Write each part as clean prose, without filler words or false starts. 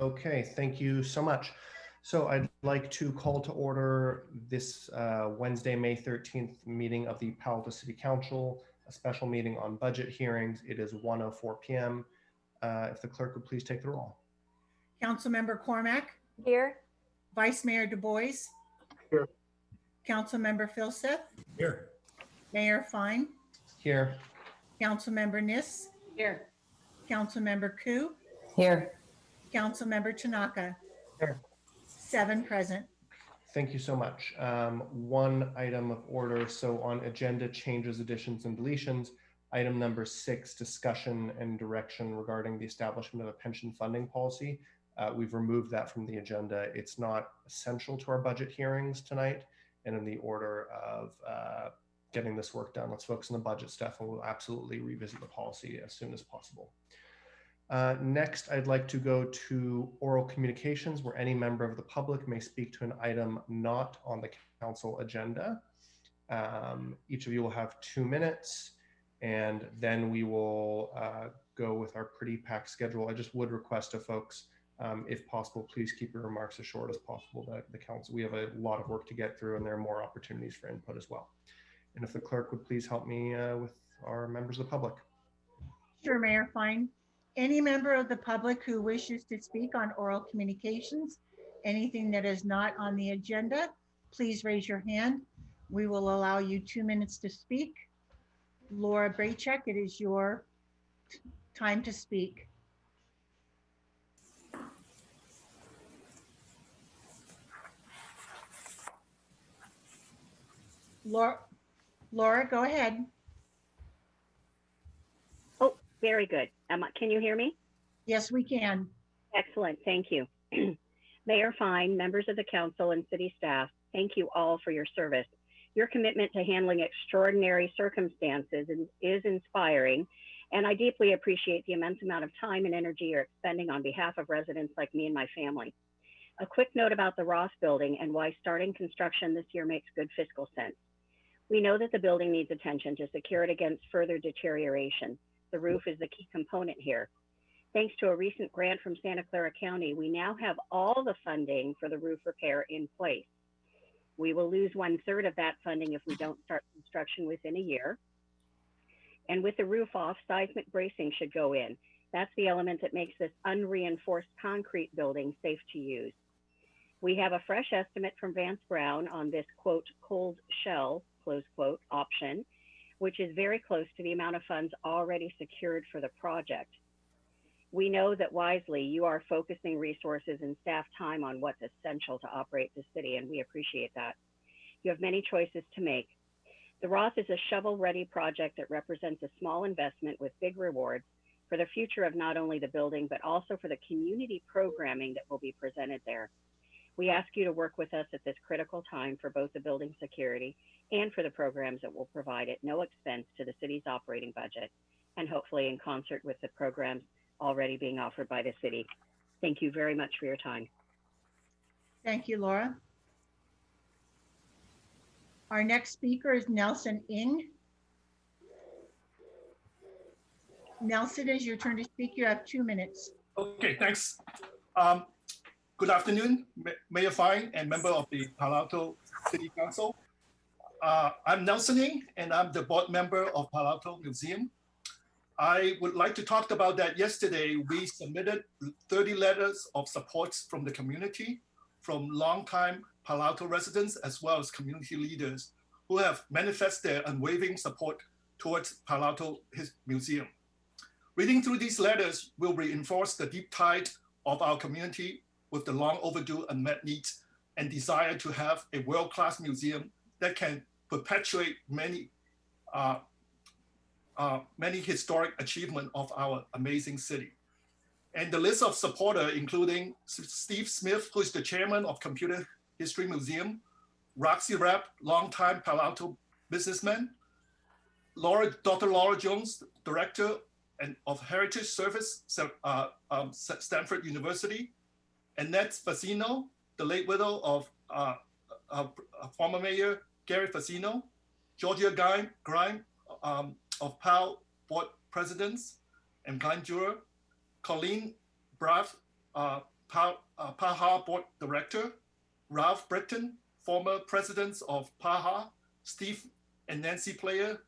Okay, thank you so much. So I'd like to call to order this Wednesday, May 13th meeting of the Palo Alto City Council, a special meeting on budget hearings. It is 1:04 p.m. If the clerk would please take the roll. Councilmember Cormack. Here. Vice Mayor Du Bois. Here. Councilmember Filseth. Here. Mayor Fine. Here. Councilmember Niss. Here. Councilmember Ku. Here. Councilmember Tanaka. Here. 7 present. Thank you so much. One item of order. So on agenda changes, additions, and deletions, item number 6, discussion and direction regarding the establishment of a pension funding policy. We've removed that from the agenda. It's not essential to our budget hearings tonight. And in the order of getting this work done, let's focus on the budget stuff, and we'll absolutely revisit the policy as soon as possible. Next, I'd like to go to oral communications, where any member of the public may speak to an item not on the council agenda. Each of you will have 2 minutes, and then we will go with our pretty packed schedule. I just would request of folks, if possible, please keep your remarks as short as possible. The council, we have a lot of work to get through, and there are more opportunities for input as well. And if the clerk would please help me with our members of the public. Sure, Mayor Fine. Any member of the public who wishes to speak on oral communications, anything that is not on the agenda, please raise your hand. We will allow you 2 minutes to speak. Laura Braychek, it is your time to speak. Laura, go ahead. Oh, very good. Can you hear me? Yes, we can. Excellent. Thank you. Mayor Fine, members of the council, and city staff, thank you all for your service. Your commitment to handling extraordinary circumstances is inspiring, and I deeply appreciate the immense amount of time and energy you're expending on behalf of residents like me and my family. A quick note about the Ross building and why starting construction this year makes good fiscal sense. We know that the building needs attention to secure it against further deterioration. The roof is the key component here. Thanks to a recent grant from Santa Clara County, we now have all the funding for the roof repair in place. We will lose 1/3 of that funding if we don't start construction within a year. And with the roof off, seismic bracing should go in. That's the element that makes this unreinforced concrete building safe to use. We have a fresh estimate from Vance Brown on this, quote, cold shell, close quote, option, which is very close to the amount of funds already secured for the project. We know that wisely you are focusing resources and staff time on what's essential to operate the city, and we appreciate that. You have many choices to make. The Roth is a shovel-ready project that represents a small investment with big rewards for the future of not only the building, but also for the community programming that will be presented there. We ask you to work with us at this critical time for both the building security and for the programs that will provide at no expense to the city's operating budget, and hopefully in concert with the programs already being offered by the city. Thank you very much for your time. Thank you, Laura. Our next speaker is Nelson Ng. Nelson, it's your turn to speak. You have 2 minutes. Okay, thanks. Good afternoon, Mayor Fine and member of the Palo Alto City Council. I'm Nelson Ng, and I'm the board member of Palo Alto Museum. I would like to talk about that. Yesterday, we submitted 30 letters of support from the community, from longtime Palo Alto residents, as well as community leaders who have manifested their unwavering support towards Palo Alto Museum. Reading through these letters will reinforce the deep tie of our community with the long overdue unmet needs and desire to have a world-class museum that can perpetuate many historic achievements of our amazing city. And the list of supporters, including Steve Smith, who is the chairman of Computer History Museum, Roxy Rapp, longtime Palo Alto businessman, Dr. Laura Jones, director of Heritage Service, Stanford University, Annette Fasino, the late widow of former mayor Gary Fasino, Georgia Grime of PAL board presidents and Glenn Juror, Colleen Braff, PAHA Board Director, Ralph Britton, former presidents of PAHA, Steve and Nancy Player,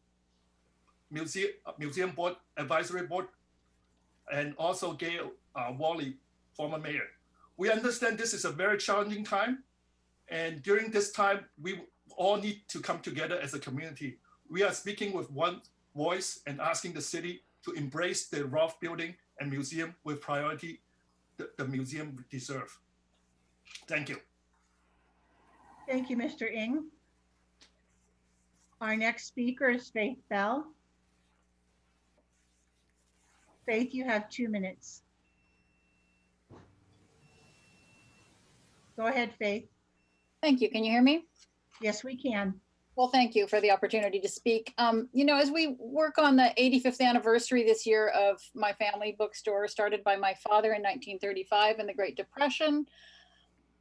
Museum Board Advisory Board, and also Gail Wally, former mayor. We understand this is a very challenging time, and during this time, we all need to come together as a community. We are speaking with one voice and asking the city to embrace the Roth Building and Museum with priority the museum deserve. Thank you. Thank you, Mr. Ng. Our next speaker is Faith Bell. Faith, you have 2 minutes. Go ahead, Faith. Thank you. Can you hear me? Yes, we can. Well, thank you for the opportunity to speak. You know, as we work on the 85th anniversary this year of my family bookstore, started by my father in 1935 in the Great Depression,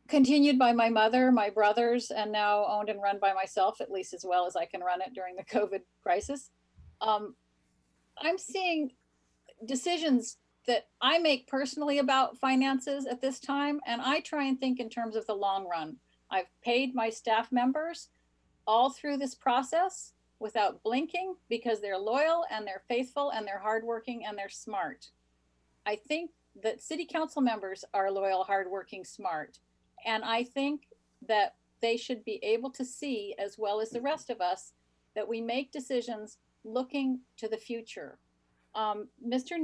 continued by my mother, my brothers, and now owned and run by myself, at least as well as I can run it during the COVID crisis. I'm seeing decisions that I make personally about finances at this time, and I try and think in terms of the long run. I've paid my staff members all through this process without blinking because they're loyal and they're faithful and they're hardworking and they're smart. I think that city council members are loyal, hardworking, smart. And I think that they should be able to see, as well as the rest of us, that we make decisions looking to the future. Mr.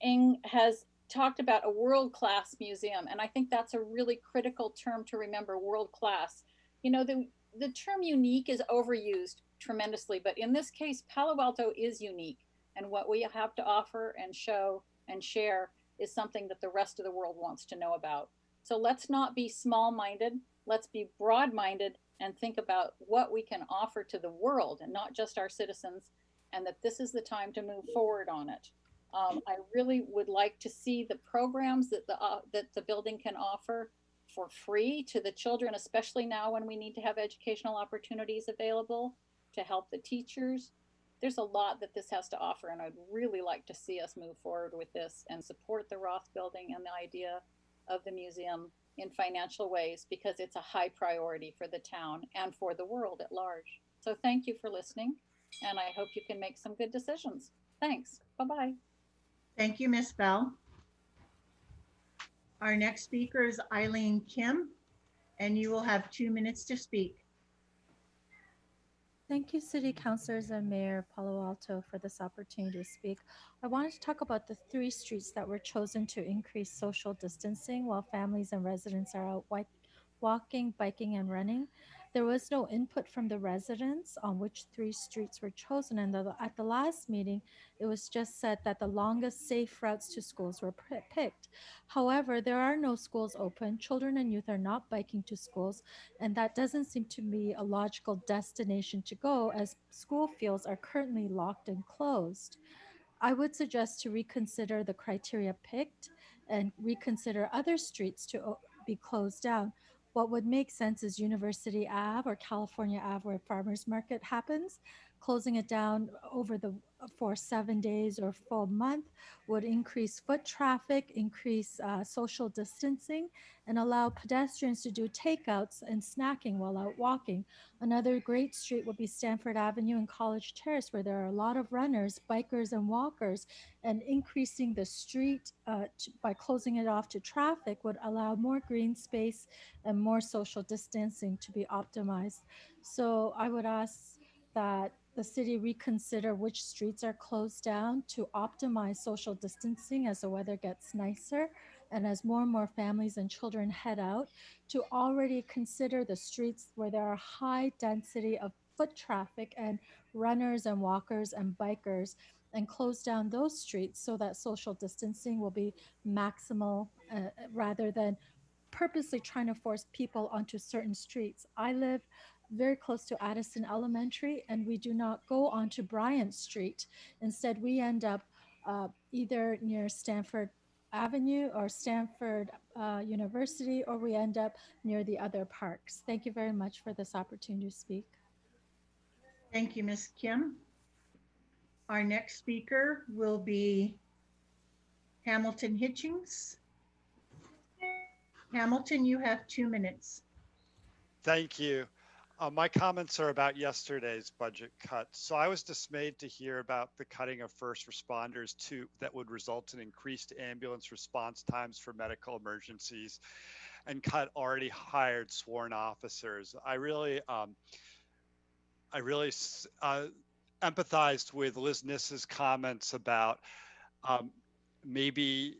Ng has talked about a world-class museum, and I think that's a really critical term to remember, world-class. You know, the term unique is overused tremendously, but in this case, Palo Alto is unique, and what we have to offer and show and share is something that the rest of the world wants to know about. So let's not be small-minded, let's be broad-minded and think about what we can offer to the world and not just our citizens, and that this is the time to move forward on it. I really would like to see the programs that the building can offer for free to the children, especially now when we need to have educational opportunities available to help the teachers. There's a lot that this has to offer, and I'd really like to see us move forward with this and support the Roth Building and the idea of the museum in financial ways, because it's a high priority for the town and for the world at large. So thank you for listening, and I hope you can make some good decisions. Thanks. Bye-bye. Thank you, Ms. Bell. Our next speaker is Eileen Kim, and you will have 2 minutes to speak. Thank you, City Councilors and Mayor Palo Alto, for this opportunity to speak. I wanted to talk about the 3 streets that were chosen to increase social distancing while families and residents are out walking, biking, and running. There was no input from the residents on which 3 streets were chosen, and at the last meeting, it was just said that the longest safe routes to schools were picked. However, there are no schools open. Children and youth are not biking to schools, and that doesn't seem to be a logical destination to go, as school fields are currently locked and closed. I would suggest to reconsider the criteria picked and reconsider other streets to be closed down. What would make sense is University Ave or California Ave, where Farmers Market happens. Closing it down for 7 days or full month would increase foot traffic, increase social distancing, and allow pedestrians to do takeouts and snacking while out walking. Another great street would be Stanford Avenue and College Terrace, where there are a lot of runners, bikers, and walkers, and increasing the street by closing it off to traffic would allow more green space and more social distancing to be optimized. So I would ask that the city reconsider which streets are closed down to optimize social distancing as the weather gets nicer and as more and more families and children head out, to already consider the streets where there are high density of foot traffic and runners and walkers and bikers, and close down those streets so that social distancing will be maximal rather than purposely trying to force people onto certain streets. I live very close to Addison Elementary, and we do not go onto Bryant Street. Instead, we end up either near Stanford Avenue or Stanford University, or we end up near the other parks. Thank you very much for this opportunity to speak. Thank you, Ms. Kim. Our next speaker will be Hamilton Hitchings. Hamilton, you have 2 minutes. Thank you. My comments are about yesterday's budget cut. So I was dismayed to hear about the cutting of first responders that would result in increased ambulance response times for medical emergencies and cut already hired sworn officers. I really empathized with Liz Niss's comments about maybe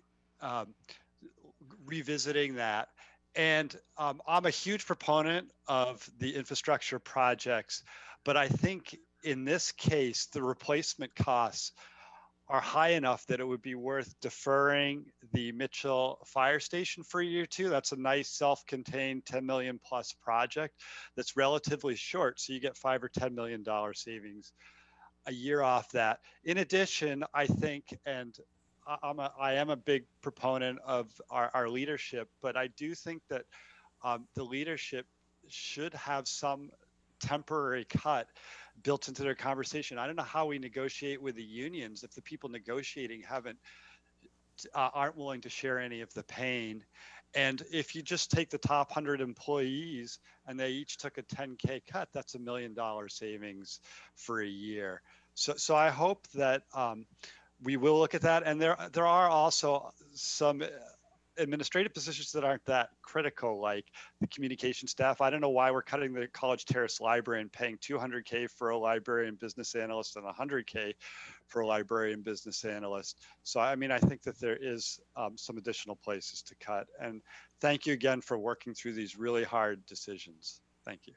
revisiting that. And I'm a huge proponent of the infrastructure projects, but I think in this case, the replacement costs are high enough that it would be worth deferring the Mitchell Fire Station for a year or two. That's a nice self-contained 10 million plus project that's relatively short. So you get $5 or $10 million savings a year off that. In addition, I think, and I am a big proponent of our leadership, but I do think that the leadership should have some temporary cut built into their conversation. I don't know how we negotiate with the unions if the people negotiating aren't willing to share any of the pain. And if you just take the top 100 employees and they each took a 10K cut, that's $1 million savings for a year. So I hope that we will look at that. And there are also some administrative positions that aren't that critical, like the communication staff. I don't know why we're cutting the College Terrace Library and paying $200K for a librarian business analyst and $100K for a librarian business analyst. So, I mean, I think that there is some additional places to cut. And thank you again for working through these really hard decisions. Thank you.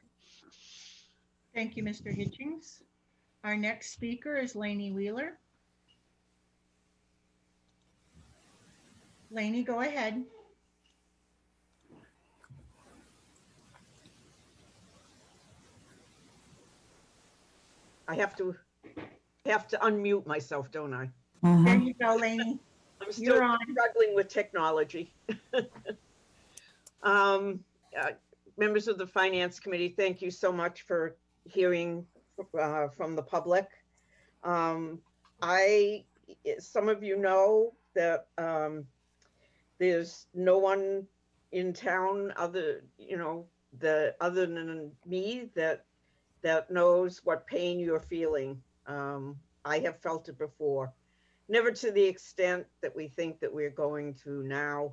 Thank you, Mr. Hitchings. Our next speaker is Lainey Wheeler. Lainey, go ahead. I have to unmute myself, don't I? There you go, Lainey. I'm still You're on. struggling with technology. Members of the Finance Committee, thank you so much for hearing from the public. Some of you know that there's no one in town other than me that knows what pain you're feeling. I have felt it before, never to the extent that we think that we're going to now.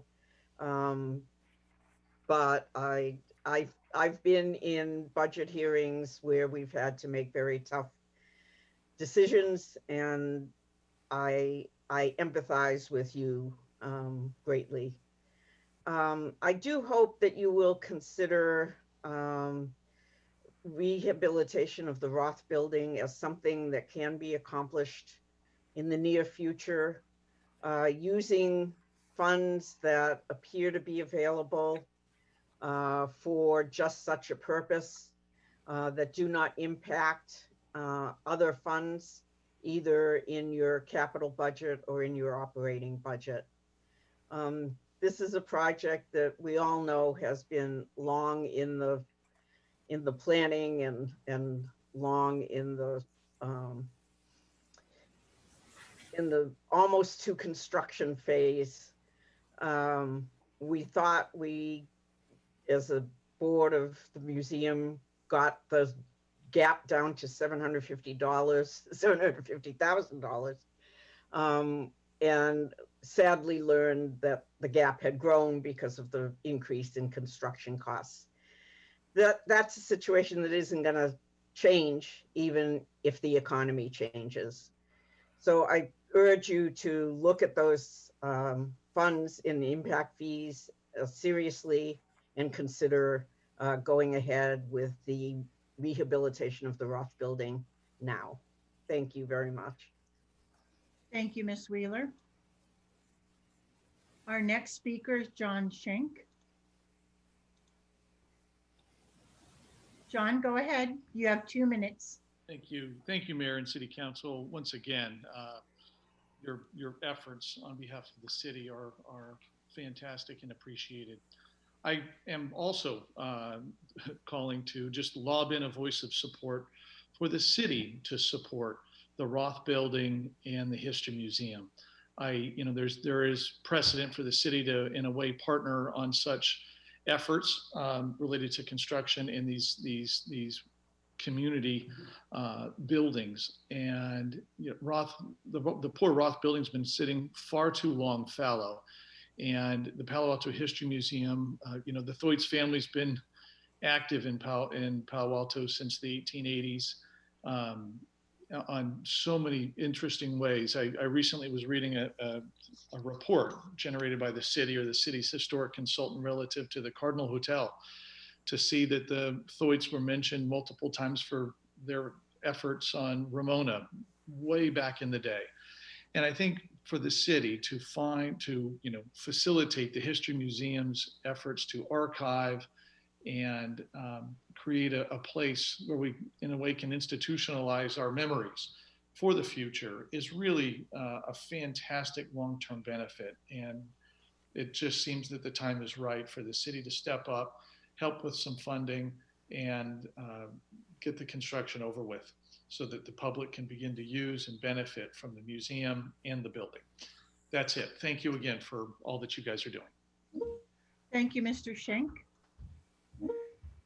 But I've been in budget hearings where we've had to make very tough decisions, and I empathize with you greatly. I do hope that you will consider rehabilitation of the Roth building as something that can be accomplished in the near future, using funds that appear to be available for just such a purpose, that do not impact other funds, either in your capital budget or in your operating budget. This is a project that we all know has been long in the planning and long in the almost to construction phase. We thought we, as a board of the museum, got the gap down to $750,000, and sadly learned that the gap had grown because of the increase in construction costs. That's a situation that isn't going to change even if the economy changes. So I urge you to look at those funds in the impact fees seriously and consider going ahead with the rehabilitation of the Roth building now. Thank you very much. Thank you, Ms. Wheeler. Our next speaker is John Schenk. John, go ahead. You have 2 minutes. Thank you. Thank you, Mayor and City Council. Once again, your efforts on behalf of the city are fantastic and appreciated. I am also calling to just lob in a voice of support for the city to support the Roth Building and the History Museum. There is precedent for the city to, in a way, partner on such efforts related to construction in these community buildings. And you know, the poor Roth building's been sitting far too long fallow. And the Palo Alto History Museum, you know, the Thwaites family's been active in Palo Alto since the 1880s on so many interesting ways. I recently was reading a report generated by the city or the city's historic consultant relative to the Cardinal Hotel to see that the Thwaites were mentioned multiple times for their efforts on Ramona way back in the day. And I think for the city to you know, facilitate the History Museum's efforts to archive and create a place where we, in a way, can institutionalize our memories for the future is really a fantastic long-term benefit. And it just seems that the time is right for the city to step up, help with some funding, and get the construction over with so that the public can begin to use and benefit from the museum and the building. That's it. Thank you again for all that you guys are doing. Thank you, Mr. Schenk.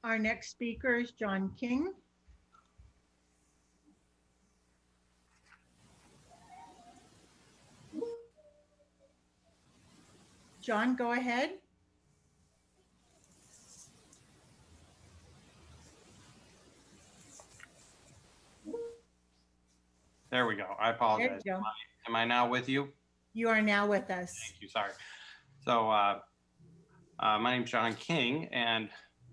Our next speaker is John King. John, go ahead. There we go. I apologize. There you go. Am I now with you? You are now with us. Thank you. Sorry. So my name's John King, and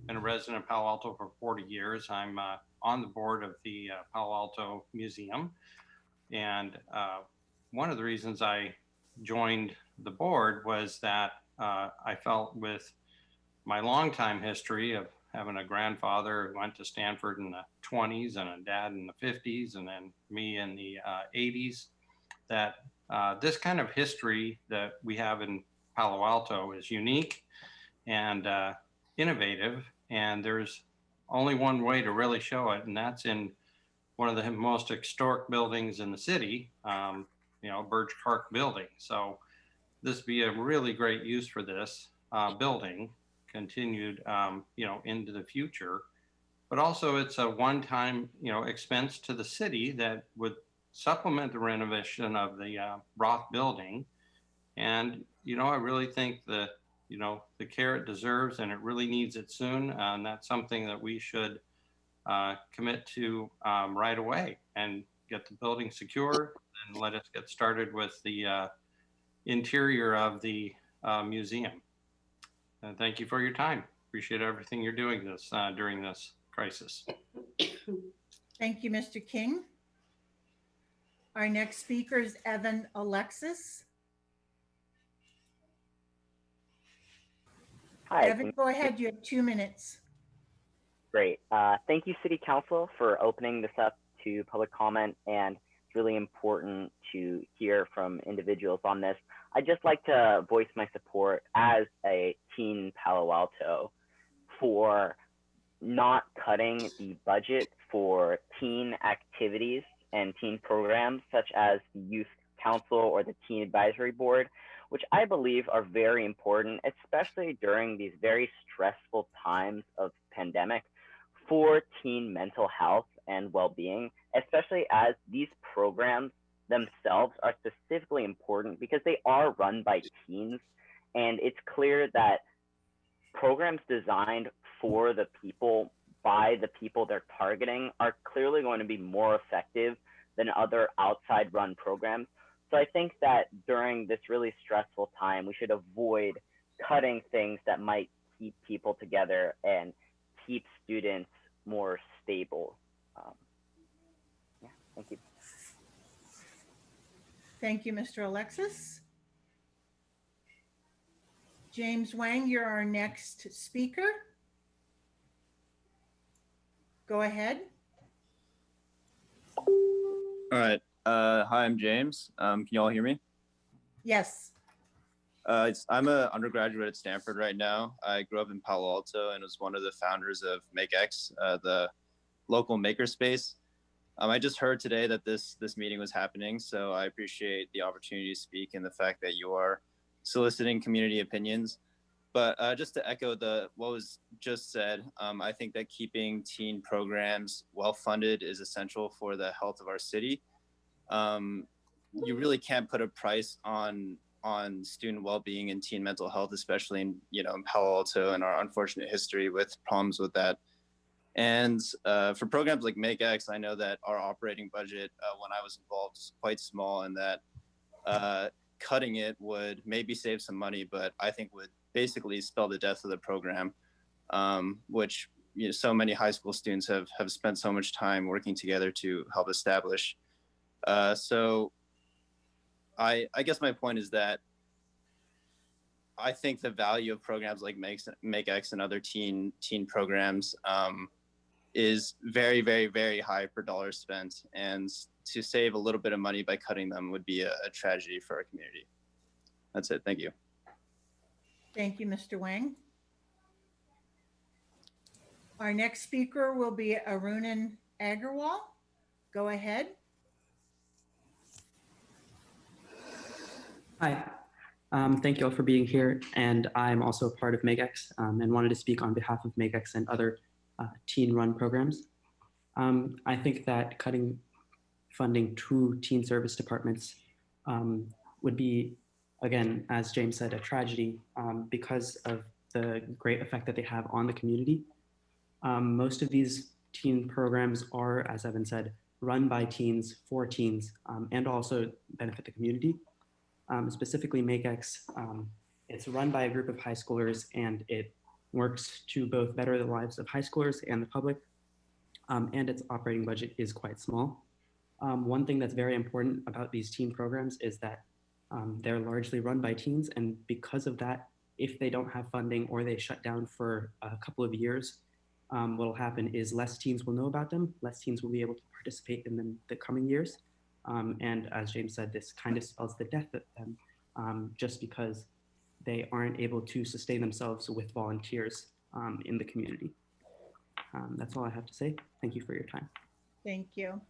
been a resident of Palo Alto for 40 years. I'm on the board of the Palo Alto Museum. And one of the reasons I joined the board was that I felt with my longtime history of having a grandfather who went to Stanford in the 20s and a dad in the 50s and then me in the 80s, that this kind of history that we have in Palo Alto is unique and innovative, and there's only one way to really show it, and that's in one of the most historic buildings in the city, you know, Birch Park building. So this would be a really great use for this building, continued, you know, into the future. But also it's a one-time, you know, expense to the city that would supplement the renovation of the Roth building. And, you know, I really think that, you know, the care it deserves, and it really needs it soon. And that's something that we should commit to right away and get the building secure and let us get started with the interior of the museum. And thank you for your time. Appreciate everything you're doing this during this crisis. Thank you, Mr. King. Our next speaker is Evan Alexis. Hi. Evan, go ahead. You have 2 minutes. Great. Thank you, City Council, for opening this up to public comment, and it's really important to hear from individuals on this. I'd just like to voice my support as a teen Palo Alto for not cutting the budget for teen activities and teen programs such as the Youth Council or the Teen Advisory Board, which I believe are very important, especially during these very stressful times of pandemic for teen mental health and well-being, especially as these programs themselves are specifically important because they are run by teens. And it's clear that programs designed for the people, by the people they're targeting, are clearly going to be more effective than other outside run programs. So I think that during this really stressful time, we should avoid cutting things that might keep people together and keep students more stable. Yeah, thank you. Thank you, Mr. Alexis. James Wang, you're our next speaker. Go ahead. All right. Hi, I'm James. Can you all hear me? Yes. I'm an undergraduate at Stanford right now. I grew up in Palo Alto and was one of the founders of MakeX, the local makerspace. I just heard today that this meeting was happening, so I appreciate the opportunity to speak and the fact that you are soliciting community opinions. But just to echo what was just said, I think that keeping teen programs well funded is essential for the health of our city. You really can't put a price on student well-being and teen mental health, especially in Palo Alto and our unfortunate history with problems with that. And for programs like MakeX, I know that our operating budget when I was involved was quite small, and that cutting it would maybe save some money, but I think would basically spell the death of the program, which so many high school students have spent so much time working together to help establish. So I guess my point is that I think the value of programs like MakeX and other teen programs is very, very, very high per dollar spent, and to save a little bit of money by cutting them would be a tragedy for our community. That's it. Thank you. Thank you, Mr. Wang. Our next speaker will be Arunan Agarwal. Go ahead. Hi, thank you all for being here. And I'm also a part of MakeX and wanted to speak on behalf of MakeX and other teen-run programs. I think that cutting funding to teen service departments would be, again, as James said, a tragedy because of the great effect that they have on the community. Most of these teen programs are, as Evan said, run by teens for teens and also benefit the community. Specifically MakeX, it's run by a group of high schoolers, and it works to both better the lives of high schoolers and the public, and its operating budget is quite small. One thing that's very important about these teen programs is that they're largely run by teens, and because of that, if they don't have funding or they shut down for a couple of years, what will happen is less teens will know about them, less teens will be able to participate in them the coming years. And as James said, this kind of spells the death of them just because they aren't able to sustain themselves with volunteers in the community. That's all I have to say. Thank you for your time. Thank you.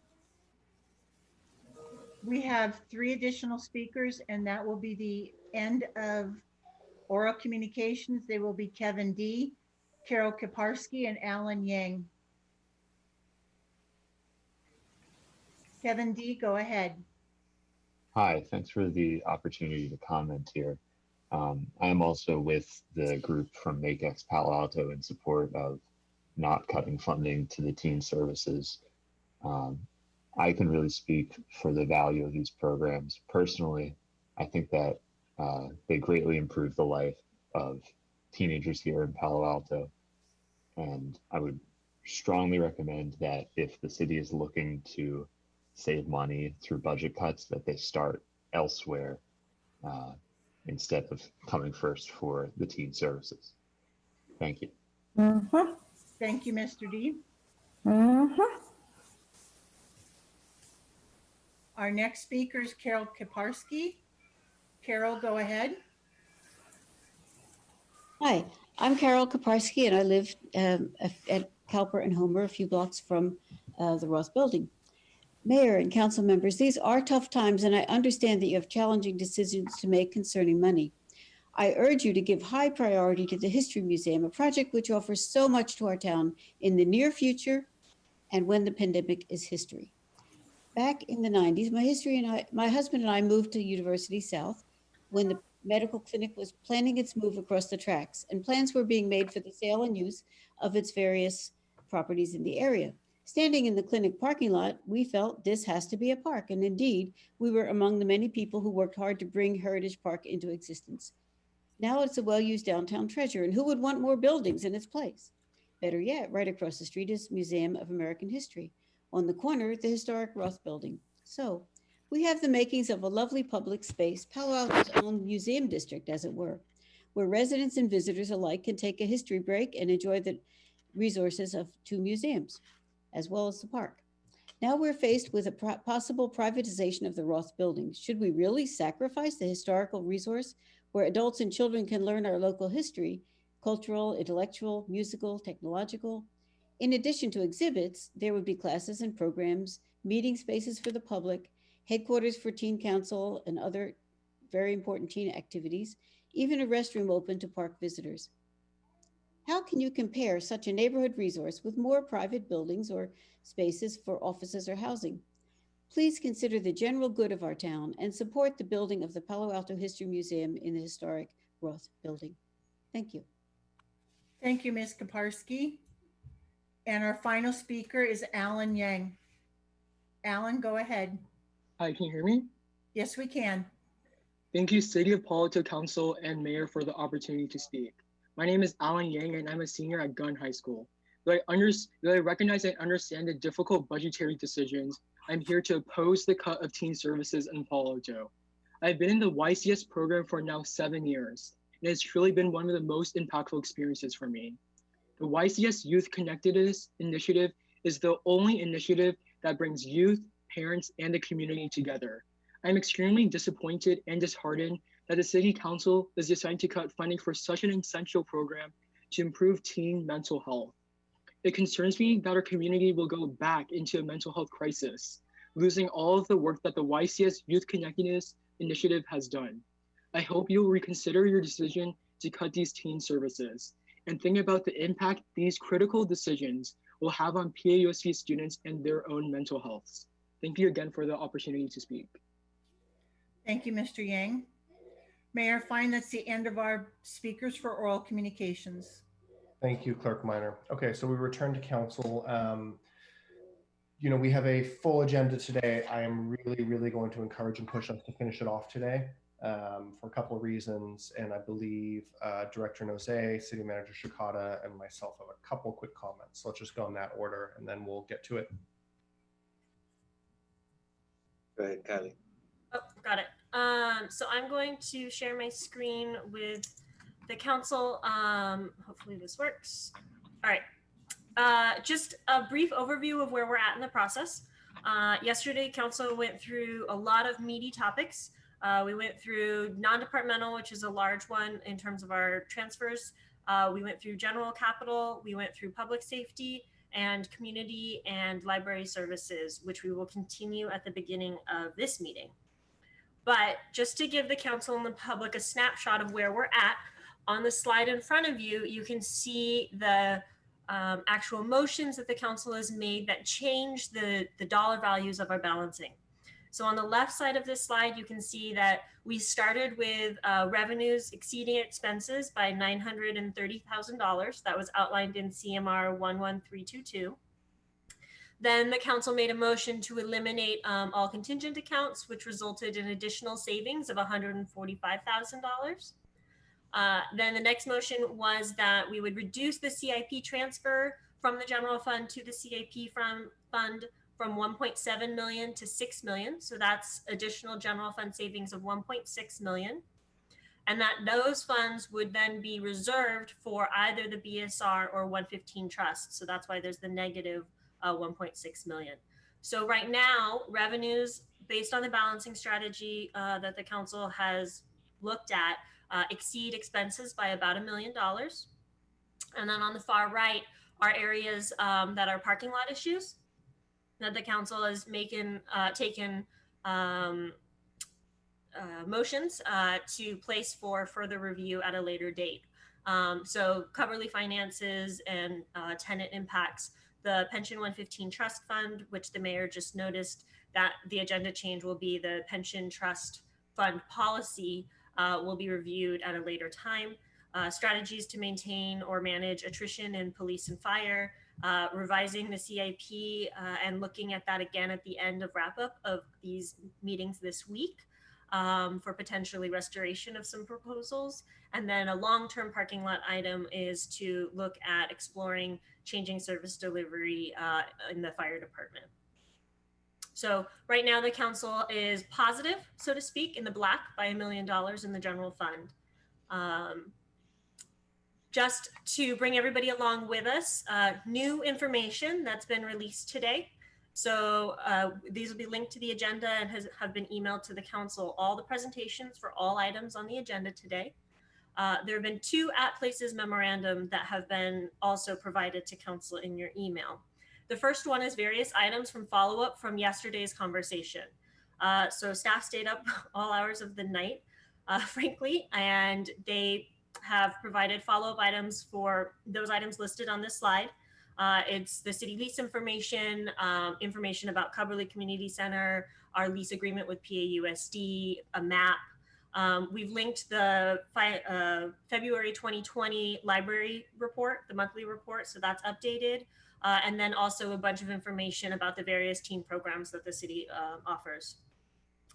We have 3 additional speakers, and that will be the end of oral communications. They will be Kevin D., Carol Kaparsky, and Alan Yang. Kevin D., go ahead. Hi, thanks for the opportunity to comment here. I am also with the group from MakeX Palo Alto in support of not cutting funding to the teen services. I can really speak for the value of these programs. Personally, I think that they greatly improve the life of teenagers here in Palo Alto. And I would strongly recommend that if the city is looking to save money through budget cuts, that they start elsewhere instead of coming first for the teen services. Thank you. Thank you, Mr. D. Our next speaker is Carol Kaparsky. Carol, go ahead. Hi, I'm Carol Kaparsky, and I live at Cowper and Homer, a few blocks from the Roth Building. Mayor and council members, these are tough times, and I understand that you have challenging decisions to make concerning money. I urge you to give high priority to the History Museum, a project which offers so much to our town in the near future and when the pandemic is history. Back in the 90s, my husband and I moved to University South when the medical clinic was planning its move across the tracks, and plans were being made for the sale and use of its various properties in the area. Standing in the clinic parking lot, we felt this has to be a park, and indeed, we were among the many people who worked hard to bring Heritage Park into existence. Now it's a well-used downtown treasure, and who would want more buildings in its place? Better yet, right across the street is Museum of American History. On the corner, the historic Roth Building. So we have the makings of a lovely public space, Palo Alto's own museum district, as it were, where residents and visitors alike can take a history break and enjoy the resources of 2 museums, as well as the park. Now we're faced with a possible privatization of the Roth Building. Should we really sacrifice the historical resource where adults and children can learn our local history, cultural, intellectual, musical, technological? In addition to exhibits, there would be classes and programs, meeting spaces for the public, headquarters for teen council and other very important teen activities, even a restroom open to park visitors. How can you compare such a neighborhood resource with more private buildings or spaces for offices or housing? Please consider the general good of our town and support the building of the Palo Alto History Museum in the historic Roth Building. Thank you. Thank you, Ms. Kaparsky. And our final speaker is Alan Yang. Alan, go ahead. Hi, can you hear me? Yes, we can. Thank you, City of Palo Alto Council and Mayor, for the opportunity to speak. My name is Alan Yang, and I'm a senior at Gunn High School. Though I recognize and understand the difficult budgetary decisions, I'm here to oppose the cut of teen services in Palo Alto. I've been in the YCS program for now 7 years, and it's truly been one of the most impactful experiences for me. The YCS Youth Connectedness Initiative is the only initiative that brings youth, parents, and the community together. I'm extremely disappointed and disheartened that the City Council is deciding to cut funding for such an essential program to improve teen mental health. It concerns me that our community will go back into a mental health crisis, losing all of the work that the YCS Youth Connectedness Initiative has done. I hope you'll reconsider your decision to cut these teen services and think about the impact these critical decisions will have on PAUSC students and their own mental health. Thank you again for the opportunity to speak. Thank you, Mr. Yang. Mayor Fine, that's the end of our speakers for oral communications. Thank you, Clerk Minor. Okay, so we return to council. We have a full agenda today. I am really going to encourage and push us to finish it off today for a couple of reasons. And I believe Director Noze, City Manager Shikata, and myself have a couple quick comments. So let's just go in that order and then we'll get to it. Go ahead, Kylie. Oh, got it. So I'm going to share my screen with the council. Hopefully this works. All right. Just a brief overview of where we're at in the process. Yesterday, council went through a lot of meaty topics. We went through non-departmental, which is a large one in terms of our transfers. We went through general capital. We went through public safety and community and library services, which we will continue at the beginning of this meeting. But just to give the council and the public a snapshot of where we're at, on the slide in front of you, you can see the actual motions that the council has made that change the dollar values of our balancing. So on the left side of this slide, you can see that we started with revenues exceeding expenses by $930,000. That was outlined in CMR 11322. Then the council made a motion to eliminate all contingent accounts, which resulted in additional savings of $145,000. Then the next motion was that we would reduce the CIP transfer from the general fund to the CIP fund from 1.7 million to 6 million. So that's additional general fund savings of 1.6 million. And that those funds would then be reserved for either the BSR or 115 trust. So that's why there's the negative 1.6 million. So right now, revenues based on the balancing strategy that the council has looked at exceed expenses by about $1 million. And then on the far right are areas that are parking lot issues that the council has taken motions to place for further review at a later date. So Coverly finances and tenant impacts, the Pension 115 Trust Fund, which the mayor just noticed that the agenda change will be the Pension Trust Fund policy will be reviewed at a later time. Strategies to maintain or manage attrition in police and fire, revising the CIP and looking at that again at the end of wrap up of these meetings this week for potentially restoration of some proposals. And then a long-term parking lot item is to look at exploring changing service delivery in the fire department. So right now the council is positive, so to speak, in the black by $1 million in the general fund. Just to bring everybody along with us, new information that's been released today. So these will be linked to the agenda and have been emailed to the council. All the presentations for all items on the agenda today. There have been 2 at places memorandum that have been also provided to council in your email. The first one is various items from follow-up from yesterday's conversation. So staff stayed up all hours of the night frankly, and they have provided follow-up items for those items listed on this slide. It's the city lease information, information about Cubberley Community Center, our lease agreement with PAUSD, a map. We've linked the February 2020 library report, the monthly report, so that's updated. And then also a bunch of information about the various teen programs that the city offers.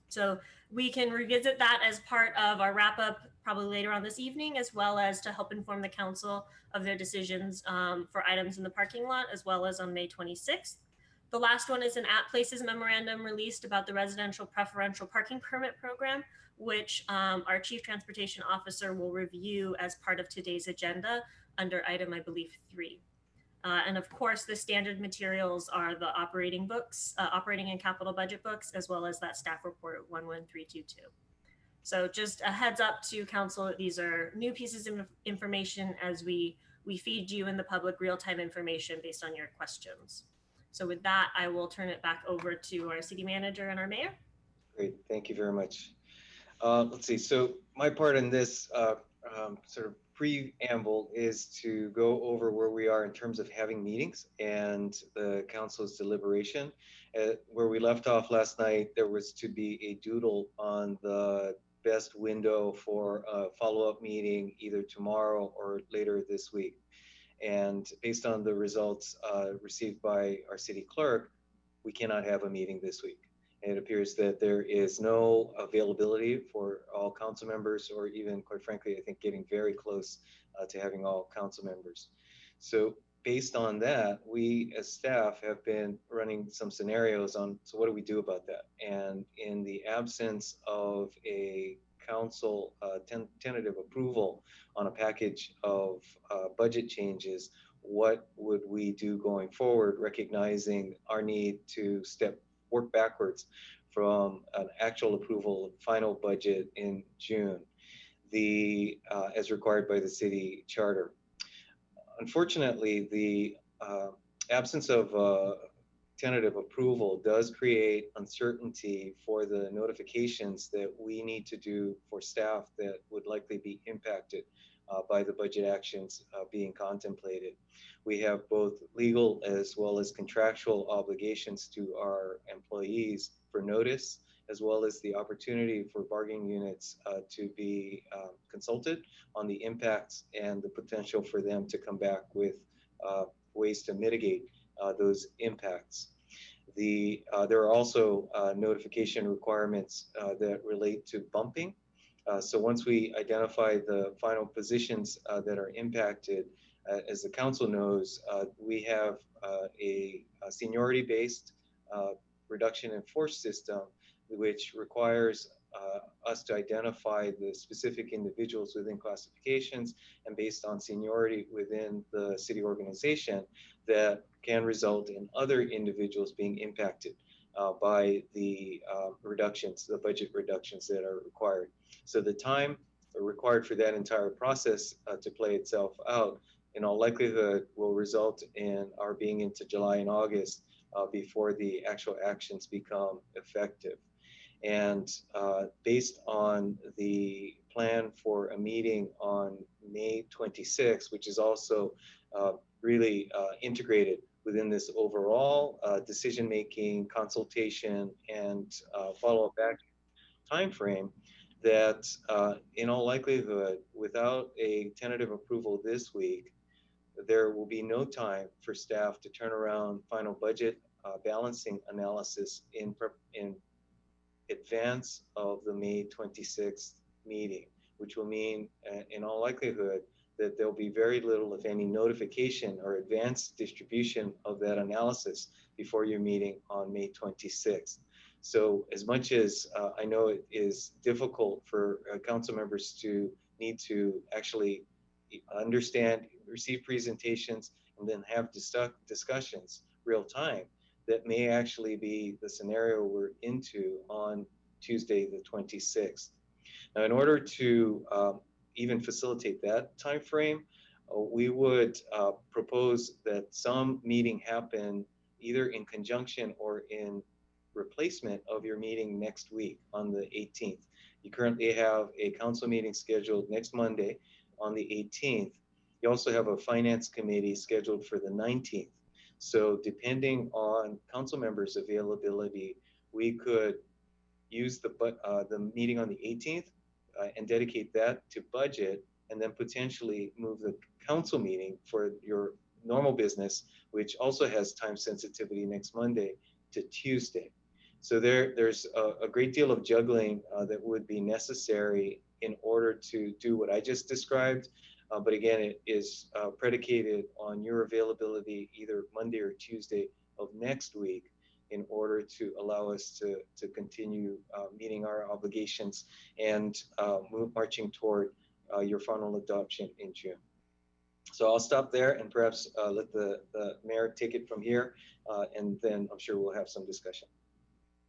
So we can revisit that as part of our wrap up probably later on this evening, as well as to help inform the council of their decisions for items in the parking lot, as well as on May 26th. The last one is an At Places memorandum released about the residential preferential parking permit program, which our Chief Transportation Officer will review as part of today's agenda under item, I believe, 3. And of course, the standard materials are the operating books, operating and capital budget books, as well as that staff report 11322. So just a heads up to council that these are new pieces of information as we feed you and the public real-time information based on your questions. So with that, I will turn it back over to our city manager and our mayor. Great, thank you very much. Let's see, so my part in this sort of preamble is to go over where we are in terms of having meetings and the council's deliberation. Where we left off last night, there was to be a doodle on the best window for a follow-up meeting either tomorrow or later this week. And based on the results received by our city clerk, we cannot have a meeting this week. It appears that there is no availability for all council members, or even, quite frankly, I think getting very close to having all council members. So based on that, we as staff have been running some scenarios on, so what do we do about that? And in the absence of a council tentative approval on a package of budget changes, what would we do going forward, recognizing our need to work backwards from an actual approval final budget in June, as required by the city charter. Unfortunately, the absence of tentative approval does create uncertainty for the notifications that we need to do for staff that would likely be impacted by the budget actions being contemplated. We have both legal as well as contractual obligations to our employees for notice, as well as the opportunity for bargaining units to be consulted on the impacts and the potential for them to come back with ways to mitigate those impacts. There are also notification requirements that relate to bumping. So once we identify the final positions that are impacted, as the council knows, we have a seniority-based reduction in force system, which requires us to identify the specific individuals within classifications and based on seniority within the city organization that can result in other individuals being impacted by the reductions, the budget reductions that are required. So the time required for that entire process to play itself out, in all likelihood, will result in our being into July and August before the actual actions become effective. And based on the plan for a meeting on May 26th, which is also really integrated within this overall decision-making, consultation, and follow-up action timeframe, that in all likelihood, without a tentative approval this week, there will be no time for staff to turn around final budget balancing analysis in advance of the May 26th meeting, which will mean in all likelihood that there'll be very little, if any, notification or advanced distribution of that analysis before your meeting on May 26th. So as much as I know it is difficult for council members to need to actually understand, receive presentations, and then have discussions real time, that may actually be the scenario we're into on Tuesday, the 26th. Now, in order to even facilitate that time frame, we would propose that some meeting happen either in conjunction or in replacement of your meeting next week on the 18th. You currently have a council meeting scheduled next Monday on the 18th. You also have a finance committee scheduled for the 19th. So depending on council members' availability, we could use the meeting on the 18th and dedicate that to budget, and then potentially move the council meeting for your normal business, which also has time sensitivity next Monday, to Tuesday. So there's a great deal of juggling that would be necessary in order to do what I just described. But again, it is predicated on your availability either Monday or Tuesday of next week in order to allow us to continue meeting our obligations and marching toward your final adoption in June. So I'll stop there and perhaps let the mayor take it from here, and then I'm sure we'll have some discussion.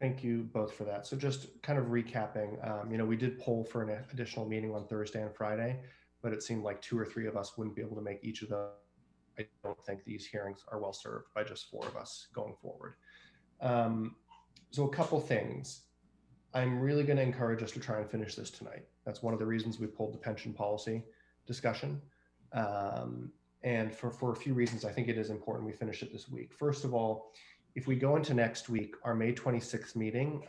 Thank you both for that. So just kind of recapping, we did poll for an additional meeting on Thursday and Friday, but it seemed like 2 or 3 of us wouldn't be able to make each of those. I don't think these hearings are well served by just 4 of us going forward. So a couple things. I'm really going to encourage us to try and finish this tonight. That's one of the reasons we pulled the pension policy discussion. And for a few reasons, I think it is important we finish it this week. First of all, if we go into next week, our May 26th meeting,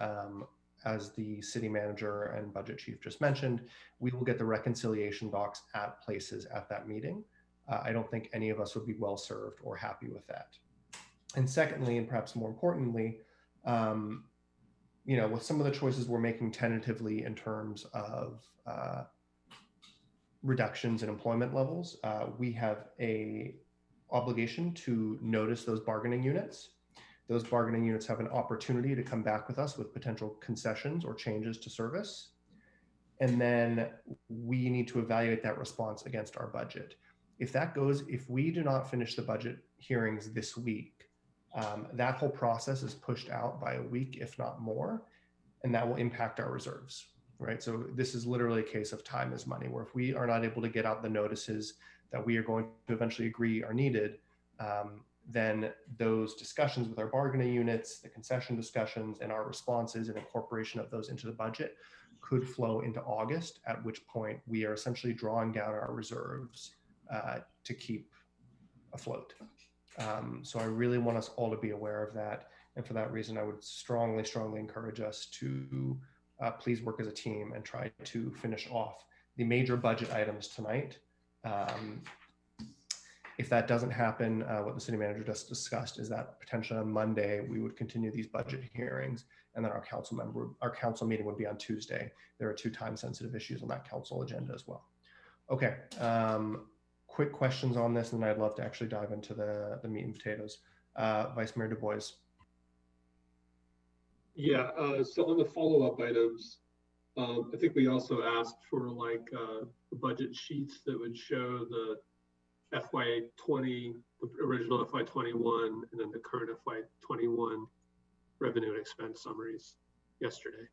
as the city manager and budget chief just mentioned, we will get the reconciliation docs at places at that meeting. I don't think any of us would be well served or happy with that. And secondly, and perhaps more importantly, with some of the choices we're making tentatively in terms of reductions in employment levels, we have a obligation to notice those bargaining units. Those bargaining units have an opportunity to come back with us with potential concessions or changes to service. And then we need to evaluate that response against our budget. If we do not finish the budget hearings this week, that whole process is pushed out by a week, if not more, and that will impact our reserves, right? So this is literally a case of time is money, where if we are not able to get out the notices that we are going to eventually agree are needed, then those discussions with our bargaining units, the concession discussions, and our responses and incorporation of those into the budget could flow into August, at which point we are essentially drawing down our reserves to keep afloat. So I really want us all to be aware of that. And for that reason, I would strongly, strongly encourage us to please work as a team and try to finish off the major budget items tonight. If that doesn't happen, what the city manager just discussed is that potentially on Monday, we would continue these budget hearings, and then our council meeting would be on Tuesday. There are 2 time-sensitive issues on that council agenda as well. Okay, quick questions on this, and then I'd love to actually dive into the meat and potatoes. Vice Mayor Du Bois. Yeah, so on the follow-up items, I think we also asked for the budget sheets that would show the FY20, the original FY21, and then the current FY21 revenue and expense summaries yesterday.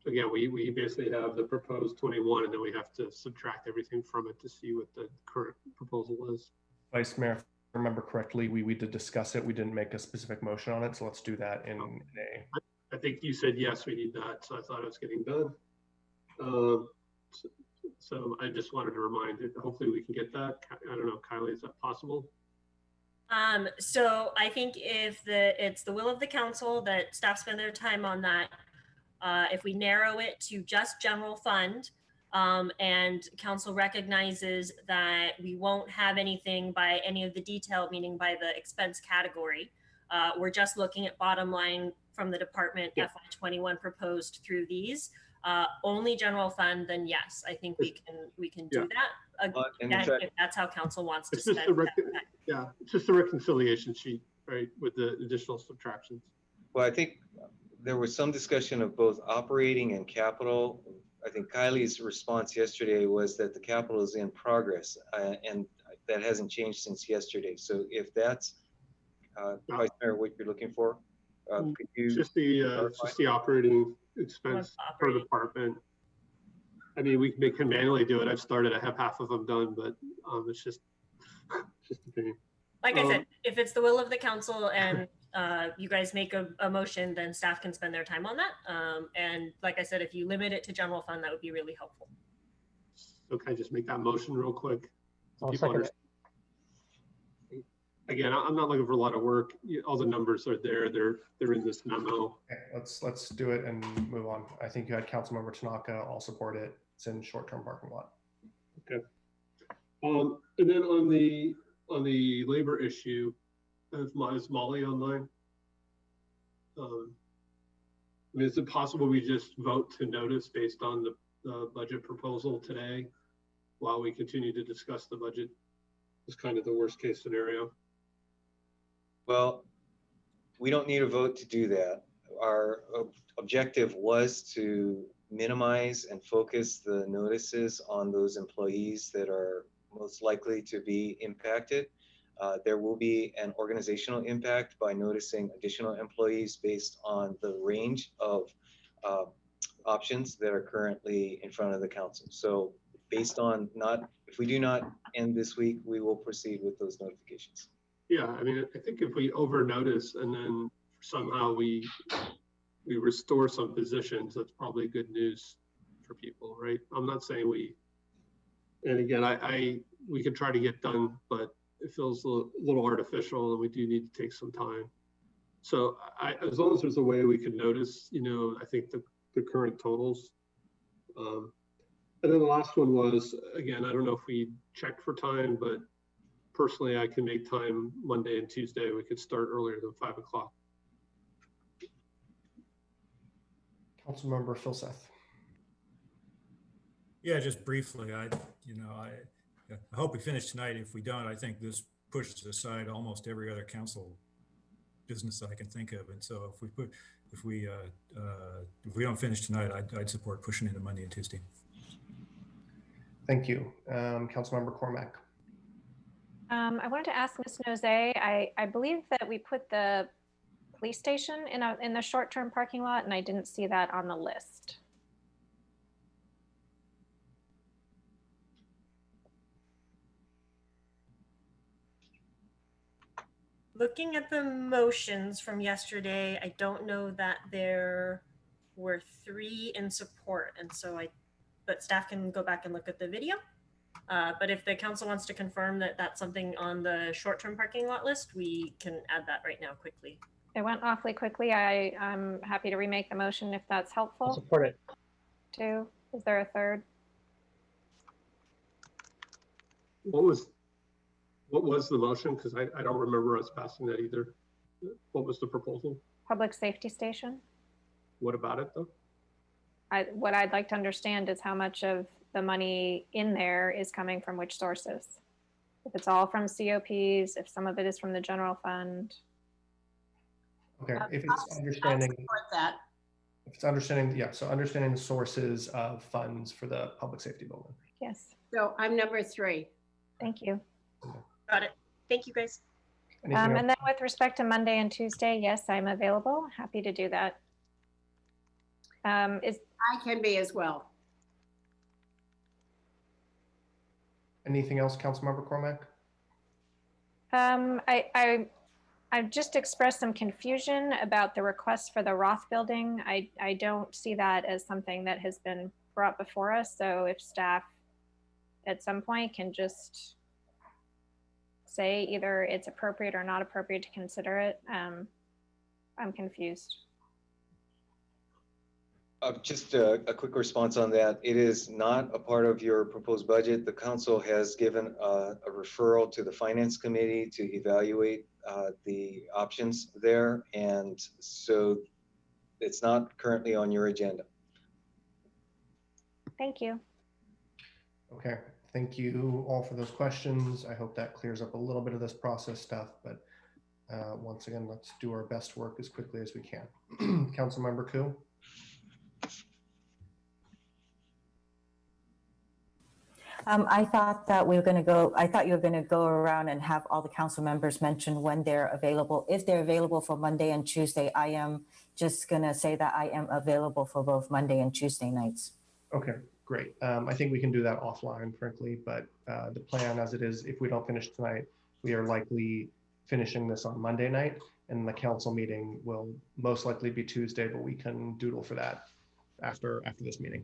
Again, we basically have the proposed 21, and then we have to subtract everything from it to see what the current proposal is. Vice Mayor, if I remember correctly, we did discuss it. We didn't make a specific motion on it, so let's do that in a. I think you said yes, we need that, so I thought it was getting done. So I just wanted to remind you, hopefully we can get that. I don't know, Kylie, is that possible? So I think if it's the will of the council that staff spend their time on that, if we narrow it to just general fund, and council recognizes that we won't have anything by any of the detail, meaning by the expense category, we're just looking at bottom line from the department, yeah. FY21 proposed through these. Only general fund, then yes, I think we can do that. Again, if that's how council wants to spend that. Yeah, it's just a reconciliation sheet, right, with the additional subtractions. Well, I think there was some discussion of both operating and capital. I think Kylie's response yesterday was that the capital is in progress, and that hasn't changed since yesterday. So if that's Vice Mayor, what you're looking for, could you just the operating expense per department. I mean, we can manually do it. I've started. I have half of them done, but it's just opinion. Like I said, if it's the will of the council and you guys make a motion, then staff can spend their time on that. And like I said, if you limit it to general fund, that would be really helpful. So can I just make that motion real quick? So I'll people second it. Again, I'm not looking for a lot of work. All the numbers are there. They're in this memo. Okay, let's do it and move on. I think you had Councilmember Tanaka. I'll support it. It's in short-term parking lot. Okay. And then on the labor issue, is Molly online? I mean, is it possible we just vote to notice based on the budget proposal today while we continue to discuss the budget? Is kind of the worst case scenario. Well, we don't need a vote to do that. Our objective was to minimize and focus the notices on those employees that are most likely to be impacted. There will be an organizational impact by noticing additional employees based on the range of options that are currently in front of the council. So based on if we do not end this week, we will proceed with those notifications. Yeah, I mean, I think if we over notice and then somehow we restore some positions, that's probably good news for people, right? I'm not saying and again, we could try to get done, but it feels a little artificial and we do need to take some time. So as long as there's a way we can notice, I think the current totals. And then the last one was, again, I don't know if we checked for time, but personally, I can make time Monday and Tuesday. We could start earlier than 5 o'clock. Councilmember Filseth. Yeah, just briefly, I hope we finish tonight. If we don't, I think this pushes aside almost every other council business that I can think of. And so if we don't finish tonight, I'd support pushing into Monday and Tuesday. Thank you. Councilmember Cormack. I wanted to ask Ms. Nose, I believe that we put the police station in the short-term parking lot, and I didn't see that on the list. Looking at the motions from yesterday, I don't know that there were 3 in support, and so but staff can go back and look at the video. But if the council wants to confirm that that's something on the short-term parking lot list, we can add that right now quickly. It went awfully quickly. I'm happy to remake the motion if that's helpful. I'll support it. 2. Is there a third? What was the motion? Because I don't remember us passing that either. What was the proposal? Public safety station. What about it though? What I'd like to understand is how much of the money in there is coming from which sources. If it's all from COPs, if some of it is from the general fund. Okay, if it's understanding that. If it's understanding, yeah, so understanding the sources of funds for the public safety building. Yes. So I'm number 3. Thank you. Got it. Thank you, guys. And then with respect to Monday and Tuesday, yes, I'm available. Happy to do that. I can be as well. Anything else, Councilmember Cormack? I've just expressed some confusion about the request for the Roth building. I don't see that as something that has been brought before us. So if staff at some point can just say either it's appropriate or not appropriate to consider it, I'm confused. Just a quick response on that. It is not a part of your proposed budget. The council has given a referral to the finance committee to evaluate the options there. And so it's not currently on your agenda. Thank you. Okay, thank you all for those questions. I hope that clears up a little bit of this process stuff, but once again, let's do our best work as quickly as we can. Councilmember Koo. I thought that we were going to go, I thought you were going to go around and have all the council members mention when they're available. If they're available for Monday and Tuesday, I am just going to say that I am available for both Monday and Tuesday nights. Okay, great. I think we can do that offline, frankly, but the plan as it is, if we don't finish tonight, we are likely finishing this on Monday night. And the council meeting will most likely be Tuesday, but we can doodle for that after this meeting.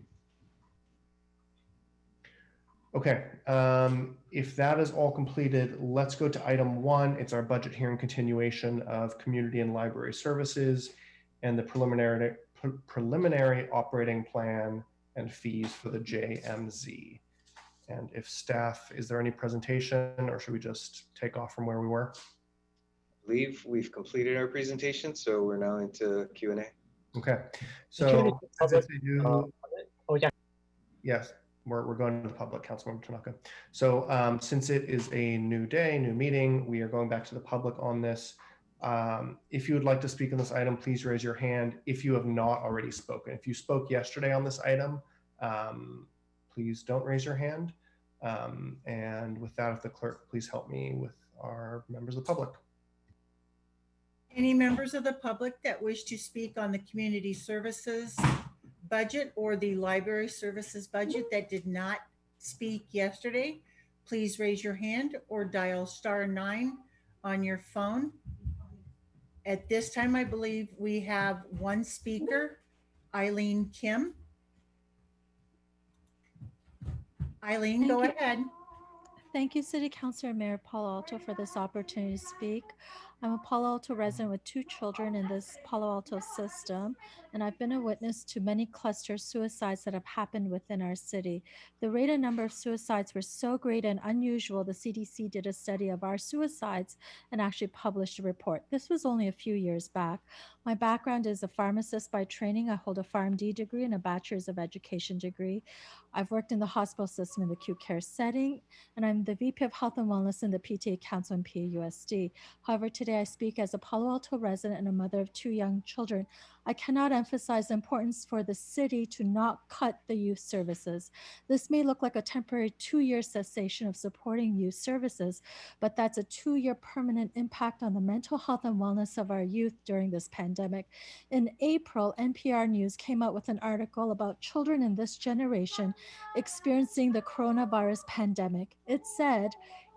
Okay, if that is all completed, let's go to item 1. It's our budget hearing continuation of community and library services and the preliminary operating plan and fees for the JMZ. And if staff, is there any presentation, or should we just take off from where we were? I believe we've completed our presentation, so we're now into Q&A. Okay, so yes, we're going to the public, Councilmember Tanaka. So since it is a new day, new meeting, we are going back to the public on this. If you would like to speak on this item, please raise your hand if you have not already spoken. If you spoke yesterday on this item, please don't raise your hand. And with that, if the clerk, please help me with our members of the public. Any members of the public that wish to speak on the community services budget or the library services budget that did not speak yesterday, please raise your hand or dial *9 on your phone. At this time, I believe we have one speaker, Eileen Kim. Eileen, go ahead. Thank you, City Councilor Mayor Palo Alto, for this opportunity to speak. I'm a Palo Alto resident with 2 children in this Palo Alto system, and I've been a witness to many cluster suicides that have happened within our city. The rate and number of suicides were so great and unusual, the CDC did a study of our suicides and actually published a report. This was only a few years back. My background is a pharmacist by training. I hold a PharmD degree and a Bachelor's of Education degree. I've worked in the hospital system in the acute care setting, and I'm the VP of Health and Wellness in the PTA Council and PAUSD. However, today I speak as a Palo Alto resident and a mother of 2 young children. I cannot emphasize the importance for the city to not cut the youth services. This may look like a temporary 2-year cessation of supporting youth services, but that's a 2-year permanent impact on the mental health and wellness of our youth during this pandemic. In April, NPR News came out with an article about children in this generation experiencing the coronavirus pandemic. It said,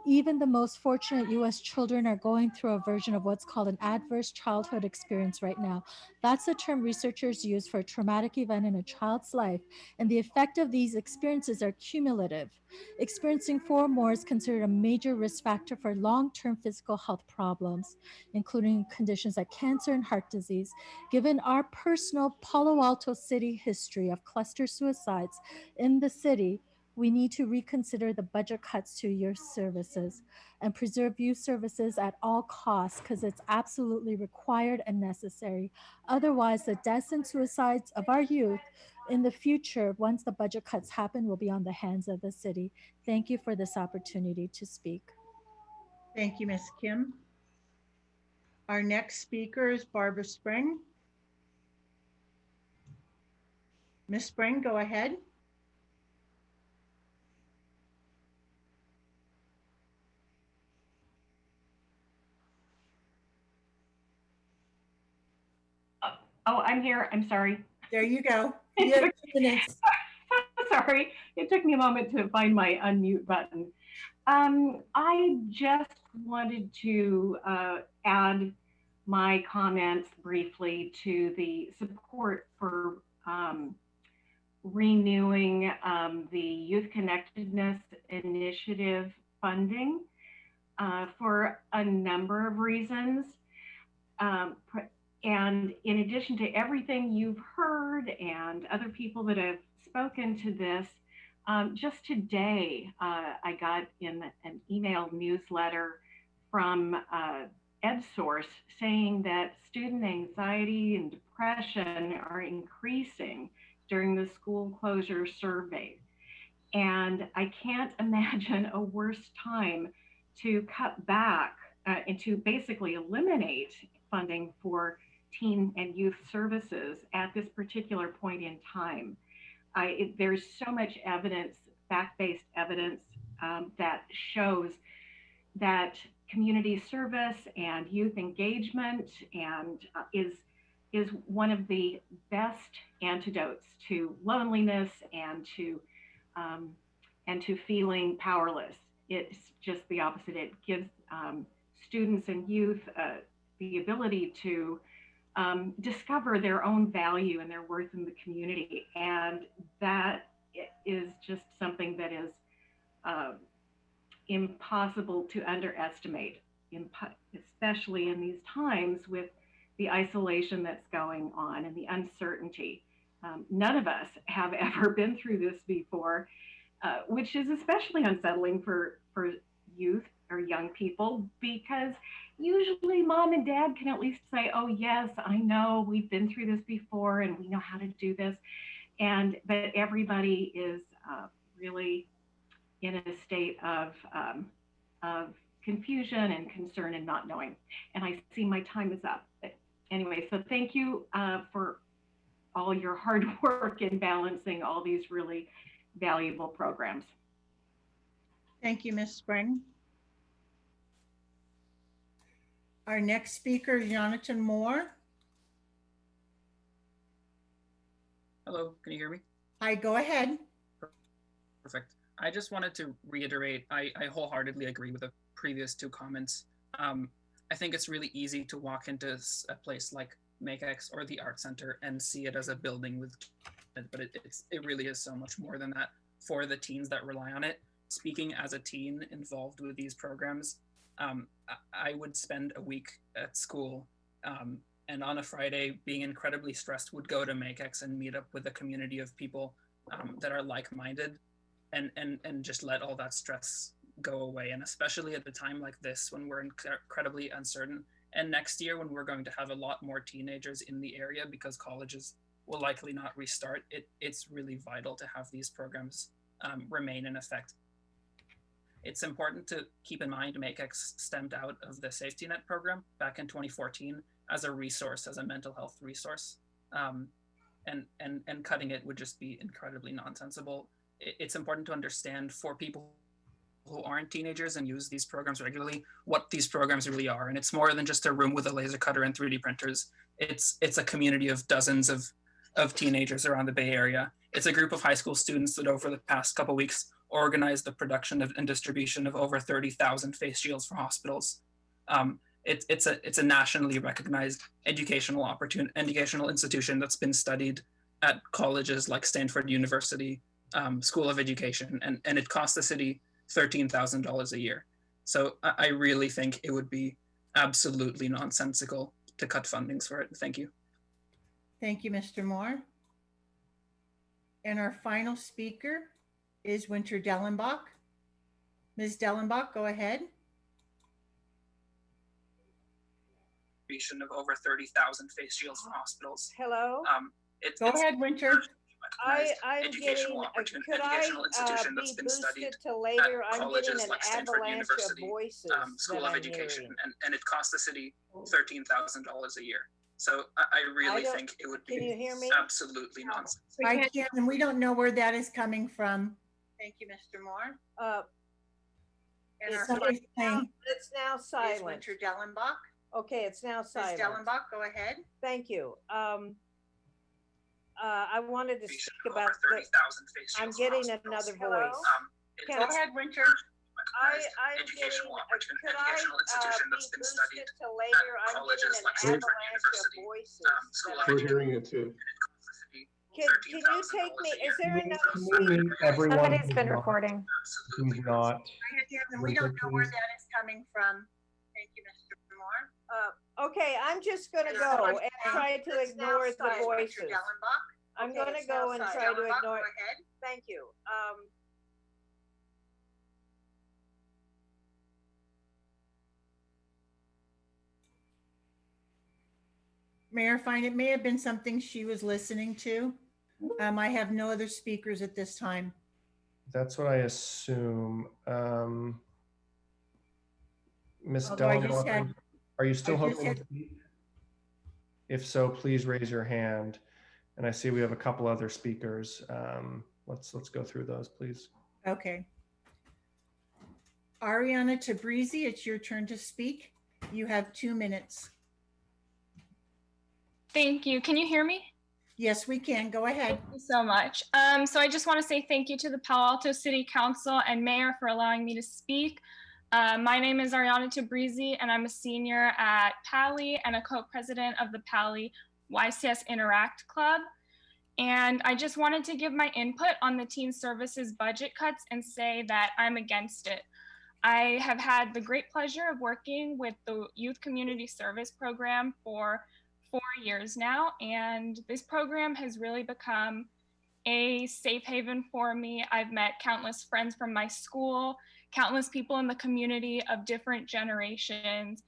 even the most fortunate U.S. children are going through a version of what's called an adverse childhood experience right now. That's the term researchers use for a traumatic event in a child's life, and the effect of these experiences are cumulative. Experiencing 4 or more is considered a major risk factor for long-term physical health problems, including conditions like cancer and heart disease. Given our personal Palo Alto City history of cluster suicides in the city, we need to reconsider the budget cuts to youth services and preserve youth services at all costs because it's absolutely required and necessary. Otherwise, the deaths and suicides of our youth in the future, once the budget cuts happen, will be on the hands of the city. Thank you for this opportunity to speak. Thank you, Ms. Kim. Our next speaker is Barbara Spring. Ms. Spring, go ahead. Oh, I'm here. I'm sorry. There you go. You have 2 minutes. Sorry. It took me a moment to find my unmute button. I just wanted to add my comments briefly to the support for renewing the Youth Connectedness Initiative funding for a number of reasons. And in addition to everything you've heard and other people that have spoken to this, just today, I got in an email newsletter from EdSource saying that student anxiety and depression are increasing during the school closure survey. And I can't imagine a worse time to cut back and to basically eliminate funding for teen and youth services at this particular point in time. There's so much evidence, fact-based evidence that shows that community service and youth engagement and is one of the best antidotes to loneliness and to feeling powerless. It's just the opposite. It gives students and youth the ability to discover their own value and their worth in the community. And that is just something that is impossible to underestimate, especially in these times with the isolation that's going on and the uncertainty. None of us have ever been through this before, which is especially unsettling for youth or young people, because usually mom and dad can at least say, oh yes, I know, we've been through this before and we know how to do this. But everybody is really in a state of confusion and concern and not knowing. And I see my time is up. But anyway, so thank you for all your hard work in balancing all these really valuable programs. Thank you, Ms. Spring. Our next speaker is Jonathan Moore. Hello, can you hear me? Hi, go ahead. Perfect. I just wanted to reiterate, I wholeheartedly agree with the previous two comments. I think it's really easy to walk into a place like MakeX or the Art Center and see it as a building with, but it really is so much more than that for the teens that rely on it. Speaking as a teen involved with these programs, I would spend a week at school and on a Friday, being incredibly stressed, would go to MakeX and meet up with a community of people that are like-minded and just let all that stress go away. And especially at a time like this, when we're incredibly uncertain, and next year when we're going to have a lot more teenagers in the area because colleges will likely not restart, it's really vital to have these programs remain in effect. It's important to keep in mind MakeX stemmed out of the safety net program back in 2014 as a resource, as a mental health resource. And cutting it would just be incredibly nonsensical. It's important to understand for people who aren't teenagers and use these programs regularly, what these programs really are. And it's more than just a room with a laser cutter and 3D printers. It's a community of dozens of teenagers around the Bay Area. It's a group of high school students that over the past couple of weeks organized the production and distribution of over 30,000 face shields for hospitals. It's a nationally recognized educational institution that's been studied at colleges like Stanford University School of Education, and it costs the city $13,000 a year. So I really think it would be absolutely nonsensical to cut fundings for it. Thank you. Thank you, Mr. Moore. And our final speaker is Winter Dellenbach. Ms. Dellenbach, go ahead. Of over 30,000 face shields for hospitals. Hello. Go ahead, Winter. I'm getting. Could I be boosted to later? I'm getting an avalanche of voices. School of Education, and it costs the city $13,000 a year. So I really think it would be absolutely nonsense. I can't, and we don't know where that is coming from. Thank you, Mr. Moore. It's now silent. Winter Dellenbach. Okay, it's now silent. Ms. Dellenbach, go ahead. Thank you. I wanted to speak about I'm getting another voice. Go ahead, Winter. I'm getting, could I be boosted to later? I'm getting an avalanche of voices. We're hearing it too. Can you take me, is there another speaker? Somebody's been recording. Who's not? We don't know where that is coming from. Thank you, Mr. Moore. Okay, I'm just going to go and try to ignore the voices. I'm going to go and try to ignore it. Thank you. Mayor Fine, it may have been something she was listening to. I have no other speakers at this time. That's what I assume. Ms. Dellenbach, are you still hoping to speak? If so, please raise your hand. And I see we have a couple other speakers. Let's go through those, please. Okay. Ariana Tabrizi, it's your turn to speak. You have 2 minutes. Thank you. Can you hear me? Yes, we can. Go ahead. Thank you so much. So I just want to say thank you to the Palo Alto City Council and Mayor for allowing me to speak. My name is Ariana Tabrizi, and I'm a senior at Palo and a co-president of the Palo YCS Interact Club. And I just wanted to give my input on the teen services budget cuts and say that I'm against it. I have had the great pleasure of working with the Youth Community Service Program for 4 years now, and this program has really become a safe haven for me. I've met countless friends from my school, countless people in the community of different generations,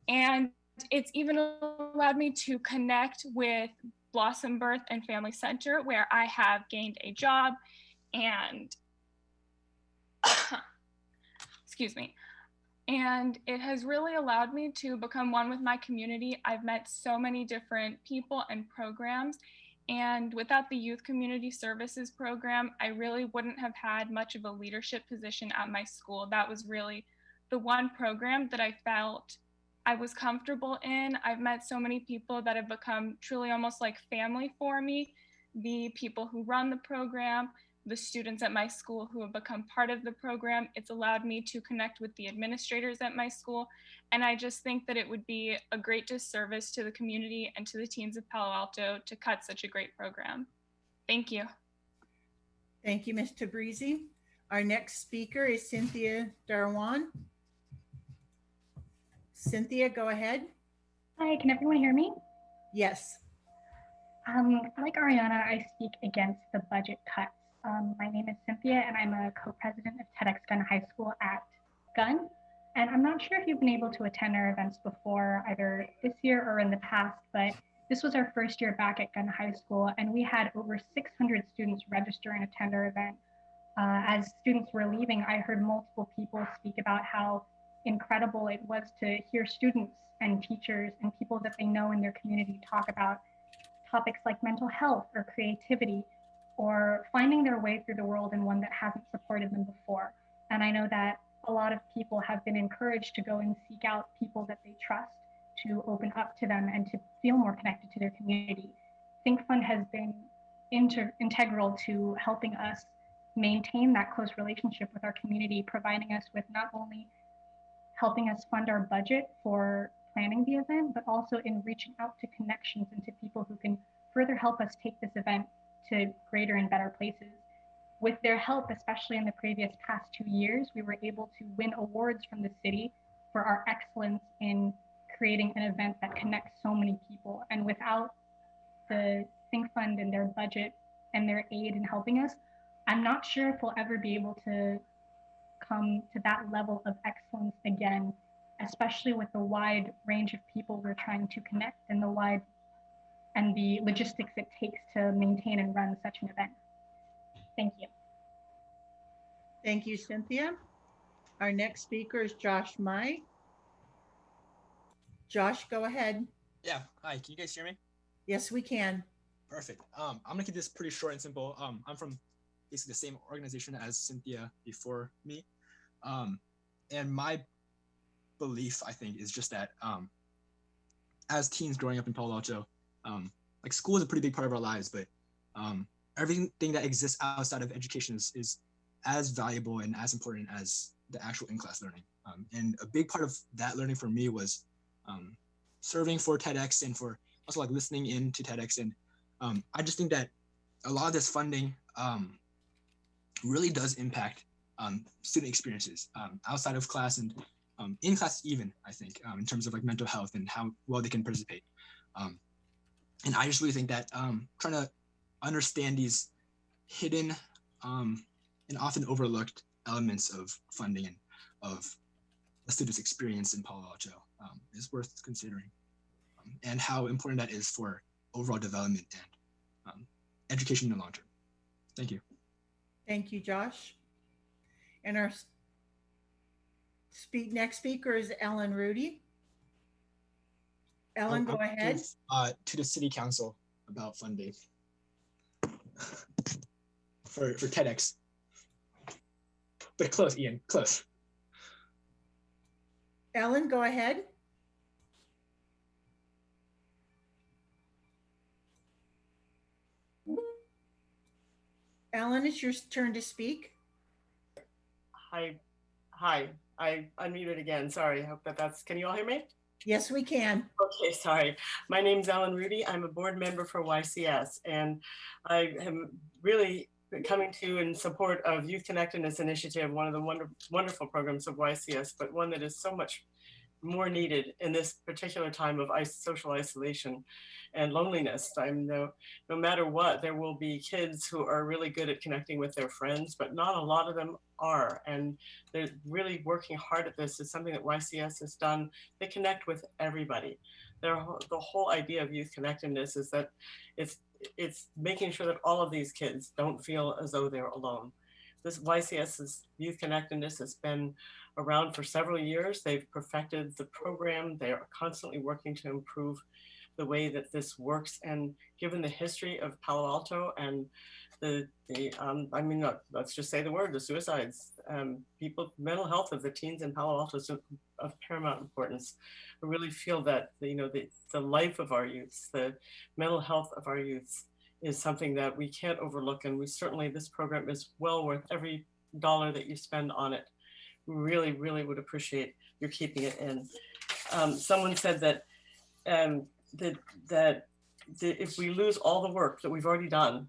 and it's even allowed me to connect with Blossom Birth and Family Center, where I have gained a job and excuse me. And it has really allowed me to become one with my community. I've met so many different people and programs. And without the Youth Community Services Program, I really wouldn't have had much of a leadership position at my school. That was really the one program that I felt I was comfortable in. I've met so many people that have become truly almost like family for me. The people who run the program, the students at my school who have become part of the program. It's allowed me to connect with the administrators at my school. And I just think that it would be a great disservice to the community and to the teens of Palo Alto to cut such a great program. Thank you. Thank you, Ms. Tabrizi. Our next speaker is Cynthia Darwan. Cynthia, go ahead. Hi, can everyone hear me? Yes. Like Ariana, I speak against the budget cuts. My name is Cynthia, and I'm a co-president of TEDx Gun High School at Gun. And I'm not sure if you've been able to attend our events before, either this year or in the past, but this was our first year back at Gun High School, and we had over 600 students register and attend our event. As students were leaving, I heard multiple people speak about how incredible it was to hear students and teachers and people that they know in their community talk about topics like mental health or creativity, or finding their way through the world in one that hasn't supported them before. And I know that a lot of people have been encouraged to go and seek out people that they trust, to open up to them and to feel more connected to their community. Think Fund has been integral to helping us maintain that close relationship with our community, providing us with not only helping us fund our budget for planning the event, but also in reaching out to connections and to people who can further help us take this event to greater and better places. With their help, especially in the previous past 2 years, we were able to win awards from the city for our excellence in creating an event that connects so many people. And without the Think Fund and their budget and their aid in helping us, I'm not sure if we'll ever be able to come to that level of excellence again, especially with the wide range of people we're trying to connect and the logistics it takes to maintain and run such an event. Thank you. Thank you, Cynthia. Our next speaker is Josh Mai. Josh, go ahead. Yeah, hi, can you guys hear me? Yes, we can. Perfect. I'm gonna keep this pretty short and simple. I'm from basically the same organization as Cynthia before me. And my belief, I think, is just that as teens growing up in Palo Alto, like school is a pretty big part of our lives, but everything that exists outside of education is as valuable and as important as the actual in-class learning. And a big part of that learning for me was serving for TEDx and for also like listening in to TEDx. And I just think that a lot of this funding really does impact student experiences outside of class and in class even, I think, in terms of like mental health and how well they can participate. And I just really think that trying to understand these hidden and often overlooked elements of funding and of a student's experience in Palo Alto is worth considering, and how important that is for overall development and education in the long term. Thank you. Thank you, Josh. And our next speaker is Ellen Rudy. Ellen, go ahead. To the city council about funding for TEDx. But close, Ian, close. Ellen, go ahead. Ellen, it's your turn to speak. Hi. I unmuted again. Sorry. I hope that's, can you all hear me? Yes, we can. Okay, sorry. My name's Ellen Rudy. I'm a board member for YCS, and I am really coming to you in support of Youth Connectedness Initiative, one of the wonderful programs of YCS, but one that is so much more needed in this particular time of social isolation and loneliness. No matter what, there will be kids who are really good at connecting with their friends, but not a lot of them are. And they're really working hard at this. It's something that YCS has done. They connect with everybody. The whole idea of youth connectedness is that it's making sure that all of these kids don't feel as though they're alone. This YCS's Youth Connectedness has been around for several years. They've perfected the program. They are constantly working to improve the way that this works. And given the history of Palo Alto and let's just say the word, the suicides, mental health of the teens in Palo Alto is of paramount importance. I really feel that the life of our youths, the mental health of our youths, is something that we can't overlook. And this program is well worth every dollar that you spend on it. We really, really would appreciate your keeping it in. Someone said that if we lose all the work that we've already done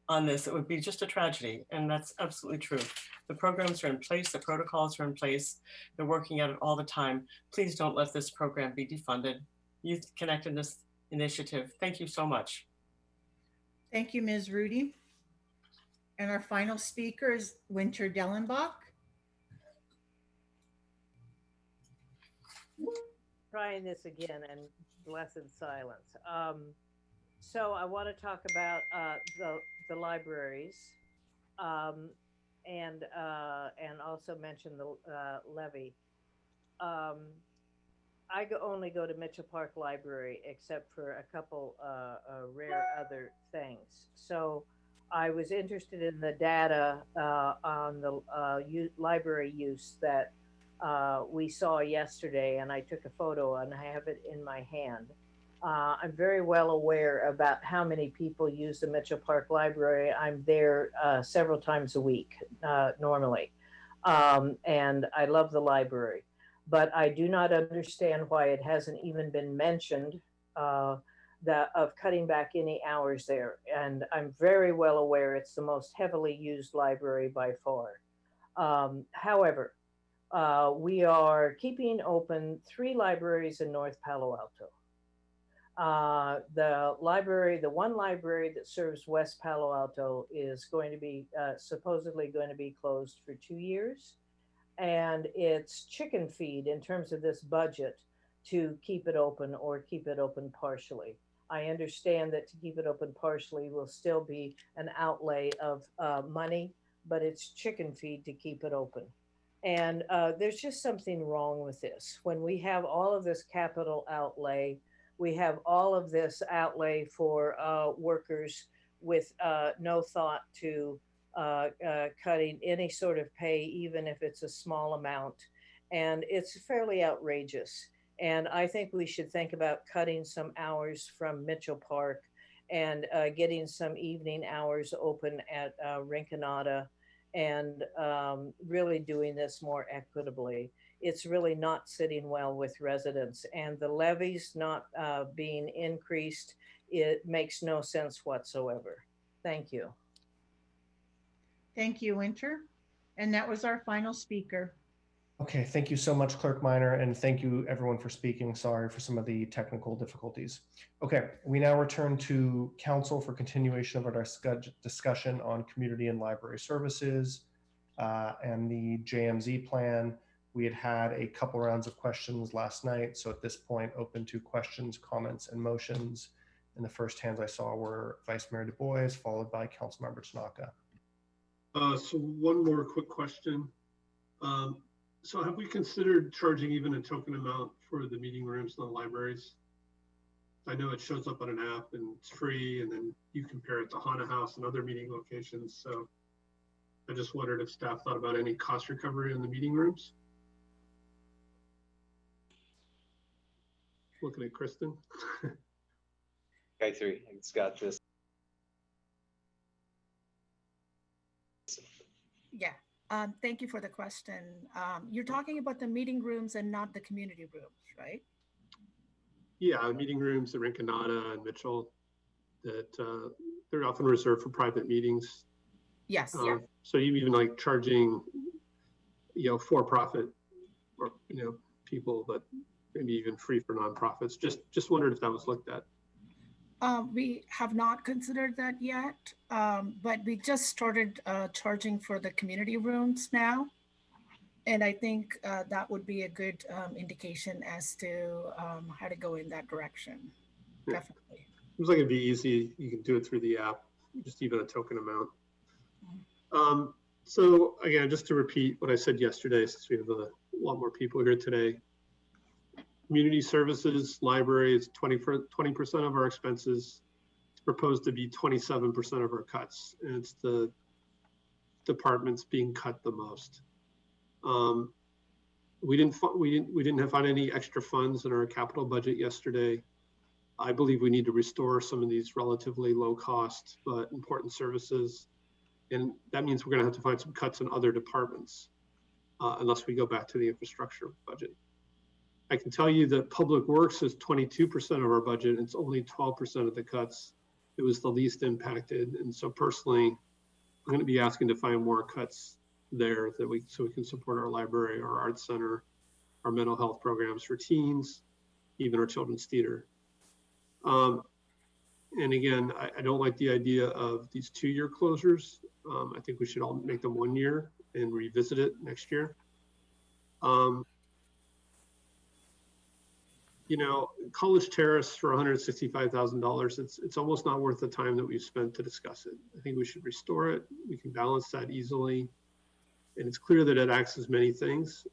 on this, it would be just a tragedy. And that's absolutely true. The programs are in place, the protocols are in place. They're working at it all the time. Please don't let this program be defunded. Youth Connectedness Initiative, thank you so much. Thank you, Ms. Rudy. And our final speaker is Winter Dellenbach. Trying this again and blessed silence. So I want to talk about the libraries and also mention the levy. I only go to Mitchell Park Library except for a couple rare other things. So I was interested in the data on the library use that we saw yesterday, and I took a photo and I have it in my hand. I'm very well aware about how many people use the Mitchell Park Library. I'm there several times a week normally, and I love the library. But I do not understand why it hasn't even been mentioned of cutting back any hours there. And I'm very well aware it's the most heavily used library by far. However, we are keeping open 3 libraries in North Palo Alto. The one library that serves West Palo Alto is going to be supposedly going to be closed for 2 years. And it's chicken feed in terms of this budget to keep it open or keep it open partially. I understand that to keep it open partially will still be an outlay of money, but it's chicken feed to keep it open. And there's just something wrong with this. When we have all of this capital outlay, we have all of this outlay for workers with no thought to cutting any sort of pay, even if it's a small amount. And it's fairly outrageous. And I think we should think about cutting some hours from Mitchell Park and getting some evening hours open at Rinconada and really doing this more equitably. It's really not sitting well with residents, and the levies not being increased, it makes no sense whatsoever. Thank you. Thank you, Winter. And that was our final speaker. Okay, thank you so much, Clerk Minor, and thank you everyone for speaking. Sorry for some of the technical difficulties. Okay, we now return to Council for continuation of our discussion on community and library services and the JMZ plan. We had a couple rounds of questions last night, so at this point, open to questions, comments, and motions. And the first hands I saw were Vice Mayor Du Bois, followed by Councilmember Tanaka. So one more quick question. So have we considered charging even a token amount for the meeting rooms in the libraries? I know it shows up on an app and it's free, and then you compare it to Hana House and other meeting locations. So I just wondered if staff thought about any cost recovery in the meeting rooms. Looking at Kristen. Guy3, it's got this. Yeah, Thank you for the question. You're talking about the meeting rooms and not the community rooms, right? Yeah, meeting rooms at Rinconada and Mitchell, that they're often reserved for private meetings. Yes. So you even like charging, for-profit or people, but maybe even free for nonprofits. Just wondered if that was looked at. We have not considered that yet, but we just started charging for the community rooms now. And I think that would be a good indication as to how to go in that direction. Yeah. Definitely. Seems like it'd be easy. You can do it through the app, just even a token amount. So again, just to repeat what I said yesterday, since we have a lot more people here today. Community services, libraries, 20% of our expenses. It's proposed to be 27% of our cuts, and it's the departments being cut the most. We didn't find any extra funds in our capital budget yesterday. I believe we need to restore some of these relatively low cost but important services, and that means we're going to have to find some cuts in other departments unless we go back to the infrastructure budget. I can tell you that Public Works is 22% of our budget. It's only 12% of the cuts. It was the least impacted. And so personally, I'm going to be asking to find more cuts there so we can support our library, our arts center, our mental health programs for teens, even our children's theater. And again, I don't like the idea of these 2-year closures. I think we should all make them 1 year and revisit it next year. College Terrace for $165,000, it's almost not worth the time that we've spent to discuss it. I think we should restore it. We can balance that easily. And it's clear that it acts as many things.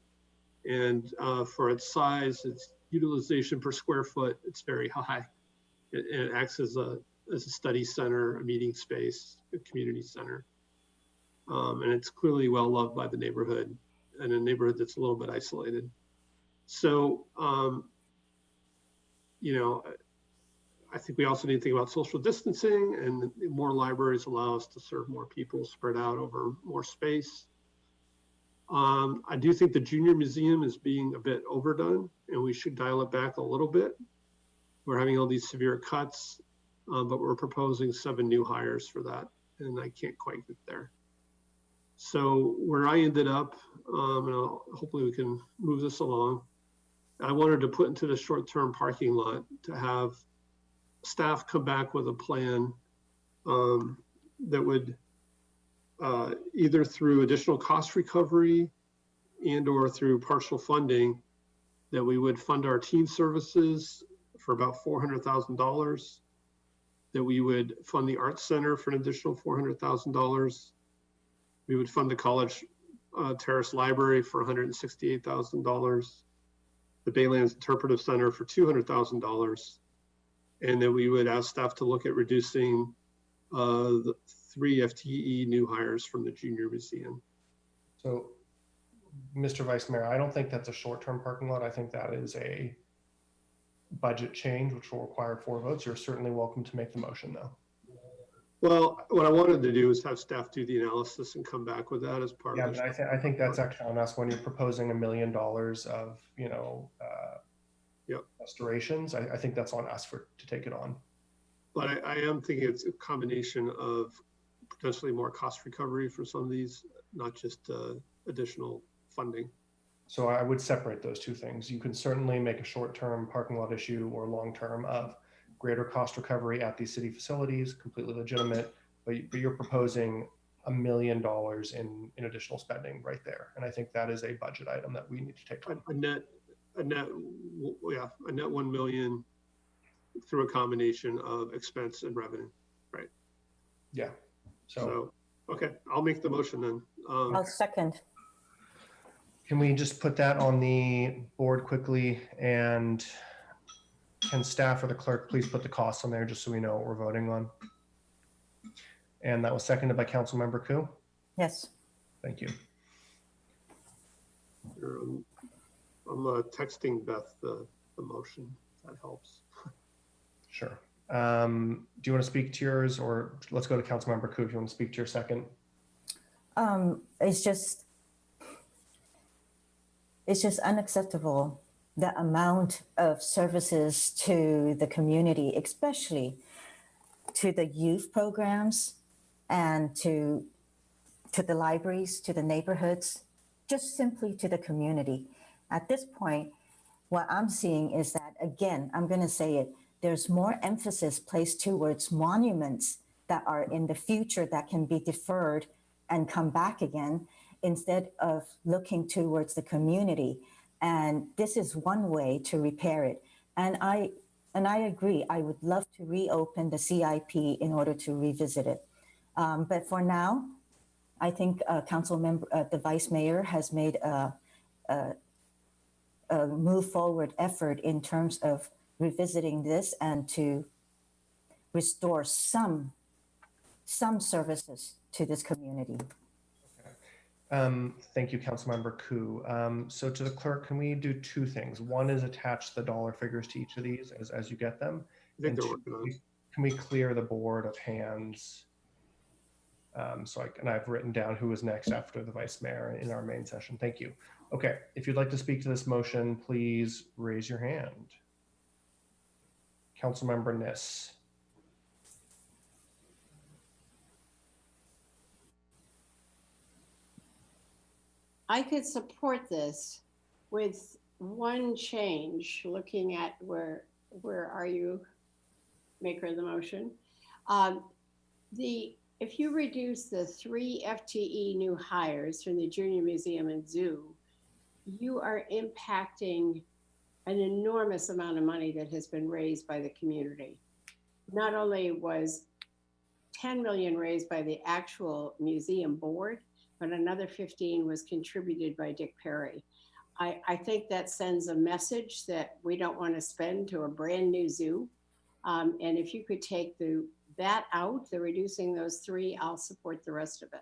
And for its size, its utilization per square foot, it's very high. It acts as a study center, a meeting space, a community center. And it's clearly well loved by the neighborhood, and a neighborhood that's a little bit isolated. So, I think we also need to think about social distancing, and more libraries allow us to serve more people spread out over more space. I do think the Junior Museum is being a bit overdone, and we should dial it back a little bit. We're having all these severe cuts, but we're proposing 7 new hires for that, and I can't quite get there. So where I ended up, and hopefully we can move this along, I wanted to put into the short-term parking lot to have staff come back with a plan that would either through additional cost recovery and or through partial funding, that we would fund our teen services for about $400,000, that we would fund the Arts Center for an additional $400,000. We would fund the College Terrace Library for $168,000. The Baylands Interpretive Center for $200,000, and then we would ask staff to look at reducing the 3 FTE new hires from the Junior Museum. So, Mr. Vice Mayor, I don't think that's a short-term parking lot. I think that is a budget change, which will require 4 votes. You're certainly welcome to make the motion, though. Well, what I wanted to do is have staff do the analysis and come back with that as part of it. Yeah, but I think that's actually on us when you're proposing $1 million of, restorations. I think that's on us to take it on. But I am thinking it's a combination of potentially more cost recovery for some of these, not just additional funding. So I would separate those 2 things. You can certainly make a short-term parking lot issue or long-term of greater cost recovery at these city facilities, completely legitimate, but you're proposing $1 million in additional spending right there. And I think that is a budget item that we need to take on. A net $1 million through a combination of expense and revenue, right? Yeah. So okay, I'll make the motion then. I'll second. Can we just put that on the board quickly, and can staff or the clerk please put the costs on there just so we know what we're voting on? And that was seconded by Councilmember Koo? Yes. Thank you. I'm texting Beth the motion, if that helps. Sure. Do you want to speak to yours, or let's go to Councilmember Koo if you want to speak to your second? It's just, it's just unacceptable, the amount of services to the community, especially to the youth programs and to the libraries, to the neighborhoods, just simply to the community. At this point, what I'm seeing is that, again, I'm going to say it, there's more emphasis placed towards monuments that are in the future that can be deferred and come back again, instead of looking towards the community. And this is one way to repair it. And I agree, I would love to reopen the CIP in order to revisit it. But for now, I think council member, the vice mayor has made a move forward effort in terms of revisiting this and to restore some services to this community. Thank you, Councilmember Koo. So to the clerk, can we do two things? One is attach the dollar figures to each of these as you get them. And two, can we clear the board of hands? And I've written down who is next after the vice mayor in our main session. Thank you. Okay, if you'd like to speak to this motion, please raise your hand. Councilmember Niss. I could support this with one change, looking at where are you, maker of the motion? If you reduce the 3 FTE new hires from the Junior Museum and Zoo, you are impacting an enormous amount of money that has been raised by the community. Not only was 10 million raised by the actual museum board, but another 15 was contributed by Dick Perry. I think that sends a message that we don't want to spend to a brand new zoo. And if you could take that out, the reducing those 3, I'll support the rest of it.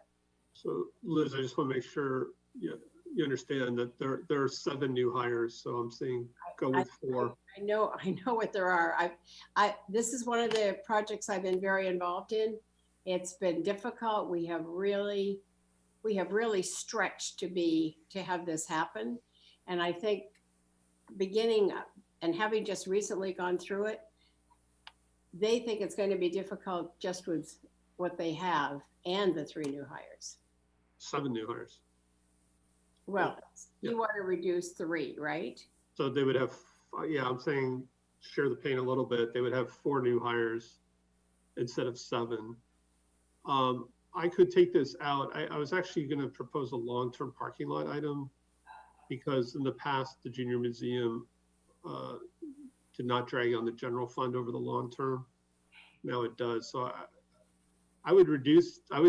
So Liz, I just want to make sure you understand that there are 7 new hires. So I'm saying go with 4. I know what there are. This is one of the projects I've been very involved in. It's been difficult. We have really stretched to have this happen. And I think beginning and having just recently gone through it, they think it's going to be difficult just with what they have and the 3 new hires. 7 new hires. Well, you want to reduce 3, right? So they would have, I'm saying share the pain a little bit. They would have 4 new hires instead of 7. I could take this out. I was actually going to propose a long-term parking lot item because in the past, the Junior Museum did not drag on the general fund over the long term. Now it does. So I would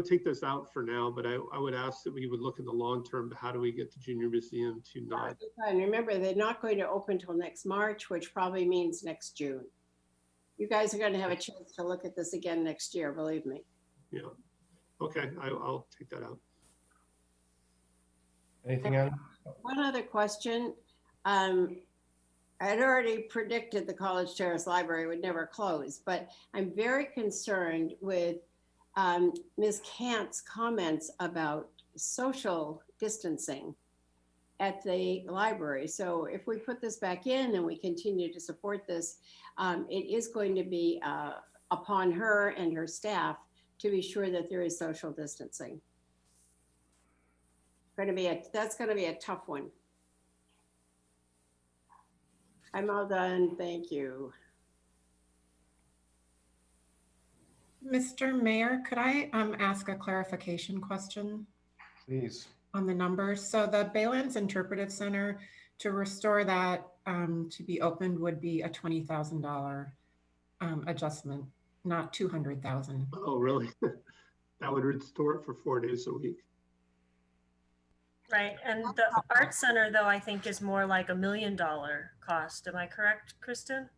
take this out for now, but I would ask that we would look in the long term to how do we get the Junior Museum to not. And remember, they're not going to open till next March, which probably means next June. You guys are going to have a chance to look at this again next year, believe me. Yeah. Okay, I'll take that out. Anything else? One other question. I had already predicted the College Terrace Library would never close, but I'm very concerned with Ms. Kant's comments about social distancing at the library. So if we put this back in and we continue to support this, it is going to be upon her and her staff to be sure that there is social distancing. That's going to be a tough one. I'm all done. Thank you. Mr. Mayor, could I ask a clarification question? Please. On the numbers. So the Baylands Interpretive Center, to restore that to be opened would be a $20,000 adjustment, not 200,000. Oh, really? That would restore it for 4 days a week. Right, and the art center though, I think is more like $1 million cost. Am I correct, Kristen?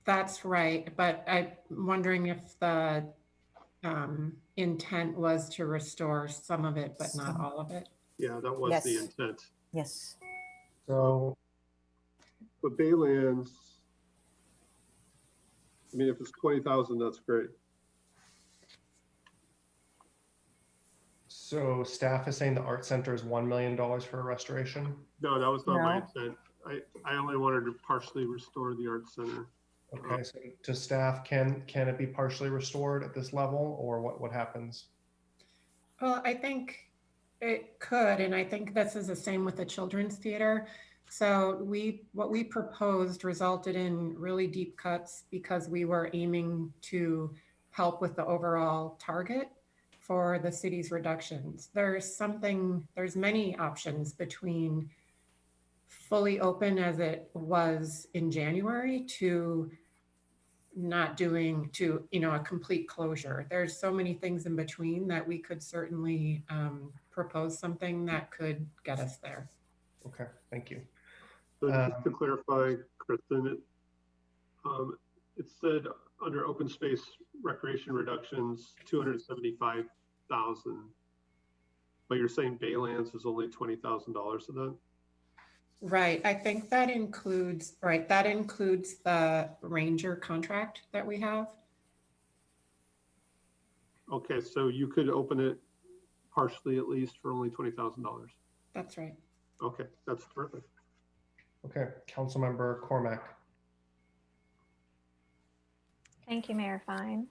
That's right, but I'm wondering if the intent was to restore some of it, but not all of it. Yeah, that was the intent. Yes. So, but Baylands, I mean, if it's 20,000, that's great. So staff is saying the art center is $1 million for restoration. No, that was not my No. intent. I only wanted to partially restore the art center. Okay, so to staff, can it be partially restored at this level, or what happens? Well, I think it could, and I think this is the same with the children's theater. So what we proposed resulted in really deep cuts because we were aiming to help with the overall target for the city's reductions. There's many options between fully open as it was in January to not doing a complete closure. There's so many things in between that we could certainly propose something that could get us there. Okay, thank you. So just to clarify, Kristen, it said under open space recreation reductions, 275,000, but you're saying Baylands is only $20,000 of that? Right, I think that includes the ranger contract that we have. Okay, so you could open it partially at least for only $20,000. That's right. Okay, that's terrific. Okay, Councilmember Cormack. Thank you, Mayor Fine.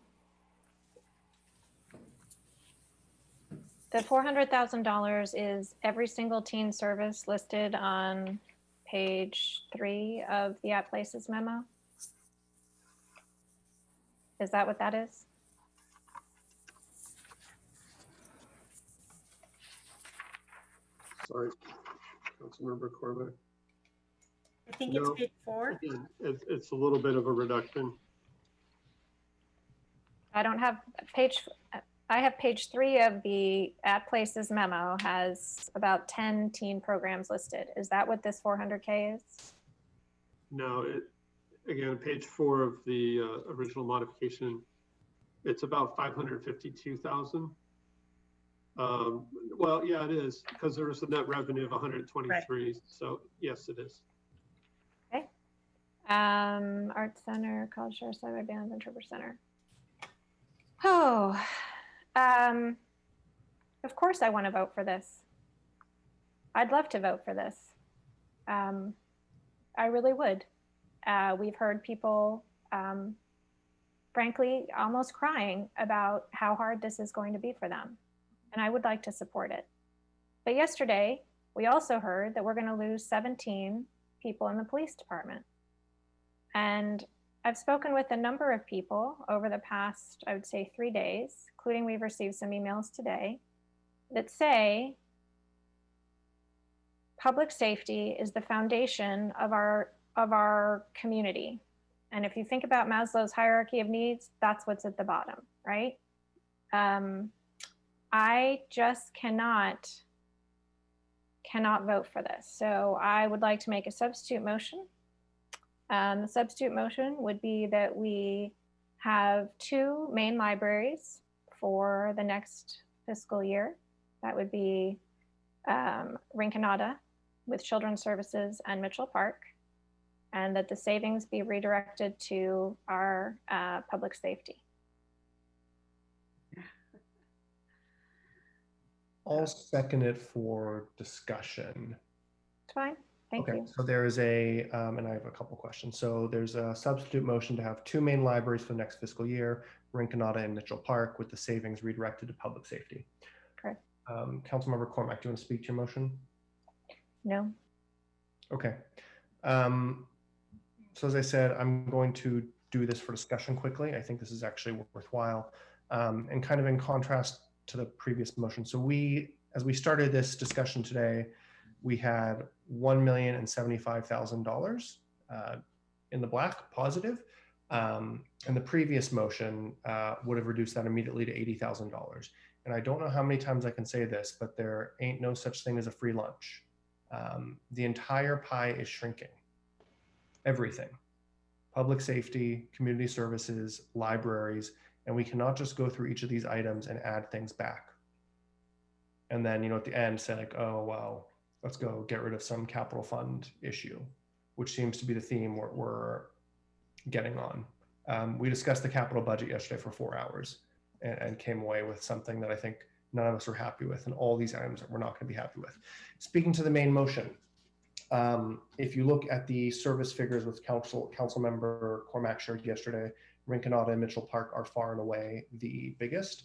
The $400,000 is every single teen service listed on page 3 of the At Places memo. Is that what that is? Sorry, Councilmember Cormack. I think it's page 4. Again, it's a little bit of a reduction. I don't have I have page 3 of the At Places memo has about 10 teen programs listed. Is that what this 400K is? No, again, page 4 of the original modification, it's about 552,000. Well, yeah, it is, because there was a net revenue of 123. Right. So yes, it is. Okay. Art Center, College Share, Cyber Bands, Interpreter Center. Oh, of course I want to vote for this. I'd love to vote for this. I really would. We've heard people, frankly, almost crying about how hard this is going to be for them. And I would like to support it. But yesterday, we also heard that we're going to lose 17 people in the police department. And I've spoken with a number of people over the past, I would say, 3 days, including we've received some emails today, that say public safety is the foundation of our community. And if you think about Maslow's hierarchy of needs, that's what's at the bottom, right? I just cannot vote for this. So I would like to make a substitute motion. The substitute motion would be that we have 2 main libraries for the next fiscal year. That would be Rinconada with Children's Services and Mitchell Park, and that the savings be redirected to our public safety. I'll second it for discussion. It's fine. Thank you. So there is and I have a couple questions. So there's a substitute motion to have 2 main libraries for the next fiscal year, Rinconada and Mitchell Park, with the savings redirected to public safety. Correct. Councilmember Cormack, do you want to speak to your motion? No. Okay. So as I said, I'm going to do this for discussion quickly. I think this is actually worthwhile, and kind of in contrast to the previous motion. So as we started this discussion today, we had $1,075,000 in the black, positive. And the previous motion would have reduced that immediately to $80,000. And I don't know how many times I can say this, but there ain't no such thing as a free lunch. The entire pie is shrinking. Everything. Public safety, community services, libraries, and we cannot just go through each of these items and add things back. And then, at the end say like, oh, well, let's go get rid of some capital fund issue, which seems to be the theme we're getting on. We discussed the capital budget yesterday for 4 hours and came away with something that I think none of us are happy with, and all these items that we're not going to be happy with. Speaking to the main motion, if you look at the service figures with council member Cormac shared yesterday, Rinconada and Mitchell Park are far and away the biggest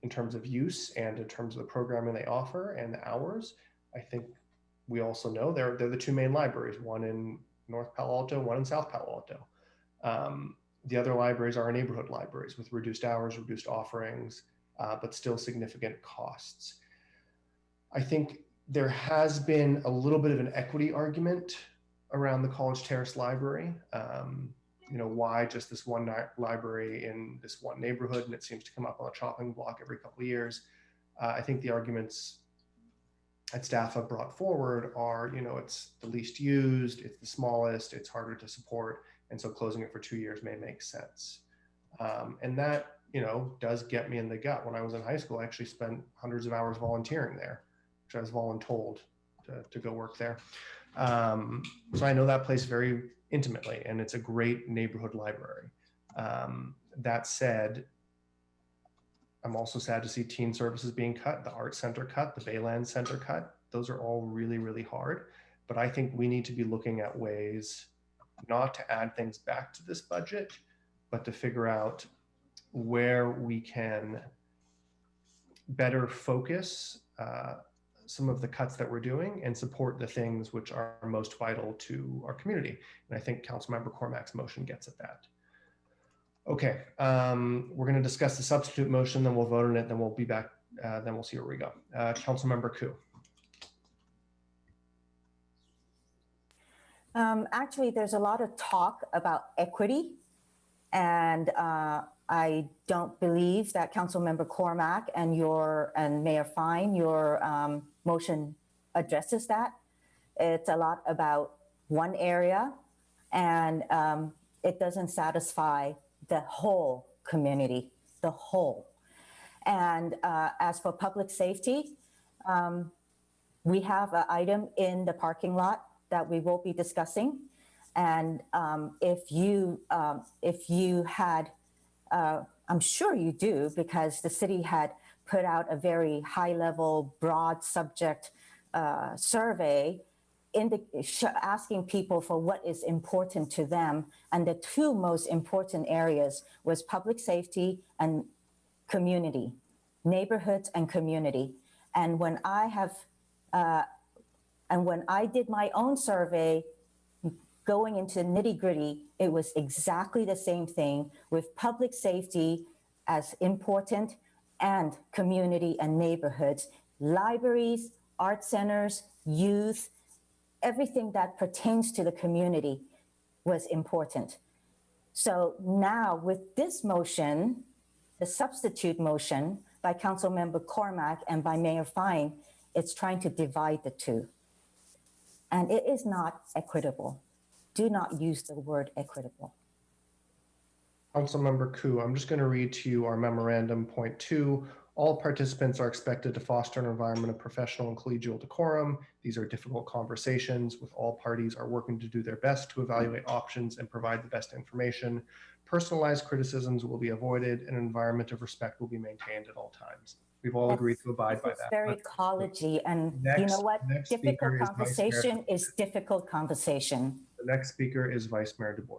in terms of use and in terms of the programming they offer and the hours. I think we also know they're the two main libraries, one in North Palo Alto, one in South Palo Alto. The other libraries are neighborhood libraries with reduced hours, reduced offerings, but still significant costs. I think there has been a little bit of an equity argument around the College Terrace Library. You know, why just this one library in this one neighborhood, and it seems to come up on a chopping block every couple of years. I think the arguments that staff have brought forward are, you know, it's the least used, it's the smallest, it's harder to support, and so closing it for 2 years may make sense. And that, you know, does get me in the gut. When I was in high school, I actually spent hundreds of hours volunteering there, which I was voluntold to go work there. So I know that place very intimately, and it's a great neighborhood library. That said, I'm also sad to see teen services being cut, the art center cut, the Bayland Center cut. Those are all really, really hard. But I think we need to be looking at ways not to add things back to this budget, but to figure out where we can better focus some of the cuts that we're doing and support the things which are most vital to our community. And I think Councilmember Cormac's motion gets at that. Okay, we're going to discuss the substitute motion, then we'll vote on it, then we'll be back, then we'll see where we go. Councilmember Koo. Actually, there's a lot of talk about equity, and I don't believe that Councilmember Cormac and Mayor Fine, your motion addresses that. It's a lot about one area, and it doesn't satisfy the whole community, the whole. And as for public safety, we have an item in the parking lot that we will be discussing. And if you had, I'm sure you do, because the city had put out a very high level, broad subject survey asking people for what is important to them. And the two most important areas was public safety and community, neighborhoods and community. And when I did my own survey, going into nitty gritty, it was exactly the same thing, with public safety as important and community and neighborhoods, libraries, art centers, youth, everything that pertains to the community was important. So now with this motion, the substitute motion by Councilmember Cormac and by Mayor Fine, it's trying to divide the two. And it is not equitable. Do not use the word equitable. Councilmember Koo, I'm just going to read to you our memorandum point 2. All participants are expected to foster an environment of professional and collegial decorum. These are difficult conversations with all parties are working to do their best to evaluate options and provide the best information. Personalized criticisms will be avoided and an environment of respect will be maintained at all times. We've all agreed to abide by that. It's very collegey, and you know what? Difficult conversation is difficult conversation. The next speaker is Vice Mayor Du Bois.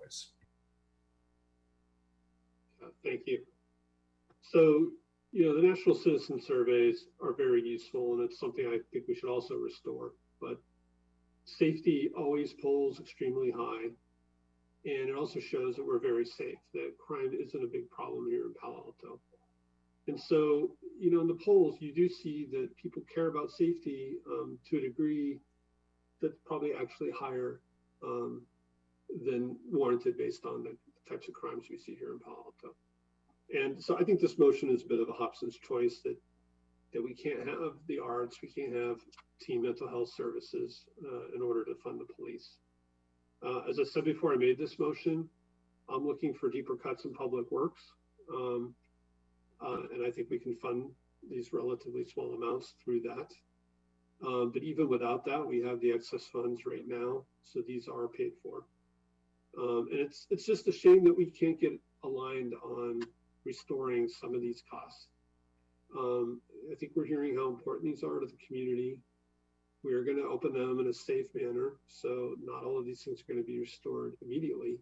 Thank you. So, you know, the national citizen surveys are very useful, and it's something I think we should also restore. But safety always polls extremely high, and it also shows that we're very safe, that crime isn't a big problem here in Palo Alto. And so, you know, in the polls, you do see that people care about safety to a degree that's probably actually higher than warranted based on the types of crimes we see here in Palo Alto. And so I think this motion is a bit of a Hobson's choice that we can't have the arts, we can't have teen mental health services in order to fund the police. As I said before I made this motion, I'm looking for deeper cuts in public works. And I think we can fund these relatively small amounts through that. But even without that, we have the excess funds right now. So these are paid for. And it's just a shame that we can't get aligned on restoring some of these costs. I think we're hearing how important these are to the community. We are going to open them in a safe manner. So not all of these things are going to be restored immediately,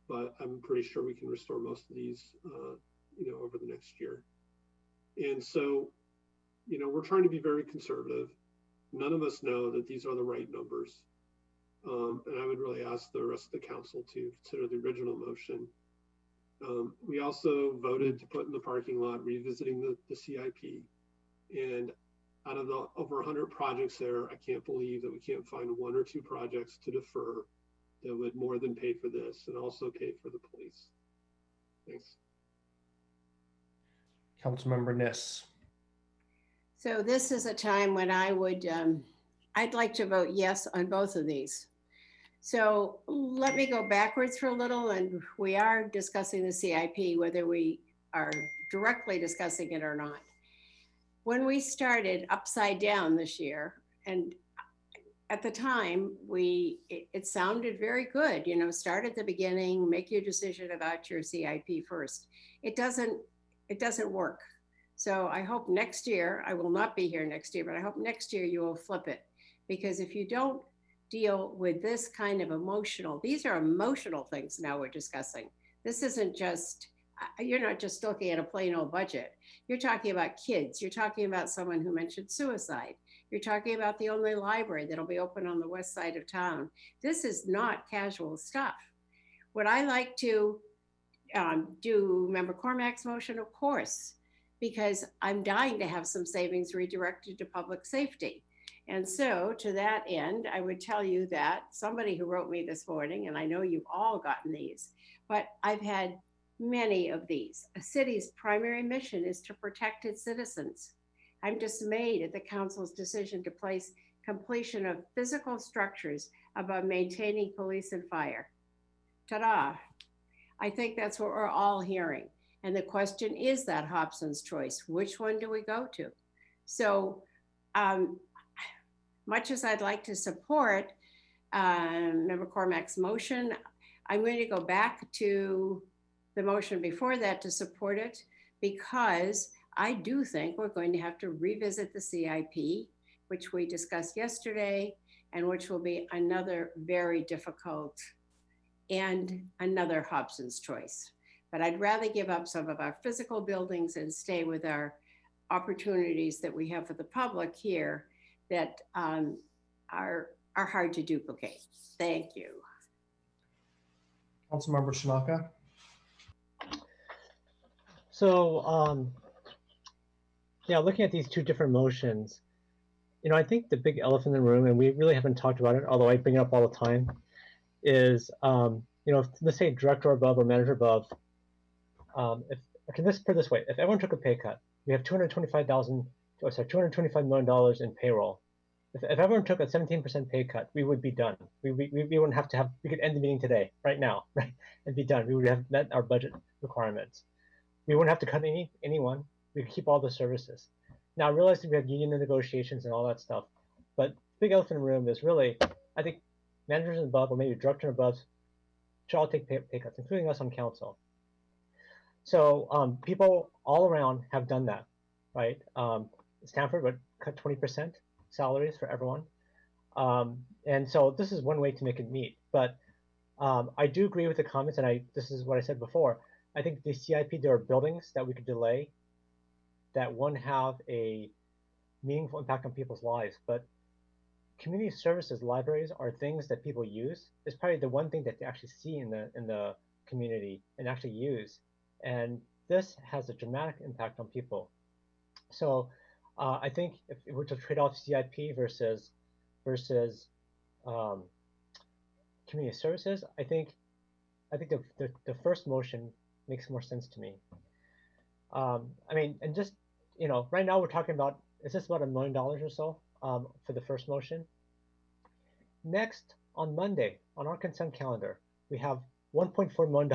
but I'm pretty sure we can restore most of these, over the next year. And so, we're trying to be very conservative. None of us know that these are the right numbers. And I would really ask the rest of the council to consider the original motion. We also voted to put in the parking lot, revisiting the CIP. And out of the over 100 projects there, I can't believe that we can't find one or two projects to defer that would more than pay for this and also pay for the police. Thanks. Councilmember Niss. So this is a time when I'd like to vote yes on both of these. So let me go backwards for a little, and we are discussing the CIP, whether we are directly discussing it or not. When we started upside down this year, and at the time, it sounded very good, start at the beginning, make your decision about your CIP first. It doesn't work. So I hope next year, I will not be here next year, but I hope next year you will flip it. Because if you don't deal with this kind of these are emotional things now we're discussing. This isn't just, you're not just looking at a plain old budget. You're talking about kids. You're talking about someone who mentioned suicide. You're talking about the only library that'll be open on the west side of town. This is not casual stuff. Would I like to do Member Cormack's motion? Of course, because I'm dying to have some savings redirected to public safety. And so to that end, I would tell you that somebody who wrote me this morning, and I know you've all gotten these, but I've had many of these. A city's primary mission is to protect its citizens. I'm dismayed at the council's decision to place completion of physical structures above maintaining police and fire. Ta-da. I think that's what we're all hearing. And the question is that Hobson's choice. Which one do we go to? So much as I'd like to support Member Cormack's motion, I'm going to go back to the motion before that to support it, because I do think we're going to have to revisit the CIP, which we discussed yesterday, and which will be another very difficult and another Hobson's choice. But I'd rather give up some of our physical buildings and stay with our opportunities that we have for the public here that are hard to duplicate. Thank you. Councilmember Shinaka. So, yeah, looking at these two different motions, I think the big elephant in the room, and we really haven't talked about it, although I bring it up all the time, is, let's say director above or manager above, let's put it this way, if everyone took a pay cut, we have $225 million in payroll. If everyone took a 17% pay cut, we would be done. We wouldn't have to have, we could end the meeting today, right now, right, and be done. We would have met our budget requirements. We wouldn't have to cut anyone. We could keep all the services. Now, I realize that we have union negotiations and all that stuff, but big elephant in the room is really, I think managers and above, or maybe director and above, should all take pay cuts, including us on council. So people all around have done that, right? Stanford would cut 20% salaries for everyone. And so this is one way to make it meet. But I do agree with the comments, and this is what I said before. I think the CIP, there are buildings that we could delay that won't have a meaningful impact on people's lives. But community services, libraries are things that people use. It's probably the one thing that they actually see in the community and actually use. And this has a dramatic impact on people. So I think if we're to trade off CIP versus community services, I think the first motion makes more sense to me. I mean, and just, right now we're talking about, is this about $1 million or so for the first motion? Next, on Monday, on our consent calendar, we have $1.4 million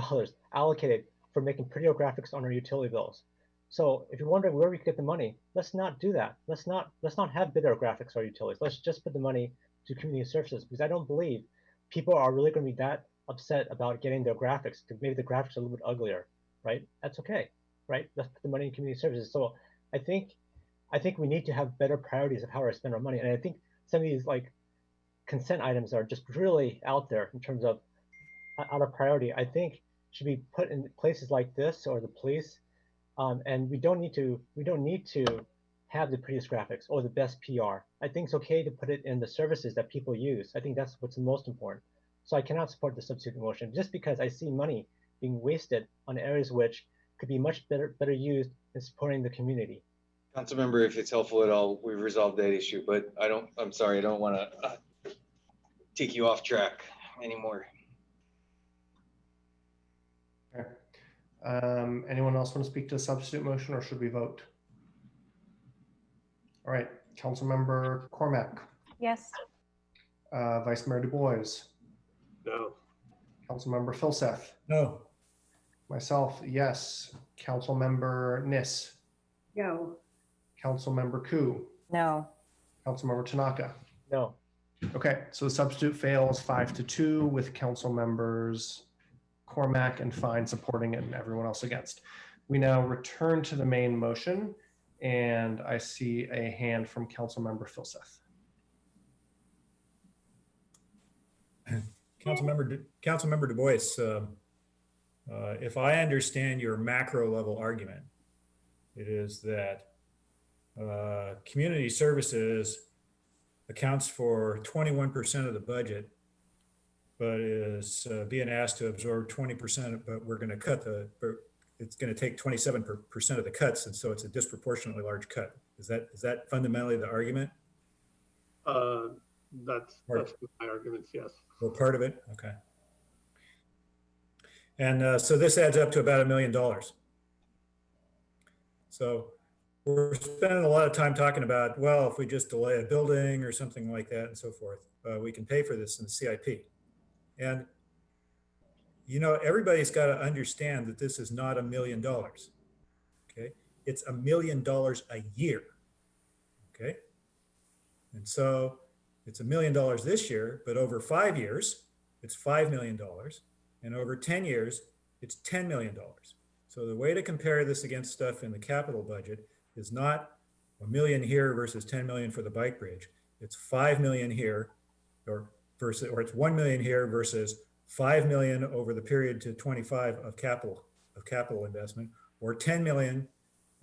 allocated for making prettier graphics on our utility bills. So if you're wondering where we could get the money, let's not do that. Let's not have better graphics or utilities. Let's just put the money to community services, because I don't believe people are really going to be that upset about getting their graphics. Maybe the graphics are a little bit uglier, right? That's okay, right? Let's put the money in community services. So I think we need to have better priorities of how we spend our money. And I think some of these like consent items are just really out there in terms of out of priority. I think should be put in places like this or the police. And we don't need to have the prettiest graphics or the best PR. I think it's okay to put it in the services that people use. I think that's what's most important. So I cannot support the substitute motion just because I see money being wasted on areas which could be much better used in supporting the community. Councilmember, if it's helpful at all, we've resolved that issue, but I'm sorry, I don't want to take you off track anymore. Okay. Anyone else want to speak to the substitute motion, or should we vote? All right, Councilmember Cormack. Yes. Vice Mayor Du Bois. No. Councilmember Filseth. No. Myself, yes. Councilmember Nis. No. Councilmember Koo. No. Councilmember Tanaka. No. Okay, so the substitute fails 5-2 with council members Cormack and Fine supporting it and everyone else against. We now return to the main motion, and I see a hand from Councilmember Filseth. Councilmember Du Bois, if I understand your macro level argument, it is that community services accounts for 21% of the budget, but is being asked to absorb 20%, but we're going to cut it's going to take 27% of the cuts, and so it's a disproportionately large cut. Is that fundamentally the argument? That's my arguments, yes. Or part of it, okay. And so this adds up to about $1 million. So we're spending a lot of time talking about, well, if we just delay a building or something like that and so forth, we can pay for this in the CIP. And, you know, everybody's got to understand that this is not $1 million, okay? It's $1 million a year, okay? And so it's $1 million this year, but over 5 years, it's $5 million. And over 10 years, it's $10 million. So the way to compare this against stuff in the capital budget is not $1 million here versus 10 million for the bike bridge. It's 5 million here, or it's 1 million here versus 5 million over the period to 25 of capital investment, or 10 million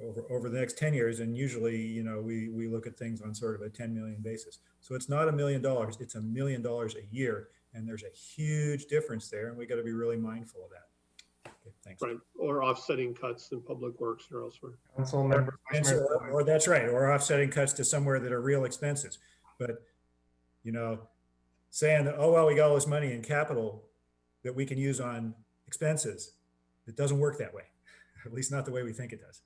over the next 10 years. And usually, you know, we look at things on sort of a 10 million basis. So it's not $1 million, it's $1 million a year. And there's a huge difference there. And we got to be really mindful of that. Okay, thanks. Right, or offsetting cuts in public works or elsewhere. Or that's right, or offsetting cuts to somewhere that are real expenses. But, you know, saying that, oh, well, we got all this money in capital that we can use on expenses, it doesn't work that way, at least not the way we think it does.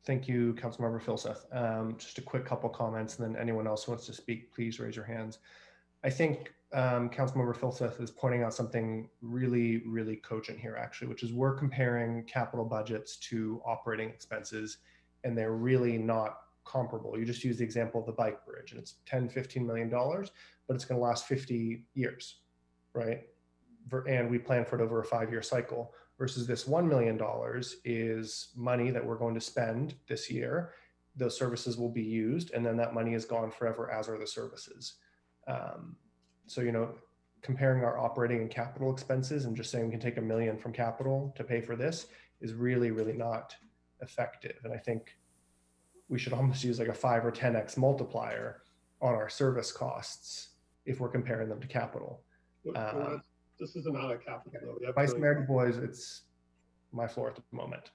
Thank you, Councilmember Filseth. Just a quick couple comments, and then anyone else who wants to speak, please raise your hands. I think Councilmember Filseth is pointing out something really, really cogent here, actually, which is we're comparing capital budgets to operating expenses, and they're really not comparable. You just use the example of the bike bridge, and it's $10-15 million, but it's going to last 50 years, right? And we plan for it over a 5-year cycle, versus this $1 million is money that we're going to spend this year. Those services will be used, and then that money is gone forever, as are the services. So, you know, comparing our operating and capital expenses and just saying we can take $1 million from capital to pay for this is really, really not effective. And I think we should almost use like a 5 or 10x multiplier on our service costs if we're comparing them to capital. This is not a capital. Vice Mayor Du Bois, it's my floor at the moment.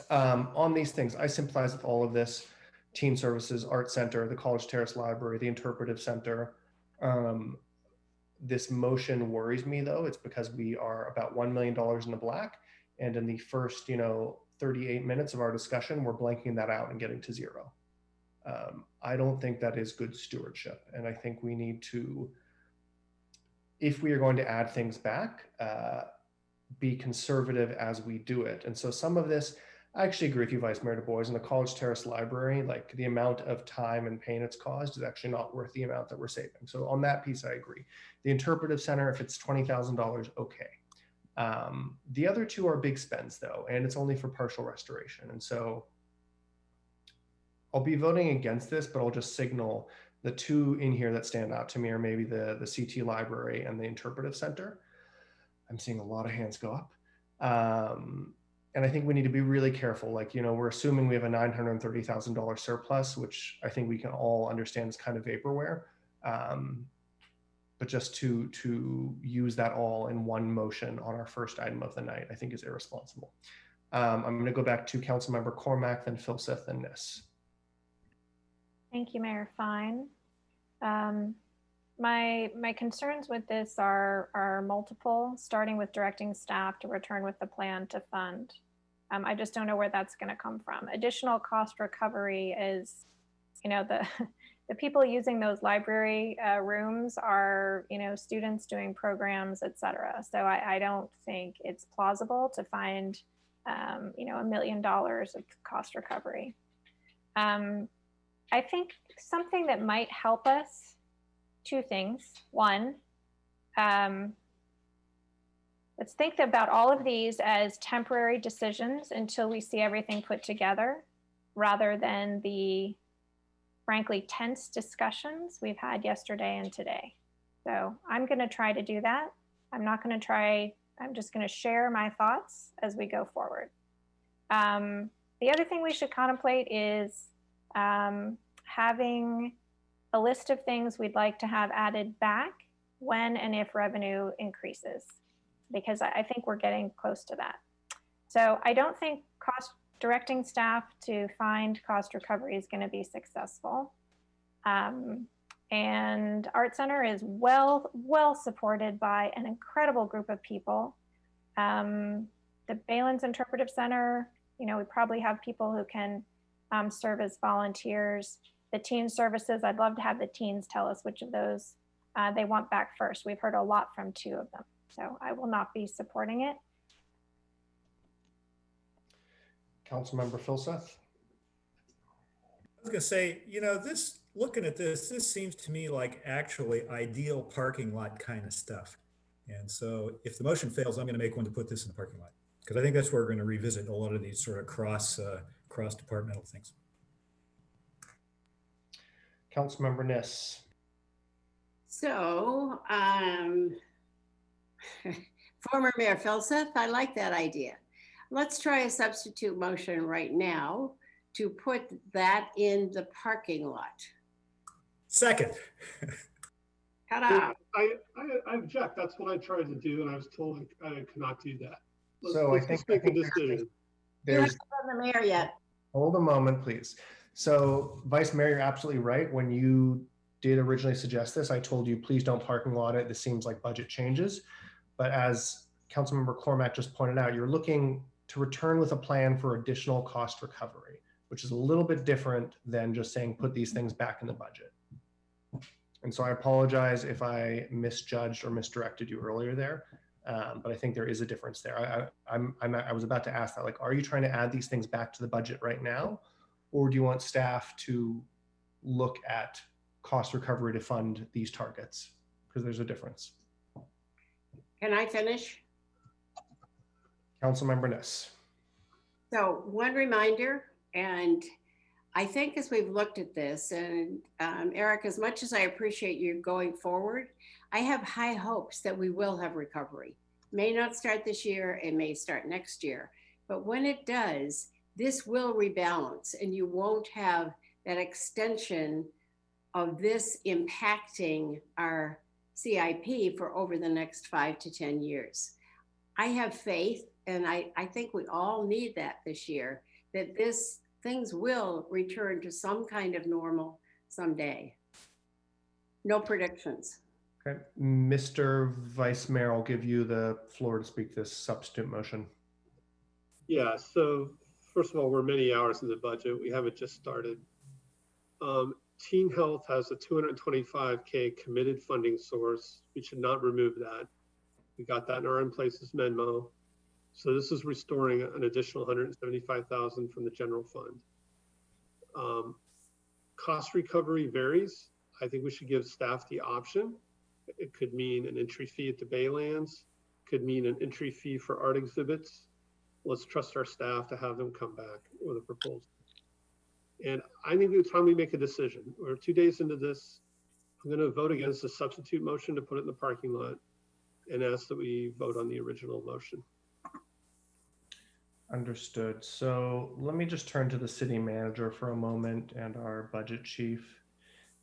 On these things, I sympathize with all of this. Teen Services, Art Center, the College Terrace Library, the Interpretive Center. This motion worries me, though. It's because we are about $1 million in the black. And in the first, 38 minutes of our discussion, we're blanking that out and getting to zero. I don't think that is good stewardship. And I think we need to, if we are going to add things back, be conservative as we do it. And so some of this, I actually agree with you, Vice Mayor Du Bois, in the College Terrace Library, like the amount of time and pain it's caused is actually not worth the amount that we're saving. So on that piece, I agree. The Interpretive Center, if it's $20,000, okay. The other two are big spends though, and it's only for partial restoration. And so I'll be voting against this, but I'll just signal the two in here that stand out to me are maybe the CT library and the interpretive center. I'm seeing a lot of hands go up. And I think we need to be really careful. Like, you know, we're assuming we have a $930,000 surplus, which I think we can all understand is kind of vaporware. But just to use that all in one motion on our first item of the night, I think is irresponsible. I'm going to go back to Councilmember Cormack, then Filseth, and Niss. Thank you, Mayor Fine. My concerns with this are multiple, starting with directing staff to return with the plan to fund. I just don't know where that's going to come from. Additional cost recovery is, you know, the people using those library rooms are, you know, students doing programs, et cetera. So I don't think it's plausible to find, you know, $1 million of cost recovery. I think something that might help us, two things. One, let's think about all of these as temporary decisions until we see everything put together, rather than the, frankly, tense discussions we've had yesterday and today. So I'm going to try to do that. I'm just going to share my thoughts as we go forward. The other thing we should contemplate is having a list of things we'd like to have added back when and if revenue increases, because I think we're getting close to that. So I don't think directing staff to find cost recovery is going to be successful. And Art Center is well supported by an incredible group of people. The Balin's Interpretive Center, you know, we probably have people who can serve as volunteers. The teen services, I'd love to have the teens tell us which of those they want back first. We've heard a lot from two of them, so I will not be supporting it. Councilmember Filseth. I was going to say, you know, looking at this seems to me like actually ideal parking lot kind of stuff. And so if the motion fails, I'm going to make one to put this in the parking lot, because I think that's where we're going to revisit a lot of these sort of cross-departmental things. Councilmember Niss. So, former Mayor Filseth, I like that idea. Let's try a substitute motion right now to put that in the parking lot. Second. Ta-da. I object. That's what I tried to do, and I was told I cannot do that. Let's make a decision. You haven't done the mayor yet. Hold a moment, please. So, Vice Mayor, you're absolutely right. When you did originally suggest this, I told you, please don't parking lot it. This seems like budget changes. But as Councilmember Cormack just pointed out, you're looking to return with a plan for additional cost recovery, which is a little bit different than just saying put these things back in the budget. And so I apologize if I misjudged or misdirected you earlier there, but I think there is a difference there. I was about to ask that, like, are you trying to add these things back to the budget right now? Or do you want staff to look at cost recovery to fund these targets? Because there's a difference. Can I finish? Councilmember Niss. So one reminder, and I think as we've looked at this, and Eric, as much as I appreciate you going forward, I have high hopes that we will have recovery. May not start this year, it may start next year, but when it does, this will rebalance and you won't have that extension of this impacting our CIP for over the next 5 to 10 years. I have faith, and I think we all need that this year, that things will return to some kind of normal someday. No predictions. Okay, Mr. Vice Mayor, I'll give you the floor to speak this substitute motion. Yeah, so first of all, we're many hours in the budget. We haven't just started. Teen Health has a $225K committed funding source. We should not remove that. We got that in our in places memo. So this is restoring an additional $175,000 from the general fund. Cost recovery varies. I think we should give staff the option. It could mean an entry fee at the Baylands, could mean an entry fee for art exhibits. Let's trust our staff to have them come back with a proposal. And I think it's time we make a decision. We're 2 days into this. I'm going to vote against the substitute motion to put it in the parking lot and ask that we vote on the original motion. Understood. So let me just turn to the city manager for a moment and our budget chief.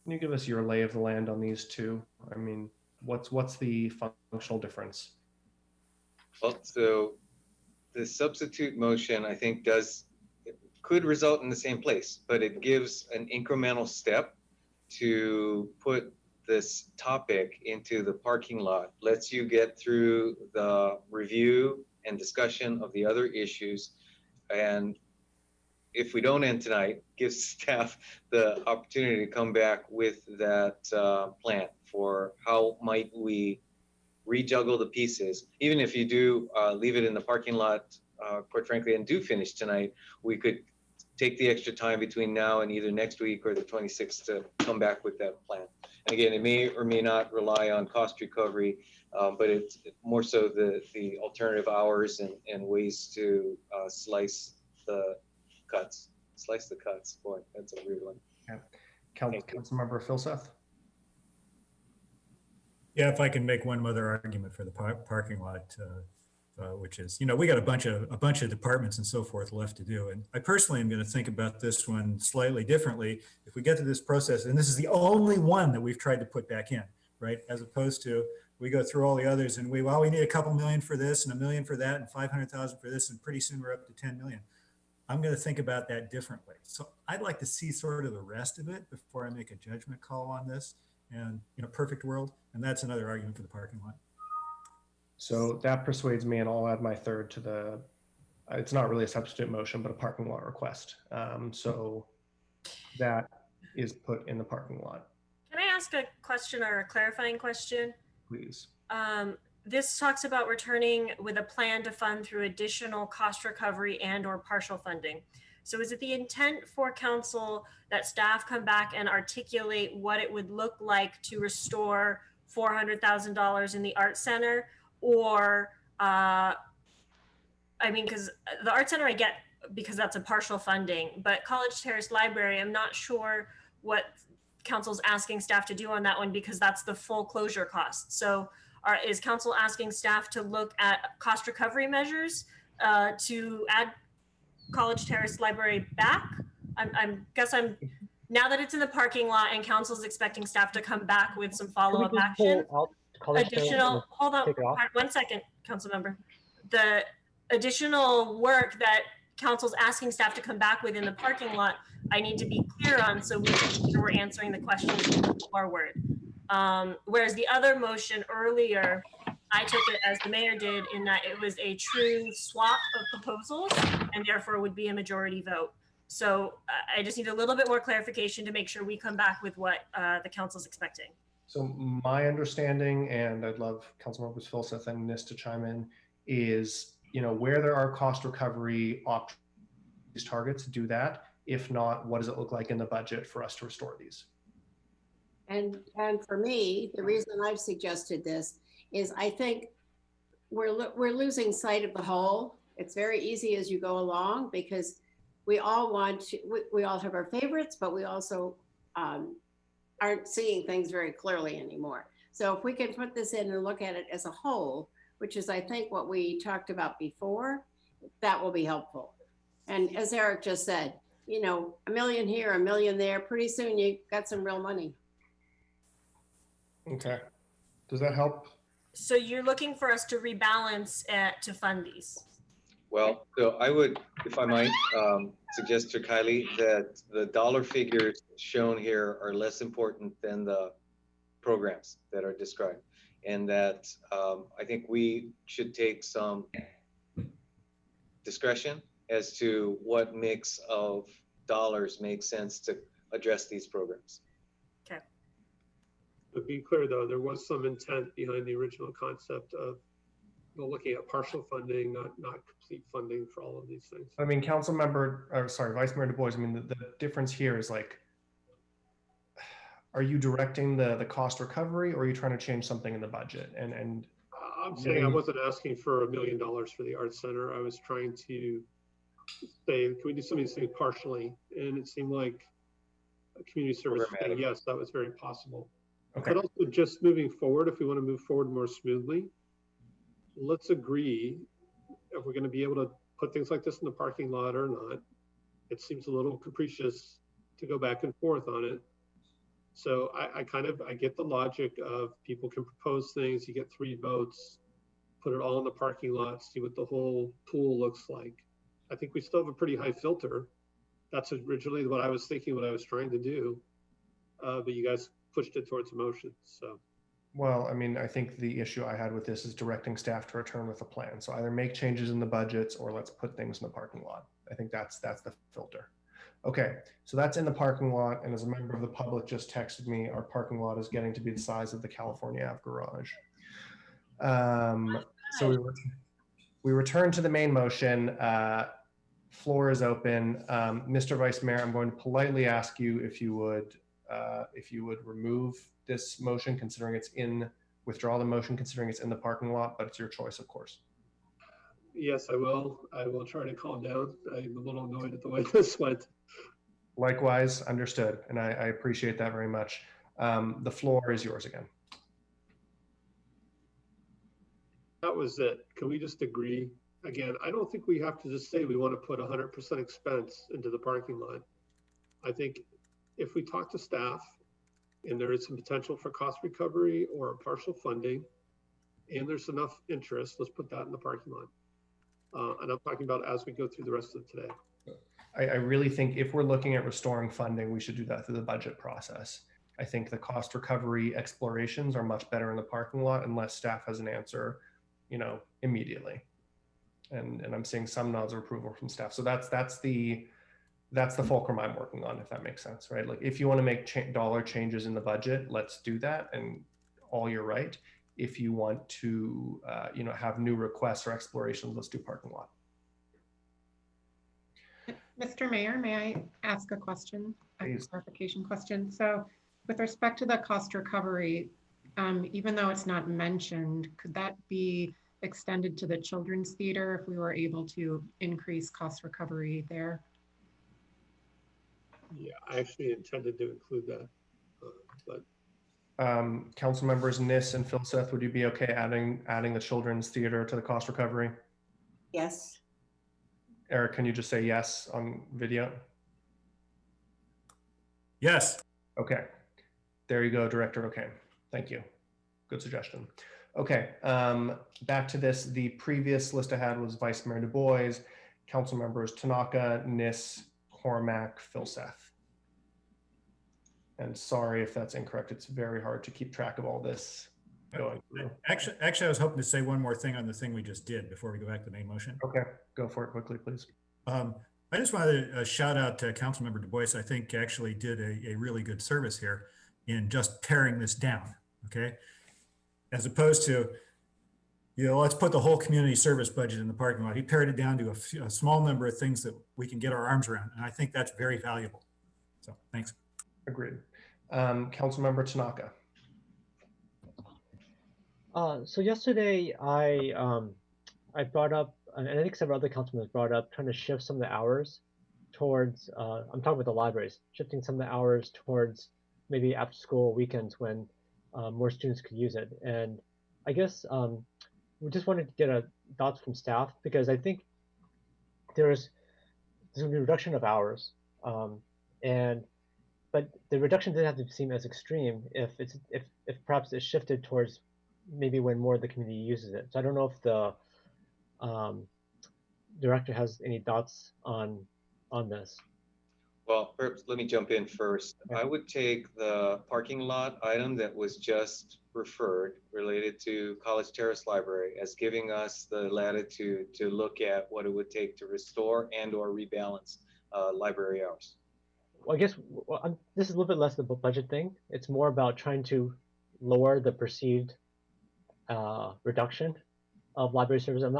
Can you give us your lay of the land on these two? I mean, what's the functional difference? Well, so the substitute motion, I think, could result in the same place, but it gives an incremental step to put this topic into the parking lot, lets you get through the review and discussion of the other issues. And if we don't end tonight, gives staff the opportunity to come back with that plan for how might we rejuggle the pieces. Even if you do leave it in the parking lot, quite frankly, and do finish tonight, we could take the extra time between now and either next week or the 26th to come back with that plan. And again, it may or may not rely on cost recovery, but it's more so the alternative hours and ways to slice the cuts. Slice the cuts. Boy, that's a weird one. Yeah. Councilmember Filseth? Yeah, if I can make one other argument for the parking lot, which is, we got a bunch of departments and so forth left to do. And I personally am going to think about this one slightly differently. If we get to this process, and this is the only one that we've tried to put back in, right? As opposed to we go through all the others and we need a couple million for this and $1 million for that and 500,000 for this. And pretty soon we're up to 10 million. I'm going to think about that differently. So I'd like to see sort of the rest of it before I make a judgment call on this. And in a perfect world, and that's another argument for the parking lot. So that persuades me, and I'll add my third to the, it's not really a substitute motion, but a parking lot request. So that is put in the parking lot. Can I ask a question or a clarifying question? Please. This talks about returning with a plan to fund through additional cost recovery and or partial funding. So is it the intent for council that staff come back and articulate what it would look like to restore $400,000 in the Art Center? Or, because the Art Center I get because that's a partial funding, but College Terrace Library, I'm not sure what council's asking staff to do on that one because that's the full closure cost. So is council asking staff to look at cost recovery measures to add College Terrace Library back? Now that it's in the parking lot and council's expecting staff to come back with some follow-up action. Additional, hold on 1 second, council member. The additional work that council's asking staff to come back with in the parking lot, I need to be clear on so we're answering the questions forward. Whereas the other motion earlier, I took it as the mayor did in that it was a true swap of proposals and therefore would be a majority vote. So I just need a little bit more clarification to make sure we come back with what the council's expecting. So my understanding, and I'd love Councilmembers Filseth and Nis to chime in, is where there are cost recovery options, these targets, do that. If not, what does it look like in the budget for us to restore these? And for me, the reason I've suggested this is I think we're losing sight of the whole. It's very easy as you go along because we all we all have our favorites, but we also aren't seeing things very clearly anymore. So if we can put this in and look at it as a whole, which is I think what we talked about before, that will be helpful. And as Eric just said, $1 million here, $1 million there, pretty soon you got some real money. Okay. Does that help? So you're looking for us to rebalance to fund these? Well, so I would, if I might, suggest to Kylie that the dollar figures shown here are less important than the programs that are described. And that I think we should take some discretion as to what mix of dollars makes sense to address these programs. Okay. To be clear though, there was some intent behind the original concept of looking at partial funding, not complete funding for all of these things. I mean, Vice Mayor Du Bois, I mean, the difference here is like, are you directing the cost recovery or are you trying to change something in the budget? And I'm saying I wasn't asking for $1 million for the Arts Center. I was trying to saying, can we do some of these things partially? And it seemed like a community service was saying, yes, that was very possible. Okay. But also just moving forward, if we want to move forward more smoothly, let's agree if we're going to be able to put things like this in the parking lot or not. It seems a little capricious to go back and forth on it. So I get the logic of people can propose things, you get 3 votes, put it all in the parking lot, see what the whole pool looks like. I think we still have a pretty high filter. That's originally what I was thinking, what I was trying to do. But you guys pushed it towards a motion, so. Well, I mean, I think the issue I had with this is directing staff to return with a plan. So either make changes in the budgets or let's put things in the parking lot. I think that's the filter. Okay, so that's in the parking lot. And as a member of the public just texted me, our parking lot is getting to be the size of the California Ave garage. So we return to the main motion. Floor is open. Mr. Vice Mayor, I'm going to politely ask you if you would remove this motion, withdraw the motion, considering it's in the parking lot, but it's your choice, of course. Yes, I will. I will try to calm down. I'm a little annoyed at the way this went. Likewise, understood. And I appreciate that very much. The floor is yours again. That was it. Can we just agree? Again, I don't think we have to just say we want to put 100% expense into the parking lot. I think if we talk to staff and there is some potential for cost recovery or partial funding, and there's enough interest, let's put that in the parking lot. And I'm talking about as we go through the rest of today. I really think if we're looking at restoring funding, we should do that through the budget process. I think the cost recovery explorations are much better in the parking lot unless staff has an answer, immediately. And I'm seeing some nods of approval from staff. So that's the fulcrum I'm working on, if that makes sense, right? Like if you want to make dollar changes in the budget, let's do that. And all you're right. If you want to, have new requests or explorations, let's do parking lot. Mr. Mayor, may I ask a question, Please. a clarification question? So with respect to the cost recovery, even though it's not mentioned, could that be extended to the children's theater if we were able to increase cost recovery there? Yeah, I actually intended to include that, but. Council members Nis and Philseth, would you be okay adding the children's theater to the cost recovery? Yes. Eric, can you just say yes on video? Yes. Okay. There you go, Director. Okay. Thank you. Good suggestion. Okay. Back to this. The previous list I had was Vice Mayor Du Bois, Council members Tanaka, Nis, Cormack, Philseth. And sorry if that's incorrect. It's very hard to keep track of all this going through. Actually, I was hoping to say one more thing on the thing we just did before we go back to the main motion. Okay, go for it quickly, please. I just wanted to shout out to Councilmember Du Bois. I think actually did a really good service here in just paring this down, okay? As opposed to, let's put the whole community service budget in the parking lot. He pared it down to a small number of things that we can get our arms around. And I think that's very valuable. So thanks. Agreed. Councilmember Tanaka. So yesterday I brought up, and I think several other councilmen brought up, trying to shift some of the hours towards, I'm talking about the libraries, shifting some of the hours towards maybe after school weekends when more students could use it. And I guess we just wanted to get thoughts from staff, because I think there's going to be a reduction of hours, but the reduction didn't have to seem as extreme if perhaps it's shifted towards maybe when more of the community uses it. So I don't know if the director has any thoughts on this. Well, perhaps let me jump in first. I would take the parking lot item that was just referred related to College Terrace Library as giving us the latitude to look at what it would take to restore and or rebalance library hours. Well, I guess this is a little bit less of a budget thing. It's more about trying to lower the perceived reduction of library service. I'm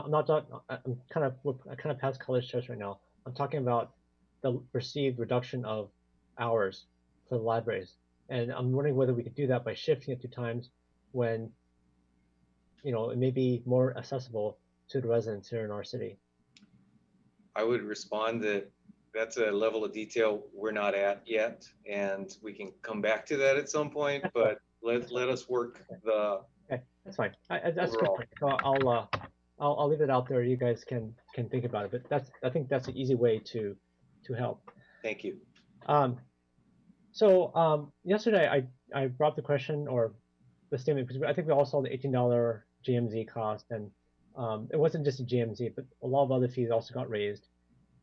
kind of past College Terrace right now. I'm talking about the perceived reduction of hours for the libraries, and I'm wondering whether we could do that by shifting it to times when, it may be more accessible to the residents here in our city. I would respond that that's a level of detail we're not at yet, and we can come back to that at some point, but let us work the. Okay, that's fine. That's good. Overall. So I'll leave it out there. You guys can think about it, but I think that's an easy way to help. Thank you. So yesterday I brought the question or the statement because I think we all saw the $18 GMZ cost, and it wasn't just a GMZ, but a lot of other fees also got raised.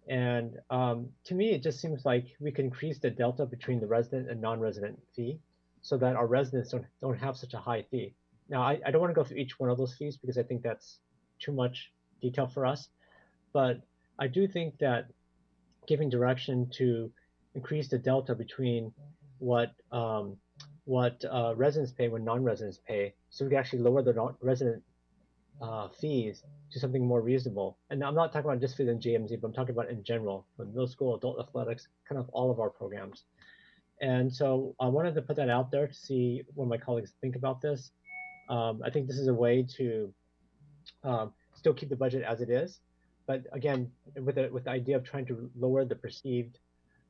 And to me, it just seems like we can increase the delta between the resident and non-resident fee so that our residents don't have such a high fee. Now, I don't want to go through each one of those fees because I think that's too much detail for us. But I do think that giving direction to increase the delta between what residents pay when non-residents pay, so we can actually lower the resident fees to something more reasonable. And I'm not talking about just for the GMZ, but I'm talking about in general, for middle school, adult athletics, kind of all of our programs. And so I wanted to put that out there to see what my colleagues think about this. I think this is a way to still keep the budget as it is, but again, with the idea of trying to lower the perceived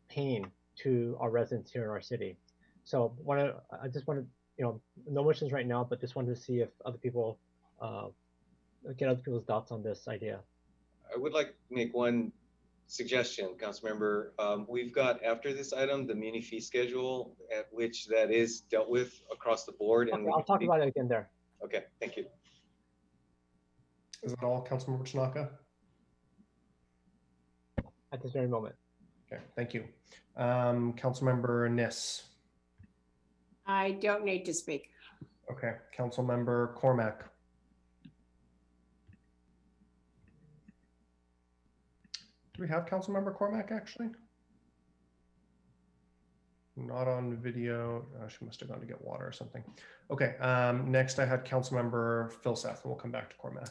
pain to our residents here in our city. So I just wanted, no motions right now, but just wanted to see if other people get other people's thoughts on this idea. I would like to make one suggestion, Councilmember. We've got after this item the muni fee schedule at which that is dealt with across the board. And okay, I'll talk about it again there. Okay, thank you. Is that all, Councilmember Tanaka? At this very moment. Okay, thank you. Councilmember Niss. I don't need to speak. Okay, Councilmember Cormack. Do we have Councilmember Cormack actually? Not on video. She must have gone to get water or something. Okay, next I had Councilmember Philseth, and we'll come back to Cormac.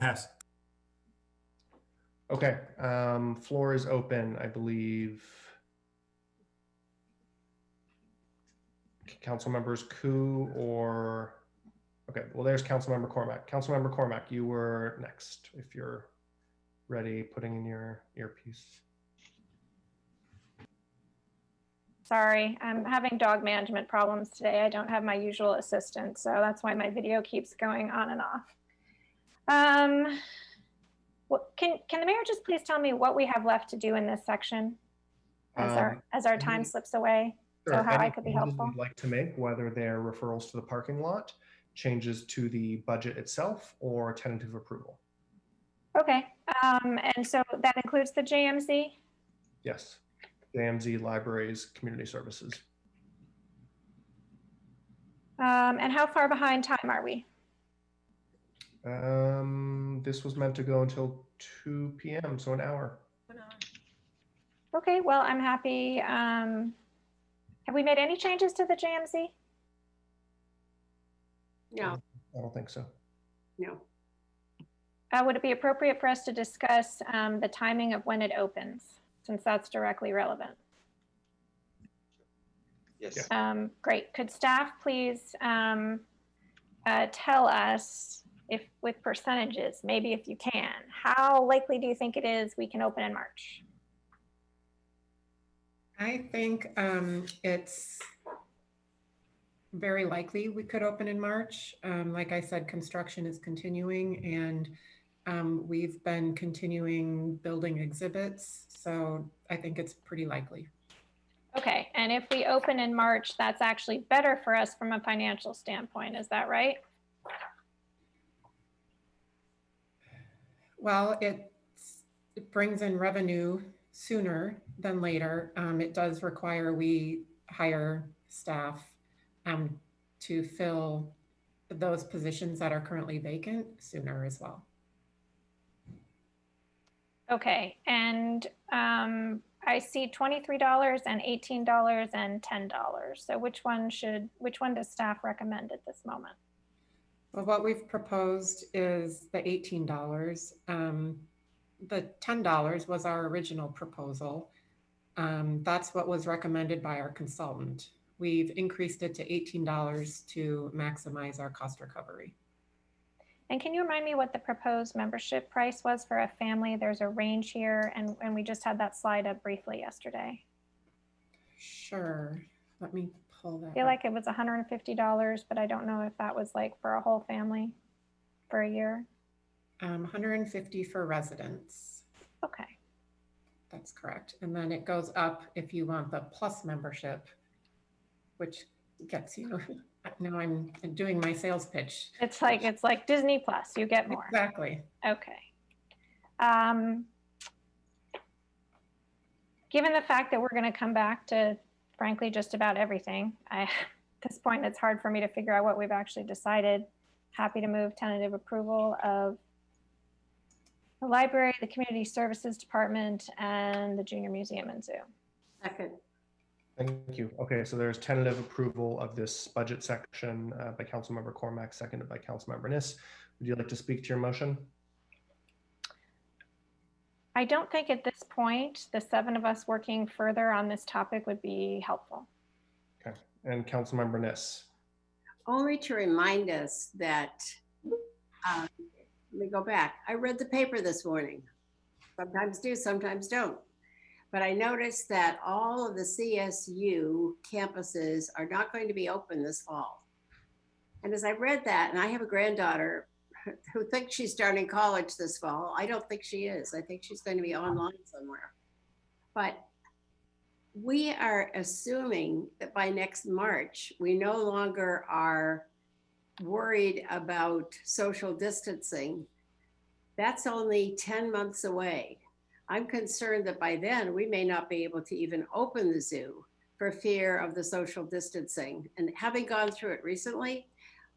Pass. Okay, floor is open, I believe. Council members Koo or, okay, well, there's Councilmember Cormack. Councilmember Cormack, you were next, if you're ready, putting in your earpiece. Sorry, I'm having dog management problems today. I don't have my usual assistant, so that's why my video keeps going on and off. Can the mayor just please tell me what we have left to do in this section as our time slips away? Sure. So how Any I could be changes helpful? you'd like to make, whether they're referrals to the parking lot, changes to the budget itself, or tentative approval? Okay, and so that includes the JMZ? Yes, JMZ, libraries, community services. And how far behind time are we? This was meant to go until 2 p.m., so an hour. Okay, well, I'm happy. Have we made any changes to the JMZ? No. I don't think so. No. Would it be appropriate for us to discuss the timing of when it opens, since that's directly relevant? Yes. Great. Could staff please tell us, if with percentages, maybe if you can, how likely do you think it is we can open in March? I think it's very likely we could open in March. Like I said, construction is continuing, and we've been continuing building exhibits. So I think it's pretty likely. Okay, and if we open in March, that's actually better for us from a financial standpoint, is that right? Well, it brings in revenue sooner than later. It does require we hire staff to fill those positions that are currently vacant sooner as well. Okay, and I see $23 and $18 and $10. So which one does staff recommend at this moment? Well, what we've proposed is the $18. The $10 was our original proposal. That's what was recommended by our consultant. We've increased it to $18 to maximize our cost recovery. And can you remind me what the proposed membership price was for a family? There's a range here, and we just had that slide up briefly yesterday. Sure. Let me pull that I feel up. like it was $150, but I don't know if that was like for a whole family for a year. 150 for residents. Okay. That's correct. And then it goes up if you want the plus membership, which gets you, now I'm doing my sales pitch. It's like Disney Plus, you get more. Exactly. Okay. Given the fact that we're going to come back to, frankly, just about everything, at this point, it's hard for me to figure out what we've actually decided. Happy to move tentative approval of the library, the community services department, and the junior museum and zoo. Second. Thank you. Okay, so there's tentative approval of this budget section by Councilmember Cormack, seconded by Councilmember Niss. Would you like to speak to your motion? I don't think at this point, the 7 of us working further on this topic would be helpful. Okay, and Councilmember Niss. Only to remind us that, let me go back. I read the paper this morning. Sometimes do, sometimes don't. But I noticed that all of the CSU campuses are not going to be open this fall. And as I read that, and I have a granddaughter who thinks she's starting college this fall. I don't think she is. I think she's going to be online somewhere. But we are assuming that by next March, we no longer are worried about social distancing. That's only 10 months away. I'm concerned that by then we may not be able to even open the zoo for fear of the social distancing. And having gone through it recently,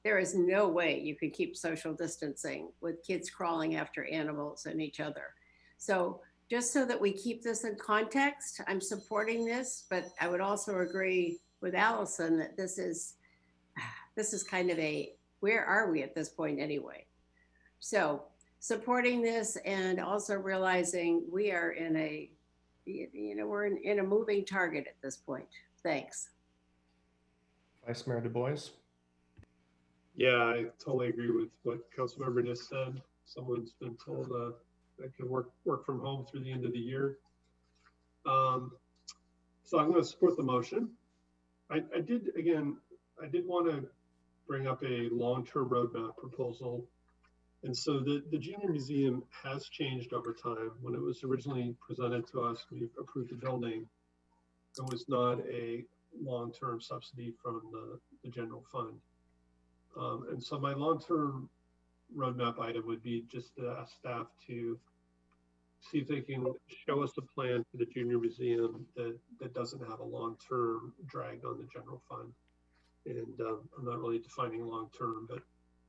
there is no way you could keep social distancing with kids crawling after animals and each other. So just so that we keep this in context, I'm supporting this, but I would also agree with Allison that this is kind of a, where are we at this point anyway? So supporting this and also realizing we are in a, we're in a moving target at this point. Thanks. Vice Mayor Du Bois. Yeah, I totally agree with what Councilmember just said. Someone's been told that can work from home through the end of the year. So I'm going to support the motion. I did want to bring up a long-term roadmap proposal. And so the Junior Museum has changed over time. When it was originally presented to us, we approved the building. It was not a long-term subsidy from the general fund. And so my long-term roadmap item would be just to ask staff to see if they can show us a plan for the Junior Museum that doesn't have a long-term drag on the general fund. And I'm not really defining long-term, but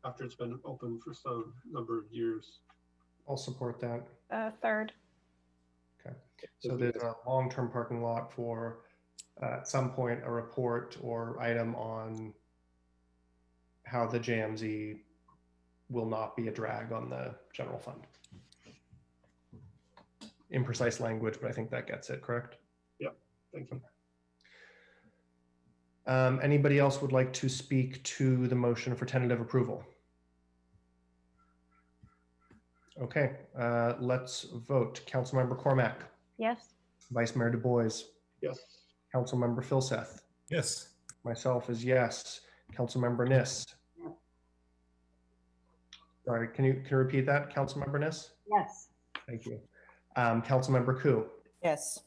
after it's been open for some number of years. I'll support that. Third. Okay, so there's a long-term parking lot for at some point a report or item on how the JMZ will not be a drag on the general fund. Imprecise language, but I think that gets it, correct? Yep, thank you. Anybody else would like to speak to the motion for tentative approval? Okay, let's vote. Councilmember Cormack. Yes. Vice Mayor Du Bois. Yes. Councilmember Filseth. Yes. Myself is yes. Councilmember Niss. Sorry, can you repeat that, Councilmember Niss? Yes. Thank you. Councilmember Koo. Yes.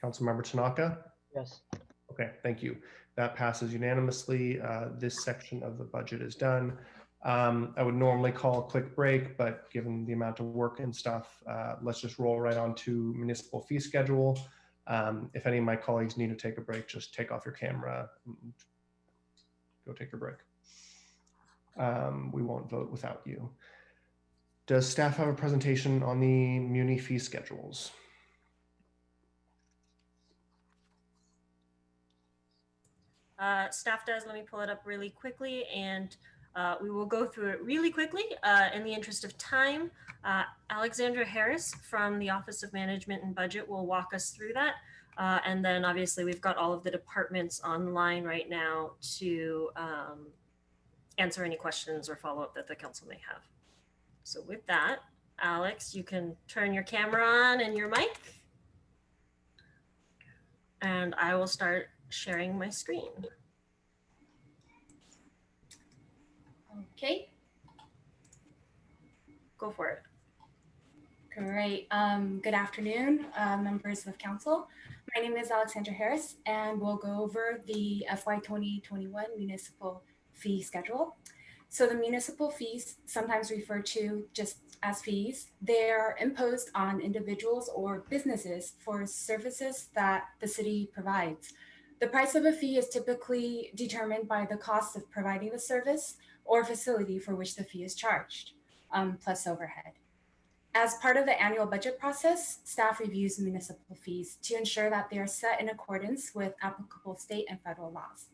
Councilmember Tanaka. Yes. Okay, thank you. That passes unanimously. This section of the budget is done. I would normally call a quick break, but given the amount of work and stuff, let's just roll right on to municipal fee schedule. If any of my colleagues need to take a break, just take off your camera and go take a break. We won't vote without you. Does staff have a presentation on the muni fee schedules? Staff does. Let me pull it up really quickly, and we will go through it really quickly in the interest of time. Alexandra Harris from the Office of Management and Budget will walk us through that. And then obviously we've got all of the departments online right now to answer any questions or follow up that the council may have. So with that, Alex, you can turn your camera on and your mic. And I will start sharing my screen. Okay. Go for it. Great. Good afternoon, members of council. My name is Alexandra Harris, and we'll go over the FY 2021 municipal fee schedule. So the municipal fees, sometimes referred to just as fees, they are imposed on individuals or businesses for services that the city provides. The price of a fee is typically determined by the cost of providing the service or facility for which the fee is charged, plus overhead. As part of the annual budget process, staff reviews municipal fees to ensure that they are set in accordance with applicable state and federal laws.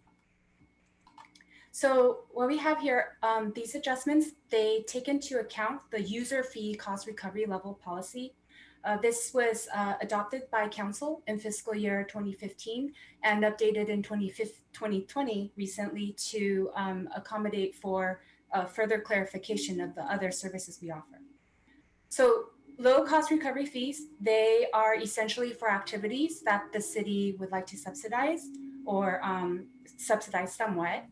So what we have here, these adjustments, they take into account the user fee cost recovery level policy. This was adopted by council in fiscal year 2015 and updated in 2020 recently to accommodate for further clarification of the other services we offer. So low cost recovery fees, they are essentially for activities that the city would like to subsidize or subsidize somewhat.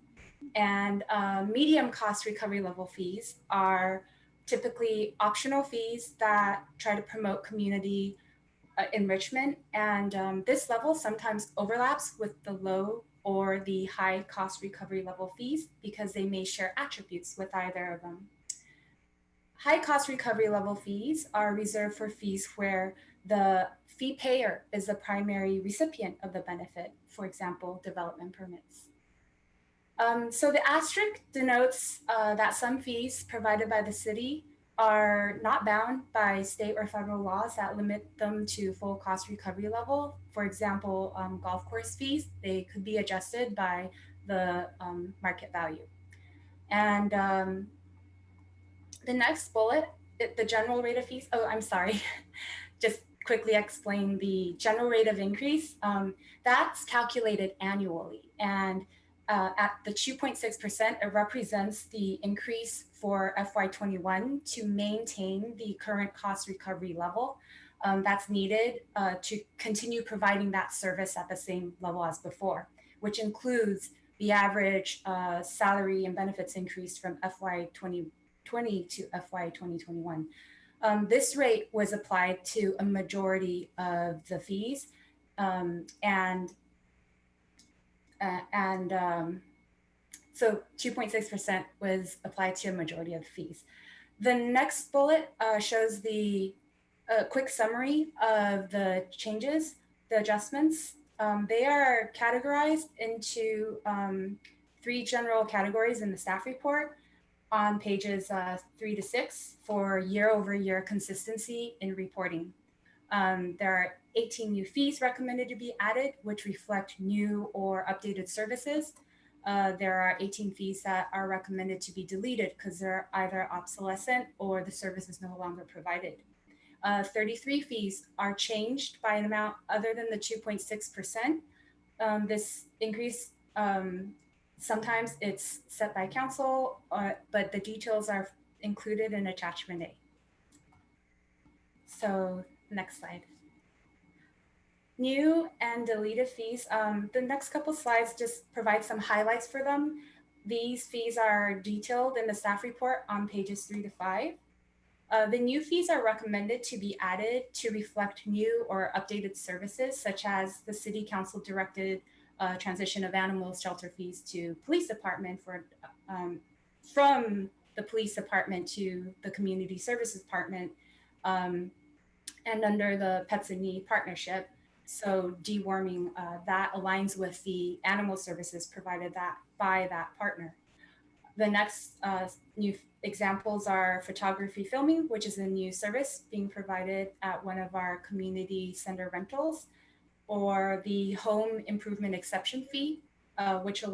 And medium cost recovery level fees are typically optional fees that try to promote community enrichment. And this level sometimes overlaps with the low or the high cost recovery level fees because they may share attributes with either of them. High cost recovery level fees are reserved for fees where the fee payer is the primary recipient of the benefit, for example, development permits. So the asterisk denotes that some fees provided by the city are not bound by state or federal laws that limit them to full cost recovery level. For example, golf course fees, they could be adjusted by the market value. And the next bullet, the general rate of fees. Oh, I'm sorry. Just quickly explain the general rate of increase. That's calculated annually. And at the 2.6%, it represents the increase for FY21 to maintain the current cost recovery level that's needed to continue providing that service at the same level as before, which includes the average salary and benefits increase from FY20 to FY 2021. This rate was applied to a majority of the fees, so 2.6% was applied to a majority of the fees. The next bullet shows the quick summary of the changes, the adjustments. They are categorized into 3 general categories in the staff report on pages 3 to 6 for year-over-year consistency in reporting. There are 18 new fees recommended to be added, which reflect new or updated services. There are 18 fees that are recommended to be deleted because they're either obsolescent or the service is no longer provided. 33 fees are changed by an amount other than the 2.6%. This increase, sometimes it's set by council, but the details are included in attachment A. So next slide. New and deleted fees. The next couple slides just provide some highlights for them. These fees are detailed in the staff report on pages 3 to 5. The new fees are recommended to be added to reflect new or updated services, such as the city council directed transition of animal shelter fees to police department from the police department to the community services department, and under the Pets and Me partnership. So deworming, that aligns with the animal services provided by that partner. The next new examples are photography filming, which is a new service being provided at one of our community center rentals, or the home improvement exception fee, which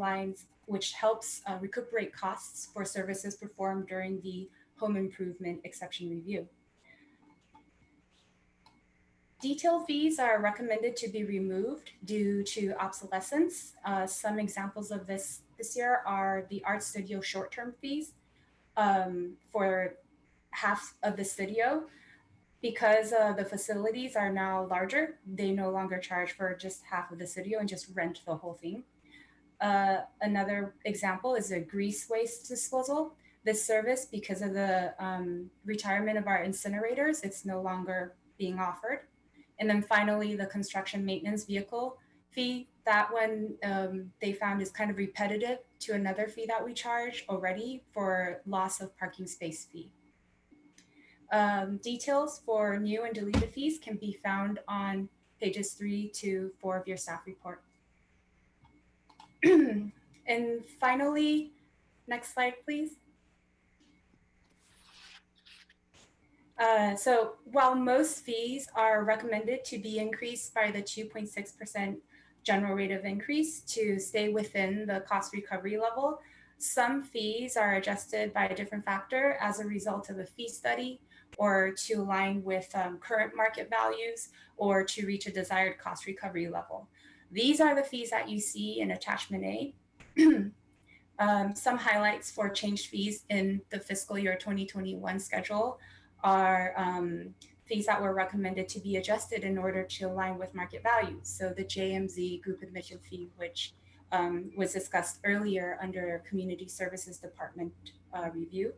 helps recuperate costs for services performed during the home improvement exception review. Detail fees are recommended to be removed due to obsolescence. Some examples of this year are the art studio short-term fees for half of the studio. Because the facilities are now larger, they no longer charge for just half of the studio and just rent the whole thing. Another example is a grease waste disposal. This service, because of the retirement of our incinerators, it's no longer being offered. And then finally, the construction maintenance vehicle fee, that one they found is kind of repetitive to another fee that we charge already for loss of parking space fee. Details for new and deleted fees can be found on pages 3 to 4 of your staff report. And finally, next slide, please. So while most fees are recommended to be increased by the 2.6% general rate of increase to stay within the cost recovery level, some fees are adjusted by a different factor as a result of a fee study, or to align with current market values, or to reach a desired cost recovery level. These are the fees that you see in attachment A. Some highlights for changed fees in the fiscal year 2021 schedule are fees that were recommended to be adjusted in order to align with market values. So the JMZ group admission fee, which was discussed earlier under Community Services Department review.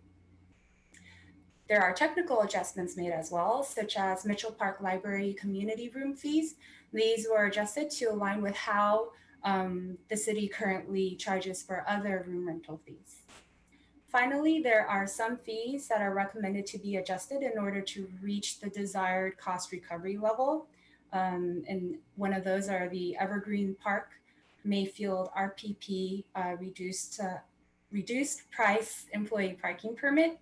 There are technical adjustments made as well, such as Mitchell Park Library community room fees. These were adjusted to align with how the city currently charges for other room rental fees. Finally, there are some fees that are recommended to be adjusted in order to reach the desired cost recovery level. And one of those are the Evergreen Park Mayfield RPP reduced price employee parking permit.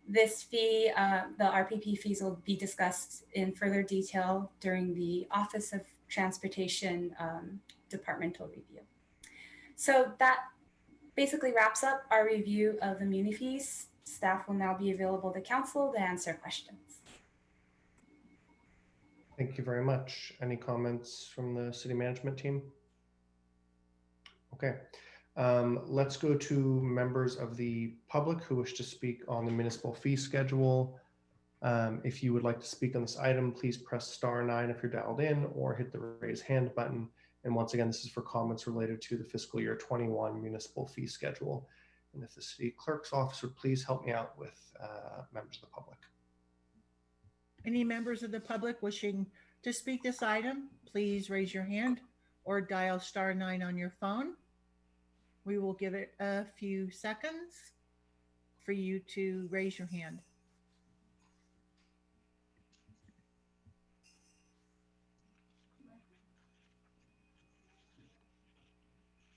This fee, the RPP fees, will be discussed in further detail during the Office of Transportation departmental review. So that basically wraps up our review of the muni fees. Staff will now be available to council to answer questions. Thank you very much. Any comments from the city management team? Okay. Let's go to members of the public who wish to speak on the municipal fee schedule. If you would like to speak on this item, please press *9 if you're dialed in, or hit the raise hand button. And once again, this is for comments related to the fiscal year 21 municipal fee schedule. And if the city clerk's office would please help me out with members of the public. Any members of the public wishing to speak this item, please raise your hand or dial *9 on your phone. We will give it a few seconds for you to raise your hand.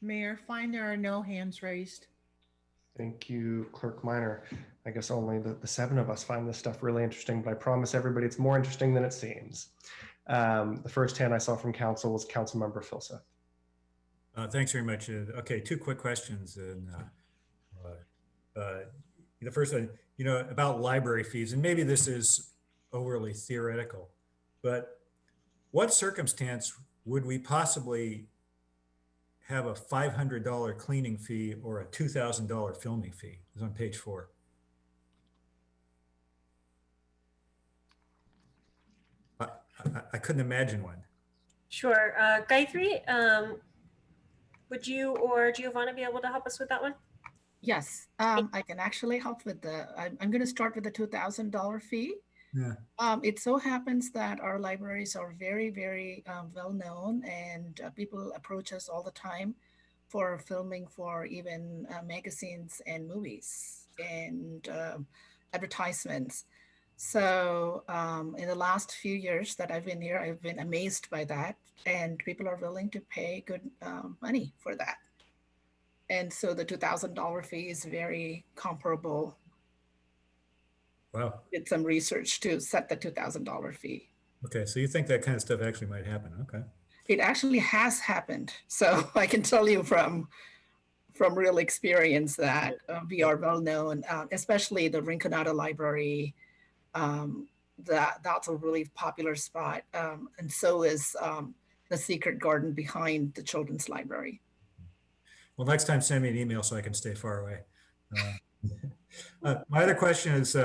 Mayor Fine, there are no hands raised. Thank you, Clerk Minor. I guess only the 7 of us find this stuff really interesting, but I promise everybody it's more interesting than it seems. The first hand I saw from council was Councilmember Filseth. Thanks very much. Okay, 2 quick questions. And the first one, about library fees, and maybe this is overly theoretical, but what circumstance would we possibly have a $500 cleaning fee or a $2,000 filming fee? It's on page 4. I couldn't imagine one. Sure. Gayatri, would you or Giovanna be able to help us with that one? Yes, I can actually help with I'm going to start with the $2,000 fee. Yeah. It so happens that our libraries are very, very well known, and people approach us all the time for filming for even magazines and movies and advertisements. So in the last few years that I've been here, I've been amazed by that, and people are willing to pay good money for that. And so the $2,000 fee is very comparable. Wow. Did some research to set the $2,000 fee. Okay, so you think that kind of stuff actually might happen? Okay. It actually has happened. So I can tell you from real experience that we are well known, especially the Rinconada Library. That's a really popular spot. And so is the Secret Garden behind the Children's Library. Well, next time send me an email so I can stay far away. My other question is,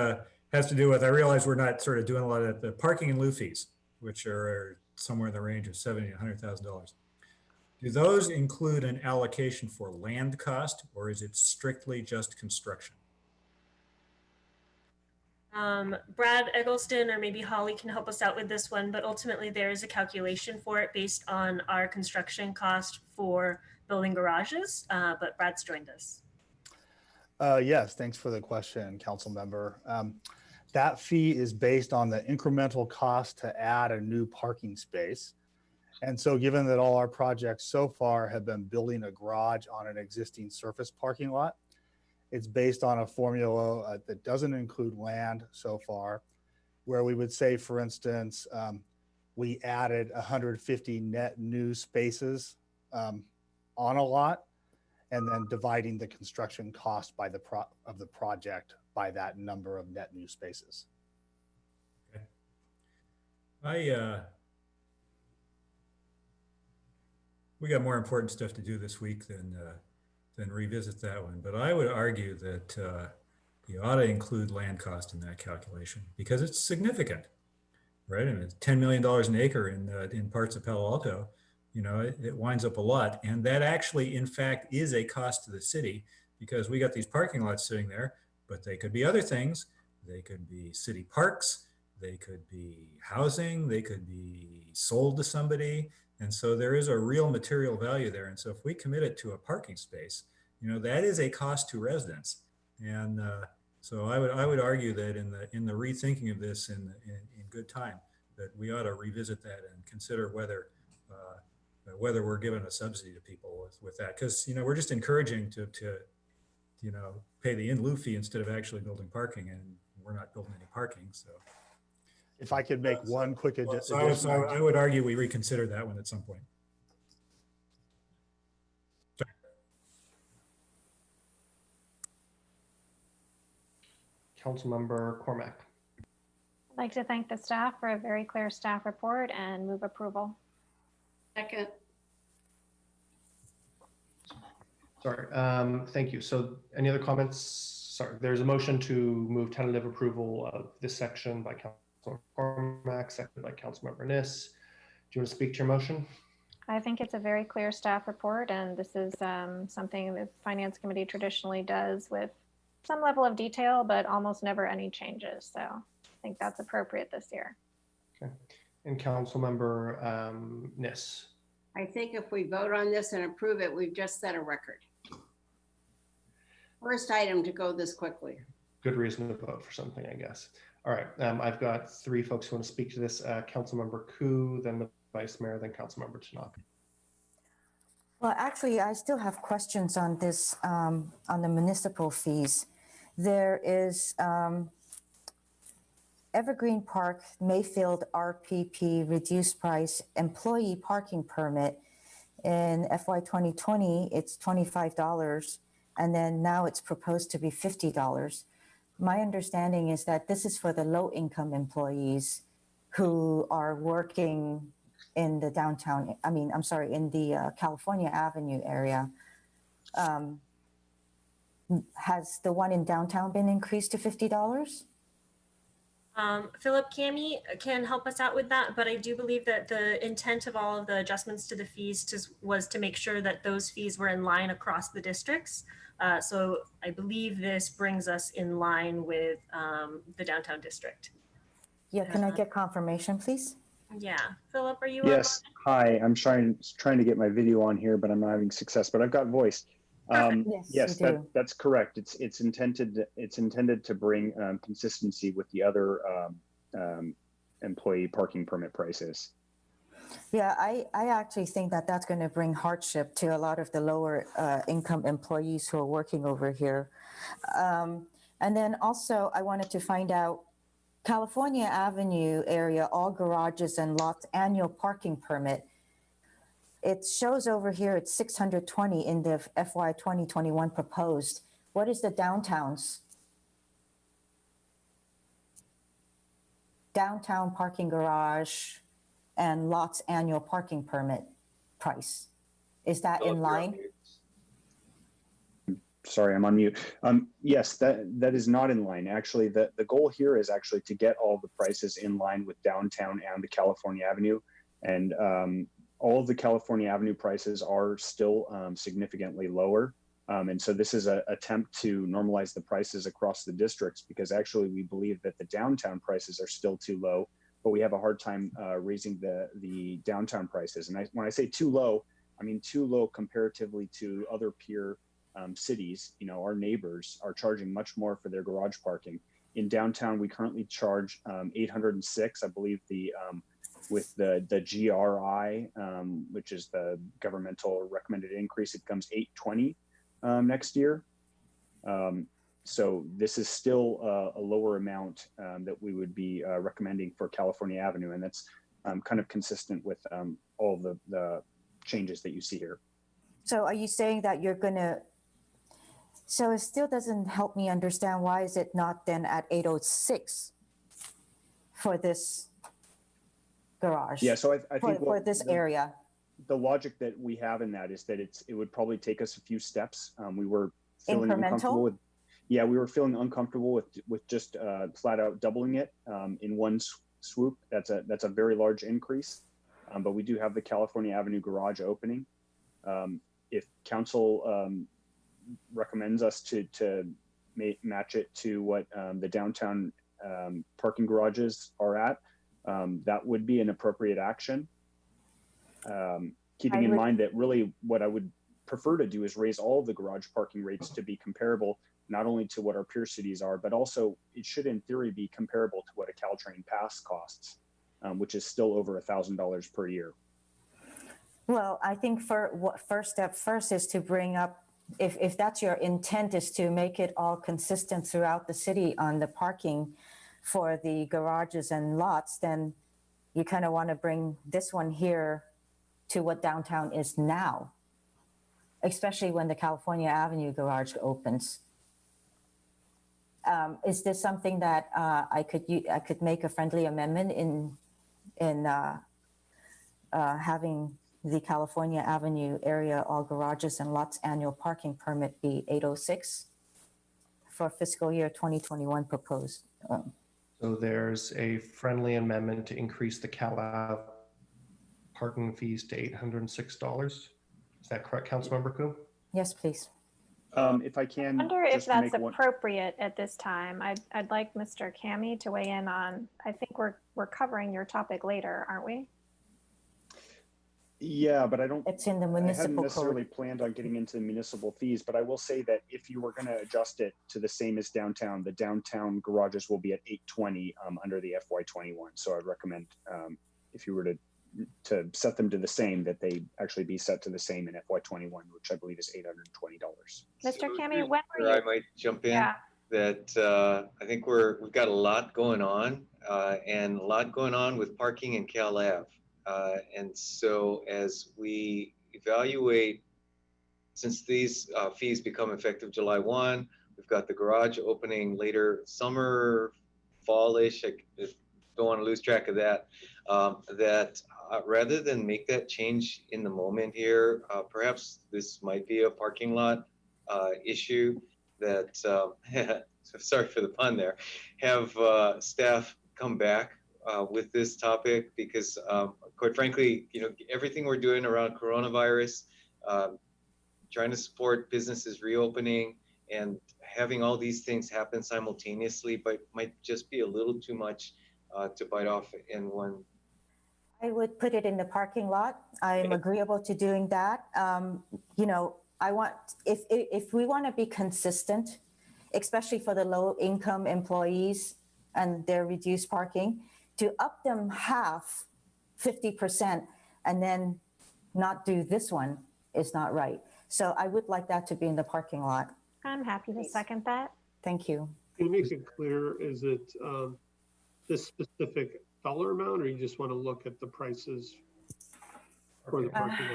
has to do with, I realize we're not sort of doing a lot of the parking and lieu fees, which are somewhere in the range of $70,000 to $100,000. Do those include an allocation for land cost, or is it strictly just construction? Brad Eggleston or maybe Holly can help us out with this one, but ultimately there is a calculation for it based on our construction cost for building garages, but Brad's joined us. Yes, thanks for the question, council member. That fee is based on the incremental cost to add a new parking space. And so given that all our projects so far have been building a garage on an existing surface parking lot, it's based on a formula that doesn't include land so far, where we would say, for instance, we added 150 net new spaces on a lot, and then dividing the construction cost by the project by that number of net new spaces. Okay. We got more important stuff to do this week than revisit that one. But I would argue that you ought to include land cost in that calculation because it's significant, right? And it's $10 million an acre in parts of Palo Alto. You know, it winds up a lot. And that actually, in fact, is a cost to the city because we got these parking lots sitting there, but they could be other things. They could be city parks. They could be housing. They could be sold to somebody. And so there is a real material value there. And so if we commit it to a parking space, you know, that is a cost to residents. And so I would argue that in the rethinking of this in good time, that we ought to revisit that and consider whether we're giving a subsidy to people with that. Because, you know, we're just encouraging to you know, pay the in lieu fee instead of actually building parking, and we're not building any parking. So if I could make one quick addition. I would argue we reconsider that one at some point. Councilmember Cormack. I'd like to thank the staff for a very clear staff report and move approval. Second. Sorry, thank you. So any other comments? Sorry, there's a motion to move tentative approval of this section by Councilmember Cormack, seconded by Councilmember Niss. Do you want to speak to your motion? I think it's a very clear staff report, and this is something the Finance Committee traditionally does with some level of detail, but almost never any changes. So I think that's appropriate this year. Okay. And Councilmember Niss. I think if we vote on this and approve it, we've just set a record. First item to go this quickly. Good reason to vote for something, I guess. All right, I've got three folks who want to speak to this. Councilmember Koo, then the Vice Mayor, then Councilmember Tanaka. Well, actually, I still have questions on this, on the municipal fees. There is Evergreen Park, Mayfield RPP reduced price employee parking permit. In FY 2020, it's $25, and then now it's proposed to be $50. My understanding is that this is for the low-income employees who are working in the downtown, in the California Avenue area. Has the one in downtown been increased to $50? Philip Cami can help us out with that, but I do believe that the intent of all of the adjustments to the fees was to make sure that those fees were in line across the districts. So I believe this brings us in line with the downtown district. Yeah, can I get confirmation, please? Yeah, Philip, are you? Yes. Hi, I'm trying to get my video on here, but I'm not having success. But I've got voice. Yes, that's correct. It's intended to bring consistency with the other employee parking permit prices. Yeah, I actually think that that's going to bring hardship to a lot of the lower income employees who are working over here. And then also I wanted to find out California Avenue area, all garages and lots annual parking permit. It shows over here it's 620 in the FY 2021 proposed. What is the downtown's? Downtown parking garage and lots annual parking permit price. Is that in line? sorry, I'm on mute. Yes, that is not in line. Actually, the goal here is actually to get all the prices in line with downtown and the California Avenue. And all of the California Avenue prices are still significantly lower. And so this is an attempt to normalize the prices across the districts, because actually we believe that the downtown prices are still too low, but we have a hard time raising the downtown prices. And when I say too low, I mean too low comparatively to other peer cities. You know, our neighbors are charging much more for their garage parking. In downtown, we currently charge 806, I believe with the GRI, which is the governmental recommended increase, it becomes 820 next year. So this is still a lower amount that we would be recommending for California Avenue. And that's kind of consistent with all the changes that you see here. So are you saying that you're gonna, so it still doesn't help me understand, why is it not then at 806 for this garage? Yeah, so I think for this area. The logic that we have in that is that it would probably take us a few steps. We were feeling uncomfortable with, we were feeling uncomfortable with just flat out doubling it in one swoop. That's a very large increase, but we do have the California Avenue garage opening. If council recommends us to match it to what the downtown parking garages are at, that would be an appropriate action. Keeping in mind that really what I would prefer to do is raise all of the garage parking rates to be comparable, not only to what our peer cities are, but also it should in theory be comparable to what a Caltrain pass costs, which is still over $1,000 per year. Well, I think first step first is to bring up, if that's your intent, is to make it all consistent throughout the city on the parking for the garages and lots, then you kind of want to bring this one here to what downtown is now, especially when the California Avenue garage opens. Is this something that I could make a friendly amendment in having the California Avenue area, all garages and lots annual parking permit be 806 for fiscal year 2021 proposed? So there's a friendly amendment to increase the Cal Ave parking fees to $806. Is that correct, Councilmember Koo? Yes, please. If I can, I wonder if that's one... appropriate at this time. I'd like Mr. Kami to weigh in on, I think we're covering your topic later, aren't we? Yeah, but I don't. It's in the municipal I hadn't necessarily code. planned on getting into municipal fees, but I will say that if you were going to adjust it to the same as downtown, the downtown garages will be at 820 under the FY21. So I'd recommend if you were to set them to the same, that they actually be set to the same in FY21, which I believe is $820. Mr. Kami, when were you? I might jump in. Yeah. That I think we've got a lot going on and a lot going on with parking in Cal Ave. And so as we evaluate, since these fees become effective July 1, we've got the garage opening later summer, fallish. I don't want to lose track of that. Rather than make that change in the moment here, perhaps this might be a parking lot issue that, sorry for the pun there, have staff come back with this topic, because quite frankly, everything we're doing around coronavirus, trying to support businesses reopening and having all these things happen simultaneously, but might just be a little too much to bite off in one. I would put it in the parking lot. I'm agreeable to doing that. I want, if we want to be consistent, especially for the low income employees and their reduced parking, to up them half, 50%, and then not do this one is not right. So I would like that to be in the parking lot. I'm happy to second that. Thank you. Can you make it clear, is it this specific dollar amount, or you just want to look at the prices for the parking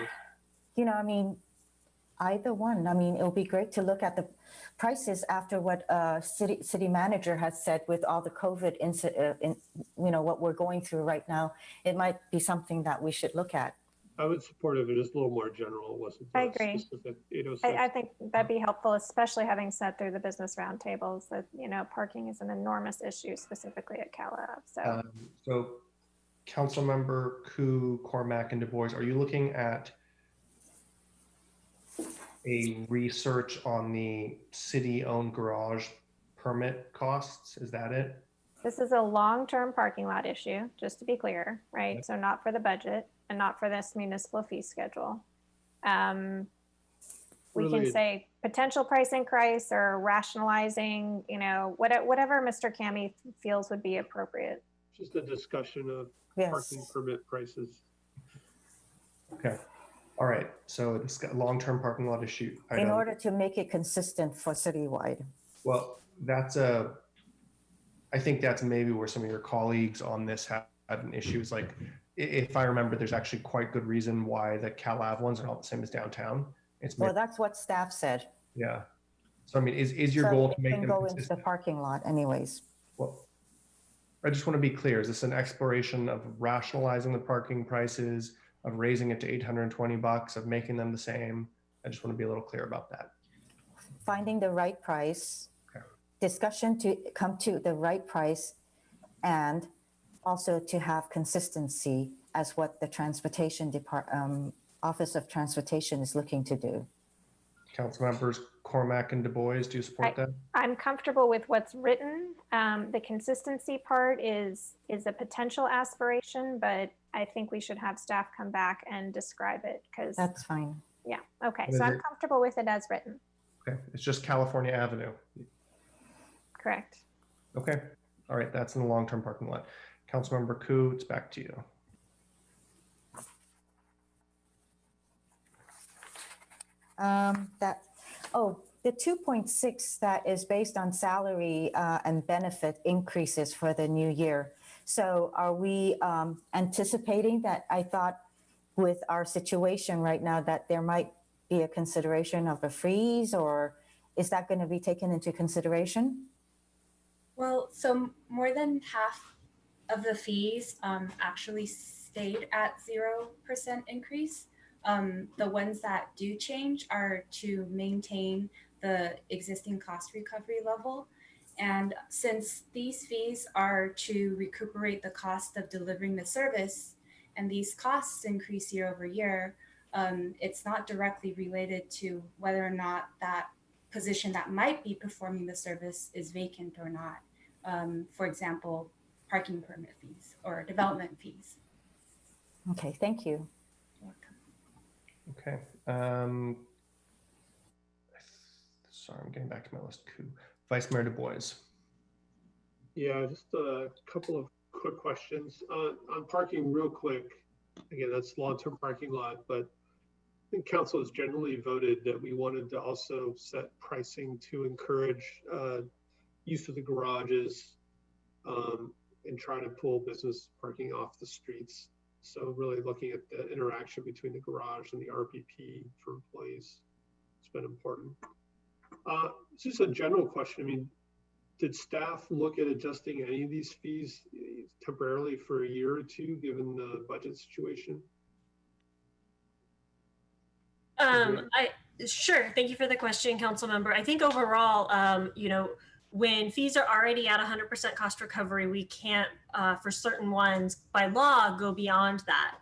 lot? Either one. It'll be great to look at the prices after what city manager has said with all the COVID what we're going through right now. It might be something that we should look at. I would support it if it is a little more general. It wasn't I agree. specific 806. I think that'd be helpful, especially having sat through the business roundtables that, you know, parking is an enormous issue specifically at CalAV. So Councilmember Koo, Cormack, and Du Bois, are you looking at a research on the city-owned garage permit costs? Is that it? This is a long-term parking lot issue, just to be clear, right? Yep. So not for the budget and not for this municipal fee schedule. We Really- can say potential price increase or rationalizing, you know, whatever Mr. Kami feels would be appropriate. Just a discussion of Yes. parking permit prices. Okay. All right. So this got long-term parking lot issue. In order to make it consistent for citywide. Well, I think that's maybe where some of your colleagues on this had an issue. It's like, if I remember, there's actually quite good reason why the CalAV ones are not the same as downtown. Well, that's what staff said. Yeah. So I mean, is your So goal it to make can them go into consistent? the parking lot anyways. Well, I just want to be clear. Is this an exploration of rationalizing the parking prices, of raising it to $820, of making them the same? I just want to be a little clear about that. Finding the right price, Okay. discussion to come to the right price, and also to have consistency as what the transportation Office of Transportation is looking to do. Council members Cormack and Du Bois, do you support that? I'm comfortable with what's written. The consistency part is a potential aspiration, but I think we should have staff come back and describe it because That's fine. yeah. Okay. What So is I'm it? comfortable with it as written. Okay. It's just California Avenue. Correct. Okay. All right. That's in the long-term parking lot. Councilmember Koo, it's back to you. The 2.6 that is based on salary and benefit increases for the new year. So are we anticipating that? I thought with our situation right now that there might be a consideration of a freeze, or is that going to be taken into consideration? Well, so more than half of the fees actually stayed at 0% increase. The ones that do change are to maintain the existing cost recovery level. And since these fees are to recuperate the cost of delivering the service, and these costs increase year over year, it's not directly related to whether or not that position that might be performing the service is vacant or not. For example, parking permit fees or development fees. Okay, thank you. Okay. Sorry, I'm getting back to my list. Vice Mayor Du Bois. Yeah, just a couple of quick questions on parking real quick. Again, that's long-term parking lot, but I think council has generally voted that we wanted to also set pricing to encourage use of the garages and try to pull business parking off the streets. So really looking at the interaction between the garage and the RPP for employees, it's been important. It's just a general question. I mean, did staff look at adjusting any of these fees temporarily for a year or two, given the budget situation? Sure. Thank you for the question, Council Member. I think overall, when fees are already at 100% cost recovery, we can't, for certain ones by law, go beyond that.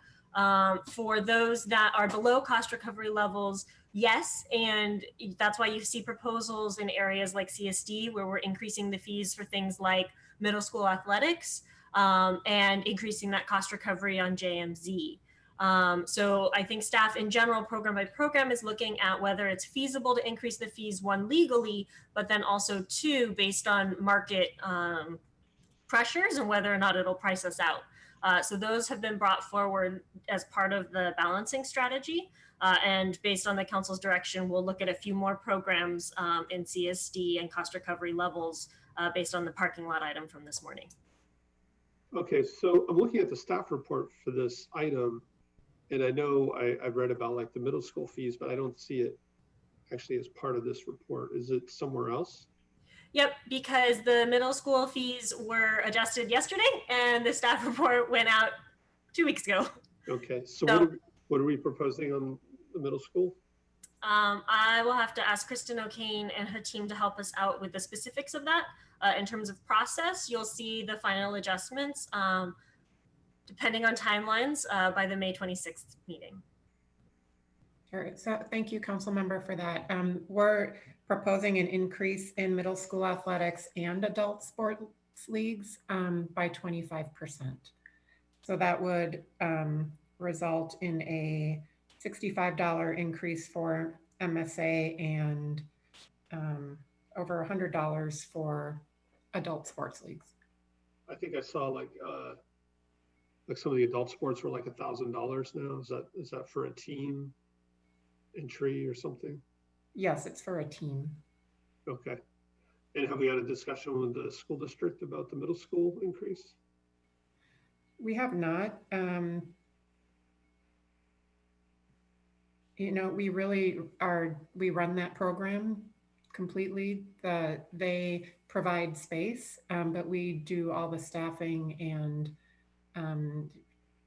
For those that are below cost recovery levels, yes, and that's why you see proposals in areas like CSD where we're increasing the fees for things like middle school athletics and increasing that cost recovery on JMZ. So I think staff in general, program by program, is looking at whether it's feasible to increase the fees, one, legally, but then also two, based on market pressures and whether or not it'll price us out. So those have been brought forward as part of the balancing strategy. And based on the council's direction, we'll look at a few more programs in CSD and cost recovery levels based on the parking lot item from this morning. Okay, so I'm looking at the staff report for this item, and I know I've read about like the middle school fees, but I don't see it actually as part of this report. Is it somewhere else? Yep, because the middle school fees were adjusted yesterday and the staff report went out 2 weeks ago. Okay, so What are we proposing on the middle school? I will have to ask Kristen O'Kane and her team to help us out with the specifics of that. In terms of process, you'll see the final adjustments depending on timelines by the May 26th meeting. Sure. So thank you, Council Member, for that. We're proposing an increase in middle school athletics and adult sports leagues by 25%. So that would result in a $65 increase for MSA and over $100 for adult sports leagues. I think I saw like some of the adult sports were like $1,000 now. Is that for a team entry or something? Yes, it's for a team. Okay. And have we had a discussion with the school district about the middle school increase? We have not. You know, we really we run that program completely. They provide space, but we do all the staffing and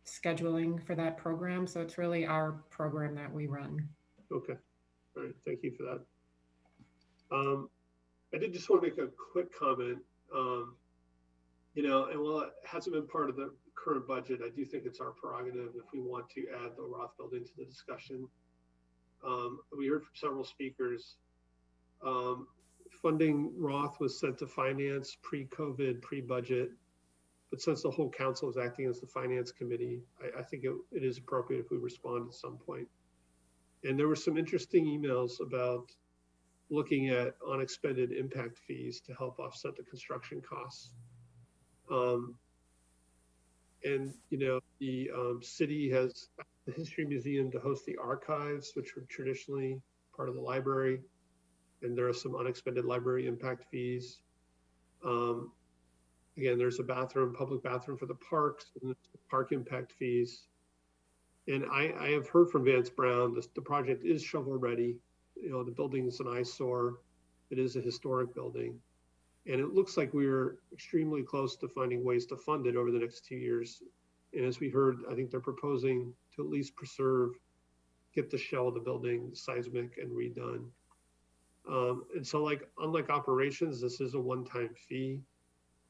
scheduling for that program. So it's really our program that we run. Okay. All right. Thank you for that. I did just want to make a quick comment. You know, and while it hasn't been part of the current budget, I do think it's our prerogative if we want to add the Roth building to the discussion. We heard from several speakers. Funding Roth was sent to finance pre-COVID, pre-budget, but since the whole council is acting as the finance committee, I think it is appropriate if we respond at some point. And there were some interesting emails about looking at unexpended impact fees to help offset the construction costs. And, you know, the city has the History Museum to host the archives, which were traditionally part of the library. And there are some unexpended library impact fees. Again, there's a bathroom, public bathroom for the parks, and the park impact fees. And I have heard from Vance Brown, the project is shovel ready. You know, the building is an eyesore. It is a historic building. And it looks like we're extremely close to finding ways to fund it over the next 2 years. And as we heard, I think they're proposing to at least get the shell of the building seismic and redone. And so like, unlike operations, this is a one-time fee.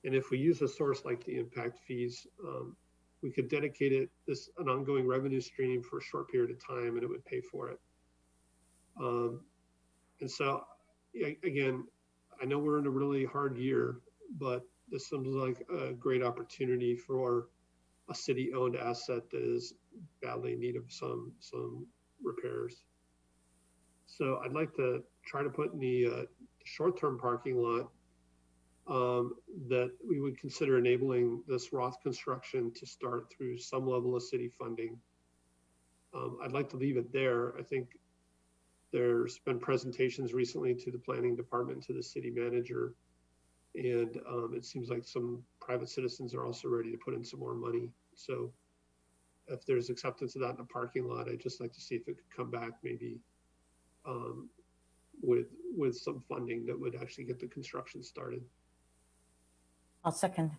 And if we use a source like the impact fees, we could dedicate an ongoing revenue stream for a short period of time and it would pay for it. And so again, I know we're in a really hard year, but this seems like a great opportunity for a city-owned asset that is badly in need of some repairs. So I'd like to try to put in the short-term parking lot that we would consider enabling this Roth construction to start through some level of city funding. I'd like to leave it there. I think there's been presentations recently to the planning department, to the city manager, and it seems like some private citizens are also ready to put in some more money. So if there's acceptance of that in the parking lot, I'd just like to see if it could come back maybe with some funding that would actually get the construction started. I'll second.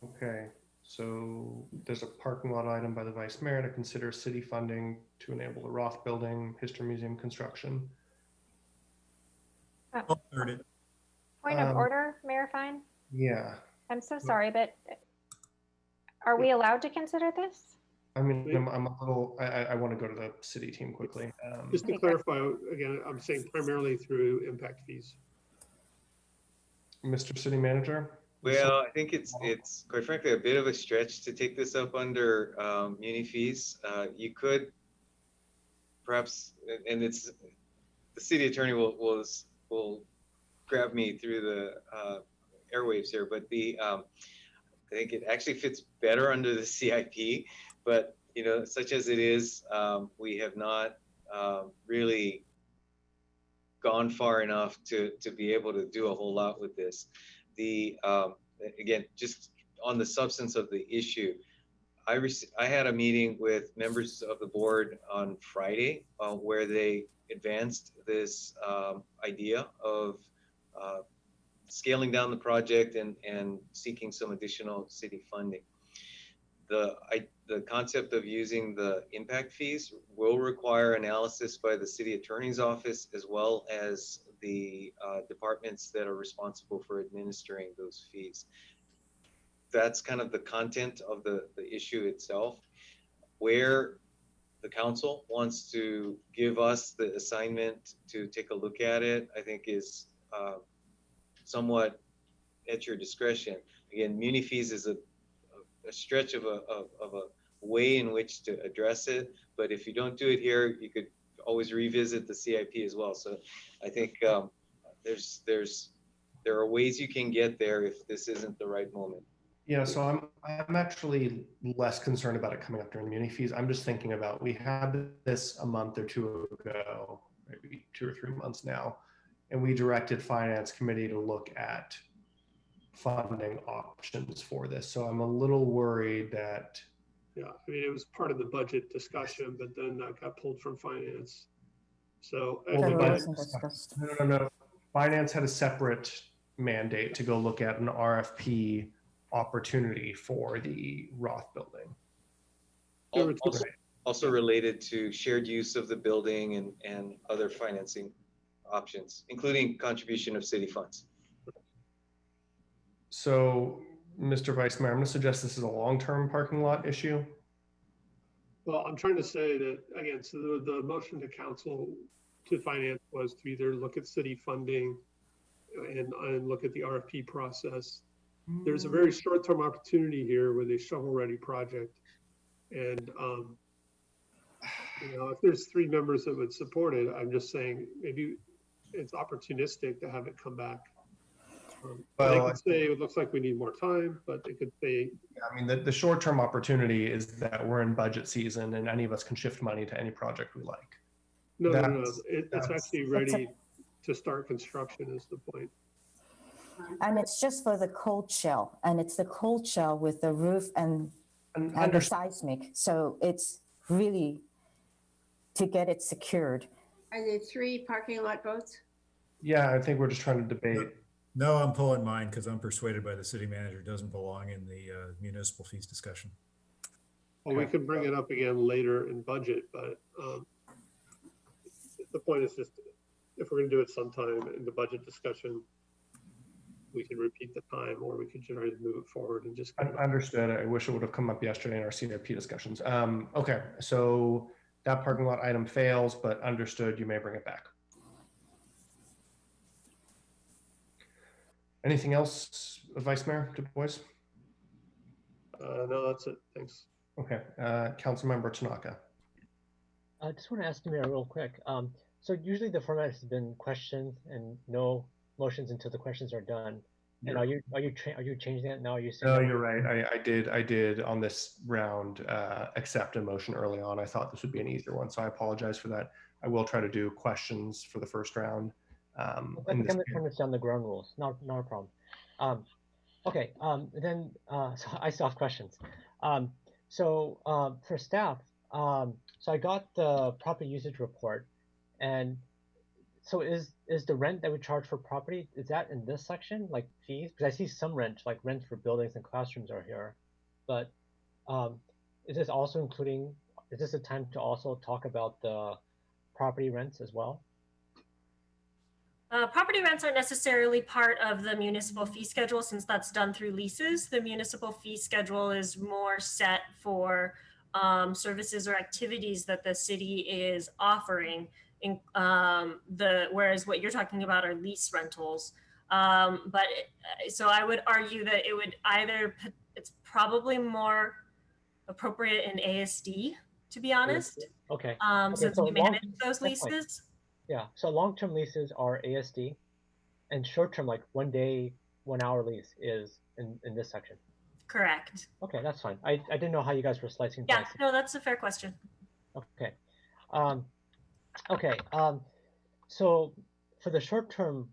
Okay, so there's a parking lot item by the Vice Mayor to consider city funding to enable the Roth Building History Museum construction. Point of order, Mayor Fine? Yeah. I'm so sorry, but are we allowed to consider this? I mean, I'm a little, I want to go to the city team quickly. Just to clarify, again, I'm saying primarily through impact fees. Mr. City Manager? Well, I think it's quite frankly a bit of a stretch to take this up under muni fees. You could perhaps, and it's the city attorney will grab me through the airwaves here, but I think it actually fits better under the CIP. But you know, such as it is, we have not really gone far enough to be able to do a whole lot with this. Again, just on the substance of the issue, I had a meeting with members of the board on Friday where they advanced this idea of scaling down the project and seeking some additional city funding. the concept of using the impact fees will require analysis by the city attorney's office as well as the departments that are responsible for administering those fees. That's kind of the content of the issue itself. Where the council wants to give us the assignment to take a look at it, I think is somewhat at your discretion. Again, muni fees is a stretch of a way in which to address it, but if you don't do it here, you could always revisit the CIP as well. So I think there are ways you can get there if this isn't the right moment. Yeah, so I'm actually less concerned about it coming up during the muni fees. I'm just thinking about, we had this a month or two ago, maybe 2 or 3 months now, and we directed finance committee to look at funding options for this. So I'm a little worried that. Yeah, I mean, it was part of the budget discussion, but then that got pulled from finance. So no. Finance had a separate mandate to go look at an RFP opportunity for the Roth building. Also related to shared use of the building and other financing options, including contribution of city funds. So, Mr. Vice Mayor, I'm going to suggest this is a long-term parking lot issue. Well, I'm trying to say that, again, so the motion to council to finance was to either look at city funding and look at the RFP process. There's a very short-term opportunity here with a shovel-ready project. And, you know, if there's 3 members that would support it, I'm just saying maybe it's opportunistic to have it come back. They could say it looks like we need more time, but they could say. Yeah, I mean, the short-term opportunity is that we're in budget season and any of us can shift money to any project we like. No. It's actually ready to start construction is the point. And it's just for the cold shell, and it's the cold shell with the roof and the seismic. So it's really to get it secured. Are there 3 parking lot votes? Yeah, I think we're just trying to debate. No, I'm pulling mine because I'm persuaded by the city manager it doesn't belong in the municipal fees discussion. Well, we can bring it up again later in budget, but the point is just, if we're going to do it sometime in the budget discussion, we can repeat the time, or we could try to move it forward and just. Understood. I wish it would have come up yesterday in our CIP discussions. Okay, so that parking lot item fails, but understood, you may bring it back. Anything else, Vice Mayor Du Bois? No, that's it. Thanks. Okay, Councilmember Tanaka. I just want to ask the mayor real quick. So usually the format has been questions and no motions until the questions are done. And are you changing that now? Are you saying? No, you're right. I did on this round accept a motion early on. I thought this would be an easier one, so I apologize for that. I will try to do questions for the first round. I'm going to understand the ground rules. Not a problem. Okay. Then so I still have questions. So for staff, so I got the property usage report, and so is the rent that we charge for property, is that in this section, like fees? Because I see some rent, like rent for buildings and classrooms are here, but is this also including? Is this a time to also talk about the property rents as well? Property rents aren't necessarily part of the municipal fee schedule since that's done through leases. The municipal fee schedule is more set for services or activities that the city is offering. Whereas what you're talking about are lease rentals. So I would argue that it would it's probably more appropriate in ASD, to be honest. Okay. Since we manage those leases. Yeah, so long-term leases are ASD, and short-term, like 1 day, 1 hour lease is in this section. Correct. Okay, that's fine. I didn't know how you guys were slicing. Yeah, no, that's a fair question. Okay. So for the short-term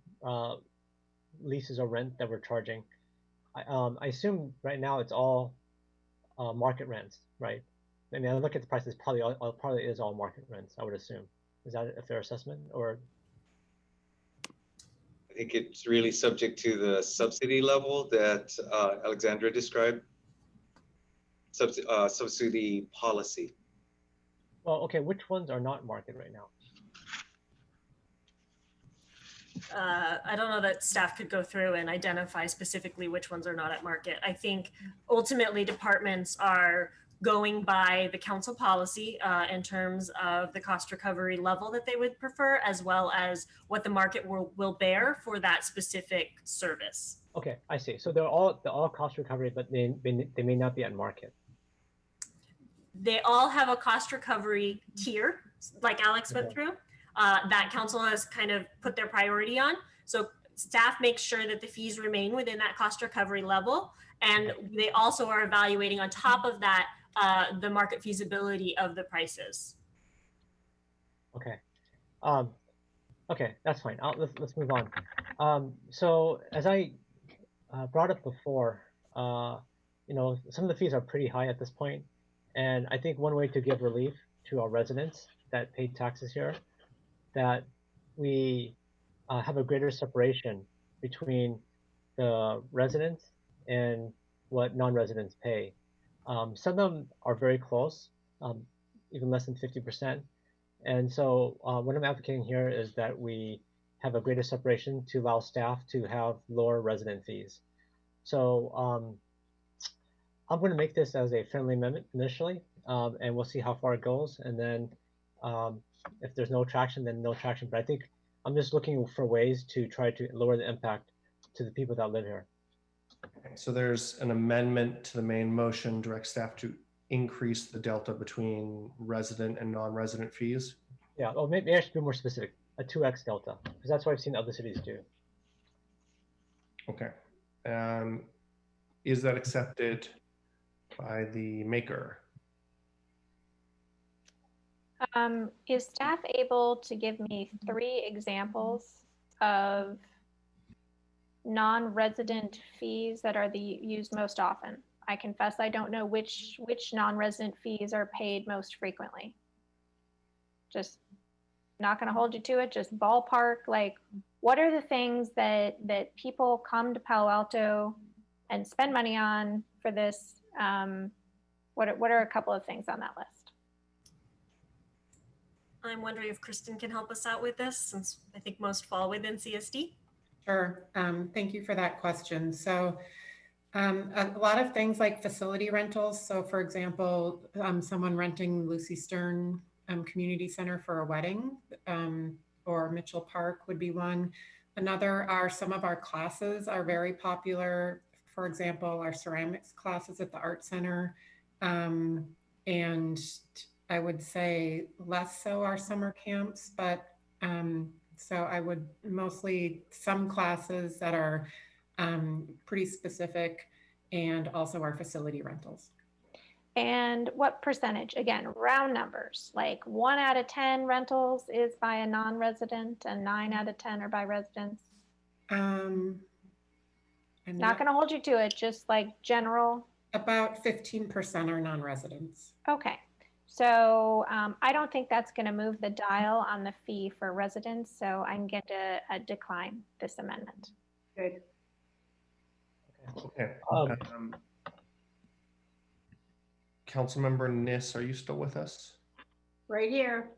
leases or rent that we're charging, I assume right now it's all market rents, right? I mean, I look at the prices, probably is all market rents, I would assume. Is that a fair assessment, or? I think it's really subject to the subsidy level that Alexandra described. subsidy policy. Well, okay, which ones are not market right now? I don't know that staff could go through and identify specifically which ones are not at market. I think ultimately departments are going by the council policy in terms of the cost recovery level that they would prefer, as well as what the market will bear for that specific service. Okay, I see. So they're all cost recovery, but they may not be at market. They all have a cost recovery tier, like Alex went through, that council has kind of put their priority on. So staff makes sure that the fees remain within that cost recovery level. And they also are evaluating on top of that, the market feasibility of the prices. Okay. Okay, that's fine. Let's move on. So as I brought up before, you know, some of the fees are pretty high at this point. And I think one way to give relief to our residents that pay taxes here, that we have a greater separation between the residents and what non-residents pay. Some of them are very close, even less than 50%. And so what I'm advocating here is that we have a greater separation to allow staff to have lower resident fees. So I'm going to make this as a friendly amendment initially, and we'll see how far it goes. And then if there's no traction, then no traction. But I think I'm just looking for ways to try to lower the impact to the people that live here. Okay, so there's an amendment to the main motion, direct staff to increase the delta between resident and non-resident fees. Yeah, well, maybe I should be more specific, a 2x delta, because that's what I've seen other cities do. Okay. Is that accepted by the maker? Is staff able to give me 3 examples of non-resident fees that are used most often? I confess I don't know which non-resident fees are paid most frequently. Just not going to hold you to it, just ballpark, like what are the things that people come to Palo Alto and spend money on for this? What are a couple of things on that list? I'm wondering if Kristen can help us out with this, since I think most fall within CSD. Sure. Thank you for that question. So a lot of things like facility rentals. So for example, someone renting Lucy Stern Community Center for a wedding, or Mitchell Park would be one. Another are some of our classes are very popular. For example, our ceramics classes at the Art Center. And I would say less so our summer camps, but so I would mostly some classes that are pretty specific, and also our facility rentals. And what percentage, again, round numbers, like 1 out of 10 rentals is by a non-resident and 9 out of 10 are by residents? I'm not going to hold you to it, just like general. About 15% are non-residents. Okay. So I don't think that's going to move the dial on the fee for residents. So I'm going to decline this amendment. Good. Okay. Councilmember Niss, are you still with us? Right here.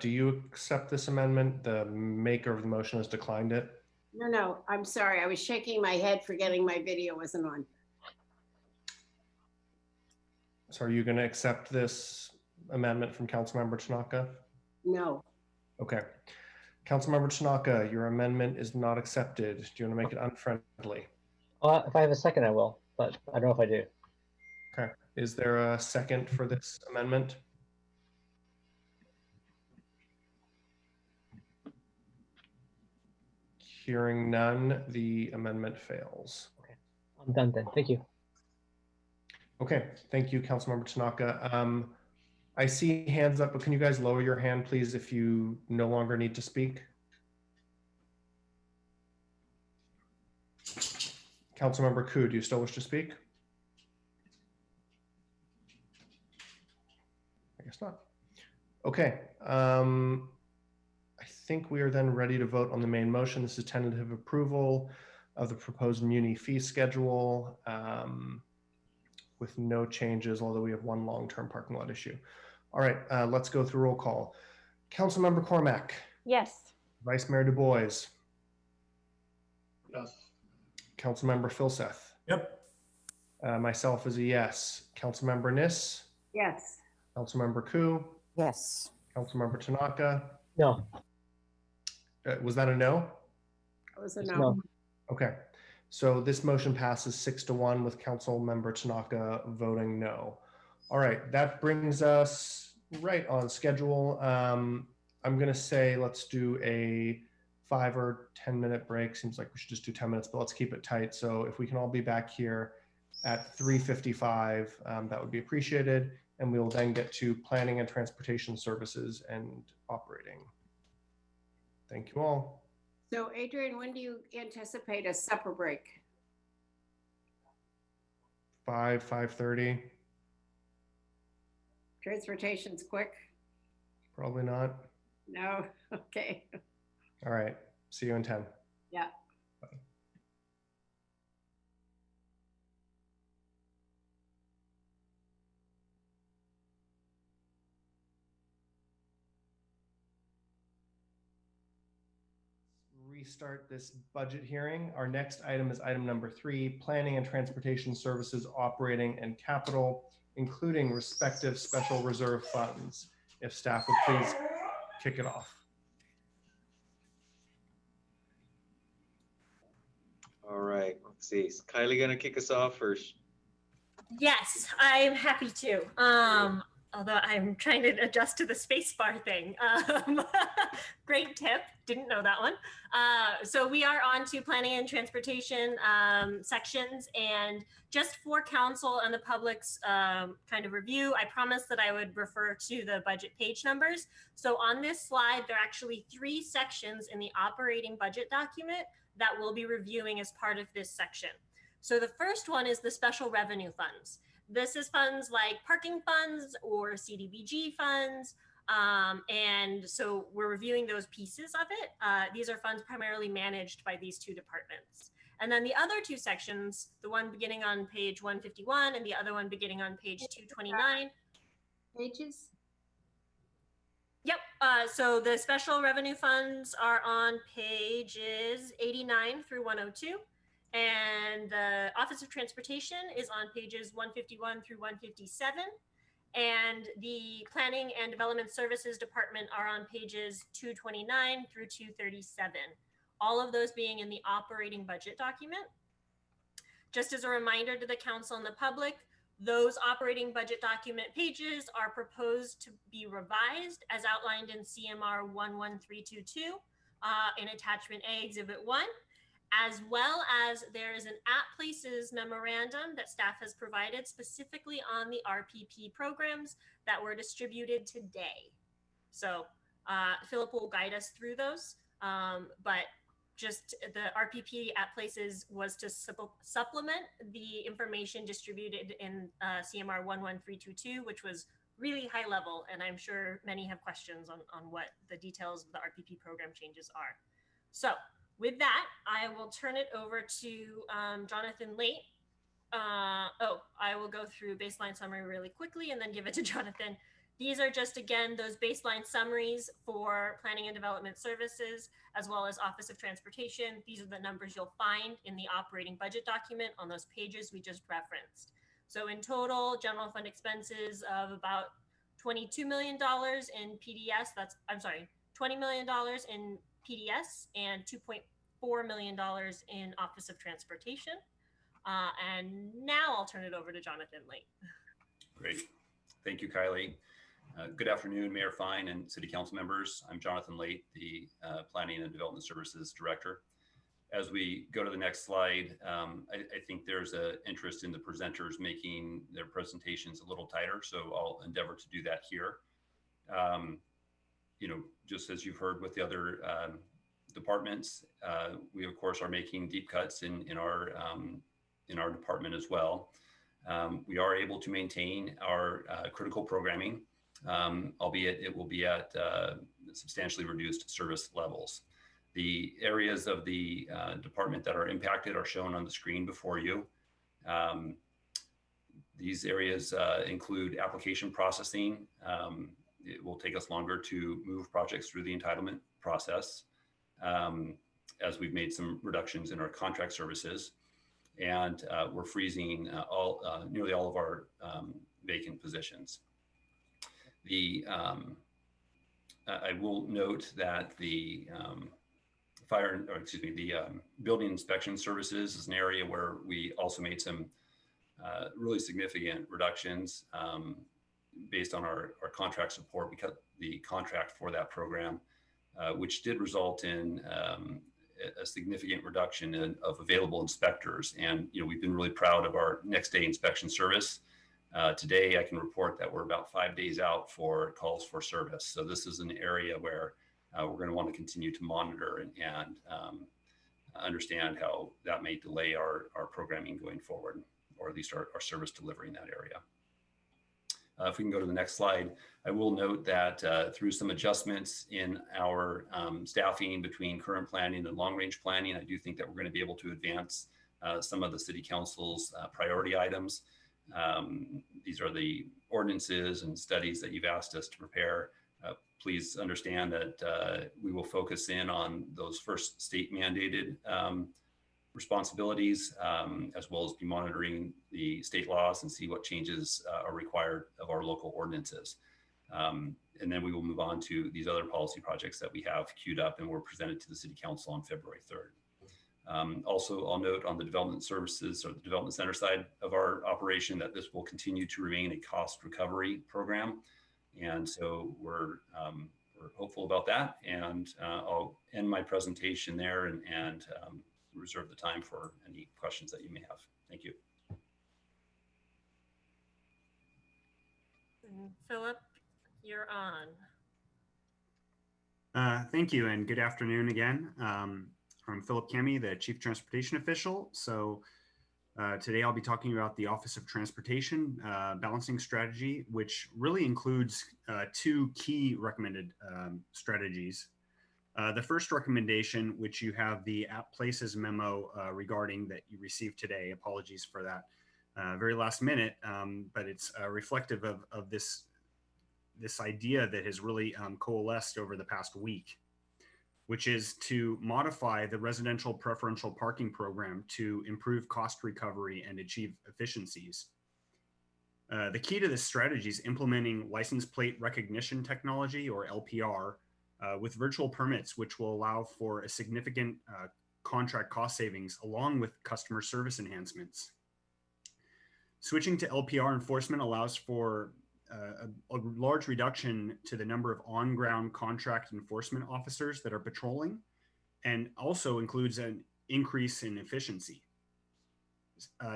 Do you accept this amendment? The maker of the motion has declined it. No, I'm sorry. I was shaking my head forgetting my video wasn't on. So are you going to accept this amendment from Councilmember Tanaka? No. Okay. Councilmember Tanaka, your amendment is not accepted. Do you want to make it unfriendly? If I have a second, I will, but I don't know if I do. Okay. Is there a second for this amendment? Hearing none, the amendment fails. Okay. I'm done then. Thank you. Okay. Thank you, Councilmember Tanaka. I see hands up, but can you guys lower your hand, please, if you no longer need to speak? Councilmember Koo, do you still wish to speak? I guess not. Okay. I think we are then ready to vote on the main motion. This is tentative approval of the proposed muni fee schedule. with no changes, although we have one long-term parking lot issue. All right, let's go through roll call. Councilmember Cormack. Yes. Vice Mayor Du Bois. Yes. Councilmember Filseth. Yep. Myself is a yes. Councilmember Nis. Yes. Councilmember Ku. Yes. Councilmember Tanaka. No. Was that a no? That was a no. Okay. So this motion passes 6-1 with Councilmember Tanaka voting no. All right, that brings us right on schedule. I'm going to say let's do a 5 or 10 minute break. Seems like we should just do 10 minutes, but let's keep it tight. So if we can all be back here at 3:55, that would be appreciated. And we will then get to planning and transportation services and operating. Thank you all. So Adrian, when do you anticipate a supper break? 5:30. Transportation's quick? Probably not. No, okay. All right, see you in 10. Yeah. Restart this budget hearing. Our next item is item number 3, planning and transportation services operating and capital, including respective special reserve funds. If staff would please kick it off. All right, let's see. Is Kylie gonna kick us off first? Yes, I'm happy to. Although I'm trying to adjust to the spacebar thing. Great tip, didn't know that one. So we are on to planning and transportation sections, and just for council and the public's kind of review, I promised that I would refer to the budget page numbers. So on this slide, there are actually 3 sections in the operating budget document that we'll be reviewing as part of this section. So the first one is the special revenue funds. This is funds like parking funds or CDBG funds. And so we're reviewing those pieces of it. These are funds primarily managed by these 2 departments. And then the other 2 sections, the one beginning on page 151 and the other one beginning on page 229. Pages? Yep. So the special revenue funds are on pages 89 through 102. And the Office of Transportation is on pages 151 through 157. And the Planning and Development Services Department are on pages 229 through 237. All of those being in the operating budget document. Just as a reminder to the council and the public, those operating budget document pages are proposed to be revised as outlined in CMR 11322 in Attachment A, Exhibit 1. As well as there is an at places memorandum that staff has provided specifically on the RPP programs that were distributed today. So Philip will guide us through those, but just the RPP at places was to supplement the information distributed in CMR 11322, which was really high level. And I'm sure many have questions on what the details of the RPP program changes are. So with that, I will turn it over to Jonathan Late. I will go through baseline summary really quickly and then give it to Jonathan. These are just, again, those baseline summaries for planning and development services, as well as Office of Transportation. These are the numbers you'll find in the operating budget document on those pages we just referenced. So in total, general fund expenses of about $22 million in PDS. $20 million in PDS and $2.4 million in Office of Transportation. And now I'll turn it over to Jonathan Late. Great. Thank you, Kylie. Good afternoon, Mayor Fine and City Council members. I'm Jonathan Late, the Planning and Development Services Director. As we go to the next slide, I think there's an interest in the presenters making their presentations a little tighter, so I'll endeavor to do that here. Just as you've heard with the other departments, we of course are making deep cuts in our department as well. We are able to maintain our critical programming, albeit it will be at substantially reduced service levels. The areas of the department that are impacted are shown on the screen before you. These areas include application processing. It will take us longer to move projects through the entitlement process, as we've made some reductions in our contract services, and we're freezing nearly all of our vacant positions. I will note that the building inspection services is an area where we also made some really significant reductions based on our contract support, because the contract for that program, which did result in a significant reduction of available inspectors. And we've been really proud of our next day inspection service. Today, I can report that we're about 5 days out for calls for service. So this is an area where we're going to want to continue to monitor and understand how that may delay our programming going forward, or at least our service delivery in that area. If we can go to the next slide, I will note that through some adjustments in our staffing between current planning and long-range planning, I do think that we're going to be able to advance some of the City Council's priority items. These are the ordinances and studies that you've asked us to prepare. Please understand that we will focus in on those first state mandated responsibilities, as well as be monitoring the state laws and see what changes are required of our local ordinances. And then we will move on to these other policy projects that we have queued up and were presented to the City Council on February 3rd. Also, I'll note on the development services or the development center side of our operation that this will continue to remain a cost recovery program. And so we're hopeful about that. And I'll end my presentation there and reserve the time for any questions that you may have. Thank you. Philip, you're on. Thank you, and good afternoon again. I'm Philip Kemi, the Chief Transportation Official. So today I'll be talking about the Office of Transportation balancing strategy, which really includes two key recommended strategies. The first recommendation, which you have the App Places memo regarding that you received today, apologies for that very last minute, but it's reflective of this idea that has really coalesced over the past week, which is to modify the residential preferential parking program to improve cost recovery and achieve efficiencies. The key to this strategy is implementing license plate recognition technology, or LPR, with virtual permits, which will allow for a significant contract cost savings along with customer service enhancements. Switching to LPR enforcement allows for a large reduction to the number of on-ground contract enforcement officers that are patrolling, and also includes an increase in efficiency.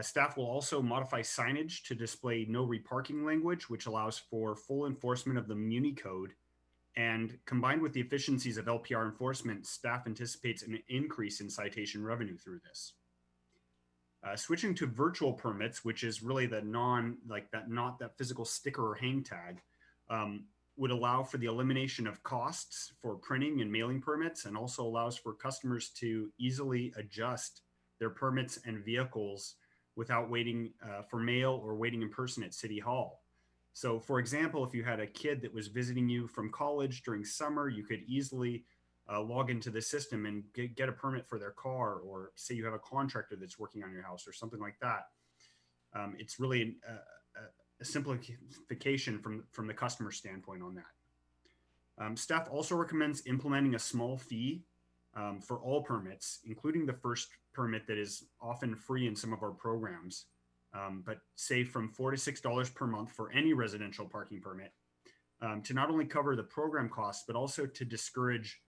Staff will also modify signage to display no reparking language, which allows for full enforcement of the Muni Code. And combined with the efficiencies of LPR enforcement, staff anticipates an increase in citation revenue through this. Switching to virtual permits, which is really the not that physical sticker or hang tag, would allow for the elimination of costs for printing and mailing permits, and also allows for customers to easily adjust their permits and vehicles without waiting for mail or waiting in person at City Hall. So for example, if you had a kid that was visiting you from college during summer, you could easily log into the system and get a permit for their car, or say you have a contractor that's working on your house or something like that. It's really a simplification from the customer standpoint on that. Staff also recommends implementing a small fee for all permits, including the first permit that is often free in some of our programs, but say from $4 to $6 per month for any residential parking permit, to not only cover the program costs, but also to discourage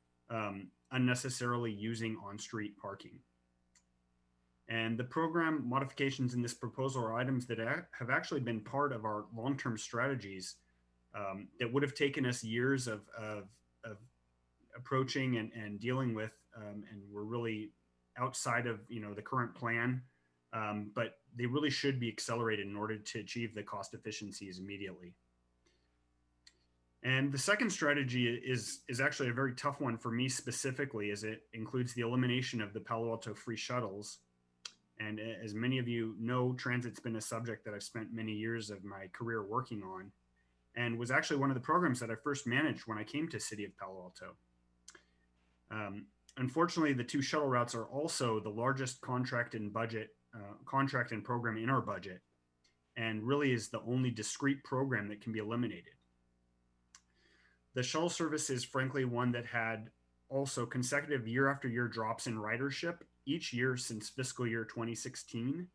unnecessarily using on-street parking. And the program modifications in this proposal are items that have actually been part of our long-term strategies that would have taken us years of approaching and dealing with, and we're really outside of the current plan, but they really should be accelerated in order to achieve the cost efficiencies immediately. And the second strategy is actually a very tough one for me specifically, as it includes the elimination of the Palo Alto free shuttles. And as many of you know, transit's been a subject that I've spent many years of my career working on, and was actually one of the programs that I first managed when I came to City of Palo Alto. Unfortunately, the 2 shuttle routes are also the largest contract and program in our budget, and really is the only discrete program that can be eliminated. The shuttle service is frankly one that had also consecutive year after year drops in ridership each year since fiscal year 2016,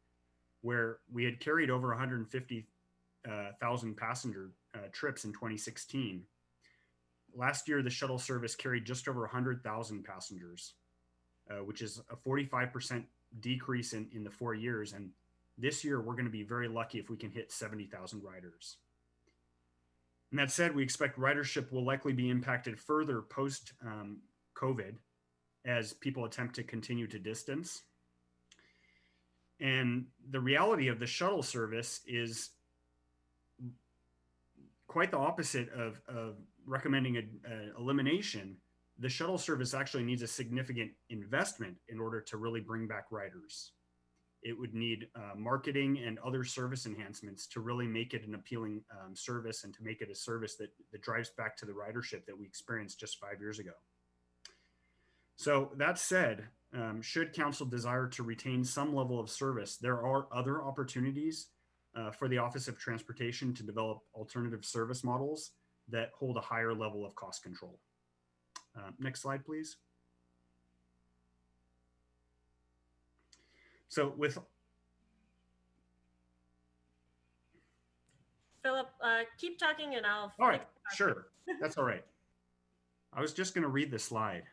where we had carried over 150,000 passenger trips in 2016. Last year, the shuttle service carried just over 100,000 passengers, which is a 45% decrease in the 4 years. And this year, we're going to be very lucky if we can hit 70,000 riders. And that said, we expect ridership will likely be impacted further post COVID as people attempt to continue to distance. And the reality of the shuttle service is quite the opposite of recommending an elimination. The shuttle service actually needs a significant investment in order to really bring back riders. It would need marketing and other service enhancements to really make it an appealing service, and to make it a service that drives back to the ridership that we experienced just 5 years ago. So that said, should council desire to retain some level of service, there are other opportunities for the Office of Transportation to develop alternative service models that hold a higher level of cost control. Next slide, please. So with Philip, keep talking and I'll. All right, sure, that's all right. I was just going to read the slide.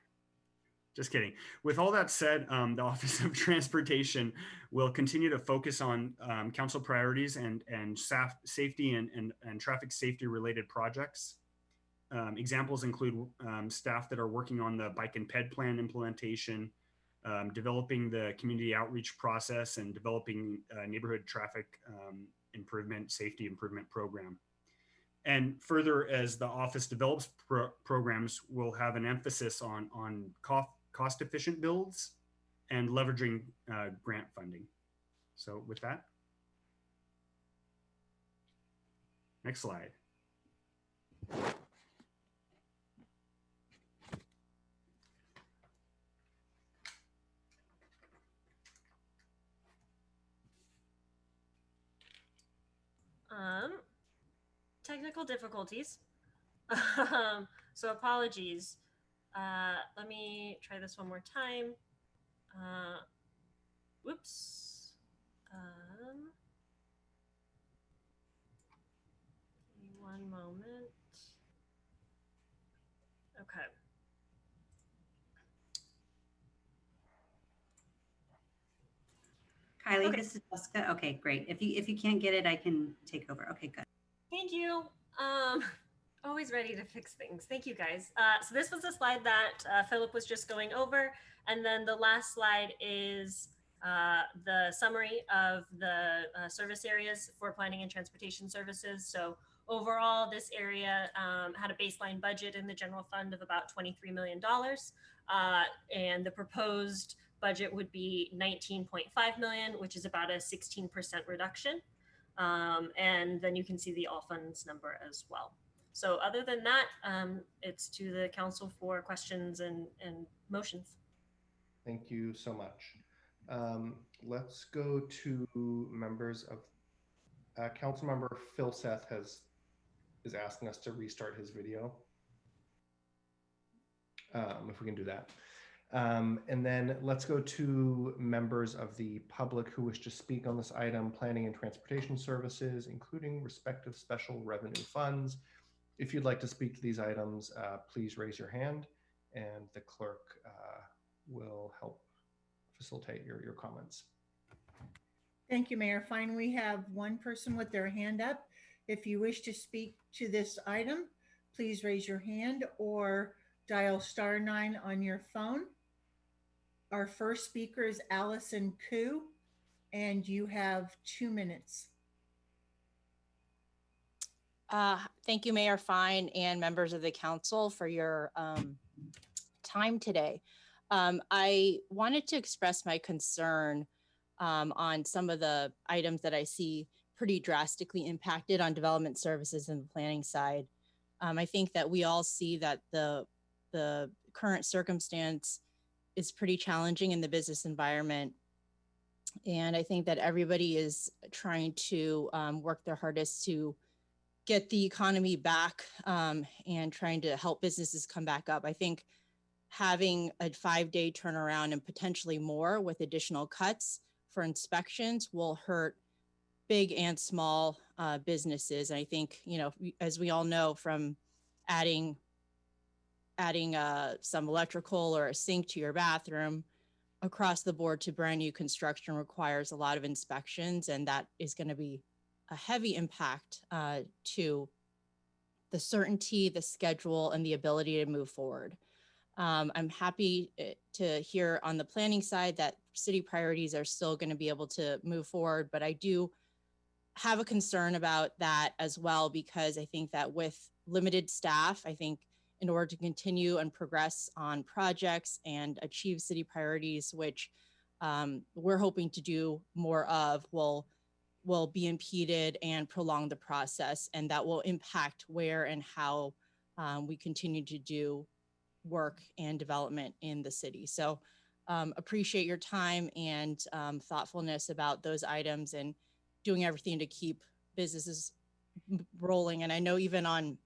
Just kidding. With all that said, the Office of Transportation will continue to focus on council priorities and safety and traffic safety related projects. Examples include staff that are working on the bike and ped plan implementation, developing the community outreach process, and developing neighborhood traffic improvement, safety improvement program. And further, as the office develops programs, we'll have an emphasis on cost-efficient builds and leveraging grant funding. So with that, next slide. Technical difficulties. So apologies. Let me try this one more time. Whoops. Give me one moment. Okay. Kylie, Okay. this is Jessica. Okay, great. If you can't get it, I can take over. Okay, good. Thank you. Always ready to fix things. Thank you, guys. So this was the slide that Philip was just going over. And then the last slide is the summary of the service areas for planning and transportation services. So overall, this area had a baseline budget in the general fund of about $23 million. And the proposed budget would be 19.5 million, which is about a 16% reduction. And then you can see the all funds number as well. So other than that, it's to the council for questions and motions. Thank you so much. Let's go to members of Councilmember Phil Seth is asking us to restart his video. If we can do that. And then let's go to members of the public who wish to speak on this item, planning and transportation services, including respective special revenue funds. If you'd like to speak to these items, please raise your hand and the clerk will help facilitate your comments. Thank you, Mayor Fine. We have one person with their hand up. If you wish to speak to this item, please raise your hand or dial *9 on your phone. Our first speaker is Allison Koo, and you have 2 minutes. Thank you, Mayor Fine and members of the council for your time today. I wanted to express my concern on some of the items that I see pretty drastically impacted on development services and the planning side. I think that we all see that the current circumstance is pretty challenging in the business environment. And I think that everybody is trying to work their hardest to get the economy back and trying to help businesses come back up. I think having a 5-day turnaround and potentially more with additional cuts for inspections will hurt big and small businesses. And I think, you know, as we all know, from adding some electrical or a sink to your bathroom across the board to brand new construction requires a lot of inspections, and that is going to be a heavy impact to the certainty, the schedule, and the ability to move forward. I'm happy to hear on the planning side that city priorities are still going to be able to move forward, but I do have a concern about that as well, because I think that with limited staff, I think in order to continue and progress on projects and achieve city priorities, which we're hoping to do more of, will be impeded and prolong the process, and that will impact where and how we continue to do work and development in the city. So appreciate your time and thoughtfulness about those items and doing everything to keep businesses rolling. And I know even on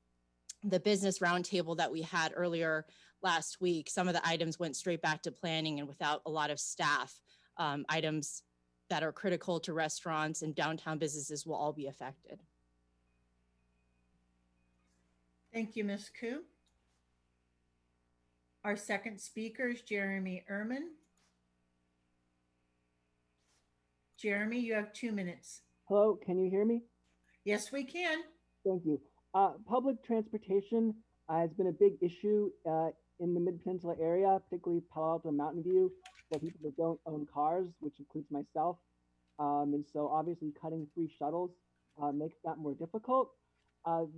the business roundtable that we had earlier last week, some of the items went straight back to planning, and without a lot of staff, items that are critical to restaurants and downtown businesses will all be affected. Thank you, Ms. Koo. Our second speaker is Jeremy Ehrman. Jeremy, you have 2 minutes. Hello, can you hear me? Yes, we can. Thank you. Public transportation has been a big issue in the Mid-Peninsula area, particularly Palo Alto and Mountain View, for people that don't own cars, which includes myself. And so obviously cutting free shuttles makes that more difficult.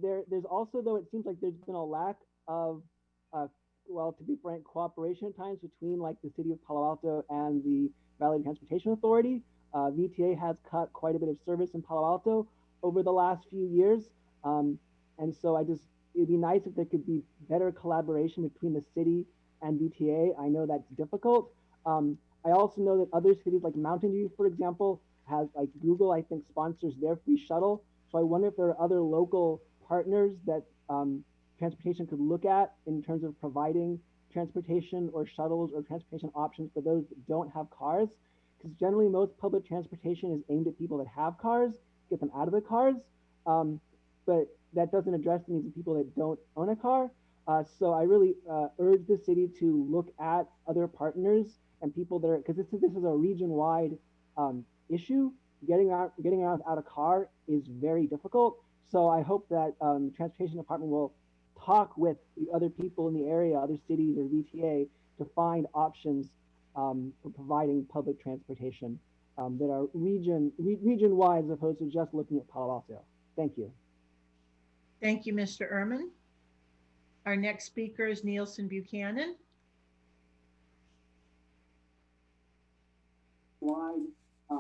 There's also, though, it seems like there's been a lack of, well, to be frank, cooperation at times between like the city of Palo Alto and the Valley Transportation Authority. VTA has cut quite a bit of service in Palo Alto over the last few years. And so it'd be nice if there could be better collaboration between the city and VTA. I know that's difficult. I also know that other cities like Mountain View, for example, has like Google, I think, sponsors their free shuttle. So I wonder if there are other local partners that transportation could look at in terms of providing transportation or shuttles or transportation options for those that don't have cars. Because generally most public transportation is aimed at people that have cars, get them out of the cars. But that doesn't address the needs of people that don't own a car. So I really urge the city to look at other partners and people that are, because this is a region-wide issue. Getting out a car is very difficult. So I hope that the Transportation Department will talk with the other people in the area, other cities or VTA, to find options for providing public transportation that are region-wide as opposed to just looking at Palo Alto. Thank you. Thank you, Mr. Ehrman. Our next speaker is Nielsen Buchanan.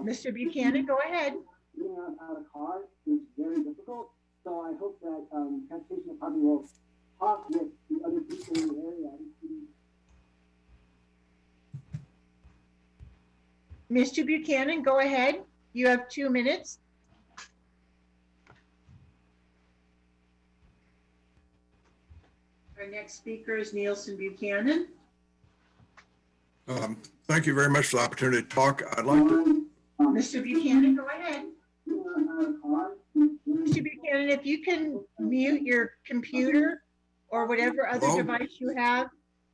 Mr. Buchanan, go ahead. Getting out of a car is very difficult. So I hope that Transportation Department will talk with the other people in the area. Mr. Buchanan, go ahead. You have 2 minutes. Our next speaker is Nielsen Buchanan. Thank you very much for the opportunity to talk. I'd like to. Mr. Buchanan, go ahead. Mr. Buchanan, if you can mute your computer or whatever other device you have,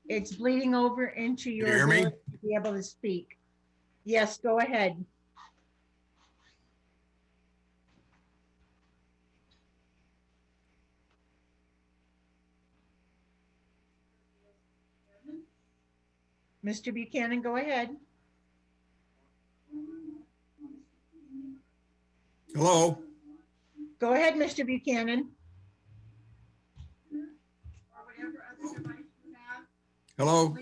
it's bleeding over into your ability to be able to speak. Yes, go ahead. Mr. Buchanan, go ahead. Hello. Go ahead, Mr. Buchanan. Or whatever other device you have. Hello.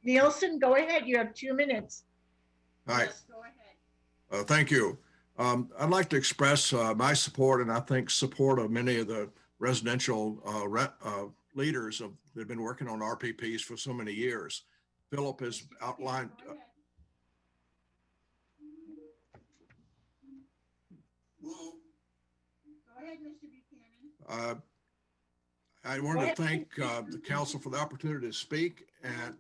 Nielsen, go ahead. You have 2 minutes. All right. Yes, go ahead. Thank you. I'd like to express my support, and I think support of many of the residential leaders that have been working on RPPs for so many years. Philip has outlined. Go ahead, Mr. Buchanan. I want to thank the council for the opportunity to speak, and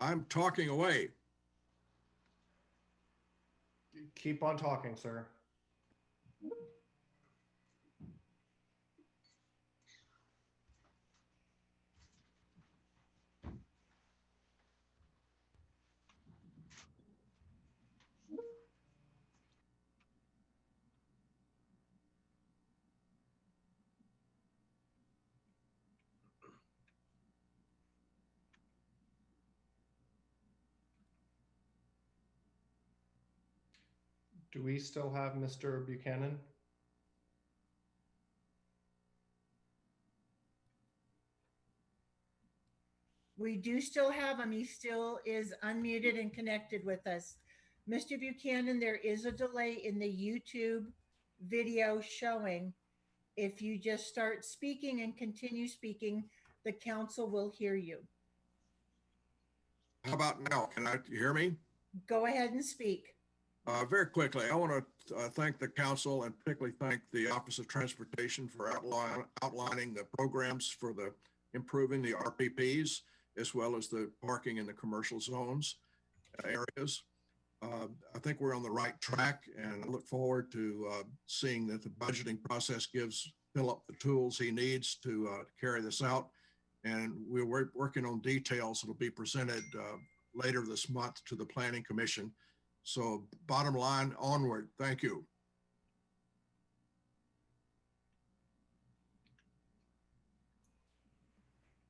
I'm talking away. Keep on talking, sir. Do we still have Mr. Buchanan? We do still have him. He still is unmuted and connected with us. Mr. Buchanan, there is a delay in the YouTube video showing. If you just start speaking and continue speaking, the council will hear you. How about now? Can you hear me? Go ahead and speak. Very quickly, I want to thank the council and particularly thank the Office of Transportation for outlining the programs for the improving the RPPs as well as the parking in the commercial zones areas. I think we're on the right track, and I look forward to seeing that the budgeting process gives Philip the tools he needs to carry this out. And we're working on details that will be presented later this month to the Planning Commission. So bottom line, onward. Thank you.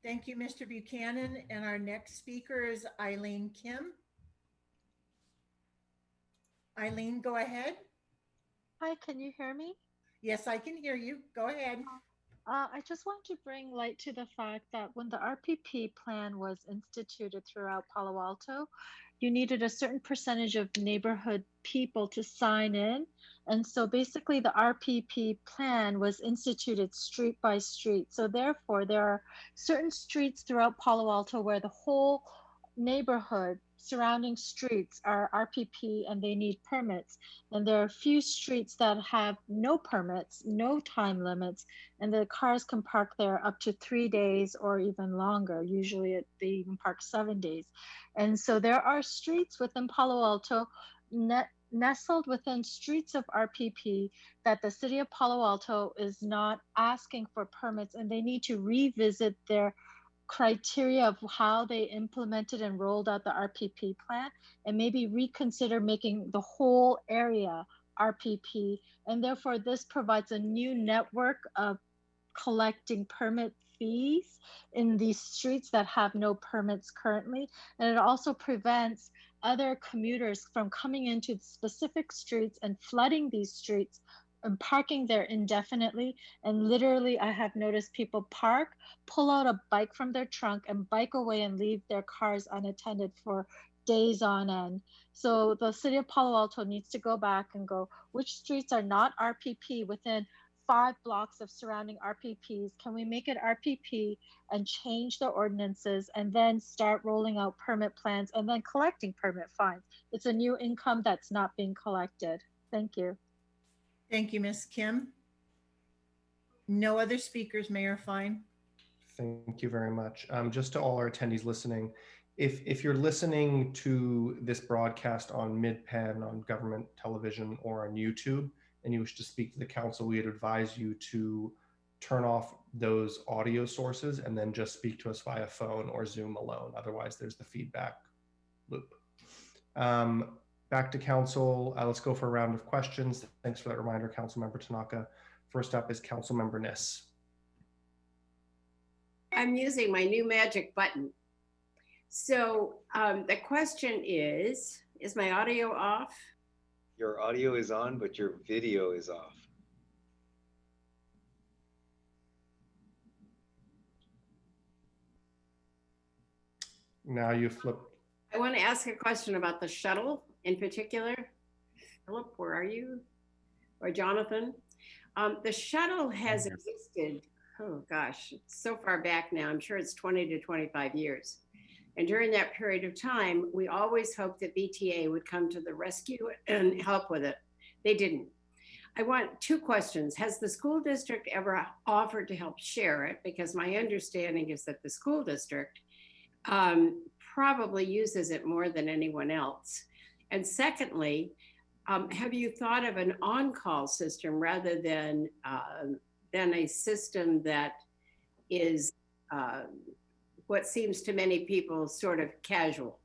Thank you, Mr. Buchanan. And our next speaker is Eileen Kim. Eileen, go ahead. Hi, can you hear me? Yes, I can hear you. Go ahead. I just want to bring light to the fact that when the RPP plan was instituted throughout Palo Alto, you needed a certain percentage of neighborhood people to sign in. And so basically the RPP plan was instituted street by street. So therefore there are certain streets throughout Palo Alto where the whole neighborhood surrounding streets are RPP and they need permits. And there are a few streets that have no permits, no time limits, and the cars can park there up to 3 days or even longer. Usually they even park 7 days. And so there are streets within Palo Alto nestled within streets of RPP that the city of Palo Alto is not asking for permits, and they need to revisit their criteria of how they implemented and rolled out the RPP plan, and maybe reconsider making the whole area RPP. And therefore this provides a new network of collecting permit fees in these streets that have no permits currently. And it also prevents other commuters from coming into specific streets and flooding these streets and parking there indefinitely. And literally I have noticed people park, pull out a bike from their trunk and bike away and leave their cars unattended for days on end. So the city of Palo Alto needs to go back and go, which streets are not RPP within 5 blocks of surrounding RPPs? Can we make it RPP and change the ordinances and then start rolling out permit plans and then collecting permit fines? It's a new income that's not being collected. Thank you. Thank you, Ms. Kim. No other speakers, Mayor Fine. Thank you very much. Just to all our attendees listening, if you're listening to this broadcast on Mid-Penn, on government television, or on YouTube, and you wish to speak to the council, we'd advise you to turn off those audio sources and then just speak to us via phone or Zoom alone. Otherwise, there's the feedback loop. Back to council. Let's go for a round of questions. Thanks for that reminder, Councilmember Tanaka. First up is Councilmember Niss. I'm using my new magic button. So the question is my audio off? Your audio is on, but your video is off. Now you flip. I want to ask a question about the shuttle in particular. Philip, where are you? Or Jonathan? The shuttle has existed, oh gosh, it's so far back now. I'm sure it's 20 to 25 years. And during that period of time, we always hoped that VTA would come to the rescue and help with it. They didn't. I want two questions. Has the school district ever offered to help share it? Because my understanding is that the school district probably uses it more than anyone else. And secondly, have you thought of an on-call system rather than a system that is what seems to many people sort of casual?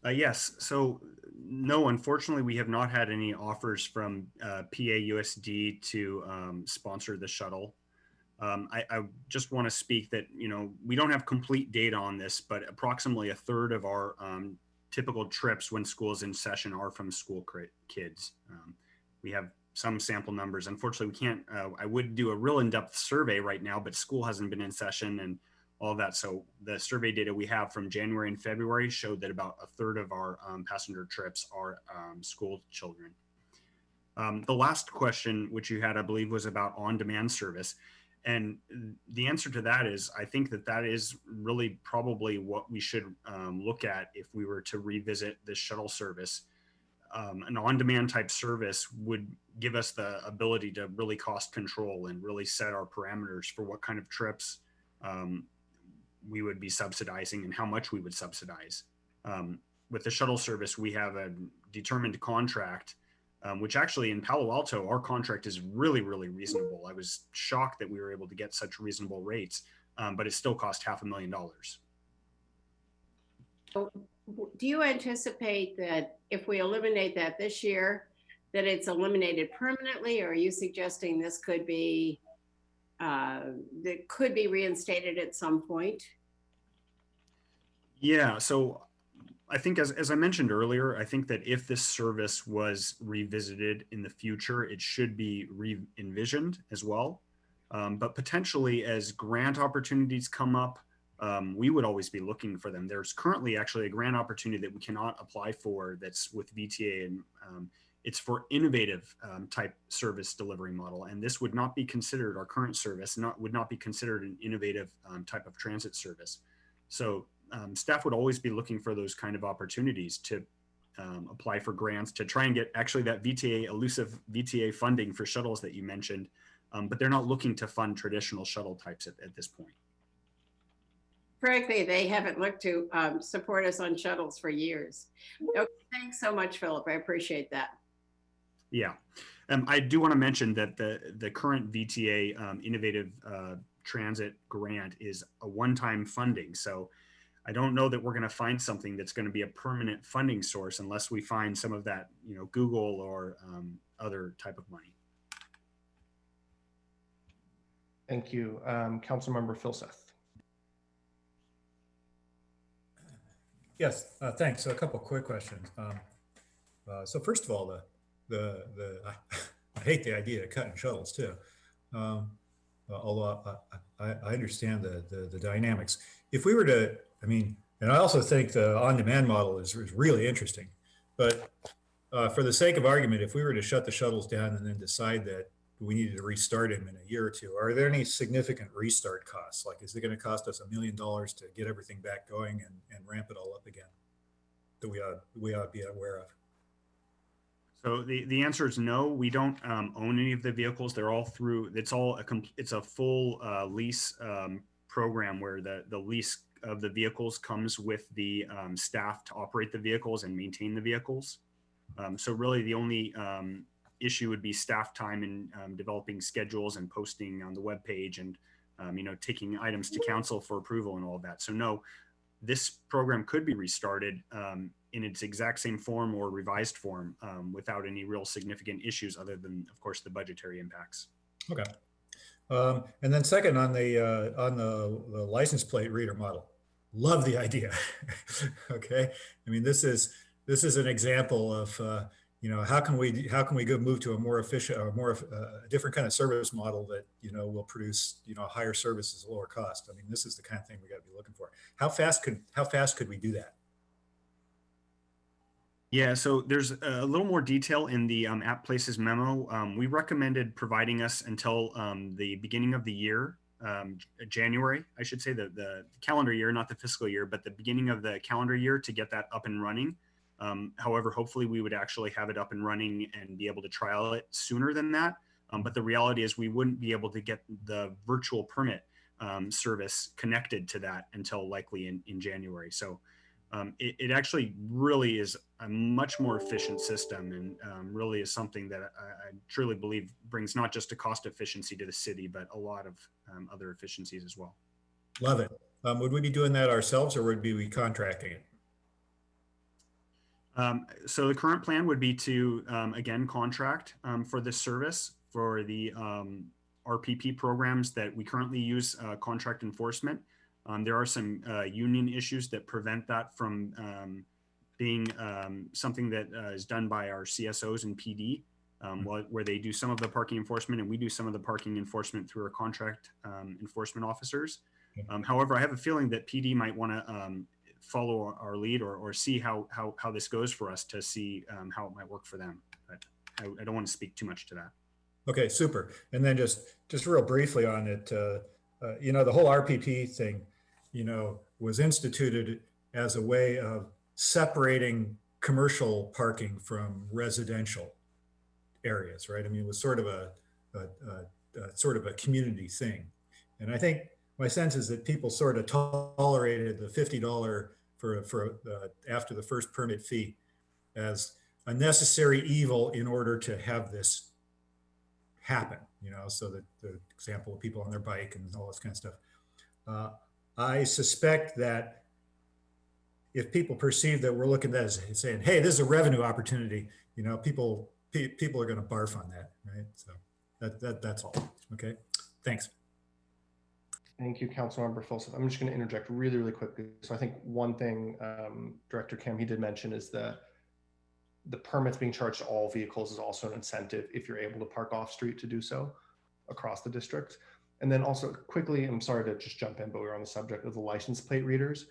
Yes. So no, unfortunately, we have not had any offers from PAUSD to sponsor the shuttle. I just want to speak that, you know, we don't have complete data on this, but approximately a third of our typical trips when school is in session are from school kids. We have some sample numbers. Unfortunately, we can't, I would do a real in-depth survey right now, but school hasn't been in session and all of that. So the survey data we have from January and February showed that about a third of our passenger trips are school children. The last question, which you had, I believe, was about on-demand service. And the answer to that is, I think that that is really probably what we should look at if we were to revisit this shuttle service. An on-demand type service would give us the ability to really cost control and really set our parameters for what kind of trips we would be subsidizing and how much we would subsidize. With the shuttle service, we have a determined contract, which actually in Palo Alto, our contract is really, really reasonable. I was shocked that we were able to get such reasonable rates, but it still cost $500,000. Do you anticipate that if we eliminate that this year, that it's eliminated permanently, or are you suggesting this could be that could be reinstated at some point? Yeah, so I think as I mentioned earlier, I think that if this service was revisited in the future, it should be re-envisioned as well. But potentially as grant opportunities come up, we would always be looking for them. There's currently actually a grant opportunity that we cannot apply for that's with VTA, and it's for innovative type service delivery model. And this would not be considered, our current service would not be considered an innovative type of transit service. So staff would always be looking for those kind of opportunities to apply for grants to try and get actually that VTA, elusive VTA funding for shuttles that you mentioned, but they're not looking to fund traditional shuttle types at this point. Frankly, they haven't looked to support us on shuttles for years. Okay, thanks so much, Philip. I appreciate that. Yeah, I do want to mention that the current VTA innovative transit grant is a one-time funding. So I don't know that we're going to find something that's going to be a permanent funding source unless we find some of that, you know, Google or other type of money. Thank you. Councilmember Filseth. Yes, thanks. So a couple of quick questions. So first of all, I hate the idea of cutting shuttles too. Although I understand the dynamics. If we were to, I mean, and I also think the on-demand model is really interesting, but for the sake of argument, if we were to shut the shuttles down and then decide that we needed to restart them in a year or two, are there any significant restart costs? Like, is it going to cost us $1 million to get everything back going and ramp it all up again that we ought to be aware of? So the answer is no. We don't own any of the vehicles. They're all through. It's a full lease program where the lease of the vehicles comes with the staff to operate the vehicles and maintain the vehicles. So really, the only issue would be staff time in developing schedules and posting on the webpage and you know, taking items to council for approval and all of that. So no, this program could be restarted in its exact same form or revised form without any real significant issues other than, of course, the budgetary impacts. Okay. And then second, on the license plate reader model, love the idea. Okay. I mean, this is an example of how can we go move to a more efficient or more different kind of service model that will produce higher services, lower cost. I mean, this is the kind of thing we got to be looking for. How fast could we do that? Yeah, so there's a little more detail in the App Places memo. We recommended providing us until the beginning of the year, January, I should say, the calendar year, not the fiscal year, but the beginning of the calendar year to get that up and running. However, hopefully we would actually have it up and running and be able to trial it sooner than that. But the reality is we wouldn't be able to get the virtual permit service connected to that until likely in January. So it actually really is a much more efficient system, and really is something that I truly believe brings not just a cost efficiency to the city, but a lot of other efficiencies as well. Love it. Would we be doing that ourselves, or would we be contracting it? So the current plan would be to, again, contract for this service for the RPP programs that we currently use contract enforcement. There are some union issues that prevent that from being something that is done by our CSOs and PD, where they do some of the parking enforcement and we do some of the parking enforcement through our contract enforcement officers. However, I have a feeling that PD might want to follow our lead or see how this goes for us to see how it might work for them. But I don't want to speak too much to that. Okay, super. And then just real briefly on it, the whole RPP thing, was instituted as a way of separating commercial parking from residential areas, right? I mean, it was sort of a community thing. And I think my sense is that people sort of tolerated the $50 for after the first permit fee as a necessary evil in order to have this happen, so that the example of people on their bike and all this kind of stuff. I suspect that if people perceive that we're looking at that as saying, hey, this is a revenue opportunity, people are going to barf on that, right? So that's all. Okay, thanks. Thank you, Councilmember Folsom. I'm just going to interject really, really quickly. So I think one thing Director Kim, he did mention is the permits being charged to all vehicles is also an incentive if you're able to park off street to do so across the district. And then also quickly, I'm sorry to just jump in, but we're on the subject of the license plate readers.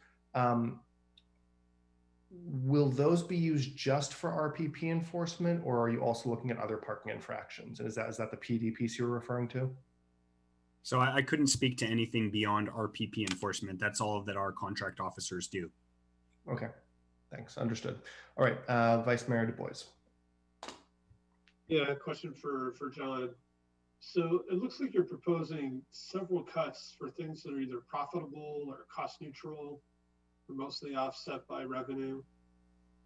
Will those be used just for RPP enforcement, or are you also looking at other parking infractions? And is that the PD piece you were referring to? So I couldn't speak to anything beyond RPP enforcement. That's all that our contract officers do. Okay, thanks, understood. All right, Vice Mayor Du Bois. Yeah, a question for John. So it looks like you're proposing several cuts for things that are either profitable or cost neutral, or mostly offset by revenue,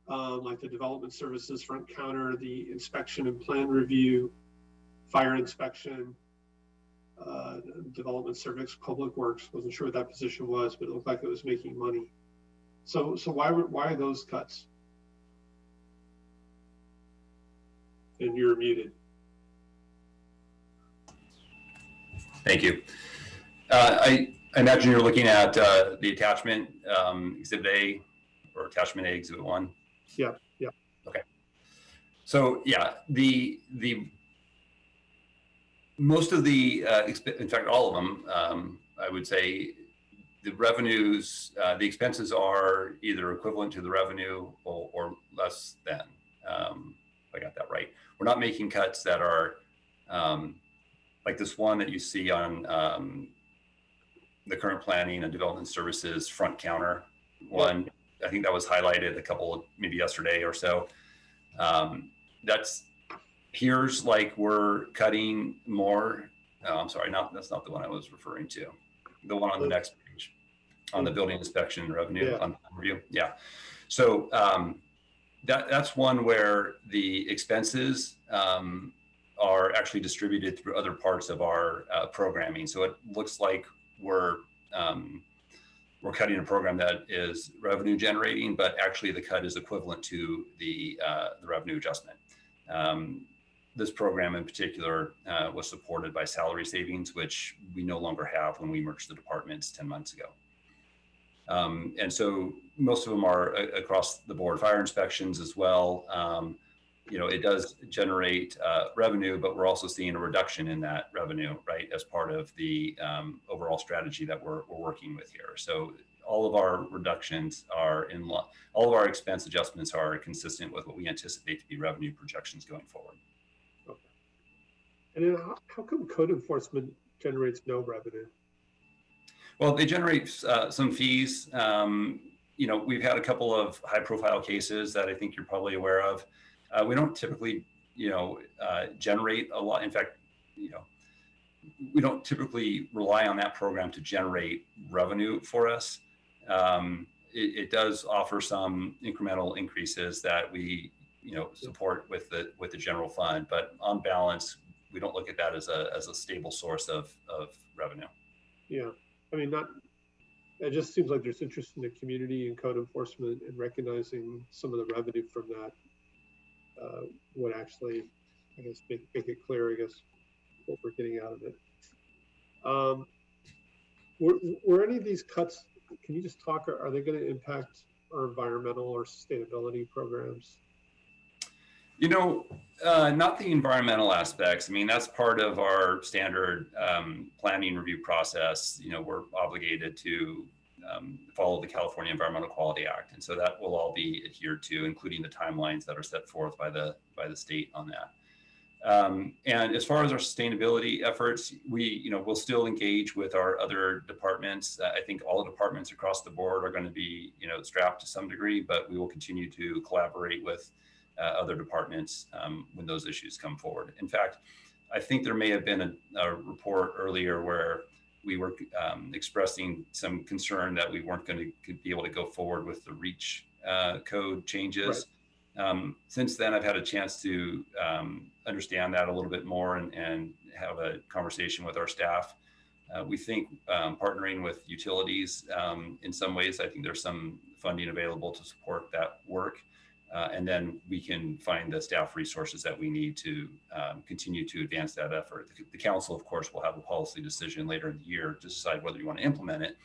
like the development services front counter, the inspection and plan review, fire inspection, development service, public works. Wasn't sure what that position was, but it looked like it was making money. So why are those cuts? And you're muted. Thank you. I imagine you're looking at the attachment, Exhibit A, or Attachment A, Exhibit 1. Yeah. Okay. So yeah, the most of the, in fact, all of them, I would say the revenues, the expenses are either equivalent to the revenue or less than, if I got that right. We're not making cuts that are like this one that you see on the current planning and development services front counter one. I think that was highlighted a couple, maybe yesterday or so. That's appears like we're cutting more. Oh, I'm sorry, that's not the one I was referring to. The one on the next page, on the building inspection revenue on review. Yeah. So that's one where the expenses are actually distributed through other parts of our programming. So it looks like we're cutting a program that is revenue generating, but actually the cut is equivalent to the revenue adjustment. This program in particular was supported by salary savings, which we no longer have when we merged the departments 10 months ago. And so most of them are across the board, fire inspections as well. it does generate revenue, but we're also seeing a reduction in that revenue, right, as part of the overall strategy that we're working with here. So all of our reductions are all of our expense adjustments are consistent with what we anticipate to be revenue projections going forward. Okay. And then how come code enforcement generates no revenue? Well, they generate some fees. We've had a couple of high-profile cases that I think you're probably aware of. We don't typically, generate a lot. In fact, we don't typically rely on that program to generate revenue for us. It does offer some incremental increases that we, support with the general fund. But on balance, we don't look at that as a stable source of revenue. Yeah, I mean, it just seems like there's interest in the community and code enforcement and recognizing some of the revenue from that would actually, I guess, make it clear, I guess, what we're getting out of it. Were any of these cuts, can you just talk, are they going to impact our environmental or sustainability programs? Not the environmental aspects. I mean, that's part of our standard planning review process. We're obligated to follow the California Environmental Quality Act. And so that will all be adhered to, including the timelines that are set forth by the state on that. And as far as our sustainability efforts, we'll still engage with our other departments. I think all the departments across the board are going to be, strapped to some degree, but we will continue to collaborate with other departments when those issues come forward. In fact, I think there may have been a report earlier where we were expressing some concern that we weren't going to be able to go forward with the REACH code changes. Right. Since then, I've had a chance to understand that a little bit more and have a conversation with our staff. We think partnering with utilities in some ways, I think there's some funding available to support that work. And then we can find the staff resources that we need to continue to advance that effort. The council, of course, will have a policy decision later in the year to decide whether you want to implement it,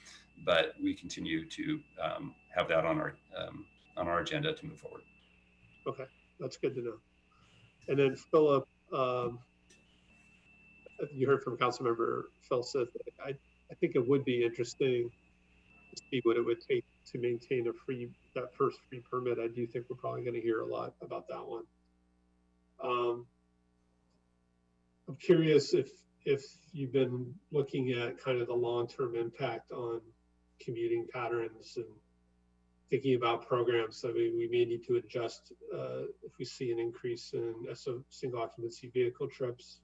but we continue to have that on our agenda to move forward. Okay, that's good to know. And then Philip, you heard from Councilmember Felseth. I think it would be interesting to see what it would take to maintain that first free permit. I do think we're probably going to hear a lot about that one. I'm curious if you've been looking at kind of the long-term impact on commuting patterns and thinking about programs. I mean, we may need to adjust if we see an increase in single occupancy vehicle trips.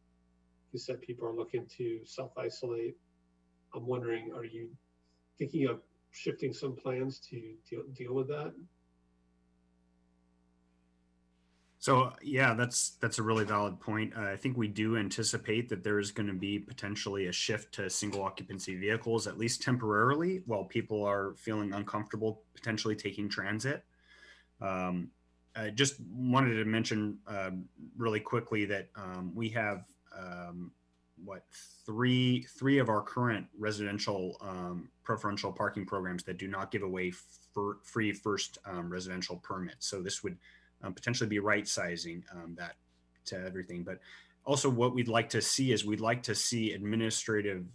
You said people are looking to self-isolate. I'm wondering, are you thinking of shifting some plans to deal with that? So yeah, that's a really valid point. I think we do anticipate that there is going to be potentially a shift to single occupancy vehicles, at least temporarily, while people are feeling uncomfortable potentially taking transit. I just wanted to mention really quickly that we have three of our current residential preferential parking programs that do not give away free first residential permits. So this would potentially be right sizing that to everything. But also what we'd like to see is we'd like to see administrative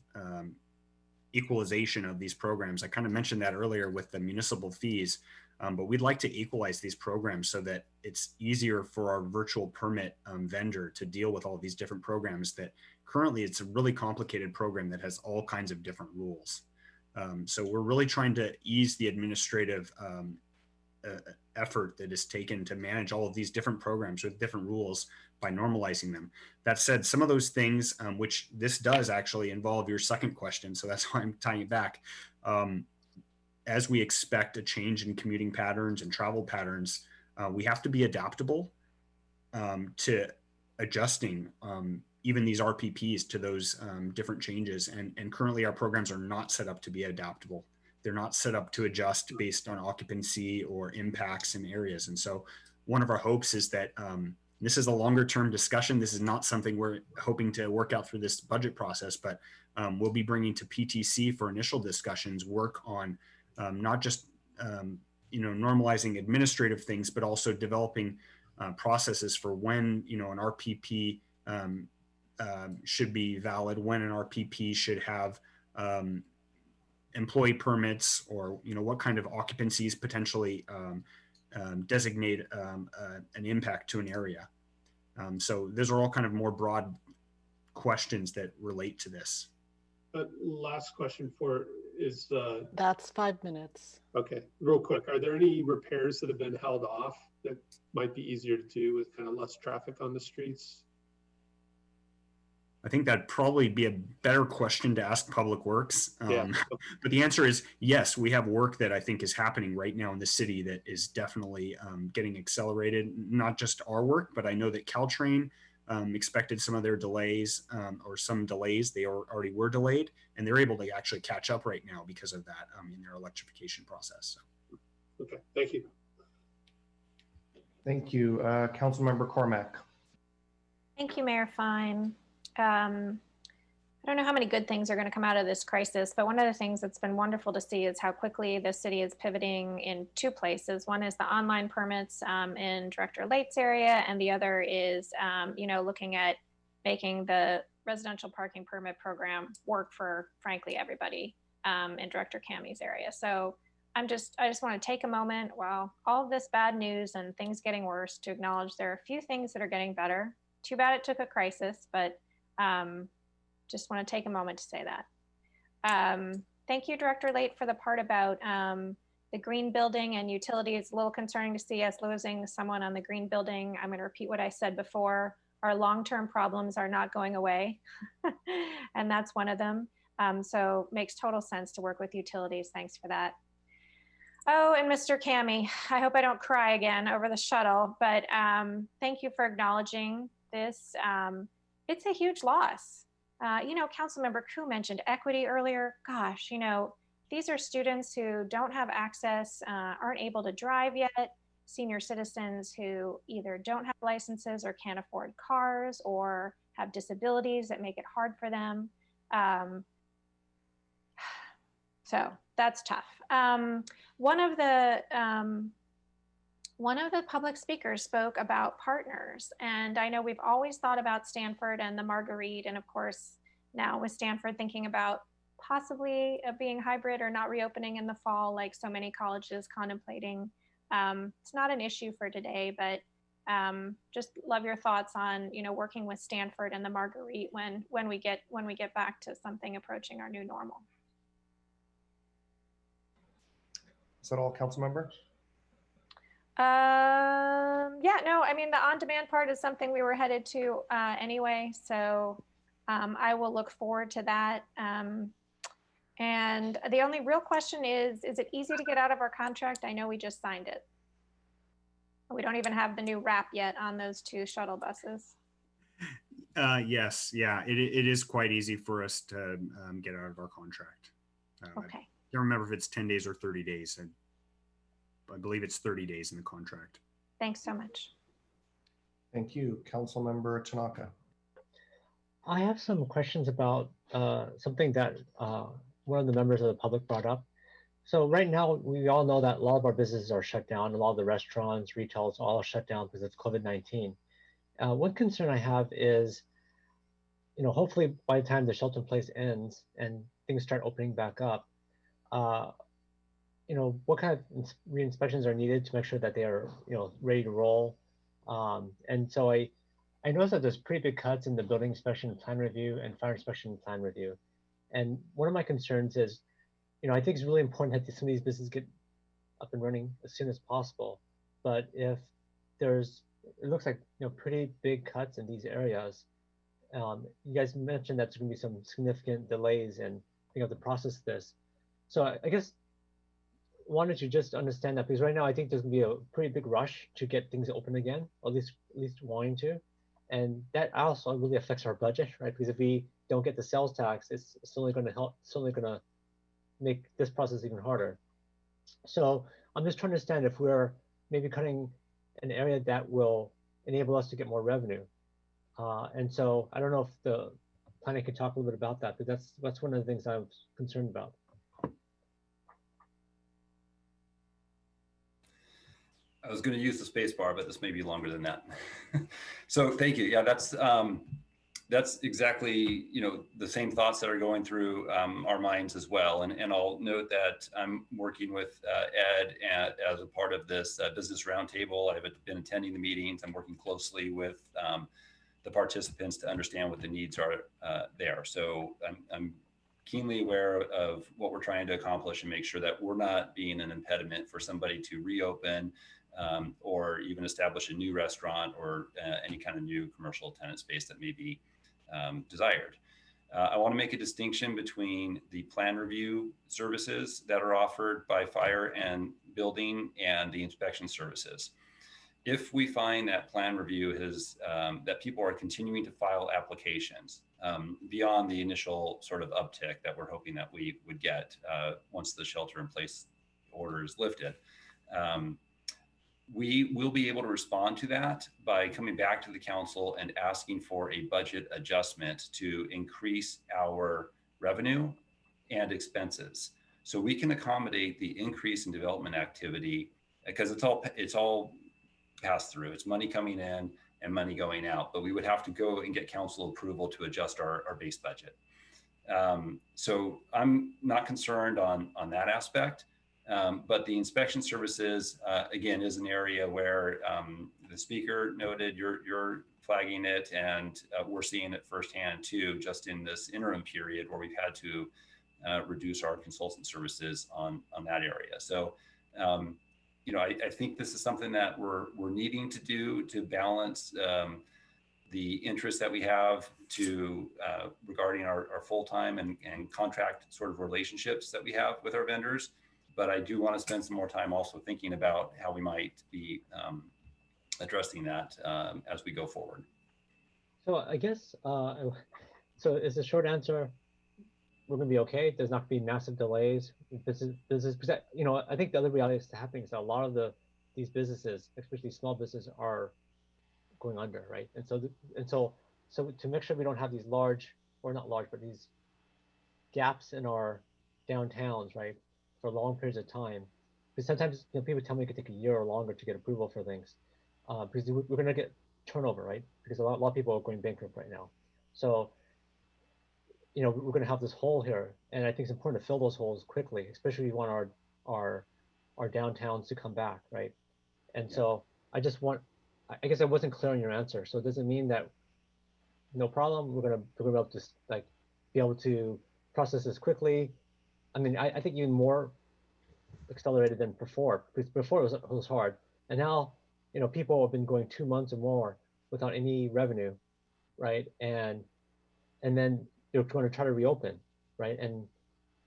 equalization of these programs. I kind of mentioned that earlier with the municipal fees, but we'd like to equalize these programs so that it's easier for our virtual permit vendor to deal with all these different programs that currently it's a really complicated program that has all kinds of different rules. So we're really trying to ease the administrative effort that is taken to manage all of these different programs with different rules by normalizing them. That said, some of those things, which this does actually involve your second question, so that's why I'm tying it back. As we expect a change in commuting patterns and travel patterns, we have to be adaptable to adjusting even these RPPs to those different changes. And currently our programs are not set up to be adaptable. They're not set up to adjust based on occupancy or impacts in areas. And so one of our hopes is that this is a longer term discussion. This is not something we're hoping to work out through this budget process, but we'll be bringing to PTC for initial discussions, work on not just normalizing administrative things, but also developing processes for when, you know, an RPP should be valid, when an RPP should have employee permits, or, you know, what kind of occupancies potentially designate an impact to an area. So those are all kind of more broad questions that relate to this. Last question is that's 5 minutes. Okay, real quick. Are there any repairs that have been held off that might be easier to do with kind of less traffic on the streets? I think that'd probably be a better question to ask Public Works. Yeah. But the answer is yes, we have work that I think is happening right now in the city that is definitely getting accelerated. Not just our work, but I know that Caltrain expected some of their delays or some delays. They already were delayed, and they're able to actually catch up right now because of that in their electrification process. So. Okay, thank you. Thank you. Councilmember Cormack. Thank you, Mayor Fine. I don't know how many good things are going to come out of this crisis, but one of the things that's been wonderful to see is how quickly the city is pivoting in two places. One is the online permits in Director Late's area, and the other is, you know, looking at making the residential parking permit program work for, frankly, everybody in Director Cammy's area. So I just want to take a moment while all of this bad news and things getting worse to acknowledge there are a few things that are getting better. Too bad it took a crisis, but just want to take a moment to say that. Thank you, Director Late, for the part about the green building and utility. It's a little concerning to see us losing someone on the green building. I'm going to repeat what I said before. Our long-term problems are not going away, and that's one of them. So makes total sense to work with utilities. Thanks for that. Oh, and Mr. Cammy, I hope I don't cry again over the shuttle, but thank you for acknowledging this. It's a huge loss. You know, Councilmember Koo mentioned equity earlier. Gosh, you know, these are students who don't have access, aren't able to drive yet, senior citizens who either don't have licenses or can't afford cars or have disabilities that make it hard for them. So that's tough. One of the public speakers spoke about partners, and I know we've always thought about Stanford and the Marguerite, and of course now with Stanford thinking about possibly being hybrid or not reopening in the fall like so many colleges contemplating. It's not an issue for today, but just love your thoughts on, you know, working with Stanford and the Marguerite when we get back to something approaching our new normal. Is that all, Councilmember? Yeah, no, I mean, the on-demand part is something we were headed to anyway, so I will look forward to that. And the only real question is it easy to get out of our contract? I know we just signed it. We don't even have the new wrap yet on those 2 shuttle buses. Yes, yeah, it is quite easy for us to get out of our contract. Okay. I don't remember if it's 10 days or 30 days. I believe it's 30 days in the contract. Thanks so much. Thank you. Councilmember Tanaka. I have some questions about something that one of the members of the public brought up. So right now, we all know that a lot of our businesses are shut down. A lot of the restaurants, retail is all shut down because of COVID-19. One concern I have is, you know, hopefully by the time the shelter in place ends and things start opening back up, you know, what kind of re-inspections are needed to make sure that they are, you know, ready to roll. And so I noticed that there's pretty big cuts in the building inspection plan review and fire inspection plan review. And one of my concerns is, you know, I think it's really important that some of these businesses get up and running as soon as possible. But if there's, it looks like, you know, pretty big cuts in these areas, you guys mentioned that there's going to be some significant delays in being able to process this. So I guess wanted to just understand that, because right now I think there's going to be a pretty big rush to get things open again, or at least wanting to, and that also really affects our budget, right? Because if we don't get the sales tax, it's certainly going to make this process even harder. So I'm just trying to understand if we're maybe cutting an area that will enable us to get more revenue. And so I don't know if the planning could talk a little bit about that, but that's one of the things I was concerned about. I was going to use the space bar, but this may be longer than that. So thank you. Yeah, that's exactly, the same thoughts that are going through our minds as well. And I'll note that I'm working with Ed as a part of this business roundtable. I've been attending the meetings. I'm working closely with the participants to understand what the needs are there. So I'm keenly aware of what we're trying to accomplish and make sure that we're not being an impediment for somebody to reopen or even establish a new restaurant or any kind of new commercial tenant space that may be desired. I want to make a distinction between the plan review services that are offered by fire and building and the inspection services. If we find that plan review is that people are continuing to file applications beyond the initial sort of uptick that we're hoping that we would get once the shelter in place order is lifted, we will be able to respond to that by coming back to the council and asking for a budget adjustment to increase our revenue and expenses. So we can accommodate the increase in development activity because it's all pass through. It's money coming in and money going out, but we would have to go and get council approval to adjust our base budget. So I'm not concerned on that aspect, but the inspection services, again, is an area where the speaker noted you're flagging it, and we're seeing it firsthand too, just in this interim period where we've had to reduce our consultant services on that area. So I think this is something that we're needing to do to balance the interest that we have to regarding our full-time and contract sort of relationships that we have with our vendors. But I do want to spend some more time also thinking about how we might be addressing that as we go forward. So I guess, so is the short answer, we're going to be okay. There's not going to be massive delays. This is because I think the other reality that's happening is that a lot of these businesses, especially small businesses, are going under, right? And so to make sure we don't have these large, or not large, but these gaps in our downtowns, right, for long periods of time, because sometimes people tell me it could take a year or longer to get approval for things, because we're going to get turnover, right? Because a lot of people are going bankrupt right now. So we're going to have this hole here, and I think it's important to fill those holes quickly, especially if we want our downtowns to come back, right? And so I guess I wasn't clear on your answer. So does it mean that no problem, we're going to be able to be able to process this quickly? I mean, I think even more accelerated than before, because before it was hard, and now people have been going 2 months or more without any revenue, right? And then they're going to try to reopen, right? And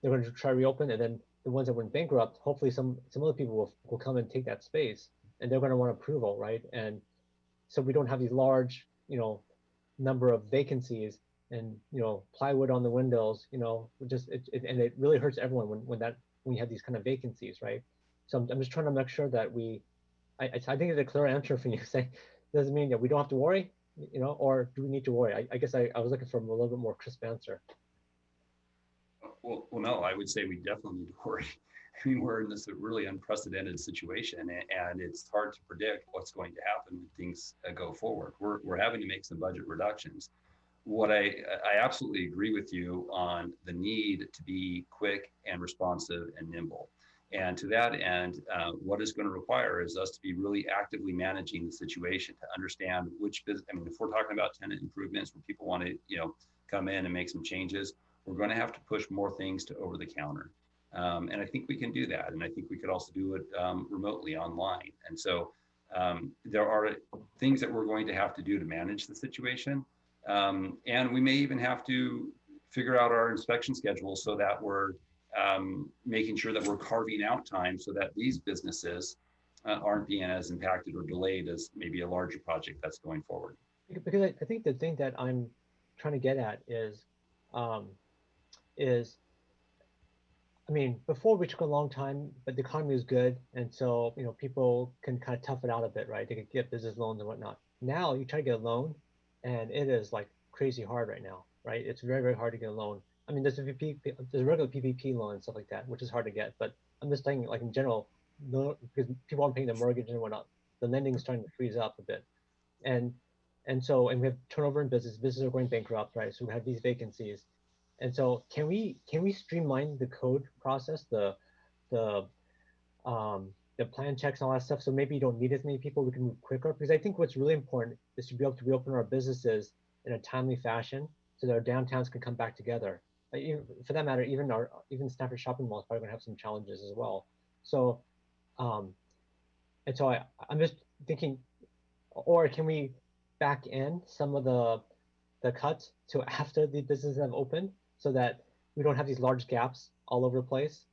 they're going to try to reopen, and then the ones that went bankrupt, hopefully some other people will come and take that space, and they're going to want approval, right? And so we don't have these large, number of vacancies and plywood on the windows, and it really hurts everyone when you have these kind of vacancies, right? So I'm just trying to make sure that I think it's a clear answer from you saying doesn't mean that we don't have to worry, or do we need to worry? I guess I was looking for a little bit more crisp answer. Well, no, I would say we definitely need to worry. I mean, we're in this really unprecedented situation, and it's hard to predict what's going to happen when things go forward. We're having to make some budget reductions. What I absolutely agree with you on the need to be quick and responsive and nimble. And to that end, what it's going to require is us to be really actively managing the situation to understand which business. I mean, if we're talking about tenant improvements where people want to, come in and make some changes, we're going to have to push more things to over the counter. And I think we can do that. And I think we could also do it remotely online. And so there are things that we're going to have to do to manage the situation. And we may even have to figure out our inspection schedule so that we're making sure that we're carving out time so that these businesses aren't being as impacted or delayed as maybe a larger project that's going forward. Because I think the thing that I'm trying to get at is I mean, before we took a long time, but the economy was good. And so, people can kind of tough it out a bit, right? They could get business loans and whatnot. Now you try to get a loan and it is like crazy hard right now, right? It's very, very hard to get a loan. I mean, there's a regular PPP loan and stuff like that, which is hard to get, but I'm just saying like in general, no, because people aren't paying their mortgage and whatnot. The lending is starting to freeze up a bit, and we have turnover in business. Businesses are going bankrupt, right? So we have these vacancies, and so can we streamline the code process, the plan checks and all that stuff, so maybe you don't need as many people, we can move quicker? Because I think what's really important is to be able to reopen our businesses in a timely fashion so that our downtowns can come back together. For that matter, even Stafford shopping mall is probably going to have some challenges as well. So, and so I'm just thinking, or can we back in some of the cuts to after the businesses have opened so that we don't have these large gaps all over the place?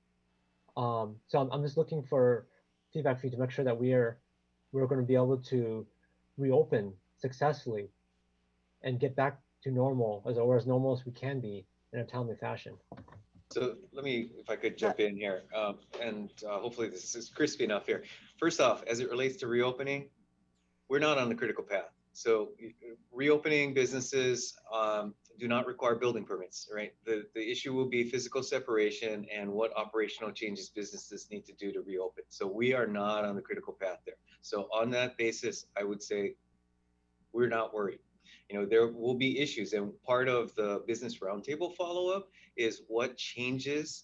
So I'm just looking for feedback for you to make sure that we're going to be able to reopen successfully and get back to normal as normal as we can be in a timely fashion. So let me, if I could jump in here, and hopefully this is crispy enough here. First off, as it relates to reopening, we're not on the critical path. So reopening businesses do not require building permits, right? The issue will be physical separation and what operational changes businesses need to do to reopen. So we are not on the critical path there. So on that basis, I would say we're not worried. You know, there will be issues, and part of the business roundtable follow-up is what changes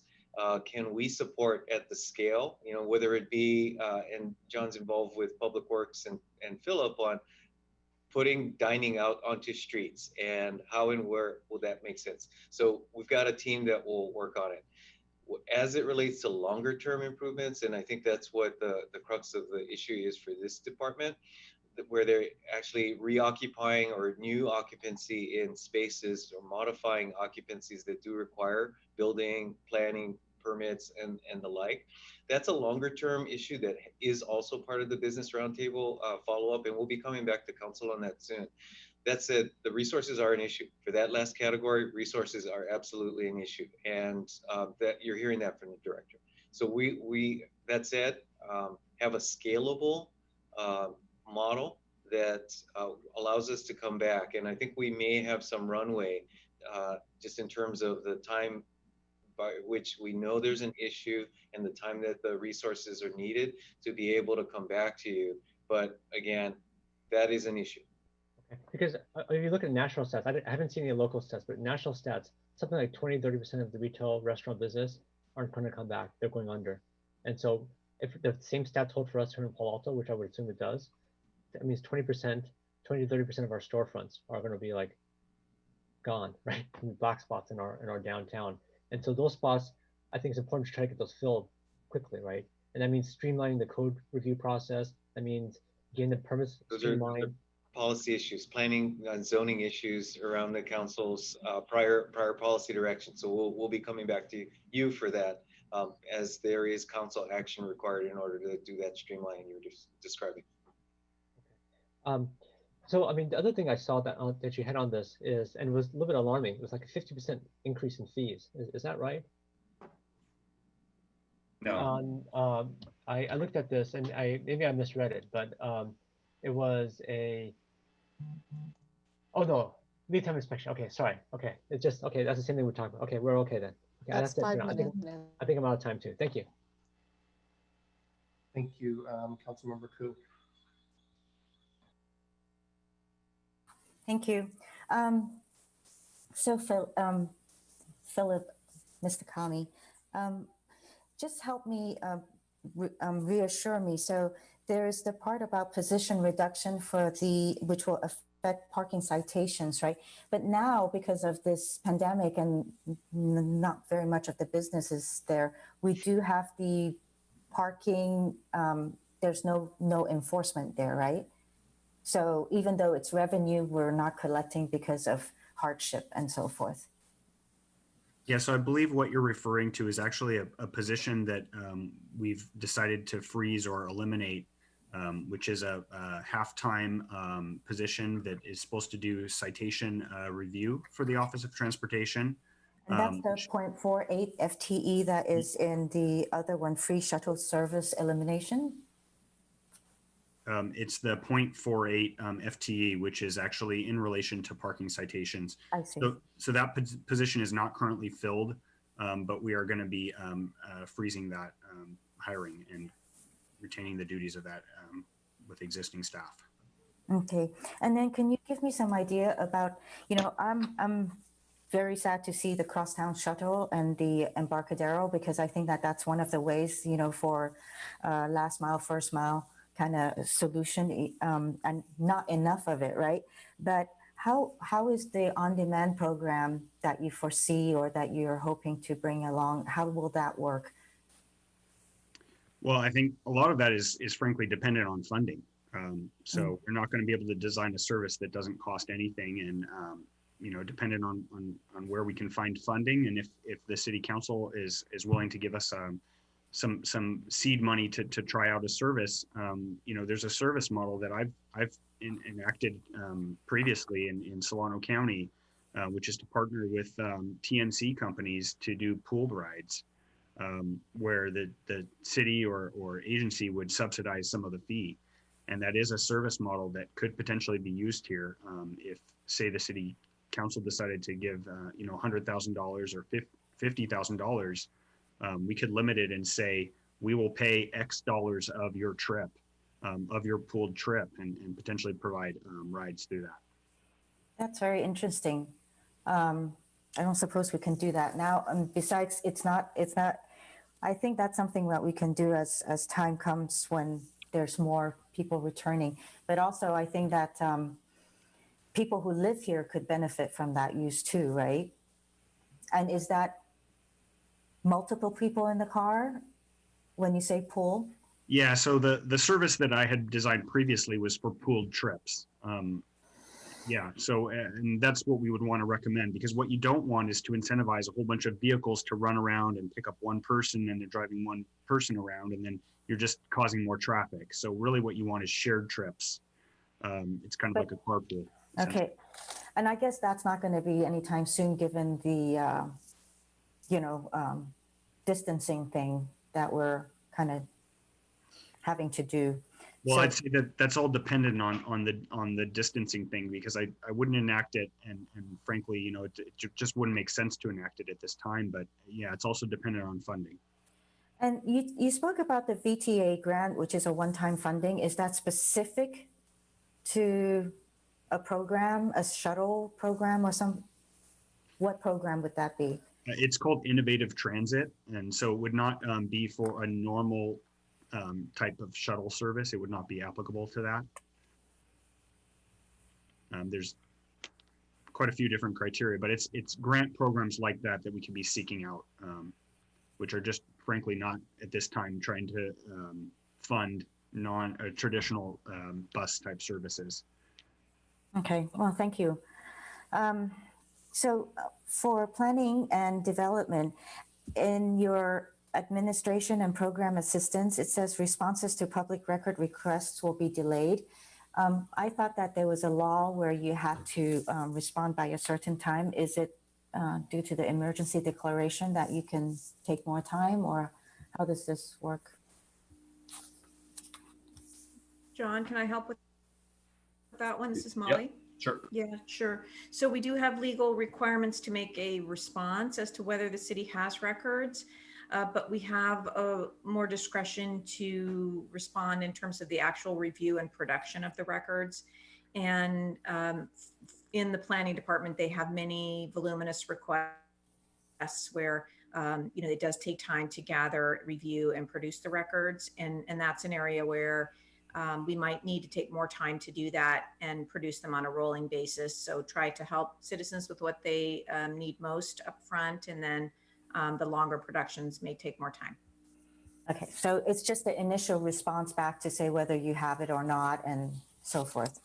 can we support at the scale, you know, whether it be, and John's involved with Public Works and Philip on putting dining out onto streets, and how and where will that make sense? So we've got a team that will work on it. As it relates to longer term improvements, and I think that's what the crux of the issue is for this department, where they're actually reoccupying or new occupancy in spaces or modifying occupancies that do require building, planning, permits, and the like. That's a longer term issue that is also part of the business roundtable follow-up, and we'll be coming back to council on that soon. That said, the resources are an issue. For that last category, resources are absolutely an issue, and that you're hearing that from the director. So we that said, have a scalable model that allows us to come back. And I think we may have some runway just in terms of the time by which we know there's an issue and the time that the resources are needed to be able to come back to you. But again, that is an issue. Okay. Because if you look at national stats, I haven't seen any local stats, but national stats, something like 20-30% of the retail restaurant business aren't going to come back. They're going under. And so if the same stats hold for us here in Palo Alto, which I would assume it does, that means 20% to 30% of our storefronts are going to be like gone, right? Black spots in our downtown. And so those spots, I think it's important to try to get those filled quickly, right? And that means streamlining the code review process. That means getting the permits streamlined. Those are policy issues, planning and zoning issues around the council's prior policy direction. So we'll be coming back to you for that as there is council action required in order to do that streamlining you were just describing. So, I mean, the other thing I saw that you had on this is, and it was a little bit alarming, it was like a 50% increase in fees. Is that right? No. I looked at this and maybe I misread it, but it was oh no, lead time inspection. Okay, sorry. Okay, it's just, okay, that's the same thing we're talking about. Okay, we're okay then. Okay, That's 5 minutes. I think I'm out of time too. Thank you. Thank you, Councilmember Koo. Thank you. So Philip, Mr. Kami, just help me reassure me. So there's the part about position reduction for which will affect parking citations, right? But now, because of this pandemic and not very much of the businesses there, we do have the parking, there's no enforcement there, right? So even though it's revenue, we're not collecting because of hardship and so forth. Yeah, so I believe what you're referring to is actually a position that we've decided to freeze or eliminate, which is a half-time position that is supposed to do citation review for the Office of Transportation. And that's the 0.48 FTE that is in the other one, free shuttle service elimination? It's the 0.48 FTE, which is actually in relation to parking citations. I see. So that position is not currently filled, but we are going to be freezing that hiring and retaining the duties of that with existing staff. Okay, and then can you give me some idea about, I'm very sad to see the crosstown shuttle and the Embarcadero, because I think that that's one of the ways, for last mile, first mile kind of solution, and not enough of it, right? But how is the on-demand program that you foresee or that you're hoping to bring along, how will that work? Well, I think a lot of that is frankly dependent on funding. So we're not going to be able to design a service that doesn't cost anything, and dependent on where we can find funding, and if the city council is willing to give us some seed money to try out a service. There's a service model that I've enacted previously in Solano County, which is to partner with TNC companies to do pooled rides, where the city or agency would subsidize some of the fee. And that is a service model that could potentially be used here if, say, the city council decided to give $100,000 or $50,000. We could limit it and say, we will pay X dollars of your trip, of your pooled trip, and potentially provide rides through that. That's very interesting. I don't suppose we can do that now. Besides, it's not, I think that's something that we can do as time comes when there's more people returning. But also I think that people who live here could benefit from that use too, right? And is that multiple people in the car when you say pool? Yeah, so the service that I had designed previously was for pooled trips. And that's what we would want to recommend, because what you don't want is to incentivize a whole bunch of vehicles to run around and pick up one person, and they're driving one person around, and then you're just causing more traffic. So really what you want is shared trips. It's kind of like a carpool. Okay. And I guess that's not going to be anytime soon, given the, distancing thing that we're kind of having to do. Well, I'd say that's all dependent on the distancing thing, because I wouldn't enact it, and frankly, it just wouldn't make sense to enact it at this time. But yeah, it's also dependent on funding. And you spoke about the VTA grant, which is a one-time funding. Is that specific to a program, a shuttle program, or what program would that be? It's called Innovative Transit, and so it would not be for a normal type of shuttle service. It would not be applicable to that. There's quite a few different criteria, but it's grant programs like that we can be seeking out, which are just frankly not at this time trying to fund non-traditional bus type services. Okay, well, thank you. So for planning and development, in your administration and program assistance, it says responses to public record requests will be delayed. I thought that there was a law where you had to respond by a certain time. Is it due to the emergency declaration that you can take more time, or how does this work? John, can I help with that one? This is Molly. Yep, sure. Yeah, sure. So we do have legal requirements to make a response as to whether the city has records, but we have more discretion to respond in terms of the actual review and production of the records. And in the planning department, they have many voluminous requests where it does take time to gather, review, and produce the records. And that's an area where we might need to take more time to do that and produce them on a rolling basis. So try to help citizens with what they need most upfront, and then the longer productions may take more time. Okay, so it's just the initial response back to say whether you have it or not and so forth.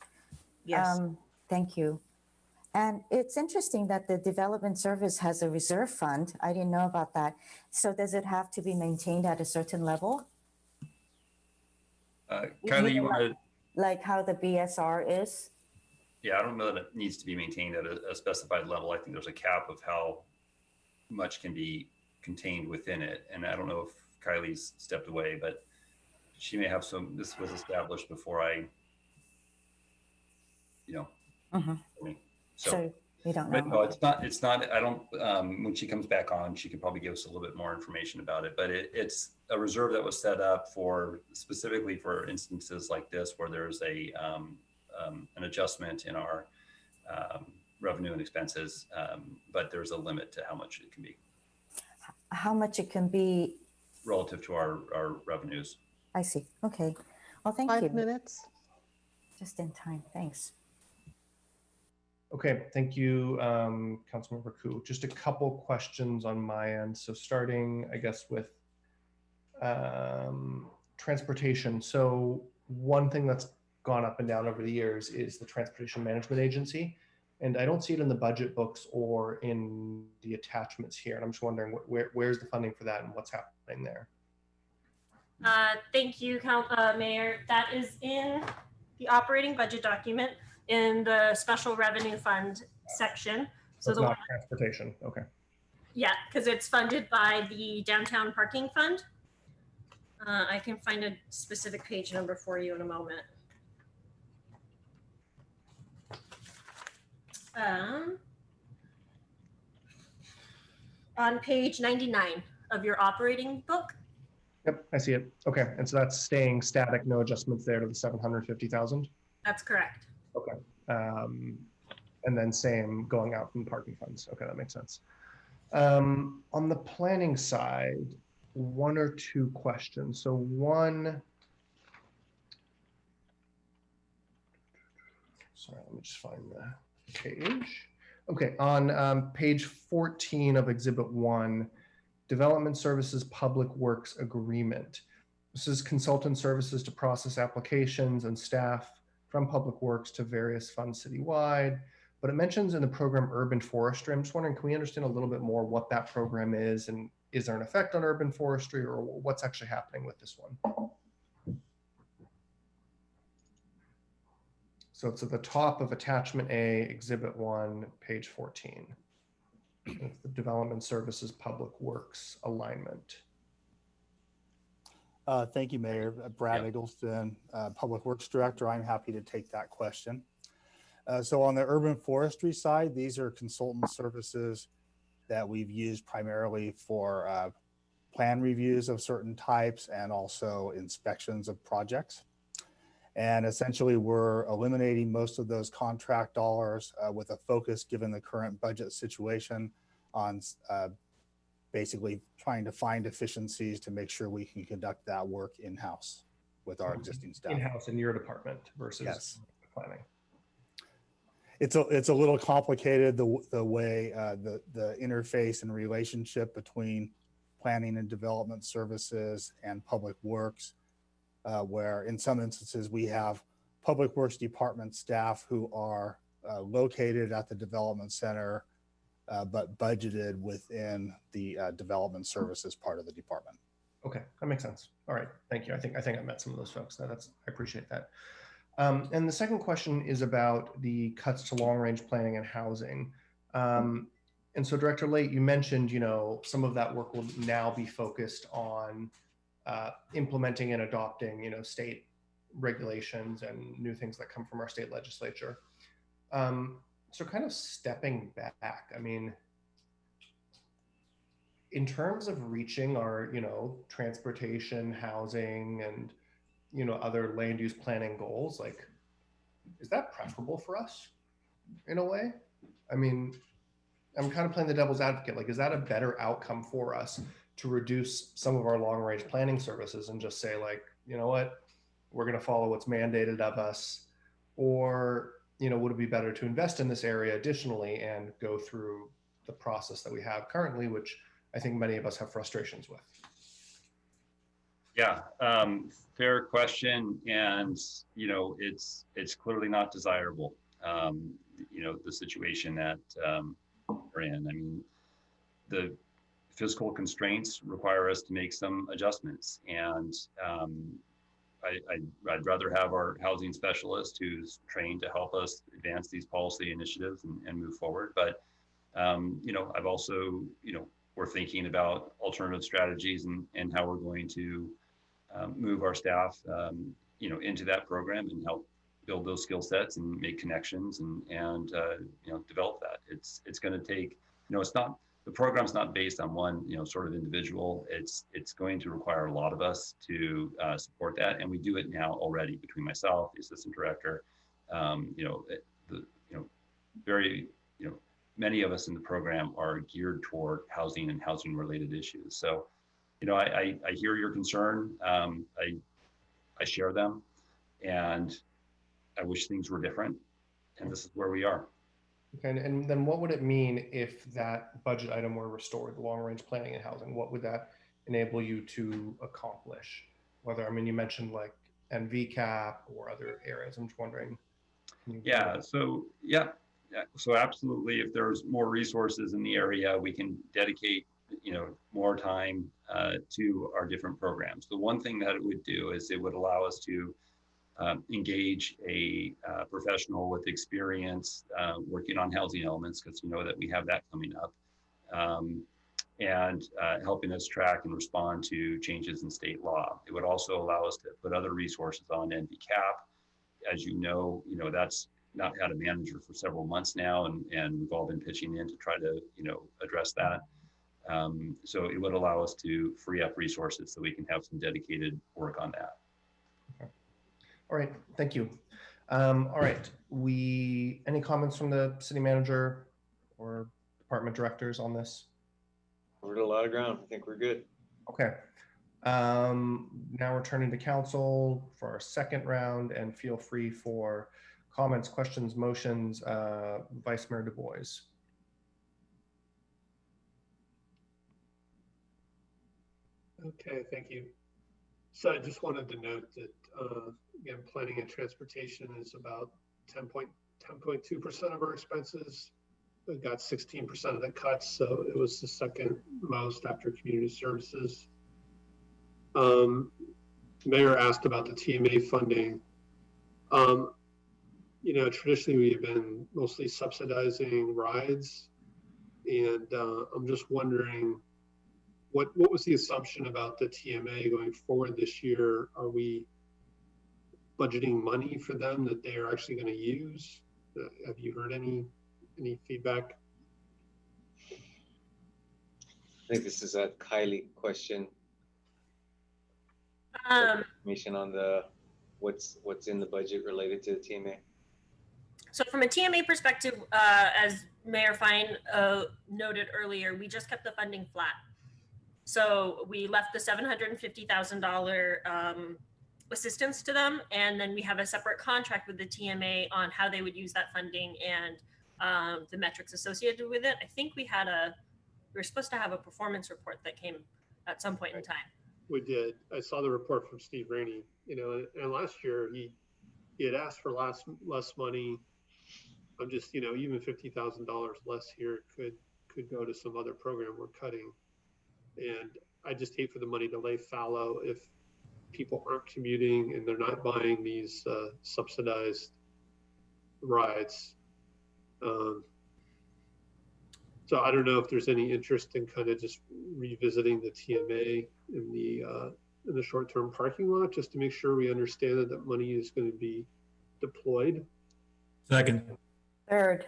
Yes. Thank you. And it's interesting that the development service has a reserve fund. I didn't know about that. So does it have to be maintained at a certain level? Kylie, you want to? Like how the BSR is? Yeah, I don't know that it needs to be maintained at a specified level. I think there's a cap of how much can be contained within it. And I don't know if Kylie's stepped away, but she may have some. This was established before I, Mm-hmm. So We don't But know. no, it's not, I don't, when she comes back on, she could probably give us a little bit more information about it, but it's a reserve that was set up for specifically for instances like this, where there's an adjustment in our revenue and expenses, but there's a limit to how much it can be. How much it can be? Relative to our revenues. I see. Okay. Well, thank you. 5 minutes. Just in time. Thanks. Okay, thank you, Councilmember Koo. Just a couple questions on my end. So starting, I guess, with transportation. So one thing that's gone up and down over the years is the Transportation Management Agency. And I don't see it in the budget books or in the attachments here. And I'm just wondering where's the funding for that and what's happening there? Thank you, Mayor. That is in the operating budget document in the special revenue fund section. So it's not transportation. Okay. Yeah, because it's funded by the downtown parking fund. I can find a specific page number for you in a moment. On page 99 of your operating book. Yep, I see it. Okay, and so that's staying static, no adjustments there to the 750,000. That's correct. Okay, and then same going out from parking funds. Okay, that makes sense. On the planning side, one or two questions. So one, sorry, let me just find the page. Okay, on page 14 of Exhibit 1, Development Services Public Works Agreement. This is consultant services to process applications and staff from Public Works to various funds citywide. But it mentions in the program urban forestry. I'm just wondering, can we understand a little bit more what that program is, and is there an effect on urban forestry, or what's actually happening with this one? So it's at the top of Attachment A, Exhibit 1, page 14. It's the Development Services Public Works Alignment. Thank you, Mayor. Brad Eggleston, Public Works Director. I'm happy to take that question. So on the urban forestry side, these are consultant services that we've used primarily for plan reviews of certain types and also inspections of projects. And essentially, we're eliminating most of those contract dollars with a focus, given the current budget situation, on basically trying to find efficiencies to make sure we can conduct that work in-house with our existing staff. In-house in your department versus planning. It's a little complicated, the way the interface and relationship between planning and development services and public works, where in some instances we have public works department staff who are located at the development center, but budgeted within the development services part of the department. Okay, that makes sense. All right, thank you. I think I met some of those folks. I appreciate that. And the second question is about the cuts to long-range planning and housing. And so, Director Late, you mentioned, some of that work will now be focused on implementing and adopting, state regulations and new things that come from our state legislature. So kind of stepping back, I mean, in terms of reaching our, transportation, housing, and, other land use planning goals, like, is that preferable for us in a way? I mean, I'm kind of playing the devil's advocate. Like, is that a better outcome for us to reduce some of our long range planning services and just say, like, you know what, we're going to follow what's mandated of us? Or, would it be better to invest in this area additionally and go through the process that we have currently, which I think many of us have frustrations with? Yeah, fair question. And, it's clearly not desirable, the situation that we're in. I mean, the physical constraints require us to make some adjustments. And I'd rather have our housing specialist who's trained to help us advance these policy initiatives and move forward. But, I've also, we're thinking about alternative strategies and how we're going to move our staff, into that program and help build those skill sets and make connections and develop that. It's going to take, it's not, the program's not based on one, sort of individual. It's going to require a lot of us to support that. And we do it now already between myself, the assistant director, very, many of us in the program are geared toward housing and housing related issues. So, I hear your concern. I share them, and I wish things were different. And this is where we are. Okay, and then what would it mean if that budget item were restored, the long range planning and housing? What would that enable you to accomplish? Whether, you mentioned like NVCAP or other areas. I'm just wondering. So absolutely, if there's more resources in the area, we can dedicate, more time to our different programs. The one thing that it would do is it would allow us to engage a professional with experience working on housing elements, because that we have that coming up, and helping us track and respond to changes in state law. It would also allow us to put other resources on NVCAP. As you know, that's not had a manager for several months now, and we've all been pitching in to try to address that. So it would allow us to free up resources so we can have some dedicated work on that. Okay. All right, thank you. All right, any comments from the city manager or department directors on this? Covered a lot of ground. I think we're good. Okay. Now we're turning to council for our second round, and feel free for comments, questions, motions. Vice Mayor Du Bois. Okay, thank you. So I just wanted to note that, again, planning and transportation is about 10.2% of our expenses. We got 16% of the cuts, so it was the second most after community services. Mayor asked about the TMA funding. Traditionally we have been mostly subsidizing rides, and I'm just wondering, what was the assumption about the TMA going forward this year? Are we budgeting money for them that they are actually going to use? Have you heard any feedback? I think this is a Kylie question. Information on what's in the budget related to the TMA. So from a TMA perspective, as Mayor Fine noted earlier, we just kept the funding flat. So we left the $750,000 assistance to them, and then we have a separate contract with the TMA on how they would use that funding and the metrics associated with it. I think we were supposed to have a performance report that came at some point in time. We did. I saw the report from Steve Rainey, and last year he had asked for less money. I'm just, even $50,000 less here could go to some other program we're cutting. And I just hate for the money to lay fallow if people aren't commuting and they're not buying these subsidized rides. So I don't know if there's any interest in kind of just revisiting the TMA in the short-term parking lot, just to make sure we understand that money is going to be deployed. Second. Third.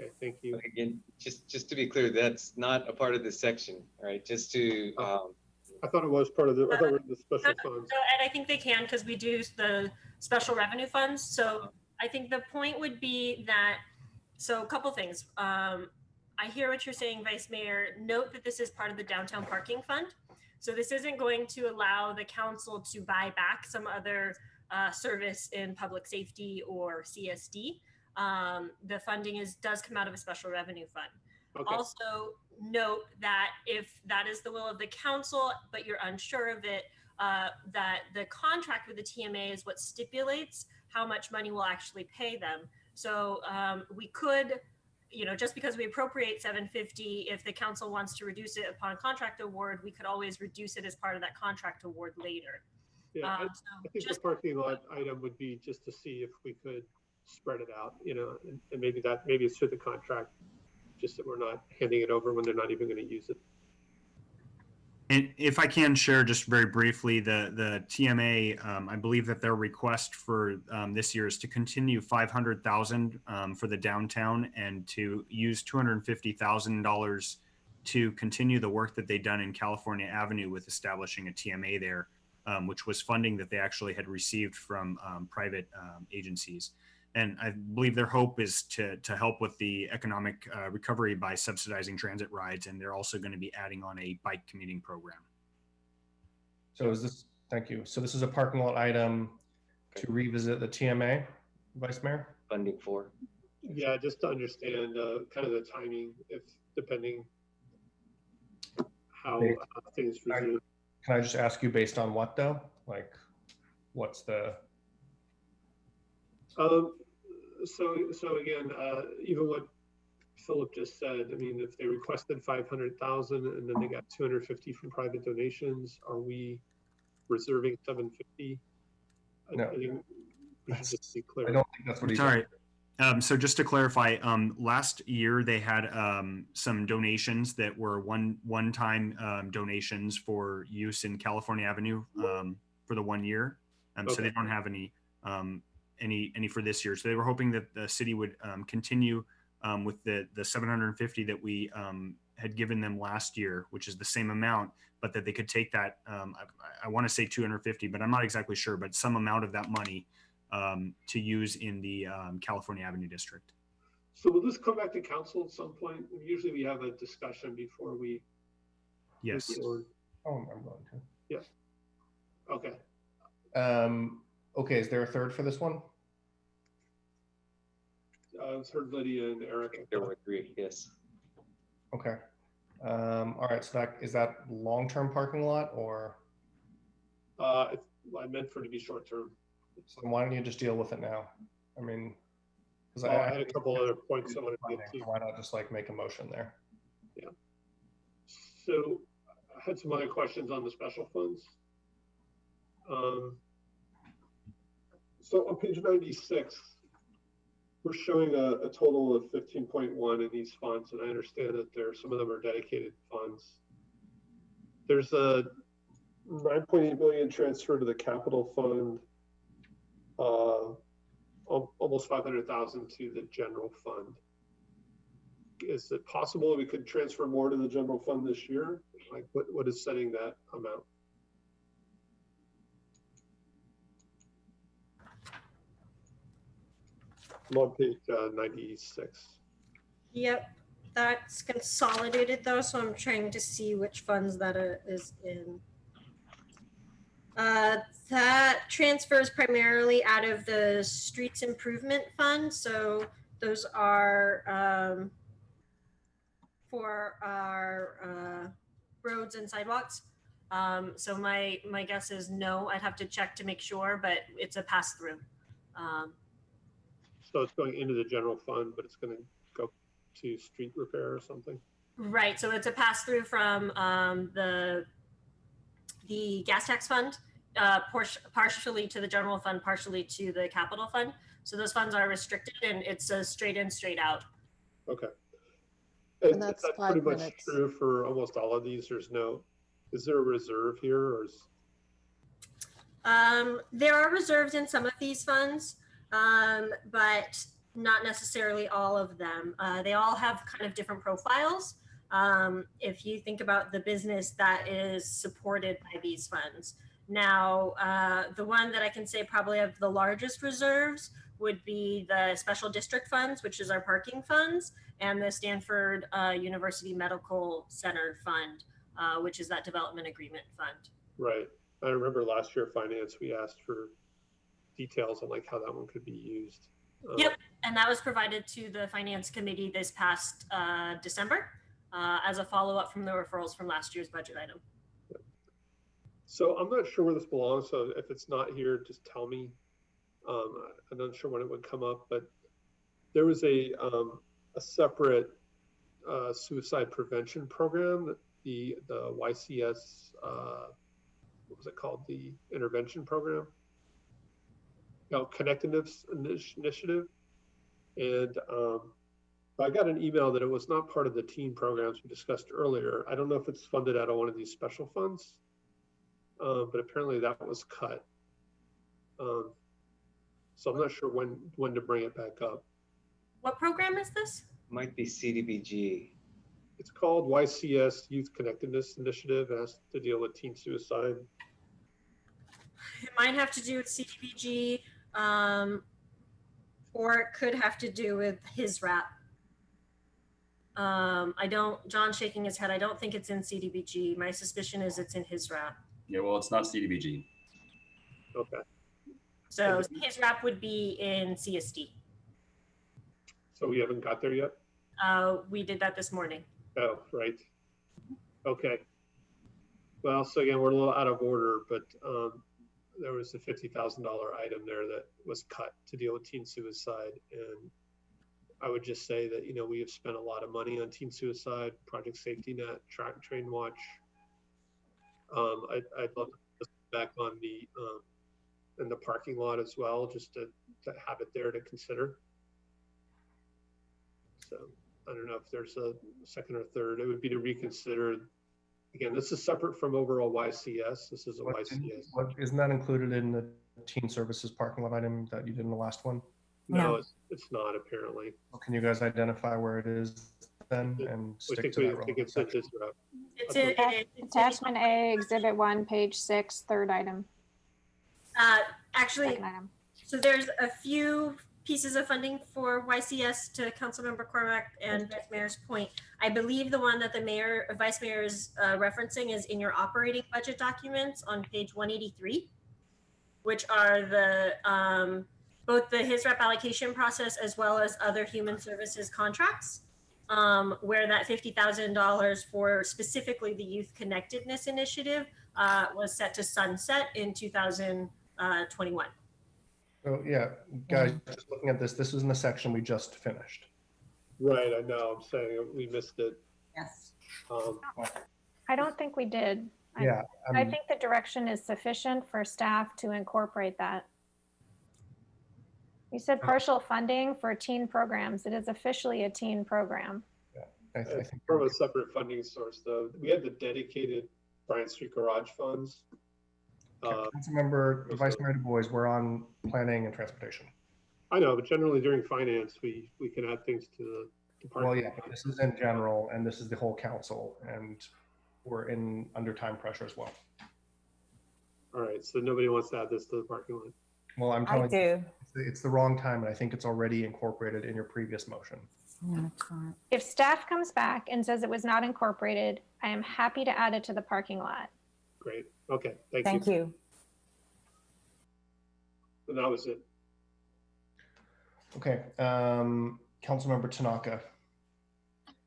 Okay, thank you. Again, just to be clear, that's not a part of this section, right? Just to. I thought it was part of the special funds. And I think they can, because we do the special revenue funds. So I think the point would be that, so a couple things. I hear what you're saying, Vice Mayor. Note that this is part of the downtown parking fund. So this isn't going to allow the council to buy back some other service in public safety or CSD. The funding does come out of a special revenue fund. Okay. Also note that if that is the will of the council, but you're unsure of it, that the contract with the TMA is what stipulates how much money we'll actually pay them. So we could, just because we appropriate $750, if the council wants to reduce it upon contract award, we could always reduce it as part of that contract award later. Yeah, I think the parking lot item would be just to see if we could spread it out, and maybe it's through the contract, just that we're not handing it over when they're not even going to use it. And if I can share just very briefly, the TMA, I believe that their request for this year is to continue 500,000 for the downtown and to use $250,000 to continue the work that they've done in California Avenue with establishing a TMA there, which was funding that they actually had received from private agencies. And I believe their hope is to help with the economic recovery by subsidizing transit rides. And they're also going to be adding on a bike commuting program. So is this, thank you. So this is a parking lot item to revisit the TMA, Vice Mayor? Funding for? Yeah, just to understand kind of the timing, if depending how things resume. Can I just ask you based on what though? Like, what's the? So again, even what Philip just said, I mean, if they requested 500,000 and then they got 250 from private donations, are we reserving 750? No. I think we should just be clear. I don't think that's what he's Sorry. So just to clarify, last year they had some donations that were one-time donations for use in California Avenue for the 1 year. Okay. So they don't have any for this year. So they were hoping that the city would continue with the 750 that we had given them last year, which is the same amount, but that they could take that. I want to say 250, but I'm not exactly sure, but some amount of that money to use in the California Avenue district. So will this come back to council at some point? Usually we have a discussion before we. Yes. Oh, I'm going to. Yeah. Okay. Okay, is there a third for this one? I've heard Lydia and Eric. There were three, yes. Okay. All right, so is that long-term parking lot or? I meant for it to be short-term. So why don't you just deal with it now? I mean, because I had a couple other points I wanted to get to. Why not just like make a motion there? Yeah. So I had some other questions on the special funds. So on page 96, we're showing a total of 15.1 in these funds, and I understand that some of them are dedicated funds. There's a 9.8 million transfer to the capital fund, almost 500,000 to the general fund. Is it possible we could transfer more to the general fund this year? Like what is setting that amount? I'm on page 96. Yep, that's consolidated though, so I'm trying to see which funds that is in. That transfers primarily out of the streets improvement fund. So those are for our roads and sidewalks. So my guess is no. I'd have to check to make sure, but it's a pass through. So it's going into the general fund, but it's going to go to street repair or something? Right. So it's a pass through from the gas tax fund, partially to the general fund, partially to the capital fund. So those funds are restricted, and it's a straight in, straight out. Okay. And that's pretty 5 much minutes. true for almost all of these. Is there a reserve here, or is? There are reserves in some of these funds, but not necessarily all of them. They all have kind of different profiles. If you think about the business that is supported by these funds. Now, the one that I can say probably have the largest reserves would be the special district funds, which is our parking funds, and the Stanford University Medical Center Fund, which is that development agreement fund. Right. I remember last year finance, we asked for details on like how that one could be used. Yep, and that was provided to the finance committee this past December as a follow-up from the referrals from last year's budget item. So I'm not sure where this belongs. So if it's not here, just tell me. I'm not sure when it would come up, but there was a separate suicide prevention program that the YCS, what was it called? The intervention program. Connectedness initiative, and I got an email that it was not part of the teen programs we discussed earlier. I don't know if it's funded out of one of these special funds, but apparently that was cut. So I'm not sure when to bring it back up. What program is this? Might be CDBG. It's called YCS Youth Connectedness Initiative. It has to deal with teen suicide. It might have to do with CDBG, or it could have to do with his rap. John's shaking his head. I don't think it's in CDBG. My suspicion is it's in his rap. Yeah, well, it's not CDBG. Okay. So his rap would be in CSD. So we haven't got there yet? We did that this morning. Oh, right. Okay. Well, so again, we're a little out of order, but there was a $50,000 item there that was cut to deal with teen suicide. And I would just say that, we have spent a lot of money on teen suicide, Project Safety Net, Train Watch. I'd love to put back on in the parking lot as well, just to have it there to consider. So I don't know if there's a second or third. It would be to reconsider. Again, this is separate from overall YCS. This is a YCS. Isn't that included in the teen services parking lot item that you did in the last one? No, it's not apparently. Well, can you guys identify where it is then and stick to that relevant section? It's in Attachment A, Exhibit 1, page 6, third item. Actually, so there's a few pieces of funding for YCS to Councilmember Cormack and Vice Mayor's point. I believe the one that the Vice Mayor is referencing is in your operating budget documents on page 183, which are the both the HISRAP allocation process as well as other human services contracts, where that $50,000 for specifically the Youth Connectedness Initiative was set to sunset in 2021. So yeah, guys, just looking at this was in the section we just finished. Right, I know. I'm saying we missed it. Yes. I don't think we did. Yeah. I think the direction is sufficient for staff to incorporate that. You said partial funding for teen programs. It is officially a teen program. Yeah, I think from a separate funding source, though. We had the dedicated Bryant Street Garage funds. Councilmember Vice Mayor Du Bois, we're on planning and transportation. I know, but generally during finance, we can add things to the department. Well, yeah, but this is in general, and this is the whole council, and we're under time pressure as well. All right, so nobody wants to add this to the parking lot. Well, I'm telling you, it's the wrong time, and I think it's already incorporated in your previous motion. If staff comes back and says it was not incorporated, I am happy to add it to the parking lot. Great. Okay. Thank you. And that was it. Okay. Councilmember Tanaka.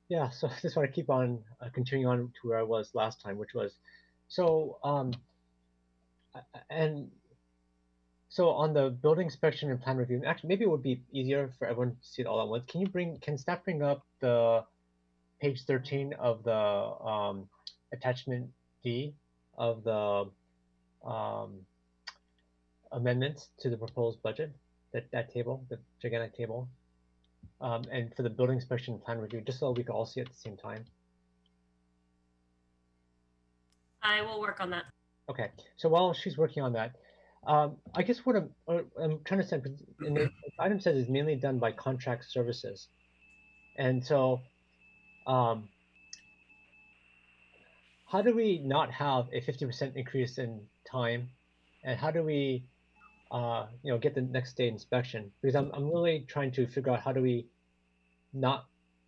Yeah, so I just want to keep on continuing on to where I was last time, which was, so on the building inspection and plan review, and actually maybe it would be easier for everyone to see it all at once. Can staff bring up the page 13 of the attachment D of the amendments to the proposed budget, that table, the gigantic table, and for the building inspection and plan review, just so we can all see it at the same time. I will work on that. Okay, so while she's working on that, I guess what I'm trying to say, and the item says is mainly done by contract services, and so how do we not have a 50% increase in time, and how do we get the next day inspection? Because I'm really trying to figure out how do we not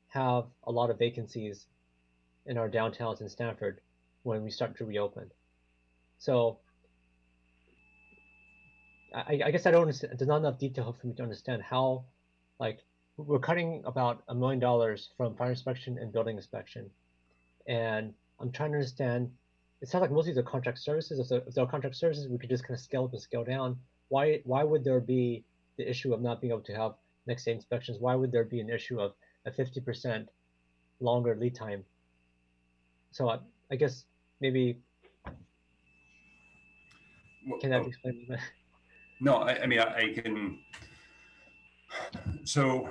have a lot of vacancies in our downtowns in Stanford when we start to reopen. So I guess I don't understand. There's not enough detail for me to understand how, like, we're cutting about $1 million from fire inspection and building inspection, and I'm trying to understand. It sounds like most of these are contract services. If they're contract services, we could just kind of scale up and scale down. Why would there be the issue of not being able to have next day inspections? Why would there be an issue of a 50% longer lead time? So I guess maybe can that be explained? No, I mean, I can. So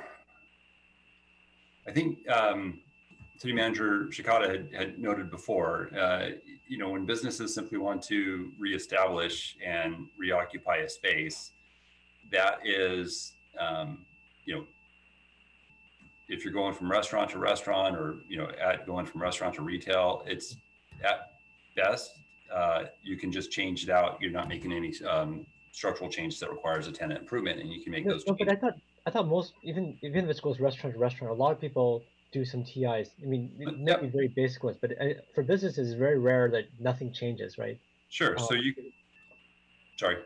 I think City Manager Shikata had noted before, you know, when businesses simply want to reestablish and reoccupy a space, that is, you know, if you're going from restaurant to restaurant, or, you know, going from restaurant to retail, it's at best, you can just change it out. You're not making any structural changes that requires a tenant improvement, and you can make those changes. But I thought most, even if it goes restaurant to restaurant, a lot of people do some TIs. I mean, it might be very basic ones, but for businesses, it's very rare that nothing changes, right? Sure. So you, sorry.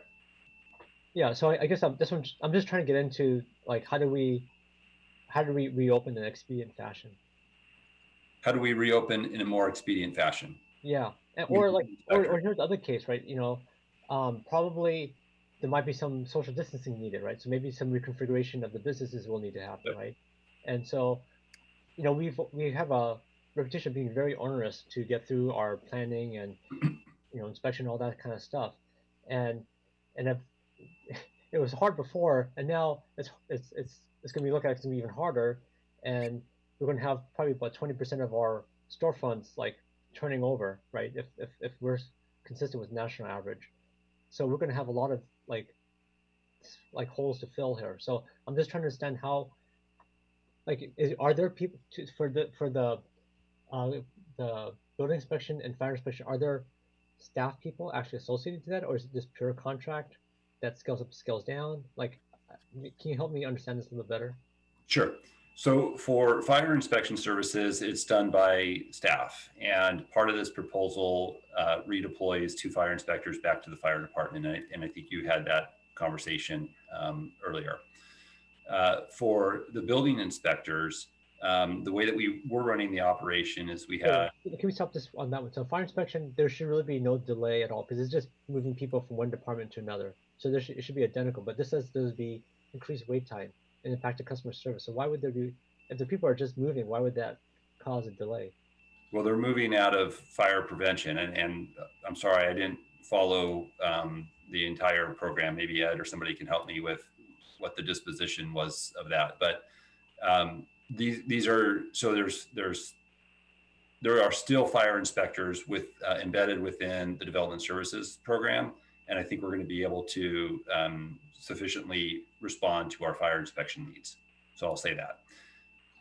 Yeah. So I guess I'm just trying to get into, like, how do we reopen in an expedient fashion? How do we reopen in a more expedient fashion? Yeah. Or here's the other case, right? You know, probably there might be some social distancing needed, right? So maybe some reconfiguration of the businesses will need to happen, right? And so, you know, we have a reputation of being very onerous to get through our planning and, you know, inspection, all that kind of stuff. And if it was hard before, and now it's going to be looked at, it's going to be even harder, and we're going to have probably about 20% of our storefronts like turning over, right? If we're consistent with national average, so we're going to have a lot of like holes to fill here. So I'm just trying to understand how, like, are there people for the building inspection and fire inspection? Are there staff people actually associated to that, or is it just pure contract that scales up, scales down? Like, can you help me understand this a little better? Sure. So for fire inspection services, it's done by staff, and part of this proposal redeploys 2 fire inspectors back to the fire department, and I think you had that conversation earlier. For the building inspectors, the way that we were running the operation is we had... Can we stop this on that one? So fire inspection, there should really be no delay at all, because it's just moving people from one department to another. So it should be identical, but this says there's be increased wait time and impact to customer service. So why would there be, if the people are just moving, why would that cause a delay? Well, they're moving out of fire prevention, and I'm sorry, I didn't follow the entire program. Maybe Ed or somebody can help me with what the disposition was of that. But these are, so there are still fire inspectors embedded within the development services program. And I think we're going to be able to sufficiently respond to our fire inspection needs. So I'll say that.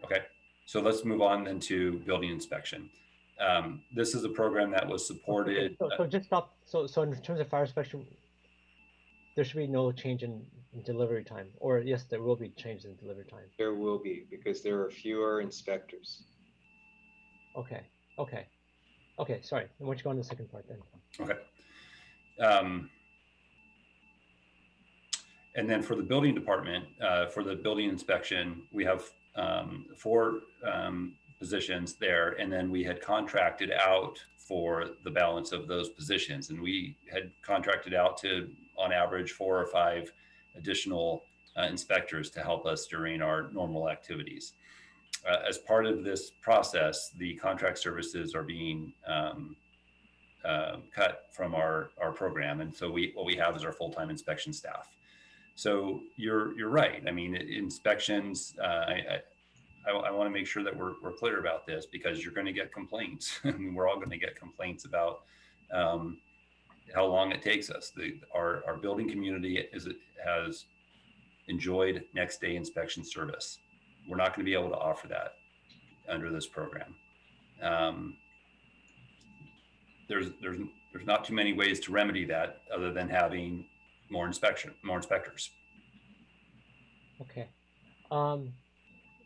Okay, so let's move on then to building inspection. This is a program that was supported. So just stop. So in terms of fire inspection, there should be no change in delivery time, or yes, there will be change in delivery time. There will be, because there are fewer inspectors. Okay. Sorry. Why don't you go on to the second part then? Okay. And then for the building department, for the building inspection, we have 4 positions there, and then we had contracted out for the balance of those positions, and we had contracted out to, on average, 4 or 5 additional inspectors to help us during our normal activities. As part of this process, the contract services are being cut from our program, and so what we have is our full-time inspection staff. So you're right. I mean, inspections, I want to make sure that we're clear about this, because you're going to get complaints. I mean, we're all going to get complaints about how long it takes us. Our building community has enjoyed next day inspection service. We're not going to be able to offer that under this program. There's not too many ways to remedy that other than having more inspectors. Okay.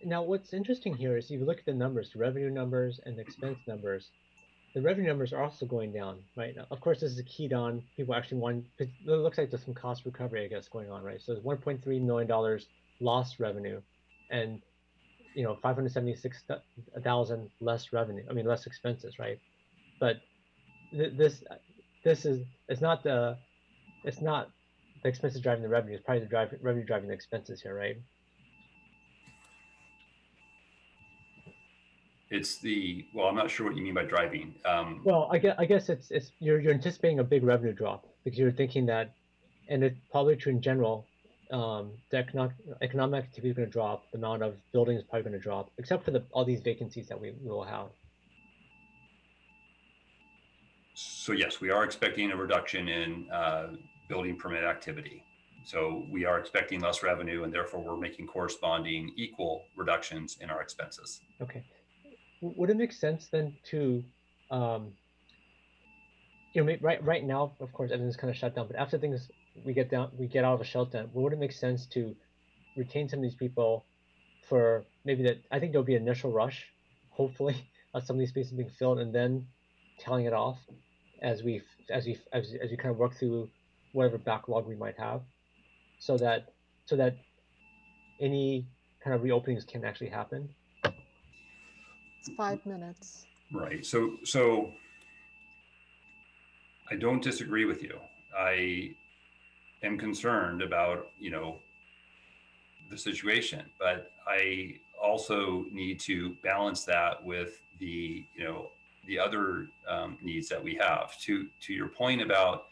Now, what's interesting here is you look at the numbers, the revenue numbers and the expense numbers. The revenue numbers are also going down, right? Now, of course, this is keyed on people actually want. It looks like there's some cost recovery, I guess, going on, right? So there's $1.3 million lost revenue, and 576,000 less revenue. I mean, less expenses, right? But this is it's not the expenses driving the revenue. It's probably the revenue driving the expenses here, right? Well, I'm not sure what you mean by driving. Well, I guess it's you're anticipating a big revenue drop because you're thinking that, and it's probably true in general, the economic activity is going to drop, the amount of buildings is probably going to drop, except for all these vacancies that we will have. So yes, we are expecting a reduction in building permit activity. So we are expecting less revenue, and therefore we're making corresponding equal reductions in our expenses. Okay. Would it make sense then to, right now, of course, everything's kind of shut down, but after things we get out of a shutdown, would it make sense to retain some of these people for maybe that? I think there'll be an initial rush, hopefully, of some of these spaces being filled, and then tailing it off as we kind of work through whatever backlog we might have, so that any kind of reopenings can actually happen. It's 5 minutes. Right. So I don't disagree with you. I am concerned about, the situation, but I also need to balance that with the other needs that we have. To your point about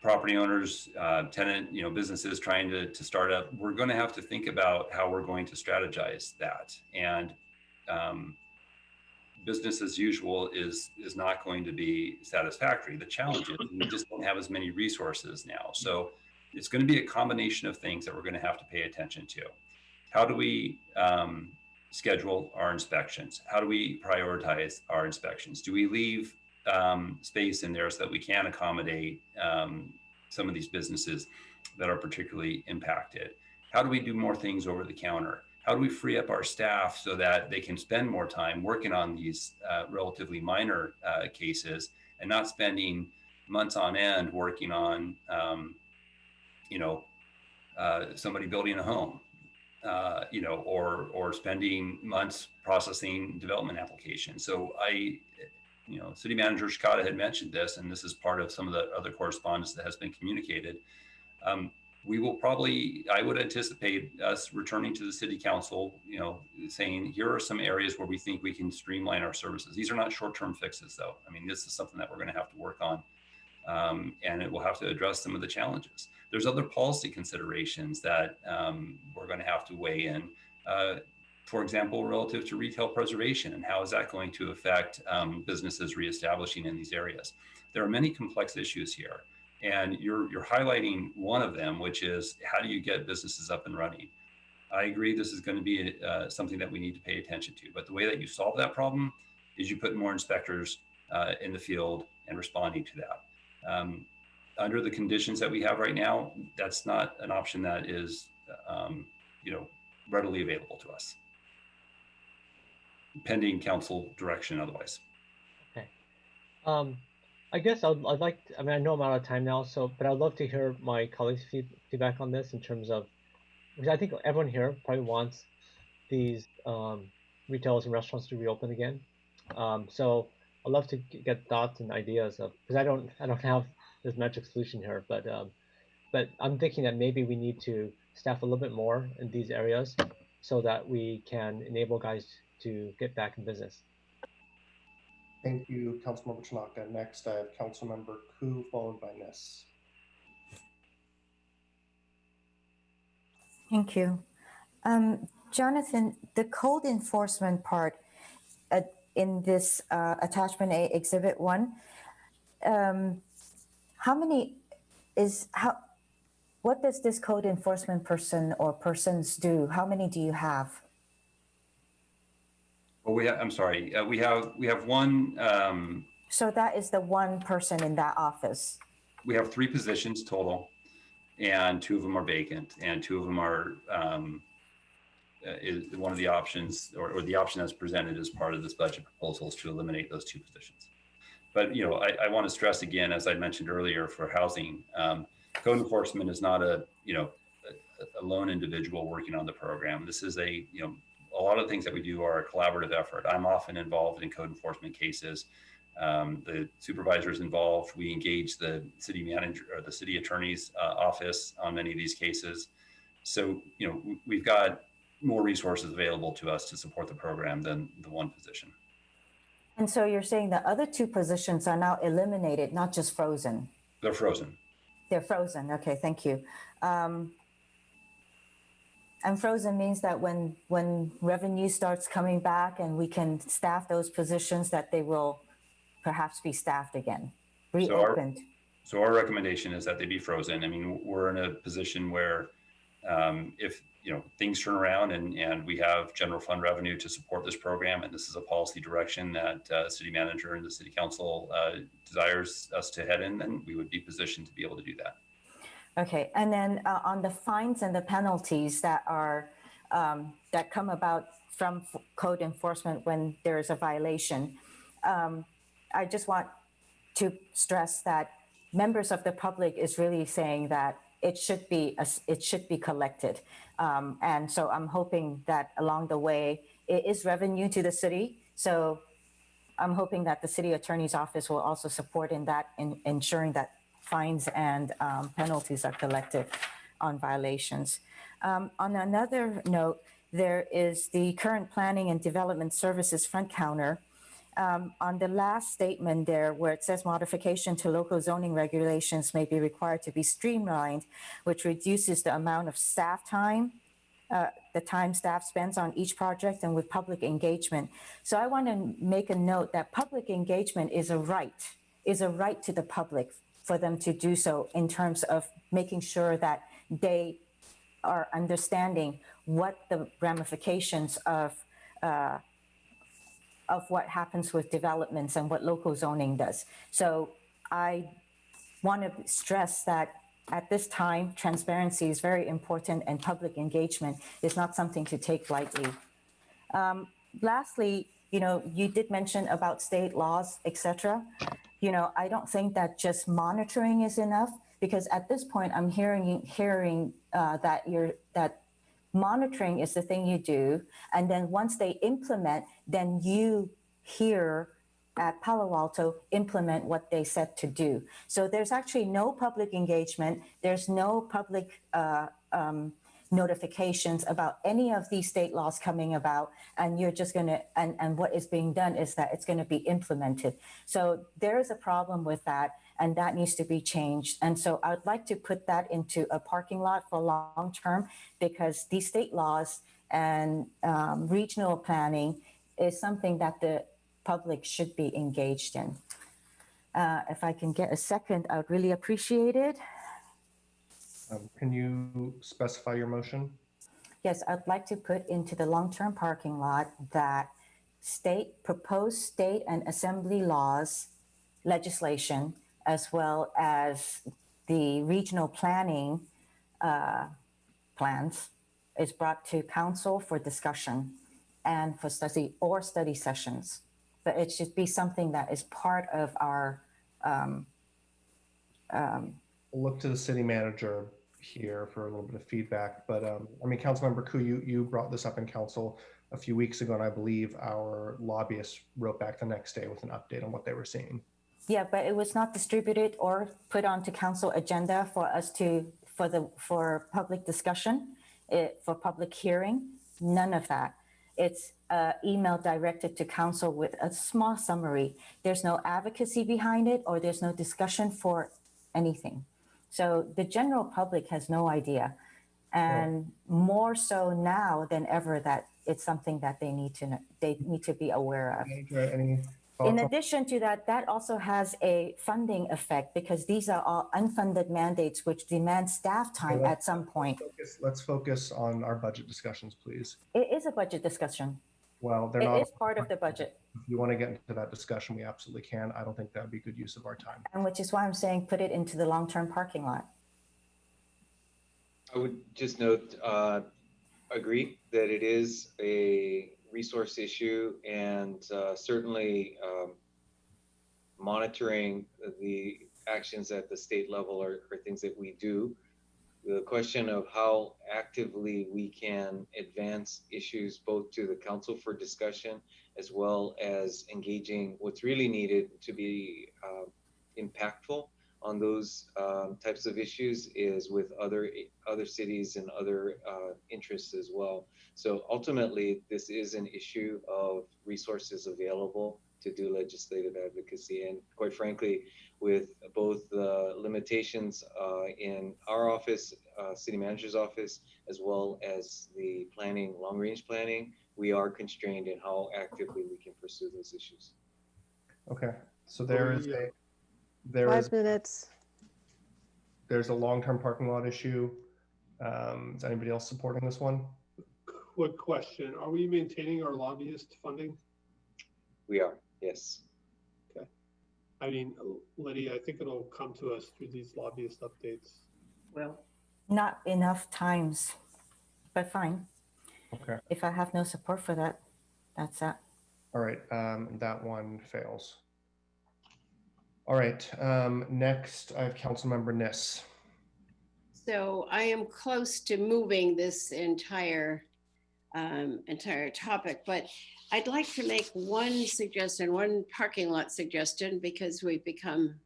property owners, tenant, businesses trying to start up, we're going to have to think about how we're going to strategize that. And business as usual is not going to be satisfactory. The challenge is we just don't have as many resources now. So it's going to be a combination of things that we're going to have to pay attention to. How do we schedule our inspections? How do we prioritize our inspections? Do we leave space in there so that we can accommodate some of these businesses that are particularly impacted? How do we do more things over the counter? How do we free up our staff so that they can spend more time working on these relatively minor cases and not spending months on end working on, somebody building a home, or spending months processing development applications. So City Manager Shikata had mentioned this, and this is part of some of the other correspondence that has been communicated. We will probably, I would anticipate us returning to the City Council, saying, here are some areas where we think we can streamline our services. These are not short-term fixes, though. I mean, this is something that we're going to have to work on, and it will have to address some of the challenges. There's other policy considerations that we're going to have to weigh in. For example, relative to retail preservation, and how is that going to affect businesses reestablishing in these areas? There are many complex issues here, and you're highlighting one of them, which is how do you get businesses up and running? I agree this is going to be something that we need to pay attention to, but the way that you solve that problem is you put more inspectors in the field and responding to that. Under the conditions that we have right now, that's not an option that is readily available to us, pending council direction otherwise. Okay. I guess I'd like to, I know I'm out of time now, but I'd love to hear my colleagues' feedback on this in terms of, because I think everyone here probably wants these retailers and restaurants to reopen again. So I'd love to get thoughts and ideas of, because I don't have this magic solution here, but I'm thinking that maybe we need to staff a little bit more in these areas so that we can enable guys to get back in business. Thank you, Councilmember Tanaka. Next, I have Councilmember Koo, followed by Nis. Thank you. Jonathan, the code enforcement part in this attachment A, exhibit 1, what does this code enforcement person or persons do? How many do you have? Well, we have one. So that is the one person in that office. We have 3 positions total, and 2 of them are vacant, and 2 of them are is one of the options, or the option that's presented as part of this budget proposal is to eliminate those 2 positions. But I want to stress again, as I mentioned earlier, for housing, code enforcement is not a lone individual working on the program. This is a lot of the things that we do are a collaborative effort. I'm often involved in code enforcement cases. The supervisors involved, we engage the city manager or the city attorney's office on many of these cases. So, we've got more resources available to us to support the program than the one position. And so you're saying the other 2 positions are now eliminated, not just frozen? They're frozen. They're frozen. Okay, thank you. And frozen means that when revenue starts coming back and we can staff those positions, that they will perhaps be staffed again, reopened. So our recommendation is that they be frozen. I mean, we're in a position where if things turn around and we have general fund revenue to support this program, and this is a policy direction that city manager and the city council desires us to head in, then we would be positioned to be able to do that. Okay, and then on the fines and the penalties that are that come about from code enforcement when there is a violation, I just want to stress that members of the public is really saying that it should be collected, and so I'm hoping that along the way it is revenue to the city. So I'm hoping that the city attorney's office will also support in that, in ensuring that fines and penalties are collected on violations. On another note, there is the current planning and development services front counter. On the last statement there, where it says modification to local zoning regulations may be required to be streamlined, which reduces the amount of staff time, the time staff spends on each project, and with public engagement. So I want to make a note that public engagement is a right to the public for them to do so, in terms of making sure that they are understanding what the ramifications of what happens with developments and what local zoning does. So I want to stress that at this time, transparency is very important, and public engagement is not something to take lightly. Lastly, you did mention about state laws, etc. I don't think that just monitoring is enough, because at this point I'm hearing that monitoring is the thing you do, and then once they implement, then you here at Palo Alto implement what they said to do. So there's actually no public engagement. There's no public notifications about any of these state laws coming about, and you're just going to, and what is being done is that it's going to be implemented. So there is a problem with that, and that needs to be changed. And so I'd like to put that into a parking lot for long term, because these state laws and regional planning is something that the public should be engaged in. If I can get a second, I would really appreciate it. Can you specify your motion? Yes, I'd like to put into the long-term parking lot that proposed state and assembly laws, legislation, as well as the regional planning plans is brought to council for discussion and for study sessions. But it should be something that is part of our Look to the city manager here for a little bit of feedback, but I mean, Councilmember Koo, you brought this up in council a few weeks ago, and I believe our lobbyists wrote back the next day with an update on what they were seeing. Yeah, but it was not distributed or put onto council agenda for us for public discussion, for public hearing. None of that. It's email directed to council with a small summary. There's no advocacy behind it, or there's no discussion for anything. So the general public has no idea, and more so now than ever that it's something that they need to be aware of. In addition to that, that also has a funding effect, because these are all unfunded mandates which demand staff time at some point. Let's focus on our budget discussions, please. It is a budget discussion. Well, they're it not. It is part of the budget. If you want to get into that discussion, we absolutely can. I don't think that would be good use of our time. And which is why I'm saying put it into the long-term parking lot. I would just note, agree that it is a resource issue, and certainly monitoring the actions at the state level are things that we do. The question of how actively we can advance issues both to the council for discussion, as well as engaging what's really needed to be impactful on those types of issues, is with other cities and other interests as well. So ultimately, this is an issue of resources available do legislative advocacy. And quite frankly, with both the limitations in our office, city manager's office, as well as the planning, long-range planning, we are constrained in how actively we can pursue those issues. Okay, so there's 5 minutes. There's a long-term parking lot issue. Is anybody else supporting this one? Quick question. Are we maintaining our lobbyist funding? We are, yes. Okay. I mean, Lydia, I think it'll come to us through these lobbyist updates. Well, Not enough times, but fine. Okay. If I have no support for that, that's that. All right, that one fails. All right, next I have Councilmember Niss. So I am close to moving this entire topic, but I'd like to make one suggestion, one parking lot suggestion, because we've become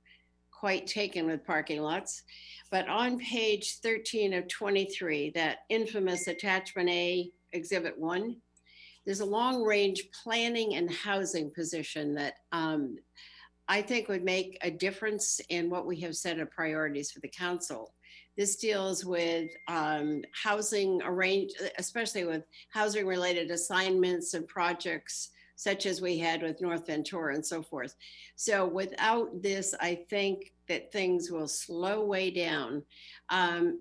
quite taken with parking lots. But on page 13 of 23, that infamous attachment A, exhibit 1, there's a long range planning and housing position that I think would make a difference in what we have set of priorities for the council. This deals with housing especially with housing related assignments and projects such as we had with North Ventura and so forth. So without this, I think that things will slow way down.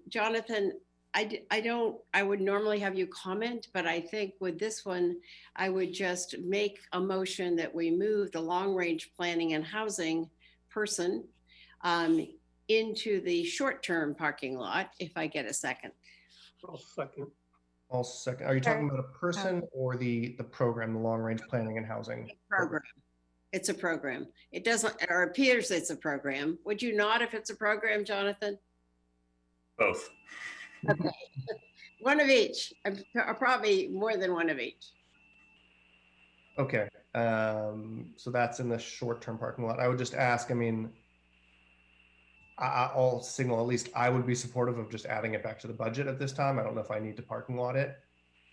Jonathan, I would normally have you comment, but I think with this one, I would just make a motion that we move the long range planning and housing person into the short-term parking lot, if I get a second. I'll second. I'll second. Are you talking about a person or the program, the long range planning and housing program? It's a program. It doesn't, or appears it's a program. Would you not if it's a program, Jonathan? Both. Okay. One of each, or probably more than one of each. Okay, so that's in the short-term parking lot. I would just ask, I mean, I'll signal, at least I would be supportive of just adding it back to the budget at this time. I don't know if I need to parking lot it.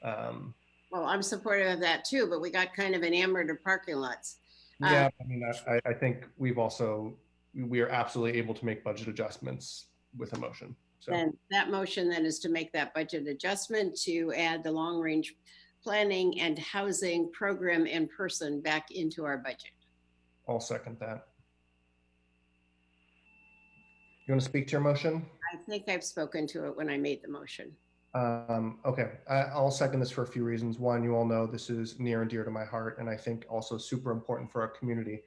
Well, I'm supportive of that too, but we got kind of enamored of parking lots. Yeah, I mean, I think we are absolutely able to make budget adjustments with a motion. So then that motion then is to make that budget adjustment to add the long range planning and housing program in person back into our budget. I'll second that. You want to speak to your motion? I think I've spoken to it when I made the motion. Okay, I'll second this for a few reasons. One, you all know this is near and dear to my heart, and I think also super important for our community.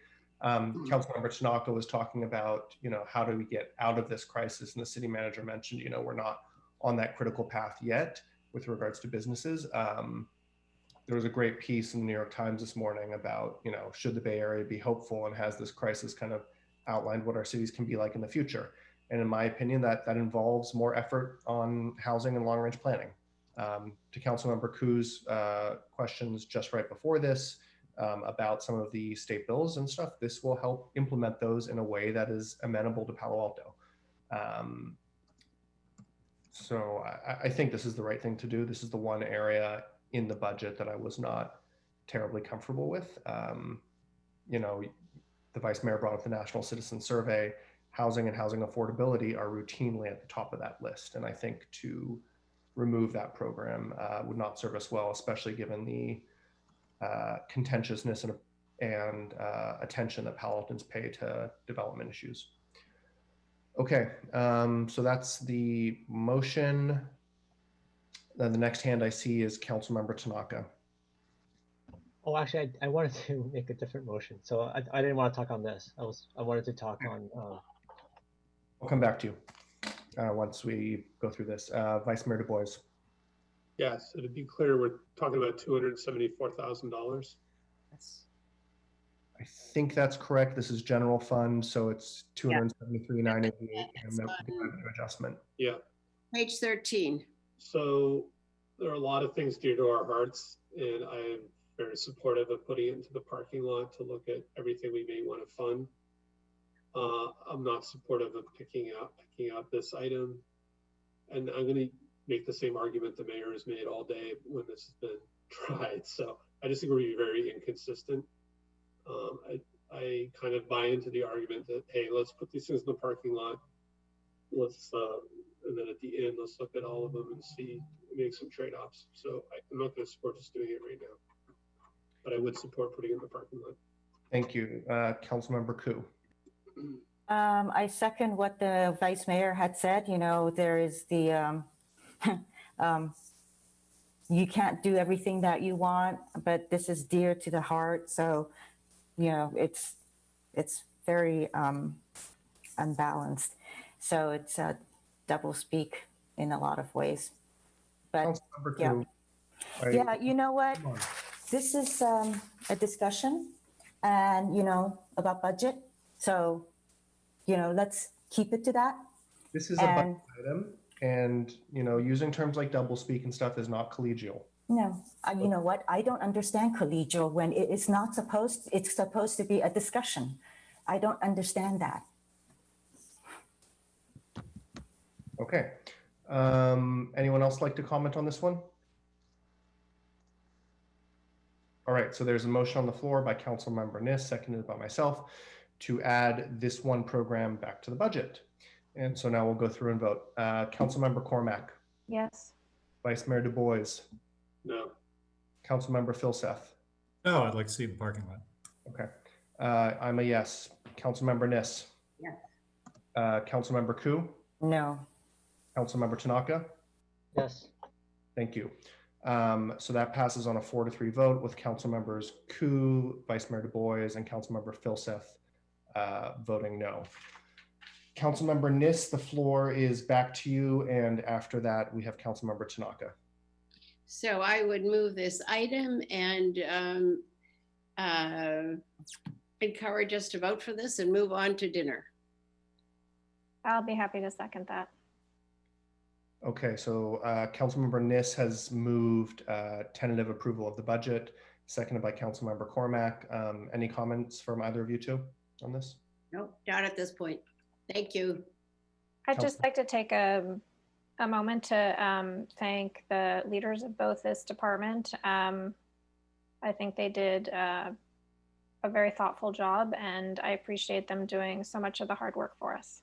Councilmember Tanaka was talking about, how do we get out of this crisis? And the city manager mentioned, we're not on that critical path yet with regards to businesses. There was a great piece in the New York Times this morning about, should the Bay Area be hopeful, and has this crisis kind of outlined what our cities can be like in the future? And in my opinion, that involves more effort on housing and long-range planning. To Councilmember Ku's questions just right before this about some of the state bills and stuff, this will help implement those in a way that is amenable to Palo Alto. So I think this is the right thing to do. This is the one area in the budget that I was not terribly comfortable with. The Vice Mayor brought up the National Citizen Survey. Housing and housing affordability are routinely at the top of that list. And I think to remove that program would not serve us well, especially given the contentiousness and attention that Palo Altans pay to development issues. Okay, so that's the motion. Then the next hand I see is Councilmember Tanaka. Oh, actually, I wanted to make a different motion. So I didn't want to talk on this. I wanted to talk on. I'll come back to you once we go through this. Vice Mayor Du Bois. Yes, so to be clear, we're talking about $274,000. Yes. I think that's correct. This is general fund, so it's 273,988 and the revenue adjustment. Yeah. Page 13. So there are a lot of things dear to our hearts, and I am very supportive of putting it into the parking lot to look at everything we may want to fund. I'm not supportive of picking out this item, and I'm going to make the same argument the mayor has made all day when this has been tried. So I just think we're being very inconsistent. I kind of buy into the argument that, hey, let's put these things in the parking lot. Let's, and then at the end, let's look at all of them and see, make some trade-offs. So I'm not going to support us doing it right now, but I would support putting it in the parking lot. Thank you. Councilmember Koo. I second what the vice mayor had said. You know, there is the, you can't do everything that you want, but this is dear to the heart. So, you know, it's very unbalanced. So it's a double speak in a lot of ways. But yeah, yeah, you know what? This is a discussion, and you know, about budget. So, you know, let's keep it to that. This is a budget item, and you know, using terms like double speak and stuff is not collegial. No, you know what? I don't understand collegial when it is not supposed. It's supposed to be a discussion. I don't understand that. Okay. Anyone else like to comment on this one? All right, so there's a motion on the floor by Councilmember Niss, seconded by myself, to add this one program back to the budget. And so now we'll go through and vote. Councilmember Cormack. Yes. Vice Mayor Du Bois. No. Councilmember Filseth. No, I'd like to see the parking lot. Okay. I'm a yes. Councilmember Niss. Yes. Councilmember Koo. No. Councilmember Tanaka. Yes. Thank you. So that passes on a 4-3 vote with Council Members Koo, Vice Mayor Du Bois, and Councilmember Filseth voting no. Councilmember Niss, the floor is back to you, and after that we have Councilmember Tanaka. So I would move this item and encourage us to vote for this and move on to dinner. I'll be happy to second that. Okay, so Councilmember Niss has moved tentative approval of the budget, seconded by Councilmember Cormack. Any comments from either of you two on this? Nope, not at this point. Thank you. I'd just like to take a moment to thank the leaders of both this department. I think they did a very thoughtful job, and I appreciate them doing so much of the hard work for us.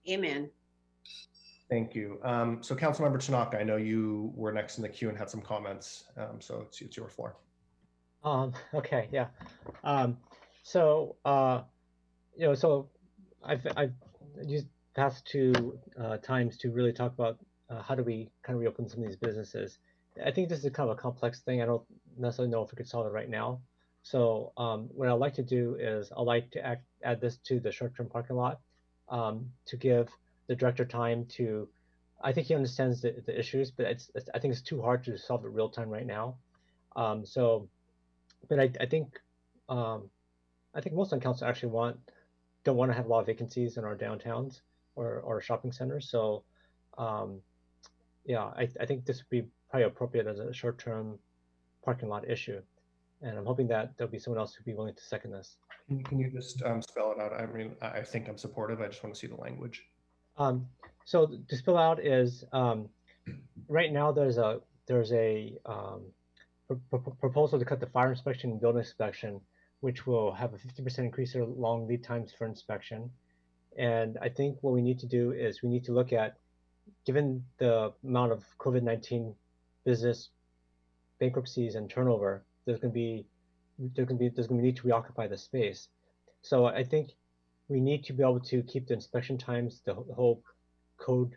Amen. Thank you. So Councilmember Tanaka, I know you were next in the queue and had some comments, so it's your floor. Okay, yeah. So I've used past two times to really talk about how do we kind of reopen some of these businesses. I think this is kind of a complex thing. I don't necessarily know if we could solve it right now. So what I'd like to do is I'd like to add this to the short-term parking lot to give the director time to, I think he understands the issues, but I think it's too hard to solve it real time right now. But I think most on council actually don't want to have a lot of vacancies in our downtowns or shopping centers. So yeah, I think this would be probably appropriate as a short-term parking lot issue. And I'm hoping that there'll be someone else who'd be willing to second this. Can you just spell it out? I mean, I think I'm supportive. I just want to see the language. So to spell out is right now there's a proposal to cut the fire inspection and building inspection, which will have a 50% increase in long lead times for inspection. And I think what we need to do is we need to look at, given the amount of COVID-19 business bankruptcies and turnover, there's going to be need to reoccupy the space. So I think we need to be able to keep the inspection times, the whole code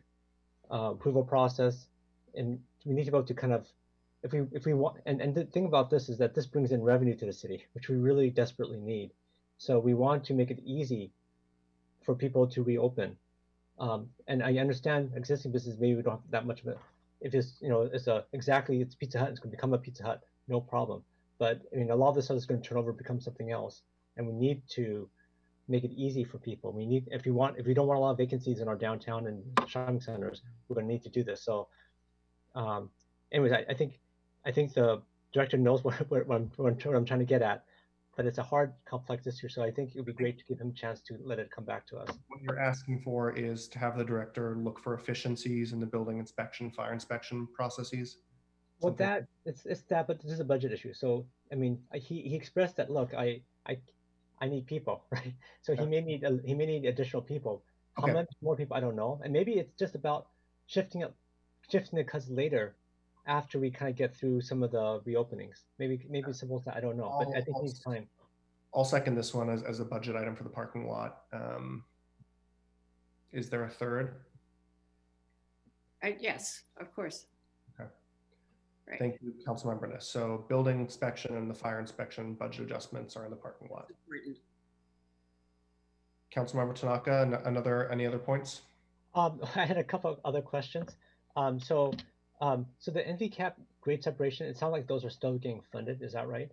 approval process, and we need to be able to kind of, if we want, and the thing about this is that this brings in revenue to the city, which we really desperately need. So we want to make it easy for people to reopen. And I understand existing business, maybe we don't have that much of it. If it's, it's Pizza Hut, it's going to become a Pizza Hut, no problem. But I mean, a lot of this stuff is going to turn over, become something else, and we need to make it easy for people. We need, if we don't want a lot of vacancies in our downtown and shopping centers, we're going to need to do this. So, anyways, I think the director knows what I'm trying to get at, but it's a hard, complex issue. So I think it would be great to give him a chance to let it come back to us. What you're asking for is to have the director look for efficiencies in the building inspection, fire inspection processes? Well, that it's that, but this is a budget issue. So I mean, he expressed that. Look, I need people, right? So he may need additional people. How Okay. much more people, I don't know. And maybe it's just about shifting the cuts later, after we kind of get through some of the reopenings. Maybe simple that, I don't know. But I think it needs time. I'll second this one as a budget item for the parking lot. Is there a third? Yes, of course. Okay. Right. Thank you, Councilmember Ness. So building inspection and the fire inspection budget adjustments are in the parking lot. Councilmember Tanaka, any other points? I had a couple of other questions. So the NVCAP grade separation, it sounds like those are still getting funded. Is that right?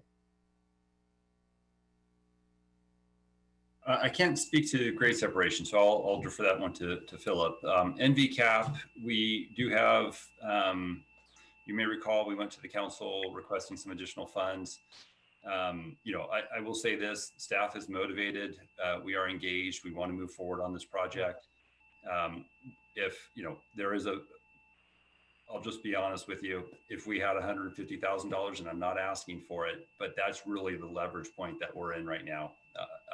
I can't speak to grade separation, so I'll defer that one to Philip. NVCAP, we do have, you may recall, we went to the council requesting some additional funds. I will say this, staff is motivated. We are engaged. We want to move forward on this project. If, there is I'll just be honest with you, if we had $150,000, and I'm not asking for it, but that's really the leverage point that we're in right now.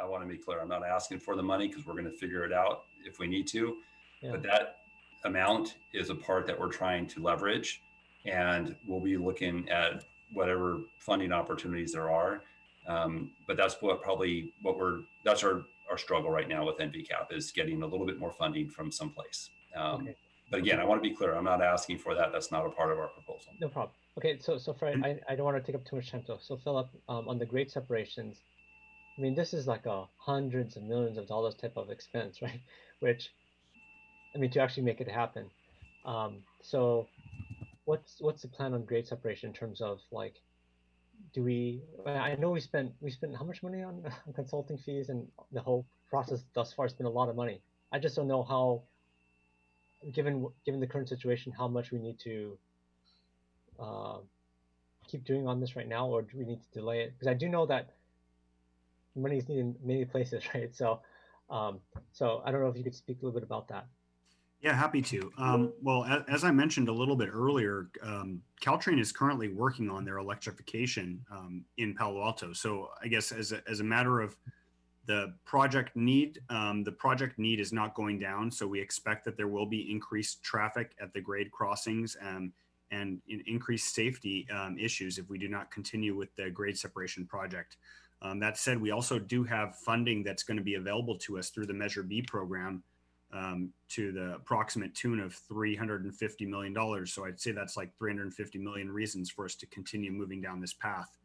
I want to be clear, I'm not asking for the money because we're going to figure it out if we need to, but that amount is a part that we're trying to leverage, and we'll be looking at whatever funding opportunities there are. But that's that's our struggle right now with NVCAP, is getting a little bit more funding from someplace. Okay. But again, I want to be clear, I'm not asking for that. That's not a part of our proposal. No problem. Okay, so Fred, I don't want to take up too much time. So Philip, on the grade separations, I mean, this is like a hundreds of millions of dollars type of expense, right? Which, I mean, to actually make it happen. So what's the plan on grade separation in terms of, like, I know we spent how much money on consulting fees, and the whole process thus far has been a lot of money. I just don't know how, given the current situation, how much we need to keep doing on this right now, or do we need to delay it? Because I do know that money is needed in many places, right? So I don't know if you could speak a little bit about that. Yeah, happy to. Well, as I mentioned a little bit earlier, Caltrain is currently working on their electrification in Palo Alto. So I guess as a matter of the project need is not going down. So we expect that there will be increased traffic at the grade crossings and increased safety issues if we do not continue with the grade separation project. That said, we also do have funding that's going to be available to us through the Measure B program to the approximate tune of $350 million. So I'd say that's like 350 million reasons for us to continue moving down this path.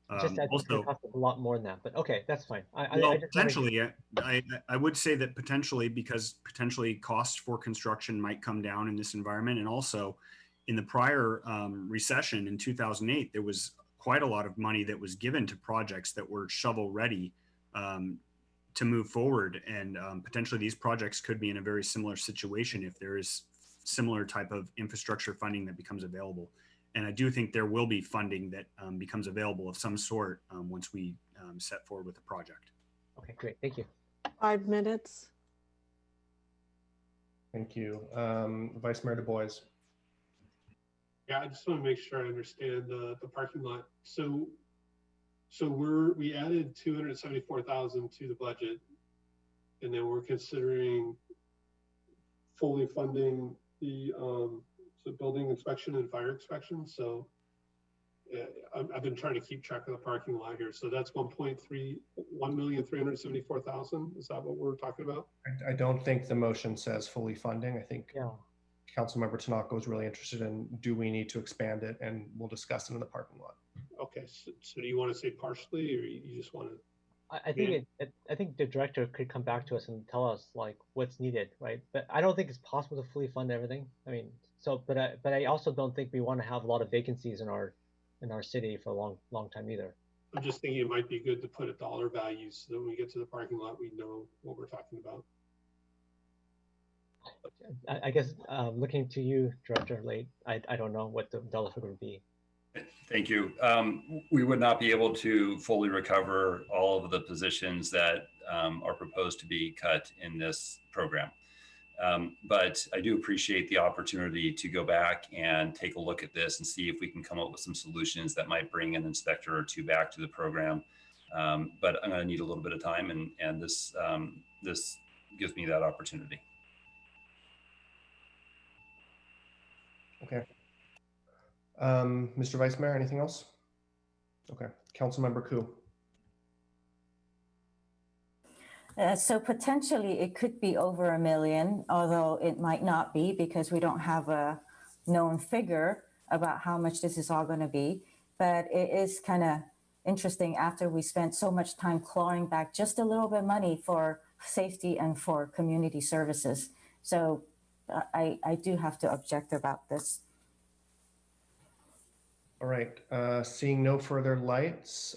I think it costs a lot more than that, but okay, that's fine. Potentially, I would say that potentially, because potentially costs for construction might come down in this environment. And also in the prior recession in 2008, there was quite a lot of money that was given to projects that were shovel ready to move forward. And potentially these projects could be in a very similar situation if there is similar type of infrastructure funding that becomes available. And I do think there will be funding that becomes available of some sort once we set forward with the project. Okay, great. Thank you. 5 minutes. Thank you. Vice Mayor Du Bois. Yeah, I just want to make sure I understand the parking lot. So we added 274,000 to the budget, and then we're considering fully funding the building inspection and fire inspection. So I've been trying to keep track of the parking lot here. So that's 1,374,000. Is that what we're talking about? I don't think the motion says fully funding. I think Councilmember Tanaka was really interested in, do we need to expand it? And we'll discuss it in the parking lot. Okay, so do you want to say partially, or you just want to? I think I think the director could come back to us and tell us like what's needed, right? But I don't think it's possible to fully fund everything. I mean, but I also don't think we want to have a lot of vacancies in our city for a long time either. I'm just thinking it might be good to put a dollar value so that when we get to the parking lot, we know what we're talking about. I guess looking to you, Director Late, I don't know what the dollar figure would be. Thank you. We would not be able to fully recover all of the positions that are proposed to be cut in this program. But I do appreciate the opportunity to go back and take a look at this and see if we can come up with some solutions that might bring an inspector or two back to the program. But I'm going to need a little bit of time, and this gives me that opportunity. Okay. Mr. Vice Mayor, anything else? Okay. Councilmember Koo. So potentially it could be over $1 million, although it might not be because we don't have a known figure about how much this is all going to be. But it is kind of interesting after we spent so much time clawing back just a little bit of money for safety and for community services. So I do have to object about this. All right, seeing no further lights,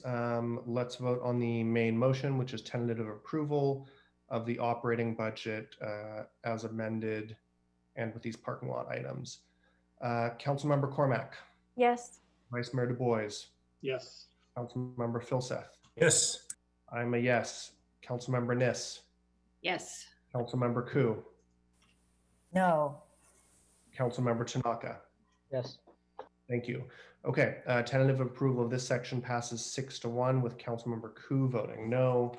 let's vote on the main motion, which is tentative approval of the operating budget as amended and with these parking lot items. Councilmember Cormack. Yes. Vice Mayor Du Bois. Yes. Councilmember Filseth. Yes. I'm a yes. Councilmember Niss. Yes. Councilmember Koo. No. Councilmember Tanaka. Yes. Thank you. Okay, tentative approval of this section passes 6-1 with Councilmember Koo voting no.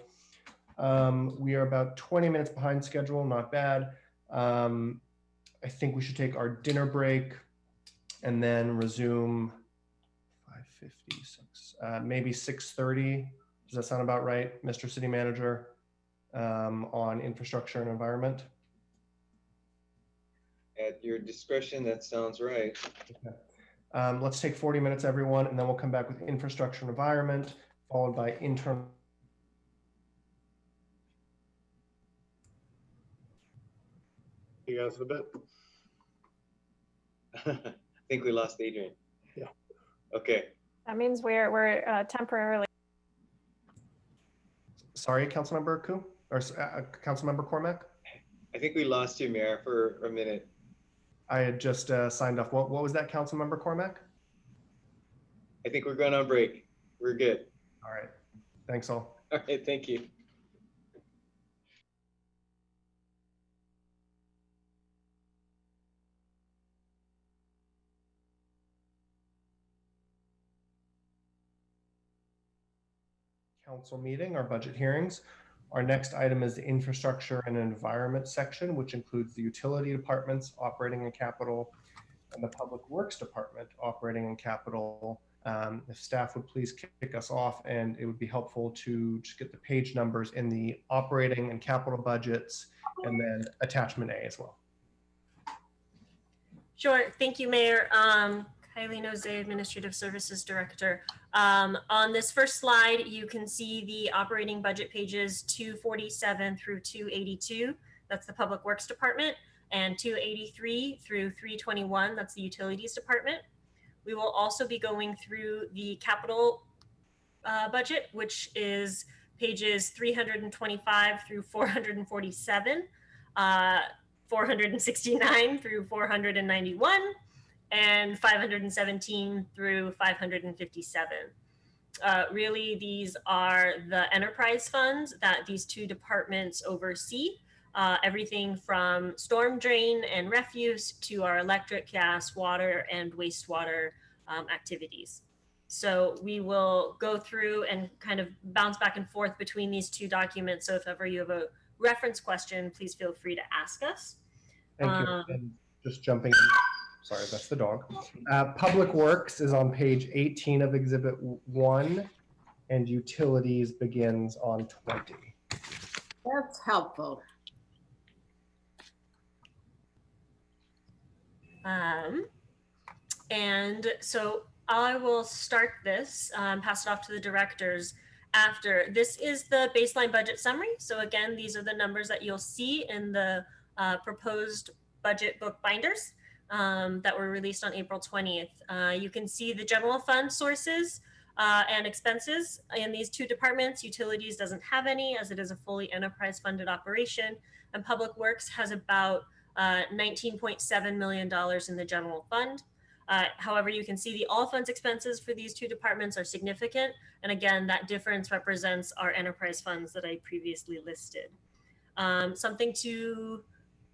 We are about 20 minutes behind schedule, not bad. I think we should take our dinner break and then resume 5:56, maybe 6:30. Does that sound about right, Mr. City Manager, on infrastructure and environment? At your discretion, that sounds right. Okay. Let's take 40 minutes, everyone, and then we'll come back with infrastructure and environment, followed by internal. You guys in a bit. I think we lost Adrian. Yeah. Okay. That means we're temporarily. Sorry, Councilmember Koo, or Councilmember Cormack? I think we lost you, Mayor, for a minute. I had just signed off. What was that, Councilmember Cormack? I think we're going on break. We're good. All right. Thanks all. All right. Thank you. Council meeting, our budget hearings. Our next item is the infrastructure and environment section, which includes the utility departments, operating and capital, and the public works department, operating and capital. If staff would please kick us off, and it would be helpful to just get the page numbers in the operating and capital budgets, and then attachment A as well. Sure. Thank you, Mayor. Kylie Nose, Administrative Services Director. On this first slide, you can see the operating budget pages 247 through 282. That's the Public Works Department, and 283 through 321. That's the Utilities Department. We will also be going through the capital budget, which is pages 325 through 447, 469 through 491, and 517 through 557. Really, these are the enterprise funds that these two departments oversee. Everything from storm drain and refuse to our electric, gas, water, and wastewater activities. So we will go through and kind of bounce back and forth between these two documents. So if ever you have a reference question, please feel free to ask us. Thank you. And just jumping in. Sorry, that's the dog. Public Works is on page 18 of Exhibit 1, and Utilities begins on 20. That's helpful. And so I will start this, pass it off to the directors after. This is the baseline budget summary. So again, these are the numbers that you'll see in the proposed budget book binders that were released on April 20th. You can see the general fund sources and expenses in these two departments. Utilities doesn't have any, as it is a fully enterprise funded operation, and Public Works has about $19.7 million in the general fund. However, you can see the all funds expenses for these two departments are significant. And again, that difference represents our enterprise funds that I previously listed. Something to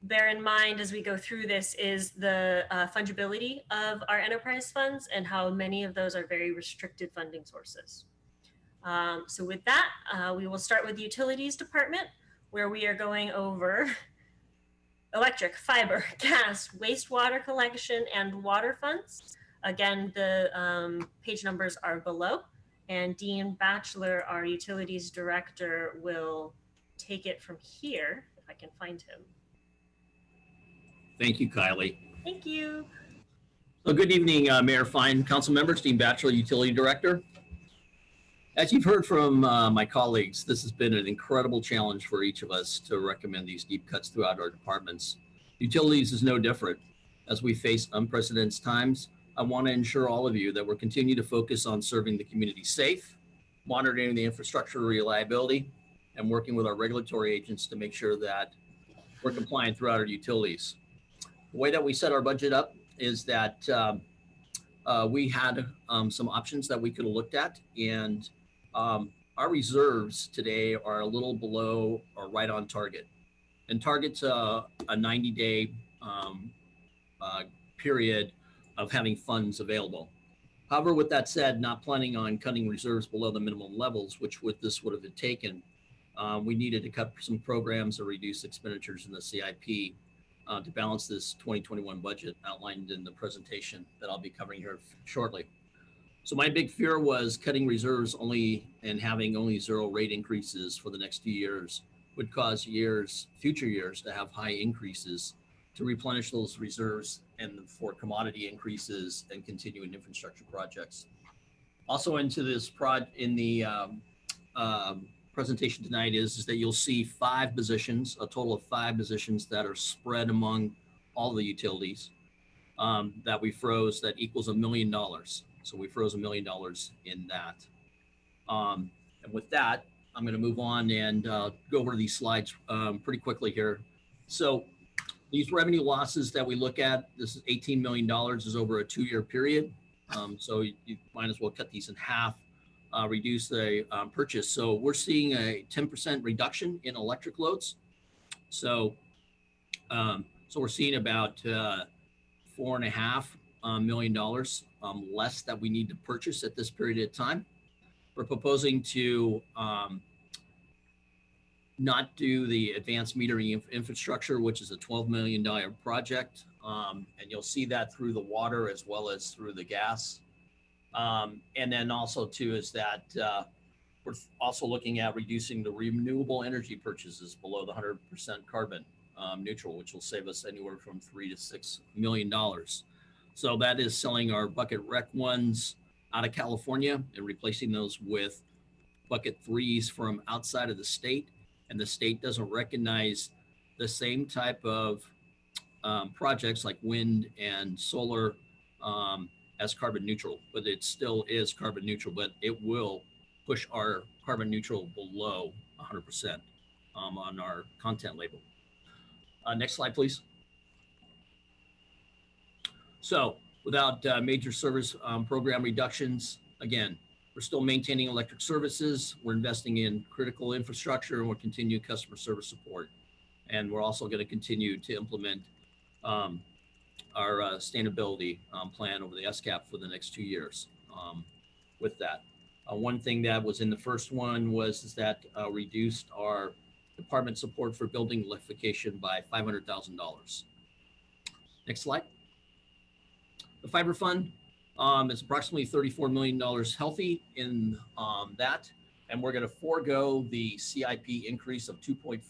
bear in mind as we go through this is the fungibility of our enterprise funds and how many of those are very restricted funding sources. So with that, we will start with the utilities department, where we are going over electric, fiber, gas, wastewater collection, and water funds. Again, the page numbers are below, and Dean Batchelor, our utilities director, will take it from here, if I can find him. Thank you, Kylie. Thank you. So good evening, Mayor Fine, council members, Dean Batchelor, Utility Director. As you've heard from my colleagues, this has been an incredible challenge for each of us to recommend these deep cuts throughout our departments. Utilities is no different. As we face unprecedented times, I want to ensure all of you that we're continuing to focus on serving the community safe, monitoring the infrastructure reliability, and working with our regulatory agents to make sure that we're compliant throughout our utilities. The way that we set our budget up is that we had some options that we could have looked at, and our reserves today are a little below or right on target. And target's a 90-day period of having funds available. However, with that said, not planning on cutting reserves below the minimum levels, which this would have taken, we needed to cut some programs or reduce expenditures in the CIP to balance this 2021 budget outlined in the presentation that I'll be covering here shortly. So my big fear was cutting reserves only and having only 0 rate increases for the next few years would cause future years to have high increases to replenish those reserves and for commodity increases and continuing infrastructure projects. Also into this in the presentation tonight is that you'll see 5 positions, a total of 5 positions that are spread among all the utilities that we froze that equals $1 million. So we froze $1 million in that. And with that, I'm going to move on and go over these slides pretty quickly here. So these revenue losses that we look at, this is $18 million is over a 2-year period. So you might as well cut these in half. Reduce the purchase. So we're seeing a 10% reduction in electric loads. So we're seeing about $4.5 million less that we need to purchase at this period of time. We're proposing to not do the advanced metering infrastructure, which is a $12 million project. And you'll see that through the water as well as through the gas. And then also too is that we're also looking at reducing the renewable energy purchases below the 100% carbon neutral, which will save us anywhere from $3 to $6 million. So that is selling our bucket rec 1s out of California and replacing those with bucket 3s from outside of the state. And the state doesn't recognize the same type of projects like wind and solar as carbon neutral, but it still is carbon neutral, but it will push our carbon neutral below 100% on our content label. Next slide, please. So without major service program reductions, again, we're still maintaining electric services. We're investing in critical infrastructure and we'll continue customer service support. And we're also going to continue to implement our sustainability plan over the SCAP for the next 2 years with that. One thing that was in the first one was that reduced our department support for building electrification by $500,000. Next slide. The fiber fund is approximately $34 million healthy in that, and we're going to forego the CIP increase of 2.5,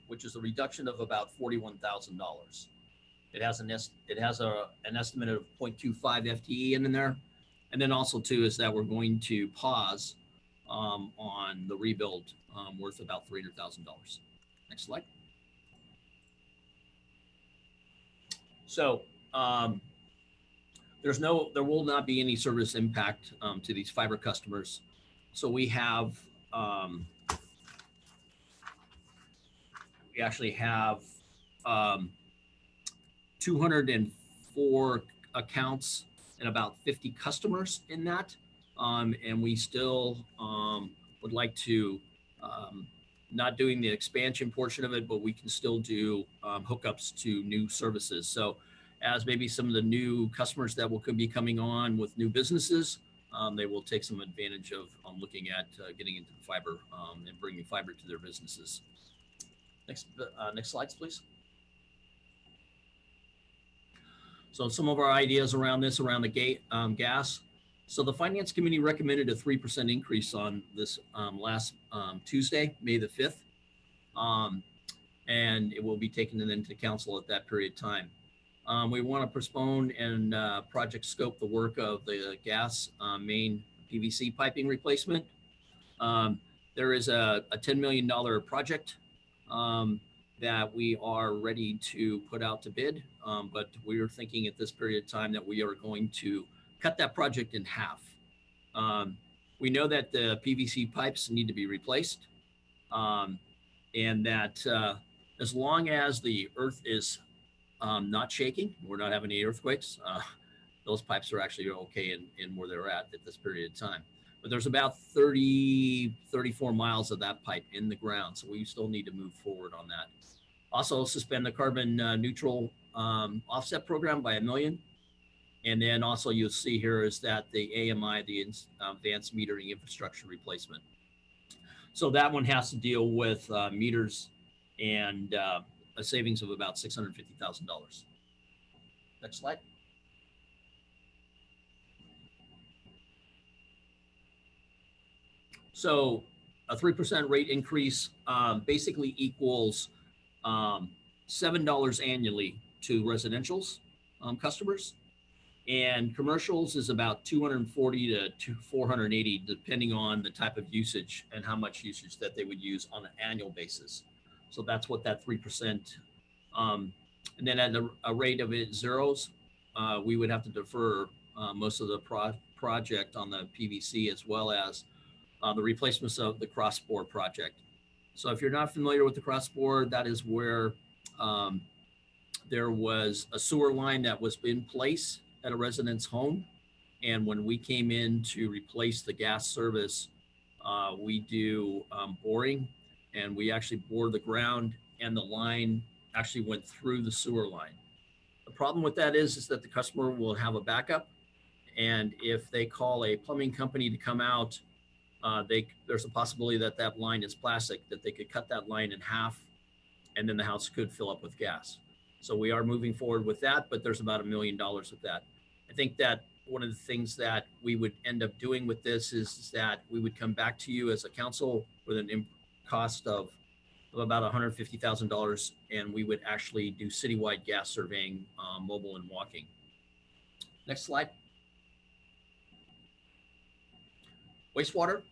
which is a reduction of about $41,000. It has an estimate of 0.25 FTE in there. And then also too is that we're going to pause on the rebuild worth about $300,000. Next slide. So there will not be any service impact to these fiber customers. So we have, we actually have 204 accounts and about 50 customers in that. And we still would like to not doing the expansion portion of it, but we can still do hookups to new services. So as maybe some of the new customers that will be coming on with new businesses, they will take some advantage of looking at getting into the fiber and bringing fiber to their businesses. Next slides, please. So some of our ideas around this, around the gas. So the Finance Committee recommended a 3% increase on this last Tuesday, May the 5th. And it will be taken into council at that period of time. We want to postpone and project scope the work of the gas main PVC piping replacement. There is a $10 million project that we are ready to put out to bid, but we are thinking at this period of time that we are going to cut that project in half. We know that the PVC pipes need to be replaced, and that as long as the earth is not shaking, we're not having any earthquakes, those pipes are actually okay in where they're at this period of time. But there's about 34 miles of that pipe in the ground, so we still need to move forward on that. Also suspend the carbon neutral offset program by $1 million. And then also you'll see here is that the AMI, the advanced metering infrastructure replacement. So that one has to deal with meters and a savings of about $650,000. Next slide. So a 3% rate increase basically equals $7 annually to residentials customers, and commercials is about $240 to $480, depending on the type of usage and how much usage that they would use on an annual basis. So that's what that 3%. And then at a rate of zeros, we would have to defer most of the project on the PVC, as well as the replacements of the cross-bore project. So if you're not familiar with the cross-bore, that is where there was a sewer line that was in place at a resident's home. And when we came in to replace the gas service, we do boring, and we actually bore the ground, and the line actually went through the sewer line. The problem with that is that the customer will have a backup. And if they call a plumbing company to come out, there's a possibility that that line is plastic, that they could cut that line in half, and then the house could fill up with gas. So we are moving forward with that, but there's about $1 million with that. I think that one of the things that we would end up doing with this is that we would come back to you as a council with an cost of about $150,000, and we would actually do citywide gas surveying, mobile and walking. Next slide. Wastewater.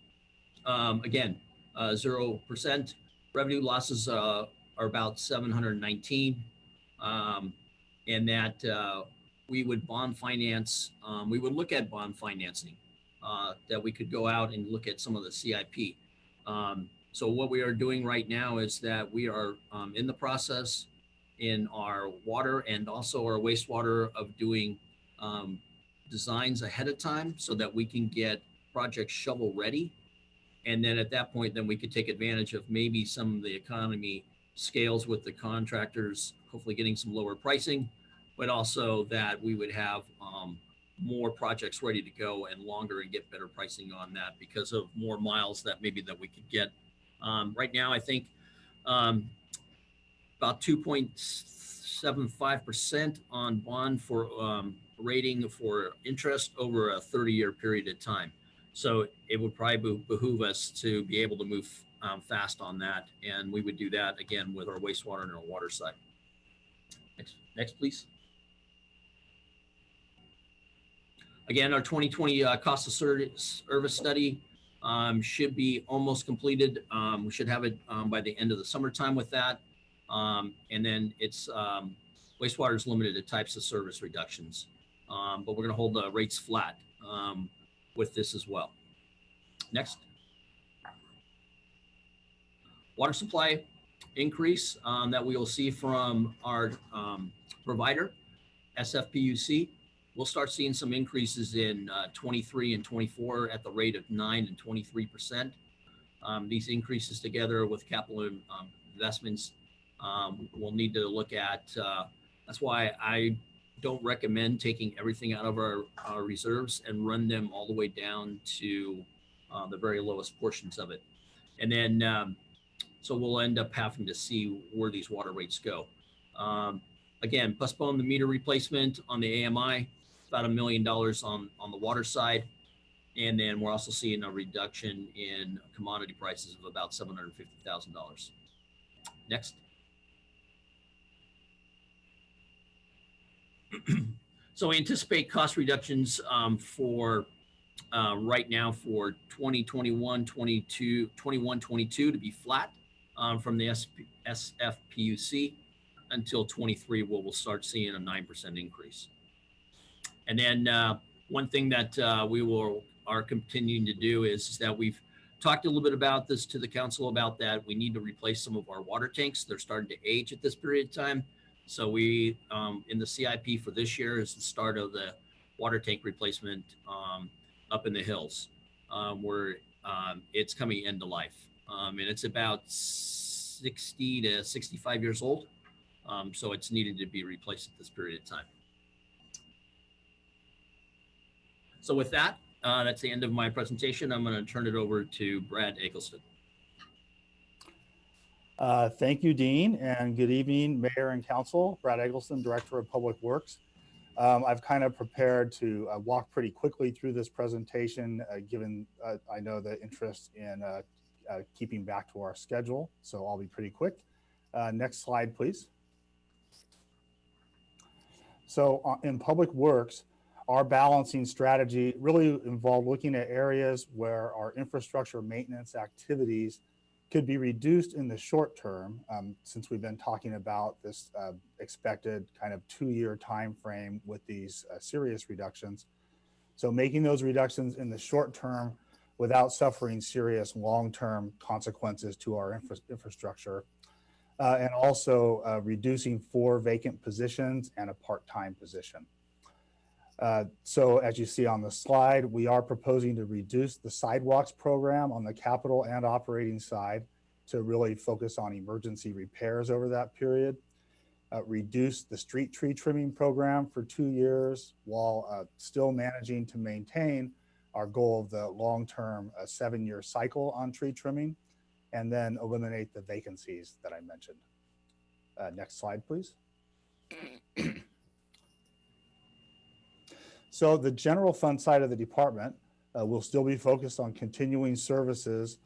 Again, 0%. Revenue losses are about 719, and that we would bond finance. We would look at bond financing, that we could go out and look at some of the CIP. So what we are doing right now is that we are in the process in our water and also our wastewater of doing designs ahead of time so that we can get projects shovel ready. And then at that point, then we could take advantage of maybe some of the economy scales with the contractors, hopefully getting some lower pricing, but also that we would have more projects ready to go and longer and get better pricing on that because of more miles that maybe that we could get. Right now, I think about 2.75% on bond for rating for interest over a 30-year period of time. So it would probably behoove us to be able to move fast on that. And we would do that again with our wastewater and our water side. Next, please. Again, our 2020 cost of service study should be almost completed. We should have it by the end of the summertime with that. And then it's wastewater is limited to types of service reductions, but we're going to hold the rates flat with this as well. Next. Water supply increase that we will see from our provider, SFPUC. We'll start seeing some increases in 23 and 24 at the rate of 9 and 23%. These increases together with capital investments, we'll need to look at. That's why I don't recommend taking everything out of our reserves and run them all the way down to the very lowest portions of it. And then, so we'll end up having to see where these water rates go. Again, postpone the meter replacement on the AMI, about $1 million on the water side. And then we're also seeing a reduction in commodity prices of about $750,000. Next. So we anticipate cost reductions for right now for 2021, 22 to be flat from the SFPUC until 23, where we'll start seeing a 9% increase. And then one thing that we are continuing to do is that we've talked a little bit about this to the council about that. We need to replace some of our water tanks. They're starting to age at this period of time. So we, in the CIP for this year, is the start of the water tank replacement up in the hills, where it's coming end of life. And it's about 60 to 65 years old. So it's needed to be replaced at this period of time. So with that, that's the end of my presentation. I'm going to turn it over to Brad Eggleston. Thank you, Dean, and good evening, Mayor and Council. Brad Eggleston, Director of Public Works. I've kind of prepared to walk pretty quickly through this presentation, given I know the interest in keeping back to our schedule, so I'll be pretty quick. Next slide, please. So in Public Works, our balancing strategy really involved looking at areas where our infrastructure maintenance activities could be reduced in the short term, since we've been talking about this expected kind of 2-year time frame with these serious reductions. So making those reductions in the short term without suffering serious long-term consequences to our infrastructure, and also reducing 4 vacant positions and a part-time position. So as you see on the slide, we are proposing to reduce the sidewalks program on the capital and operating side to really focus on emergency repairs over that period. Reduce the street tree trimming program for 2 years while still managing to maintain our goal of the long-term 7-year cycle on tree trimming, and then eliminate the vacancies that I mentioned. Next slide, please. So the general fund side of the department will still be focused on continuing services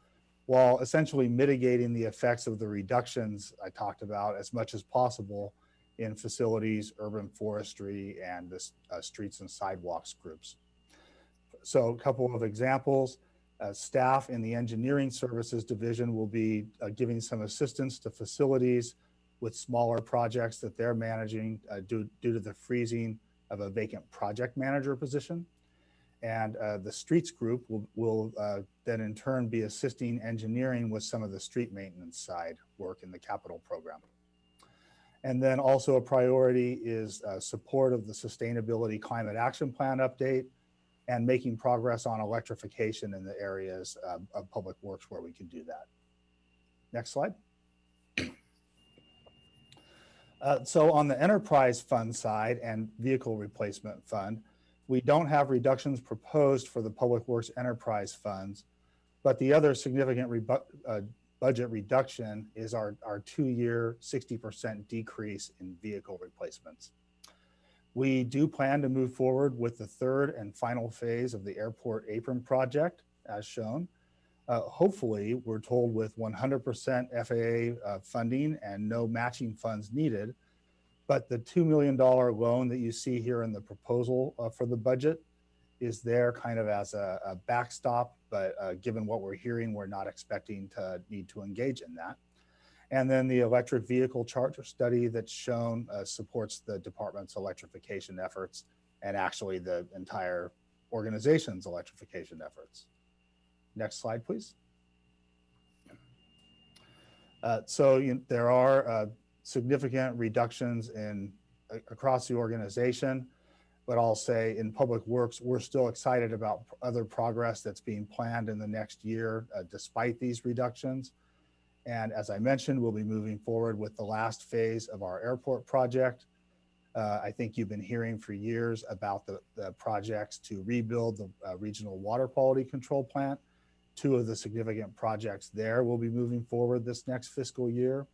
while essentially mitigating the effects of the reductions I talked about as much as possible in facilities, urban forestry, and the streets and sidewalks groups. So a couple of examples, staff in the engineering services division will be giving some assistance to facilities with smaller projects that they're managing due to the freezing of a vacant project manager position. And the streets group will then in turn be assisting engineering with some of the street maintenance side work in the capital program. And then also a priority is support of the Sustainability Climate Action Plan update and making progress on electrification in the areas of public works where we can do that. Next slide. So on the enterprise fund side and vehicle replacement fund, we don't have reductions proposed for the public works enterprise funds, but the other significant budget reduction is our 2-year 60% decrease in vehicle replacements. We do plan to move forward with the 3rd and final phase of the airport apron project as shown. Hopefully, we're told with 100% FAA funding and no matching funds needed, but the $2 million loan that you see here in the proposal for the budget is there kind of as a backstop, but given what we're hearing, we're not expecting to need to engage in that. And then the electric vehicle charger study that's shown supports the department's electrification efforts and actually the entire organization's electrification efforts. Next slide, please. There are significant reductions across the organization. But I'll say in Public Works, we're still excited about other progress that's being planned in the next year, despite these reductions. And as I mentioned, we'll be moving forward with the last phase of our airport project. I think you've been hearing for years about the projects to rebuild the regional water quality control plant. 2 of the significant projects there will be moving forward this next fiscal year.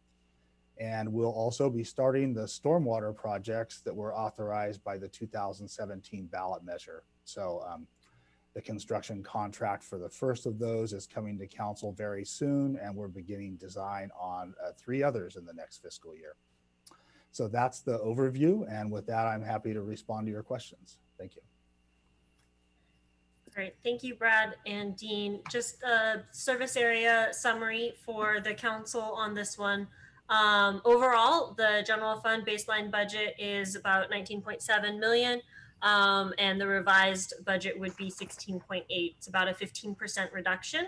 And we'll also be starting the stormwater projects that were authorized by the 2017 ballot measure. So the construction contract for the first of those is coming to council very soon, and we're beginning design on 3 others in the next fiscal year. So that's the overview. And with that, I'm happy to respond to your questions. Thank you. All right, thank you, Brad and Dean. Just a service area summary for the council on this one. Overall, the general fund baseline budget is about 19.7 million, and the revised budget would be 16.8. It's about a 15% reduction,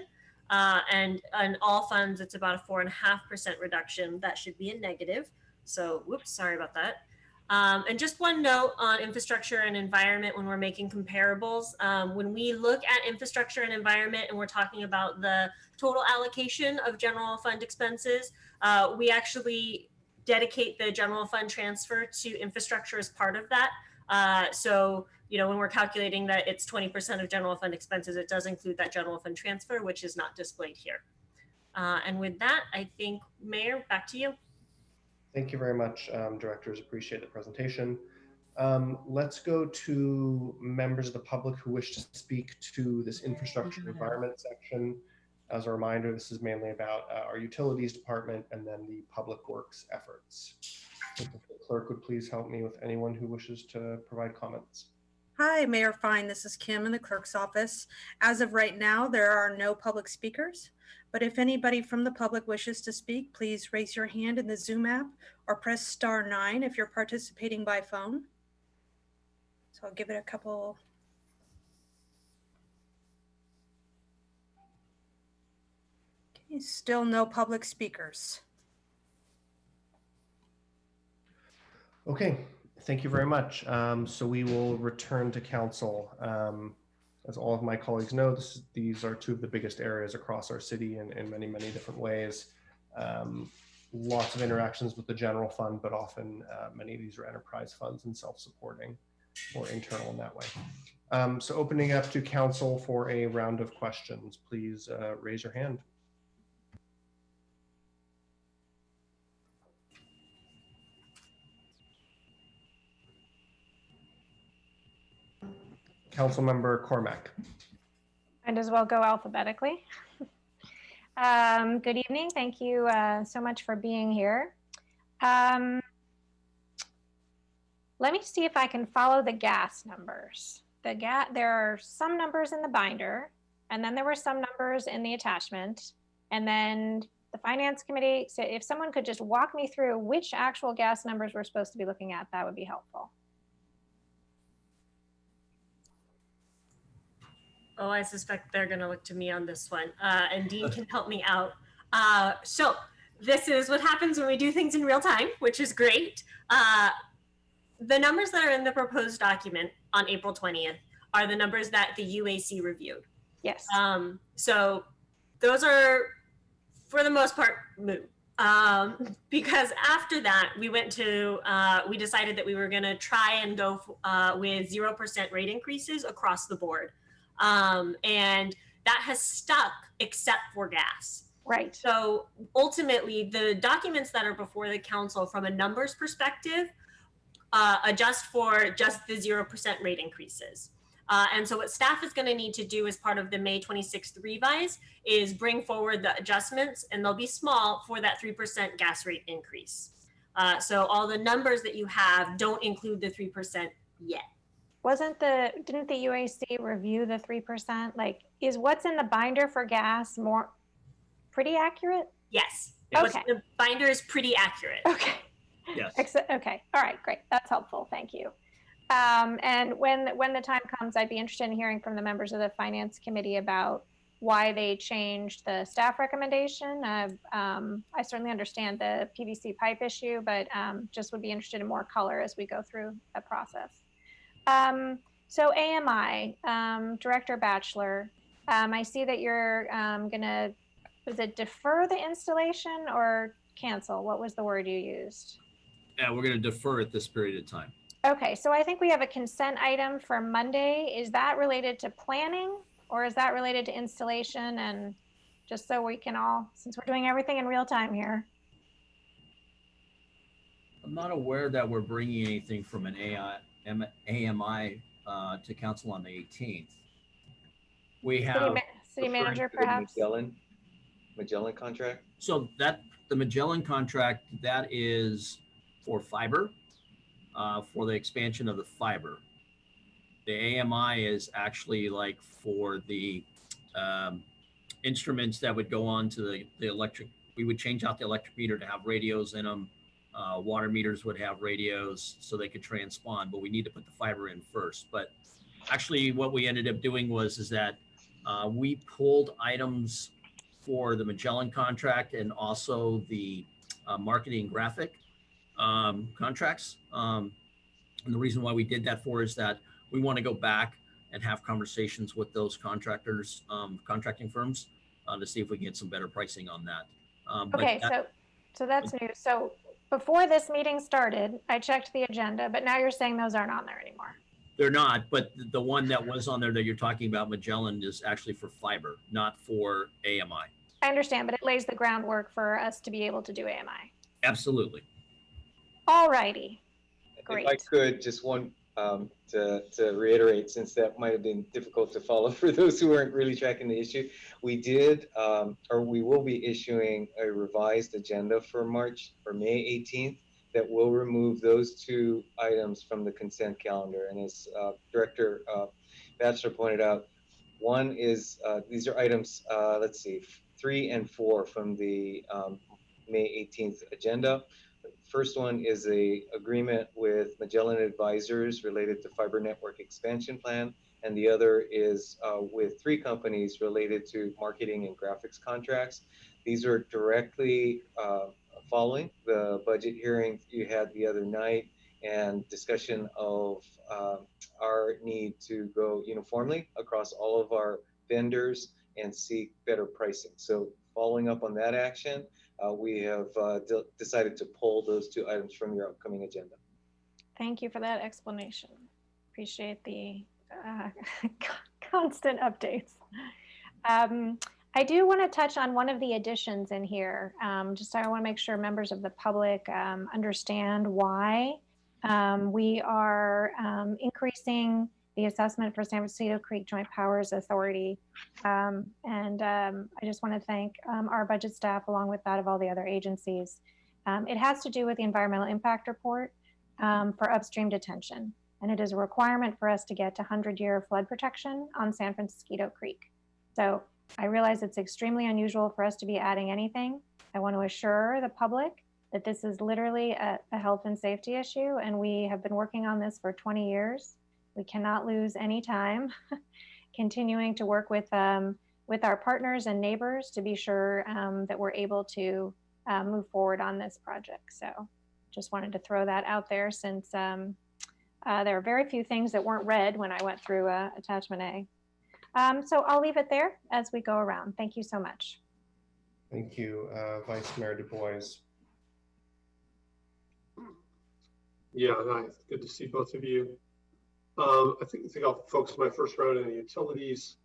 and on all funds, it's about a 4.5% reduction. That should be a negative. So, whoops, sorry about that. And just one note on infrastructure and environment when we're making comparables. When we look at infrastructure and environment and we're talking about the total allocation of general fund expenses, we actually dedicate the general fund transfer to infrastructure as part of that. So, you know, when we're calculating that it's 20% of general fund expenses, it does include that general fund transfer, which is not displayed here. And with that, I think, Mayor, back to you. Thank you very much, directors. Appreciate the presentation. Let's go to members of the public who wish to speak to this infrastructure environment section. As a reminder, this is mainly about our utilities department and then the public works efforts. If the clerk would please help me with anyone who wishes to provide comments. Hi, Mayor Fine. This is Kim in the clerk's office. As of right now, there are no public speakers. But if anybody from the public wishes to speak, please raise your hand in the Zoom app or press *9 if you're participating by phone. So I'll give it a couple. Okay, still no public speakers. Okay, thank you very much. So we will return to council. As all of my colleagues know, these are 2 of the biggest areas across our city in many, many different ways. Lots of interactions with the general fund, but often many of these are enterprise funds and self-supporting or internal in that way. So opening up to council for a round of questions, please raise your hand. Councilmember Cormack. Might as well go alphabetically. Good evening. Thank you so much for being here. Let me see if I can follow the gas numbers. There are some numbers in the binder, and then there were some numbers in the attachment, and then the finance committee. So if someone could just walk me through which actual gas numbers we're supposed to be looking at, that would be helpful. Oh, I suspect they're going to look to me on this one, and Dean can help me out. So this is what happens when we do things in real time, which is great. The numbers that are in the proposed document on April 20th are the numbers that the UAC reviewed. Yes. So those are, for the most part, moot. Because after that, we decided that we were going to try and go with 0% rate increases across the board. And that has stuck except for gas. Right. So ultimately, the documents that are before the council from a numbers perspective adjust for just the 0% rate increases. And so what staff is going to need to do as part of the May 26th revise is bring forward the adjustments, and they'll be small for that 3% gas rate increase. So all the numbers that you have don't include the 3% yet. Didn't the UAC review the 3%? Like, is what's in the binder for gas pretty accurate? Yes. Okay. What's in the binder is pretty accurate. Okay. Yes. Okay. All right. Great. That's helpful. Thank you. And when the time comes, I'd be interested in hearing from the members of the finance committee about why they changed the staff recommendation. I certainly understand the PVC pipe issue, but just would be interested in more color as we go through the process. So AMI, Director Batchelor, I see that you're gonna, was it defer the installation or cancel? What was the word you used? Yeah, we're going to defer at this period of time. Okay, so I think we have a consent item for Monday. Is that related to planning or is that related to installation? And just so we can all, since we're doing everything in real time here. I'm not aware that we're bringing anything from an AMI to council on the 18th. We have City manager, to the perhaps. Magellan contract. So that the Magellan contract, that is for fiber, for the expansion of the fiber. The AMI is actually like for the instruments that would go on to the electric. We would change out the electric meter to have radios in them. Water meters would have radios so they could transpond, but we need to put the fiber in first. But actually what we ended up doing is that we pulled items for the Magellan contract and also the marketing graphic contracts. And the reason why we did that is that we want to go back and have conversations with those contractors, contracting firms, to see if we can get some better pricing on that. Okay, so that's new. So before this meeting started, I checked the agenda, but now you're saying those aren't on there anymore. They're not, but the one that was on there that you're talking about, Magellan, is actually for fiber, not for AMI. I understand, but it lays the groundwork for us to be able to do AMI. Absolutely. All righty. Great. If I could, just one to reiterate, since that might have been difficult to follow for those who weren't really tracking the issue, we did, or we will be issuing a revised agenda for March or May 18th that will remove those two items from the consent calendar. And as Director Batchelor pointed out, one is, these are items, let's see, 3 and 4 from the May 18th agenda. First one is a agreement with Magellan Advisors related to fiber network expansion plan, and the other is with 3 companies related to marketing and graphics contracts. These are directly following the budget hearing you had the other night and discussion of our need to go uniformly across all of our vendors and seek better pricing. So following up on that action, we have decided to pull those 2 items from your upcoming agenda. Thank you for that explanation. Appreciate the constant updates. I do want to touch on one of the additions in here. Just I want to make sure members of the public understand why we are increasing the assessment for San Francisco Creek Joint Powers Authority. I just want to thank our budget staff along with that of all the other agencies. It has to do with the environmental impact report for upstream detention. And it is a requirement for us to get to 100-year flood protection on San Francisco Creek. So I realize it's extremely unusual for us to be adding anything. I want to assure the public that this is literally a health and safety issue, and we have been working on this for 20 years. We cannot lose any time continuing to work with our partners and neighbors to be sure that we're able to move forward on this project. So just wanted to throw that out there since there are very few things that weren't read when I went through attachment A. So I'll leave it there as we go around. Thank you so much. Thank you, Vice Mayor Du Bois. Yeah, hi. Good to see both of you. I think I'll focus my first round on the utilities.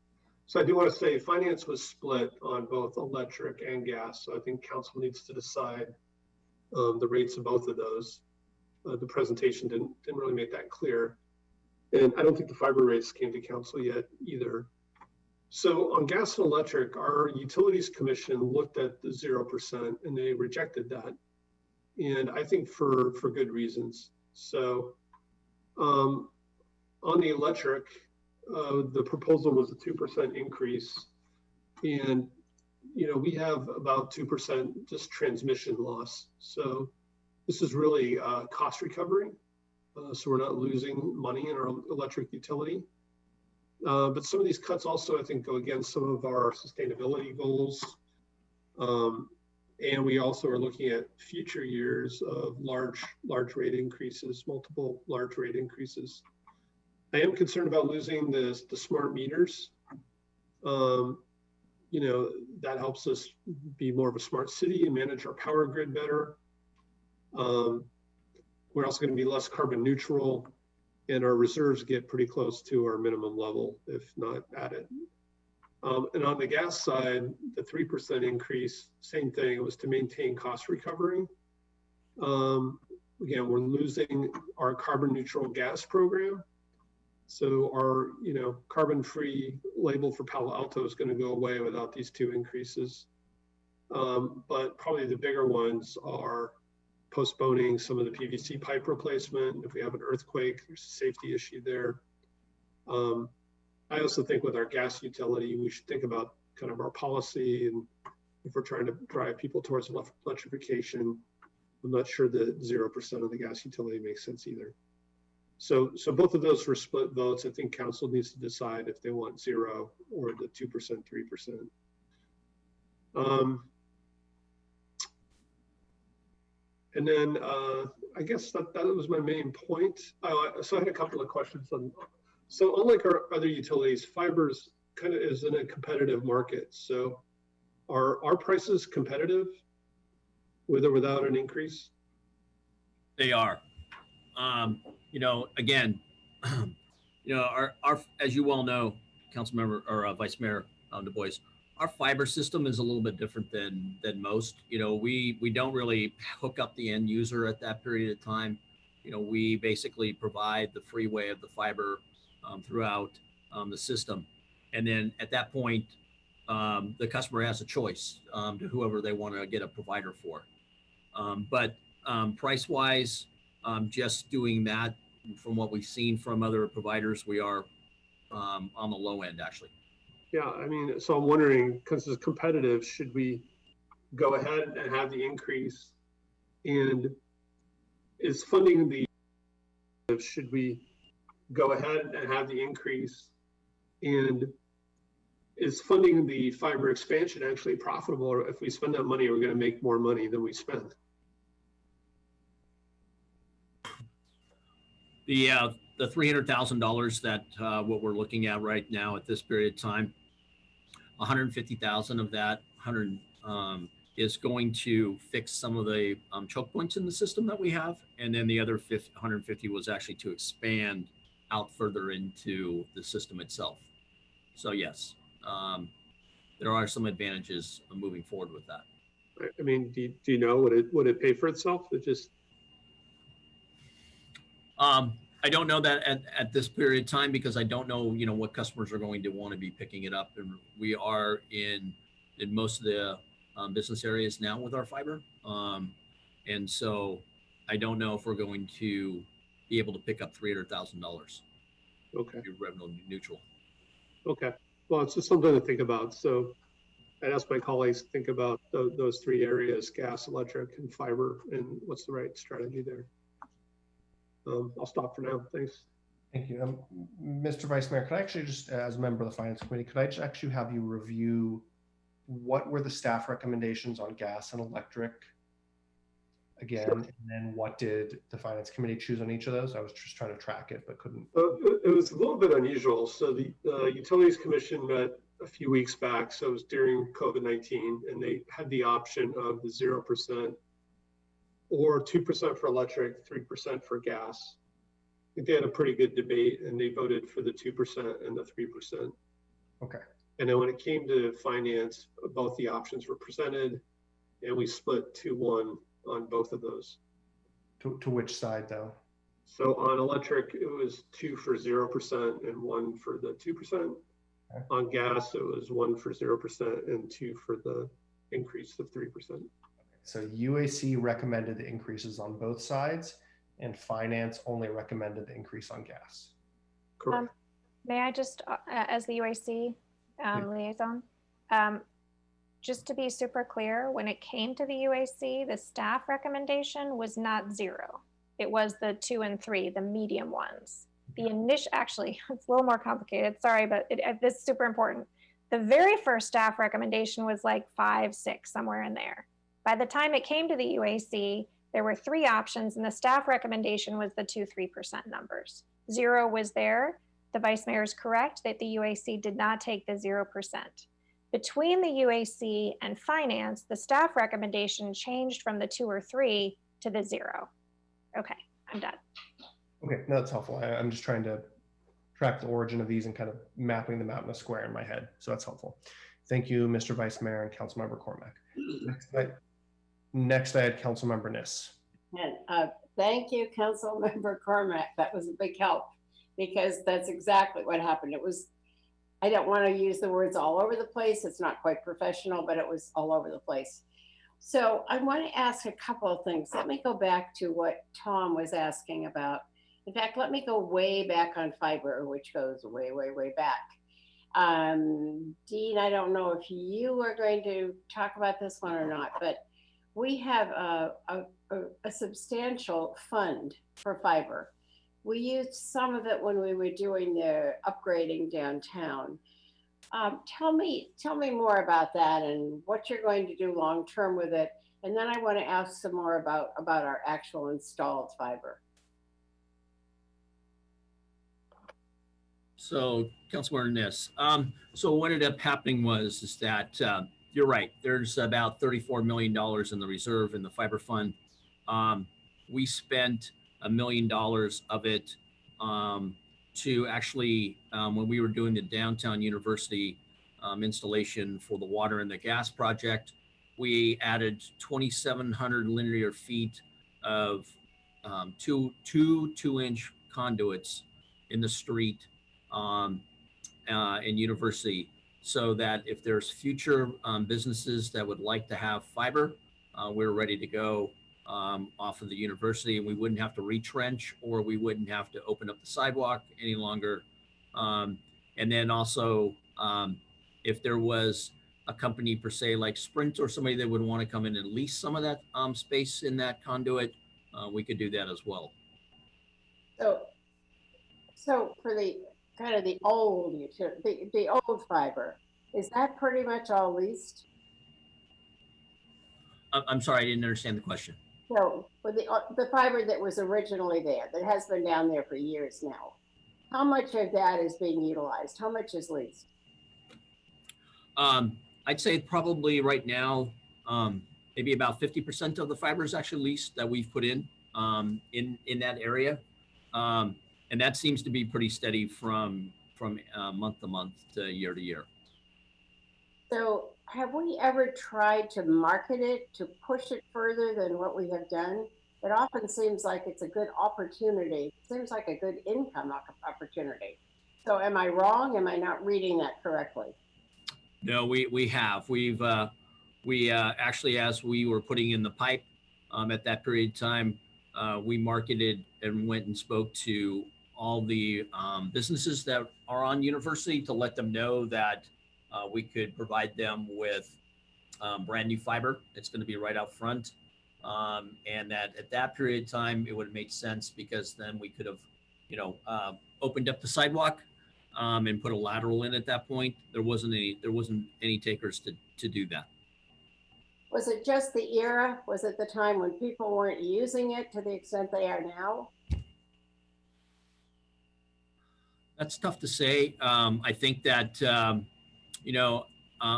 So I do want to say finance was split on both electric and gas. So I think council needs to decide the rates of both of those. The presentation didn't really make that clear. And I don't think the fiber rates came to council yet either. So on gas and electric, our utilities commission looked at the 0% and they rejected that. And I think for good reasons. So on the electric, the proposal was a 2% increase. And, you know, we have about 2% just transmission loss. So this is really cost recovery. So we're not losing money in our electric utility. But some of these cuts also, I think, go against some of our sustainability goals. And we also are looking at future years of large rate increases, multiple large rate increases. I am concerned about losing the smart meters. You know, that helps us be more of a smart city and manage our power grid better. We're also going to be less carbon neutral, and our reserves get pretty close to our minimum level, if not at it. And on the gas side, the 3% increase, same thing, it was to maintain cost recovery. Again, we're losing our carbon neutral gas program. So our, you know, carbon-free label for Palo Alto is going to go away without these two increases. But probably the bigger ones are postponing some of the PVC pipe replacement. If we have an earthquake, there's a safety issue there. I also think with our gas utility, we should think about kind of our policy, and if we're trying to drive people towards electrification, I'm not sure that 0% of the gas utility makes sense either. So both of those were split votes. I think council needs to decide if they want 0 or the 2%, 3%. And then I guess that was my main point. So I had a couple of questions on, so unlike our other utilities, fibers kind of is in a competitive market. So are our prices competitive with or without an increase? They are. You know, again, you know, our as you well know, council member or Vice Mayor Du Bois, our fiber system is a little bit different than most. You know, we don't really hook up the end user at that period of time. You know, we basically provide the freeway of the fiber throughout the system, and then at that point, the customer has a choice to whoever they want to get a provider for. But price-wise, just doing that, from what we've seen from other providers, we are on the low end, actually. Yeah, I mean, so I'm wondering, because it's competitive, should we go ahead and have the increase? And is funding the, should we go ahead and have the increase? And is funding the fiber expansion actually profitable? Or if we spend that money, we're going to make more money than we spend? The $300,000 that what we're looking at right now at this period of time, 150,000 of that 100 is going to fix some of the choke points in the system that we have, and then the other 150 was actually to expand out further into the system itself. So yes, there are some advantages of moving forward with that. I mean, do you know, would it pay for itself? It just I don't know that at this period of time, because I don't know, you know, what customers are going to want to be picking it up. And we are in most of the business areas now with our fiber. And so I don't know if we're going to be able to pick up $300,000. Okay. Revenue neutral. Okay. Well, it's just something to think about. So I'd ask my colleagues to think about those three areas: gas, electric, and fiber, and what's the right strategy there. I'll stop for now. Thanks. Thank you. Mr. Vice Mayor, could I actually just, as a member of the Finance Committee, could I just actually have you review what were the staff recommendations on gas and electric again, sure. And then what did the Finance Committee choose on each of those? I was just trying to track it, but couldn't. It was a little bit unusual. So the Utilities Commission met a few weeks back. So it was during COVID-19, and they had the option of the 0% or 2% for electric, 3% for gas. I think they had a pretty good debate, and they voted for the 2% and the 3%. Okay. And then when it came to finance, both the options were presented, and we split 2-1 on both of those. To which side, though? So on electric, it was 2 for 0% and 1 for the 2%. Okay. On gas, it was 1 for 0% and 2 for the increase of 3%. So UAC recommended the increases on both sides, and finance only recommended the increase on gas. Correct. May I just, as the UAC liaison, just to be super clear, when it came to the UAC, the staff recommendation was not 0. It was the 2 and 3, the medium ones. The initial, actually, it's a little more complicated. Sorry, but this is super important. The very first staff recommendation was like 5, 6, somewhere in there. By the time it came to the UAC, there were 3 options, and the staff recommendation was the 2-3% numbers. 0 was there. The Vice Mayor is correct that the UAC did not take the 0%. Between the UAC and Finance, the staff recommendation changed from the 2 or 3 to the 0. Okay, I'm done. Okay, no, that's helpful. I'm just trying to track the origin of these and kind of mapping them out in a square in my head. So that's helpful. Thank you, Mr. Vice Mayor and Councilmember Cormack. Next, I had Councilmember Niss. And thank you, Councilmember Cormack. That was a big help because that's exactly what happened. It was, I don't want to use the words all over the place. It's not quite professional, but it was all over the place. So I want to ask a couple of things. Let me go back to what Tom was asking about. In fact, let me go way back on fiber, which goes way, way, way back. Dean, I don't know if you are going to talk about this one or not, but we have a substantial fund for fiber. We used some of it when we were doing the upgrading downtown. Tell me more about that and what you're going to do long term with it. And then I want to ask some more about our actual installed fiber. So, Councilmember Niss, so what ended up happening is that you're right. There's about $34 million in the reserve in the fiber fund. We spent $1 million of it to actually, when we were doing the downtown university installation for the water and the gas project, we added 2,700 linear feet of two 2-inch conduits in the street in university, so that if there's future businesses that would like to have fiber, we're ready to go off of the university, and we wouldn't have to retrench, or we wouldn't have to open up the sidewalk any longer. And then also, if there was a company per se like Sprint or somebody that would want to come in and lease some of that space in that conduit, we could do that as well. So for the kind of the old fiber, is that pretty much all leased? I'm sorry, I didn't understand the question. So for the fiber that was originally there, that has been down there for years now, how much of that is being utilized? How much is leased? I'd say probably right now, maybe about 50% of the fiber is actually leased that we've put in that area. And that seems to be pretty steady from month to month to year. So have we ever tried to market it, to push it further than what we have done? It often seems like it's a good opportunity. It seems like a good income opportunity. So am I wrong? Am I not reading that correctly? No, we have. We actually, as we were putting in the pipe at that period of time, we marketed and went and spoke to all the businesses that are on university to let them know that we could provide them with brand new fiber. It's going to be right out front. And that at that period of time, it would have made sense because then we could have, opened up the sidewalk and put a lateral in at that point. There wasn't any takers to do that. Was it just the era? Was it the time when people weren't using it to the extent they are now? That's tough to say. I think that,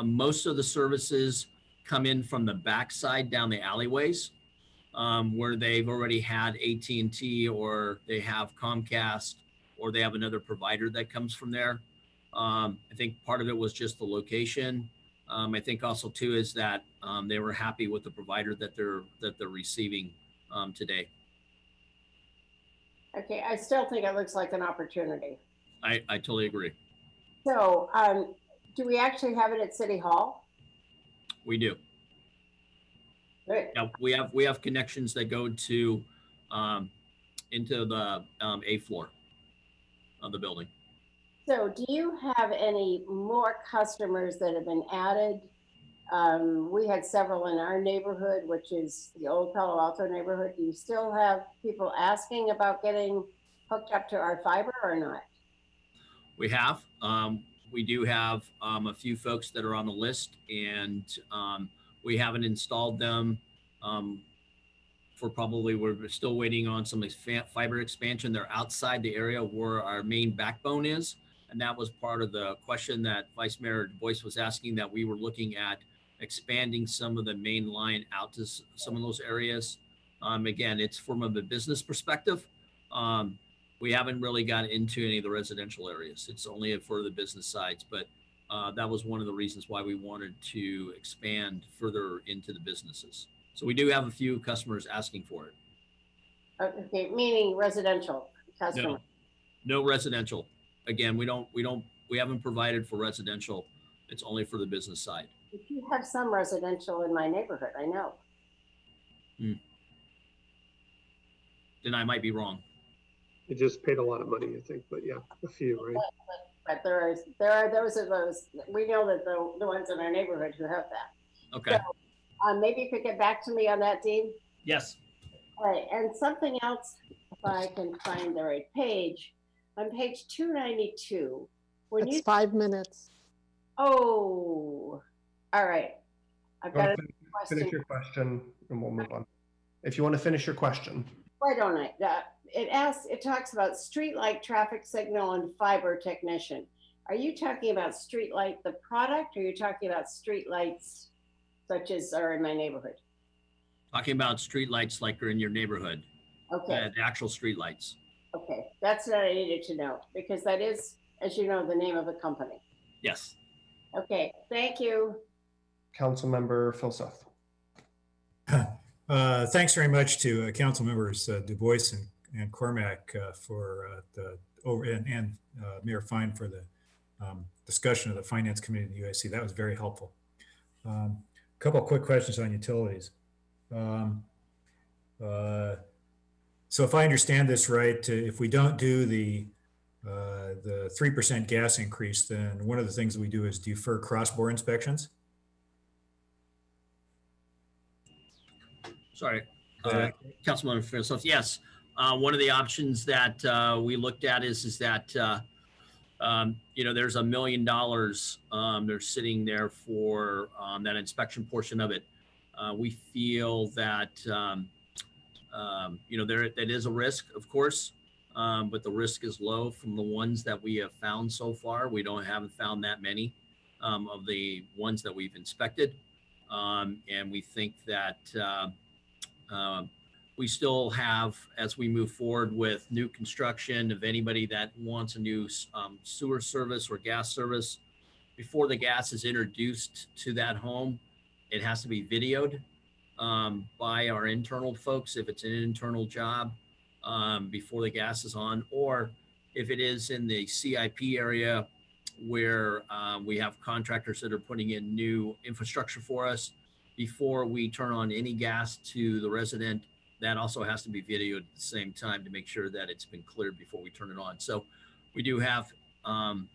most of the services come in from the backside down the alleyways where they've already had AT&T or they have Comcast or they have another provider that comes from there. I think part of it was just the location. I think also too is that they were happy with the provider that they're receiving today. Okay, I still think it looks like an opportunity. I totally agree. So, do we actually have it at City Hall? We do. Good. Yeah, we have connections that go to into the A floor of the building. So, do you have any more customers that have been added? We had several in our neighborhood, which is the old Palo Alto neighborhood. Do you still have people asking about getting hooked up to our fiber or not? We have. We do have a few folks that are on the list, and we haven't installed them for probably, we're still waiting on some fiber expansion. They're outside the area where our main backbone is. And that was part of the question that Vice Mayor Du Bois was asking, that we were looking at expanding some of the main line out to some of those areas. Again, it's from a business perspective. We haven't really got into any of the residential areas. It's only for the business sides, but that was one of the reasons why we wanted to expand further into the businesses. So we do have a few customers asking for it. Okay, meaning residential customers. No residential. Again, we haven't provided for residential. It's only for the business side. If you have some residential in my neighborhood, I know. Then I might be wrong. It just paid a lot of money, I think, but yeah, a few, right? But there are those of those. We know that the ones in our neighborhood who have that. Okay. So, maybe you could get back to me on that, Dean. Yes. All right, and something else, if I can find the right page, on page 292. When That's 5 minutes. Oh, all right. I've got a question. Finish your question and we'll move on. If you want to finish your question. Why don't I? It talks about street light, traffic signal, and fiber technician. Are you talking about street light, the product, or are you talking about street lights such as are in my neighborhood? Talking about street lights like are in your neighborhood. Okay. The actual street lights. Okay, that's what I needed to know, because that is, as you know, the name of the company. Yes. Okay, thank you. Councilmember Filseth. Thanks very much to Council Members Du Bois and Cormack and Mayor Fine for the discussion of the Finance Committee in the UIC. That was very helpful. A couple of quick questions on utilities. So if I understand this right, if we don't do the 3% gas increase, then one of the things that we do is defer cross-bore inspections. Sorry, Councilman Fairself. Yes, one of the options that we looked at is that there's $1 million they're sitting there for that inspection portion of it. We feel that that is a risk, of course, but the risk is low from the ones that we have found so far. We haven't found that many of the ones that we've inspected, and we think that we still have, as we move forward with new construction, of anybody that wants a new sewer service or gas service, before the gas is introduced to that home, it has to be videoed by our internal folks if it's an internal job before the gas is on, or if it is in the CIP area where we have contractors that are putting in new infrastructure for us, before we turn on any gas to the resident, that also has to be videoed at the same time to make sure that it's been cleared before we turn it on. So we do have been a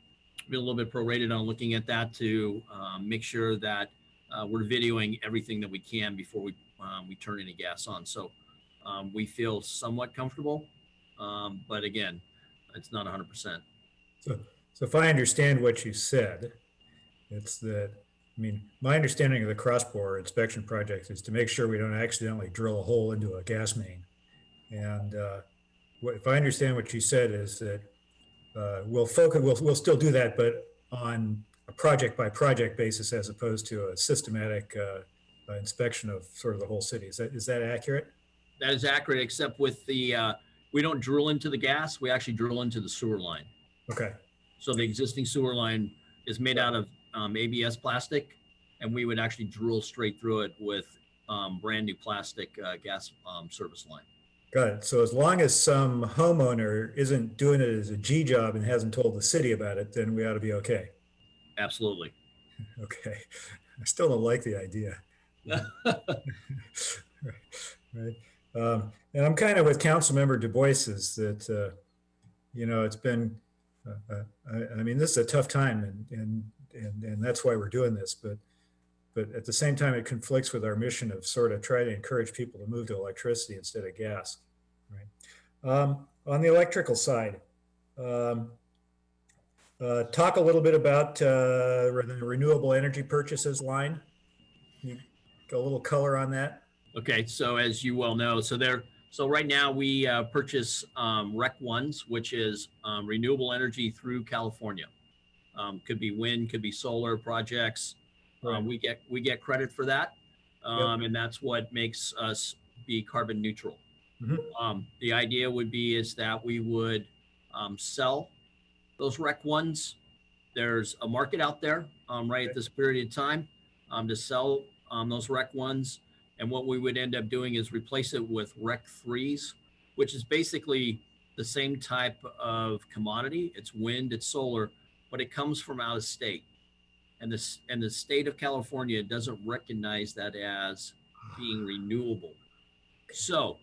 little bit prorated on looking at that to make sure that we're videoing everything that we can before we turn any gas on. So we feel somewhat comfortable, but again, it's not 100%. So if I understand what you said, it's that, my understanding of the cross-bore inspection project is to make sure we don't accidentally drill a hole into a gas main. And if I understand what you said is that we'll still do that, but on a project-by-project basis as opposed to a systematic inspection of sort of the whole city. Is that accurate? That is accurate, except with the, we don't drill into the gas, we actually drill into the sewer line. Okay. So the existing sewer line is made out of ABS plastic, and we would actually drill straight through it with brand new plastic gas service line. Got it. So as long as some homeowner isn't doing it as a G job and hasn't told the city about it, then we ought to be okay. Absolutely. Okay. I still don't like the idea. Right. And I'm kind of with Councilmember Du Bois is that, it's been, this is a tough time and that's why we're doing this, but at the same time, it conflicts with our mission of sort of try to encourage people to move to electricity instead of gas, right? On the electrical side, talk a little bit about the renewable energy purchases line. Can you go a little color on that? Okay, so as you well know, so right now we purchase REC ones, which is renewable energy through California. Could be wind, could be solar projects. Right. We get credit for that, Yep. and that's what makes us be carbon neutral. Mhm. The idea would be is that we would sell those REC ones. There's a market out there right at this period of time to sell those REC ones. And what we would end up doing is replace it with REC 3s, which is basically the same type of commodity. It's wind, it's solar, but it comes from out of state. And the state of California doesn't recognize that as being renewable. So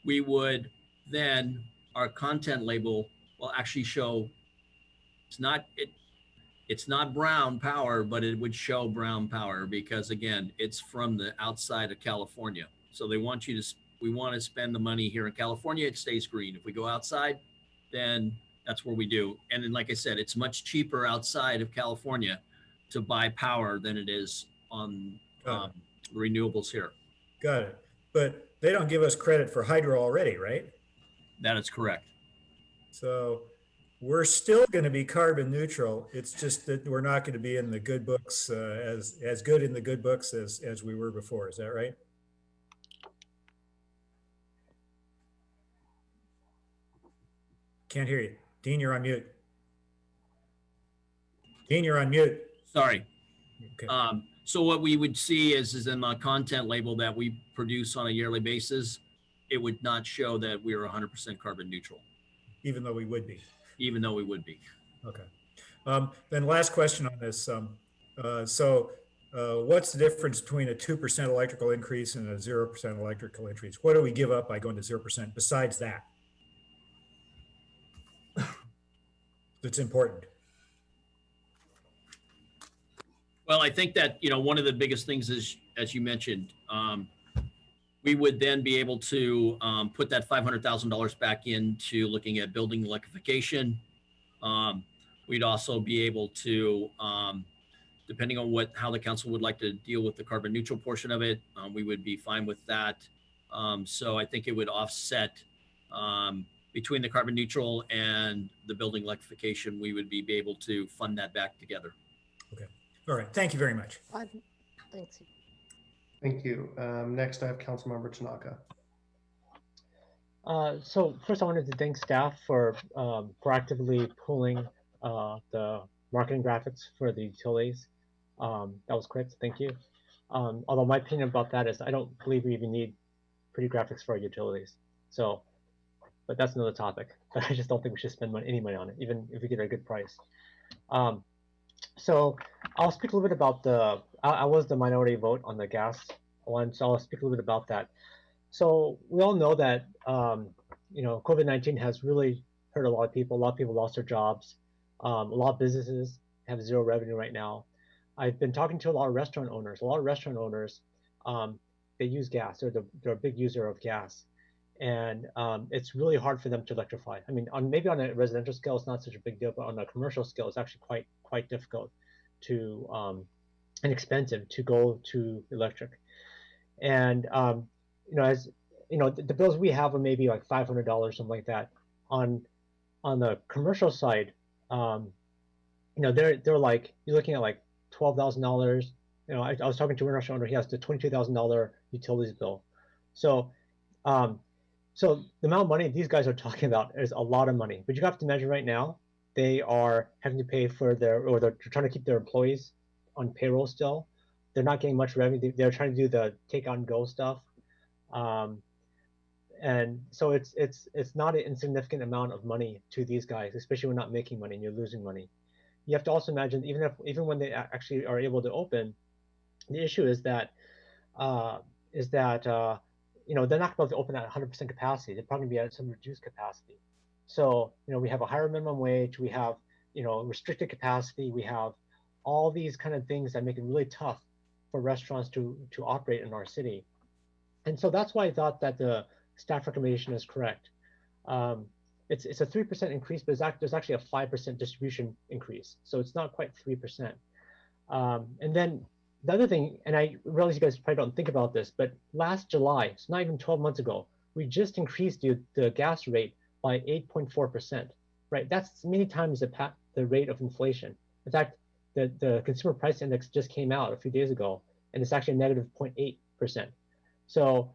we would then, our content label will actually show it's not brown power, but it would show brown power because again, it's from the outside of California. So we want to spend the money here in California, it stays green. If we go outside, then that's where we do. And then, like I said, it's much cheaper outside of California to buy power than it is on renewables here. Got it. But they don't give us credit for hydro already, right? That is correct. So we're still going to be carbon neutral. It's just that we're not going to be in the good books as good in the good books as we were before. Is that right? Can't hear you. Dean, you're on mute. Dean, you're on mute. Sorry. Okay. So what we would see is in the content label that we produce on a yearly basis, it would not show that we are 100% carbon neutral. Even though we would be. Even though we would be. Okay. Then last question on this. What's the difference between a 2% electrical increase and a 0% electrical increase? What do we give up by going to 0% besides that? That's important. Well, I think that, one of the biggest things is, as you mentioned, we would then be able to put that $500,000 back into looking at building electrification. We'd also be able to, depending on how the council would like to deal with the carbon neutral portion of it, we would be fine with that. So I think it would offset between the carbon neutral and the building electrification, we would be able to fund that back together. Okay. All right. Thank you very much. Thanks. Thank you. Next, I have Councilmember Tanaka. So first I wanted to thank staff for proactively pulling the marketing graphics for the utilities. That was quick, thank you. Although my opinion about that is I don't believe we even need pretty graphics for our utilities. So, but that's another topic. But I just don't think we should spend any money on it, even if we get a good price. So I'll speak a little bit about I was the minority vote on the gas one, so I'll speak a little bit about that. So we all know that COVID-19 has really hurt a lot of people. A lot of people lost their jobs. A lot of businesses have zero revenue right now. I've been talking to a lot of restaurant owners. A lot of restaurant owners, they use gas. They're a big user of gas, and it's really hard for them to electrify. I mean, maybe on a residential scale, it's not such a big deal, but on a commercial scale, it's actually quite difficult to and expensive to go to electric. And as the bills we have are maybe like $500, something like that. On the commercial side, they're like, you're looking at like $12,000. I was talking to a restaurant owner. He has the $22,000 utilities bill. So so the amount of money these guys are talking about is a lot of money. But you have to imagine right now, they are having to pay for they're trying to keep their employees on payroll still. They're not getting much revenue. They're trying to do the take on go stuff. And so it's not an insignificant amount of money to these guys, especially when not making money and you're losing money. You have to also imagine even when they actually are able to open, the issue is that they're not going to open at 100% capacity. They're probably going to be at some reduced capacity. So we have a higher minimum wage. We have restricted capacity. We have all these kind of things that make it really tough for restaurants to operate in our city. And so that's why I thought that the staff recommendation is correct. It's a 3% increase, but there's actually a 5% distribution increase. So it's not quite 3%. And then the other thing, and I realize you guys probably don't think about this, but last July, so not even 12 months ago, we just increased the gas rate by 8.4%, right? That's many times the rate of inflation. In fact, the consumer price index just came out a few days ago, and it's actually a negative 0.8%. So,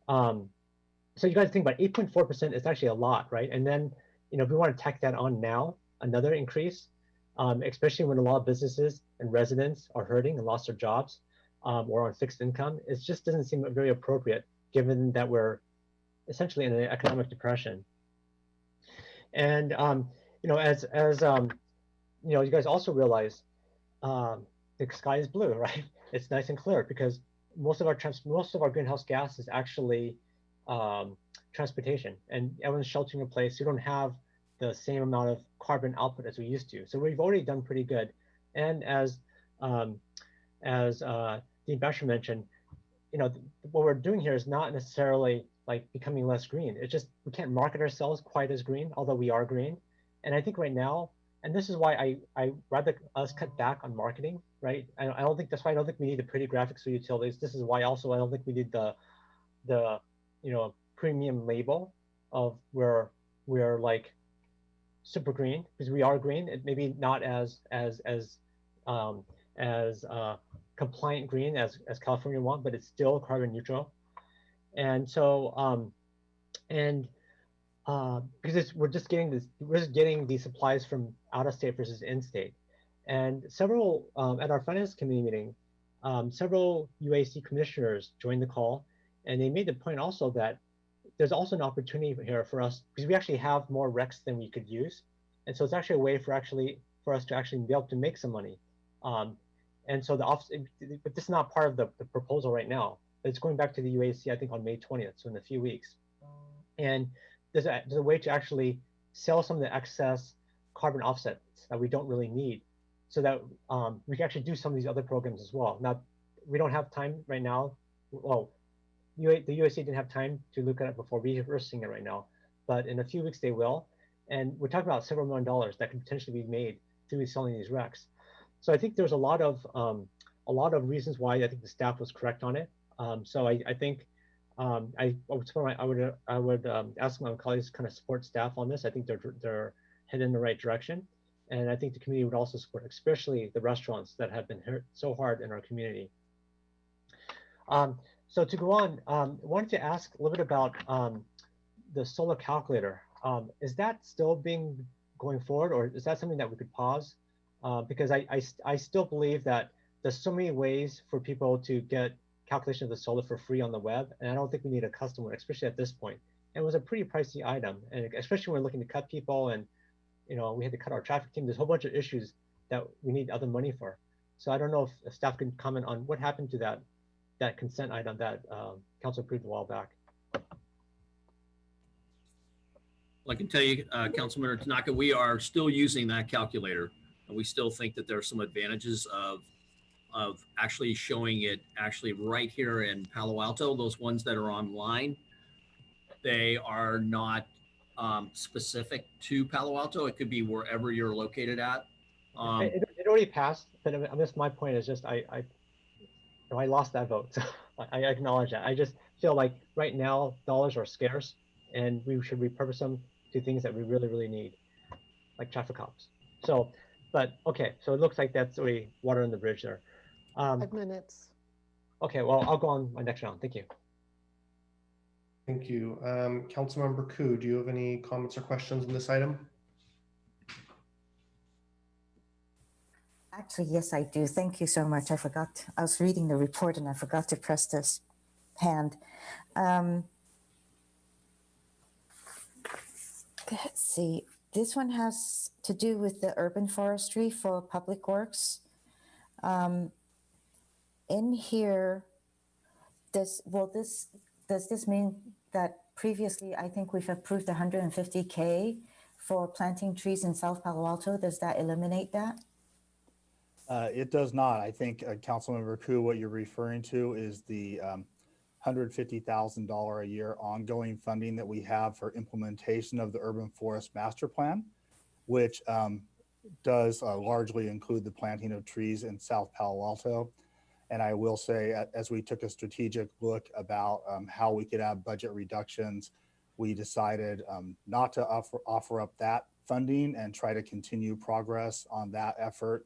so you guys think about 8.4% is actually a lot, right? And then, if we want to tack that on now, another increase, especially when a lot of businesses and residents are hurting and lost their jobs or on fixed income, it just doesn't seem very appropriate given that we're essentially in an economic depression. And as you guys also realize, the sky is blue, right? It's nice and clear because most of our greenhouse gas is actually transportation, and everyone's sheltering in place. You don't have the same amount of carbon output as we used to. So we've already done pretty good. And as Dean Basher mentioned, what we're doing here is not necessarily like becoming less green. It's just we can't market ourselves quite as green, although we are green. And I think right now, and this is why I rather us cut back on marketing, right? I don't think that's why I don't think we need the pretty graphics for utilities. This is why also I don't think we need the premium label of where we're like super green, because we are green. It maybe not as compliant green as California want, but it's still carbon neutral. And so because we're just getting these supplies from out of state versus in state. And several at our finance committee meeting, several UAC commissioners joined the call, and they made the point also that there's also an opportunity here for us because we actually have more RECs than we could use, and so it's actually a way for us to actually be able to make some money. And so the office, but this is not part of the proposal right now. It's going back to the UAC, I think, on May 20th, so in a few weeks. And there's a way to actually sell some of the excess carbon offsets that we don't really need, so that we can actually do some of these other programs as well. Now, we don't have time right now. Well, the UAC didn't have time to look at it before reversing it right now, but in a few weeks they will. And we're talking about several $1 million that could potentially be made through selling these RECs. So I think there's a lot of reasons why I think the staff was correct on it. So I think I would ask my colleagues to kind of support staff on this. I think they're headed in the right direction, and I think the community would also support, especially the restaurants that have been hurt so hard in our community. So to go on, I wanted to ask a little bit about the solar calculator. Is that still going forward, or is that something that we could pause? Because I still believe that there's so many ways for people to get calculation of the solar for free on the web, and I don't think we need a custom one, especially at this point. And it was a pretty pricey item, and especially when we're looking to cut people, and we had to cut our traffic team. There's a whole bunch of issues that we need other money for. So I don't know if staff can comment on what happened to that consent item that council approved a while back. Well, I can tell you, Councilmember Tanaka, we are still using that calculator, and we still think that there are some advantages of actually showing it actually right here in Palo Alto. Those ones that are online, they are not specific to Palo Alto. It could be wherever you're located at. It already passed, but I guess my point is just I lost that vote. So I acknowledge that. I just feel like right now dollars are scarce, and we should repurpose them to things that we really, really need, like traffic cops. So, but okay, so it looks like that's already water on the bridge there. 5 minutes. Okay, well, I'll go on my next round. Thank you. Thank you. Councilmember Koo, do you have any comments or questions on this item? Actually, yes, I do. Thank you so much. I forgot. I was reading the report and I forgot to press this hand. Let's see. This one has to do with the urban forestry for public works. In here, does this mean that previously I think we've approved 150K for planting trees in South Palo Alto? Does that eliminate that? It does not. I think, Councilmember Koo, what you're referring to is the $150,000 a year ongoing funding that we have for implementation of the Urban Forest Master Plan, which does largely include the planting of trees in South Palo Alto. And I will say, as we took a strategic look about how we could have budget reductions, we decided not to offer up that funding and try to continue progress on that effort,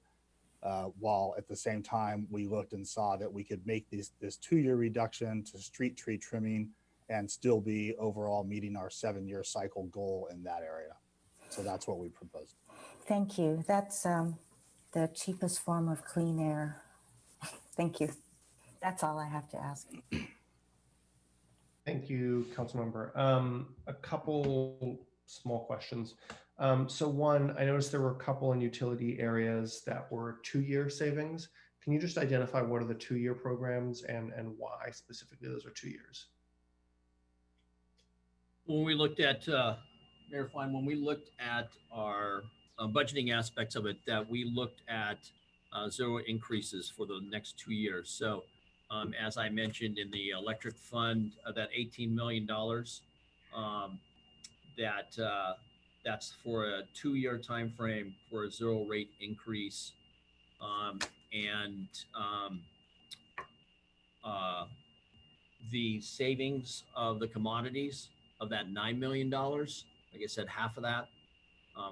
while at the same time we looked and saw that we could make this 2-year reduction to street tree trimming and still be overall meeting our 7-year cycle goal in that area. So that's what we proposed. Thank you. That's the cheapest form of clean air. Thank you. That's all I have to ask. Thank you, Councilmember. A couple small questions. So one, I noticed there were a couple in utility areas that were 2-year savings. Can you just identify what are the 2-year programs and why specifically those are 2 years? When we looked at, Mayor Fine, when we looked at our budgeting aspects of it, that we looked at 0 increases for the next 2 years. So as I mentioned in the electric fund, that $18 million, that's for a 2-year time frame for a 0 rate increase. The savings of the commodities of that $9 million, like I said, half of that,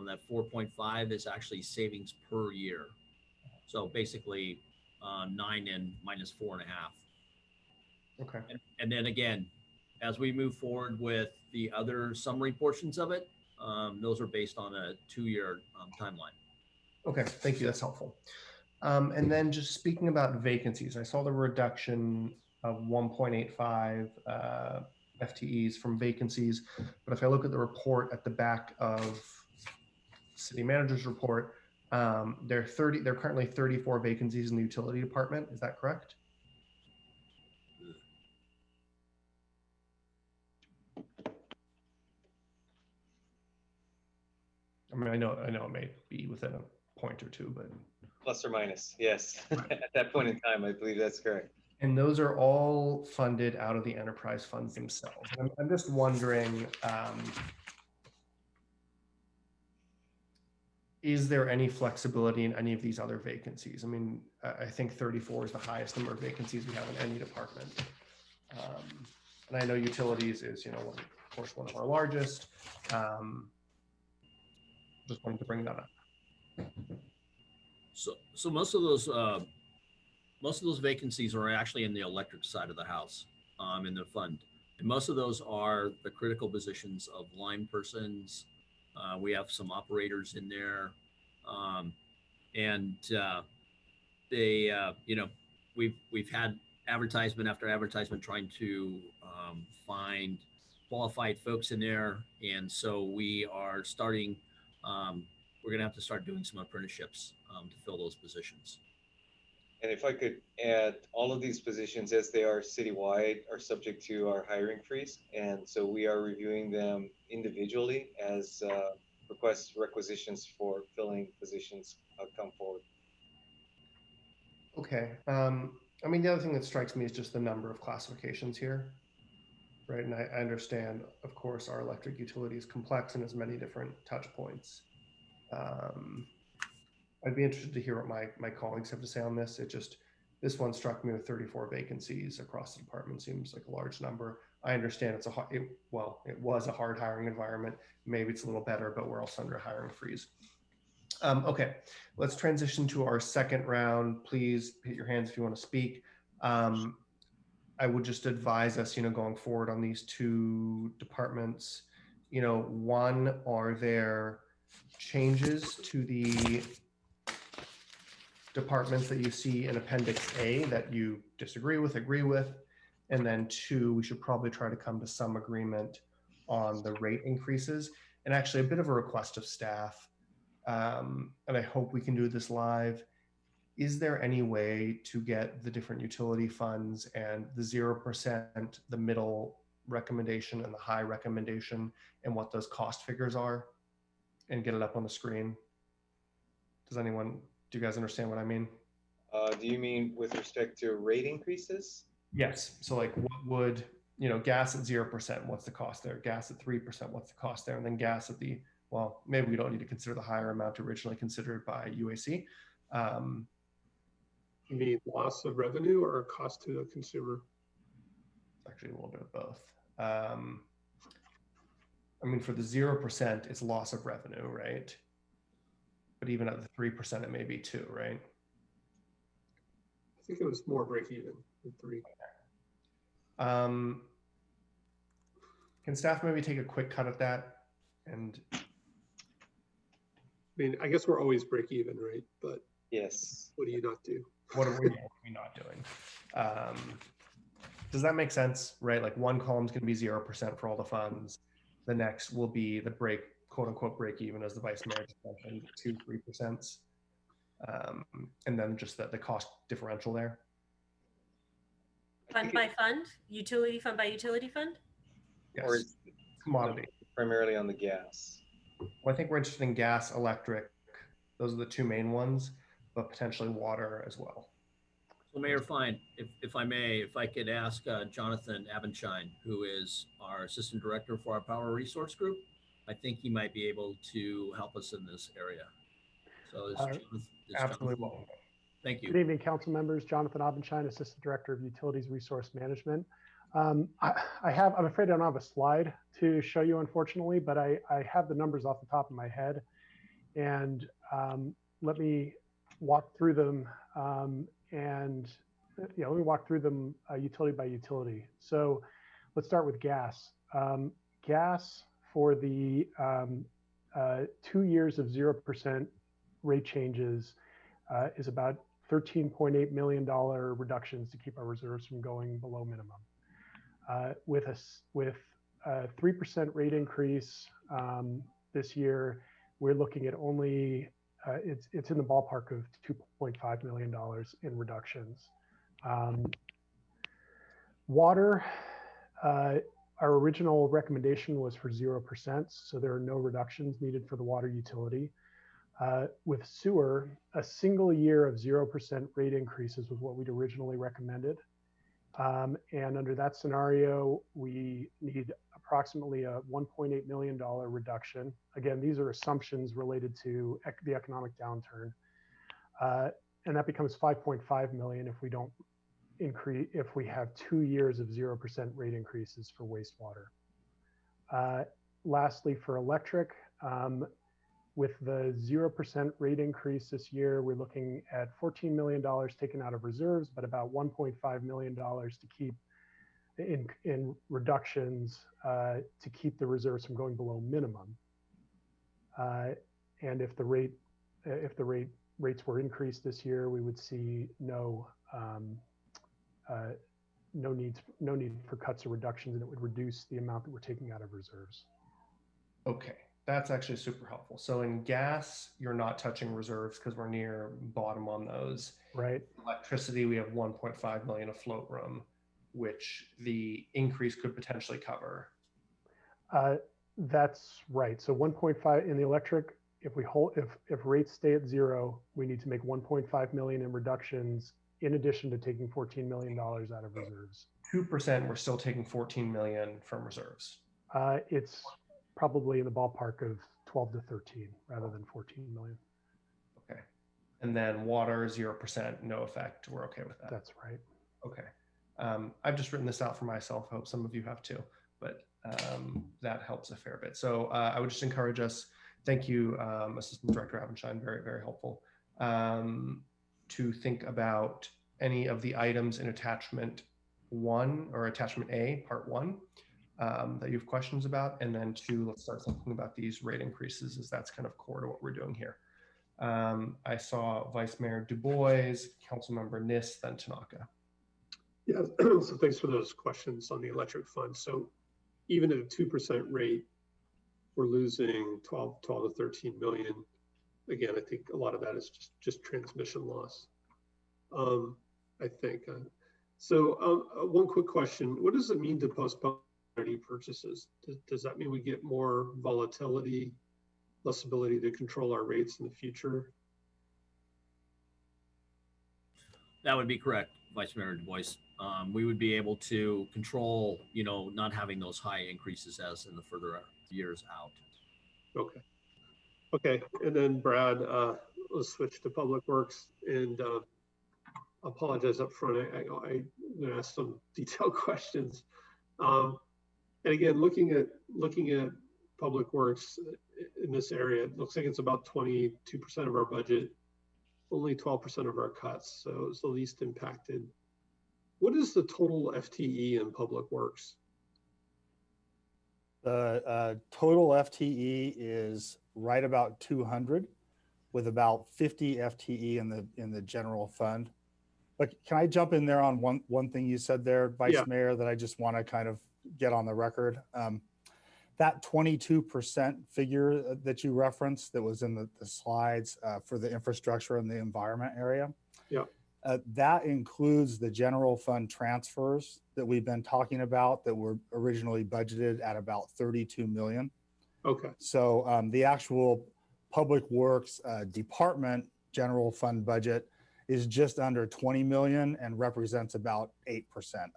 that 4.5 is actually savings per year. So basically 9 and minus 4.5. Okay. And then again, as we move forward with the other summary portions of it, those are based on a 2-year timeline. Okay, thank you. That's helpful. And then just speaking about vacancies, I saw the reduction of 1.85 FTEs from vacancies, but if I look at the report at the back of city manager's report, there are currently 34 vacancies in the utility department. Is that correct? I mean, I know it may be within a point or two, but plus or minus, yes. At that point in time, I believe that's correct. And those are all funded out of the enterprise funds themselves. And I'm just wondering, is there any flexibility in any of these other vacancies? I mean, I think 34 is the highest number of vacancies we have in any department. And I know utilities is, of course, one of our largest. Just wanted to bring that up. So most of those vacancies are actually in the electric side of the house, in the fund. And most of those are the critical positions of line persons. We have some operators in there. We've had advertisement after advertisement trying to find qualified folks in there. And so we are starting, we're going to have to start doing some apprenticeships to fill those positions. And if I could add, all of these positions, as they are citywide, are subject to our hiring freeze. And so we are reviewing them individually as requisitions for filling positions come forward. Okay. I mean, the other thing that strikes me is just the number of classifications here, right? And I understand, of course, our electric utility is complex and has many different touch points. I'd be interested to hear what my colleagues have to say on this. This one struck me with 34 vacancies across the department. Seems like a large number. I understand it was a hard hiring environment. Maybe it's a little better, but we're also under a hiring freeze. Okay, let's transition to our second round. Please hit your hands if you want to speak. I would just advise us, going forward on these 2 departments, one, are there changes to the departments that you see in Appendix A that you disagree with, agree with? And then 2, we should probably try to come to some agreement on the rate increases. And actually a bit of a request of staff, and I hope we can do this live. Is there any way to get the different utility funds and the 0%, the middle recommendation and the high recommendation, and what those cost figures are, and get it up on the screen? Do you guys understand what I mean? Do you mean with respect to rate increases? Yes. So like what would, gas at 0%, what's the cost there? Gas at 3%, what's the cost there? And then gas at maybe we don't need to consider the higher amount originally considered by UAC. You mean loss of revenue or cost to the consumer? Actually, a little bit of both. I mean, for the 0%, it's loss of revenue, right? But even at the 3%, it may be too, right? I think it was more break even than 3. Can staff maybe take a quick cut at that? And I mean, I guess we're always break even, right? But yes, what do you not do? What are we not doing? Does that make sense, right? Like one column is going to be 0% for all the funds. The next will be the quote unquote break even, as the vice mayor just mentioned, 2-3%. And then just the cost differential there. Fund by fund, utility fund by utility fund? Yes. Or is commodity. Primarily on the gas. Well, I think we're interested in gas, electric. Those are the two main ones, but potentially water as well. So Mayor Fine, if I may, if I could ask Jonathan Abendschein, who is our Assistant Director for our Power Resource Group, I think he might be able to help us in this area. So absolutely. Jonathan, thank you. Good evening, council members. Jonathan Abendschein, Assistant Director of Utilities Resource Management. I'm afraid I don't have a slide to show you, unfortunately, but I have the numbers off the top of my head. And let me walk through them utility by utility. So let's start with gas. Gas for the 2 years of 0% rate changes is about $13.8 million reductions to keep our reserves from going below minimum. With a 3% rate increase this year, we're looking at only, it's in the ballpark of $2.5 million in reductions. Water, our original recommendation was for 0%, so there are no reductions needed for the water utility. With sewer, a single year of 0% rate increases was what we'd originally recommended. And under that scenario, we need approximately a $1.8 million reduction. Again, these are assumptions related to the economic downturn. And that becomes $5.5 million if we don't increase, if we have 2 years of 0% rate increases for wastewater. Lastly, for electric, with the 0% rate increase this year, we're looking at $14 million taken out of reserves, but about $1.5 million to keep in reductions to keep the reserves from going below minimum. And if the rates were increased this year, we would see no need for cuts or reductions, and it would reduce the amount that we're taking out of reserves. Okay. That's actually super helpful. So in gas, you're not touching reserves because we're near bottom on those. Right. Electricity, we have 1.5 million of float room, which the increase could potentially cover. That's right. So 1.5 in the electric, if rates stay at 0, we need to make 1.5 million in reductions in addition to taking $14 million out of reserves. 2%, we're still taking 14 million from reserves. It's probably in the ballpark of 12 to 13 rather than 14 million. Okay. And then water, 0%, no effect. We're okay with that. That's right. Okay. I've just written this out for myself. I hope some of you have too, but that helps a fair bit. So I would just encourage us, thank you, Assistant Director Abendschein, very, very helpful, to think about any of the items in attachment 1 or attachment A, part 1, that you have questions about, and then 2, let's start thinking about these rate increases, as that's kind of core to what we're doing here. I saw Vice Mayor Du Bois, Councilmember Nis, then Tanaka. Yeah, so thanks for those questions on the electric fund. So even at a 2% rate, we're losing 12 to 13 million. Again, I think a lot of that is just transmission loss, I think. So one quick question, what does it mean to postpone purchases? Does that mean we get more volatility, less ability to control our rates in the future? That would be correct, Vice Mayor Du Bois. We would be able to control, not having those high increases as in the further years out. Okay. Okay. And then Brad, let's switch to Public Works. And apologize up front. I'm going to ask some detailed questions. And again, looking at public works in this area, it looks like it's about 22% of our budget, only 12% of our cuts, so it's the least impacted. What is the total FTE in public works? The total FTE is right about 200, with about 50 FTE in the general fund. But can I jump in there on one thing you said there, Vice Mayor, that I just want to kind of get on the record? That 22% figure that you referenced that was in the slides for the infrastructure and the environment area, that includes the general fund transfers that we've been talking about that were originally budgeted at about 32 million. Okay. So the actual public works department general fund budget is just under 20 million and represents about 8%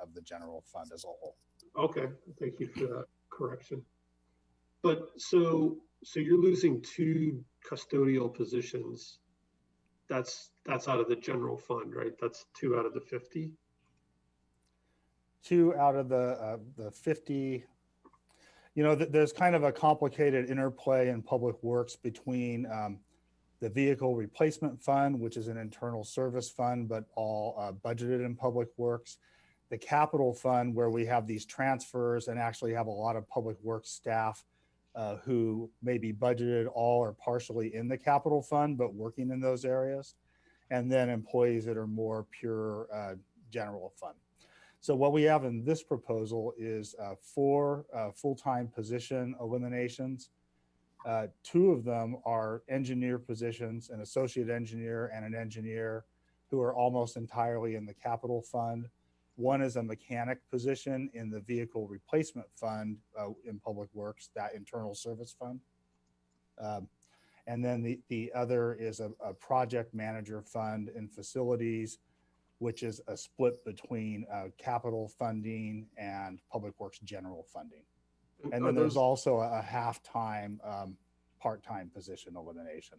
of the general fund as a whole. Okay, thank you for that correction. But so you're losing 2 custodial positions. That's out of the general fund, right? That's 2 out of the 50. 2 out of the 50. You know, there's kind of a complicated interplay in public works between the vehicle replacement fund, which is an internal service fund, but all budgeted in public works. The capital fund, where we have these transfers and actually have a lot of public works staff who may be budgeted all or partially in the capital fund, but working in those areas. And then employees that are more pure general fund. So what we have in this proposal is 4 full-time position eliminations. 2 of them are engineer positions, an associate engineer and an engineer who are almost entirely in the capital fund. 1 is a mechanic position in the vehicle replacement fund in public works, that internal service fund. And then the other is a project manager fund in facilities, which is a split between capital funding and public works general funding. And then there's also a half-time, part-time position elimination.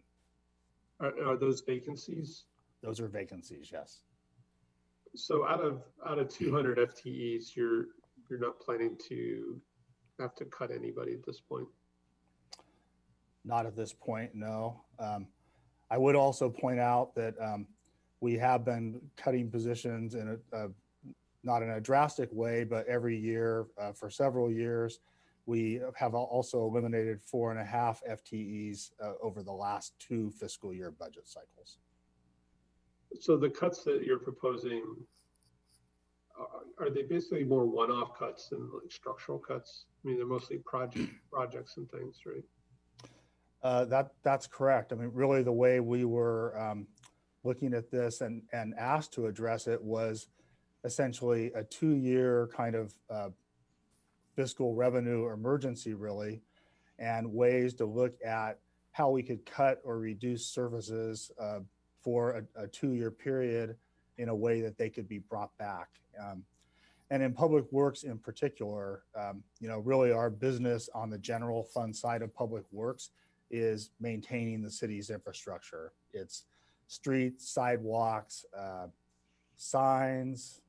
Are those vacancies? Those are vacancies, yes. So out of 200 FTEs, you're not planning to have to cut anybody at this point? Not at this point, no. I would also point out that we have been cutting positions in not in a drastic way, but every year for several years. We have also eliminated 4.5 FTEs over the last 2 fiscal year budget cycles. So the cuts that you're proposing, are they basically more one-off cuts than like structural cuts? I mean, they're mostly projects and things, right? That's correct. I mean, really the way we were looking at this and asked to address it was essentially a 2-year kind of fiscal revenue emergency, really, and ways to look at how we could cut or reduce services for a 2-year period in a way that they could be brought back. And in public works in particular, you know, really our business on the general fund side of public works is maintaining the city's infrastructure. It's streets, sidewalks, signs,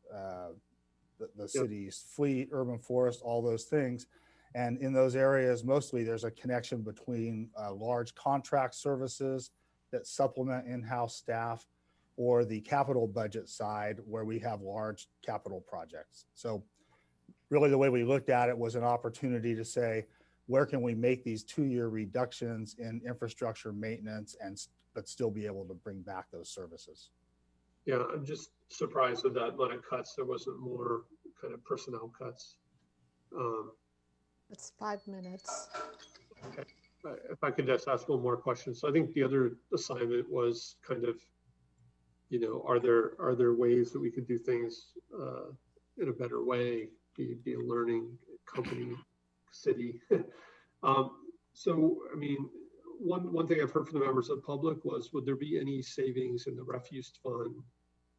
the city's fleet, urban forest, all those things. And in those areas, mostly there's a connection between large contract services that supplement in-house staff or the capital budget side where we have large capital projects. So really the way we looked at it was an opportunity to say, where can we make these 2-year reductions in infrastructure maintenance but still be able to bring back those services? Yeah, I'm just surprised with that amount of cuts. There wasn't more kind of personnel cuts. It's 5 minutes. Okay, if I could just ask one more question. So I think the other assignment was kind of, you know, are there ways that we could do things in a better way, be a learning company, city? So, I mean, one thing I've heard from the members of the public was, would there be any savings in the refuse fund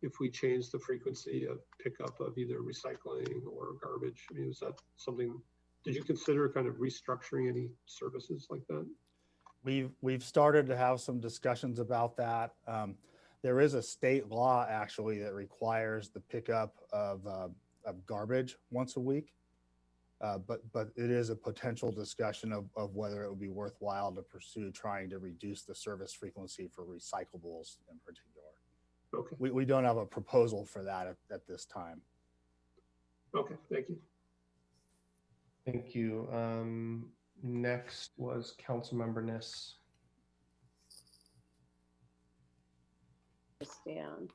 if we change the frequency of pickup of either recycling or garbage? I mean, was that something, did you consider kind of restructuring any services like that? We've started to have some discussions about that. There is a state law actually that requires the pickup of garbage once a week. But it is a potential discussion of whether it would be worthwhile to pursue trying to reduce the service frequency for recyclables in particular. Okay. We don't have a proposal for that at this time. Okay, thank you. Thank you. Next was Councilmember Niss. Down.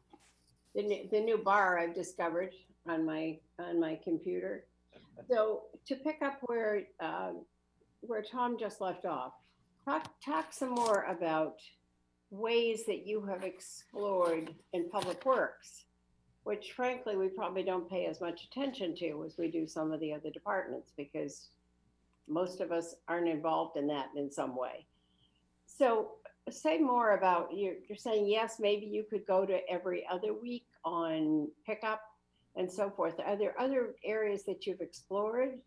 The new bar I've discovered on my computer. So to pick up where Tom just left off, talk some more about ways that you have explored in Public Works, which frankly we probably don't pay as much attention to as we do some of the other departments, because most of us aren't involved in that in some way. So say more about, you're saying, yes, maybe you could go to every other week on pickup and so forth. Are there other areas that you've explored?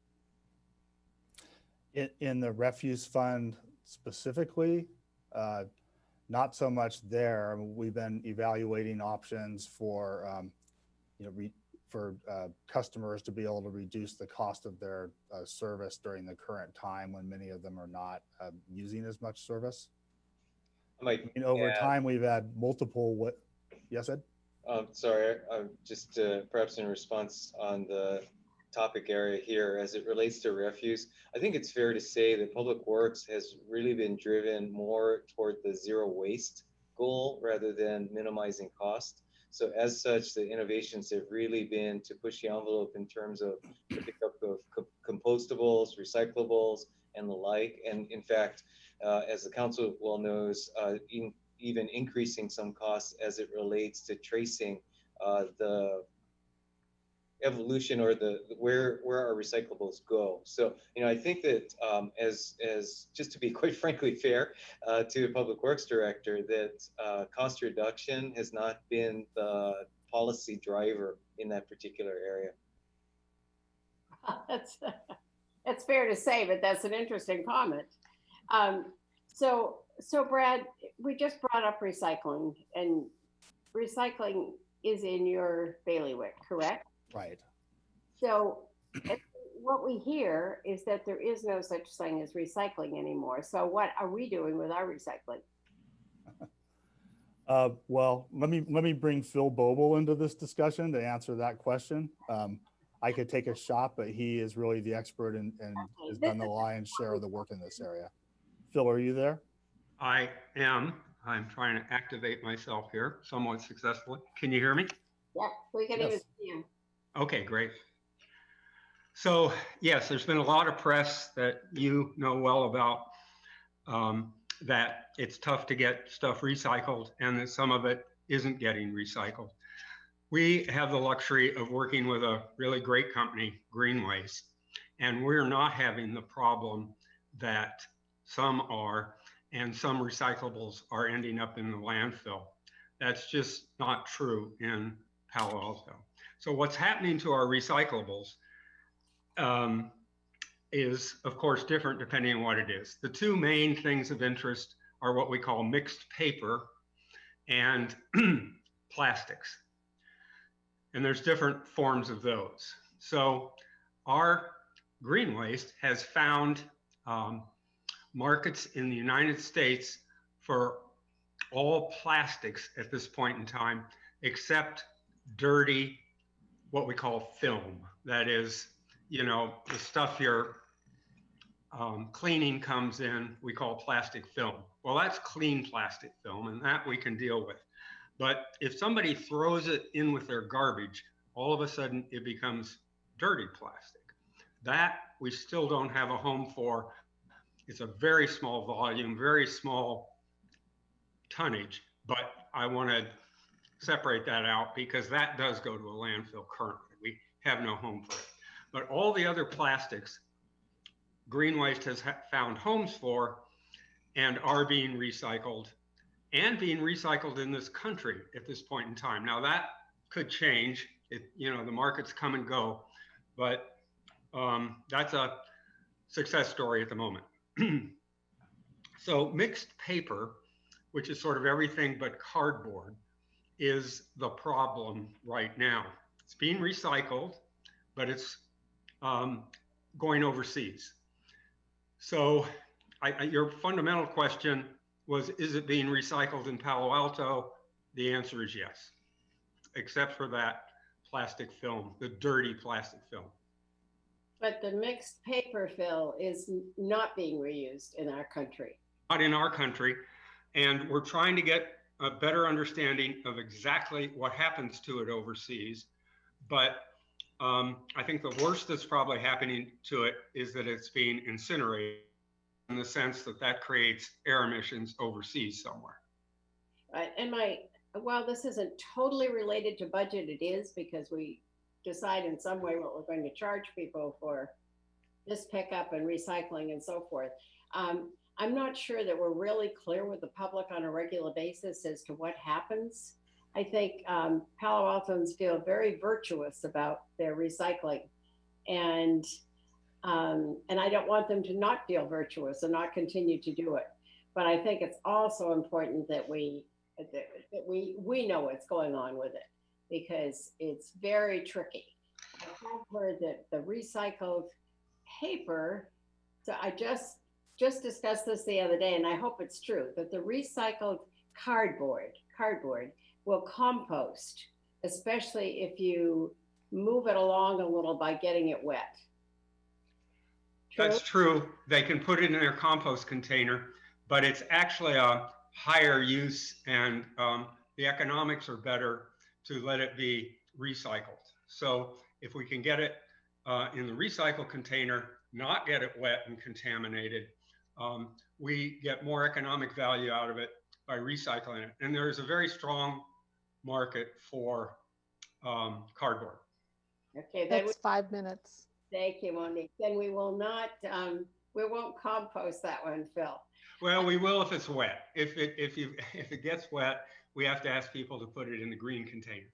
In the refuse fund specifically, not so much there. We've been evaluating options for, for customers to be able to reduce the cost of their service during the current time when many of them are not using as much service. Over time, we've had multiple. Yes, Ed? Sorry, just perhaps in response on the topic area here as it relates to refuse, I think it's fair to say that Public Works has really been driven more toward the zero waste goal rather than minimizing cost. So as such, the innovations have really been to push the envelope in terms of the pickup of compostables, recyclables, and the like. And in fact, as the council well knows, even increasing some costs as it relates to tracing the evolution or where our recyclables go. So, I think that as just to be quite frankly fair to the Public Works Director, that cost reduction has not been the policy driver in that particular area. That's fair to say, but that's an interesting comment. So Brad, we just brought up recycling, and recycling is in your bailiwick, correct? Right. So what we hear is that there is no such thing as recycling anymore. So what are we doing with our recycling? Well, let me bring Phil Boble into this discussion to answer that question. I could take a shot, but he is really the expert and has done the lion's share of the work in this area. Phil, are you there? I am. I'm trying to activate myself here somewhat successfully. Can you hear me? Yeah, we can even see you. Okay, great. So yes, there's been a lot of press that you know well about, that it's tough to get stuff recycled and that some of it isn't getting recycled. We have the luxury of working with a really great company, Green Waste, and we're not having the problem that some are, and some recyclables are ending up in the landfill. That's just not true in Palo Alto. So what's happening to our recyclables is, of course, different depending on what it is. The two main things of interest are what we call mixed paper and plastics. And there's different forms of those. So our Green Waste has found markets in the United States for all plastics at this point in time, except dirty, what we call film. That is, the stuff your cleaning comes in, we call plastic film. Well, that's clean plastic film, and that we can deal with. But if somebody throws it in with their garbage, all of a sudden it becomes dirty plastic. That we still don't have a home for. It's a very small volume, very small tonnage, but I want to separate that out because that does go to a landfill currently. We have no home for it. But all the other plastics, Green Waste has found homes for and are being recycled and being recycled in this country at this point in time. Now that could change. The markets come and go, but that's a success story at the moment. So mixed paper, which is sort of everything but cardboard, is the problem right now. It's being recycled, but it's going overseas. So your fundamental question was, is it being recycled in Palo Alto? The answer is yes, except for that plastic film, the dirty plastic film. But the mixed paper fill is not being reused in our country. Not in our country. And we're trying to get a better understanding of exactly what happens to it overseas. But I think the worst that's probably happening to it is that it's being incinerated, in the sense that that creates air emissions overseas somewhere. And while this isn't totally related to budget, it is, because we decide in some way what we're going to charge people for this pickup and recycling and so forth. I'm not sure that we're really clear with the public on a regular basis as to what happens. I think Palo Altans feel very virtuous about their recycling, and I don't want them to not feel virtuous and not continue to do it. But I think it's also important that we know what's going on with it, because it's very tricky. I have heard that the recycled paper, so I just discussed this the other day, and I hope it's true, that the recycled cardboard will compost, especially if you move it along a little by getting it wet. True? That's true. They can put it in their compost container, but it's actually a higher use, and the economics are better to let it be recycled. So if we can get it in the recycle container, not get it wet and contaminated, we get more economic value out of it by recycling it. And there is a very strong market for cardboard. Okay, That's 5 minutes. Thank you, Monique. Then we will not, we won't compost that one, Phil. Well, we will if it's wet. If it gets wet, we have to ask people to put it in the green container.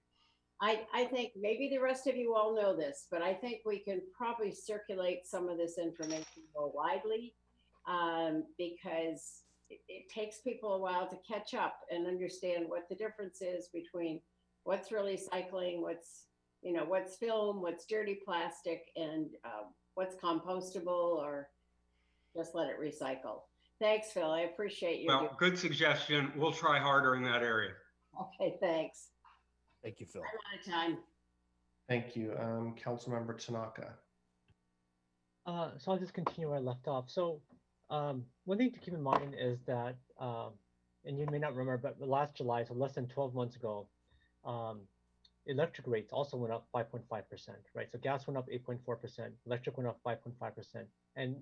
I think maybe the rest of you all know this, but I think we can probably circulate some of this information more widely, because it takes people a while to catch up and understand what the difference is between what's recycling, what's film, what's dirty plastic, and what's compostable or just let it recycle. Thanks, Phil. I appreciate you. Well, good suggestion. We'll try harder in that area. Okay, thanks. Thank you, Phil. I'm out of time. Thank you. Councilmember Tanaka. So I'll just continue where I left off. So one thing to keep in mind is that, and you may not remember, but last July, so less than 12 months ago, electric rates also went up 5.5%, right? So gas went up 8.4%, electric went up 5.5%. And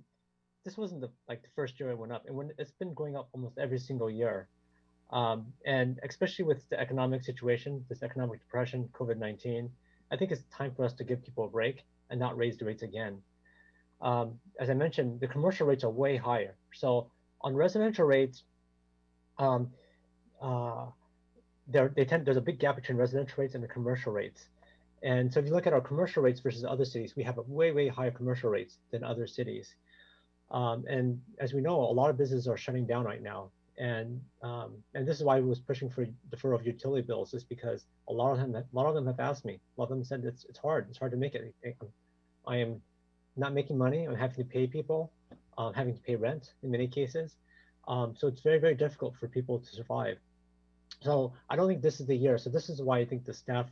this wasn't the first year it went up. And it's been going up almost every single year. And especially with the economic situation, this economic depression, COVID-19, I think it's time for us to give people a break and not raise the rates again. As I mentioned, the commercial rates are way higher. So on residential rates, there's a big gap between residential rates and the commercial rates. And so if you look at our commercial rates versus other cities, we have a way higher commercial rates than other cities. And as we know, a lot of businesses are shutting down right now. And this is why I was pushing for deferral of utility bills, is because a lot of them have asked me. A lot of them said it's hard to make it. I am not making money. I'm having to pay people, having to pay rent in many cases. So it's very difficult for people to survive. So I don't think this is the year. So this is why I think the staff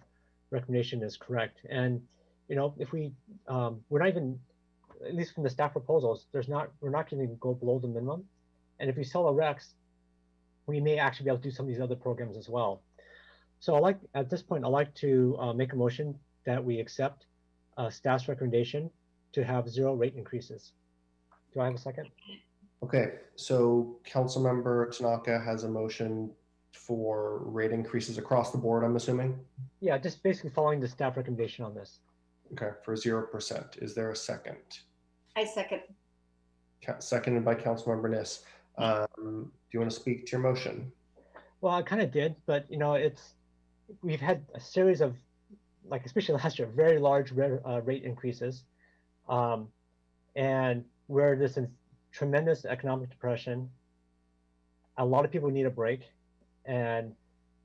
recommendation is correct. And if we're not even, at least from the staff proposals, we're not going to go below the minimum. And if we sell a REX, we may actually be able to do some of these other programs as well. So at this point, I'd like to make a motion that we accept staff's recommendation to have 0 rate increases. Do I have a second? Okay, so Councilmember Tanaka has a motion for rate increases across the board, I'm assuming? Yeah, just basically following the staff recommendation on this. Okay, for 0%. Is there a second? I second. Seconded by Councilmember Niss. Do you want to speak to your motion? Well, I kind of did, but we've had a series of, especially last year, very large rate increases, and where there's a tremendous economic depression, a lot of people need a break, and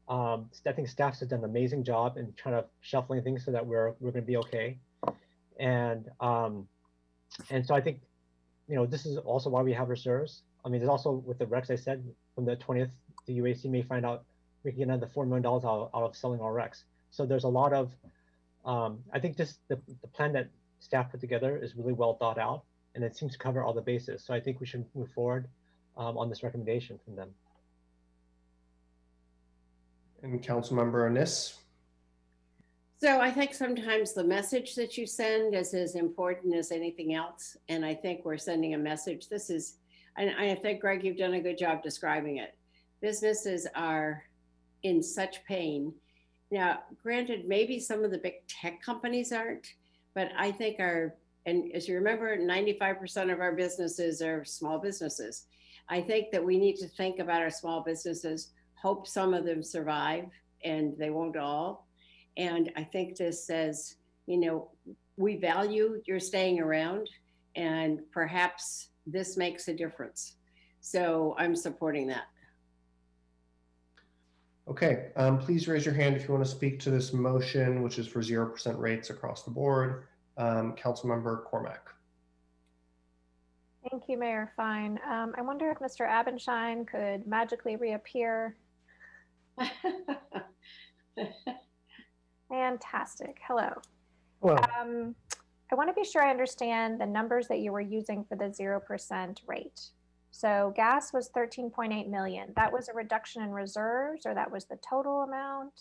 I think staff has done an amazing job in trying to shuffling things so that we're going to be okay. And so I think, this is also why we have reserves. I mean, there's also with the Rex, I said from the 20th, the UAC may find out we can get another $4 million out of selling our Rex. So there's a lot of, I think just the plan that staff put together is really well thought out, and it seems to cover all the bases. So I think we should move forward on this recommendation from them. And Councilmember Onis. So I think sometimes the message that you send is as important as anything else. And I think we're sending a message. And I think, Greg, you've done a good job describing it. Businesses are in such pain. Now, granted, maybe some of the big tech companies aren't, but I think and as you remember, 95% of our businesses are small businesses. I think that we need to think about our small businesses, hope some of them survive, and they won't all. And I think this says, we value your staying around, and perhaps this makes a difference. So I'm supporting that. Okay, please raise your hand if you want to speak to this motion, which is for 0% rates across the board. Councilmember Cormack. Thank you, Mayor Fine. I wonder if Mr. Abendschein could magically reappear. Fantastic. Hello. Hello. I want to be sure I understand the numbers that you were using for the 0% rate. So gas was 13.8 million. That was a reduction in reserves, or that was the total amount?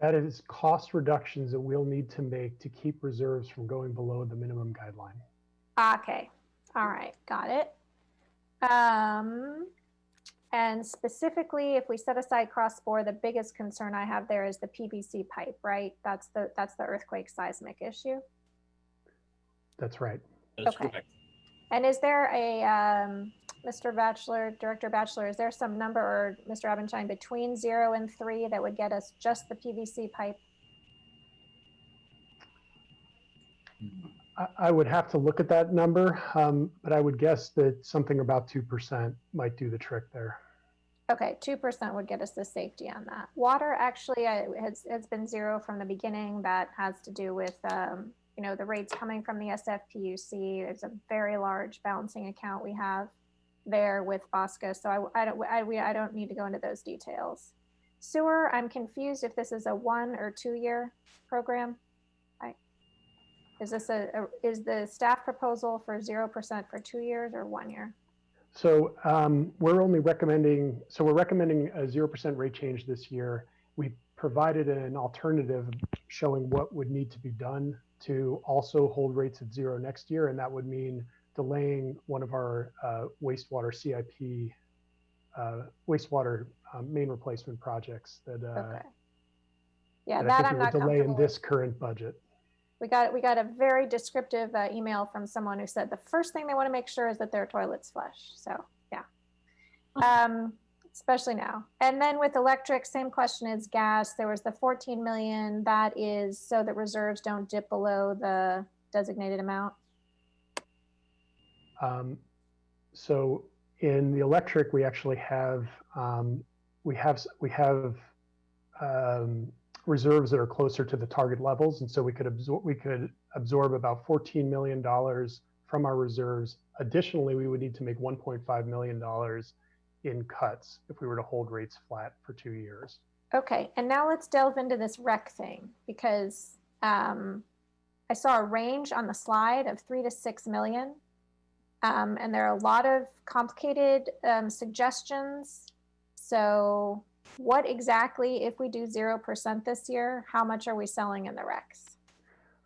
That is cost reductions that we'll need to make to keep reserves from going below the minimum guideline. Okay. All right. Got it. And specifically, if we set aside cross-bore, the biggest concern I have there is the PVC pipe, right? That's the earthquake seismic issue. That's right. That's okay. Correct. And is there a, Mr. Batchelor, Director Batchelor, is there some number, or Mr. Abendschein, between 0 and 3 that would get us just the PVC pipe? I would have to look at that number, but I would guess that something about 2% might do the trick there. Okay, 2% would get us the safety on that. Water actually has been 0 from the beginning. That has to do with the rates coming from the SFPUC. There's a very large balancing account we have there with Bosca, so I don't need to go into those details. Sewer, I'm confused if this is a 1 or 2 year program. Is is the staff proposal for 0% for 2 years or 1 year? So we're recommending a 0% rate change this year. We provided an alternative showing what would need to be done to also hold rates at 0 next year, and that would mean delaying one of our wastewater CIP, wastewater main replacement projects that, okay. Yeah, that I think I'm not delay in comfortable this current budget. We got a very descriptive email from someone who said the first thing they want to make sure is that their toilet's flush. So yeah, especially now. And then with electric, same question as gas. There was the 14 million. That is so that reserves don't dip below the designated amount. So in the electric, we actually have reserves that are closer to the target levels, and so we could absorb about $14 million from our reserves. Additionally, we would need to make $1.5 million in cuts if we were to hold rates flat for 2 years. Okay, and now let's delve into this rec thing, because I saw a range on the slide of 3 to 6 million, and there are a lot of complicated suggestions. So what exactly, if we do 0% this year, how much are we selling in the recs?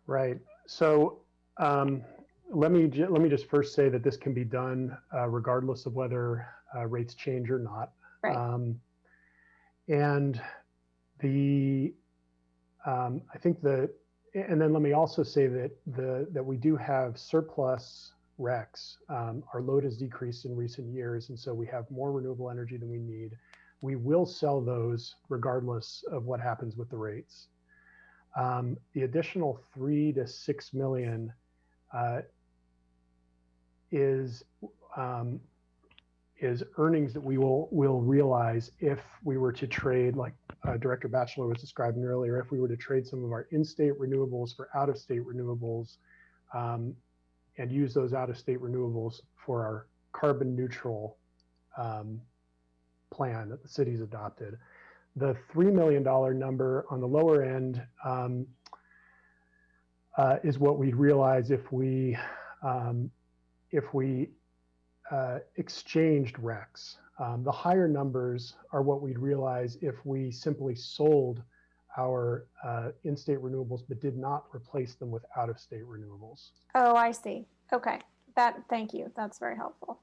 Right. So let me just first say that this can be done regardless of whether rates change or not. Right. And I think and then let me also say that we do have surplus recs. Our load has decreased in recent years, and so we have more renewable energy than we need. We will sell those regardless of what happens with the rates. The additional 3 to 6 million is earnings that we will realize if we were to trade, like Director Batchelor was describing earlier, if we were to trade some of our in-state renewables for out-of-state renewables, and use those out-of-state renewables for our carbon neutral plan that the city's adopted. The $3 million number on the lower end is what we'd realize if we exchanged RECs. The higher numbers are what we'd realize if we simply sold our in-state renewables but did not replace them with out-of-state renewables. Oh, I see. Okay. Thank you. That's very helpful.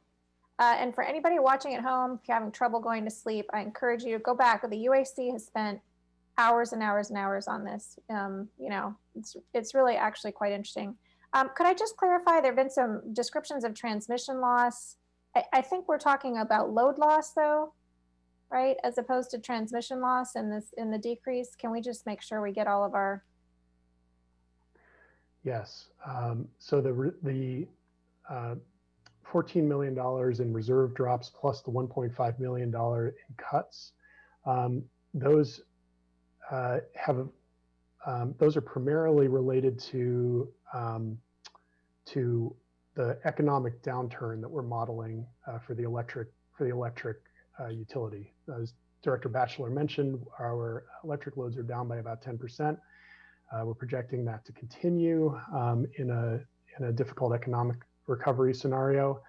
And for anybody watching at home, if you're having trouble going to sleep, I encourage you to go back. The UAC has spent hours and hours and hours on this. You know, it's really actually quite interesting. Could I just clarify, there have been some descriptions of transmission loss. I think we're talking about load loss though, right? As opposed to transmission loss in the decrease. Can we just make sure we get all of our? Yes. So the $14 million in reserve drops plus the $1.5 million in cuts, those are primarily related to the economic downturn that we're modeling for the electric utility. As Director Batchelor mentioned, our electric loads are down by about 10%. We're projecting that to continue in a difficult economic recovery scenario.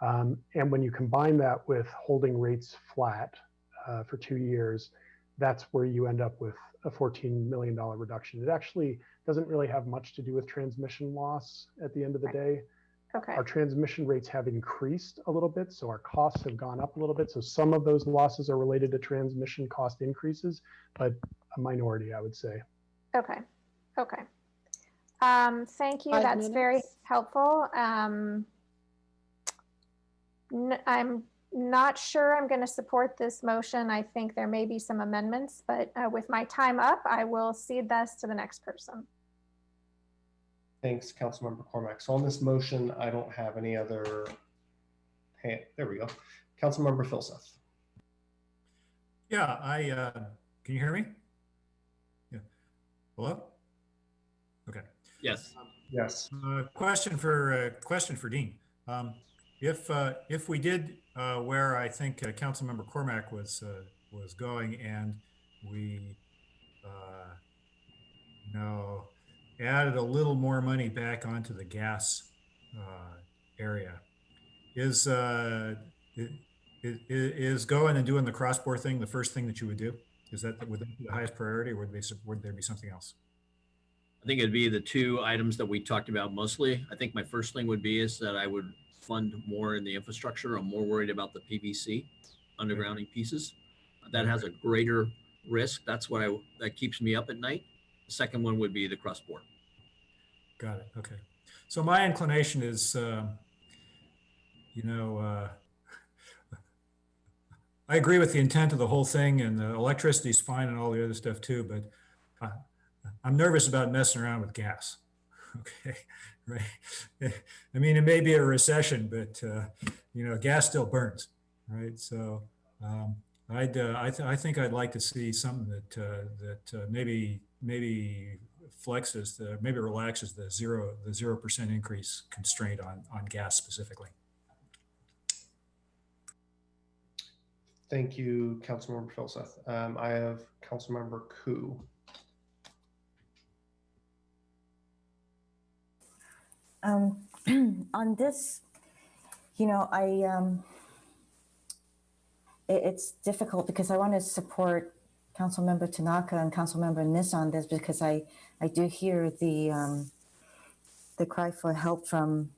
And when you combine that with holding rates flat for 2 years, that's where you end up with a $14 million reduction. It actually doesn't really have much to do with transmission loss at the end of the day. Okay. Our transmission rates have increased a little bit, so our costs have gone up a little bit. So some of those losses are related to transmission cost increases, but a minority, I would say. Okay. Okay. Thank you. That's very helpful. I'm not sure I'm going to support this motion. I think there may be some amendments, but with my time up, I will cede this to the next person. Thanks, Councilmember Cormack. So on this motion, I don't have any other. Hey, there we go. Councilmember Filseth. Yeah, can you hear me? Yeah. Hello? Okay. Yes. Yes. Question for Dean. If we did where I think Councilmember Cormack was going, and we added a little more money back onto the gas area, is going and doing the cross-bore thing the first thing that you would do? Would that be the highest priority, or would there be something else? I think it'd be the two items that we talked about mostly. I think my first thing would be is that I would fund more in the infrastructure. I'm more worried about the PVC undergrounding pieces. That has a greater risk. That's that keeps me up at night. The second one would be the cross-bore. Got it. Okay. So my inclination is, I agree with the intent of the whole thing, and the electricity's fine and all the other stuff too, but I'm nervous about messing around with gas. Okay, right. I mean, it may be a recession, but gas still burns, right? So I think I'd like to see something that maybe flexes maybe relaxes the 0% increase constraint on gas specifically. Thank you, Councilmember Filseth. I have Councilmember Koo. On this, it's difficult because I want to support Councilmember Tanaka and Councilmember Nis on this, because I do hear the cry for help from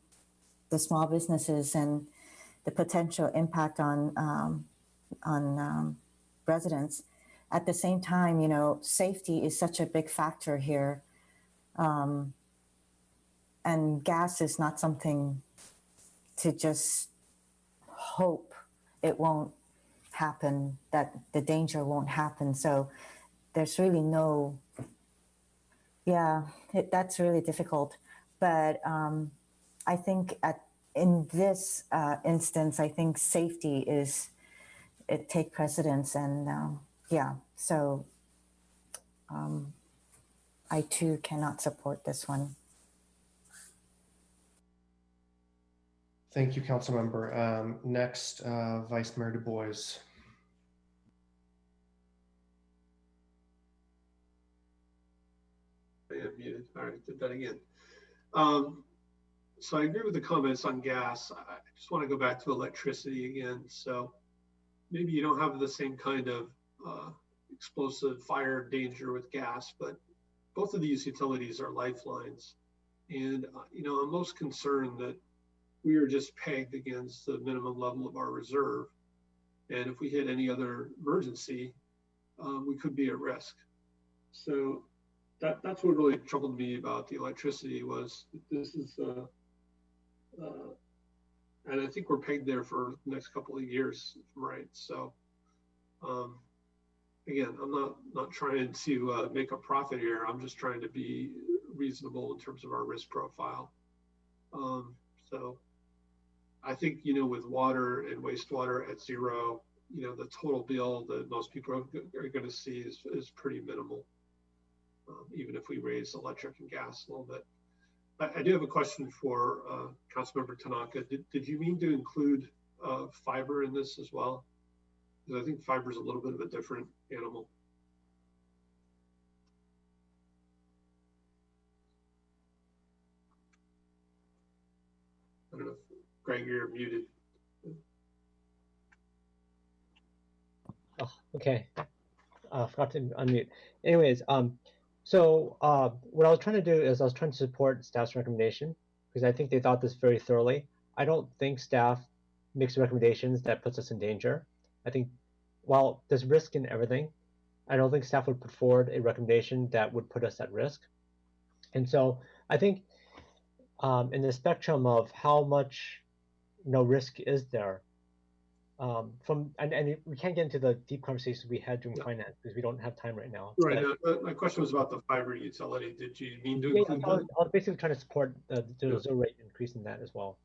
the small businesses and the potential impact on residents. At the same time, safety is such a big factor here. And gas is not something to just hope it won't happen, that the danger won't happen. So there's really that's really difficult. But I think in this instance, I think safety take precedence, and yeah, so I too cannot support this one. Thank you, Councilmember. Next, Vice Mayor Du Bois. I am muted. All right, did that again. So I agree with the comments on gas. I just want to go back to electricity again. So maybe you don't have the same kind of explosive fire danger with gas, but both of these utilities are lifelines. And, I'm most concerned that we are just pegged against the minimum level of our reserve. And if we hit any other emergency, we could be at risk. So that's what really troubled me about the electricity was this is, and I think we're pegged there for the next couple of years, right? So, again, I'm not trying to make a profit here. I'm just trying to be reasonable in terms of our risk profile. So I think, with water and wastewater at zero, the total bill that most people are going to see is pretty minimal, even if we raise electric and gas a little bit. I do have a question for Councilmember Tanaka. Did you mean to include fiber in this as well? Because I think fiber is a little bit of a different animal. I don't know, Greg, you're muted. Oh, okay. Forgot to unmute. Anyways, so what I was trying to do is I was trying to support staff's recommendation because I think they thought this very thoroughly. I don't think staff makes recommendations that puts us in danger. I think while there's risk in everything, I don't think staff would put forward a recommendation that would put us at risk. And so I think in the spectrum of how much risk is there, and we can't get into the deep conversations we had during finance because we don't have time right now. Right. My question was about the fiber utility. Did you mean to include that? I was basically trying to support the zero rate increase in that as well.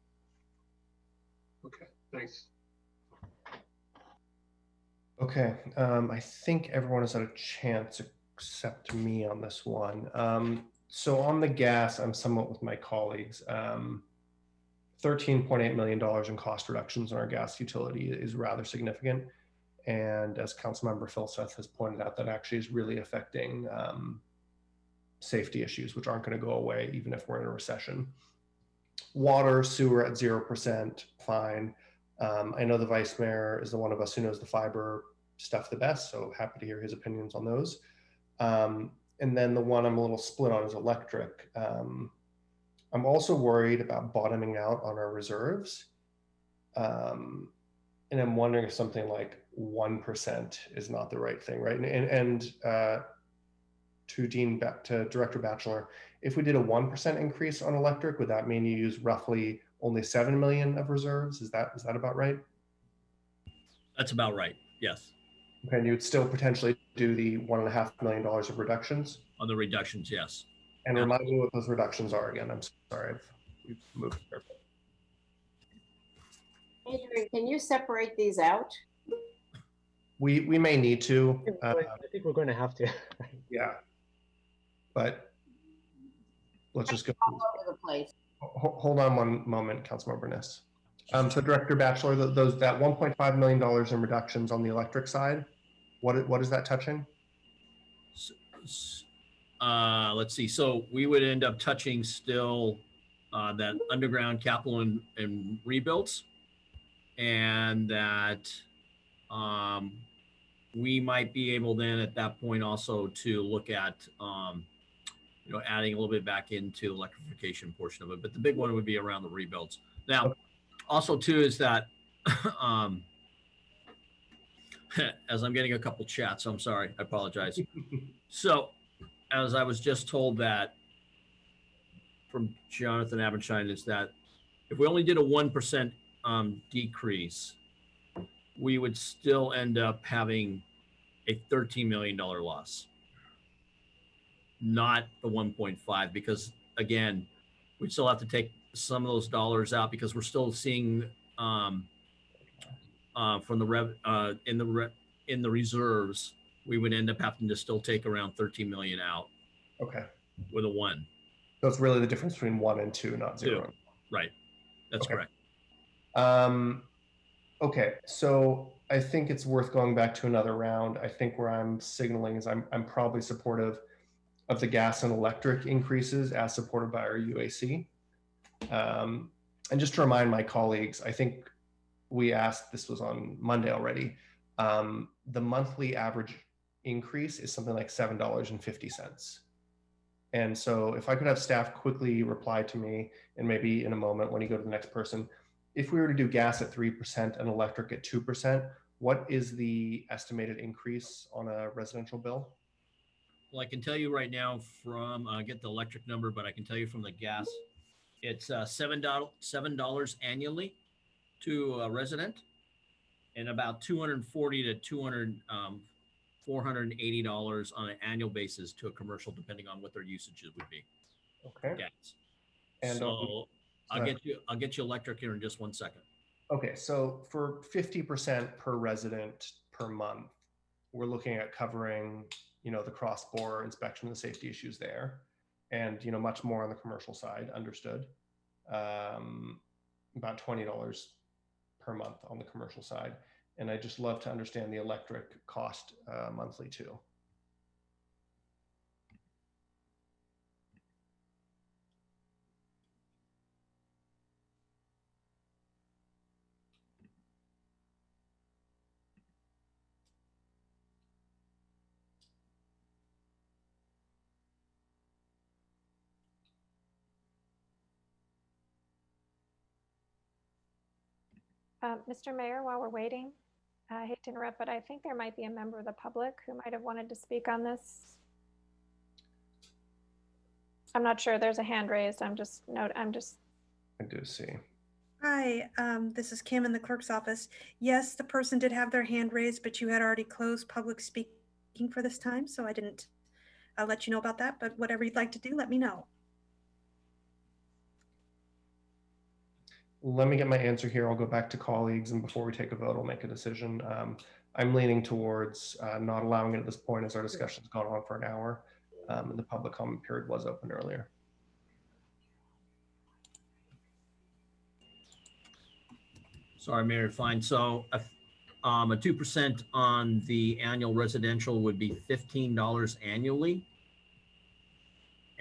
Okay, thanks. Okay, I think everyone has had a chance except me on this one. So on the gas, I'm somewhat with my colleagues. $13.8 million in cost reductions in our gas utility is rather significant. And as Councilmember Phil Seth has pointed out, that actually is really affecting safety issues, which aren't going to go away even if we're in a recession. Water, sewer at 0%, fine. I know the Vice Mayor is the one of us who knows the fiber stuff the best, so happy to hear his opinions on those. And then the one I'm a little split on is electric. I'm also worried about bottoming out on our reserves. And I'm wondering if something like 1% is not the right thing, right? And to Director Batchelor, if we did a 1% increase on electric, would that mean you use roughly only 7 million of reserves? Is that about right? That's about right, yes. Okay, and you would still potentially do the $1.5 million of reductions? On the reductions, yes. And remind me what those reductions are again. I'm sorry, we've moved here. Adrian, can you separate these out? We may need to. I think we're going to have to. Yeah, but let's just go. All over the place. Hold on one moment, Councilmember Niss. So Director Batchelor, that $1.5 million in reductions on the electric side, what is that touching? Let's see. So we would end up touching still that underground capital and rebuilds, and that we might be able then at that point also to look at adding a little bit back into electrification portion of it. But the big one would be around the rebuilds. Now, also too is that as I'm getting a couple chats, so I'm sorry, I apologize. So as I was just told that from Jonathan Abendschein is that if we only did a 1% decrease, we would still end up having a $13 million loss, not the 1.5, because again, we still have to take some of those dollars out because we're still seeing from the in the reserves, we would end up having to still take around 13 million out. Okay. With a 1. So it's really the difference between 1 and 2, not 0. 2. Right. That's correct. Okay, so I think it's worth going back to another round. I think where I'm signaling is I'm probably supportive of the gas and electric increases as supported by our UAC. And just to remind my colleagues, I think we asked, this was on Monday already, the monthly average increase is something like $7.50. And so if I could have staff quickly reply to me, and maybe in a moment when you go to the next person, if we were to do gas at 3% and electric at 2%, what is the estimated increase on a residential bill? Well, I can tell you right now from, get the electric number, but I can tell you from the gas, it's $7 annually to a resident, and about $240 to $480 on an annual basis to a commercial, depending on what their usages would be. Okay. Gas. And so I'll get you electric here in just 1 second. Okay, so for 50% per resident per month, we're looking at covering, the cross-bore inspection and safety issues there, and much more on the commercial side. Understood. About $20 per month on the commercial side, and I just love to understand the electric cost monthly too. Mr. Mayor, while we're waiting, I hate to interrupt, but I think there might be a member of the public who might have wanted to speak on this. I'm not sure. There's a hand raised. I do see. Hi, this is Kim in the clerk's office. Yes, the person did have their hand raised, but you had already closed public speaking for this time, so I didn't let you know about that, but whatever you'd like to do, let me know. Let me get my answer here. I'll go back to colleagues, and before we take a vote, I'll make a decision. I'm leaning towards not allowing it at this point, as our discussion's gone on for an hour, and the public comment period was open earlier. Sorry, Mayor, fine. So a 2% on the annual residential would be $15 annually.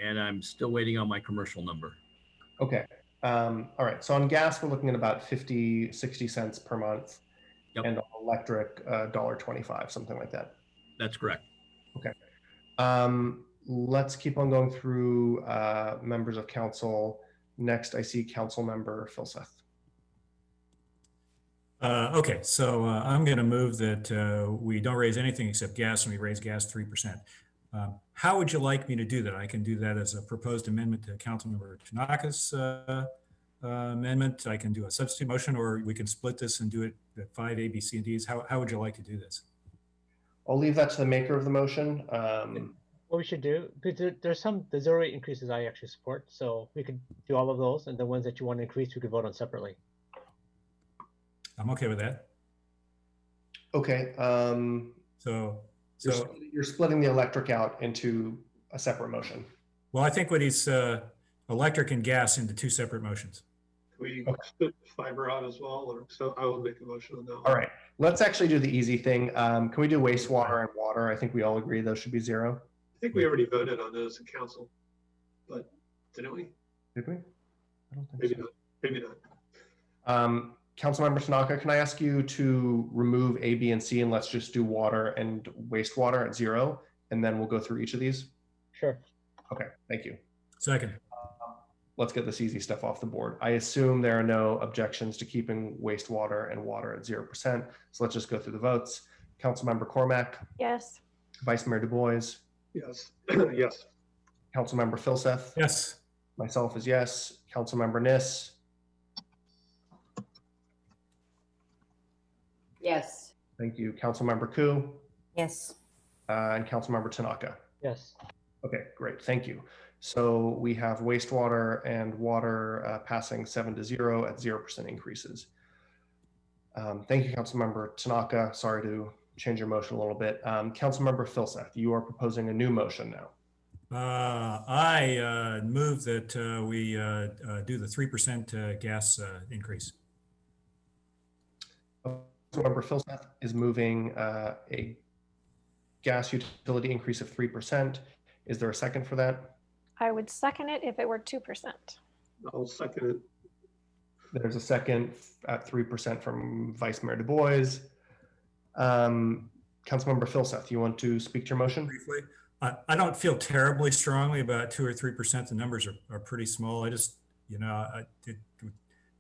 And I'm still waiting on my commercial number. Okay. All right. So on gas, we're looking at about 60 cents per month. Yep. And on electric, $1.25, something like that. That's correct. Okay. Let's keep on going through members of council. Next, I see Council Member Filseth. Okay, so I'm going to move that we don't raise anything except gas, and we raise gas 3%. How would you like me to do that? I can do that as a proposed amendment to Councilmember Tanaka's amendment. I can do a substitute motion, or we can split this and do it at 5 A, B, C, and D's. How would you like to do this? I'll leave that to the maker of the motion. What we should do, because there's the 0 rate increases I actually support, so we could do all of those, and the ones that you want to increase, we could vote on separately. I'm okay with that. Okay. So you're splitting the electric out into a separate motion. Well, I think what he's electric and gas into 2 separate motions. Can we split fiber out as well? Or so I will make a motion on that. All right. Let's actually do the easy thing. Can we do wastewater and water? I think we all agree those should be 0. I think we already voted on those in council, but didn't we? Did we? I don't think Maybe so. not. Maybe not. Councilmember Tanaka, can I ask you to remove A, B, and C, and let's just do water and wastewater at 0, and then we'll go through each of these? Sure. Okay, thank you. Second. Let's get this easy stuff off the board. I assume there are no objections to keeping wastewater and water at 0%. So let's just go through the votes. Councilmember Cormack. Yes. Vice Mayor Du Bois. Yes. Yes. Councilmember Filseth. Yes. Myself is yes. Councilmember Niss. Yes. Thank you. Councilmember Koo. Yes. And Councilmember Tanaka. Yes. Okay, great. Thank you. So we have wastewater and water passing 7-0 at 0% increases. Thank you, Councilmember Tanaka. Sorry to change your motion a little bit. Councilmember Filseth, you are proposing a new motion now. I move that we do the 3% gas increase. Councilmember Filseth is moving a gas utility increase of 3%. Is there a second for that? I would second it if it were 2%. I'll second it. There's a second at 3% from Vice Mayor Du Bois. Councilmember Filseth, you want to speak to your motion? Briefly, I don't feel terribly strongly about 2 or 3%. The numbers are pretty small. I just, you know,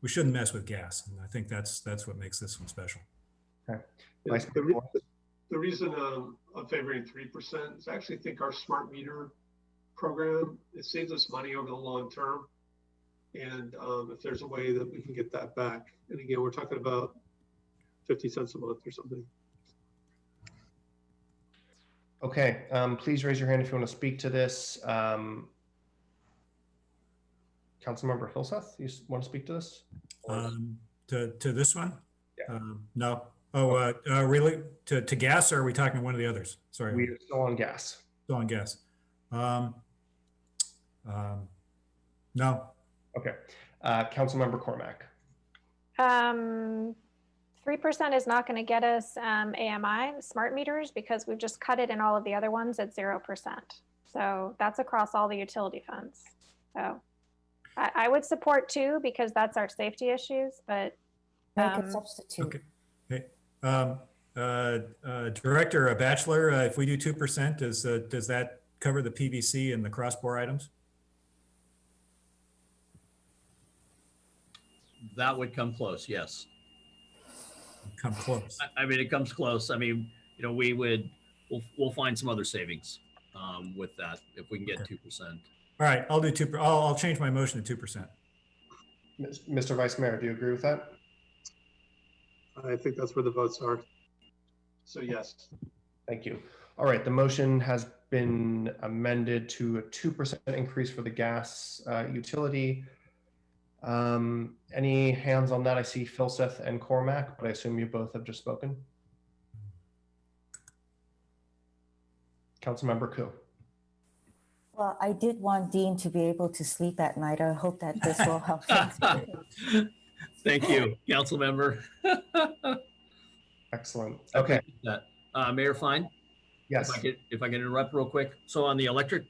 we shouldn't mess with gas, and I think that's what makes this one special. Okay. Yeah, the reason I'm favoring 3% is I actually think our smart meter program, it saves us money over the long term. And if there's a way that we can get that back, and again, we're talking about 50 cents a month or something. Okay, please raise your hand if you want to speak to this. Councilmember Filseth, you want to speak to this? To this one? Yeah. No. Oh, really? To gas, or are we talking one of the others? Sorry. We are still on gas. Still on gas. No. Okay. Councilmember Cormack. 3% is not going to get us AMI, smart meters, because we've just cut it in all of the other ones at 0%. So that's across all the utility funds. So I would support 2 because that's our safety issues, but. Make a substitute. Okay. Director Batchelor, if we do 2%, does that cover the PVC and the crossbore items? That would come close, yes. Come close. I mean, it comes close. I mean, you know, we'll find some other savings with that if we can get 2%. All right, I'll do 2%. I'll change my motion to 2%. Mr. Vice Mayor, do you agree with that? I think that's where the votes are. So yes. Thank you. All right, the motion has been amended to a 2% increase for the gas utility. Any hands on that? I see Filseth and Cormack, but I assume you both have just spoken. Councilmember Koo. Well, I did want Dean to be able to sleep at night. I hope that this will help him. Thank you, council member. Excellent. Okay. Mayor Fine? Yes. If I can interrupt real quick. So on the electric,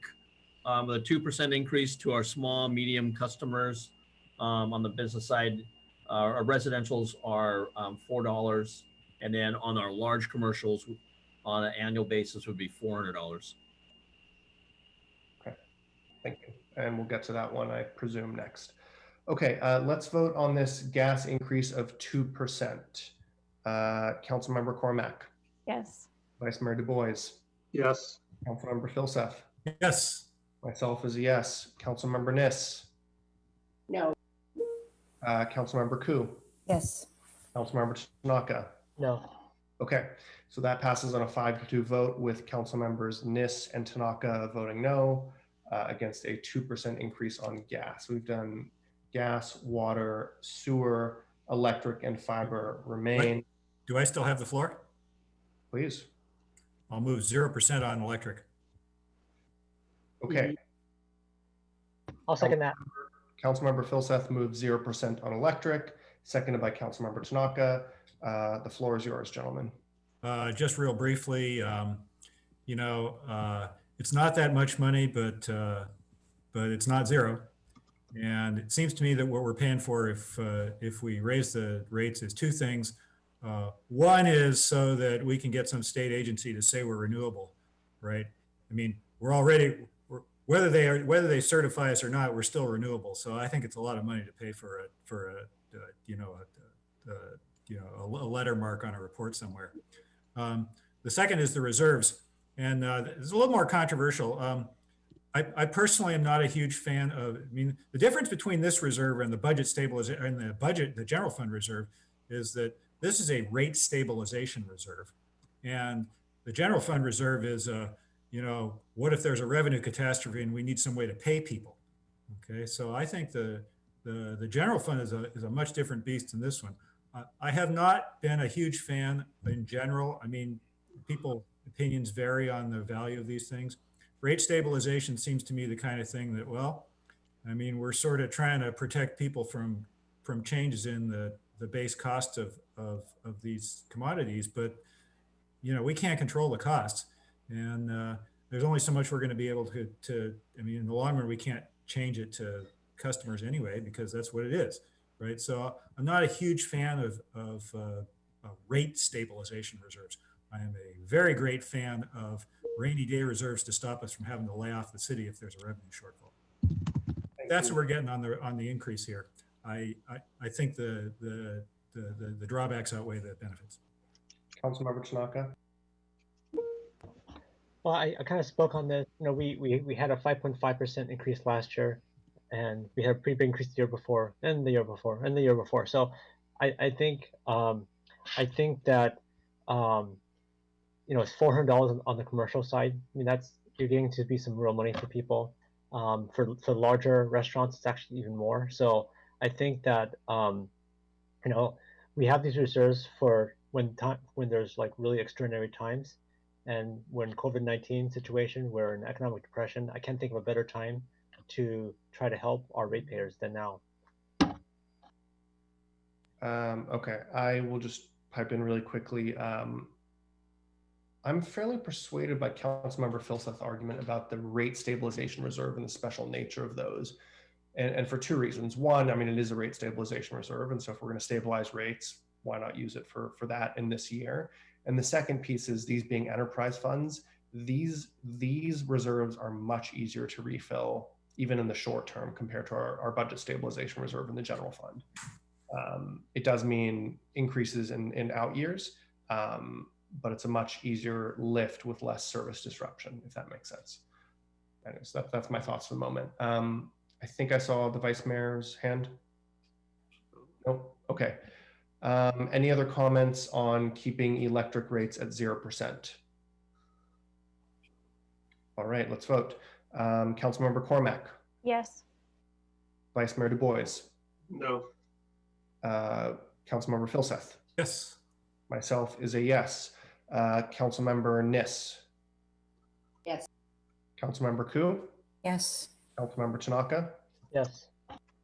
the 2% increase to our small, medium customers on the business side, our residentials are $4. And then on our large commercials on an annual basis would be $400. Okay, thank you. And we'll get to that one, I presume, next. Okay, let's vote on this gas increase of 2%. Councilmember Cormack. Yes. Vice Mayor Du Bois. Yes. Councilmember Filseth. Yes. Myself is a yes. Councilmember Niss. No. Councilmember Koo. Yes. Councilmember Tanaka. No. Okay, so that passes on a 5-2 vote with council members Niss and Tanaka voting no against a 2% increase on gas. We've done gas, water, sewer, electric, and fiber remain. Wait, do I still have the floor? Please. I'll move 0% on electric. Okay. I'll second that. Councilmember Filseth moved 0% on electric, seconded by Councilmember Tanaka. The floor is yours, gentlemen. Just real briefly, you know, it's not that much money, but it's not zero. And it seems to me that what we're paying for if we raise the rates is 2 things. One is so that we can get some state agency to say we're renewable, right? I mean, whether they certify us or not, we're still renewable. So I think it's a lot of money to pay for a letter mark on a report somewhere. The second is the reserves, and it's a little more controversial. I personally am not a huge fan of. I mean, the difference between this reserve and the budget stabilization and the general fund reserve is that this is a rate stabilization reserve, and the general fund reserve is you know, what if there's a revenue catastrophe and we need some way to pay people? Okay, so I think the general fund is a much different beast than this one. I have not been a huge fan in general. I mean, opinions vary on the value of these things. Rate stabilization seems to me the kind of thing that, well, I mean, we're sort of trying to protect people from changes in the base cost of these commodities, but you know, we can't control the costs, and there's only so much we're going to be able to. I mean, in the long run, we can't change it to customers anyway because that's what it is, right? So I'm not a huge fan of rate stabilization reserves. I am a very great fan of rainy day reserves to stop us from having to lay off the city if there's a revenue shortfall. That's what we're getting on the increase here. I think the drawbacks outweigh the benefits. Councilmember Tanaka. Well, I kind of spoke on this. You know, we had a 5.5% increase last year, and we had a pretty big increase the year before, and the year before, and the year before. So, I think that you know, it's $400 on the commercial side. I mean, you're getting to be some real money for people. For larger restaurants, it's actually even more. So I think that you know, we have these reserves for when there's like really extraordinary times, and when COVID-19 situation, we're in economic depression. I can't think of a better time to try to help our ratepayers than now. Okay, I will just pipe in really quickly. I'm fairly persuaded by Councilmember Filseth's argument about the rate stabilization reserve and the special nature of those. And for two reasons. One, I mean, it is a rate stabilization reserve. And so if we're going to stabilize rates, why not use it for that in this year? And the second piece is these being enterprise funds, these reserves are much easier to refill, even in the short term, compared to our budget stabilization reserve in the general fund. It does mean increases in out years, but it's a much easier lift with less service disruption, if that makes sense. Anyways, that's my thoughts for the moment. I think I saw the Vice Mayor's hand. Nope. Okay. Any other comments on keeping electric rates at 0%? All right, let's vote. Councilmember Cormack. Yes. Vice Mayor Du Bois. No. Councilmember Filseth. Yes. Myself is a yes. Councilmember Niss. Yes. Councilmember Koo. Yes. Councilmember Tanaka. Yes.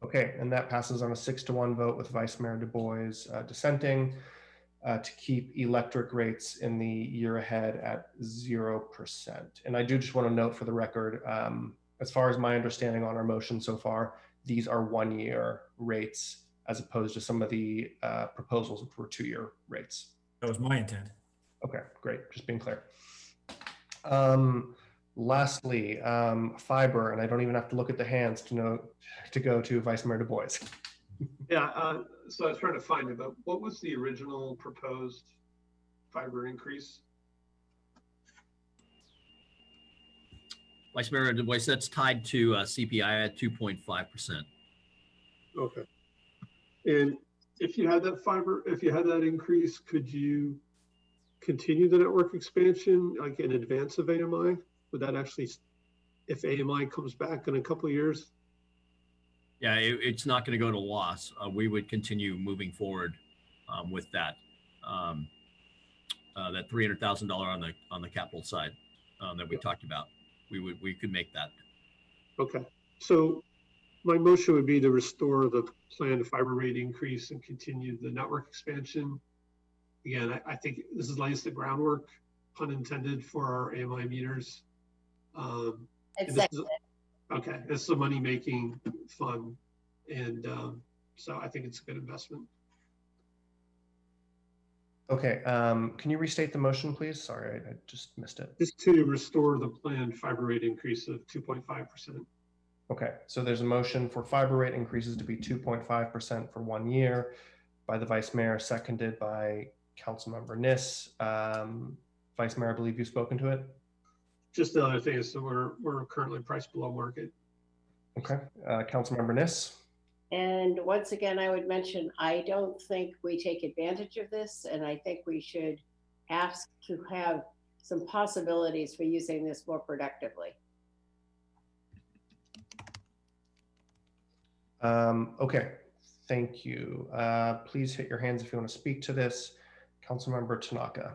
Okay, and that passes on a 6-1 vote with Vice Mayor Du Bois dissenting to keep electric rates in the year ahead at 0%. And I do just want to note for the record, as far as my understanding on our motion so far, these are 1-year rates as opposed to some of the proposals which were 2-year rates. That was my intent. Okay, great. Just being clear. Lastly, fiber, and I don't even have to look at the hands to go to Vice Mayor Du Bois. Yeah, so I was trying to find it, but what was the original proposed fiber increase? Vice Mayor Du Bois, that's tied to CPI at 2.5%. Okay. And if you had that increase, could you continue the network expansion like in advance of AMI? Would that actually, if AMI comes back in a couple of years? Yeah, it's not going to go to loss. We would continue moving forward with that. That $300,000 on the capital side that we talked about. We could make that. Okay. So my motion would be to restore the planned fiber rate increase and continue the network expansion. Again, I think this lays the groundwork, pun intended, for our AMI meters. Okay, this is a money-making fund, and so I think it's a good investment. Okay, can you restate the motion, please? Sorry, I just missed it. Just to restore the planned fiber rate increase of 2.5%. Okay, so there's a motion for fiber rate increases to be 2.5% for 1 year by the Vice Mayor, seconded by Councilmember Niss. Vice Mayor, I believe you've spoken to it. Just the other thing is that we're currently priced below market. Okay, Councilmember Niss. And once again, I would mention, I don't think we take advantage of this, and I think we should ask to have some possibilities for using this more productively. Okay, thank you. Please hit your hands if you want to speak to this. Councilmember Tanaka.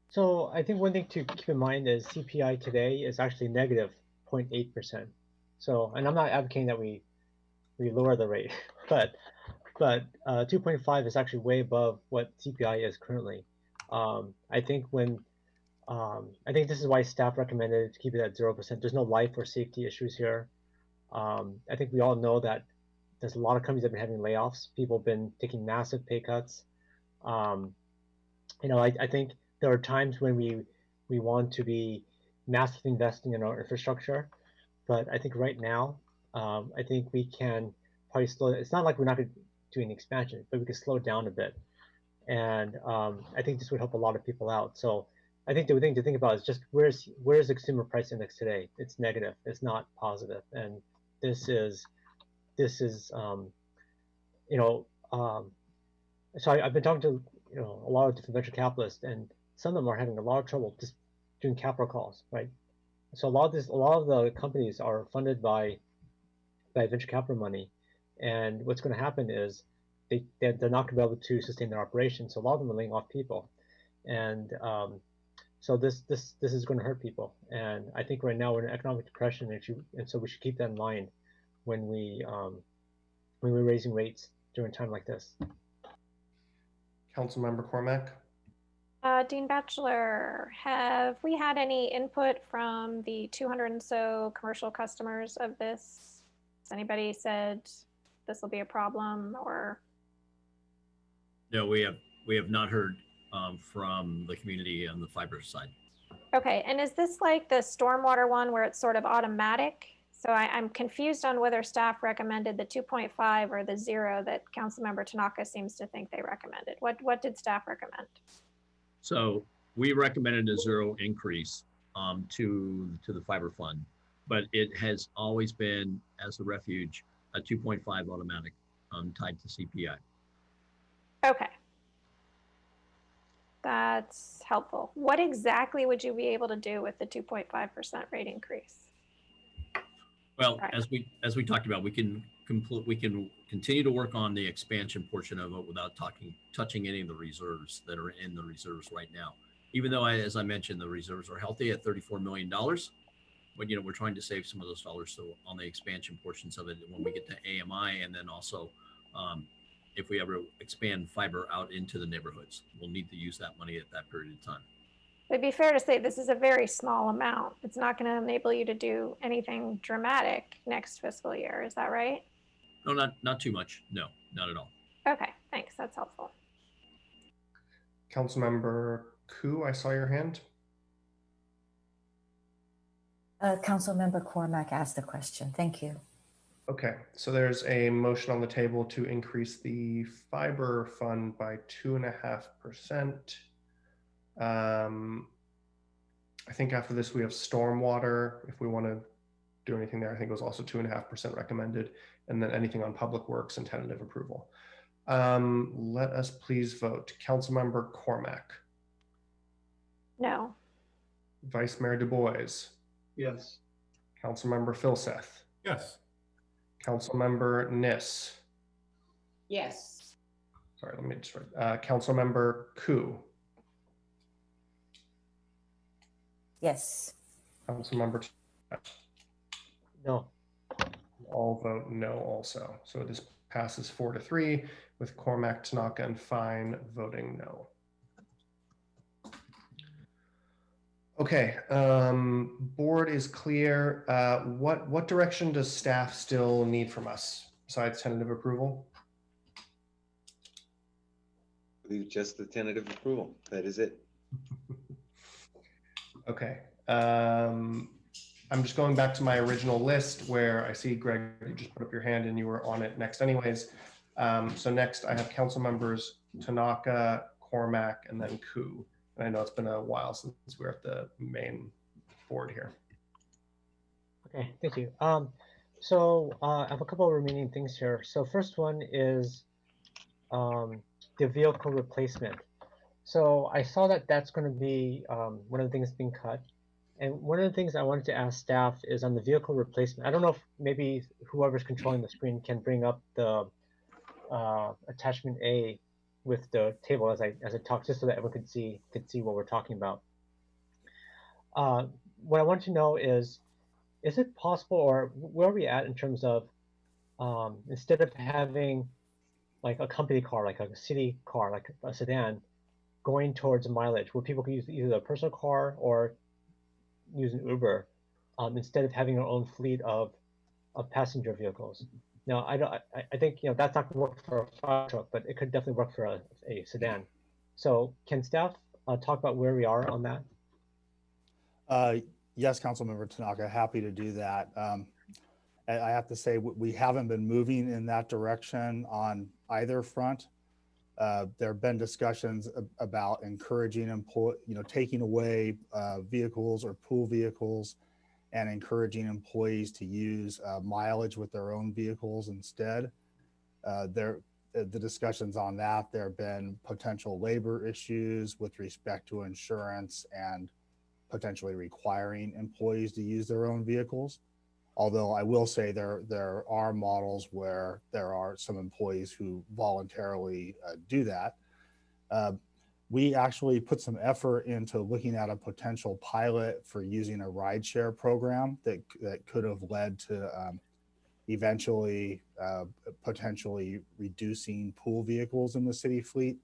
So I think one thing to keep in mind is CPI today is actually negative 0.8%. So, and I'm not advocating that we lower the rate, but 2.5 is actually way above what CPI is currently. I think I think this is why staff recommended to keep it at 0%. There's no life or safety issues here. I think we all know that there's a lot of companies that have been having layoffs. People have been taking massive pay cuts. You know, I think there are times when we want to be massively investing in our infrastructure, but I think right now, I think we can probably slow. It's not like we're not going to do any expansion, but we can slow down a bit, and I think this would help a lot of people out. So I think the thing to think about is just where's the consumer price index today? It's negative. It's not positive, and this is you know. So I've been talking to a lot of different venture capitalists, and some of them are having a lot of trouble just doing capital calls, right? So a lot of the companies are funded by venture capital money, and what's going to happen is they're not going to be able to sustain their operations. So a lot of them are laying off people, and so this is going to hurt people. And I think right now we're in economic depression, and so we should keep that in mind when we're raising rates during a time like this. Councilmember Cormack. Dean Batchelor, have we had any input from the 200 and so commercial customers of this? Has anybody said this will be a problem, or? No, we have not heard from the community on the fiber side. Okay, and is this like the stormwater one where it's sort of automatic? So I'm confused on whether staff recommended the 2.5 or the 0 that Councilmember Tanaka seems to think they recommended. What did staff recommend? So we recommended a 0 increase to the fiber fund, but it has always been, as a refuge, a 2.5 automatic tied to CPI. Okay. That's helpful. What exactly would you be able to do with the 2.5% rate increase? Well, as we talked about, we can continue to work on the expansion portion of it without touching any of the reserves that are in the reserves right now. Even though, as I mentioned, the reserves are healthy at $34 million, but we're trying to save some of those dollars so on the expansion portions of it when we get to AMI, and then also if we ever expand fiber out into the neighborhoods, we'll need to use that money at that period of time. It'd be fair to say this is a very small amount. It's not going to enable you to do anything dramatic next fiscal year. Is that right? No, not too much. No, not at all. Okay, thanks. That's helpful. Councilmember Koo, I saw your hand. Councilmember Cormack asked the question. Thank you. Okay, so there's a motion on the table to increase the fiber fund by 2.5%. I think after this we have stormwater. If we want to do anything there, I think it was also 2.5% recommended, and then anything on public works and tentative approval. Let us please vote. Councilmember Cormack. No. Vice Mayor Du Bois. Yes. Councilmember Filseth. Yes. Councilmember Niss. Yes. Sorry, let me just write. Councilmember Koo. Yes. Councilmember. No. All vote no also. So this passes 4-3 with Cormack, Tanaka, and Fine voting no. Okay, board is clear. What direction does staff still need from us besides tentative approval? I believe just the tentative approval. That is it. Okay. I'm just going back to my original list where I see, Greg, you just put up your hand and you were on it next anyways. So next I have council members Tanaka, Cormack, and then Koo. And I know it's been a while since we're at the main board here. Okay, thank you. So I have a couple of remaining things here. So first one is the vehicle replacement. So I saw that that's going to be one of the things being cut. And one of the things I wanted to ask staff is on the vehicle replacement. I don't know if maybe whoever's controlling the screen can bring up the attachment A with the table as I talk, just so that everyone could see what we're talking about. What I want to know is it possible, or where are we at in terms of instead of having like a company car, like a city car, like a sedan, going towards mileage, where people could use either a personal car or use an Uber instead of having our own fleet of passenger vehicles. Now, I think that's not going to work for a fire truck, but it could definitely work for a sedan. So, can staff talk about where we are on that? Yes, Councilmember Tanaka, happy to do that. I have to say we haven't been moving in that direction on either front. There have been discussions about encouraging taking away vehicles or pool vehicles and encouraging employees to use mileage with their own vehicles instead. The discussions on that, there have been potential labor issues with respect to insurance and potentially requiring employees to use their own vehicles. Although I will say there are models where there are some employees who voluntarily do that. We actually put some effort into looking at a potential pilot for using a rideshare program that could have led to eventually potentially reducing pool vehicles in the city fleet.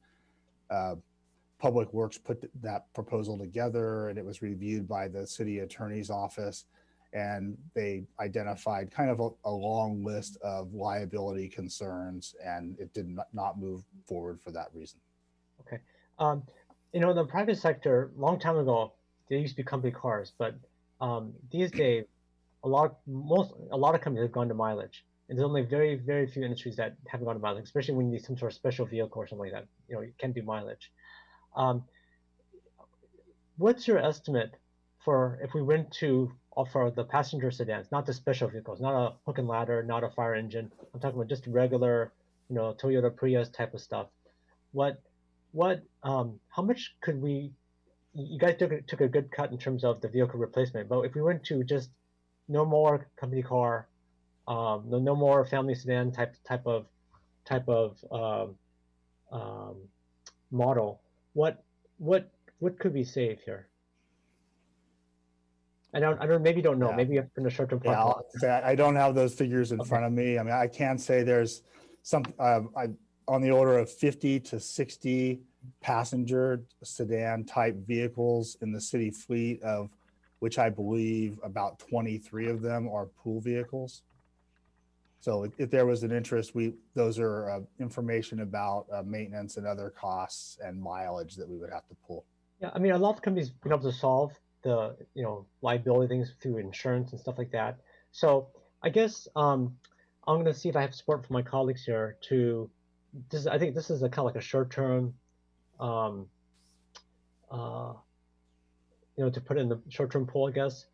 Public Works put that proposal together, and it was reviewed by the city attorney's office, and they identified kind of a long list of liability concerns, and it did not move forward for that reason. Okay. In the private sector, long time ago, there used to be company cars, but these days, a lot of companies have gone to mileage, and there's only very, very few industries that haven't gone to mileage, especially when you need some sort of special vehicle or something like that. You can do mileage. What's your estimate for if we went to offer the passenger sedans, not the special vehicles, not a hook and ladder, not a fire engine? I'm talking about just regular, Toyota Prius type of stuff. How much could we? You guys took a good cut in terms of the vehicle replacement, but if we went to just no more company car, no more family sedan type of model, what could we save here? I don't maybe don't know. Yeah. Maybe from the short-term plan. Yeah, I'll say I don't have those figures in front of me. I mean, I can say there's some on the order of 50 to 60 passenger sedan type vehicles in the city fleet, of which I believe about 23 of them are pool vehicles. So if there was an interest, those are information about maintenance and other costs and mileage that we would have to pull. Yeah, I mean, a lot of companies been able to solve the liability things through insurance and stuff like that. So I guess I'm going to see if I have support from my colleagues here I think this is a kind of like a short-term, to put in the short-term pool, I guess,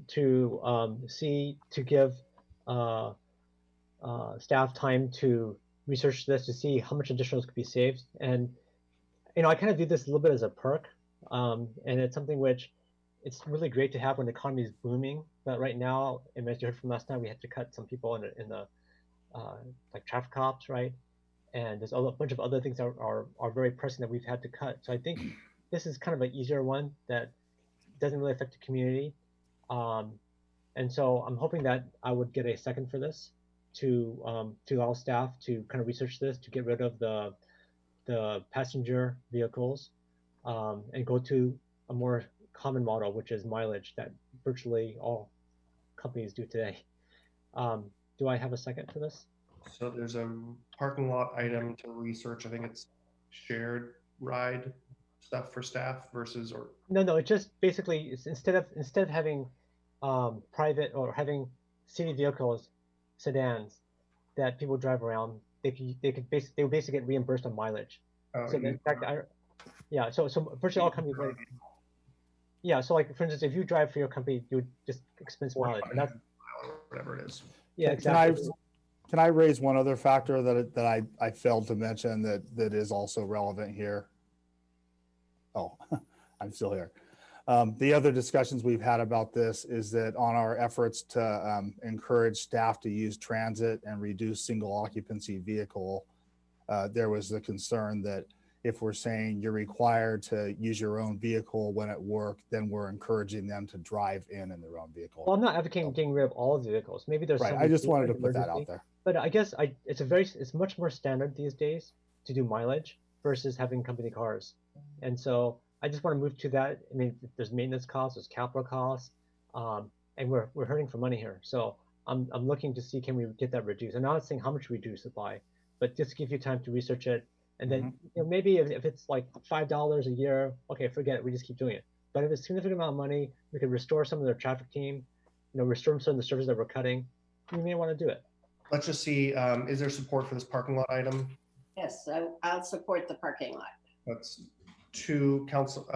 to give staff time to research this to see how much additional could be saved. And I kind of view this a little bit as a perk, and it's something which it's really great to have when the economy is booming. But right now, and as you heard from last time, we had to cut some people in the like traffic cops, right? And there's a bunch of other things that are very pressing that we've had to cut. So I think this is kind of an easier one that doesn't really affect the community. And so I'm hoping that I would get a second for this to allow staff to kind of research this, to get rid of the passenger vehicles and go to a more common model, which is mileage that virtually all companies do today. Do I have a second for this? So there's a parking lot item to research. I think it's shared ride stuff for staff versus No, it just basically is instead of having private or having city vehicles, sedans that people drive around, they would basically get reimbursed on mileage. So in fact, so virtually all companies. Yeah, so like for instance, if you drive for your company, you would just expense mileage, and that's whatever it is. Yeah, exactly. Can I raise one other factor that I failed to mention that is also relevant here? Oh, I'm still here. The other discussions we've had about this is that on our efforts to encourage staff to use transit and reduce single occupancy vehicle, there was the concern that if we're saying you're required to use your own vehicle when at work, then we're encouraging them to drive in their own vehicle. Well, I'm not advocating getting rid of all of the vehicles. Maybe there's right. some. I just wanted to put that out there. But I guess it's much more standard these days to do mileage versus having company cars, and so I just want to move to that. I mean, there's maintenance costs, there's capital costs, and we're hurting for money here. So I'm looking to see, can we get that reduced? I'm not saying how much we reduce it by, but just give you time to research it. And then maybe if it's like $5 a year, okay, forget it. We just keep doing it. But if it's a significant amount of money, we could restore some of their traffic team, restore some of the services that we're cutting. We may want to do it. Let's just see, is there support for this parking lot item? Yes, I'll support the parking lot. That's to Council,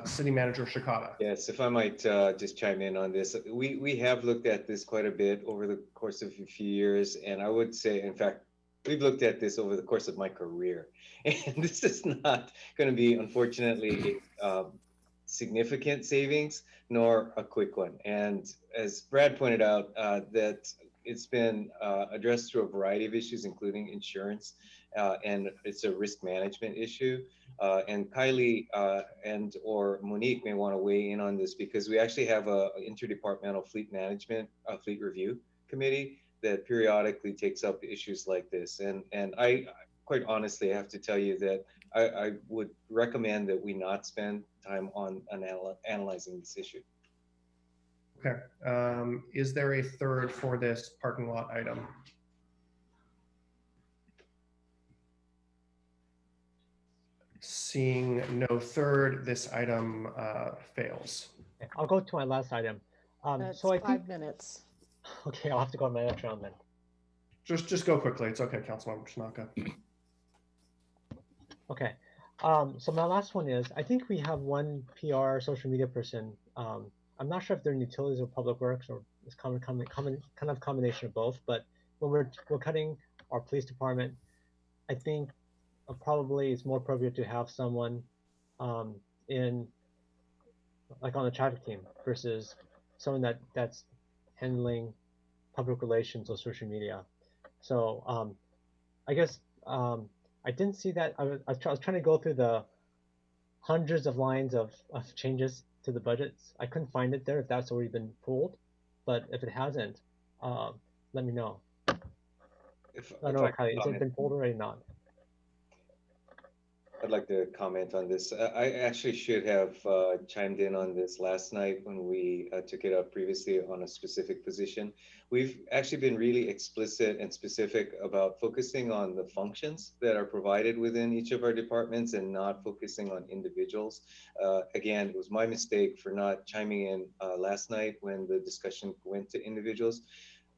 City Manager Shikata. Yes, if I might just chime in on this. We have looked at this quite a bit over the course of a few years. And I would say, in fact, we've looked at this over the course of my career. And this is not going to be, unfortunately, significant savings, nor a quick one. And as Brad pointed out, that it's been addressed through a variety of issues, including insurance, and it's a risk management issue. And Kylie and or Monique may want to weigh in on this, because we actually have an interdepartmental fleet management, fleet review committee that periodically takes up issues like this. And I quite honestly have to tell you that I would recommend that we not spend time on analyzing this issue. Okay. Is there a third for this parking lot item? Seeing no third, this item fails. I'll go to my last item. That's so I 5 think, minutes. okay, I'll have to go on my next round then. Just go quickly. It's okay, Councilmember Tanaka. Okay. So my last one is, I think we have one PR social media person. I'm not sure if they're in utilities or public works, or it's kind of a combination of both. But when we're cutting our police department, I think probably it's more appropriate to have someone in, like, on the traffic team versus someone that's handling public relations or social media. So I guess I didn't see that. I was trying to go through the hundreds of lines of changes to the budgets. I couldn't find it there if that's already been pulled, but if it hasn't, let me know. I don't know, Kylie, has it been pulled already or not? I'd like to comment on this. I actually should have chimed in on this last night when we took it up previously on a specific position. We've actually been really explicit and specific about focusing on the functions that are provided within each of our departments and not focusing on individuals. Again, it was my mistake for not chiming in last night when the discussion went to individuals.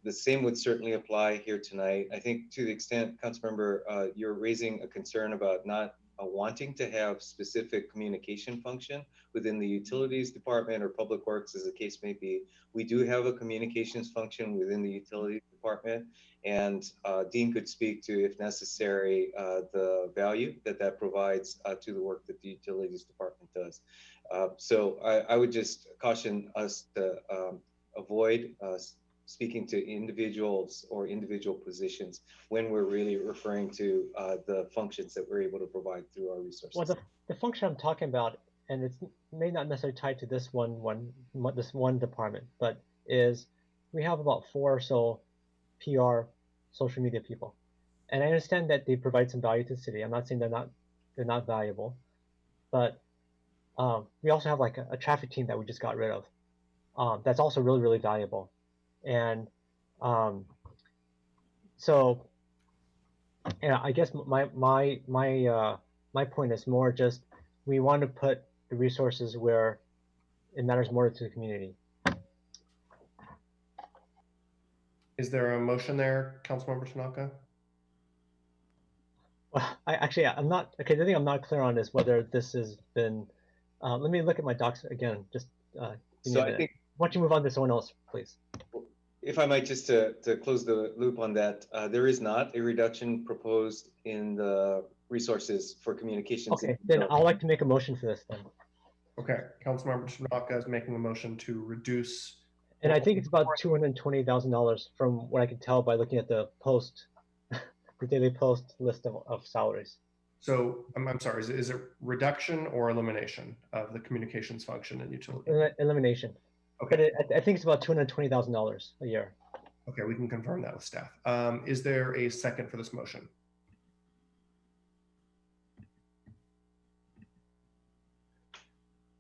The same would certainly apply here tonight. I think to the extent, Councilmember, you're raising a concern about not wanting to have specific communication function within the utilities department or public works, as the case may be. We do have a communications function within the utilities department, and Dean could speak to, if necessary, the value that provides to the work that the utilities department does. So I would just caution us to avoid speaking to individuals or individual positions when we're really referring to the functions that we're able to provide through our resources. Well, the function I'm talking about, and it's may not necessarily tied to this one department, but is we have about 4 or so PR social media people, and I understand that they provide some value to the city. I'm not saying they're not valuable, but we also have like a traffic team that we just got rid of. That's also really, really valuable. And so, yeah, I guess my point is more just we want to put the resources where it matters more to the community. Is there a motion there, Councilmember Tanaka? Well, I'm not. Okay, the thing I'm not clear on is whether this has been. Let me look at my docs again. Just so I think. Why don't you move on to someone else, please? If I might just to close the loop on that, there is not a reduction proposed in the resources for communications. Okay, then I'd like to make a motion for this then. Okay, Councilmember Tanaka is making a motion to reduce. And I think it's about $220,000 from what I can tell by looking at the post, the daily post list of salaries. So I'm sorry, is it reduction or elimination of the communications function and utility? Elimination. Okay. But I think it's about $220,000 a year. Okay, we can confirm that with staff. Is there a second for this motion?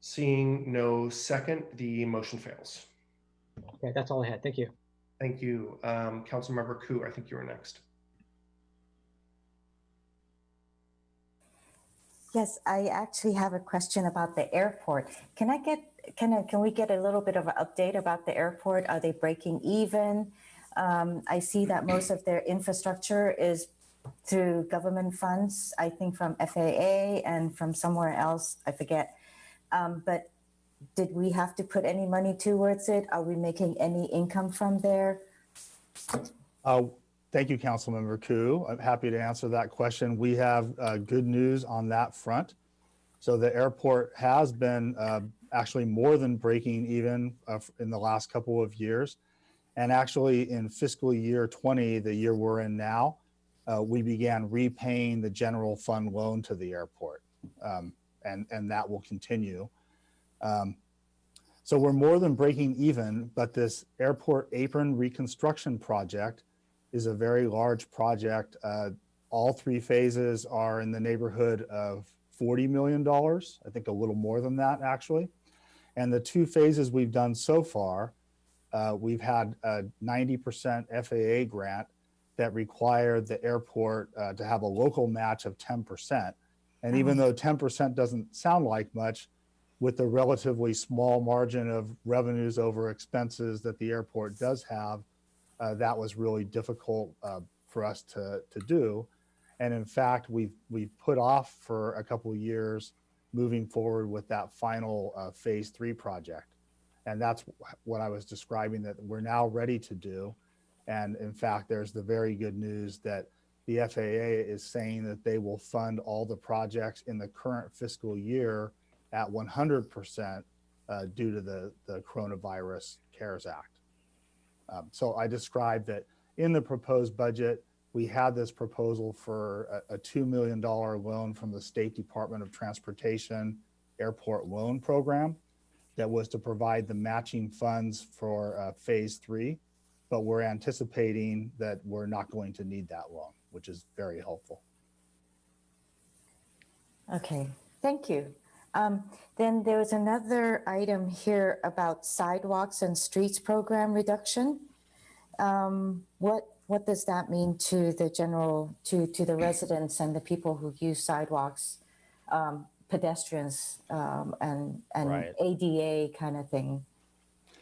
Seeing no second, the motion fails. Okay, that's all I had. Thank you. Thank you. Councilmember Koo, I think you were next. Yes, I actually have a question about the airport. Can we get a little bit of an update about the airport? Are they breaking even? I see that most of their infrastructure is through government funds, I think from FAA and from somewhere else, I forget. But did we have to put any money towards it? Are we making any income from there? Thank you, Councilmember Koo. I'm happy to answer that question. We have good news on that front. So the airport has been actually more than breaking even in the last couple of years. And actually in fiscal year 20, the year we're in now, we began repaying the general fund loan to the airport. And that will continue. So we're more than breaking even, but this airport apron reconstruction project is a very large project. All three phases are in the neighborhood of $40 million, I think a little more than that actually. And the two phases we've done so far, we've had a 90% FAA grant that required the airport to have a local match of 10%. And even though 10% doesn't sound like much, with the relatively small margin of revenues over expenses that the airport does have, that was really difficult for us to do. And in fact, we've put off for a couple of years moving forward with that final phase 3 project. And that's what I was describing that we're now ready to do. And in fact, there's the very good news that the FAA is saying that they will fund all the projects in the current fiscal year at 100% due to the coronavirus CARES Act. So I described that in the proposed budget, we had this proposal for a $2 million loan from the State Department of Transportation Airport Loan Program that was to provide the matching funds for phase 3, but we're anticipating that we're not going to need that loan, which is very helpful. Okay, thank you. Then there was another item here about sidewalks and streets program reduction. What does that mean to the general, to the residents and the people who use sidewalks, pedestrians, and Right. ADA kind of thing,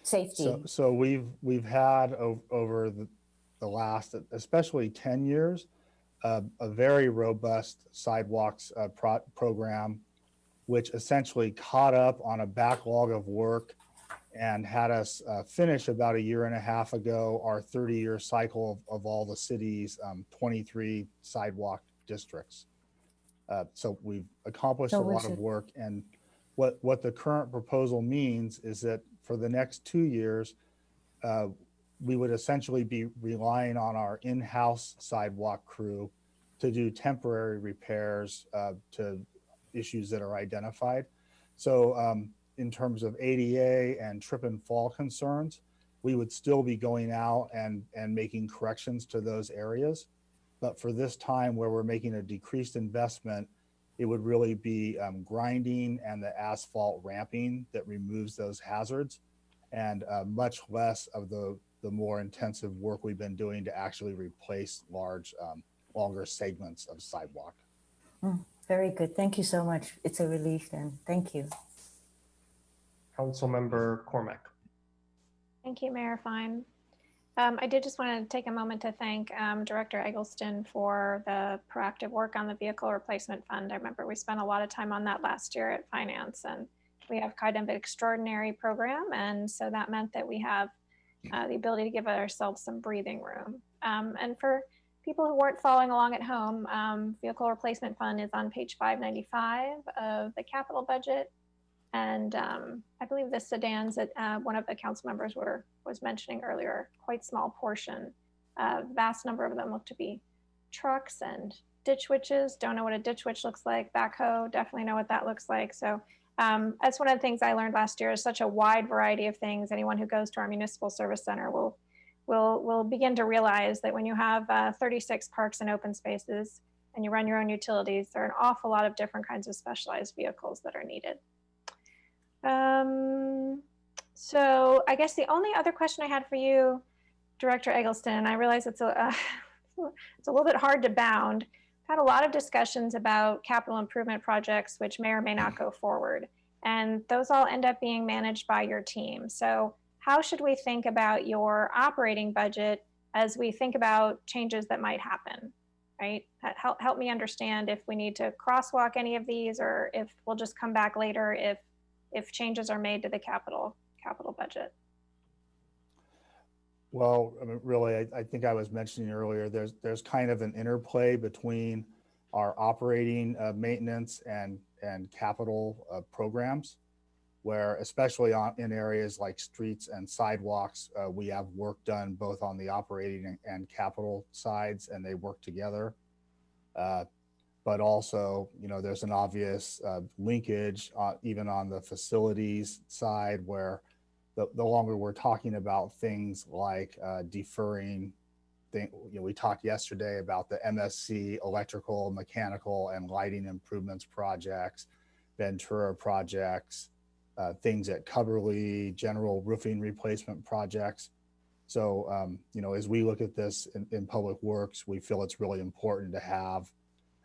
safety? So we've had over the last, especially 10 years, a very robust sidewalks program, which essentially caught up on a backlog of work and had us finish about a year and a half ago our 30-year cycle of all the city's 23 sidewalk districts. So we've accomplished a lot of work, and what the current proposal means is that for the next 2 years, we would essentially be relying on our in-house sidewalk crew to do temporary repairs to issues that are identified. So in terms of ADA and trip and fall concerns, we would still be going out and making corrections to those areas. But for this time where we're making a decreased investment, it would really be grinding and the asphalt ramping that removes those hazards, and much less of the more intensive work we've been doing to actually replace longer segments of sidewalk. Very good. Thank you so much. It's a relief then. Thank you. Councilmember Cormack. Thank you, Mayor Fine. I did just want to take a moment to thank Director Eggleston for the proactive work on the vehicle replacement fund. I remember we spent a lot of time on that last year at Finance, and we have kind of an extraordinary program. And so that meant that we have the ability to give ourselves some breathing room. And for people who weren't following along at home, vehicle replacement fund is on page 595 of the capital budget. And I believe the sedans that one of the council members was mentioning earlier, quite small portion. Vast number of them look to be trucks and ditch witches. Don't know what a ditch witch looks like. Backhoe, definitely know what that looks like. So that's one of the things I learned last year, is such a wide variety of things. Anyone who goes to our municipal service center will begin to realize that when you have 36 parks and open spaces and you run your own utilities, there are an awful lot of different kinds of specialized vehicles that are needed. So I guess the only other question I had for you, Director Eggleston, I realize it's a little bit hard to bound. I've had a lot of discussions about capital improvement projects which may or may not go forward, and those all end up being managed by your team. So how should we think about your operating budget as we think about changes that might happen, right? Help me understand if we need to crosswalk any of these, or if we'll just come back later if changes are made to the capital budget. Well, I mean, really, I think I was mentioning earlier, there's kind of an interplay between our operating maintenance and capital programs, where especially in areas like streets and sidewalks, we have work done both on the operating and capital sides, and they work together. But also, you know, there's an obvious linkage even on the facilities side, where the longer we're talking about things like deferring, we talked yesterday about the MSC electrical, mechanical, and lighting improvements projects, Ventura projects, things at Coverly, general roofing replacement projects. So, you know, as we look at this in Public Works, we feel it's really important to have,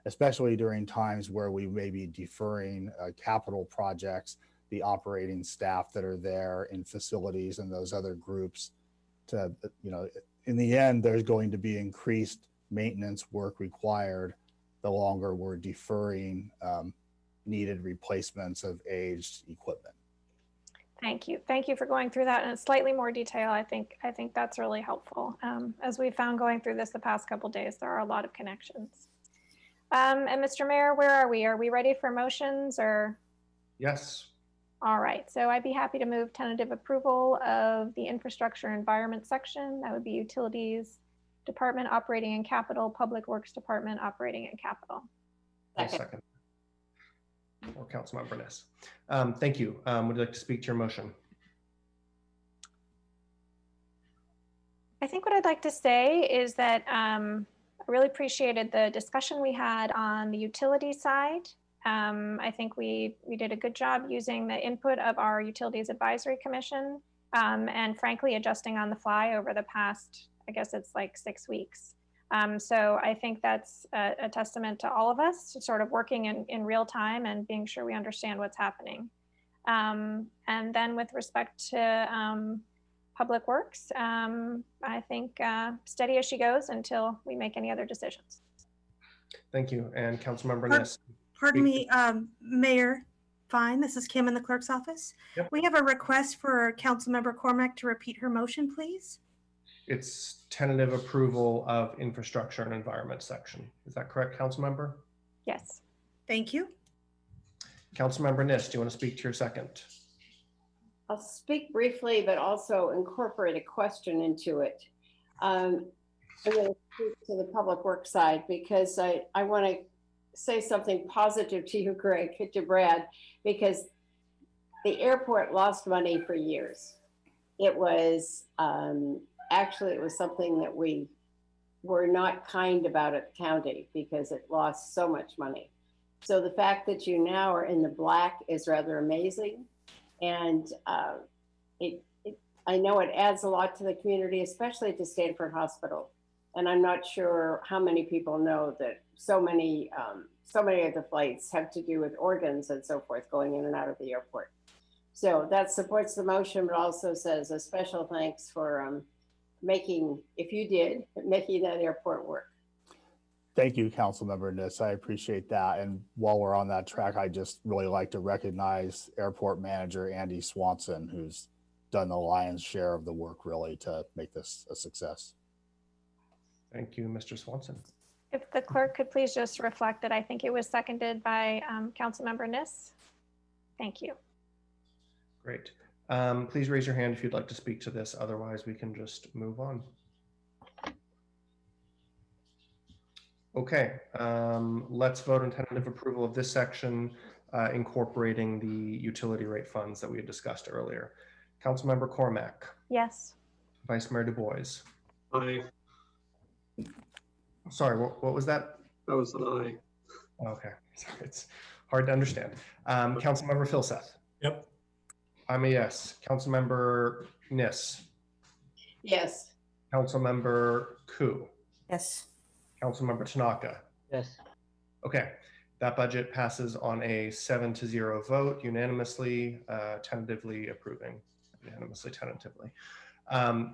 especially during times where we may be deferring capital projects, the operating staff that are there in facilities and those other groups to, you know, in the end, there's going to be increased maintenance work required the longer we're deferring needed replacements of aged equipment. Thank you. Thank you for going through that in slightly more detail. I think that's really helpful. As we found going through this the past couple of days, there are a lot of connections. And Mr. Mayor, where are we? Are we ready for motions or? Yes. All right, so I'd be happy to move tentative approval of the infrastructure environment section. That would be utilities department operating and capital, public works department operating and capital. Second. Or Councilmember Ness. Thank you. Would you like to speak to your motion? I think what I'd like to say is that I really appreciated the discussion we had on the utility side. I think we did a good job using the input of our Utilities Advisory Commission and frankly adjusting on the fly over the past, I guess it's like 6 weeks. So I think that's a testament to all of us sort of working in real time and being sure we understand what's happening. And then with respect to Public Works, I think steady as she goes until we make any other decisions. Thank you. And Councilmember Ness. Pardon me, Mayor Fine, this is Kim in the clerk's office. Yep. We have a request for Councilmember Cormack to repeat her motion, please. It's tentative approval of infrastructure and environment section. Is that correct, Councilmember? Yes. Thank you. Councilmember Niss, do you want to speak to your second? I'll speak briefly, but also incorporate a question into it. I'm going to speak to the public works side because I want to say something positive to you, Greg, to Brad, because the airport lost money for years. It was actually, it was something that we were not kind about at the county because it lost so much money. So the fact that you now are in the black is rather amazing. And I know it adds a lot to the community, especially to Stanford Hospital. And I'm not sure how many people know that so many of the flights have to do with organs and so forth going in and out of the airport. So that supports the motion, but also says a special thanks for making that airport work. Thank you, Councilmember Niss. I appreciate that. And while we're on that track, I just really like to recognize Airport Manager Andy Swanson, who's done the lion's share of the work really to make this a success. Thank you, Mr. Swanson. If the clerk could please just reflect that I think it was seconded by Councilmember Niss. Thank you. Great. Please raise your hand if you'd like to speak to this. Otherwise, we can just move on. Okay, let's vote on tentative approval of this section, incorporating the utility rate funds that we had discussed earlier. Councilmember Cormack. Yes. Vice Mayor Du Bois. Aye. Sorry, what was that? That was an aye. Okay, sorry, it's hard to understand. Councilmember Filseth. Yep. I'm a yes. Councilmember Niss. Yes. Councilmember Koo. Yes. Councilmember Tanaka. Yes. Okay, that budget passes on a 7-0 vote, unanimously, tentatively approving, unanimously, tentatively.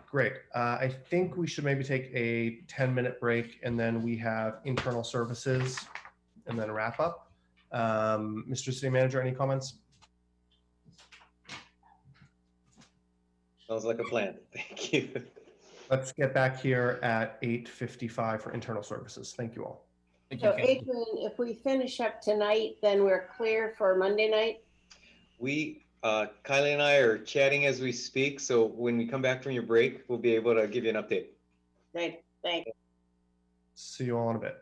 Great. I think we should maybe take a 10-minute break, and then we have internal services, and then wrap up. Mr. City Manager, any comments? Sounds like a plan. Thank you. Let's get back here at 8:55 for internal services. Thank you all. So Adrian, if we finish up tonight, then we're clear for Monday night? Kylie and I are chatting as we speak. So when we come back from your break, we'll be able to give you an update. Great, thanks. See you all in a bit.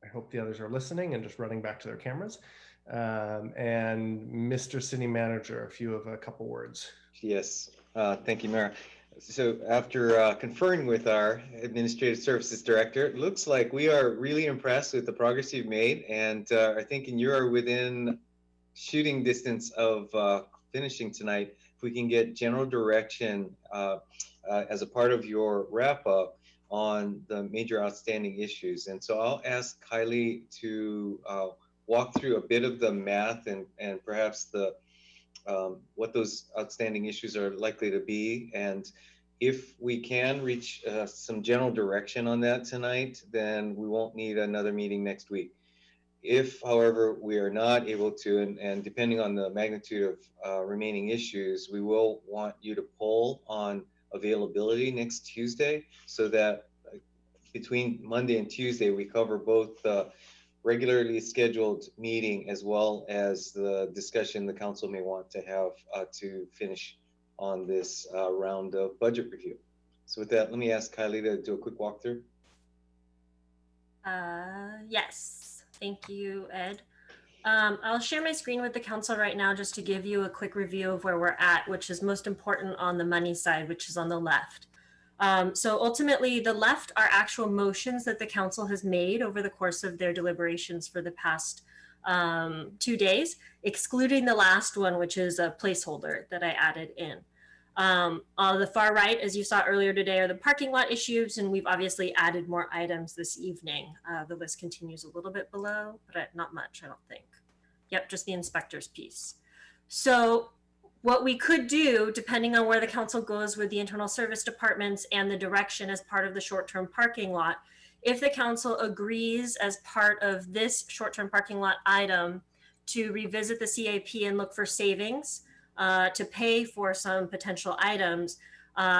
I hope the others are listening and just running back to their cameras. And Mr. City Manager, if you have a couple words. Yes, thank you, Mayor. So after conferring with our Administrative Services Director, it looks like we are really impressed with the progress you've made, and are thinking you are within shooting distance of finishing tonight. If we can get general direction as a part of your wrap up on the major outstanding issues. And so I'll ask Kylie to walk through a bit of the math and perhaps the what those outstanding issues are likely to be. And if we can reach some general direction on that tonight, then we won't need another meeting next week. If, however, we are not able to, and depending on the magnitude of remaining issues, we will want you to poll on availability next Tuesday, so that between Monday and Tuesday, we cover both the regularly scheduled meeting as well as the discussion the council may want to have to finish on this round of budget review. So with that, let me ask Kylie to do a quick walkthrough. Yes, thank you, Ed. I'll share my screen with the council right now just to give you a quick review of where we're at, which is most important on the money side, which is on the left. So ultimately, the left are actual motions that the council has made over the course of their deliberations for the past 2 days, excluding the last one, which is a placeholder that I added in. On the far right, as you saw earlier today, are the parking lot issues, and we've obviously added more items this evening. The list continues a little bit below, but not much, I don't think. Yep, just the inspector's piece. So what we could do, depending on where the council goes with the internal service departments and the direction as part of the short-term parking lot, if the council agrees as part of this short-term parking lot item to revisit the CAP and look for savings to pay for some potential items,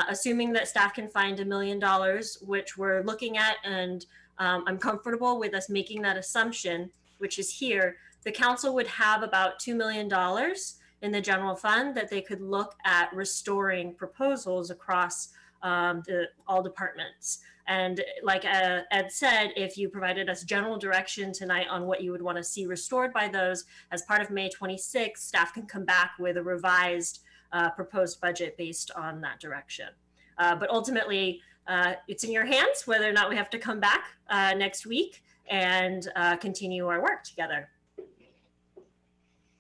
assuming that staff can find $1 million, which we're looking at, and I'm comfortable with us making that assumption, which is here, the council would have about $2 million in the general fund that they could look at restoring proposals across all departments. And like Ed said, if you provided us general direction tonight on what you would want to see restored by those, as part of May 26th, staff can come back with a revised proposed budget based on that direction. But ultimately, it's in your hands whether or not we have to come back next week and continue our work together.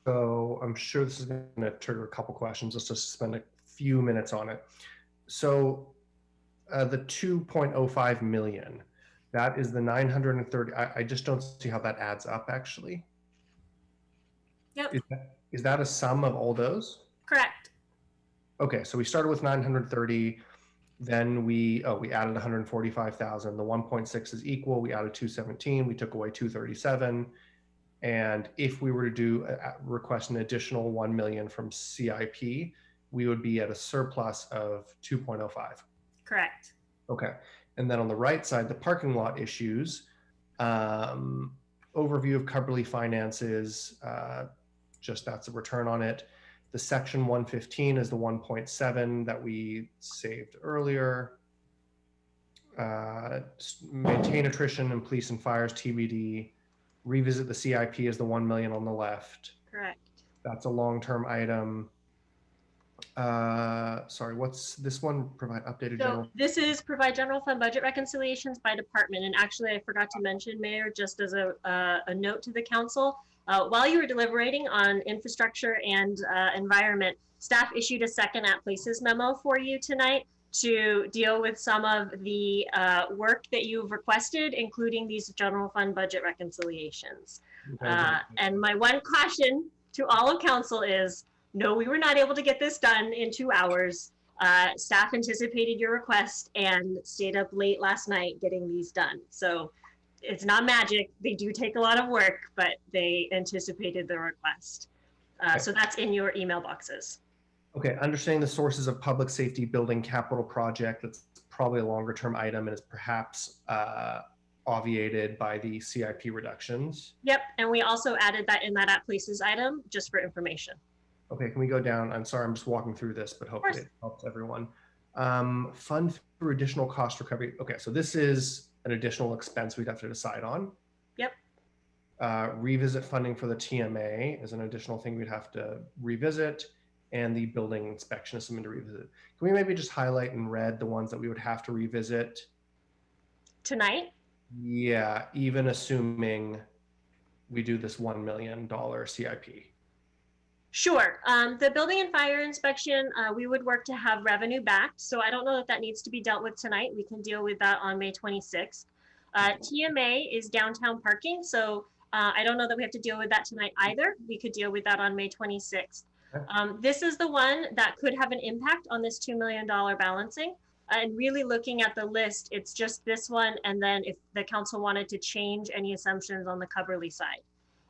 So I'm sure this is going to trigger a couple questions. Let's just spend a few minutes on it. So the 2.05 million, that is the 930. I just don't see how that adds up actually. Yep. Is that a sum of all those? Correct. Okay, so we started with 930. Then we added 145,000. The 1.6 is equal. We added 217. We took away 237. And if we were to request an additional 1 million from CIP, we would be at a surplus of 2.05. Correct. Okay. And then on the right side, the parking lot issues, overview of Cubberley finances, just that's a return on it. The section 115 is the 1.7 that we saved earlier. Maintain attrition and police and fires TBD. Revisit the CIP is the 1 million on the left. Correct. That's a long-term item. Sorry, what's this one? Provide updated general. So this is provide general fund budget reconciliations by department. And actually, I forgot to mention, Mayor, just as a note to the council, while you were deliberating on infrastructure and environment, staff issued a second at places memo for you tonight to deal with some of the work that you've requested, including these general fund budget reconciliations. And my one caution to all of council is, no, we were not able to get this done in 2 hours. Staff anticipated your request and stayed up late last night getting these done. So it's not magic. They do take a lot of work, but they anticipated the request. So that's in your email boxes. Okay, understanding the sources of public safety building capital project, that's probably a longer term item and is perhaps obviated by the CIP reductions. Yep, and we also added that in that at places item just for information. Okay, can we go down? I'm sorry, I'm just walking through this, but hopefully it helps everyone. Fund for additional cost recovery. Okay, so this is an additional expense we'd have to decide on. Yep. Revisit funding for the TMA is an additional thing we'd have to revisit, and the building inspection is something to revisit. Can we maybe just highlight in red the ones that we would have to revisit? Tonight? Yeah, even assuming we do this $1 million CIP. Sure. The building and fire inspection, we would work to have revenue back. So I don't know that that needs to be dealt with tonight. We can deal with that on May 26th. TMA is downtown parking. So I don't know that we have to deal with that tonight either. We could deal with that on May 26th. This is the one that could have an impact on this $2 million balancing. And really looking at the list, it's just this one. And then if the council wanted to change any assumptions on the Cubberley side.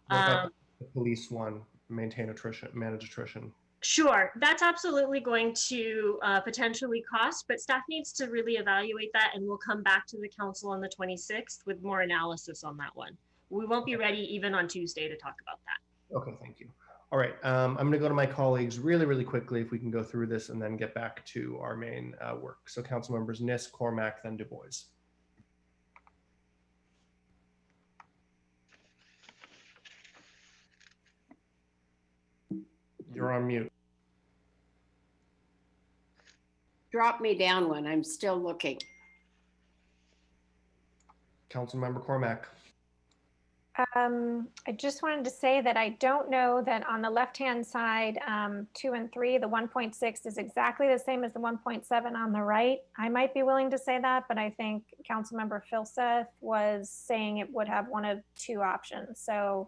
What about the police one? Maintain attrition, manage attrition. Sure, that's absolutely going to potentially cost, but staff needs to really evaluate that, and we'll come back to the council on the 26th with more analysis on that one. We won't be ready even on Tuesday to talk about that. Okay, thank you. All right, I'm going to go to my colleagues really quickly if we can go through this and then get back to our main work. So council members Niss, Cormack, then Du Bois. You're on mute. Drop me down one. I'm still looking. Councilmember Cormack. I just wanted to say that I don't know that on the left-hand side, 2 and 3, the 1.6 is exactly the same as the 1.7 on the right. I might be willing to say that, but I think Councilmember Filseth was saying it would have one of two options. So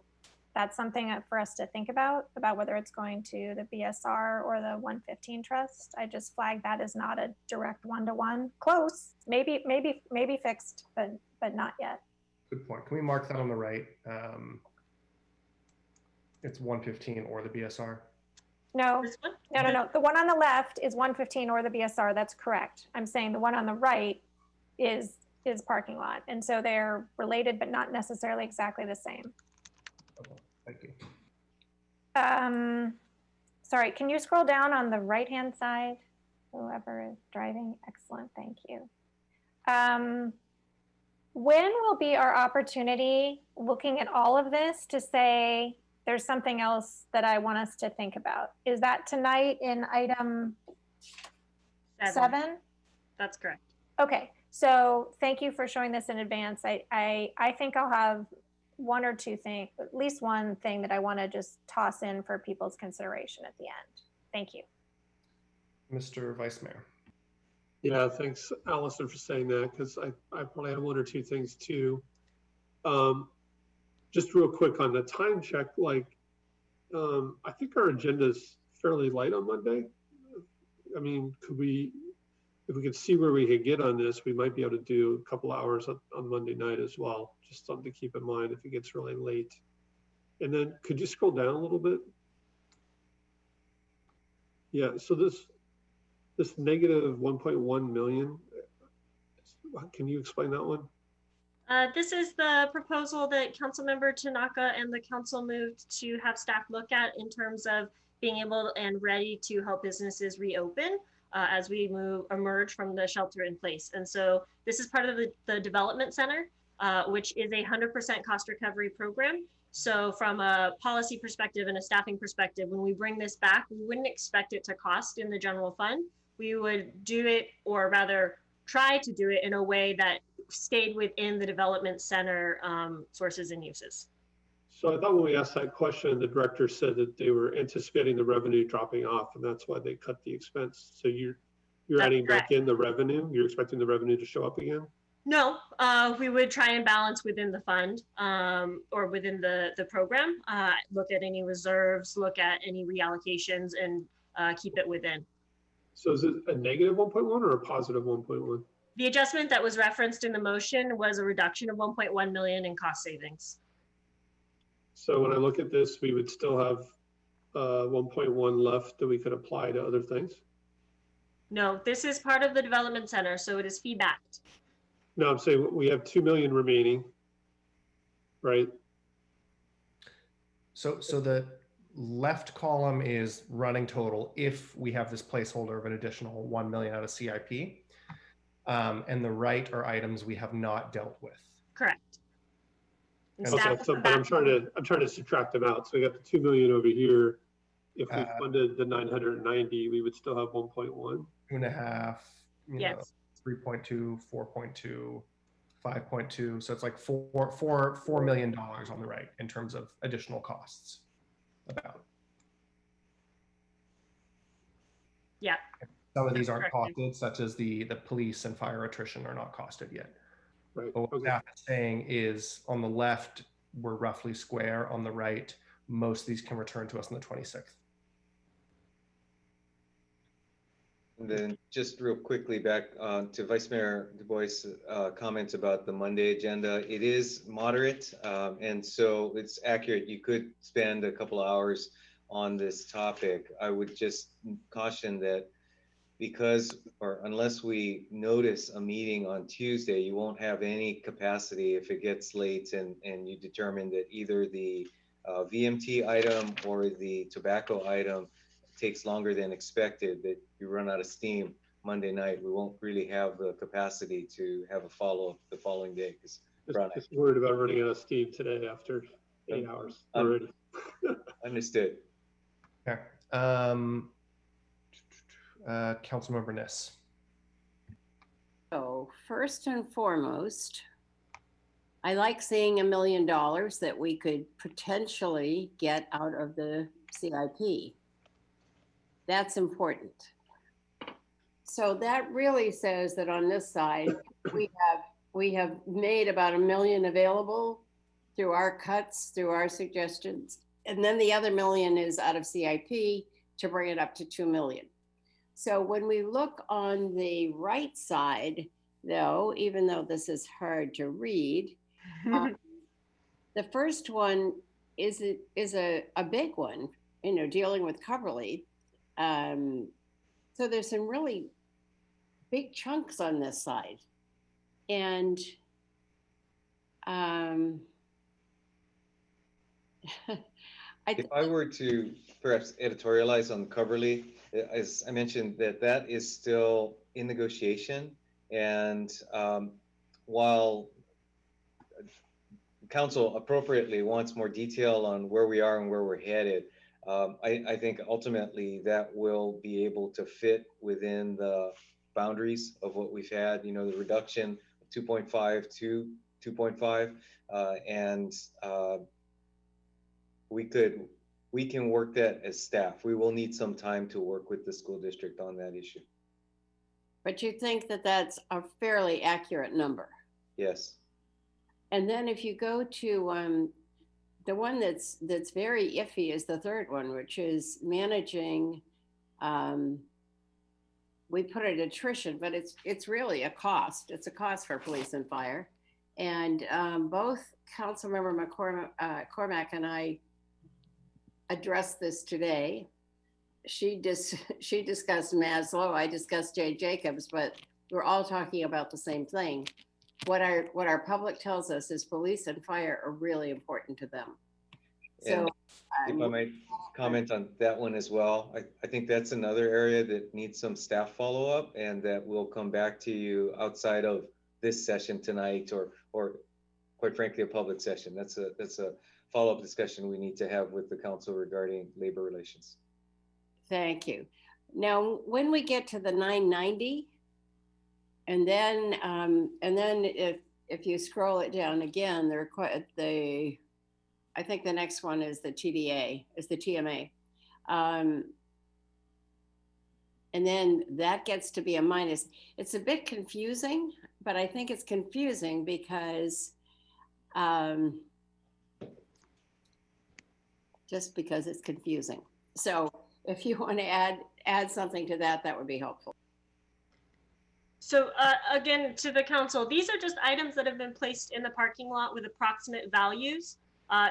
that's something for us to think about whether it's going to the BSR or the 115 trust. I just flagged that as not a direct one-to-one. Close, maybe fixed, but not yet. Good point. Can we mark that on the right? It's 115 or the BSR. No. The one on the left is 115 or the BSR. That's correct. I'm saying the one on the right is parking lot, and so they're related, but not necessarily exactly the same. Okay, thank you. Sorry, can you scroll down on the right-hand side? Whoever is driving, excellent, thank you. When will be our opportunity, looking at all of this, to say there's something else that I want us to think about? Is that tonight in item 7? That's correct. Okay, so thank you for showing this in advance. I think I'll have one or two things, at least one thing that I want to just toss in for people's consideration at the end. Thank you. Mr. Vice Mayor. Yeah, thanks, Allison, for saying that, because I probably have one or two things too. Just real quick on the time check, I think our agenda is fairly light on Monday. I mean, could we if we could see where we could get on this, we might be able to do a couple hours on Monday night as well. Just something to keep in mind if it gets really late. And then could you scroll down a little bit? Yeah, so this negative 1.1 million, can you explain that one? This is the proposal that Councilmember Tanaka and the council moved to have staff look at in terms of being able and ready to help businesses reopen as we emerge from the shelter in place. And so this is part of the development center, which is a 100% cost recovery program. So from a policy perspective and a staffing perspective, when we bring this back, we wouldn't expect it to cost in the general fund. We would do it, or rather try to do it in a way that stayed within the development center sources and uses. So I thought when we asked that question, the director said that they were anticipating the revenue dropping off, and that's why they cut the expense. So you're adding back in the revenue? You're expecting the revenue to show up again? No, we would try and balance within the fund or within the program, look at any reserves, look at any reallocations, and keep it within. So is it a negative 1.1 or a positive 1.1? The adjustment that was referenced in the motion was a reduction of 1.1 million in cost savings. So when I look at this, we would still have 1.1 left that we could apply to other things? No, this is part of the development center, so it is fee backed. No, I'm saying we have 2 million remaining, right? So the left column is running total if we have this placeholder of an additional 1 million out of CIP. And the right are items we have not dealt with. Correct. Okay, so but I'm trying to subtract them out. So we got the 2 million over here. If we funded the 990, we would still have 1.1. 2.5, yes. 3.2, 4.2, 5.2. So it's like $4 million on the right in terms of additional costs. About. Yeah. Some of these aren't costed, such as the police and fire attrition are not costed yet. Right. But what staff is saying is on the left, we're roughly square. On the right, most of these can return to us on the 26th. And then just real quickly back to Vice Mayor Du Bois' comments about the Monday agenda. It is moderate, and so it's accurate. You could spend a couple of hours on this topic. I would just caution that because, or unless we notice a meeting on Tuesday, you won't have any capacity if it gets late and you determine that either the VMT item or the tobacco item takes longer than expected, that you run out of steam Monday night. We won't really have the capacity to have a follow-up the following day. Just worried about running out of steam today after 8 hours already. Understood. Okay. Councilmember Niss. So first and foremost, I like seeing $1 million that we could potentially get out of the CIP. That's important. So that really says that on this side, we have made about $1 million available through our cuts, through our suggestions. And then the other $1 million is out of CIP to bring it up to 2 million. So when we look on the right side, though, even though this is hard to read, the first one is a big one, dealing with Coverly. So there's some really big chunks on this side. And if I were to perhaps editorialize on Coverly, as I mentioned, that is still in negotiation. And while council appropriately wants more detail on where we are and where we're headed, I think ultimately that will be able to fit within the boundaries of what we've had, the reduction of 2.5 to 2.5. And we can work that as staff. We will need some time to work with the school district on that issue. But you think that that's a fairly accurate number? Yes. And then if you go to the one that's very iffy is the third one, which is managing we put it attrition, but it's really a cost. It's a cost for police and fire. And both Councilmember Cormack and I addressed this today. She discussed Maslow, I discussed Jay Jacobs, but we're all talking about the same thing. What our public tells us is police and fire are really important to them. So if I might comment on that one as well, I think that's another area that needs some staff follow-up, and that will come back to you outside of this session tonight, or quite frankly, a public session. That's a follow-up discussion we need to have with the council regarding labor relations. Thank you. Now, when we get to the 990, and then if you scroll it down again, I think the next one is the TDA, is the TMA. And then that gets to be a minus. It's a bit confusing, but I think it's confusing because just because it's confusing. So if you want to add something to that, that would be helpful. So again, to the council, these are just items that have been placed in the parking lot with approximate values.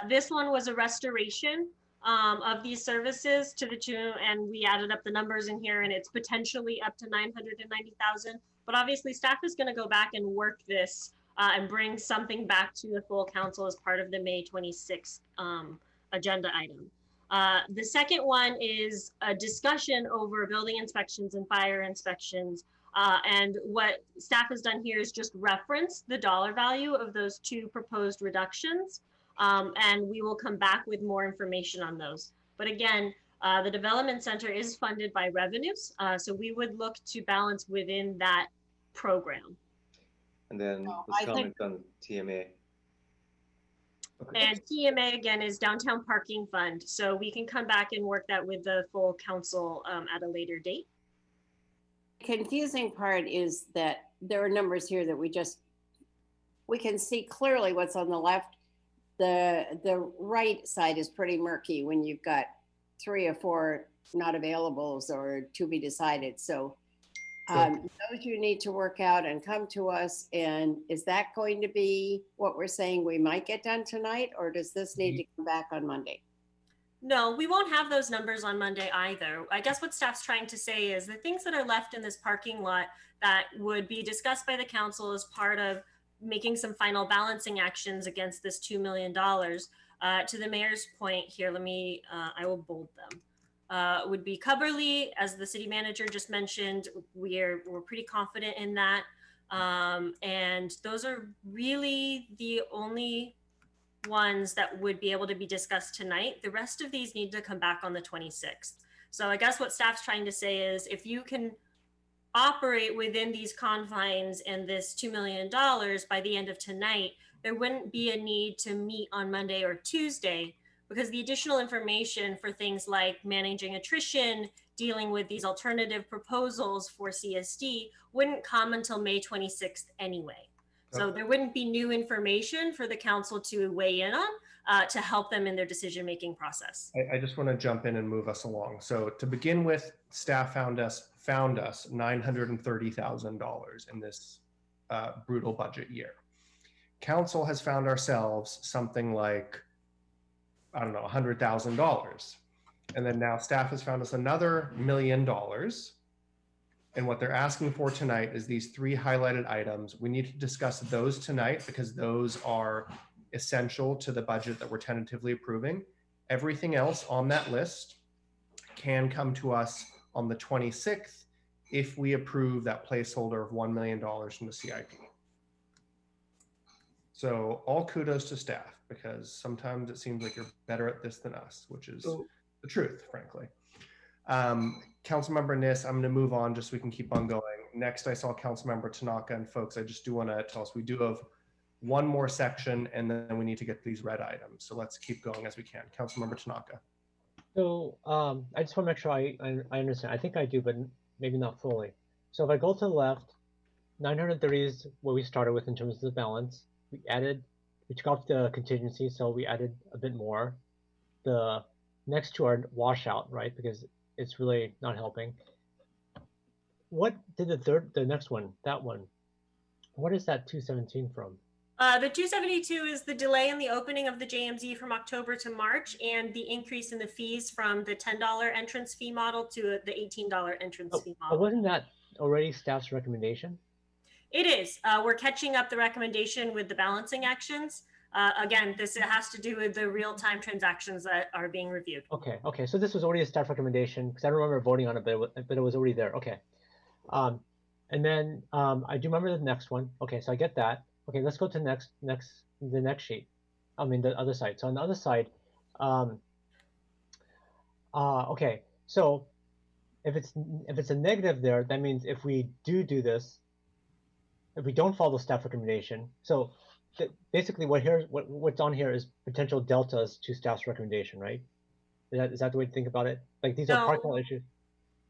This one was a restoration of these services to the tune, and we added up the numbers in here, and it's potentially up to 990,000. But obviously, staff is going to go back and work this and bring something back to the full council as part of the May 26th agenda item. The second one is a discussion over building inspections and fire inspections. And what staff has done here is just reference the dollar value of those two proposed reductions. And we will come back with more information on those. But again, the Development Center is funded by revenues. So we would look to balance within that program. And then let's comment on TMA. Okay. And TMA again is Downtown Parking Fund. So we can come back and work that with the full council at a later date. Confusing part is that there are numbers here that we can see clearly what's on the left. The right side is pretty murky when you've got 3 or 4 not availables or to be decided. So those you need to work out and come to us. And is that going to be what we're saying we might get done tonight, or does this need to come back on Monday? No, we won't have those numbers on Monday either. I guess what staff's trying to say is the things that are left in this parking lot that would be discussed by the council as part of making some final balancing actions against this $2 million. To the mayor's point here, I will bold them. Would be Cubberley, as the city manager just mentioned. We're pretty confident in that. And those are really the only ones that would be able to be discussed tonight. The rest of these need to come back on the 26th. So I guess what staff's trying to say is if you can operate within these confines and this $2 million by the end of tonight, there wouldn't be a need to meet on Monday or Tuesday, because the additional information for things like managing attrition, dealing with these alternative proposals for CSD wouldn't come until May 26th anyway. So there wouldn't be new information for the council to weigh in on to help them in their decision-making process. I just want to jump in and move us along. So to begin with, staff found us $930,000 in this brutal budget year. Council has found ourselves something like, I don't know, $100,000. And then now staff has found us another $1 million. And what they're asking for tonight is these 3 highlighted items. We need to discuss those tonight because those are essential to the budget that we're tentatively approving. Everything else on that list can come to us on the 26th if we approve that placeholder of $1 million from the CIP. So all kudos to staff, because sometimes it seems like you're better at this than us, which is the truth, frankly. Councilmember Nis, I'm going to move on just so we can keep on going. Next, I saw Councilmember Tanaka, and folks, I just do want to tell us we do have one more section, and then we need to get these red items. So let's keep going as we can. Councilmember Tanaka. So I just want to make sure I understand. I think I do, but maybe not fully. So if I go to the left, 930 is what we started with in terms of the balance. We took off the contingency, so we added a bit more. The next 2 are washout, right? Because it's really not helping. what did the next one, that one, what is that 217 from? The 272 is the delay in the opening of the JMZ from October to March and the increase in the fees from the $10 entrance fee model to the $18 entrance fee But model. wasn't that already staff's recommendation? It is. We're catching up the recommendation with the balancing actions. Again, this has to do with the real-time transactions that are being reviewed. Okay. So this was already a staff recommendation because I don't remember voting on it, but it was already there. Okay. And then I do remember the next one. Okay, so I get that. Okay, let's go to the next sheet. I mean the other side. So on the other side, okay. So if it's a negative there, that means if we do this, if we don't follow the staff recommendation, so basically what's on here is potential deltas to staff's recommendation, right? Is that the way to think about it? Like these are parking lot issues.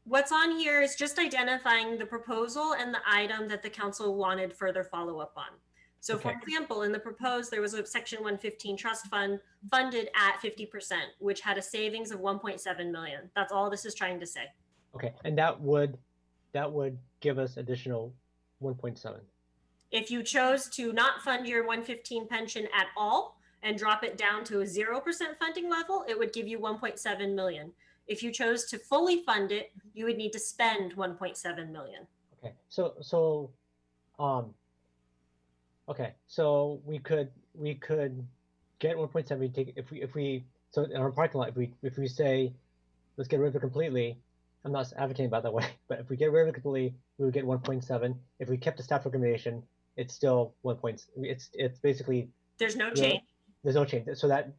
What's on here is just identifying the proposal and the item that the council wanted further follow-up on. So for example, in the proposed, there was a Section 115 trust fund funded at 50%, which had a savings of 1.7 million. That's all this is trying to say. Okay, and that would give us additional 1.7. If you chose to not fund your 115 pension at all and drop it down to a 0% funding level, it would give you 1.7 million. If you chose to fully fund it, you would need to spend 1.7 million. Okay, so we could get 1.7. Take if we so in our parking lot, if we say let's get rid of it completely. I'm not advocating about that way, but if we get rid of it completely, we would get 1.7. If we kept the staff recommendation, it's still 1. It's basically there's no change. There's no change. So that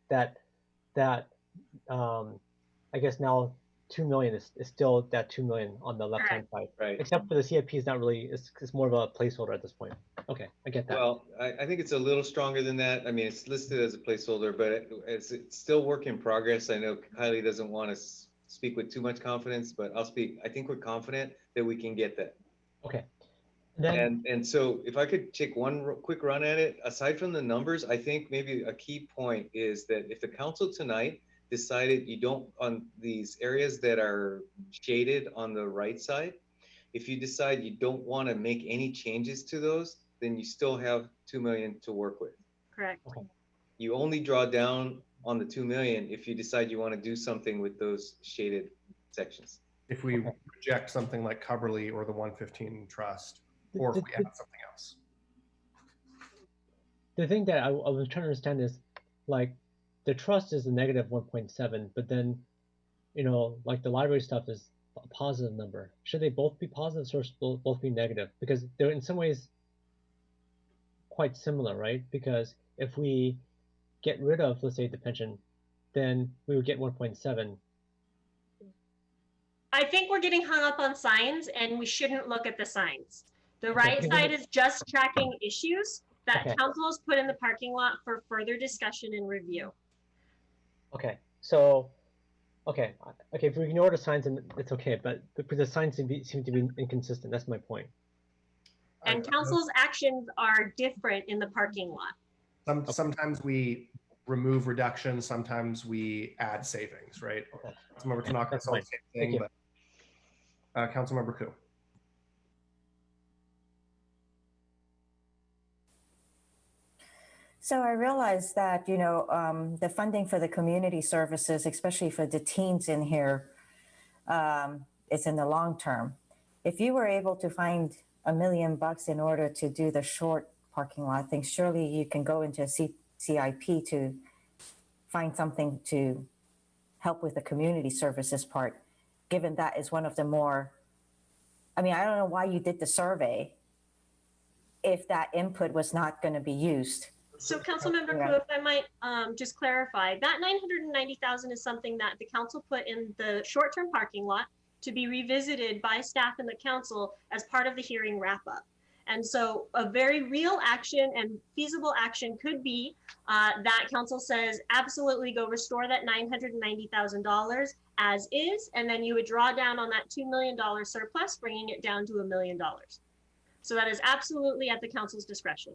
I guess now 2 million is still that 2 million on the left hand side, right? Except for the CIP is not really. It's more of a placeholder at this point. Okay, I get that. Well, I think it's a little stronger than that. I mean, it's listed as a placeholder, but it's still work in progress. I know Kylie doesn't want to speak with too much confidence, but I'll speak. I think we're confident that we can get that. Okay. And so if I could take one quick run at it, aside from the numbers, I think maybe a key point is that if the council tonight decided you don't, on these areas that are shaded on the right side, if you decide you don't want to make any changes to those, then you still have 2 million to work with. Correct. Okay. You only draw down on the 2 million if you decide you want to do something with those shaded sections. If we reject something like Coverly or the 115 trust, or if we add something else. The thing that I was trying to understand is, like, the trust is a negative 1.7, but then, like the library stuff is a positive number. Should they both be positive or both be negative? Because they're in some ways quite similar, right? Because if we get rid of, let's say, the pension, then we would get 1.7. I think we're getting hung up on signs and we shouldn't look at the signs. The right side is just tracking issues that council has put in the parking lot for further discussion and review. Okay, so, if we ignore the signs, then it's okay, but the signs seem to be inconsistent. That's my point. And council's actions are different in the parking lot. Sometimes we remove reductions, sometimes we add savings, right? Councilmember Tanaka saw the same thing, but Councilmember Koo. So I realized that, the funding for the community services, especially for the teens in here, is in the long term. If you were able to find $1 million in order to do the short parking lot thing, surely you can go into a CIP to find something to help with the community services part, given that is one of the more, I don't know why you did the survey if that input was not going to be used. So Councilmember Koo, if I might just clarify, that 990,000 is something that the council put in the short-term parking lot to be revisited by staff and the council as part of the hearing wrap-up. And so a very real action and feasible action could be that council says, absolutely go restore that $990,000 as is, and then you would draw down on that $2 million surplus, bringing it down to $1 million. So that is absolutely at the council's discretion.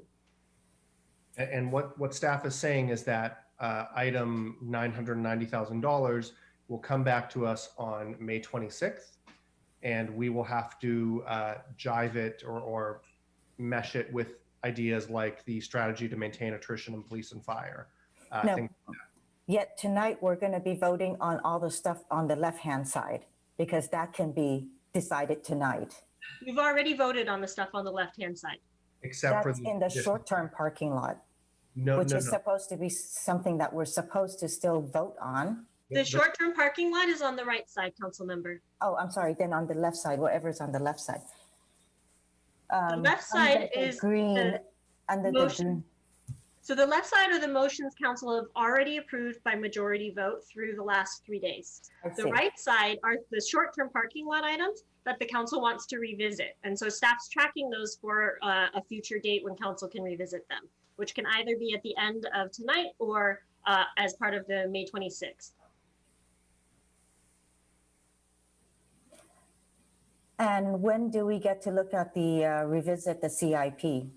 And what staff is saying is that item $990,000 will come back to us on May 26th. and we will have to jive it or mesh it with ideas like the strategy to maintain attrition in police and fire. No. Things like that. Yet tonight, we're going to be voting on all the stuff on the left-hand side, because that can be decided tonight. We've already voted on the stuff on the left-hand side. Except That's for the in the short-term parking lot, which is supposed to be something that we're supposed to still vote on. The short-term parking lot is on the right side, council member. Oh, I'm sorry, then on the left side, whatever's on the left side. The left side under the is green, under the green. So the left side are the motions council have already approved by majority vote through the last 3 days. The right side are the short-term parking lot items that the council wants to revisit. And so staff's tracking those for a future date when council can revisit them, which can either be at the end of tonight or as part of the May 26th. And when do we get to look at the revisit the CIP?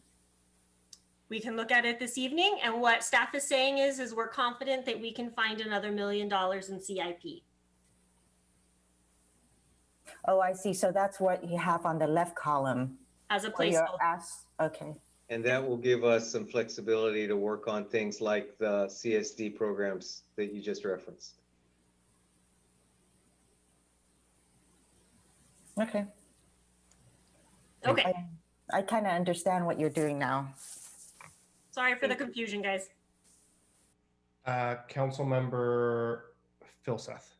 We can look at it this evening, and what staff is saying is we're confident that we can find another $1 million in CIP. Oh, I see. So that's what you have on the left column. As a placeholder. Okay. And that will give us some flexibility to work on things like the CSD programs that you just referenced. Okay. Okay. I kind of understand what you're doing now. Sorry for the confusion, guys. Councilmember Philseth.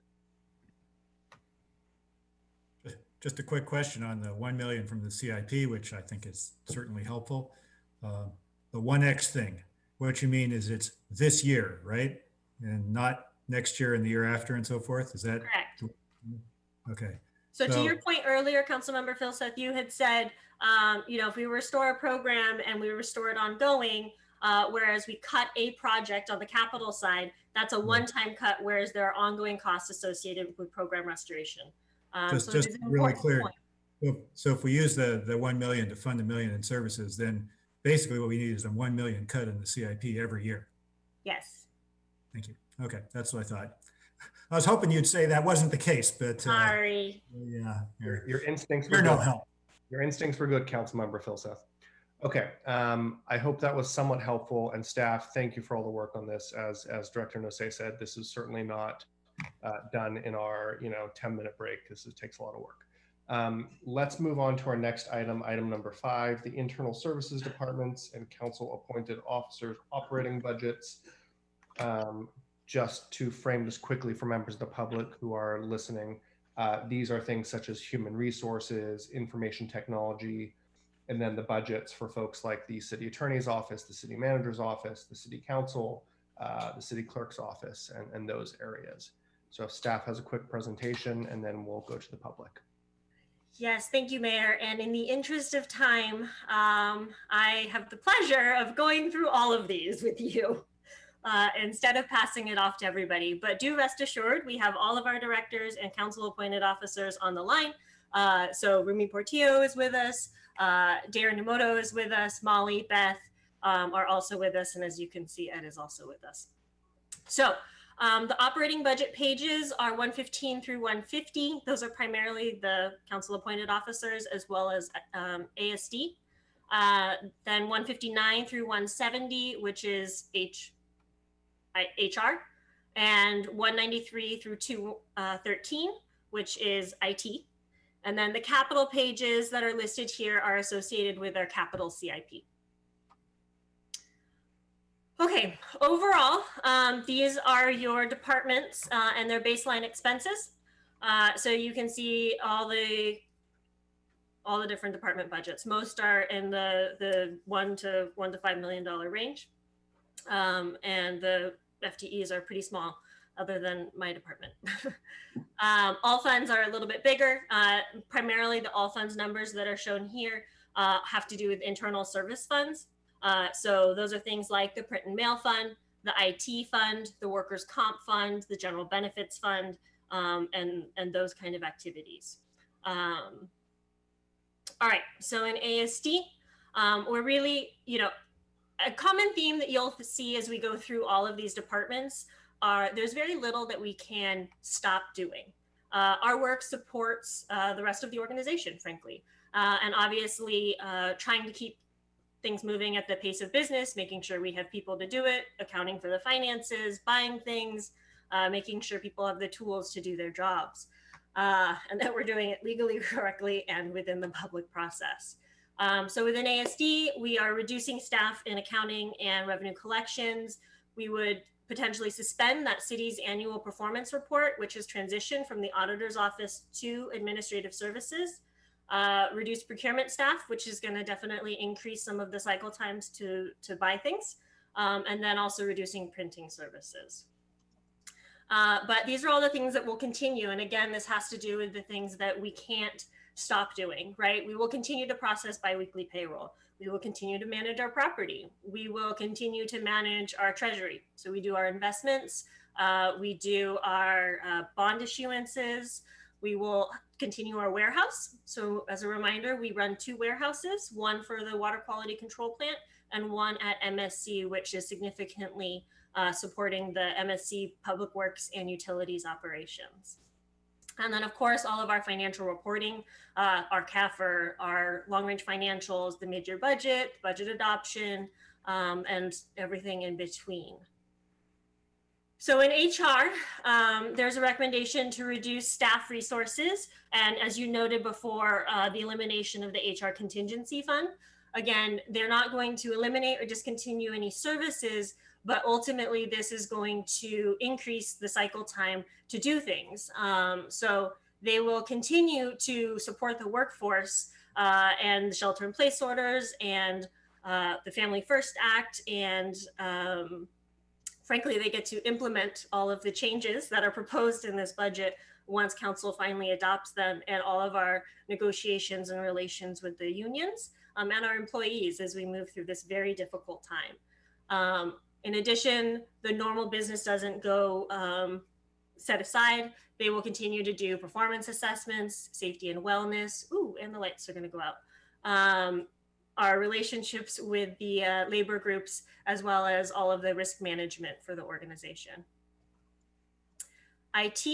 Just a quick question on the 1 million from the CIP, which I think is certainly helpful. The 1X thing, what you mean is it's this year, right? And not next year and the year after and so forth? Is that correct? Okay. So to your point earlier, Councilmember Philseth, you had said, if we restore a program and we restore it ongoing, whereas we cut a project on the capital side, that's a one-time cut, whereas there are ongoing costs associated with program restoration. Just really clear. So if we use the 1 million to fund $1 million in services, then basically what we need is a 1 million cut in the CIP every year. Yes. Thank you. Okay, that's what I thought. I was hoping you'd say that wasn't the case, but sorry. Yeah, your instincts. You're no help. Your instincts were good, Councilmember Philseth. Okay, I hope that was somewhat helpful. And staff, thank you for all the work on this. As Director Nosey said, this is certainly not done in our 10-minute break. This takes a lot of work. Let's move on to our next item, item number 5, the internal services departments and council appointed officers operating budgets. Just to frame this quickly for members of the public who are listening, these are things such as human resources, information technology, and then the budgets for folks like the city attorney's office, the city manager's office, the city council, the city clerk's office, and those areas. So if staff has a quick presentation, and then we'll go to the public. Yes, thank you, Mayor. And in the interest of time, I have the pleasure of going through all of these with you instead of passing it off to everybody. But do rest assured, we have all of our directors and council appointed officers on the line. So Rumi Portillo is with us, Darren Nemoto is with us, Molly, Beth are also with us. And as you can see, Ed is also with us. So the operating budget pages are 115 through 150. Those are primarily the council appointed officers as well as ASD. Then 159 through 170, which is HR, and 193 through 213, which is IT. And then the capital pages that are listed here are associated with our capital CIP. Okay, overall, these are your departments and their baseline expenses. So you can see all the different department budgets. Most are in the $1 to $5 million range, and the FTEs are pretty small, other than my department. All funds are a little bit bigger. Primarily, the all funds numbers that are shown here have to do with internal service funds. So those are things like the print and mail fund, the IT fund, the workers' comp fund, the general benefits fund, and those kind of activities. All right, so in ASD, we're really, a common theme that you'll see as we go through all of these departments are there's very little that we can stop doing. our work supports the rest of the organization, frankly. And obviously trying to keep things moving at the pace of business, making sure we have people to do it, accounting for the finances, buying things, making sure people have the tools to do their jobs, and that we're doing it legally correctly and within the public process. So within ASD, we are reducing staff in accounting and revenue collections. We would potentially suspend that city's annual performance report, which has transitioned from the auditor's office to administrative services. Reduce procurement staff, which is going to definitely increase some of the cycle times to buy things, and then also reducing printing services. But these are all the things that will continue. And again, this has to do with the things that we can't stop doing, right? We will continue to process biweekly payroll. We will continue to manage our property. We will continue to manage our treasury. So we do our investments, we do our bond issuances, we will continue our warehouse. So as a reminder, we run 2 warehouses, one for the water quality control plant and one at MSC, which is significantly supporting the MSC Public Works and Utilities operations. And then of course, all of our financial reporting, our CAFR, our long-range financials, the mid-year budget, budget adoption, and everything in between. So in HR, there's a recommendation to reduce staff resources. And as you noted before, the elimination of the HR contingency fund. Again, they're not going to eliminate or discontinue any services, but ultimately this is going to increase the cycle time to do things. So they will continue to support the workforce and the shelter in place orders and the Family First Act, and frankly, they get to implement all of the changes that are proposed in this budget once council finally adopts them, and all of our negotiations and relations with the unions and our employees as we move through this very difficult time. In addition, the normal business doesn't go set aside. They will continue to do performance assessments, safety and wellness. Ooh, and the lights are going to go out. Our relationships with the labor groups, as well as all of the risk management for the organization. IT,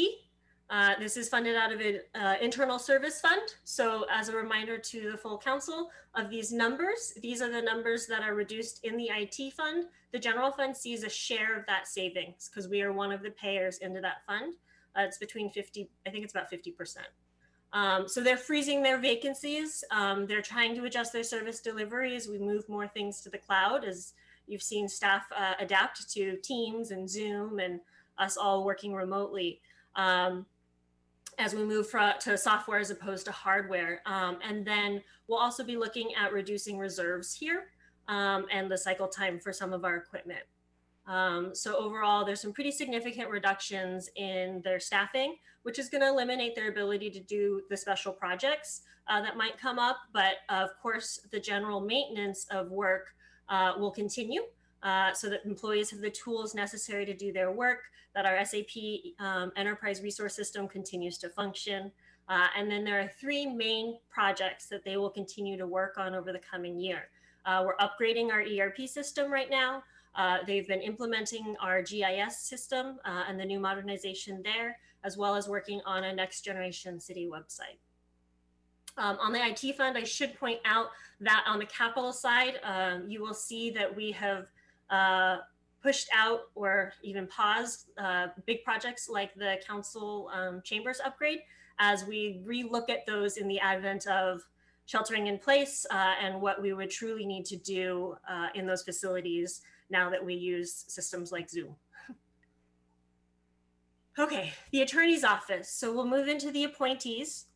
this is funded out of an internal service fund. So as a reminder to the full council of these numbers, these are the numbers that are reduced in the IT fund. The general fund sees a share of that savings because we are one of the payers into that fund. It's between 50, I think it's about 50%. So they're freezing their vacancies. They're trying to adjust their service delivery as we move more things to the cloud, as you've seen staff adapt to Teams and Zoom and us all working remotely as we move to software as opposed to hardware. And then we'll also be looking at reducing reserves here and the cycle time for some of our equipment. So overall, there's some pretty significant reductions in their staffing, which is going to eliminate their ability to do the special projects that might come up. But of course, the general maintenance of work will continue so that employees have the tools necessary to do their work, that our SAP enterprise resource system continues to function. And then there are 3 main projects that they will continue to work on over the coming year. We're upgrading our ERP system right now. They've been implementing our GIS system and the new modernization there, as well as working on a next generation city website. On the IT fund, I should point out that on the capital side, you will see that we have pushed out or even paused big projects like the council chambers upgrade as we relook at those in the advent of sheltering in place and what we would truly need to do in those facilities now that we use systems like Zoom. Okay, the attorney's office. So we'll move into the appointees.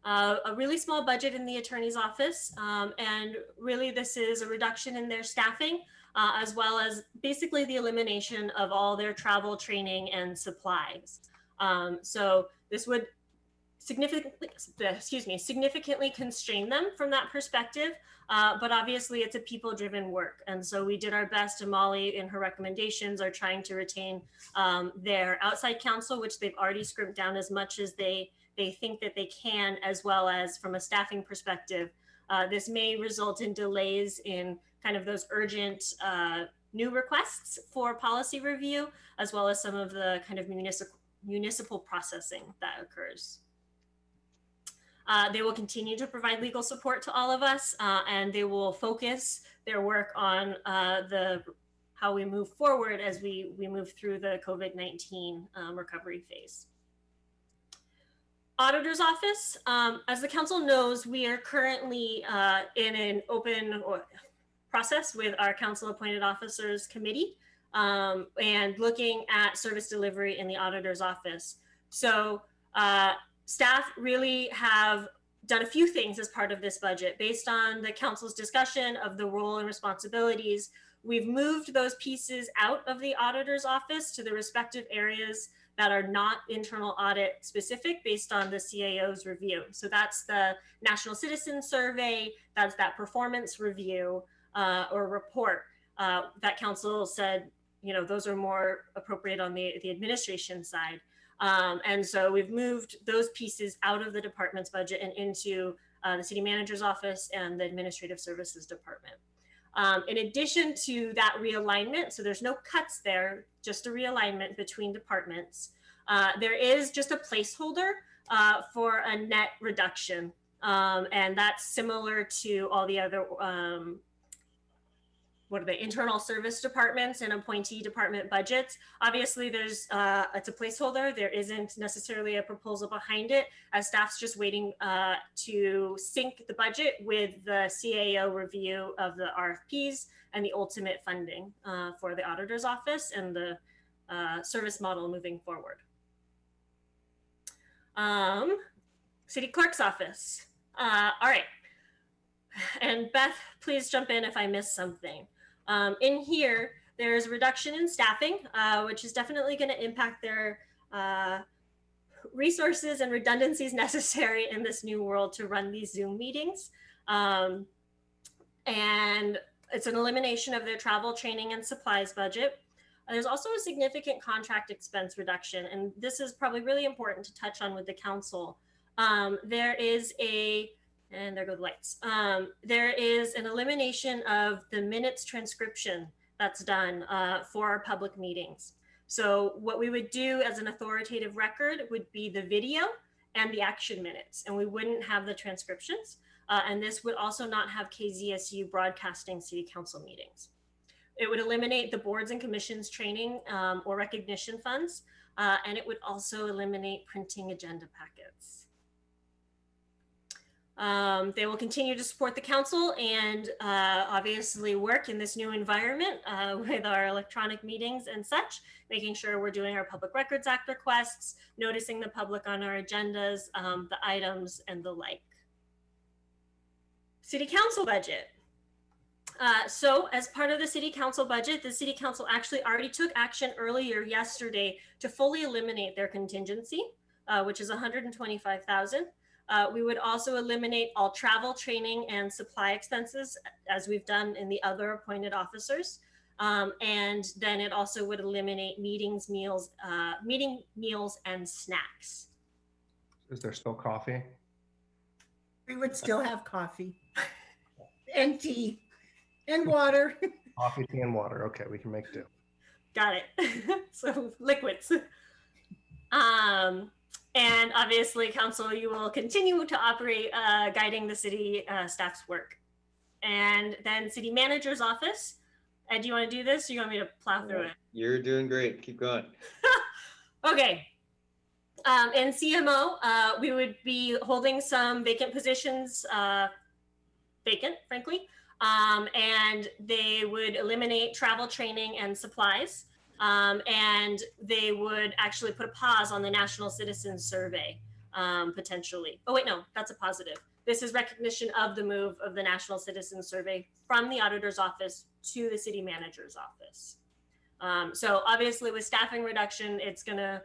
A really small budget in the attorney's office. And really this is a reduction in their staffing as well as basically the elimination of all their travel, training, and supplies. So this would significantly constrain them from that perspective. But obviously it's a people-driven work. And so we did our best, and Molly in her recommendations are trying to retain their outside counsel, which they've already scrimped down as much as they think that they can, as well as from a staffing perspective. This may result in delays in kind of those urgent new requests for policy review, as well as some of the kind of municipal processing that occurs. They will continue to provide legal support to all of us, and they will focus their work on how we move forward as we move through the COVID-19 recovery phase. Auditor's Office, as the council knows, we are currently in an open process with our council appointed officers committee and looking at service delivery in the Auditor's Office. So staff really have done a few things as part of this budget. Based on the council's discussion of the role and responsibilities, we've moved those pieces out of the Auditor's Office to the respective areas that are not internal audit specific based on the CAO's review. So that's the National Citizen Survey, that's that performance review or report that council said, you know, those are more appropriate on the administration side. And so we've moved those pieces out of the department's budget and into the city manager's office and the administrative services department. In addition to that realignment, so there's no cuts there, just a realignment between departments. There is just a placeholder for a net reduction. And that's similar to all the other, internal service departments and appointee department budgets. Obviously there's, it's a placeholder. There isn't necessarily a proposal behind it, as staff's just waiting to sync the budget with the CAO review of the RFPs and the ultimate funding for the Auditor's Office and the service model moving forward. City Clerk's Office. All right. And Beth, please jump in if I miss something. In here, there's a reduction in staffing, which is definitely going to impact their resources and redundancies necessary in this new world to run these Zoom meetings. And it's an elimination of their travel, training, and supplies budget. There's also a significant contract expense reduction, and this is probably really important to touch on with the council. There is and there go the lights. There is an elimination of the minutes transcription that's done for our public meetings. So what we would do as an authoritative record would be the video and the action minutes, and we wouldn't have the transcriptions. And this would also not have KZSU broadcasting city council meetings. It would eliminate the boards and commissions training or recognition funds, and it would also eliminate printing agenda packets. They will continue to support the council and obviously work in this new environment with our electronic meetings and such, making sure we're doing our Public Records Act requests, noticing the public on our agendas, the items, and the like. City Council budget. So as part of the City Council budget, the City Council actually already took action earlier yesterday to fully eliminate their contingency, which is $125,000. We would also eliminate all travel, training, and supply expenses, as we've done in the other appointed officers. And then it also would eliminate meeting meals, and snacks. Is there still coffee? We would still have coffee and tea and water. Coffee, tea, and water. Okay, we can make do. Got it. So liquids. And obviously, council, you will continue to operate guiding the city staff's work. And then city manager's office. Ed, do you want to do this or you want me to plow through it? You're doing great. Keep going. Okay. In CMO, we would be holding some vacant positions, vacant, frankly. And they would eliminate travel, training, and supplies. And they would actually put a pause on the National Citizen Survey, potentially. Oh, wait, no, that's a positive. This is recognition of the move of the National Citizen Survey from the Auditor's Office to the City Manager's Office. So obviously with staffing reduction, it's going to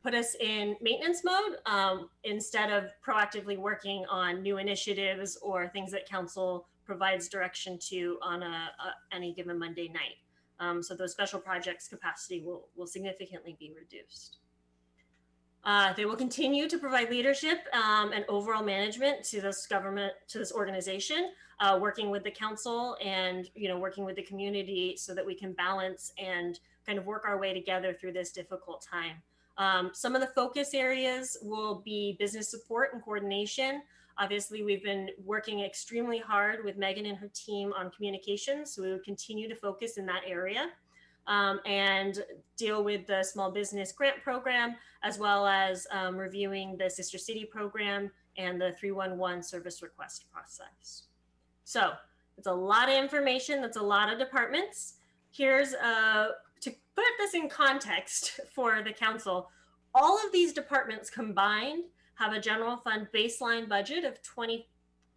put us in maintenance mode instead of proactively working on new initiatives or things that council provides direction to on any given Monday night. So those special projects capacity will significantly be reduced. They will continue to provide leadership and overall management to this government, to this organization, working with the council and working with the community so that we can balance and kind of work our way together through this difficult time. Some of the focus areas will be business support and coordination. Obviously, we've been working extremely hard with Megan and her team on communications, so we will continue to focus in that area and deal with the small business grant program, as well as reviewing the Sister City program and the 311 service request process. So it's a lot of information. That's a lot of departments. Here's to put this in context for the council, all of these departments combined have a general fund baseline budget of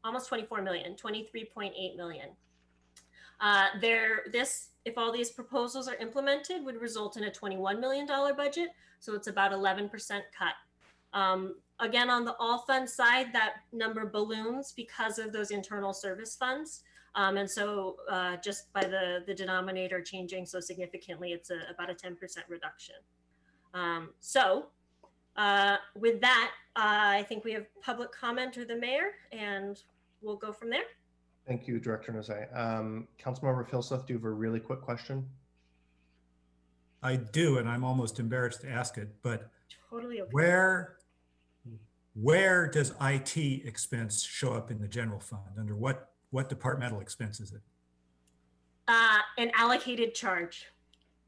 almost 24 million, 23.8 million. If all these proposals are implemented, would result in a $21 million budget. So it's about 11% cut. Again, on the all fund side, that number balloons because of those internal service funds. And so just by the denominator changing so significantly, it's about a 10% reduction. With that, I think we have public comment or the mayor, and we'll go from there. Thank you, Director Nozay. Councilmember Philseth, do you have a really quick question? I do, and I'm almost embarrassed to ask it, but totally okay. Where does IT expense show up in the general fund? Under what departmental expense is it? An allocated charge.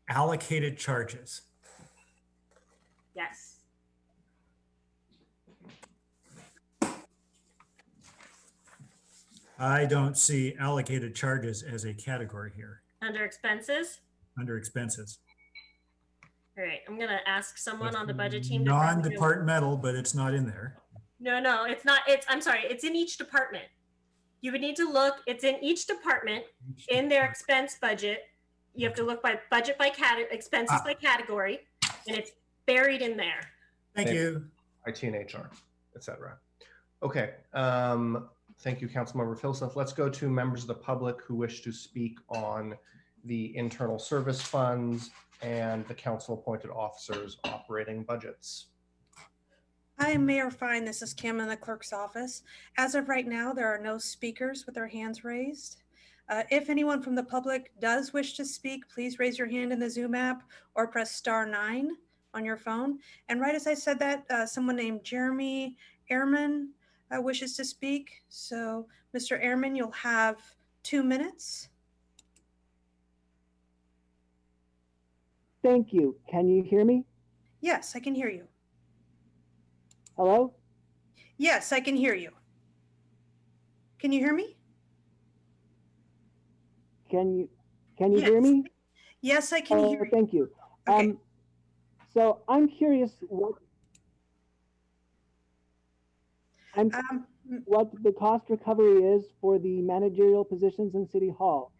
Allocated charges. Yes. I don't see allocated charges as a category here. Under expenses? Under expenses. All right, I'm gonna ask someone on the budget team. Non-departmental, but it's not in there. No, it's not. I'm sorry, it's in each department. You would need to look, it's in each department in their expense budget. You have to look by budget by expenses by category, and it's buried in there. Thank you. IT and HR, etc. Okay. Thank you, Councilmember Philseth. Let's go to members of the public who wish to speak on the internal service funds and the council appointed officers operating budgets. Hi, Mayor Fine. This is Kim in the clerk's office. As of right now, there are no speakers with their hands raised. If anyone from the public does wish to speak, please raise your hand in the Zoom app or press *9 on your phone. And right as I said that, someone named Jeremy Ehrman wishes to speak. So, Mr. Ehrman, you'll have 2 minutes. Thank you. Can you hear me? Yes, I can hear you. Hello? Yes, I can hear you. Can you hear me? Can you hear me? Yes, I can hear you. Thank you. Okay. So I'm curious what the cost recovery is for the managerial positions in City Hall.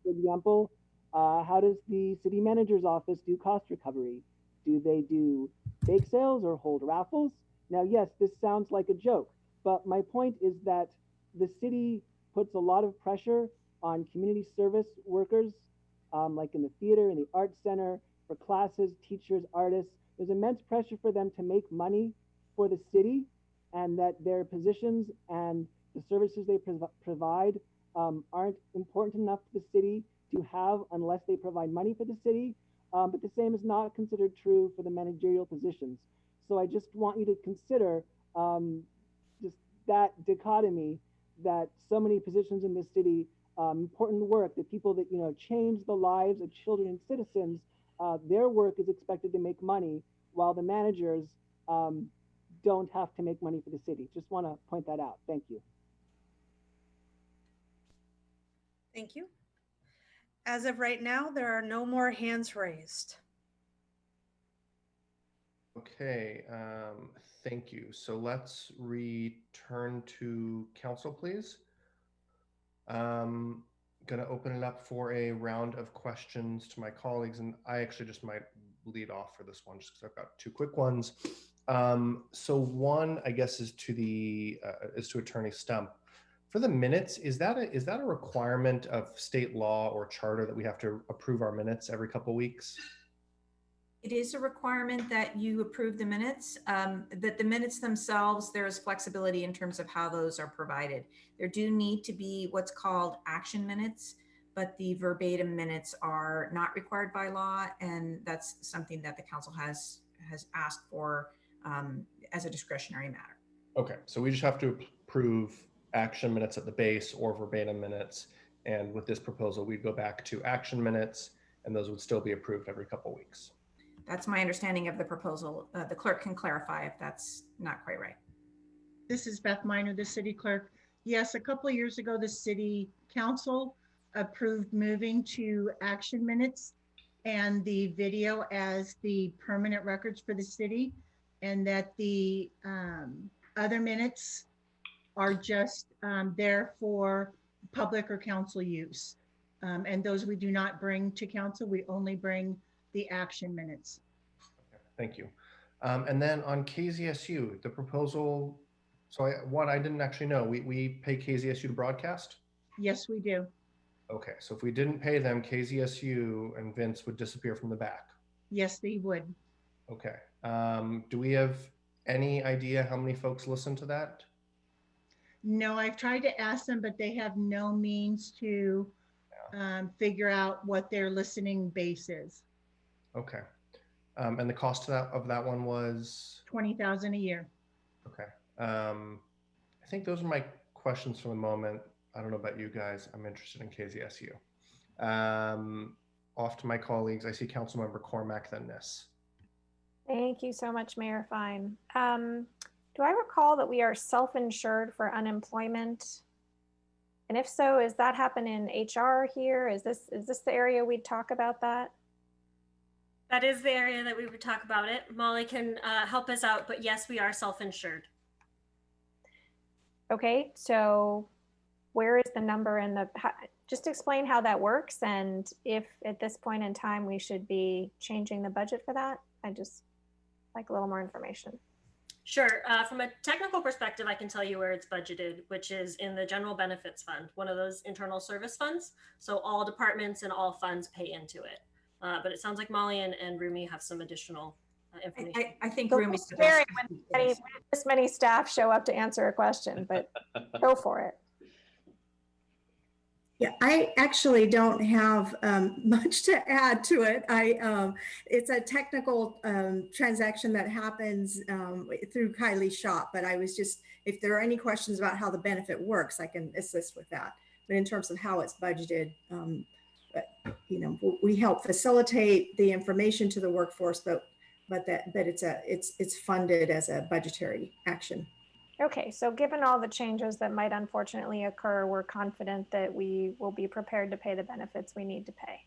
For example, how does the city manager's office do cost recovery? Do they do bake sales or hold raffles? Now, yes, this sounds like a joke, but my point is that the city puts a lot of pressure on community service workers, like in the theater, in the arts center, for classes, teachers, artists. There's immense pressure for them to make money for the city, and that their positions and the services they provide aren't important enough to the city to have unless they provide money for the city. But the same is not considered true for the managerial positions. So I just want you to consider just that dichotomy, that so many positions in this city, important work, the people that change the lives of children and citizens, their work is expected to make money, while the managers don't have to make money for the city. Just want to point that out. Thank you. Thank you. As of right now, there are no more hands raised. Okay, thank you. So let's return to council, please. Going to open it up for a round of questions to my colleagues, and I actually just might lead off for this one just because I've got 2 quick ones. So one, I guess, is to Attorney Stump. For the minutes, is that a requirement of state law or charter that we have to approve our minutes every couple of weeks? It is a requirement that you approve the minutes, that the minutes themselves, there is flexibility in terms of how those are provided. There do need to be what's called action minutes, but the verbatim minutes are not required by law, and that's something that the council has has asked for as a discretionary matter. Okay, so we just have to approve action minutes at the base or verbatim minutes. And with this proposal, we'd go back to action minutes, and those would still be approved every couple weeks. That's my understanding of the proposal. The clerk can clarify if that's not quite right. This is Beth Minor, the city clerk. Yes, a couple of years ago, the city council approved moving to action minutes and the video as the permanent records for the city, and that the other minutes are just there for public or council use. And those we do not bring to council, we only bring the action minutes. Okay, thank you. And then on KZSU, the proposal, so I didn't actually know, we pay KZSU to broadcast? Yes, we do. Okay, so if we didn't pay them, KZSU and Vince would disappear from the back. Yes, they would. Okay. Do we have any idea how many folks listen to that? No, I've tried to ask them, but they have no means to figure out what their listening base is. Okay. And the cost of that one was? $20,000 a year. Okay. I think those are my questions for the moment. I don't know about you guys. I'm interested in KZSU. Off to my colleagues. I see Councilmember Cormack, then Nis. Thank you so much, Mayor Fine. Do I recall that we are self-insured for unemployment? And if so, is that happen in HR here? Is this the area we'd talk about that? That is the area that we would talk about it. Molly can help us out, but yes, we are self-insured. Okay, so where is the number in the, just explain how that works, and if at this point in time we should be changing the budget for that. I just like a little more information. Sure. From a technical perspective, I can tell you where it's budgeted, which is in the General Benefits Fund, one of those internal service funds. So all departments and all funds pay into it. But it sounds like Molly and Rumi have some additional information. I think So Rumi's scary when this many staff show up to answer a question, but go for it. Yeah, I actually don't have much to add to it. It's a technical transaction that happens through Kylie's shop, but I was just, if there are any questions about how the benefit works, I can assist with that. But in terms of how it's budgeted, we help facilitate the information to the workforce, but it's funded as a budgetary action. Okay, so given all the changes that might unfortunately occur, we're confident that we will be prepared to pay the benefits we need to pay.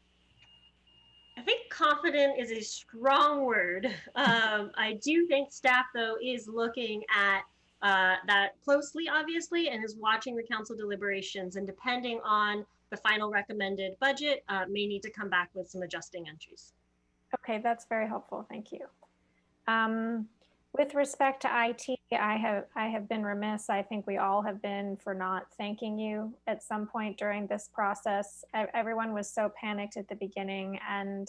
I think confident is a strong word. I do think staff, though, is looking at that closely, obviously, and is watching the council deliberations, and depending on the final recommended budget, may need to come back with some adjusting entries. Okay, that's very helpful. Thank you. With respect to IT, I have been remiss. I think we all have been for not thanking you at some point during this process. Everyone was so panicked at the beginning, and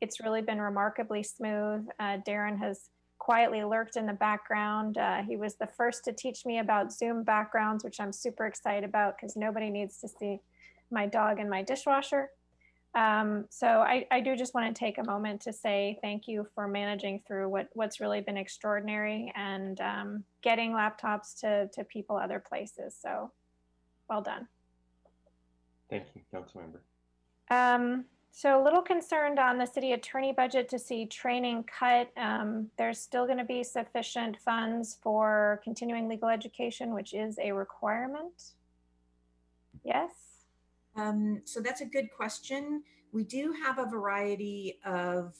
it's really been remarkably smooth. Darren has quietly lurked in the background. He was the first to teach me about Zoom backgrounds, which I'm super excited about because nobody needs to see my dog in my dishwasher. So I do just want to take a moment to say thank you for managing through what's really been extraordinary, and getting laptops to people other places. So well done. Thank you, Councilmember. So a little concerned on the city attorney budget to see training cut. There's still going to be sufficient funds for continuing legal education, which is a requirement. Yes. So that's a good question. We do have a variety of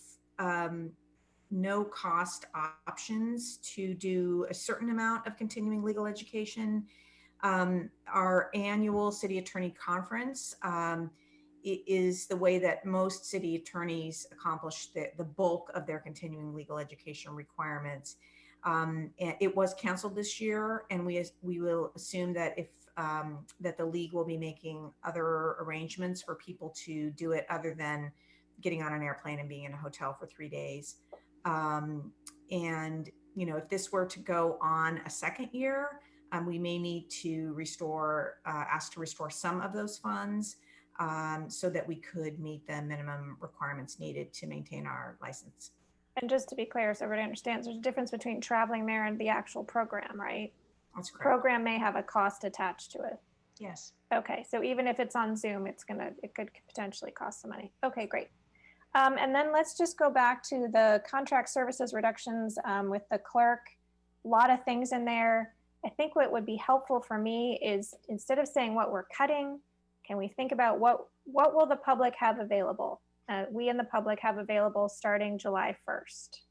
no cost options to do a certain amount of continuing legal education. Our annual city attorney conference is the way that most city attorneys accomplish the bulk of their continuing legal education requirements. And it was canceled this year, and we will assume that if that the league will be making other arrangements for people to do it other than getting on an airplane and being in a hotel for 3 days. And, if this were to go on a second year, we may need to ask to restore some of those funds so that we could meet the minimum requirements needed to maintain our license. And just to be clear, so everybody understands, there's a difference between traveling there and the actual program, right? That's correct. Program may have a cost attached to it. Yes. Okay, so even if it's on Zoom, it could potentially cost some money. Okay, great. And then let's just go back to the contract services reductions with the clerk. A lot of things in there. I think what would be helpful for me is, instead of saying what we're cutting, can we think about what will the public have available? We in the public have available starting July 1st.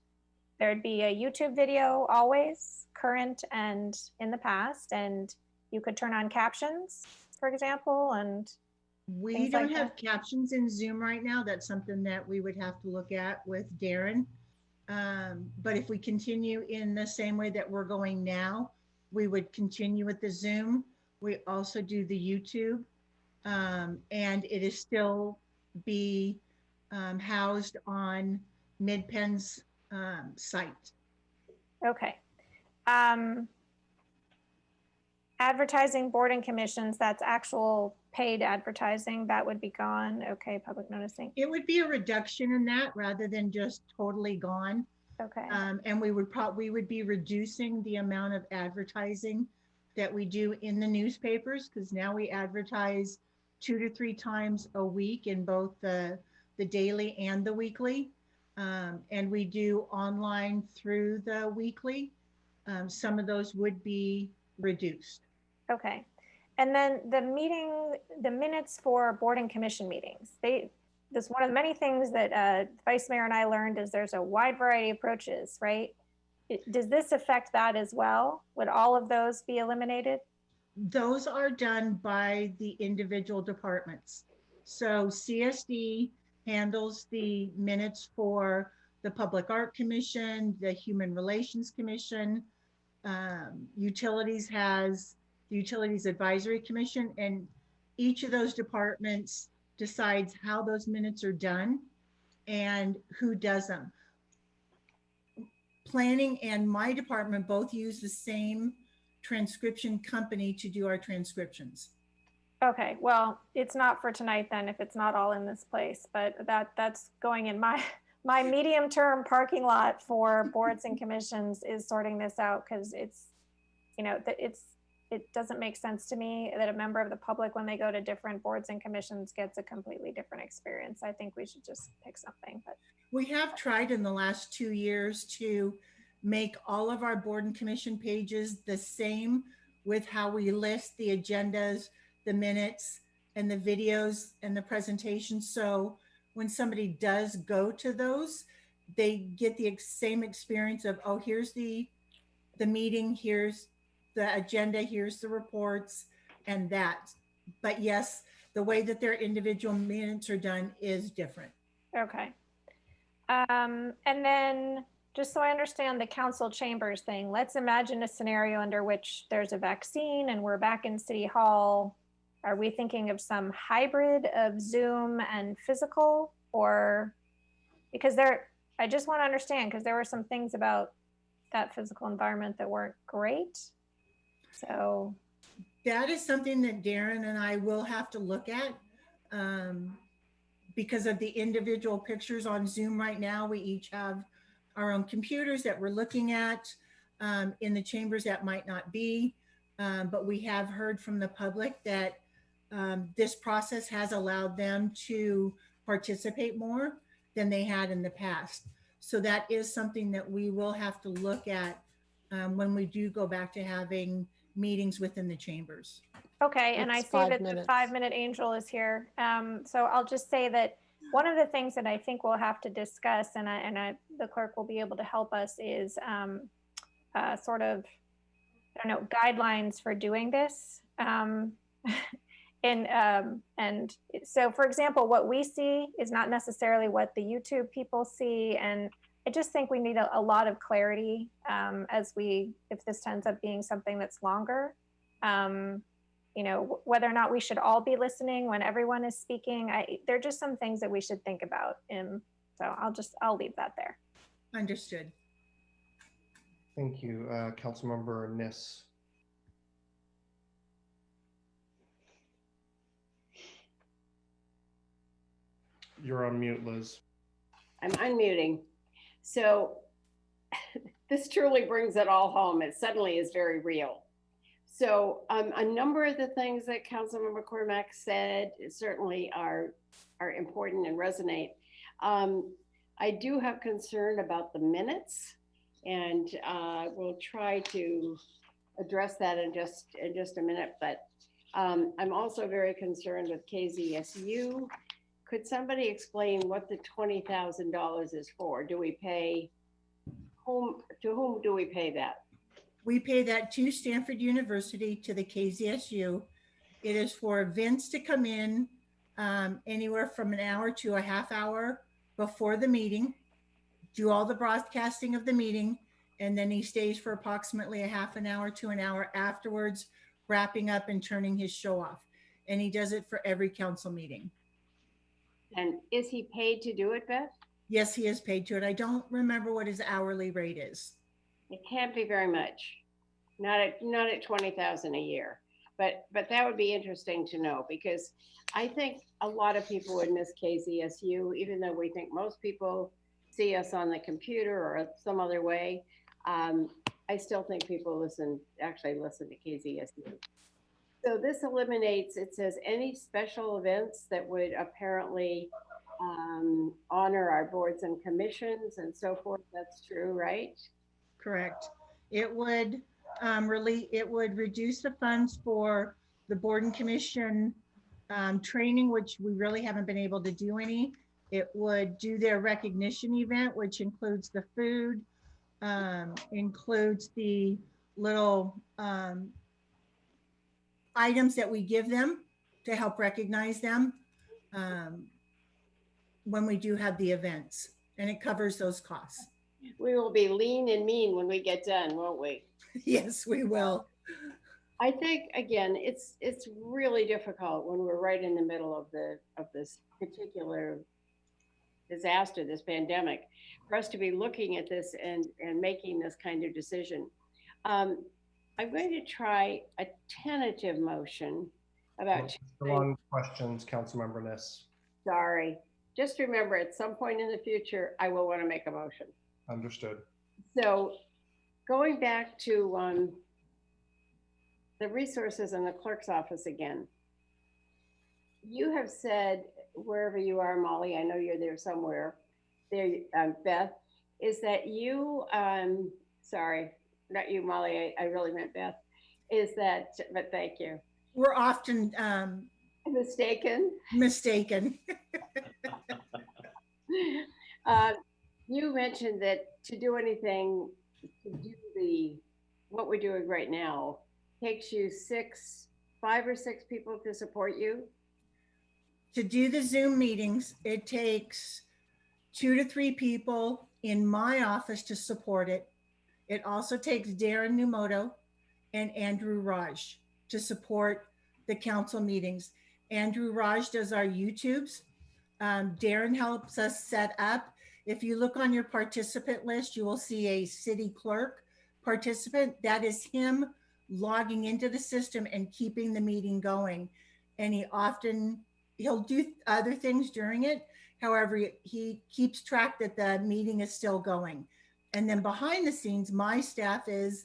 There'd be a YouTube video always, current and in the past, and you could turn on captions, for example, and we don't have captions in Zoom right now. That's something that we would have to look at with Darren. But if we continue in the same way that we're going now, we would continue with the Zoom. We also do the YouTube, and it is still be housed on MidPenn's site. Okay. Advertising, board and commissions, that's actual paid advertising, that would be gone. Okay, public noticing. It would be a reduction in that rather than just totally gone. Okay. And we would be reducing the amount of advertising that we do in the newspapers, because now we advertise 2 to 3 times a week in both the daily and the weekly. And we do online through the weekly. Some of those would be reduced. Okay. And then the minutes for board and commission meetings, this one of the many things that Vice Mayor and I learned is there's a wide variety of approaches, right? Does this affect that as well? Would all of those be eliminated? Those are done by the individual departments. So CSD handles the minutes for the Public Art Commission, the Human Relations Commission, Utilities has the Utilities Advisory Commission, and each of those departments decides how those minutes are done and who does them. Planning and my department both use the same transcription company to do our transcriptions. Okay, well, it's not for tonight then if it's not all in this place, but that's going in my medium-term parking lot for boards and commissions is sorting this out, because it's, it doesn't make sense to me that a member of the public, when they go to different boards and commissions, gets a completely different experience. I think we should just pick something. But we have tried in the last 2 years to make all of our board and commission pages the same, with how we list the agendas, the minutes, and the videos and the presentations. So when somebody does go to those, they get the same experience of, oh, here's the meeting, here's the agenda, here's the reports, and that. But yes, the way that their individual minutes are done is different. okay. And then, just so I understand the council chambers thing, let's imagine a scenario under which there's a vaccine and we're back in City Hall. Are we thinking of some hybrid of Zoom and physical, or because I just want to understand, because there were some things about that physical environment that weren't great. So that is something that Darren and I will have to look at, because of the individual pictures on Zoom right now. We each have our own computers that we're looking at. In the chambers that might not be, but we have heard from the public that this process has allowed them to participate more than they had in the past. So that is something that we will have to look at when we do go back to having meetings within the chambers. Okay, and I see that the 5-minute angel is here. So I'll just say that one of the things that I think we'll have to discuss, and the clerk will be able to help us, is sort of, I don't know, guidelines for doing this. And so, for example, what we see is not necessarily what the YouTube people see. And I just think we need a lot of clarity if this ends up being something that's longer, whether or not we should all be listening when everyone is speaking. There are just some things that we should think about. So I'll leave that there. Understood. Thank you. Councilmember Niss. You're on mute, Liz. I'm unmuting. So this truly brings it all home. It suddenly is very real. So a number of the things that Councilmember Cormack said certainly are important and resonate. I do have concern about the minutes, and we'll try to address that in just a minute. But I'm also very concerned with KZSU. Could somebody explain what the $20,000 is for? Do we pay to whom do we pay that? We pay that to Stanford University, to the KZSU. It is for Vince to come in anywhere from an hour to a half hour before the meeting, do all the broadcasting of the meeting, and then he stays for approximately a half an hour to an hour afterwards, wrapping up and turning his show off. And he does it for every council meeting. And is he paid to do it, Beth? Yes, he is paid to it. I don't remember what his hourly rate is. It can't be very much. Not at $20,000 a year. But that would be interesting to know, because I think a lot of people would miss KZSU, even though we think most people see us on the computer or some other way. I still think people actually listen to KZSU. So this eliminates, it says, any special events that would apparently honor our boards and commissions and so forth. That's true, right? Correct. It would reduce the funds for the board and commission training, which we really haven't been able to do any. It would do their recognition event, which includes the food, includes the little items that we give them to help recognize them when we do have the events, and it covers those costs. We will be lean and mean when we get done, won't we? Yes, we will. I think, again, it's really difficult when we're right in the middle of this particular disaster, this pandemic, for us to be looking at this and making this kind of decision. I'm going to try a tentative motion about. On questions, Councilmember Niss. Sorry. Just remember, at some point in the future, I will want to make a motion. Understood. So going back to the resources in the clerk's office again, you have said, wherever you are, Molly, I know you're there somewhere, there, Beth, is that you, sorry, not you, Molly, I really meant Beth, is that, but thank you. We're often mistaken. You mentioned that to do anything, to do what we're doing right now, takes you 5 or 6 people to support you? To do the Zoom meetings, it takes 2 to 3 people in my office to support it. It also takes Darren Numoto and Andrew Raj to support the council meetings. Andrew Raj does our YouTubes. Darren helps us set up. If you look on your participant list, you will see a city clerk participant. That is him logging into the system and keeping the meeting going. And he'll do other things during it. However, he keeps track that the meeting is still going. And then behind the scenes, my staff is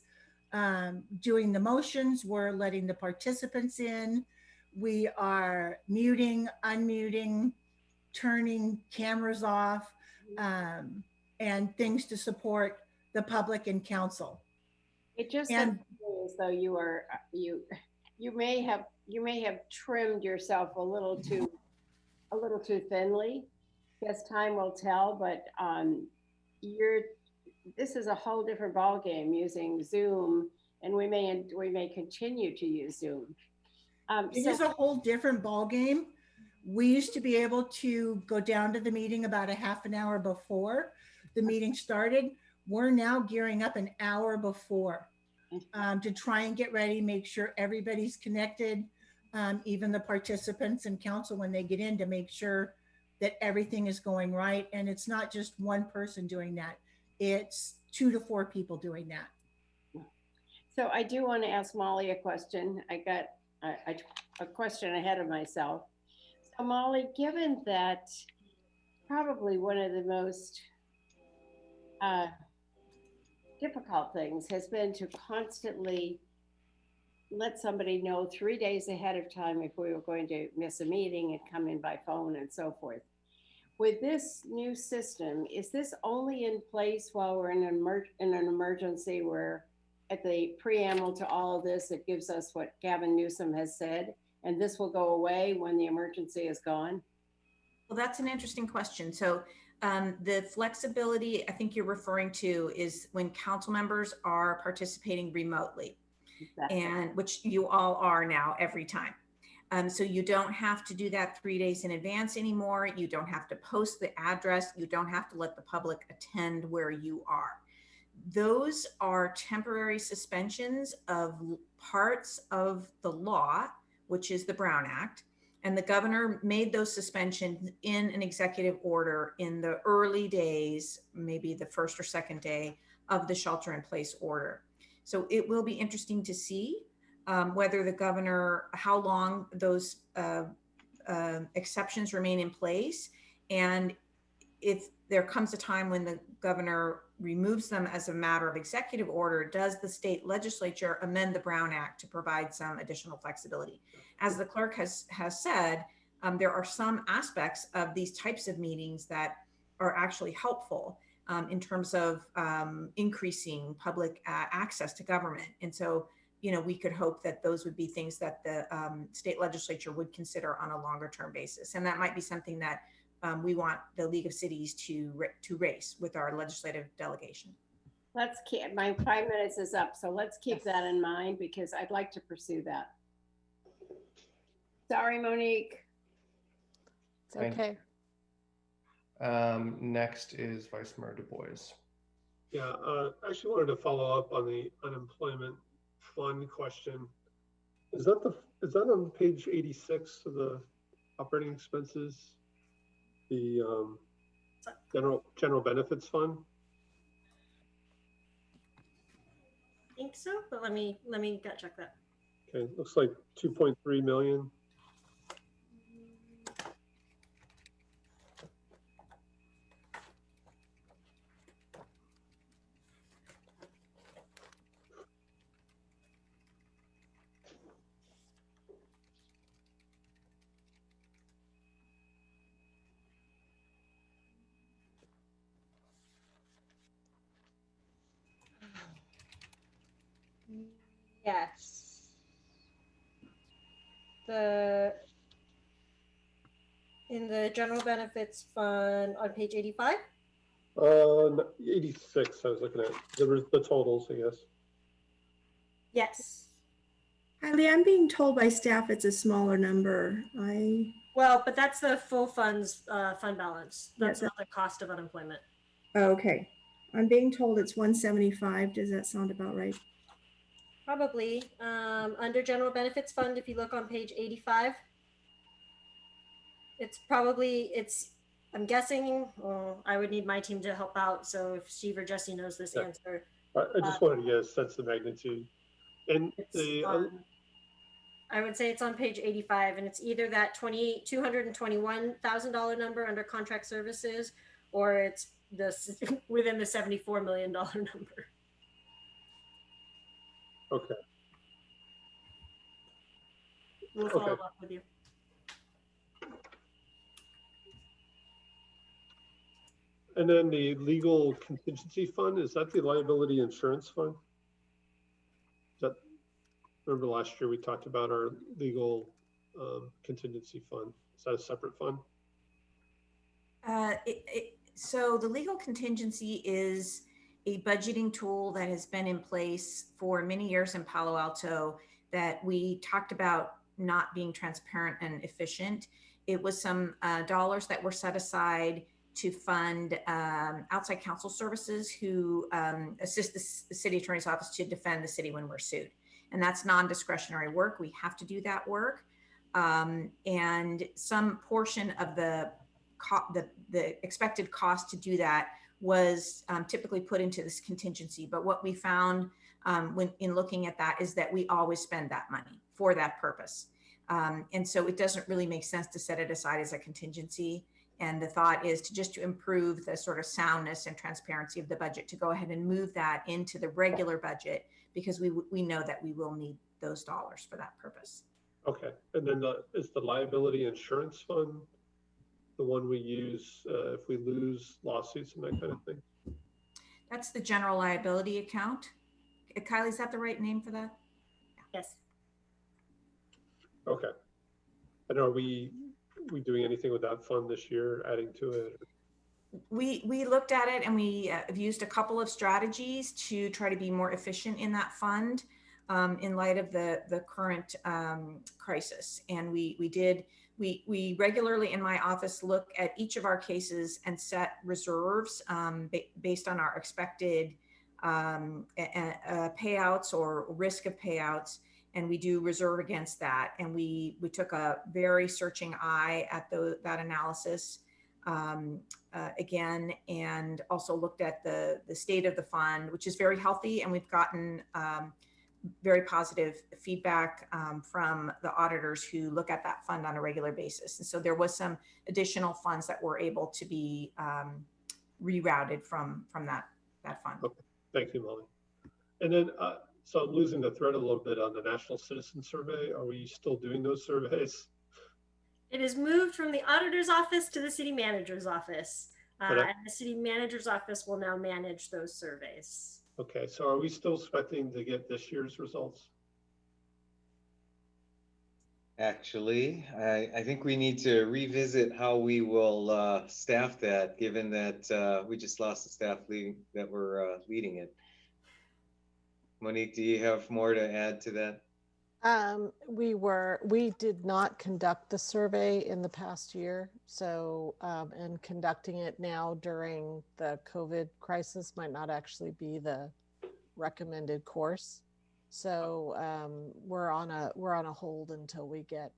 doing the motions. We're letting the participants in. We are muting, unmuting, turning cameras off, and things to support the public and council. It just sounds as though you may have trimmed yourself a little too thinly. Guess time will tell, but this is a whole different ballgame using Zoom, and we may continue to use Zoom. It is a whole different ballgame. We used to be able to go down to the meeting about a half an hour before the meeting started. We're now gearing up an hour before to try and get ready, make sure everybody's connected, even the participants and council when they get in, to make sure that everything is going right. And it's not just one person doing that. It's 2 to 4 people doing that. So I do want to ask Molly a question. I got a question ahead of myself. So Molly, given that probably one of the most difficult things has been to constantly let somebody know 3 days ahead of time if we were going to miss a meeting and come in by phone and so forth. With this new system, is this only in place while we're in an emergency, where at the preamble to all of this, it gives us what Gavin Newsom has said, and this will go away when the emergency is gone? Well, that's an interesting question. So the flexibility I think you're referring to is when council members are participating remotely. Exactly. And which you all are now every time. So you don't have to do that 3 days in advance anymore. You don't have to post the address. You don't have to let the public attend where you are. Those are temporary suspensions of parts of the law, which is the Brown Act. And the governor made those suspensions in an executive order in the early days, maybe the first or second day of the shelter in place order. So it will be interesting to see whether the governor, how long those exceptions remain in place. And if there comes a time when the governor removes them as a matter of executive order, does the state legislature amend the Brown Act to provide some additional flexibility? As the clerk has said, there are some aspects of these types of meetings that are actually helpful in terms of increasing public access to government. And so, you know, we could hope that those would be things that the state legislature would consider on a longer term basis. And that might be something that we want the League of Cities to raise with our legislative delegation. Let's keep, my 5 minutes is up, so let's keep that in mind, because I'd like to pursue that. Sorry, Monique. It's okay. Next is Vice Mayor Du Bois. Yeah, I actually wanted to follow up on the unemployment fund question. Is that on page 86 of the operating expenses? The general benefits fund? I think so, but let me check that. Okay, looks like 2.3 million. Yes. In the general benefits fund on page 85? 86, I was looking at. There was the totals, I guess. Yes. Kylie, I'm being told by staff it's a smaller number. Well, but that's the full funds fund balance. That's Yes. not the cost of unemployment. Oh, okay. I'm being told it's 175. Does that sound about right? Probably. Under general benefits fund, if you look on page 85, I'm guessing, well, I would need my team to help out. So if Steve or Jesse knows this answer. I just wanted to get a sense of the magnitude. And I would say it's on page 85, and it's either that $221,000 number under contract services, or it's within the $74 million number. Okay. We'll follow up with you. And then the legal contingency fund, is that the liability insurance fund? Remember last year we talked about our legal contingency fund. Is that a separate fund? So the legal contingency is a budgeting tool that has been in place for many years in Palo Alto that we talked about not being transparent and efficient. It was some dollars that were set aside to fund outside counsel services who assist the city attorney's office to defend the city when we're sued. And that's non-discretionary work. We have to do that work. And some portion of the expected cost to do that was typically put into this contingency. But what we found when in looking at that is that we always spend that money for that purpose. And so it doesn't really make sense to set it aside as a contingency. And the thought is to improve the sort of soundness and transparency of the budget, to go ahead and move that into the regular budget, because we know that we will need those dollars for that purpose. Okay, and then is the liability insurance fund the one we use if we lose lawsuits and that kind of thing? That's the general liability account. Kylie, is that the right name for that? Yes. Okay. And are we doing anything with that fund this year, adding to it? We looked at it, and we have used a couple of strategies to try to be more efficient in that fund in light of the current crisis. And we regularly in my office look at each of our cases and set reserves based on our expected payouts or risk of payouts. And we do reserve against that. And we took a very searching eye at that analysis again, and also looked at the state of the fund, which is very healthy. And we've gotten very positive feedback from the auditors who look at that fund on a regular basis. And so there was some additional funds that were able to be rerouted from that fund. Okay. Thank you, Molly. And then, so losing the thread a little bit on the National Citizen Survey, are we still doing those surveys? It is moved from the auditor's office to the city manager's office. And the city manager's office will now manage those surveys. Okay, so are we still expecting to get this year's results? Actually, I think we need to revisit how we will staff that, given that we just lost the staff that were leading it. Monique, do you have more to add to that? We did not conduct the survey in the past year. So, and conducting it now during the COVID crisis might not actually be the recommended course. So, we're on a hold until we get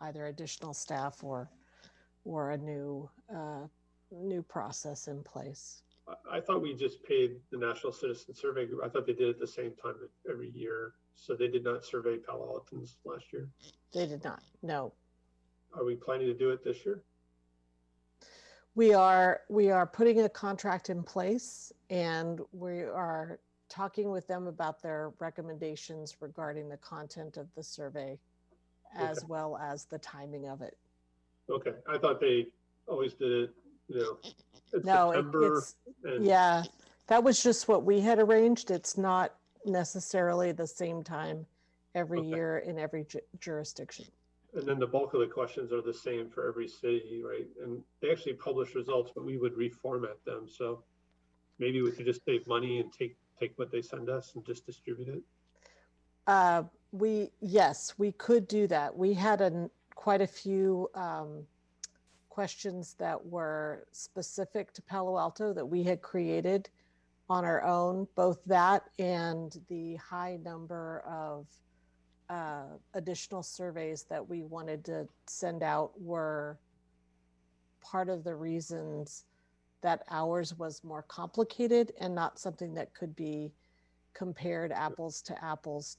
either additional staff or a new process in place. I thought we just paid the National Citizen Survey Group. I thought they did it at the same time every year. So they did not survey Palo Altans last year? They did not, no. Are we planning to do it this year? We are putting a contract in place, and we are talking with them about their recommendations regarding the content of the survey, as well as the timing of it. Okay, I thought they always did it, in no, September. Yeah, that was just what we had arranged. It's not necessarily the same time every year in every jurisdiction. And then the bulk of the questions are the same for every city, right? And they actually publish results, but we would reformat them. So maybe we could just save money and take what they send us and just distribute it. Yes, we could do that. We had quite a few questions that were specific to Palo Alto that we had created on our own. Both that and the high number of additional surveys that we wanted to send out were part of the reasons that ours was more complicated and not something that could be compared apples to apples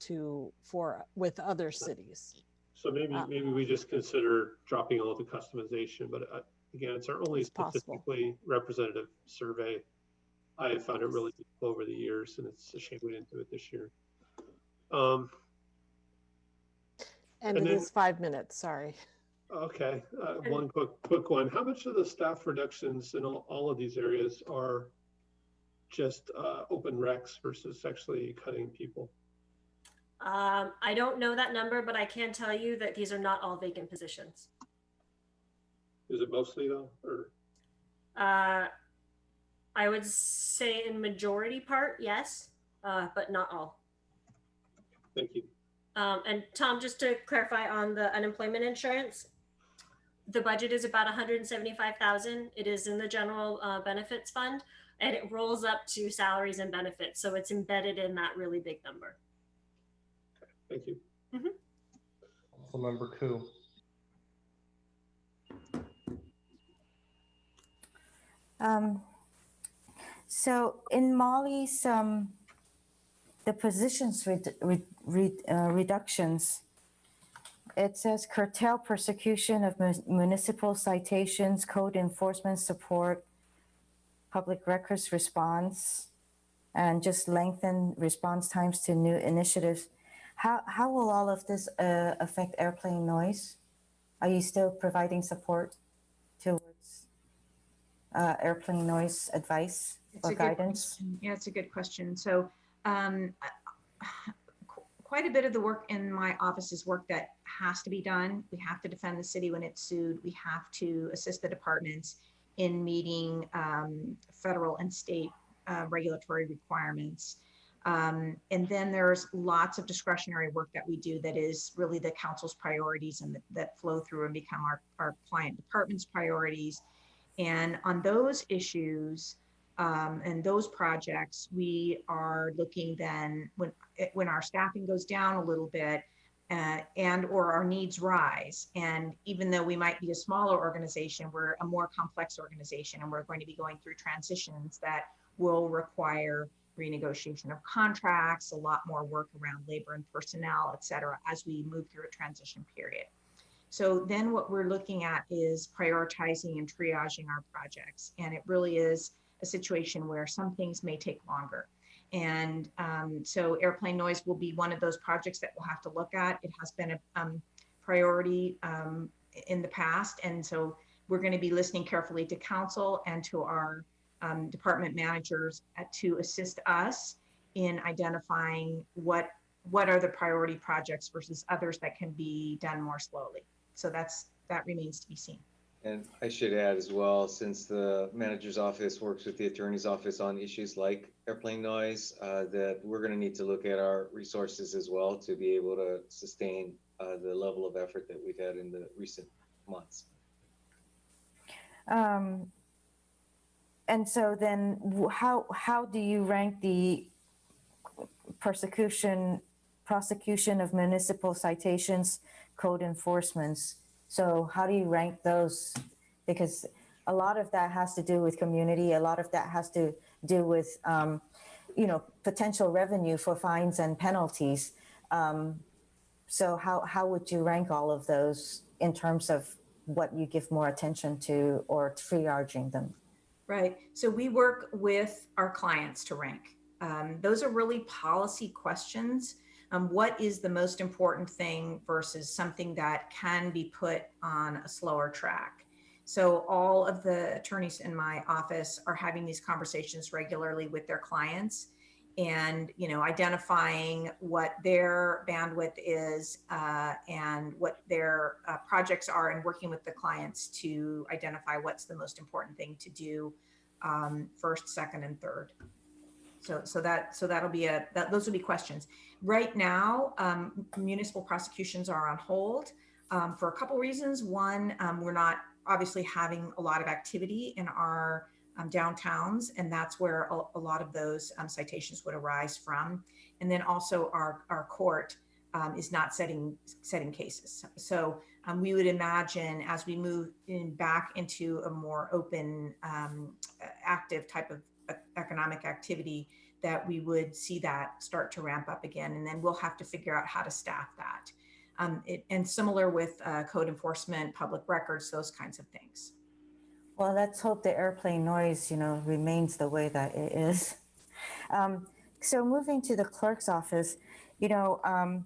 with other cities. So maybe we just consider dropping all the customization, but again, it's our only statistically representative survey. I have found it really useful over the years, and it's a shame we didn't do it this year. And it is 5 minutes, sorry. Okay, one quick one. How much of the staff reductions in all of these areas are just open recs versus actually cutting people? I don't know that number, but I can tell you that these are not all vacant positions. Is it mostly though, or? I would say in majority part, yes, but not all. Thank you. And Tom, just to clarify on the unemployment insurance, the budget is about $175,000. It is in the general benefits fund, and it rolls up to salaries and benefits. So it's embedded in that really big number. Thank you. Councilmember Koo. So in Molly's, the positions reductions, It says curtail persecution of municipal citations, code enforcement support, public records response, and just lengthen response times to new initiatives. How will all of this affect airplane noise? Are you still providing support towards airplane noise advice or guidance? Yeah, it's a good question. So quite a bit of the work in my office is work that has to be done. We have to defend the city when it's sued. We have to assist the departments in meeting federal and state regulatory requirements. And then there's lots of discretionary work that we do that is really the council's priorities and that flow through and become our client department's priorities. And on those issues and those projects, we are looking then when our staffing goes down a little bit and or our needs rise. And even though we might be a smaller organization, we're a more complex organization, and we're going to be going through transitions that will require renegotiation of contracts, a lot more work around labor and personnel, et cetera, as we move through a transition period. So then what we're looking at is prioritizing and triaging our projects. And it really is a situation where some things may take longer. And so airplane noise will be one of those projects that we'll have to look at. It has been a priority in the past. And so we're going to be listening carefully to council and to our department managers to assist us in identifying what are the priority projects versus others that can be done more slowly. So that remains to be seen. And I should add as well, since the manager's office works with the attorney's office on issues like airplane noise, that we're going to need to look at our resources as well to be able to sustain the level of effort that we've had in the recent months. And so then how do you rank the prosecution of municipal citations, code enforcements? So how do you rank those? Because a lot of that has to do with community. A lot of that has to do with, potential revenue for fines and penalties. So how would you rank all of those in terms of what you give more attention to or triaging them? Right. So we work with our clients to rank. Those are really policy questions. What is the most important thing versus something that can be put on a slower track? So all of the attorneys in my office are having these conversations regularly with their clients and, identifying what their bandwidth is and what their projects are, and working with the clients to identify what's the most important thing to do first, second, and third. So that'll be those will be questions. Right now, municipal prosecutions are on hold for a couple reasons. One, we're not obviously having a lot of activity in our downtowns, and that's where a lot of those citations would arise from. And then also our court is not setting cases. So we would imagine as we move back into a more open, active type of economic activity, that we would see that start to ramp up again. And then we'll have to figure out how to staff that. And similar with code enforcement, public records, those kinds of things. Well, let's hope the airplane noise, remains the way that it is. So moving to the clerk's office, I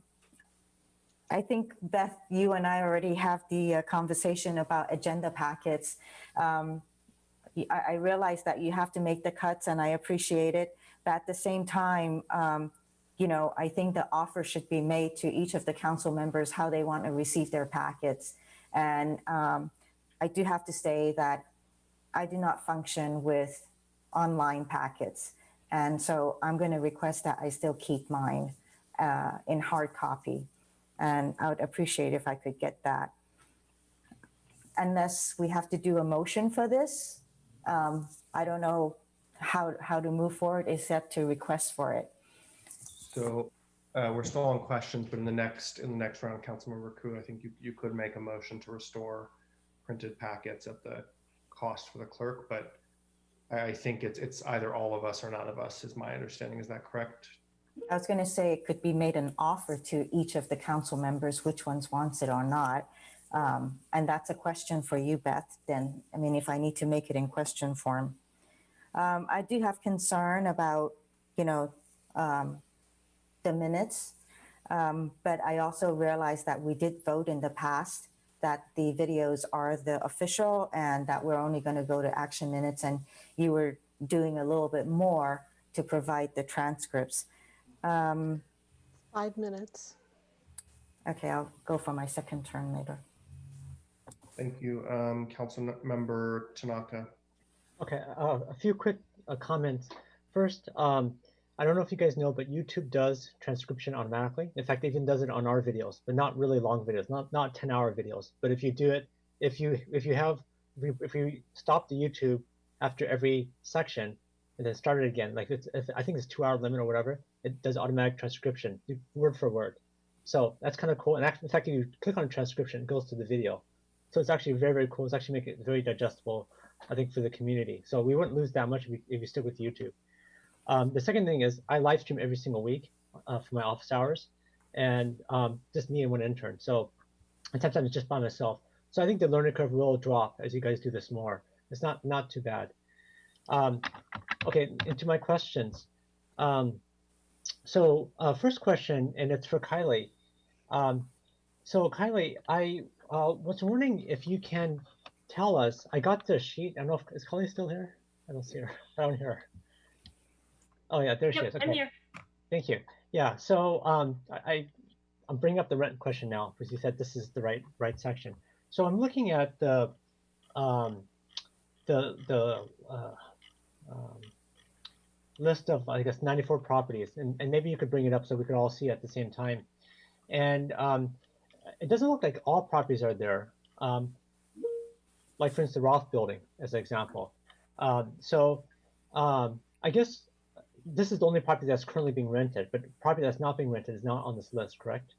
think, Beth, you and I already have the conversation about agenda packets. I realize that you have to make the cuts, and I appreciate it. But at the same time, I think the offer should be made to each of the council members how they want to receive their packets. And I do have to say that I do not function with online packets. And so I'm going to request that I still keep mine in hard copy. And I would appreciate if I could get that. Unless we have to do a motion for this, I don't know how to move forward except to request for it. So we're still on questions, but in the next round, Councilmember Koo, I think you could make a motion to restore printed packets at the cost for the clerk, but I think it's either all of us or none of us is my understanding. Is that correct, I was going to say it could be made an offer to each of the council members, which ones wants it or not. And that's a question for you, Beth, then. I mean, if I need to make it in question form. I do have concern about, the minutes. But I also realize that we did vote in the past that the videos are the official and that we're only going to go to action minutes, and you were doing a little bit more to provide the transcripts. 5 minutes. Okay, I'll go for my second turn later. Thank you. Council Member Tanaka. Okay, a few quick comments. First, I don't know if you guys know, but YouTube does transcription automatically. In fact, it even does it on our videos, but not really long videos, not 10-hour videos. But if you do it, if you stop the YouTube after every section and then start it again, like if I think it's 2-hour limit or whatever, it does automatic transcription, word for word. So that's kind of cool. And in fact, if you click on transcription, it goes to the video. So it's actually very, very cool. It's actually make it very digestible, I think, for the community. So we wouldn't lose that much if you stick with YouTube. The second thing is I live stream every single week for my office hours, and just me and one intern. So sometimes it's just by myself. So I think the learning curve will drop as you guys do this more. It's not too bad. Okay, into my questions. First question, and it's for Kylie. So Kylie, I was wondering if you can tell us. I got the sheet. I don't know if is Kylie still here. I don't see her. I don't hear her. Oh yeah, there she is. Okay. I'm here. Thank you. Yeah. So I'm bringing up the rent question now because you said this is the right section. So I'm looking at the list of, I guess, 94 properties, and maybe you could bring it up so we could all see at the same time. And it doesn't look like all properties are there. Like for instance, the Roth building as an example. I guess this is the only property that's currently being rented, but property that's not being rented is not on this list, correct?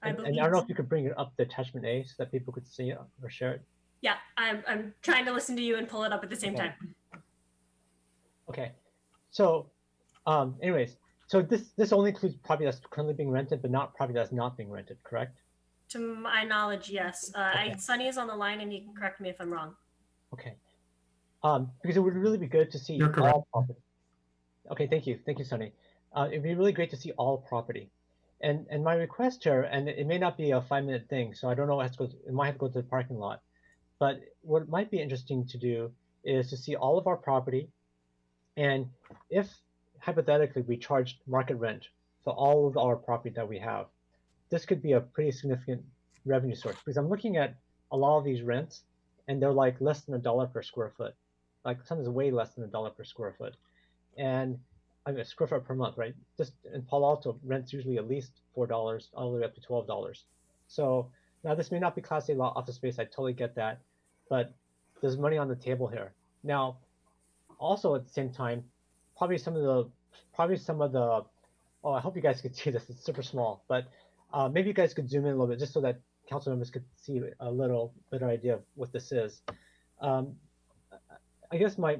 And I don't know if you could bring it up the attachment A so that people could see it or share it. Yeah, I'm trying to listen to you and pull it up at the same time. Okay. So anyways, so this only includes property that's currently being rented, but not property that's not being rented, correct? To my knowledge, yes. Okay. Sunny is on the line and you can correct me if I'm wrong. Okay. Because it would really be good to see all property. Okay, thank you, Sunny. It'd be really great to see all property. And my request here, and it may not be a 5-minute thing, so I don't know, it might have to go to the parking lot. But what might be interesting to do is to see all of our property, and if hypothetically we charged market rent for all of our property that we have, this could be a pretty significant revenue source. Because I'm looking at a lot of these rents, and they're like less than $1 per square foot. Like sometimes way less than $1 per square foot. And I mean, a square foot per month, right? Just in Palo Alto, rent's usually at least $4 all the way up to $12. So now this may not be Class A office space. I totally get that, but there's money on the table here. Now, also at the same time, probably some of the. Oh, I hope you guys could see this. It's super small, but maybe you guys could zoom in a little bit just so that council members could see a little better idea of what this is. I guess my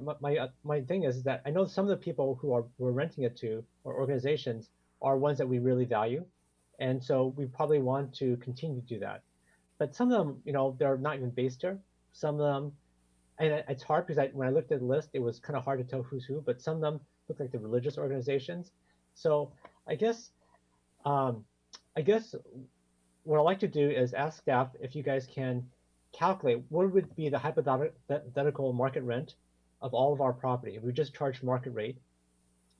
thing is that I know some of the people who we're renting it to, or organizations, are ones that we really value, and so we probably want to continue to do that. But some of them, they're not even based here. Some of them, and it's hard because when I looked at the list, it was kind of hard to tell who's who. But some of them look like the religious organizations. So I guess what I'd like to do is ask staff if you guys can calculate what would be the hypothetical market rent of all of our property if we just charge market rate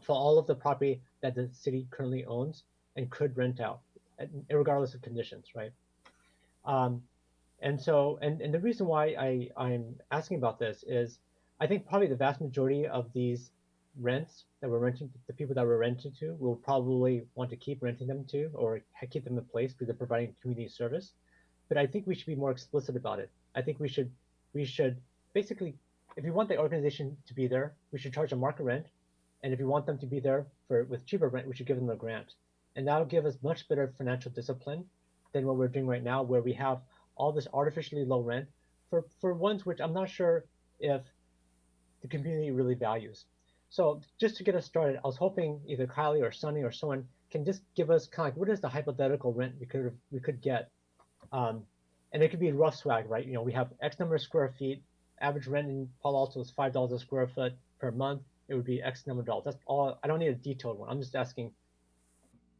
for all of the property that the city currently owns and could rent out, regardless of conditions, right? And the reason why I'm asking about this is I think probably the vast majority of these rents that we're renting, the people that we're renting to, will probably want to keep renting them to or keep them in place because they're providing community service. But I think we should be more explicit about it. I think we should basically, if you want the organization to be there, we should charge a market rent. And if you want them to be there with cheaper rent, we should give them a grant. And that'll give us much better financial discipline than what we're doing right now, where we have all this artificially low rent for ones which I'm not sure if the community really values. So just to get us started, I was hoping either Kylie or Sunny or someone can just give us kind of like, what is the hypothetical rent we could get? And it could be rough swag, right? You know, we have X number of square feet. Average rent in Palo Alto is $5 a square foot per month. It would be X number of dollars. That's all. I don't need a detailed one. I'm just asking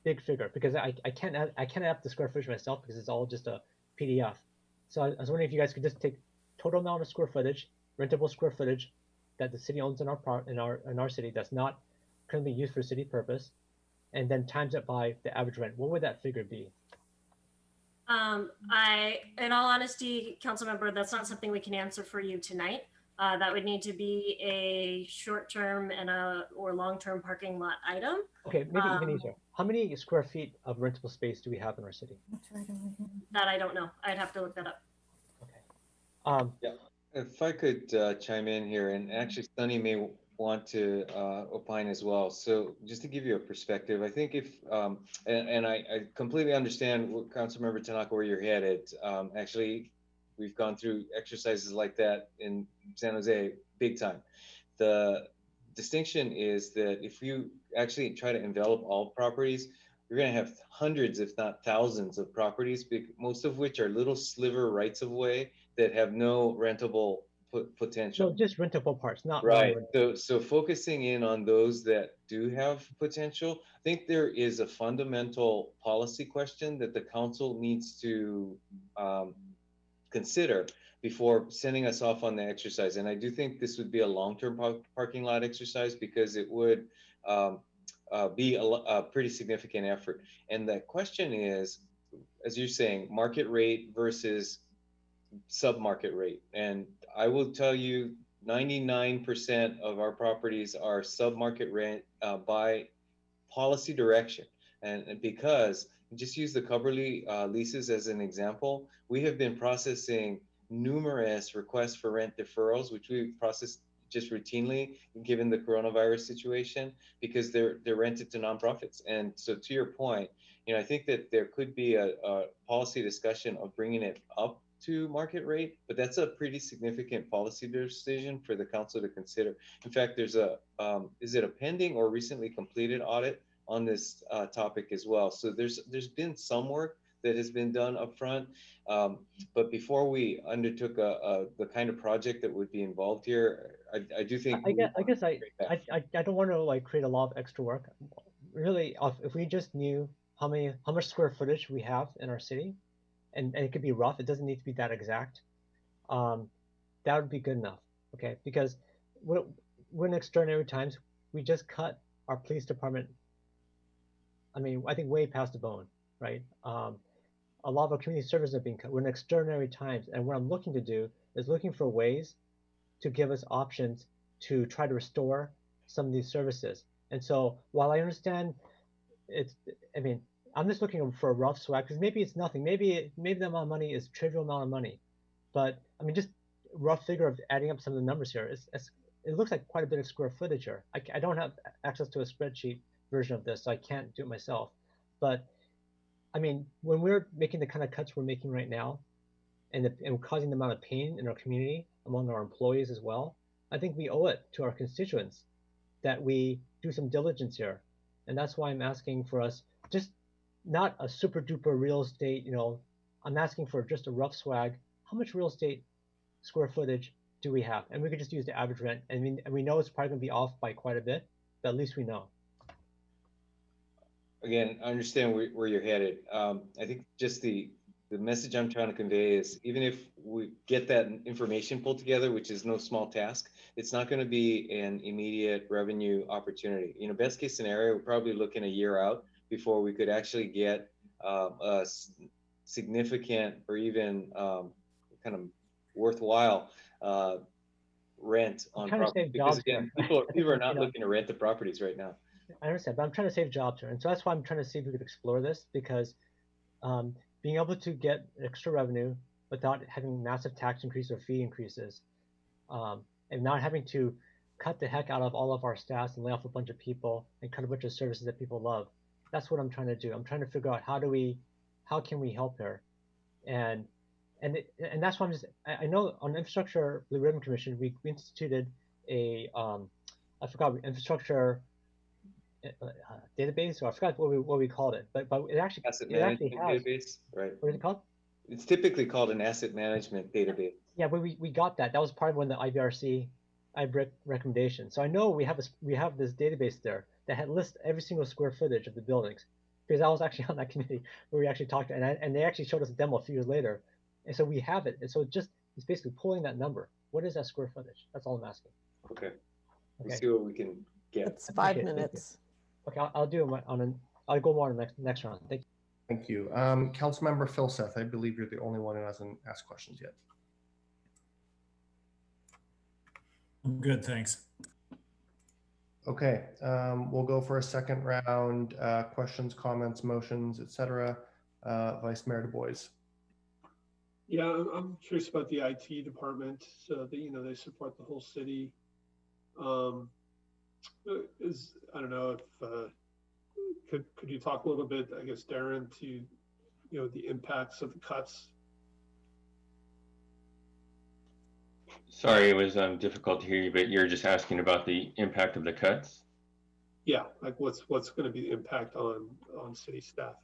big figure because I can't add up the square footage myself because it's all just a PDF. So I was wondering if you guys could just take total amount of square footage, rentable square footage that the city owns in our city that's not currently used for city purpose, and then times it by the average rent. What would that figure be? In all honesty, council member, that's not something we can answer for you tonight. That would need to be a short-term and or long-term parking lot item. Okay, maybe even easier. How many square feet of rentable space do we have in our city? That I don't know. I'd have to look that up. Yeah, if I could chime in here, and actually Sunny may want to opine as well. So just to give you a perspective, I think if, and I completely understand, Councilmember Tanaka, where you're headed. Actually, we've gone through exercises like that in San Jose big time. The distinction is that if you actually try to envelop all properties, you're going to have hundreds, if not thousands of properties, most of which are little sliver rights of way that have no rentable potential. So just rentable parts, not right. So focusing in on those that do have potential, I think there is a fundamental policy question that the council needs to consider before sending us off on the exercise. And I do think this would be a long-term parking lot exercise because it would be a pretty significant effort. And the question is, as you're saying, market rate versus sub-market rate. And I will tell you 99% of our properties are sub-market rent by policy direction. And because, just use the Coverly leases as an example, we have been processing numerous requests for rent deferrals, which we process just routinely given the coronavirus situation, because they're rented to nonprofits. And so to your point, you know, I think that there could be a policy discussion of bringing it up to market rate, but that's a pretty significant policy decision for the council to consider. In fact, there's is it a pending or recently completed audit on this topic as well? So there's been some work that has been done up front, but before we undertook the kind of project that would be involved here, I do think I guess I don't want to like create a lot of extra work. Really, if we just knew how much square footage we have in our city, and it could be rough, it doesn't need to be that exact, that would be good enough. Okay, because we're in extraordinary times. We just cut our police department, I mean, I think way past the bone, right? A lot of our community services are being cut. We're in extraordinary times, and what I'm looking to do is looking for ways to give us options to try to restore some of these services. And so while I understand I'm just looking for a rough swag, because maybe it's nothing. Maybe the amount of money is a trivial amount of money, but I mean, just rough figure of adding up some of the numbers here. It looks like quite a bit of square footage here. I don't have access to a spreadsheet version of this, so I can't do it myself. But I mean, when we're making the kind of cuts we're making right now, and causing the amount of pain in our community among our employees as well, I think we owe it to our constituents that we do some diligence here. And that's why I'm asking for us, just not a super duper real estate, I'm asking for just a rough swag. How much real estate square footage do we have? And we could just use the average rent. And we know it's probably gonna be off by quite a bit, but at least we know. Again, I understand where you're headed. I think just the message I'm trying to convey is, even if we get that information pulled together, which is no small task, it's not going to be an immediate revenue opportunity. Best case scenario, we're probably looking a year out before we could actually get a significant or even kind of worthwhile rent on property. Because again, people are not looking to rent the properties right now. I understand, but I'm trying to save jobs here. And so that's why I'm trying to see if we could explore this, because being able to get extra revenue without having massive tax increase or fee increases, and not having to cut the heck out of all of our staffs and lay off a bunch of people and cut a bunch of services that people love. That's what I'm trying to do. I'm trying to figure out how can we help her, and that's why I know on Infrastructure Blue Ribbon Commission we instituted a I forgot, infrastructure database, or I forgot what we called it, but it actually Asset it actually management has database, right? What is it called? It's typically called an asset management database. Yeah, but we got that. That was part of one of the IBRC recommendation. So I know we have this database there that had lists every single square footage of the buildings, because I was actually on that committee where we actually talked, and they actually showed us a demo a few years later, and so we have it. And so it's basically pulling that number. What is that square footage? That's all I'm asking. Okay. We'll see what we can get. It's 5 minutes. Okay, I'll do it I'll go more on the next round. Thank you. Thank you. Councilmember Philseth, I believe you're the only one who hasn't asked questions yet. I'm good, thanks. Okay, we'll go for a second round, questions, comments, motions, etc. Vice Mayor Du Bois. Yeah, I'm curious about the IT department. So that, they support the whole city. I don't know if could you talk a little bit, I guess, Darren, to the impacts of the cuts? Sorry, it was difficult to hear you, but you're just asking about the impact of the cuts? Yeah, like what's going to be the impact on city staff?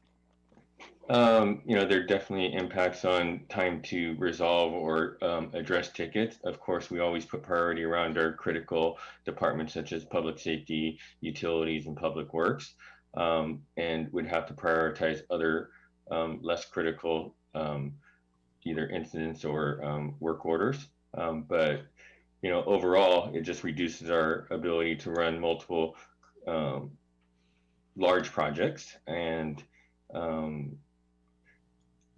There are definitely impacts on time to resolve or address tickets. Of course, we always put priority around our critical departments such as public safety, utilities, and public works, and would have to prioritize other less critical either incidents or work orders. But overall, it just reduces our ability to run multiple large projects and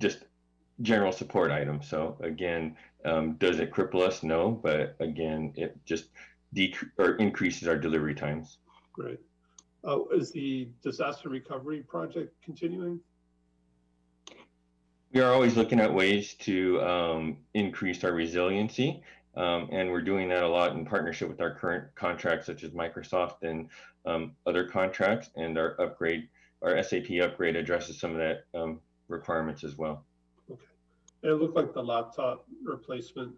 just general support items. So again, does it cripple us? No, but again, it just increases our delivery times. Great. Is the disaster recovery project continuing? We are always looking at ways to increase our resiliency, and we're doing that a lot in partnership with our current contracts, such as Microsoft and other contracts, and our SAP upgrade addresses some of that requirements as well. Okay. And it looked like the laptop replacement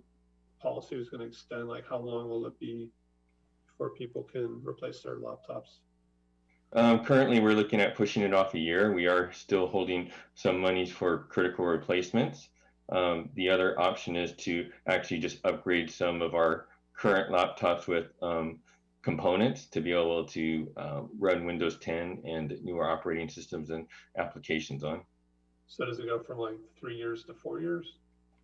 policy was going to extend. Like, how long will it be before people can replace their laptops? Currently, we're looking at pushing it off a year. We are still holding some monies for critical replacements. The other option is to actually just upgrade some of our current laptops with components to be able to run Windows 10 and newer operating systems and applications on. So does it go from like 3 years to 4 years?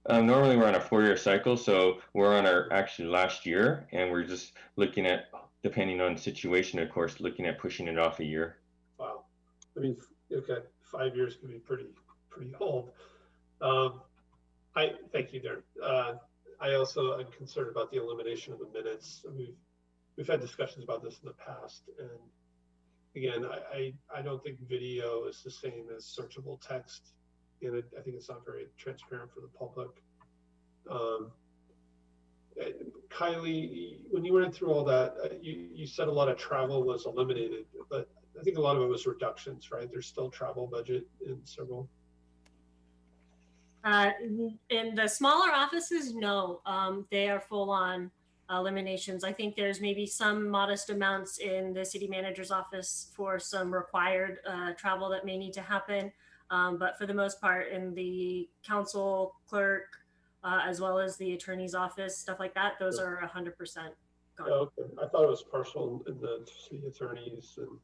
Normally we're on a 4-year cycle, so we're on our actually last year, and we're just looking at, depending on the situation, of course, looking at pushing it off a year. Wow. I mean, okay, 5 years can be pretty old. I thank you, Darren. I also am concerned about the elimination of the minutes. We've had discussions about this in the past, and again, I don't think video is the same as searchable text, and I think it's not very transparent for the public. Kylie, when you went through all that, you said a lot of travel was eliminated, but I think a lot of it was reductions, right? There's still travel budget in several. In the smaller offices, no, they are full on eliminations. I think there's maybe some modest amounts in the city manager's office for some required travel that may need to happen. But for the most part, in the council clerk, as well as the attorney's office, stuff like that, those are 100% gone. Oh, okay. I thought it was partial in the city attorneys, and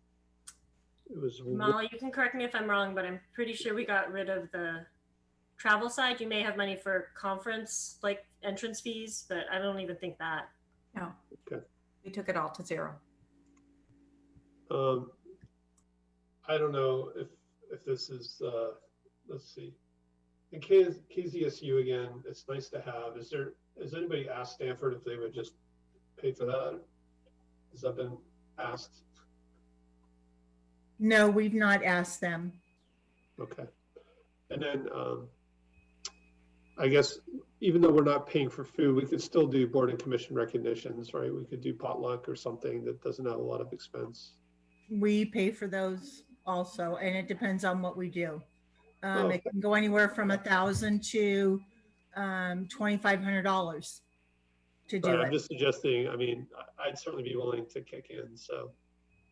it was. Molly, you can correct me if I'm wrong, but I'm pretty sure we got rid of the travel side. You may have money for conference, like entrance fees, but I don't even think that. No. Okay. We took it all to zero. I don't know if this is, let's see. In KZSU again, it's nice to have. Has anybody asked Stanford if they would just pay for that? Has that been asked? No, we've not asked them. Okay. And then I guess even though we're not paying for food, we could still do board and commission recognitions, right? We could do potluck or something that doesn't have a lot of expense. We pay for those also, and it depends on what we do. It can go anywhere from $1,000 to $2,500. to do Right, it. I'm just suggesting, I mean, I'd certainly be willing to kick in, so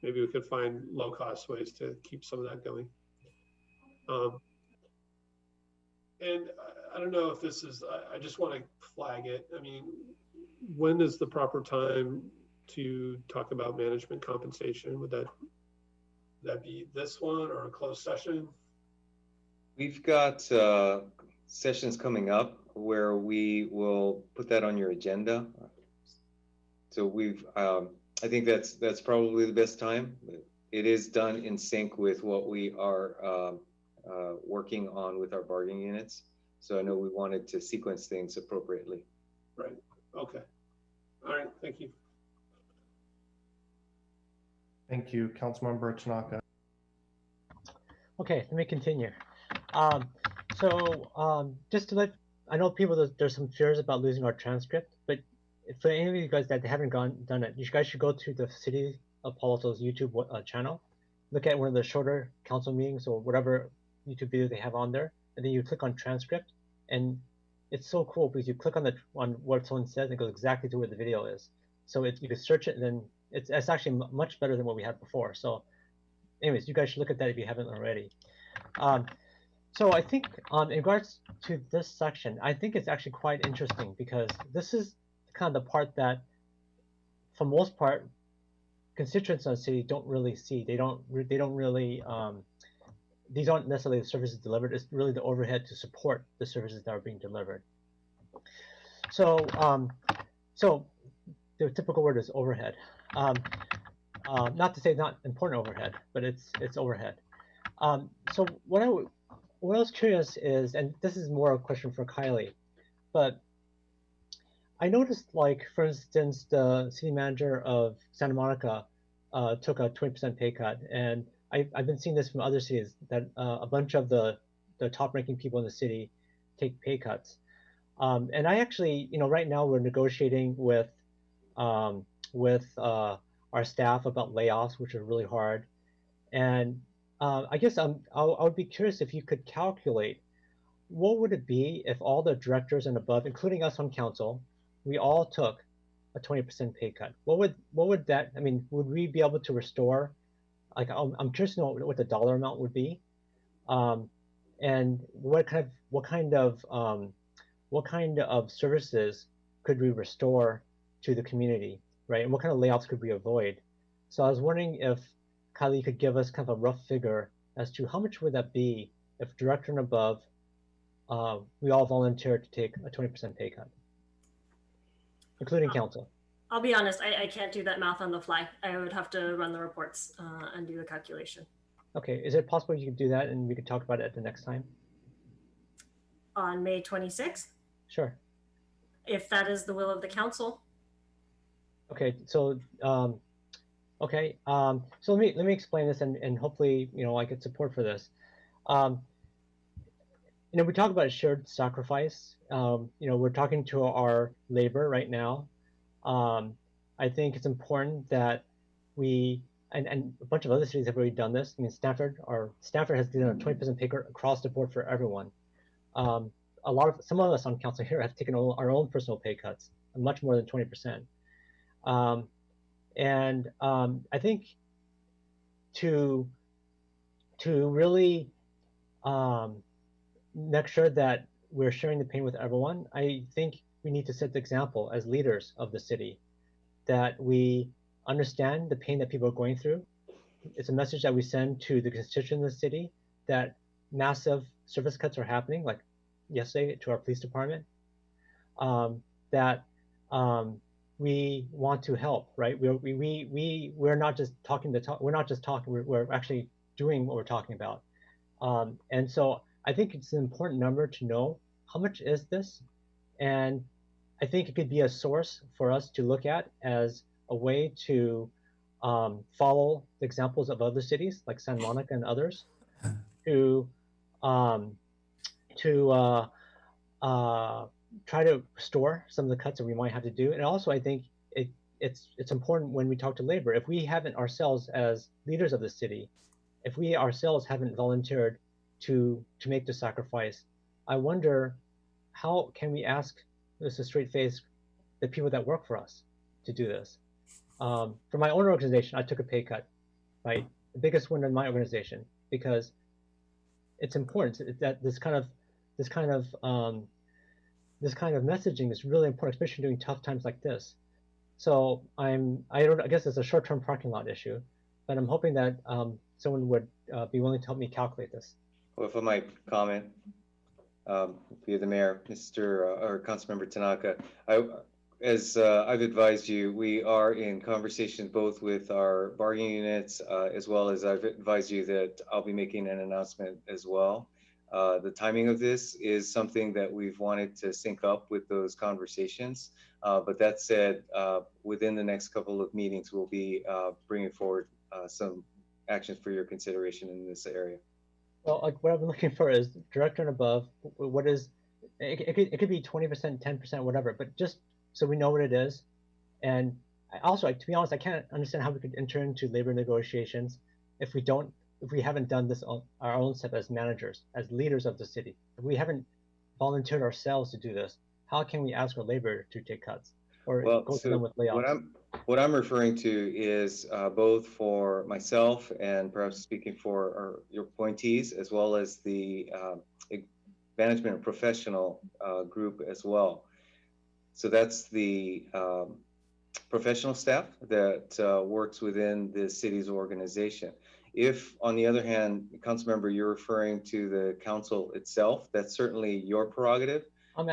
maybe we could find low-cost ways to keep some of that going. And I don't know if this is, I just want to flag it. I mean, when is the proper time to talk about management compensation? Would that be this one or a closed session? We've got sessions coming up where we will put that on your agenda. So I think that's probably the best time. It is done in sync with what we are working on with our bargaining units. So I know we wanted to sequence things appropriately. Right, okay. All right, thank you. Thank you, Councilmember Tanaka. Okay, let me continue. Just to let, I know people, there's some fears about losing our transcript, but for any of you guys that haven't done it, you guys should go to the City of Palo Alto's YouTube channel, look at one of the shorter council meetings or whatever YouTube video they have on there, and then you click on transcript, and it's so cool because you click on what someone says and it goes exactly to where the video is. So you can search it, and then it's actually much better than what we had before. So anyways, you guys should look at that if you haven't already. So I think in regards to this section, I think it's actually quite interesting because this is kind of the part that, for most part, constituents in the city don't really see. They don't really, these aren't necessarily the services delivered. It's really the overhead to support the services that are being delivered. So, so the typical word is overhead. Not to say not important overhead, but it's overhead. So what I was curious is, and this is more a question for Kylie, but I noticed, like, for instance, the city manager of Santa Monica took a 20% pay cut, and I've been seeing this from other cities that a bunch of the top-ranking people in the city take pay cuts. And I actually, right now we're negotiating with our staff about layoffs, which are really hard. And I guess I would be curious if you could calculate what would it be if all the directors and above, including us on council, we all took a 20% pay cut. What would that, I mean, would we be able to restore? Like, I'm curious to know what the dollar amount would be, and what kind of services could we restore to the community, right? And what kind of layoffs could we avoid? So I was wondering if Kylie could give us kind of a rough figure as to how much would that be if director and above, we all volunteered to take a 20% pay cut, including council. I'll be honest, I can't do that math on the fly. I would have to run the reports and do the calculation. Okay, is it possible you could do that and we could talk about it at the next time? On May 26th? Sure. If that is the will of the council. Okay, so okay, so let me explain this, and hopefully I get support for this. We talk about shared sacrifice. We're talking to our labor right now. I think it's important that we, and a bunch of other cities have already done this. I mean, Stanford has done a 20% pay cut across the board for everyone. Some of us on council here have taken our own personal pay cuts, much more than 20%. I think to really make sure that we're sharing the pain with everyone, I think we need to set the example as leaders of the city, that we understand the pain that people are going through. It's a message that we send to the constituents of the city that massive service cuts are happening, like yesterday to our police department, that we want to help, right? We're not just talking the talk. We're not just talking. We're actually doing what we're talking about. And so I think it's an important number to know how much is this, and I think it could be a source for us to look at as a way to follow the examples of other cities like Santa Monica and others, to try to restore some of the cuts that we might have to do. And also, I think it's important when we talk to labor, if we haven't ourselves as leaders of the city, if we ourselves haven't volunteered to make the sacrifice, I wonder how can we ask this a straight-faced the people that work for us to do this. For my own organization, I took a pay cut, right? The biggest one in my organization, because it's important that this kind of messaging is really important, especially during tough times like this. So I guess it's a short-term parking lot issue, but I'm hoping that someone would be willing to help me calculate this. Well, if I might comment, via the mayor, or Councilmember Tanaka, as I've advised you, we are in conversations both with our bargaining units, as well as I've advised you that I'll be making an announcement as well. The timing of this is something that we've wanted to sync up with those conversations. But that said, within the next couple of meetings, we'll be bringing forward some actions for your consideration in this area. Well, like what I'm looking for is director and above. What is it could be 20%, 10%, whatever, but just so we know what it is. And also, to be honest, I can't understand how we could enter into labor negotiations if we haven't done this on our own step as managers, as leaders of the city. If we haven't volunteered ourselves to do this, how can we ask our labor to take cuts or go to them with layoffs? What I'm referring to is both for myself and perhaps speaking for your appointees, as well as the management and professional group as well. So that's the professional staff that works within the city's organization. If, on the other hand, Councilmember, you're referring to the council itself, that's certainly your prerogative. I'm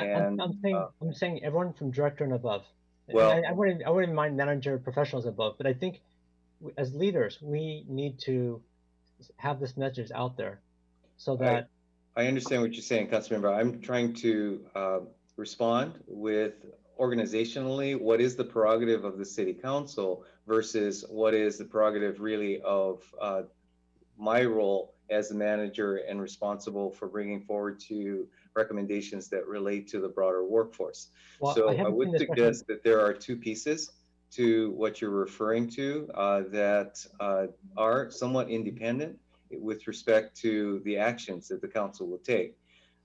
saying everyone from director and above. Well, I wouldn't mind manager professionals above, but I think as leaders, we need to have this message out there so that. I understand what you're saying, Councilmember. I'm trying to respond with organizationally, what is the prerogative of the city council versus what is the prerogative really of my role as the manager and responsible for bringing forward to recommendations that relate to the broader workforce. Well, so I would suggest that there are two pieces to what you're referring to that are somewhat independent with respect to the actions that the council will take.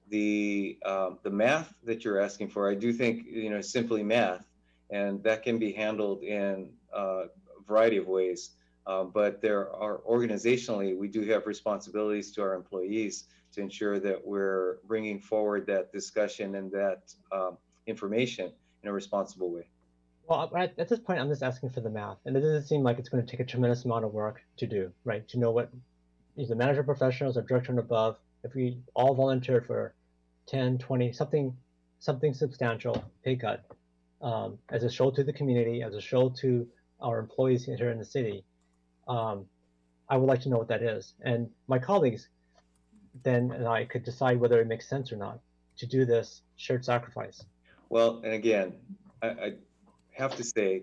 The math that you're asking for, I do think, simply math, and that can be handled in a variety of ways. But there are organizationally, we do have responsibilities to our employees to ensure that we're bringing forward that discussion and that information in a responsible way. Well, at this point, I'm just asking for the math, and it doesn't seem like it's going to take a tremendous amount of work to do, right? To know what either manager professionals or director and above, if we all volunteered for 10, 20, something substantial pay cut as a show to the community, as a show to our employees here in the city, I would like to know what that is. And my colleagues then and I could decide whether it makes sense or not to do this shared sacrifice. Well, and again, I have to say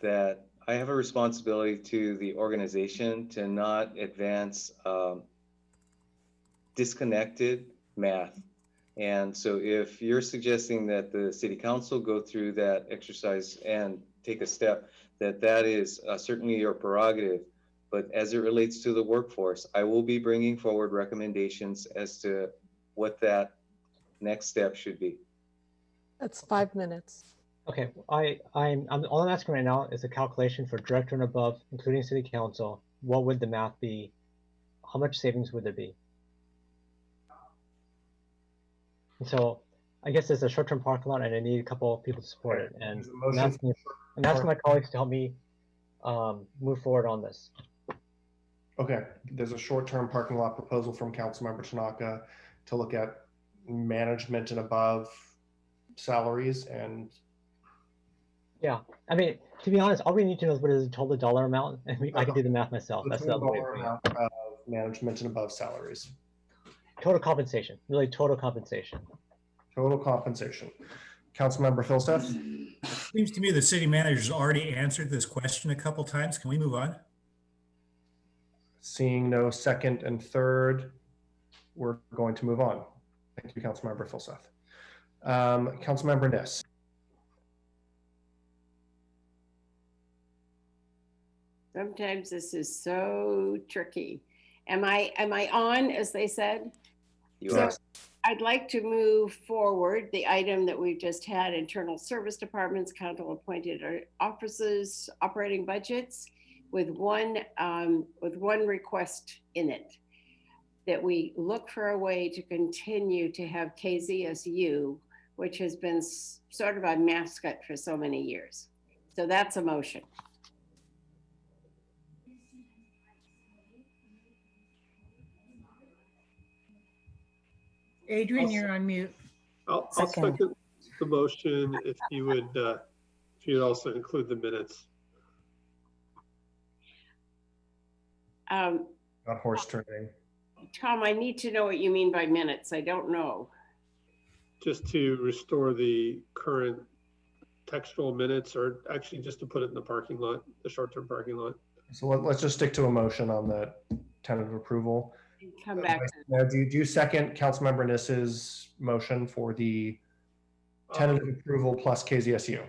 that I have a responsibility to the organization to not advance disconnected math. And so if you're suggesting that the city council go through that exercise and take a step, that is certainly your prerogative. But as it relates to the workforce, I will be bringing forward recommendations as to what that next step should be. That's 5 minutes. Okay, all I'm asking right now is a calculation for director and above, including city council. What would the math be? How much savings would there be? And so I guess it's a short-term parking lot and I need a couple of people to support it. And I'm asking my colleagues to help me move forward on this. Okay, there's a short-term parking lot proposal from Councilmember Tanaka to look at management and above salaries and. Yeah, I mean, to be honest, all we need to know is what is the total dollar amount, and I can do the math myself. That's the dollar amount of management and above salaries. Total compensation, really total compensation. Total compensation. Councilmember Philsteff? Seems to me the city manager's already answered this question a couple times. Can we move on? Seeing no second and third, we're going to move on. Thank you, Councilmember Philsteff. Councilmember Niss. Sometimes this is so tricky. Am I on, as they said? So I'd like to move forward the item that we've just had, internal service departments, council appointed offices, operating budgets, with one request in it, that we look for a way to continue to have KZSU, which has been sort of a mascot for so many years. So that's a motion. Adrian, you're on mute. I'll second the motion if you would also include the minutes. Not horse trading. Tom, I need to know what you mean by minutes. I don't know. Just to restore the current textual minutes, or actually just to put it in the parking lot, the short-term parking lot. So let's just stick to a motion on the tentative approval. Come back. Do you second Councilmember Niss's motion for the tentative approval plus KZSU?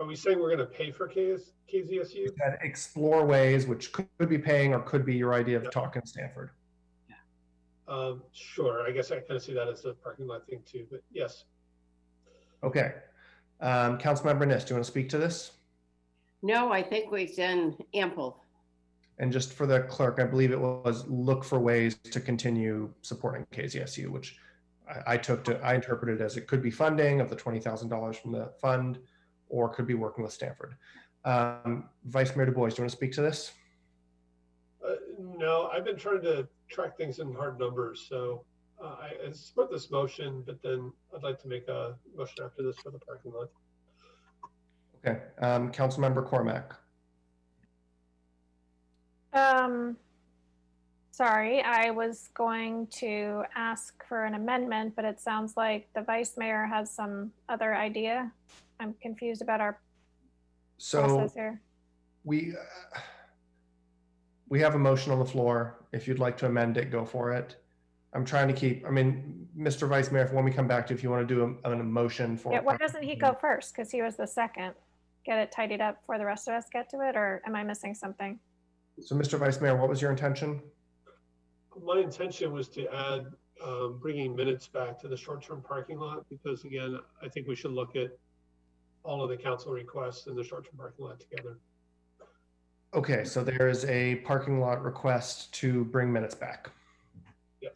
Are we saying we're going to pay for KZSU? And explore ways, which could be paying or could be your idea of talking to Stanford. Sure. I guess I kind of see that as a parking lot thing too, but yes. Okay. Councilmember Niss, do you want to speak to this? No, I think we've done ample. And just for the clerk, I believe it was look for ways to continue supporting KZSU, which I interpreted as it could be funding of the $20,000 from the fund, or could be working with Stanford. Vice Mayor Du Bois, do you want to speak to this? No, I've been trying to track things in hard numbers, so I support this motion, but then I'd like to make a motion after this for the parking lot. Okay, Councilmember Cormack. Sorry, I was going to ask for an amendment, but it sounds like the vice mayor has some other idea. I'm confused about our process here. We have a motion on the floor. If you'd like to amend it, go for it. I'm trying to keep, Mr. Vice Mayor, when we come back to, if you want to do a motion for. Yeah, why doesn't he go first? Because he was the second. Get it tidied up before the rest of us get to it, or am I missing something? So, Mr. Vice Mayor, what was your intention? My intention was to add bringing minutes back to the short-term parking lot, because again, I think we should look at all of the council requests in the short-term parking lot together. Okay, so there is a parking lot request to bring minutes back. Yes.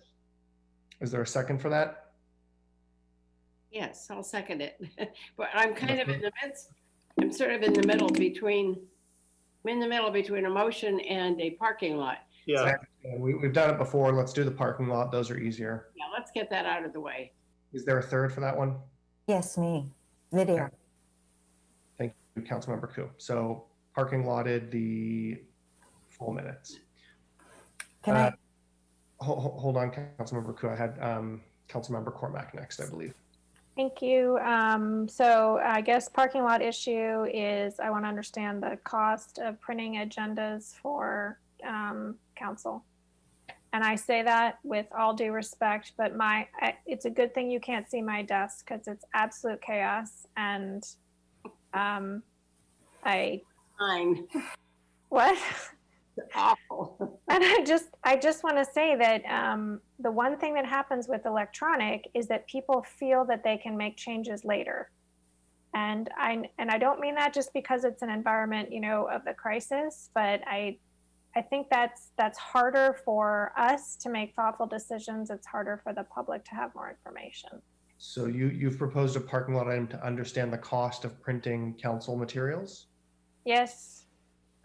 Is there a second for that? Yes, I'll second it. But I'm kind of in the midst. I'm sort of in the middle between. I'm in the middle between a motion and a parking lot. Yeah. We've done it before. Let's do the parking lot. Those are easier. Yeah, let's get that out of the way. Is there a third for that one? Yes, me, Lydia. Okay. Thank you, Councilmember Koo. So parking lotted the full minutes. Can I? Hold on, Councilmember Koo. I had Councilmember Cormack next, I believe. Thank you. So I guess parking lot issue is I want to understand the cost of printing agendas for council. And I say that with all due respect, but it's a good thing you can't see my desk because it's absolute chaos. And Fine. What? It's awful. And I just want to say that the one thing that happens with electronic is that people feel that they can make changes later. And I don't mean that just because it's an environment, of the crisis, but I think that's harder for us to make thoughtful decisions. It's harder for the public to have more information. So you've proposed a parking lot item to understand the cost of printing council materials? Yes.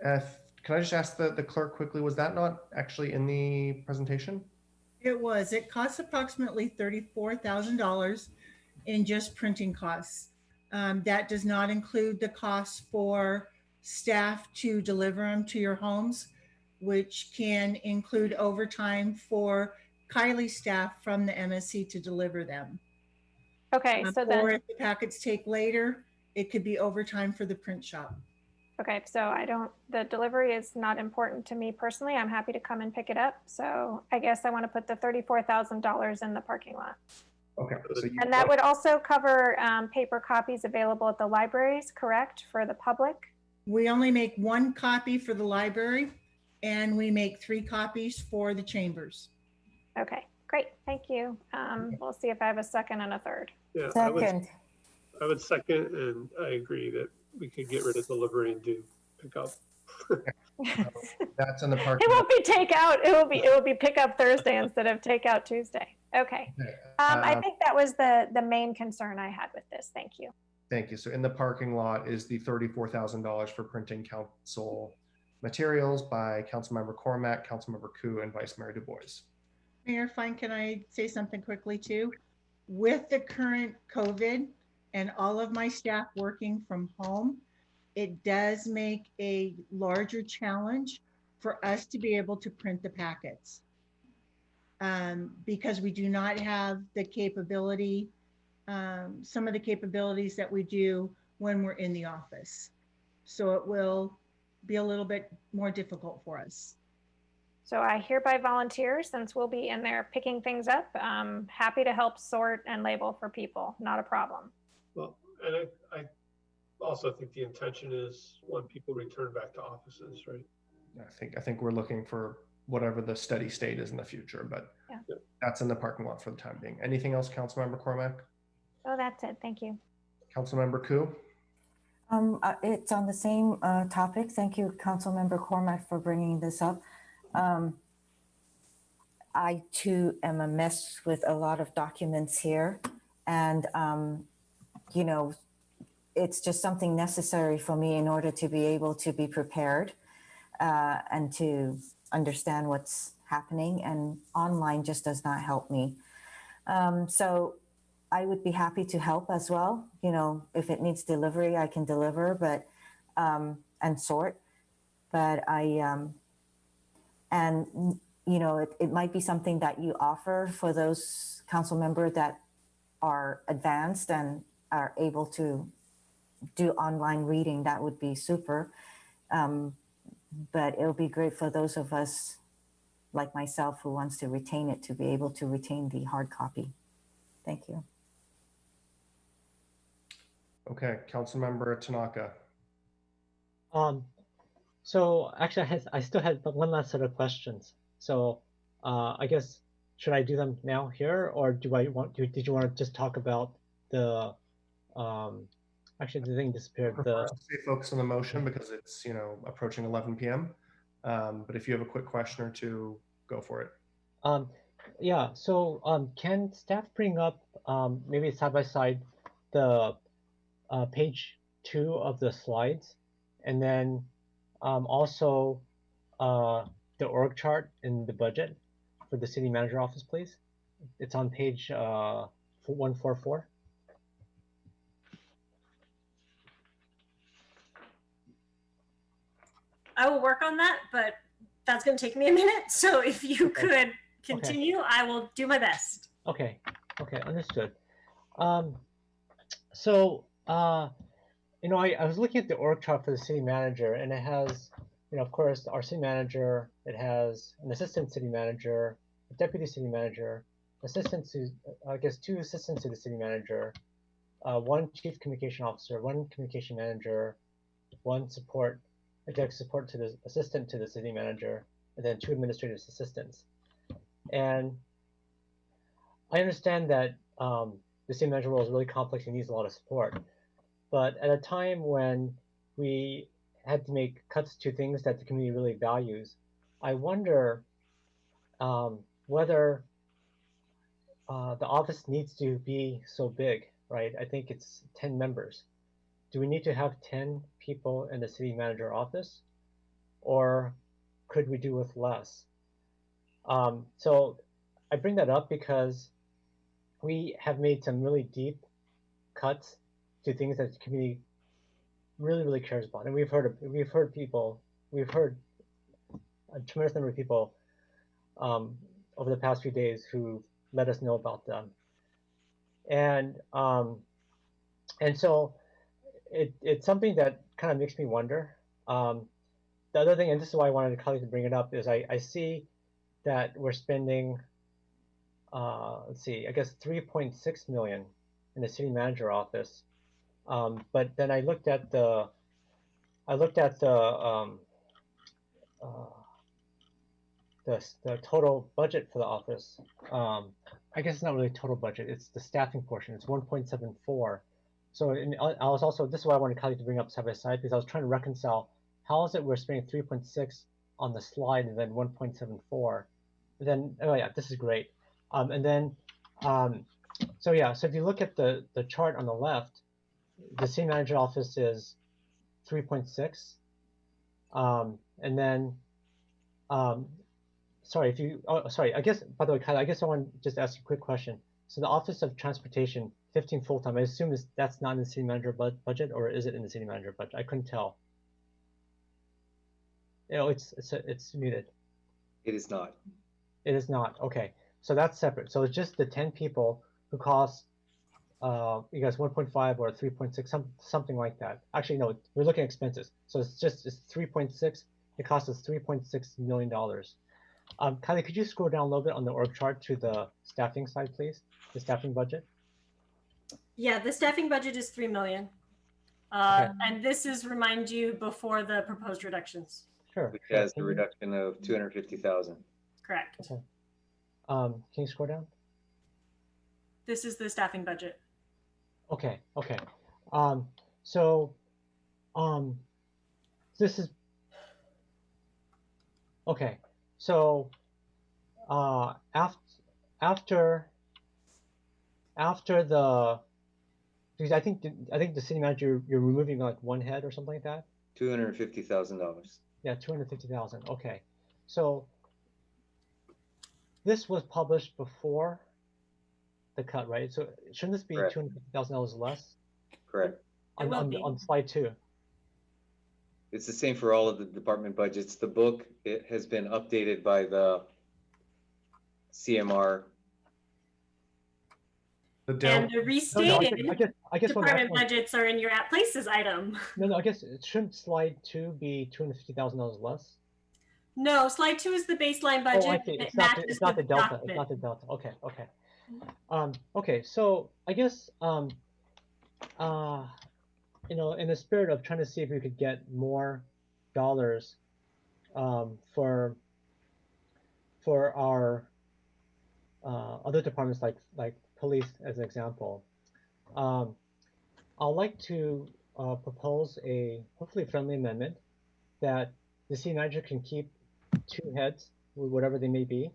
Can I just ask the clerk quickly, was that not actually in the presentation? It was. It costs approximately $34,000 in just printing costs. That does not include the costs for staff to deliver them to your homes, which can include overtime for Kylie staff from the MSC to deliver them. Okay, so then. Or if the packets take later, it could be overtime for the print shop. Okay, so the delivery is not important to me personally. I'm happy to come and pick it up. So I guess I want to put the $34,000 in the parking lot. Okay. And that would also cover paper copies available at the libraries, correct, for the public? We only make one copy for the library and we make 3 copies for the chambers. Okay, Great, thank you. We'll see if I have a second and a third. Yeah, Second. I would second, and I agree that we could get rid of delivery and do pick up. That's in the park. It won't be takeout. It will be pickup Thursday instead of takeout Tuesday. Okay. I think that was the main concern I had with this. Thank you. Thank you. So in the parking lot is the $34,000 for printing council materials by Councilmember Cormack, Councilmember Koo, and Vice Mayor Du Bois. Mayor Fine, can I say something quickly too? With the current COVID and all of my staff working from home, it does make a larger challenge for us to be able to print the packets. Because we do not have the capability, some of the capabilities that we do when we're in the office. So it will be a little bit more difficult for us. So I hereby volunteer, since we'll be in there picking things up. Happy to help sort and label for people, not a problem. Well, and I also think the intention is when people return back to offices, right? I think we're looking for whatever the steady state is in the future, but yeah. That's in the parking lot for the time being. Anything else, Councilmember Cormack? Oh, that's it. Thank you. Councilmember Koo? It's on the same topic. Thank you, Councilmember Cormack, for bringing this up. I too am a mess with a lot of documents here, and you know, it's just something necessary for me in order to be able to be prepared and to understand what's happening, and online just does not help me. So I would be happy to help as well. You know, if it needs delivery, I can deliver, but and sort. But and you know, it might be something that you offer for those council members that are advanced and are able to do online reading. That would be super. But it'll be great for those of us like myself who wants to retain it, to be able to retain the hard copy. Thank you. Okay, Councilmember Tanaka. So actually, I still had one last set of questions. So I guess, should I do them now here, or did you want to just talk about the, actually the thing disappeared. Stay focused on the motion because it's, you know, approaching 11 p.m. But if you have a quick question or two, go for it. Yeah, so can staff bring up maybe side by side the page 2 of the slides, and then also the org chart in the budget for the city manager office, please? It's on page 144. I will work on that, but that's going to take me a minute. So if you could continue, I will do my best. Okay, understood. You know, I was looking at the org chart for the city manager, and it has, you know, of course, our city manager. It has an assistant city manager, a deputy city manager, assistant to, I guess, 2 assistants to the city manager, 1 chief communication officer, 1 communication manager, 1 support, executive support to the assistant to the city manager, and then 2 administrative assistants. And I understand that the city manager role is really complex and needs a lot of support. But at a time when we had to make cuts to things that the community really values, I wonder whether the office needs to be so big, right? I think it's 10 members. Do we need to have 10 people in the city manager office, or could we do with less? So I bring that up because we have made some really deep cuts to things that the community really cares about, and we've heard a tremendous number of people over the past few days who let us know about them, and so it's something that kind of makes me wonder. The other thing, and this is why I wanted a colleague to bring it up, is I see that we're spending let's see, I guess 3.6 million in the city manager office. But then I looked at the the total budget for the office. I guess it's not really total budget. It's the staffing portion. It's 1.74. So I was also, this is why I wanted Kylie to bring up side by side, because I was trying to reconcile how is it we're spending 3.6 on the slide and then 1.74. Then, oh yeah, this is great. And then, so yeah, so if you look at the chart on the left, the city manager office is 3.6. And then, sorry, if you, oh, sorry, I guess, by the way, Kylie, I guess I want to just ask you a quick question. So the Office of Transportation, 15 full-time, I assume that's not in the city manager budget, or is it in the city manager budget? I couldn't tell. You know, it's muted. It is not. It is not. Okay, so that's separate. So it's just the 10 people who cost you guys 1.5 or 3.6, something like that. Actually, no, we're looking at expenses. So it's 3.6. It costs us $3.6 million. Kylie, could you scroll down a little bit on the org chart to the staffing side, please? The staffing budget. Yeah, the staffing budget is 3 million. Okay. And this is, remind you, before the proposed reductions. Sure. Which has a reduction of 250,000. Correct. Okay. Can you scroll down? This is the staffing budget. Okay. Okay. So this is okay. So after the, because I think the city manager, you're removing like one head or something like that. $250,000. Yeah, 250,000. Okay, so this was published before the cut, right? So shouldn't this be $250,000 less? Correct. On slide 2. It's the same for all of the department budgets. The book, it has been updated by the CMR. And the restated I guess department budgets are in your at places item. No, I guess shouldn't slide 2 be $250,000 less? No, slide 2 is the baseline budget. Oh, I see. It's not the delta. Document. It's not the delta. Okay, okay. Okay, so I guess you know, in the spirit of trying to see if we could get more dollars for our other departments like police as an example, I'd like to propose a hopefully friendly amendment that the city manager can keep 2 heads, whatever they may be,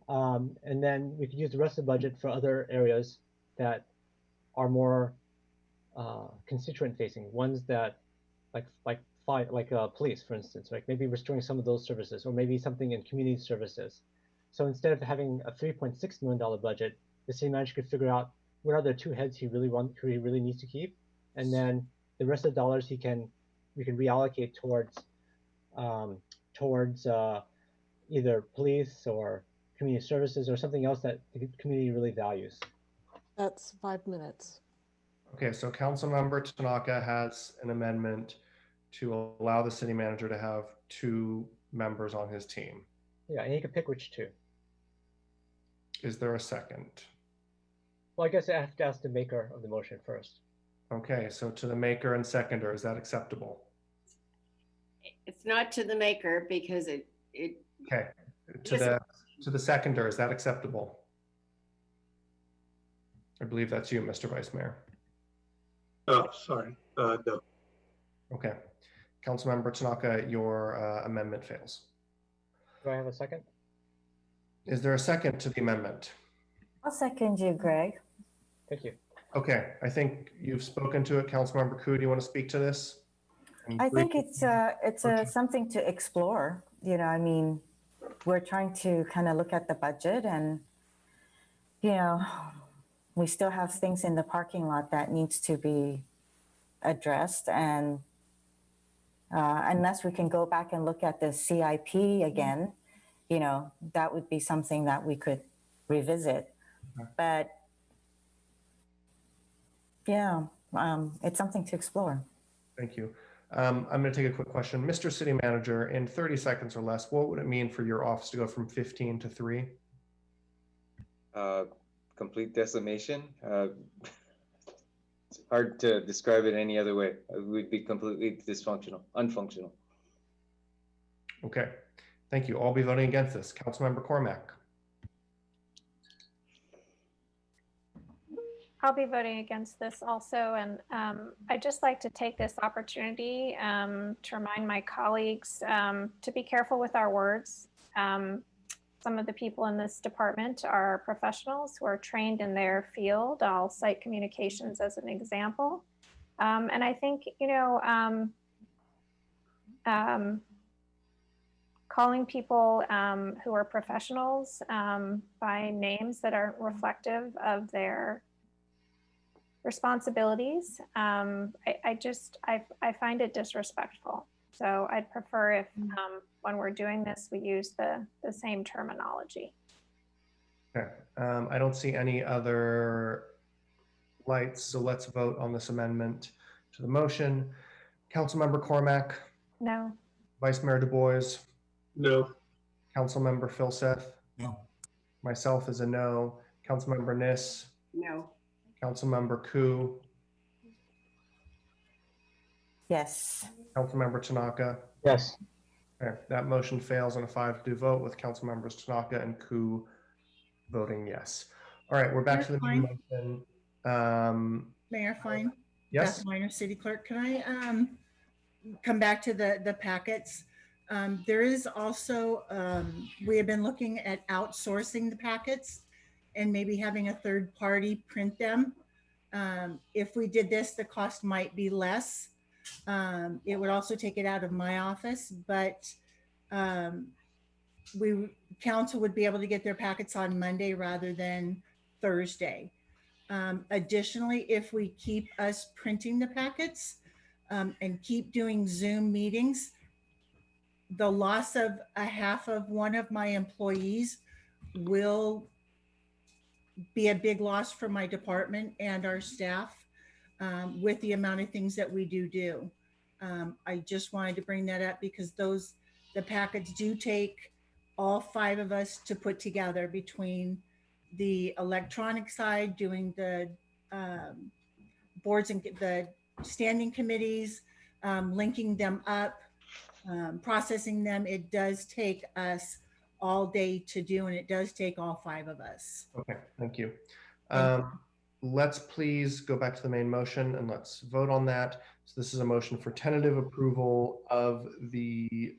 and then we could use the rest of the budget for other areas that are more constituent facing, ones that like police, for instance, like maybe restoring some of those services, or maybe something in community services. So instead of having a $3.6 million budget, the city manager could figure out what are the 2 heads he really needs to keep, and then the rest of the dollars we can reallocate towards either police or community services or something else that the community really values. That's 5 minutes. Okay, so Councilmember Tanaka has an amendment to allow the city manager to have 2 members on his team. Yeah, and he can pick which 2. Is there a second? Well, I guess I have to ask the maker of the motion first. Okay, so to the maker and seconder, is that acceptable? It's not to the maker because it Okay, to the seconder, is that acceptable? I believe that's you, Mr. Vice Mayor. Oh, sorry. No. Okay. Councilmember Tanaka, your amendment fails. Do I have a second? Is there a second to the amendment? I'll second you, Greg. Thank you. Okay, I think you've spoken to it. Councilmember Koo, do you want to speak to this? I think it's something to explore. You know, I mean, we're trying to kind of look at the budget, and you know, we still have things in the parking lot that needs to be addressed, and unless we can go back and look at the CIP again, you know, that would be something that we could revisit. But yeah, it's something to explore. Thank you. I'm going to take a quick question. Mr. City Manager, in 30 seconds or less, what would it mean for your office to go from 15 to 3? Complete decimation. It's hard to describe it any other way. It would be completely dysfunctional, unfunctional. Okay. Thank you. I'll be voting against this. Councilmember Cormack. I'll be voting against this also. And I'd just like to take this opportunity to remind my colleagues to be careful with our words. Some of the people in this department are professionals who are trained in their field. I'll cite communications as an example. And I think, calling people who are professionals by names that aren't reflective of their responsibilities, I find it disrespectful. So I'd prefer if when we're doing this, we use the same terminology. Okay, I don't see any other lights, so let's vote on this amendment to the motion. Councilmember Cormack? No. Vice Mayor Du Bois? No. Councilmember Filseth? No. Myself is a no. Councilmember Niss? No. Councilmember Ku? Yes. Councilmember Tanaka? Yes. Okay, that motion fails on a 5-2 vote with Councilmembers Tanaka and Ku voting yes. All right, we're back to the main motion. Mayor Fine? Yes. Beth Minor, City Clerk. Can I come back to the packets? There is also, we have been looking at outsourcing the packets and maybe having a third party print them. If we did this, the cost might be less. It would also take it out of my office, but council would be able to get their packets on Monday rather than Thursday. Additionally, if we keep us printing the packets and keep doing Zoom meetings, the loss of a half of one of my employees will be a big loss for my department and our staff with the amount of things that we do. I just wanted to bring that up because the packets do take all 5 of us to put together between the electronic side, doing the boards and the standing committees, linking them up, processing them. It does take us all day to do, and it does take all 5 of us. Okay, thank you. Let's please go back to the main motion and let's vote on that. So this is a motion for tentative approval of the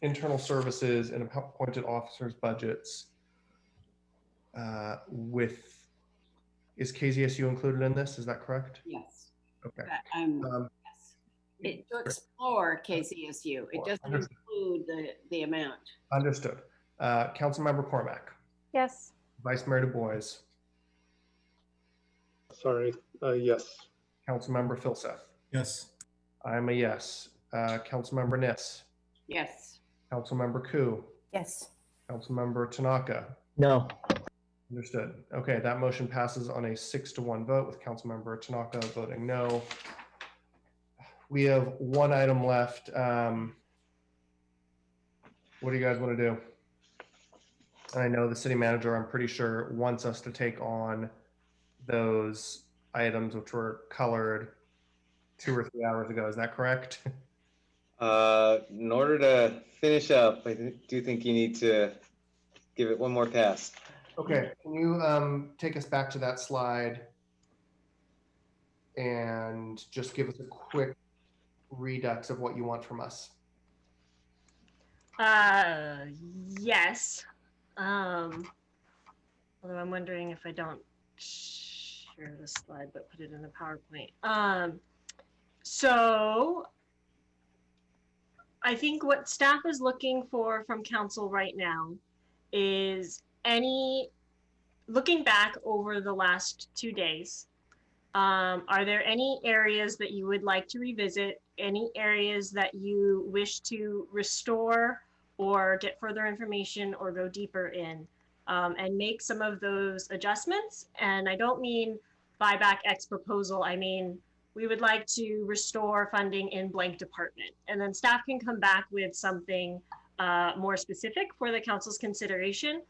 internal services and appointed officers budgets is KZSU included in this? Is that correct? Yes. Okay. Yes. To explore KCSU. It doesn't include the amount. Understood. Councilmember Cormack? Yes. Vice Mayor Du Bois? Sorry, yes. Councilmember Filseth? Yes. I'm a yes. Councilmember Niss? Yes. Councilmember Ku? Yes. Councilmember Tanaka? No. Understood. Okay, that motion passes on a 6-1 vote with Councilmember Tanaka voting no. We have one item left. What do you guys want to do? I know the city manager, I'm pretty sure, wants us to take on those items which were colored 2 or 3 hours ago. Is that correct? In order to finish up, I do think you need to give it one more pass. Okay, can you take us back to that slide and just give us a quick redux of what you want from us? Yes. Although I'm wondering if I don't share the slide, but put it in the PowerPoint. So I think what staff is looking for from council right now is looking back over the last 2 days, are there any areas that you would like to revisit, any areas that you wish to restore or get further information or go deeper in, and make some of those adjustments? And I don't mean buyback X proposal, I mean, we would like to restore funding in blank department. And then staff can come back with something more specific for the council's consideration.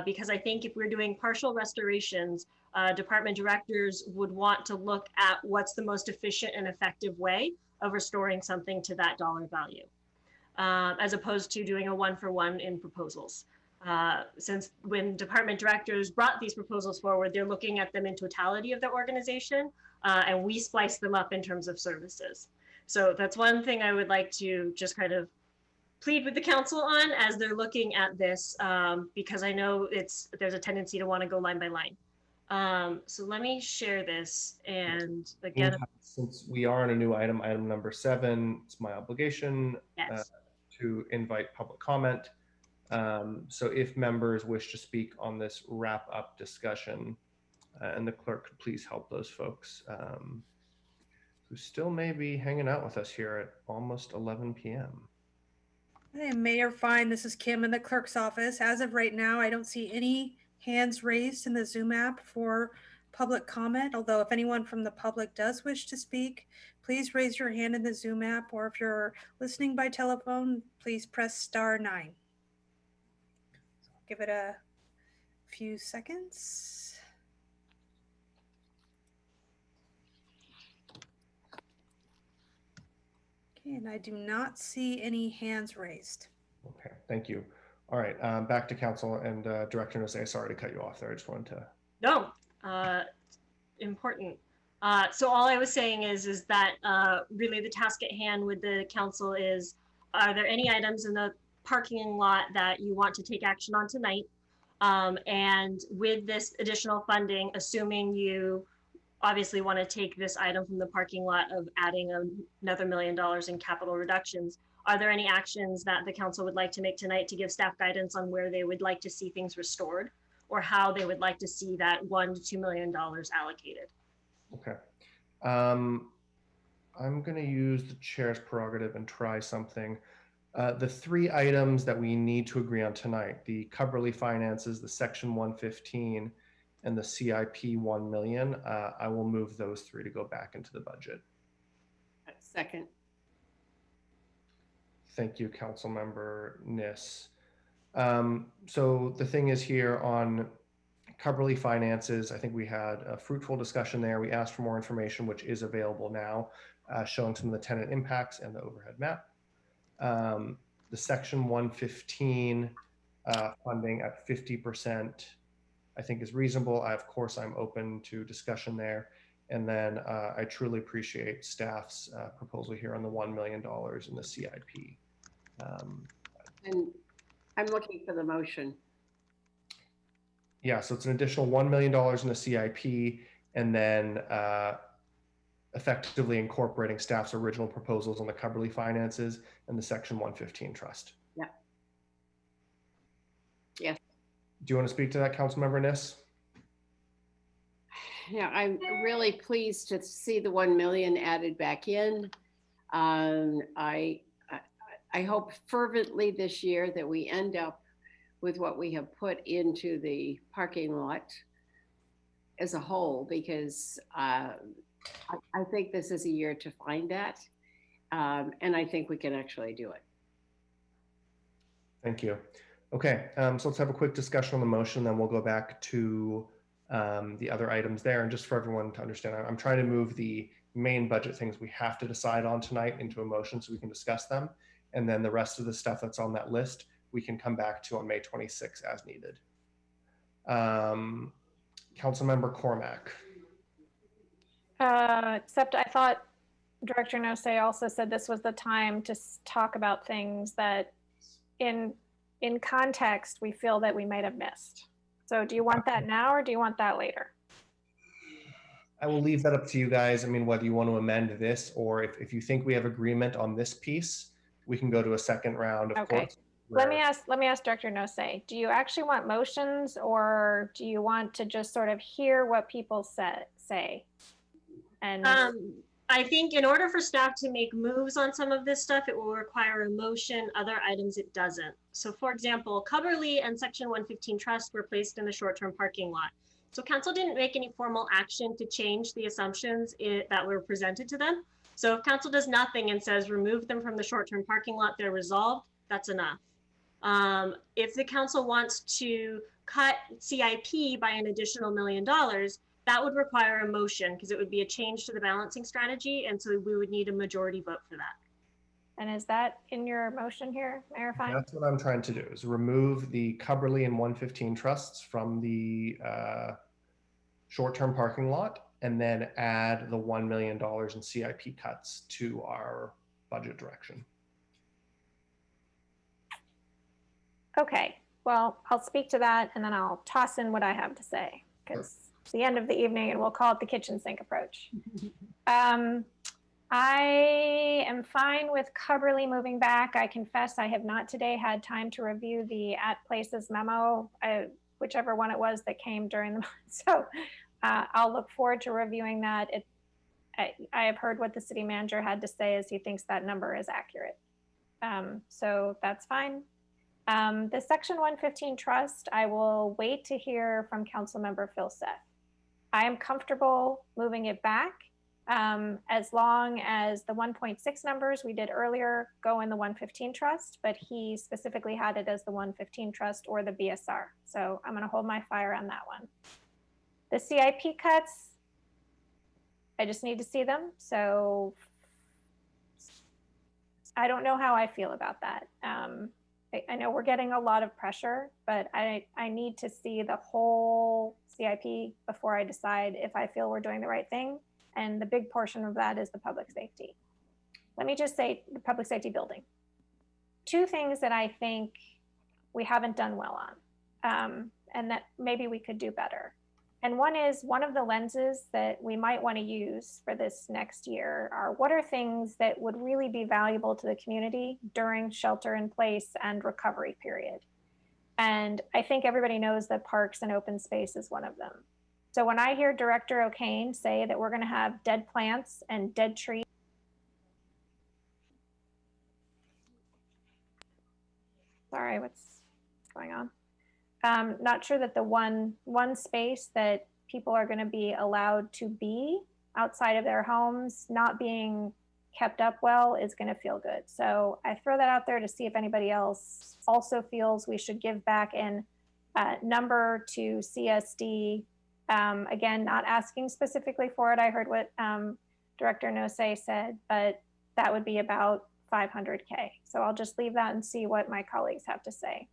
Because I think if we're doing partial restorations, department directors would want to look at what's the most efficient and effective way of restoring something to that dollar value. as opposed to doing a one-for-one in proposals. Since when department directors brought these proposals forward, they're looking at them in totality of their organization, and we splice them up in terms of services. So that's one thing I would like to just kind of plead with the council on as they're looking at this, because I know there's a tendency to want to go line by line. So let me share this, and again, since we are on a new item number 7, it's my obligation to invite public comment. So if members wish to speak on this wrap up discussion, and the clerk could please help those folks who still may be hanging out with us here at almost 11 p.m. Hey, Mayor Fine, this is Kim in the clerk's office. As of right now, I don't see any hands raised in the Zoom app for public comment, although if anyone from the public does wish to speak, please raise your hand in the Zoom app, or if you're listening by telephone, please press *9. Give it a few seconds. Okay, and I do not see any hands raised. Okay, thank you. All right, back to council and Director Nosey. Sorry to cut you off there. I just wanted to. No, important. So all I was saying is that really the task at hand with the council is, are there any items in the parking lot that you want to take action on tonight? And with this additional funding, assuming you obviously want to take this item from the parking lot of adding another $1 million in capital reductions, are there any actions that the council would like to make tonight to give staff guidance on where they would like to see things restored, or how they would like to see that $1 to $2 million allocated? Okay. I'm going to use the chair's prerogative and try something. The 3 items that we need to agree on tonight, the Cubberley finances, the Section 115, and the CIP 1 million, I will move those 3 to go back into the budget. Second. Thank you, Councilmember Niss. So the thing is here on Cubberley finances, I think we had a fruitful discussion there. We asked for more information, which is available now, showing some of the tenant impacts and the overhead map. The Section 115 funding at 50%, I think is reasonable. Of course, I'm open to discussion there. And then I truly appreciate staff's proposal here on the $1 million in the CIP. And I'm looking for the motion. Yeah, so it's an additional $1 million in the CIP, and then effectively incorporating staff's original proposals on the Cubberley finances and the Section 115 trust. Yeah. Yes. Do you want to speak to that, Councilmember Niss? Yeah, I'm really pleased to see the 1 million added back in. I hope fervently this year that we end up with what we have put into the parking lot as a whole, because I think this is a year to find that. And I think we can actually do it. Thank you. Okay, so let's have a quick discussion on the motion, then we'll go back to the other items there. And just for everyone to understand, I'm trying to move the main budget things we have to decide on tonight into a motion so we can discuss them. And then the rest of the stuff that's on that list, we can come back to on May 26th as needed. Councilmember Cormack. Except I thought Director Nosey also said this was the time to talk about things that in context, we feel that we might have missed. So do you want that now or do you want that later? I will leave that up to you guys. I mean, whether you want to amend this or if you think we have agreement on this piece, we can go to a second round, of course. Let me ask Director Nosey, do you actually want motions or do you want to just sort of hear what people say? And I think in order for staff to make moves on some of this stuff, it will require a motion. Other items it doesn't. So for example, Cubberley and Section 115 trust were placed in the short-term parking lot. So council didn't make any formal action to change the assumptions that were presented to them. So if council does nothing and says remove them from the short-term parking lot, they're resolved, that's enough. If the council wants to cut CIP by an additional $1 million, that would require a motion because it would be a change to the balancing strategy. And so we would need a majority vote for that. And is that in your motion here, Mayor Fine? That's what I'm trying to do, is remove the Cubberley and 115 trusts from the short-term parking lot, and then add the $1 million in CIP cuts to our budget direction. Okay, well, I'll speak to that and then I'll toss in what I have to say, because it's the end of the evening and we'll call it the kitchen sink approach. I am fine with Cubberley moving back. I confess I have not today had time to review the At Places memo, whichever one it was that came during the month. So I'll look forward to reviewing that. I have heard what the city manager had to say, as he thinks that number is accurate. So that's fine. The Section 115 trust, I will wait to hear from Councilmember Phil Seth. I am comfortable moving it back as long as the 1.6 numbers we did earlier go in the 115 trust, but he specifically had it as the 115 trust or the BSR. So I'm going to hold my fire on that one. The CIP cuts, I just need to see them. So I don't know how I feel about that. I know we're getting a lot of pressure, but I need to see the whole CIP before I decide if I feel we're doing the right thing. And the big portion of that is the public safety. Let me just say the public safety building. Two things that I think we haven't done well on, and that maybe we could do better. And one is, one of the lenses that we might want to use for this next year are, what are things that would really be valuable to the community during shelter in place and recovery period? And I think everybody knows that parks and open space is one of them. So when I hear Director O'Kane say that we're going to have dead plants and dead trees, sorry, what's going on? Not sure that the one space that people are going to be allowed to be outside of their homes, not being kept up well, is going to feel good. So I throw that out there to see if anybody else also feels we should give back in number to CSD. Again, not asking specifically for it. I heard what Director Nosey said, but that would be about $500K. So I'll just leave that and see what my colleagues have to say.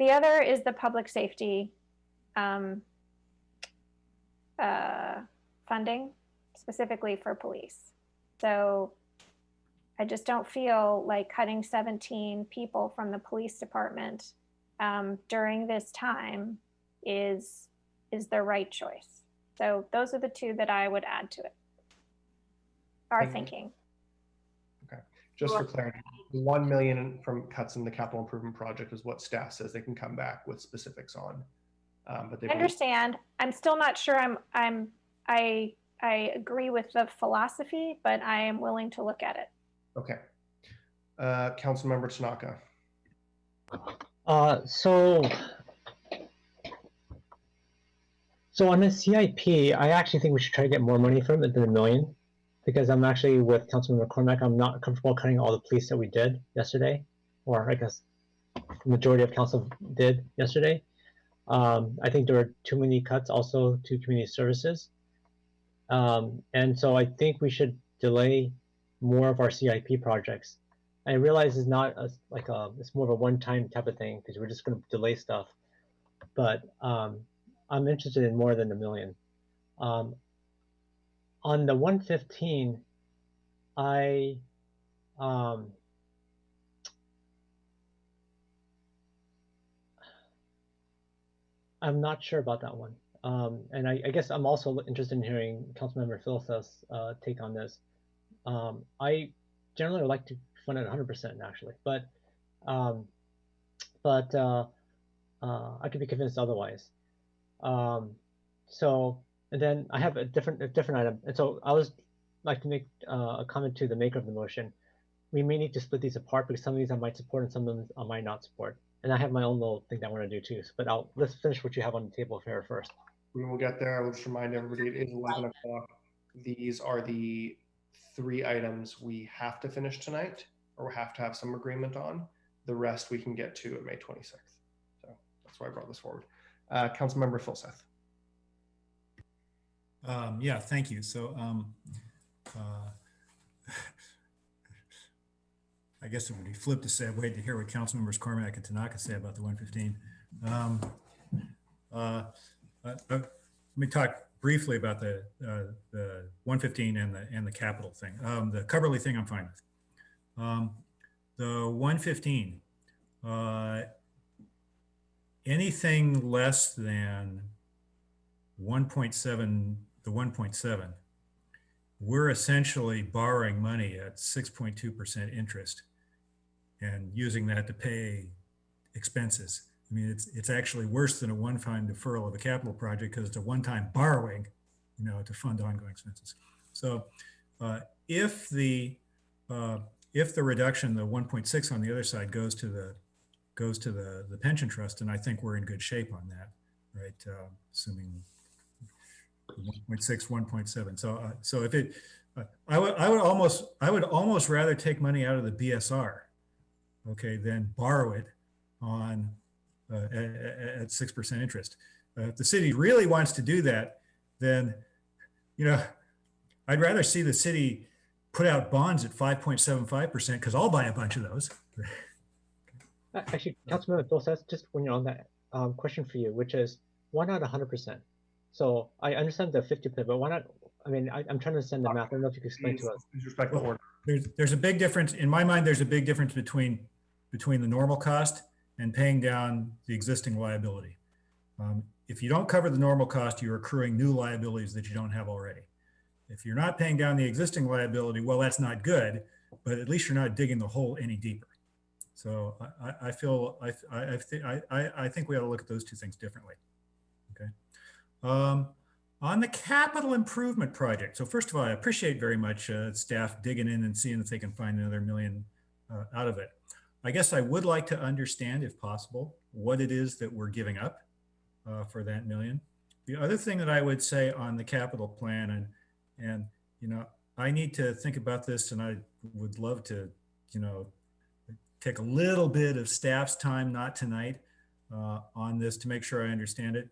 The other is the public safety funding, specifically for police. So I just don't feel like cutting 17 people from the police department during this time is the right choice. So those are the two that I would add to it. Our thinking. Okay, just for clarity, the 1 million from cuts in the capital improvement project is what staff says they can come back with specifics on. But they I understand. I'm still not sure. I agree with the philosophy, but I am willing to look at it. Okay. Councilmember Tanaka. So on the CIP, I actually think we should try to get more money from it than $1 million, because I'm actually with Councilman McCormack. I'm not comfortable cutting all the police that we did yesterday, or I guess the majority of council did yesterday. I think there were too many cuts also to community services. And so I think we should delay more of our CIP projects. I realize it's not it's more of a one-time type of thing, because we're just going to delay stuff. But I'm interested in more than $1 million. On the 115, I'm not sure about that one. And I guess I'm also interested in hearing Councilmember Phil's take on this. I generally would like to fund it 100% actually, but I could be convinced otherwise. And then I have a different item. And so I was like to make a comment to the maker of the motion. We may need to split these apart, because some of these I might support and some of them I might not support. And I have my own little thing that I want to do too. But let's finish what you have on the table here first. We will get there. I will just remind everybody it is 11 o'clock. These are the 3 items we have to finish tonight, or have to have some agreement on. The rest we can get to at May 26th. So that's why I brought this forward. Councilmember Philseth. Yeah, thank you. So I guess it would be flipped to say, wait to hear what council members Cormack and Tanaka say about the 115. Let me talk briefly about the 115 and the capital thing. The Coverly thing I'm fine with. The 115, anything less than 1.7, the 1.7, we're essentially borrowing money at 6.2% interest and using that to pay expenses. I mean, it's actually worse than a one-time deferral of a capital project because it's a one-time borrowing, you know, to fund ongoing expenses. So if the reduction, the 1.6 on the other side goes to the pension trust, and I think we're in good shape on that, right? Assuming 1.6, 1.7. So if it, I would almost rather take money out of the BSR, okay, than borrow it on at 6% interest. If the city really wants to do that, then, you know, I'd rather see the city put out bonds at 5.75% because I'll buy a bunch of those. Actually, Councilmember Dosas, just when you're on that question for you, which is why not 100%? So I understand the 50%, but why not? I mean, I'm trying to understand the math. I don't know if you can explain to us. Respect the order. There's a big difference in my mind. There's a big difference between the normal cost and paying down the existing liability. If you don't cover the normal cost, you're accruing new liabilities that you don't have already. If you're not paying down the existing liability, well, that's not good, but at least you're not digging the hole any deeper. So I think we ought to look at those two things differently. Okay. On the capital improvement project. So first of all, I appreciate very much staff digging in and seeing if they can find another $1 million out of it. I guess I would like to understand, if possible, what it is that we're giving up for that $1 million. The other thing that I would say on the capital plan, and you know, I need to think about this, and I would love to, you know, take a little bit of staff's time, not tonight, on this to make sure I understand it.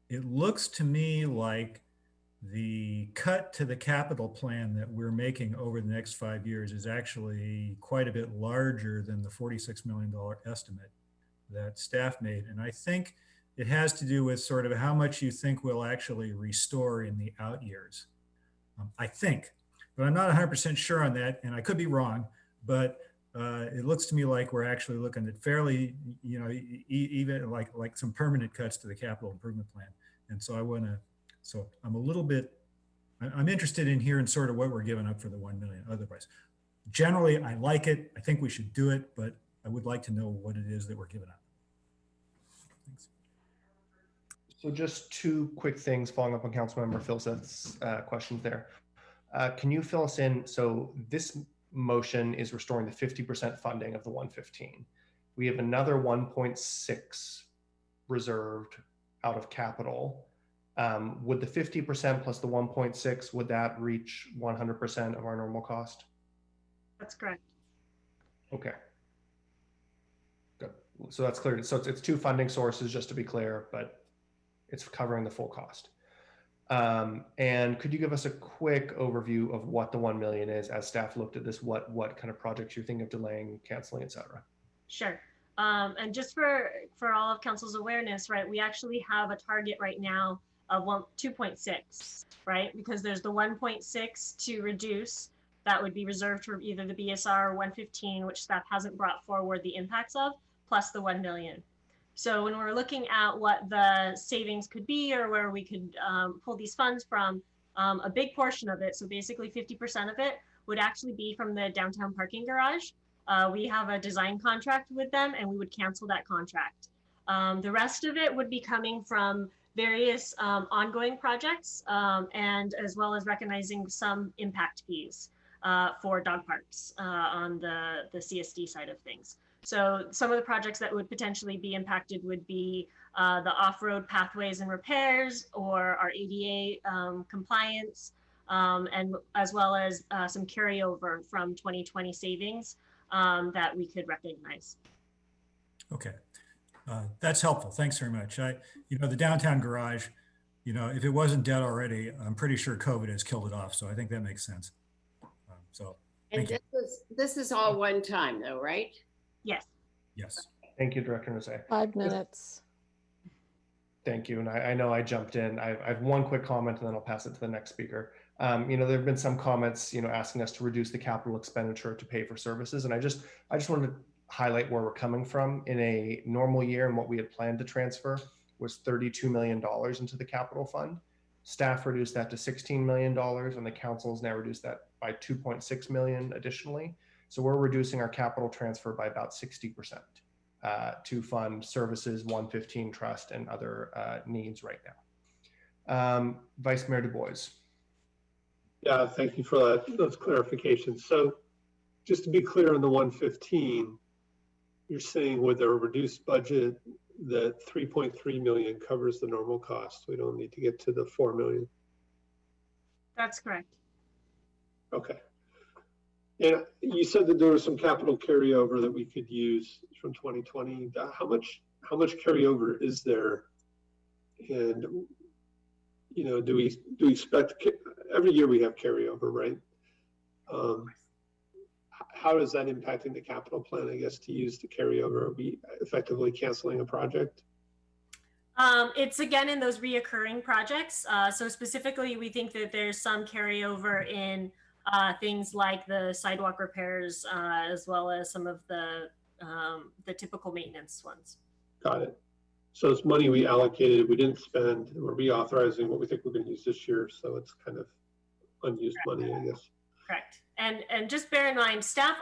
It looks to me like the cut to the capital plan that we're making over the next 5 years is actually quite a bit larger than the $46 million estimate that staff made. And I think it has to do with sort of how much you think we'll actually restore in the out years. I think, but I'm not 100% sure on that, and I could be wrong, but it looks to me like we're actually looking at fairly, you know, even like some permanent cuts to the capital improvement plan. And so so I'm a little bit, I'm interested in hearing sort of what we're giving up for the 1 million otherwise. Generally, I like it. I think we should do it, but I would like to know what it is that we're giving up. Thanks. So just two quick things following up on Councilmember Filseth's questions there. Can you fill us in? So this motion is restoring the 50% funding of the 115. We have another 1.6 reserved out of capital. Would the 50% plus the 1.6, would that reach 100% of our normal cost? That's correct. Okay. Good. So that's clear. So it's two funding sources, just to be clear, but it's covering the full cost. And could you give us a quick overview of what the 1 million is as staff looked at this, what kind of projects you're thinking of delaying, canceling, et cetera? Sure. And just for all of council's awareness, right, we actually have a target right now of 2.6, right? Because there's the 1.6 to reduce, that would be reserved for either the BSR or 115, which staff hasn't brought forward the impacts of, plus the 1 million. So when we're looking at what the savings could be or where we could pull these funds from, a big portion of it, so basically 50% of it, would actually be from the downtown parking garage. We have a design contract with them and we would cancel that contract. The rest of it would be coming from various ongoing projects and as well as recognizing some impact fees for dog parks on the CSD side of things. So some of the projects that would potentially be impacted would be the off-road pathways and repairs, or our ADA compliance, and as well as some carryover from 2020 savings that we could recognize. Okay, that's helpful. Thanks very much. You know, the downtown garage, you know, if it wasn't dead already, I'm pretty sure COVID has killed it off. So I think that makes sense. So And this is all one time though, right? Yes. Yes. Thank you, Director Jose. 5 minutes. Thank you. And I know I jumped in. I have one quick comment and then I'll pass it to the next speaker. There have been some comments, asking us to reduce the capital expenditure to pay for services. And I just wanted to highlight where we're coming from. In a normal year, and what we had planned to transfer was $32 million into the capital fund. Staff reduced that to $16 million, and the council has now reduced that by $2.6 million additionally. So we're reducing our capital transfer by about 60% to fund services, 115 trust, and other needs right now. Vice Mayor Du Bois. Yeah, thank you for those clarifications. So just to be clear on the 115, you're saying with a reduced budget that 3.3 million covers the normal cost. We don't need to get to the 4 million. That's correct. Okay. And you said that there was some capital carryover that we could use from 2020. How much carryover is there? And do we expect, every year we have carryover, right? How is that impacting the capital plan, I guess, to use the carryover? Are we effectively canceling a project? It's again in those reoccurring projects. So specifically, we think that there's some carryover in things like the sidewalk repairs, as well as some of the typical maintenance ones. Got it. So it's money we allocated, we didn't spend, we're reauthorizing what we think we're going to use this year. So it's kind of unused money, I guess. Correct. And just bear in mind, staff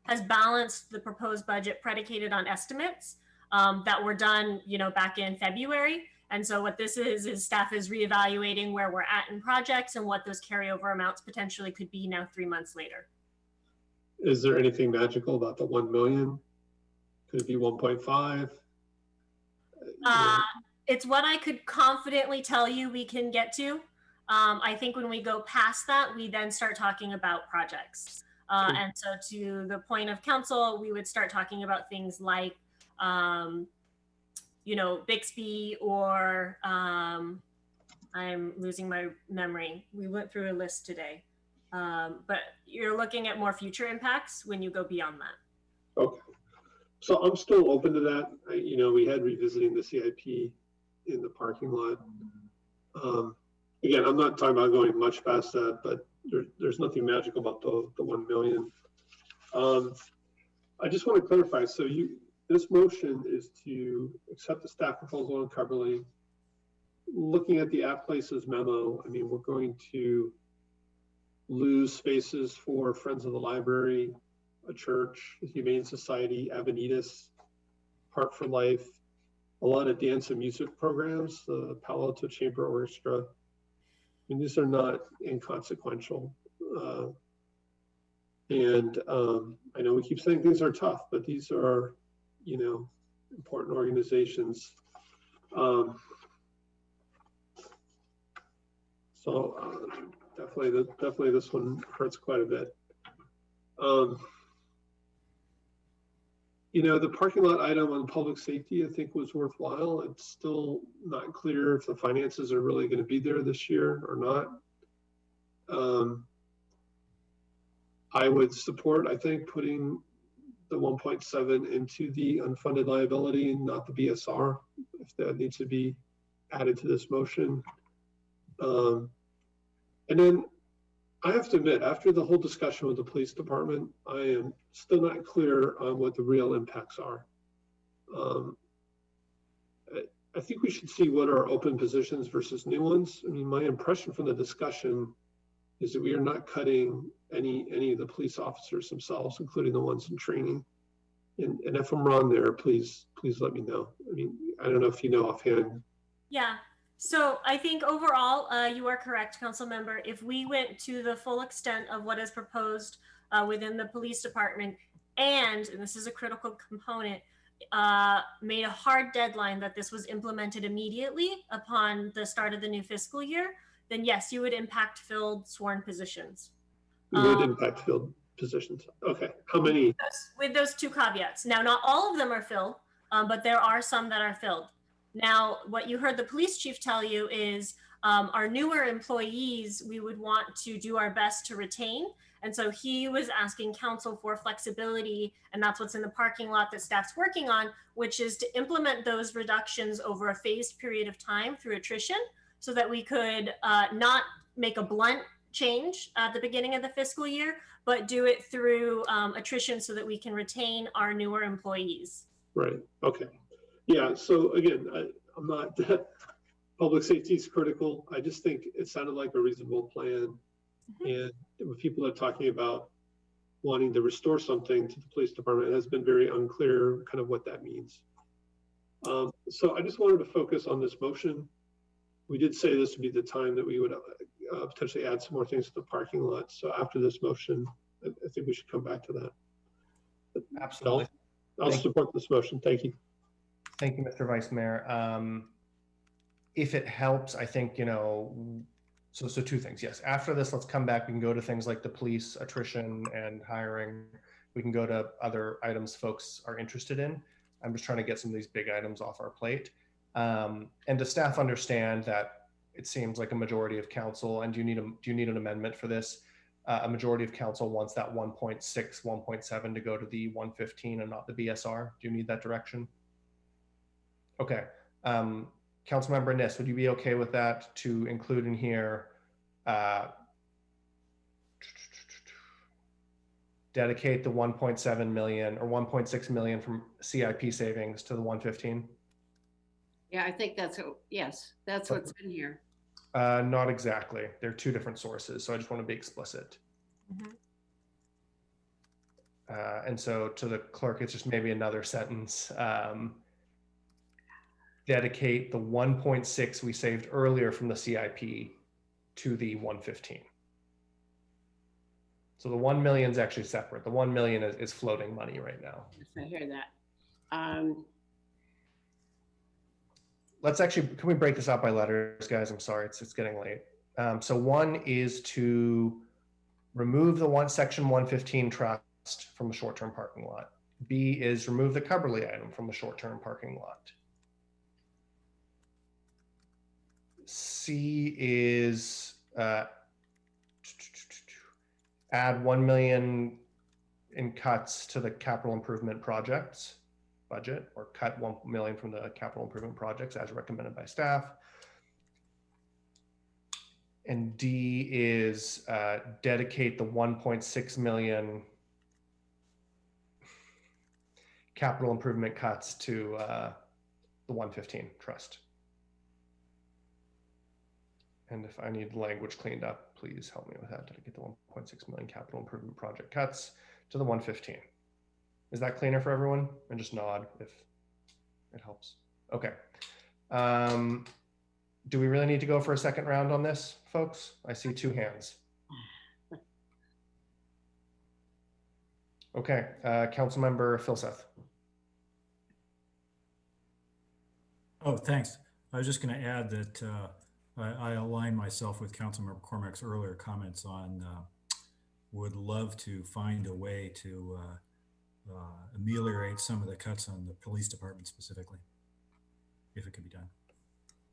has balanced the proposed budget predicated on estimates that were done, back in February. And so what this is staff is reevaluating where we're at in projects and what those carryover amounts potentially could be now 3 months later. Is there anything magical about the 1 million? Could it be 1.5? It's what I could confidently tell you we can get to. I think when we go past that, we then start talking about projects. And so to the point of council, we would start talking about things like, Bixby or I'm losing my memory. We went through a list today. But you're looking at more future impacts when you go beyond that. Okay. So I'm still open to that. We had revisiting the CIP in the parking lot. Again, I'm not talking about going much past that, but there's nothing magical about the 1 million. I just want to clarify. So this motion is to accept the staff proposal on Coverly. Looking at the App Places memo, we're going to lose spaces for Friends of the Library, a church, the Humane Society, Avenidas, Heart for Life, a lot of dance and music programs, the Palo Chamber Orchestra. These are not inconsequential. And I know we keep saying things are tough, but these are, important organizations. Definitely this one hurts quite a bit. The parking lot item on public safety, I think, was worthwhile. It's still not clear if the finances are really going to be there this year or not. I would support, I think, putting the 1.7 into the unfunded liability and not the BSR, if that needs to be added to this motion. And then I have to admit, after the whole discussion with the police department, I am still not clear on what the real impacts are. I think we should see what are open positions versus new ones. My impression from the discussion is that we are not cutting any of the police officers themselves, including the ones in training. And if I'm wrong there, please let me know. I don't know if you know offhand. Yeah. So I think overall, you are correct, Council Member. If we went to the full extent of what is proposed within the police department, and this is a critical component, made a hard deadline that this was implemented immediately upon the start of the new fiscal year, then yes, you would impact filled sworn positions. You would impact filled positions. Okay. How many? With those two caveats. Now, not all of them are filled, but there are some that are filled. Now, what you heard the police chief tell you is our newer employees, we would want to do our best to retain And so he was asking council for flexibility, and that's what's in the parking lot that staff's working on, which is to implement those reductions over a phased period of time through attrition, so that we could not make a blunt change at the beginning of the fiscal year, but do it through attrition so that we can retain our newer employees. Right. Okay. Yeah. So again, I'm not public safety is critical. I just think it sounded like a reasonable plan. And when people are talking about wanting to restore something to the police department, it has been very unclear kind of what that means. So I just wanted to focus on this motion. We did say this would be the time that we would potentially add some more things to the parking lot. So after this motion, I think we should come back to that. But Absolutely. I'll support this motion. Thank you. Thank you, Mr. Vice Mayor. If it helps, I think, you know, so two things. Yes, after this, let's come back. We can go to things like the police attrition and hiring. We can go to other items folks are interested in. I'm just trying to get some of these big items off our plate. And does staff understand that it seems like a majority of council, and do you need an amendment for this? A majority of council wants that 1.6, 1.7 to go to the 115 and not the BSR. Do you need that direction? Okay. Councilmember Niss, would you be okay with that to include in here, dedicate the 1.7 million or 1.6 million from CIP savings to the 115? Yeah, I think that's, yes, that's what's in here. Not exactly. They're two different sources, so I just want to be explicit. And so to the clerk, it's just maybe another sentence. Dedicate the 1.6 we saved earlier from the CIP to the 115. So the 1 million is actually separate. The 1 million is floating money right now. Yes, I hear that. Let's actually, can we break this out by letters, guys? I'm sorry, it's getting late. So one is to remove the section 115 trust from the short-term parking lot. B is remove the Cubberley item from the short-term parking lot. C is add 1 million in cuts to the capital improvement projects budget, or cut 1 million from the capital improvement projects as recommended by staff. And D is dedicate the 1.6 million capital improvement cuts to the 115 trust. And if I need language cleaned up, please help me with that. Dedicate the 1.6 million capital improvement project cuts to the 115. Is that cleaner for everyone? And just nod if it helps. Okay. Do we really need to go for a second round on this, folks? I see 2 hands. Okay, Councilmember Filseth. Oh, thanks. I was just going to add that I align myself with Councilmember Cormack's earlier comments on would love to find a way to ameliorate some of the cuts on the police department specifically, if it could be done.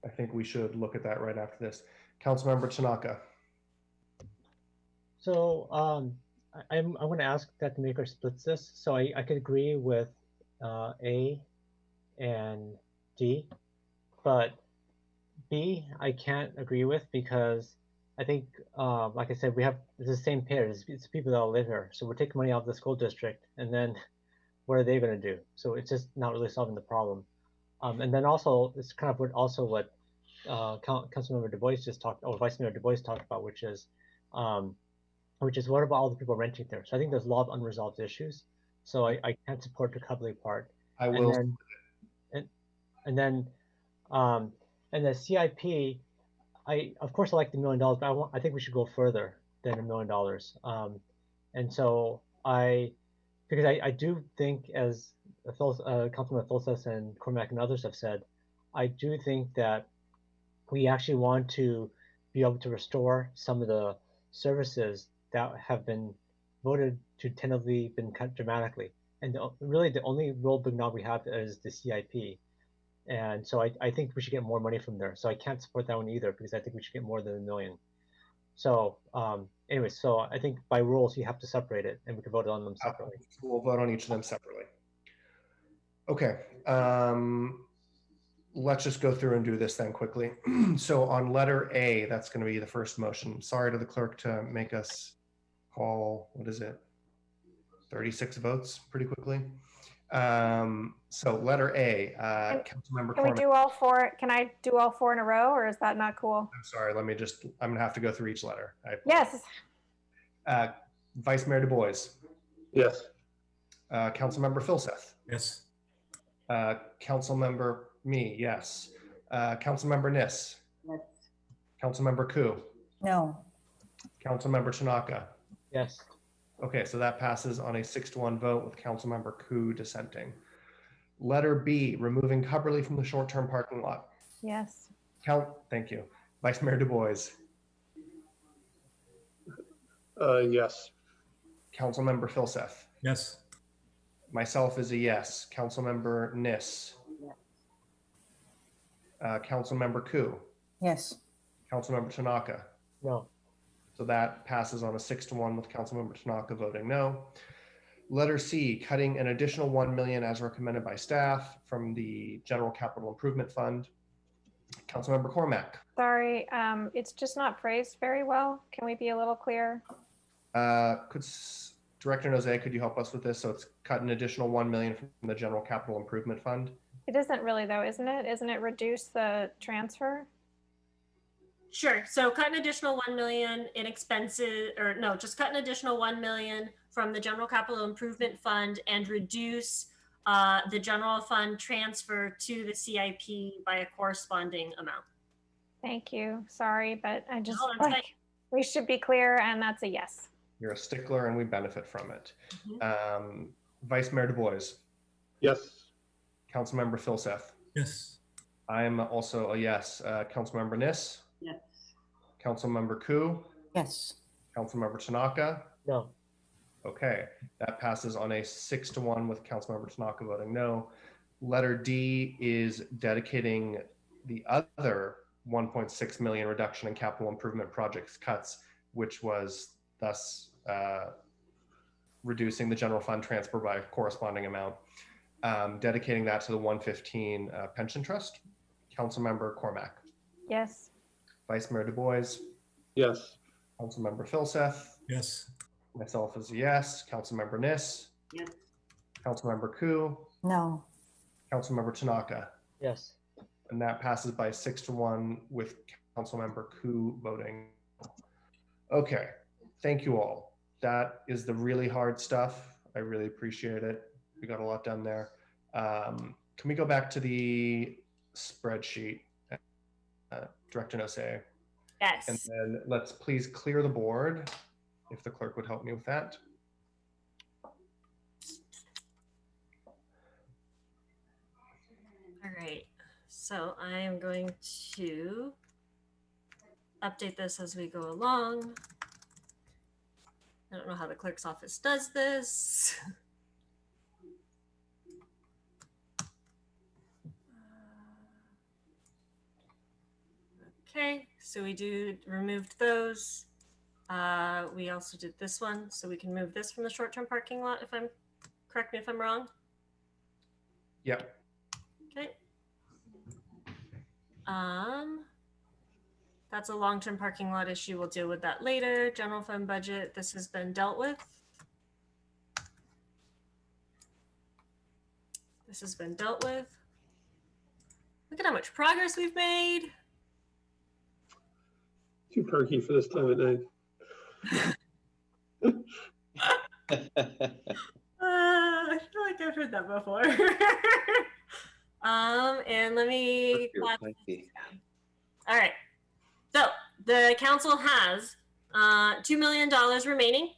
I think we should look at that right after this. Councilmember Tanaka. So I'm going to ask that the maker splits this. So I could agree with A and D, but B I can't agree with because I think, like I said, it's the same pair. It's people that all live here. So we're taking money out of the school district, and then what are they going to do? So it's just not really solving the problem. And then also, it's kind of what Councilmember Du Bois just talked, or Vice Mayor Du Bois talked about, which is what about all the people renting there? So I think there's a lot of unresolved issues. So I can't support the Cubberley part. I will. And the CIP, of course I like the $1 million, but I think we should go further than $1 million. And so because I do think, as Councilman Filseth and Cormack and others have said, I do think that we actually want to be able to restore some of the services that have been voted to tentatively been cut dramatically. And really the only real big knob we have is the CIP. And so I think we should get more money from there. So I can't support that one either because I think we should get more than $1 million. So anyway, so I think by rules you have to separate it, and we can vote on them separately. We'll vote on each of them separately. Okay. Let's just go through and do this then quickly. So on letter A, that's going to be the first motion. Sorry to the clerk to make us call, what is it, 36 votes pretty quickly. So letter A, Councilmember Can we Cormack. do all four? Can I do all four in a row, or is that not cool? I'm sorry, I'm gonna have to go through each letter. Yes. Vice Mayor Du Bois. Yes. Councilmember Filseth. Yes. Councilmember Me, yes. Councilmember Nis. Yes. Councilmember Ku. No. Councilmember Tanaka. Yes. Okay, so that passes on a 6-1 vote with Councilmember Ku dissenting. Letter B, removing Cubberley from the short-term parking lot. Yes. Thank you. Vice Mayor Du Bois. Yes. Councilmember Filseth. Yes. Myself is a yes. Councilmember Nis. Yes. Councilmember Ku. Yes. Councilmember Tanaka. No. So that passes on a 6-1 with Councilmember Tanaka voting no. Letter C, cutting an additional $1 million as recommended by staff from the General Capital Improvement Fund. Councilmember Cormack. Sorry, it's just not phrased very well. Can we be a little clearer? Director Noze, could you help us with this? So it's cut an additional $1 million from the General Capital Improvement Fund. It isn't really though, isn't it? Isn't it reduce the transfer? Sure. So cut an additional 1 million in expenses, or no, just cut an additional 1 million from the General Capital Improvement Fund and reduce the general fund transfer to the CIP by a corresponding amount. Thank you. Sorry, but I just No, that's fine. we should be clear, and that's a yes. You're a stickler and we benefit from it. Vice Mayor Du Bois. Yes. Councilmember Filseth. Yes. I am also a yes. Councilmember Nis. Yes. Councilmember Ku. Yes. Councilmember Tanaka. No. Okay, that passes on a 6-1 with Councilmember Tanaka voting no. Letter D is dedicating the other 1.6 million reduction in capital improvement projects cuts, which was thus reducing the general fund transfer by a corresponding amount, dedicating that to the 115 pension trust. Councilmember Cormack. Yes. Vice Mayor Du Bois. Yes. Councilmember Filseth. Yes. Myself is a yes. Councilmember Nis. Yes. Councilmember Ku. No. Councilmember Tanaka. Yes. And that passes by 6-1 with Councilmember Ku voting. Okay, thank you all. That is the really hard stuff. I really appreciate it. We got a lot done there. Can we go back to the spreadsheet, Director Noce? Yes. And then let's please clear the board, if the clerk would help me with that. All right. So I am going to update this as we go along. I don't know how the clerk's office does this. Okay, so we removed those. We also did this one, so we can move this from the short-term parking lot correct me if I'm wrong. Yep. Okay. That's a long-term parking lot issue. We'll deal with that later. General fund budget, this has been dealt with. This has been dealt with. Look at how much progress we've made. Too perky for this time of night. I feel like I've heard that before. And let me. All right. So the council has $2 million remaining.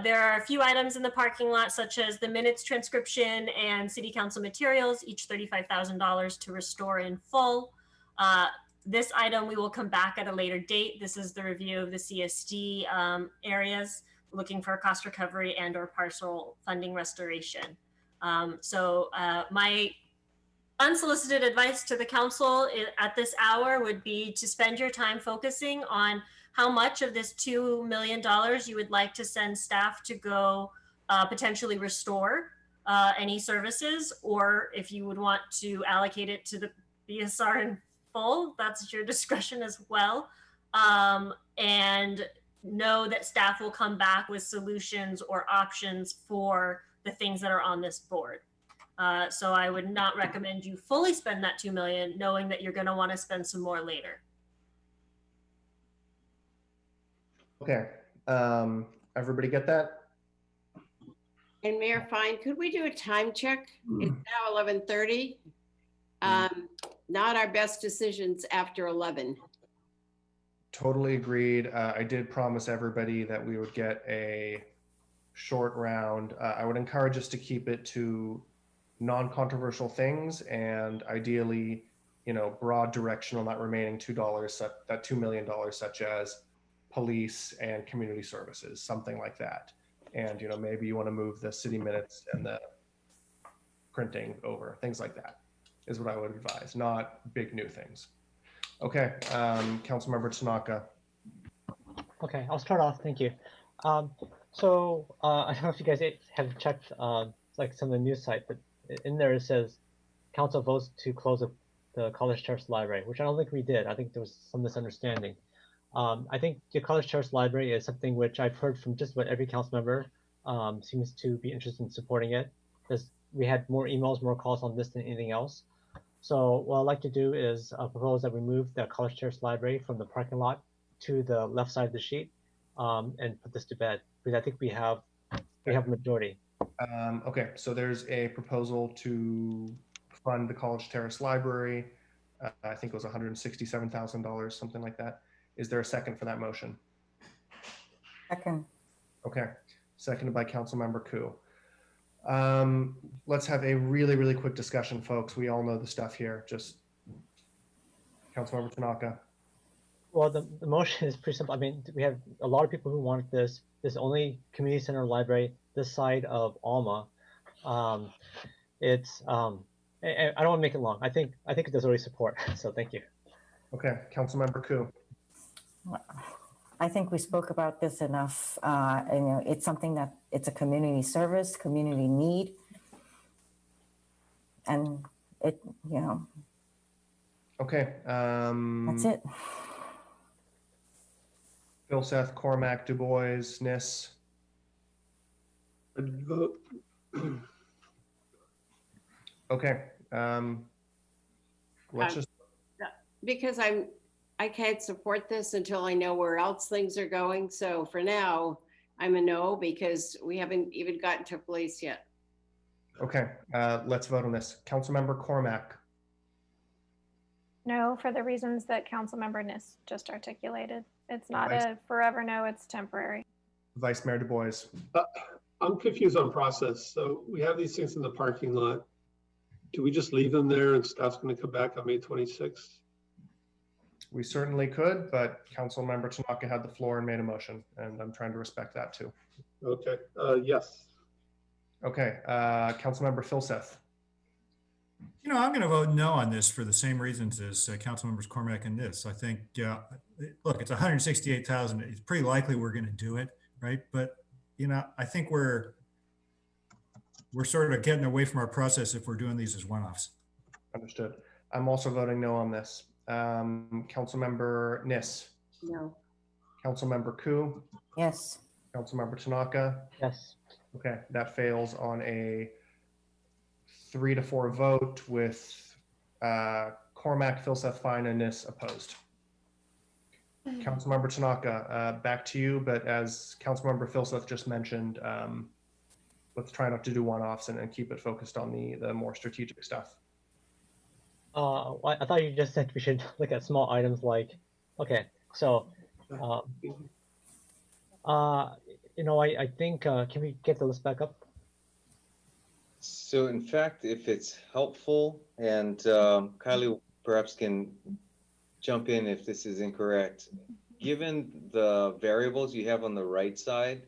There are a few items in the parking lot, such as the minutes transcription and city council materials, each $35,000 to restore in full. This item we will come back at a later date. This is the review of the CSD areas, looking for cost recovery and or partial funding restoration. My unsolicited advice to the council at this hour would be to spend your time focusing on how much of this $2 million you would like to send staff to go potentially restore any services, or if you would want to allocate it to the BSR in full, that's at your discretion as well. And know that staff will come back with solutions or options for the things that are on this board. So I would not recommend you fully spend that $2 million, knowing that you're going to want to spend some more later. Okay, everybody get that? And Mayor Fine, could we do a time check? It's now 11:30. Not our best decisions after 11. Totally agreed. I did promise everybody that we would get a short round. I would encourage us to keep it to non-controversial things, and ideally, broad direction on that remaining $2, that $2 million, such as police and community services, something like that. And maybe you want to move the city minutes and the printing over, things like that is what I would advise, not big new things. Okay, Councilmember Tanaka. Okay, I'll start off. Thank you. So I don't know if you guys have checked like some of the news site, but in there it says council votes to close the College Terrace Library, which I don't think we did. I think there was some misunderstanding. I think the College Terrace Library is something which I've heard from just about every council member seems to be interested in supporting it, because we had more emails, more calls on this than anything else. So what I'd like to do is propose that we move the College Terrace Library from the parking lot to the left side of the sheet and put this to bed, because I think we have a majority. Okay, so there's a proposal to fund the College Terrace Library. I think it was $167,000, something like that. Is there a second for that motion? Second. Okay, seconded by Councilmember Koo. Let's have a really, really quick discussion, folks. We all know the stuff here. Just Councilmember Tanaka. Well, the motion is pretty simple. I mean, we have a lot of people who want this. This only community center library this side of Alma. I don't want to make it long. I think there's already support. So thank you. Okay, Councilmember Koo. I think we spoke about this enough. And, it's something that it's a community service, community need, and it. Okay. That's it. Phil, Seth, Cormac, Du Bois, Nis. Vote. Okay. Let's just. Because I can't support this until I know where else things are going. So for now, I'm a no, because we haven't even gotten to police yet. Okay, let's vote on this. Councilmember Cormac. No, for the reasons that Councilmember Nis just articulated. It's not a forever no, it's temporary. Vice Mayor Du Bois. I'm confused on process. So we have these things in the parking lot. Do we just leave them there and staff's going to come back on May 26th? We certainly could, but Councilmember Tanaka had the floor and made a motion, and I'm trying to respect that too. Okay, yes. Okay, Councilmember Phil Seth. I'm going to vote no on this for the same reasons as Councilmembers Cormac and Nis. I think, look, it's $168,000. It's pretty likely we're going to do it, right? But I think we're sort of getting away from our process if we're doing these as one-offs. Understood. I'm also voting no on this. Councilmember Nis. No. Councilmember Koo. Yes. Councilmember Tanaka. Yes. Okay, that fails on a 3-4 vote with Cormac, Phil Seth Fine, and Nis opposed. Councilmember Tanaka, back to you, but as Councilmember Phil Seth just mentioned, let's try not to do one-offs and keep it focused on the more strategic stuff. I thought you just said we should look at small items like, okay, so, I think, can we get the list back up? So in fact, if it's helpful, and Kylie perhaps can jump in if this is incorrect, given the variables you have on the right side,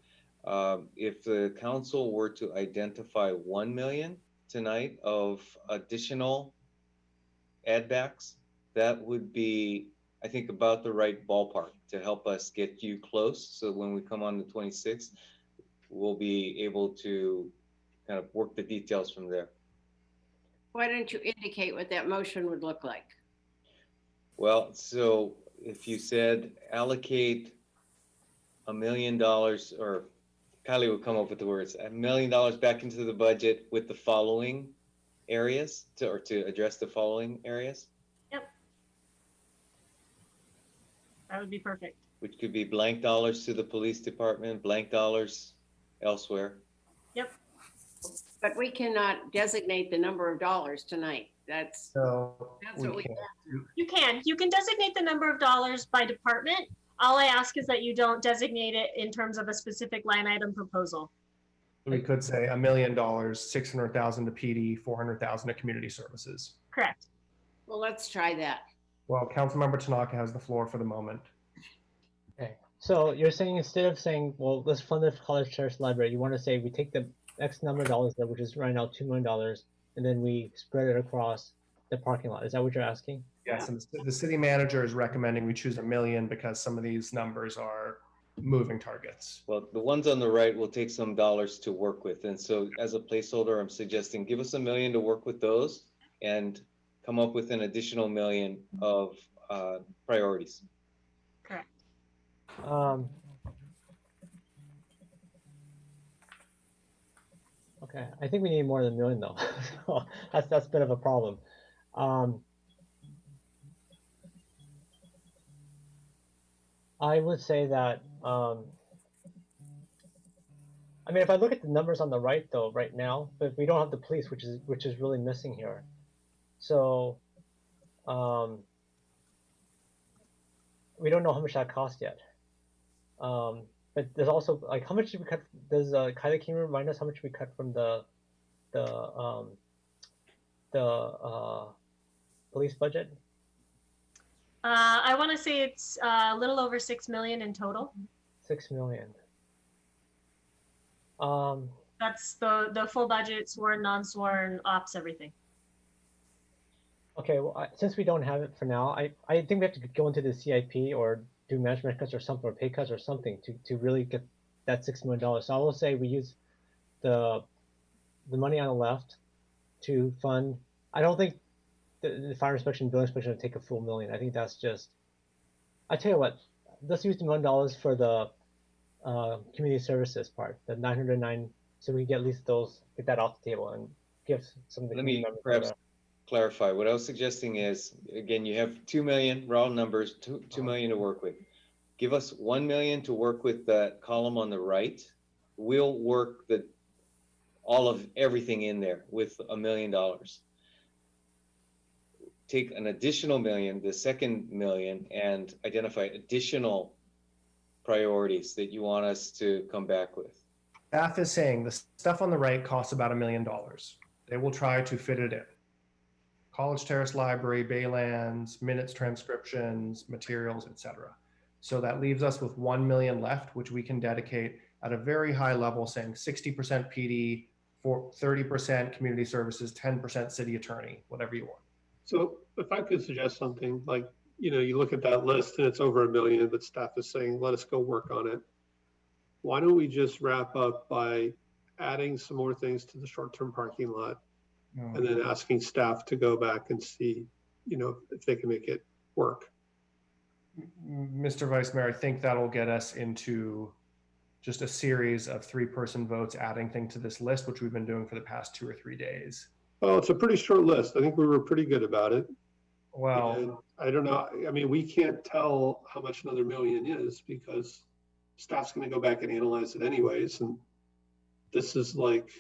if the council were to identify 1 million tonight of additional add backs, that would be I think, about the right ballpark to help us get you close. So when we come on the 26th, we'll be able to kind of work the details from there. Why don't you indicate what that motion would look like? Well, so if you said allocate $1 million, or Kylie will come up with the words, $1 million back into the budget with the following areas to address the following areas. Yep. That would be perfect. Which could be blank dollars to the police department, blank dollars elsewhere. Yep. But we cannot designate the number of dollars tonight. That's what we can't. You can designate the number of dollars by department. All I ask is that you don't designate it in terms of a specific line item proposal. We could say $1 million, 600,000 to PD, 400,000 to community services. Correct. Well, let's try that. Well, Councilmember Tanaka has the floor for the moment. Okay, so you're saying instead of saying, well, let's fund the College Terrace Library, you want to say we take the X number of dollars there, which is right now $2 million, and then we spread it across the parking lot. Is that what you're asking? Yes, and the city manager is recommending we choose $1 million because some of these numbers are moving targets. Well, the ones on the right will take some dollars to work with. And so as a placeholder, I'm suggesting give us $1 million to work with those and come up with an additional $1 million of priorities. Correct. Okay, I think we need more than $1 million though. So that's a bit of a problem. I would say that, I mean, if I look at the numbers on the right though, right now, but we don't have the police, which is really missing here. So, we don't know how much that cost yet. But there's also like, how much did we cut? Does Kylie, can you remind us how much we cut from the police budget? I want to say it's a little over 6 million in total. 6 million. That's the full budget, sworn, non-sworn, ops, everything. Okay, well, since we don't have it for now, I think we have to go into the CIP or do management cuts or something, or pay cuts or something to really get that $6 million. So I will say we use the money on the left to fund. I don't think the fire inspection, building inspection will take a full $1 million. I think that's just. I tell you what, let's use the $1 million for the community services part, the 909, so we can get at least those, get that off the table and give some of the. Let me perhaps clarify. What I was suggesting is, again, you have 2 million raw numbers, 2 million to work with. Give us 1 million to work with that column on the right. We'll work all of everything in there with $1 million. Take an additional $1 million, the second $1 million, and identify additional priorities that you want us to come back with. Staff is saying the stuff on the right costs about $1 million. They will try to fit it in. College Terrace Library, Baylands, minutes, transcriptions, materials, etc. So that leaves us with 1 million left, which we can dedicate at a very high level, saying 60% PD, 30% community services, 10% city attorney, whatever you want. So if I could suggest something, like, you look at that list and it's over $1 million, but staff is saying, let us go work on it. Why don't we just wrap up by adding some more things to the short-term parking lot? And then asking staff to go back and see, if they can make it work. Mr. Vice Mayor, I think that'll get us into just a series of 3-person votes adding things to this list, which we've been doing for the past 2 or 3 days. Well, it's a pretty short list. I think we were pretty good about it. Well, and I don't know. I mean, we can't tell how much another $1 million is because staff's going to go back and analyze it anyways. And this is looks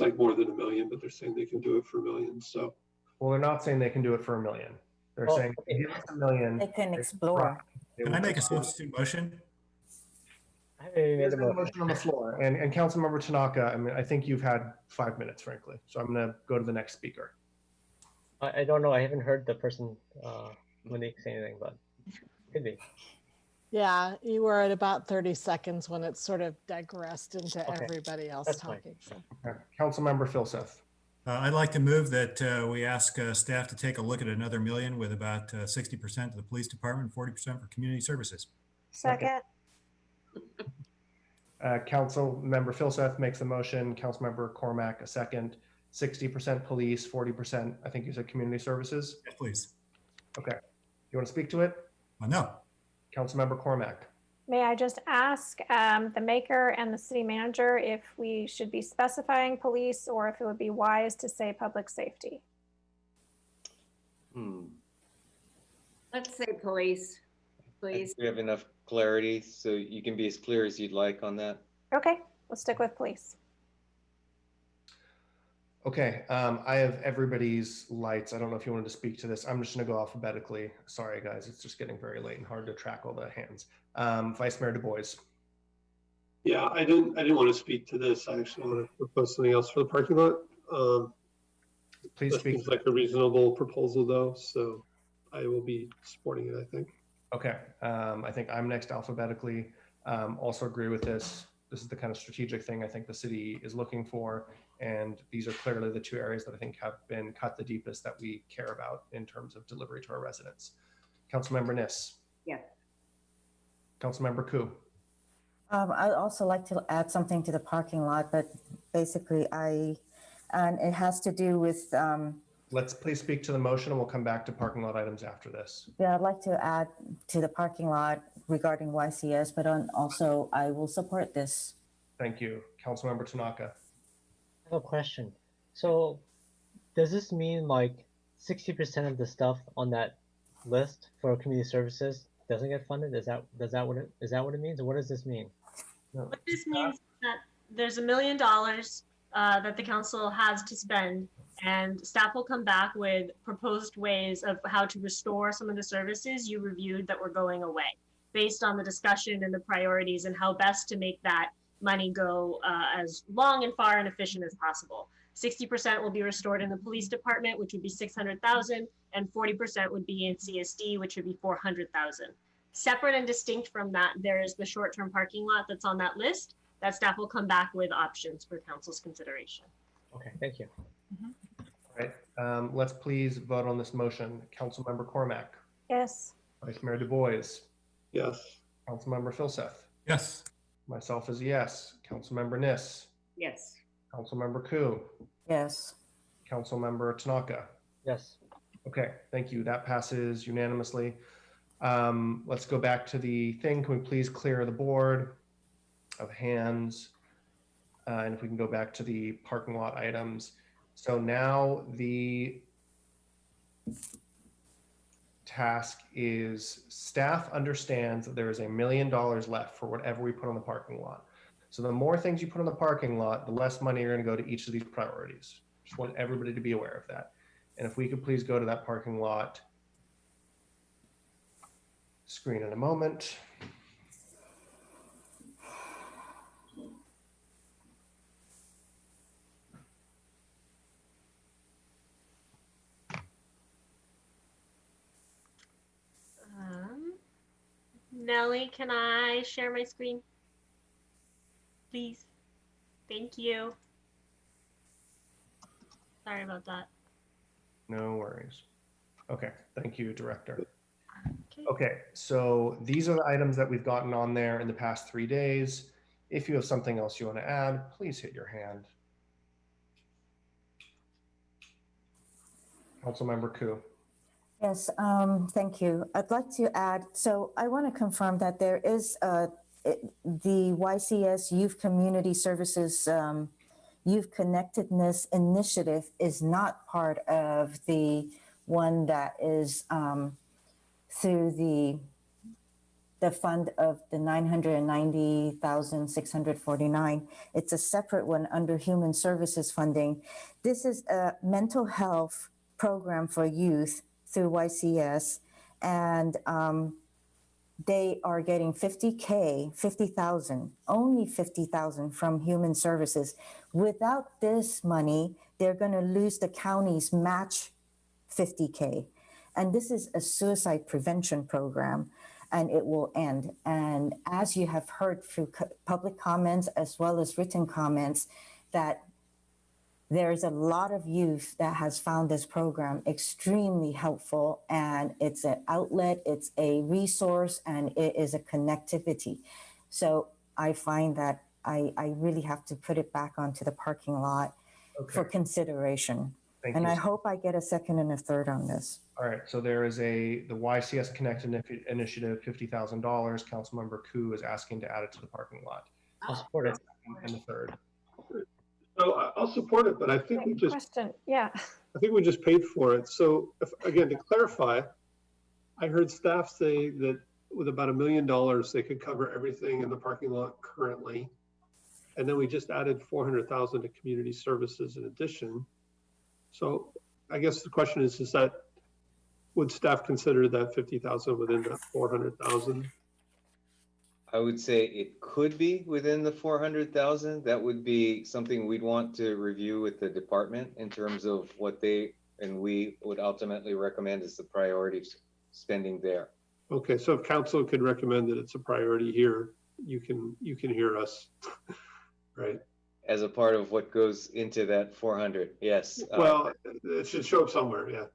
like more than $1 million, but they're saying they can do it for $1 million. So, well, they're not saying they can do it for $1 million. They're saying give us $1 million. They can explore. Can I make a substitute motion? There's a motion on the floor, and Councilmember Tanaka. I mean, I think you've had 5 minutes, frankly. So I'm going to go to the next speaker. I don't know. I haven't heard the person Monique say anything, but could be. Yeah, you were at about 30 seconds when it sort of digressed into everybody else talking. So. Okay. Councilmember Filseth. I'd like to move that we ask staff to take a look at another million with about 60% to the police department, 40% for community services. Second. Council member Philseth makes a motion. Council member Cormack a second. 60% police, 40%. I think you said community services. Yes, please. Okay. You want to speak to it? No. Council member Cormack. May I just ask the maker and the city manager if we should be specifying police or if it would be wise to say public safety? Let's say police, please. We have enough clarity, so you can be as clear as you'd like on that. Okay, let's stick with police. Okay, I have everybody's lights. I don't know if you wanted to speak to this. I'm just going to go alphabetically. Sorry, guys. It's just getting very late and hard to track all the hands. Vice Mayor Du Bois. Yeah, I didn't want to speak to this. I actually want to propose something else for the parking lot. Please that speak. Seems like a reasonable proposal, though, so I will be supporting it, I think. Okay, I think I'm next alphabetically. Also agree with this. This is the kind of strategic thing I think the city is looking for. And these are clearly the two areas that I think have been cut the deepest that we care about in terms of delivery to our residents. Councilmember Niss. Yeah. Councilmember Koo. I'd also like to add something to the parking lot, but basically and it has to do with, Let's please speak to the motion and we'll come back to parking lot items after this. yeah, I'd like to add to the parking lot regarding YCS, but also I will support this. Thank you. Councilmember Tanaka. I have a question. So does this mean like 60% of the stuff on that list for community services doesn't get funded? Is that what it means? Or what does this mean? What this means is that there's $1 million that the council has to spend, and staff will come back with proposed ways of how to restore some of the services you reviewed that were going away, based on the discussion and the priorities and how best to make that money go as long and far and efficient as possible. 60% will be restored in the police department, which would be 600,000, and 40% would be in CSD, which would be 400,000. Separate and distinct from that, there is the short-term parking lot that's on that list that staff will come back with options for council's consideration. Okay, thank you. All right, let's please vote on this motion. Councilmember Cormack. Yes. Vice Mayor Du Bois. Yes. Councilmember Philseth. Yes. Myself is a yes. Councilmember Niss. Yes. Councilmember Koo. Yes. Councilmember Tanaka. Yes. Okay, thank you. That passes unanimously. Let's go back to the thing. Can we please clear the board of hands? And if we can go back to the parking lot items. So now the task is staff understands that there is $1 million left for whatever we put on the parking lot. So the more things you put on the parking lot, the less money you're going to go to each of these priorities. Just want everybody to be aware of that. And if we could please go to that parking lot screen in a moment. Nellie, can I share my screen? Please. Thank you. Sorry about that. No worries. Okay, thank you, Director. Okay, so these are the items that we've gotten on there in the past 3 days. If you have something else you want to add, please hit your hand. Councilmember Koo. Yes, thank you. I'd like to add, so I want to confirm that there is the YCS Youth Community Services Youth Connectedness Initiative is not part of the one that is through the fund of the 990,649. It's a separate one under Human Services funding. This is a mental health program for youth through YCS, and they are getting 50,000, only 50,000 from Human Services. Without this money, they're going to lose the county's match 50K. And this is a suicide prevention program, and it will end. And as you have heard through public comments as well as written comments, that There's a lot of youth that has found this program extremely helpful, and it's an outlet, it's a resource, and it is a connectivity. So I find that I really have to put it back onto the parking lot for consideration. Thank And you. I hope I get a second and a third on this. All right, so there is the YCS Connect initiative, $50,000. Councilmember Koo is asking to add it to the parking lot. I'll support it. And the third. So I'll support it, but I think Yeah. I think we just paid for it. So again, to clarify, I heard staff say that with about $1 million, they could cover everything in the parking lot currently. And then we just added 400,000 to community services in addition. So I guess the question is that would staff consider that 50,000 within that 400,000? I would say it could be within the 400,000. That would be something we'd want to review with the department in terms of what they and we would ultimately recommend as the priority spending there. Okay, so if council could recommend that it's a priority here, you can hear us, right? As a part of what goes into that 400, yes. Well, it should show up somewhere, yeah.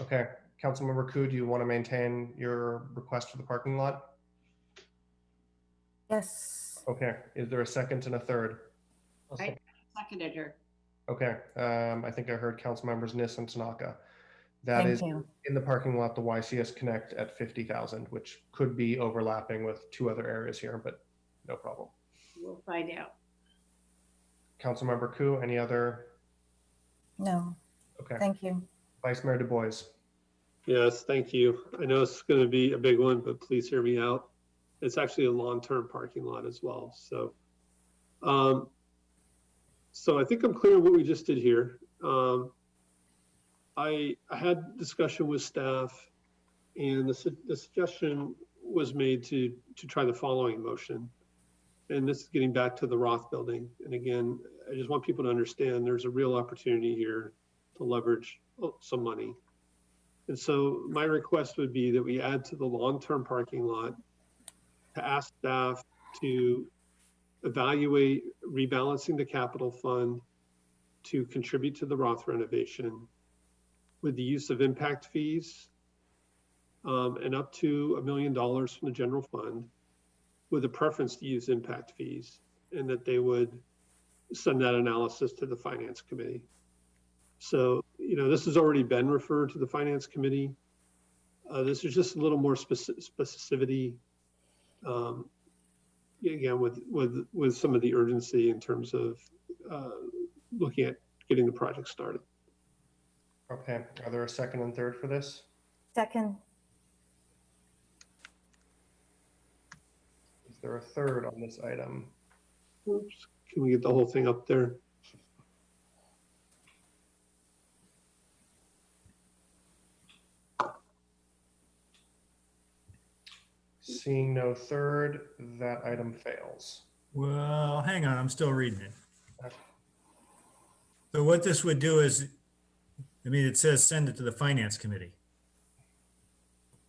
Okay, Councilmember Koo, do you want to maintain your request for the parking lot? Yes. Okay, is there a second and a third? I seconded her. Okay, I think I heard Councilmembers Nis and Tanaka. That is in the parking lot, the YCS Connect at 50,000, which could be overlapping with two other areas here, but no problem. We'll find out. Councilmember Koo, any other? No. Okay. Thank you. Vice Mayor Du Bois. Yes, thank you. I know it's going to be a big one, but please hear me out. It's actually a long-term parking lot as well. So, so I think I'm clear on what we just did here. I had discussion with staff, and the suggestion was made to try the following motion. And this is getting back to the Roth building. And again, I just want people to understand there's a real opportunity here to leverage some money. And so my request would be that we add to the long-term parking lot to ask staff to evaluate rebalancing the capital fund to contribute to the Roth renovation with the use of impact fees and up to $1 million from the general fund, with a preference to use impact fees, and that they would send that analysis to the finance committee. So, you know, this has already been referred to the finance committee. This is just a little more specificity, again, with some of the urgency in terms of looking at getting the project started. Okay, are there a second and third for this? Second. Is there a third on this item? Oops, can we get the whole thing up there? Seeing no third, that item fails. Well, hang on, I'm still reading it. So what this would do is, I mean, it says send it to the finance committee.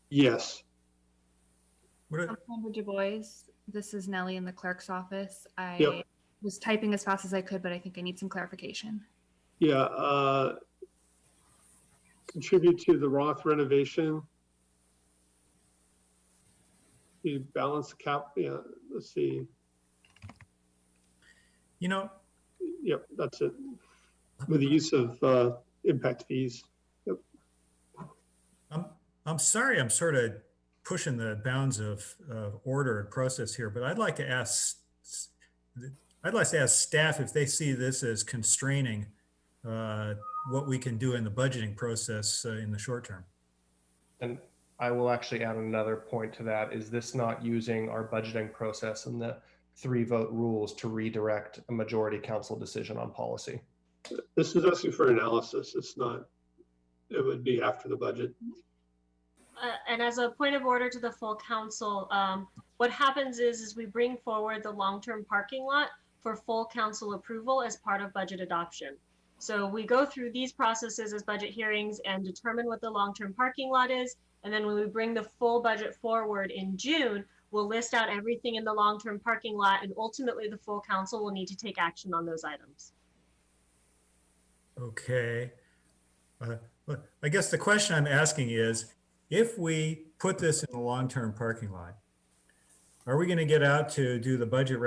Yes. Councilmember Du Bois, this is Nellie in the clerk's office. I was typing as fast as I could, but I think I need some clarification. Yeah, contribute to the Roth renovation. You balance the cap, yeah, let's see. You know. Yep, that's it. With the use of impact fees. Yep. I'm sorry, I'm sort of pushing the bounds of order and process here, but I'd like to ask staff if they see this as constraining what we can do in the budgeting process in the short term. And I will actually add another point to that. Is this not using our budgeting process and the 3-vote rules to redirect a majority council decision on policy? This is asking for analysis. It's not, it would be after the budget. And as a point of order to the full council, what happens is we bring forward the long-term parking lot for full council approval as part of budget adoption. So we go through these processes as budget hearings and determine what the long-term parking lot is. And then when we bring the full budget forward in June, we'll list out everything in the long-term parking lot, and ultimately the full council will need to take action on those items. Okay. But I guess the question I'm asking is, if we put this in a long-term parking lot, are we going to get out to do the budget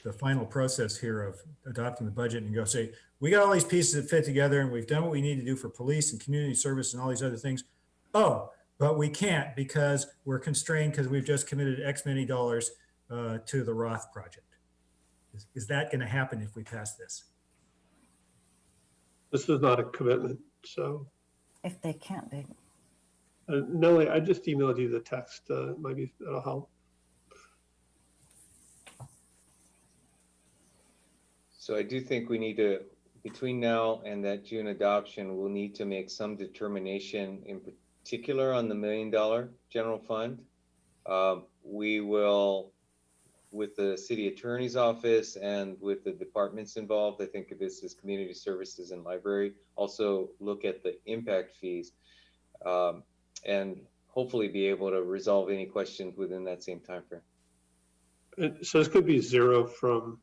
the final process here of adopting the budget and go say, we got all these pieces that fit together and we've done what we need to do for police and community service and all these other things. Oh, but we can't because we're constrained because we've just committed X many dollars to the Roth project. Is that going to happen if we pass this? This is not a commitment, so. If they can't, they. Nellie, I just emailed you the text. Maybe that'll help. So I do think we need to, between now and that June adoption, we'll need to make some determination in particular on the $1 million general fund. We will, with the city attorney's office and with the departments involved, I think this is community services and library, also look at the impact fees and hopefully be able to resolve any questions within that same time frame. So this could be zero from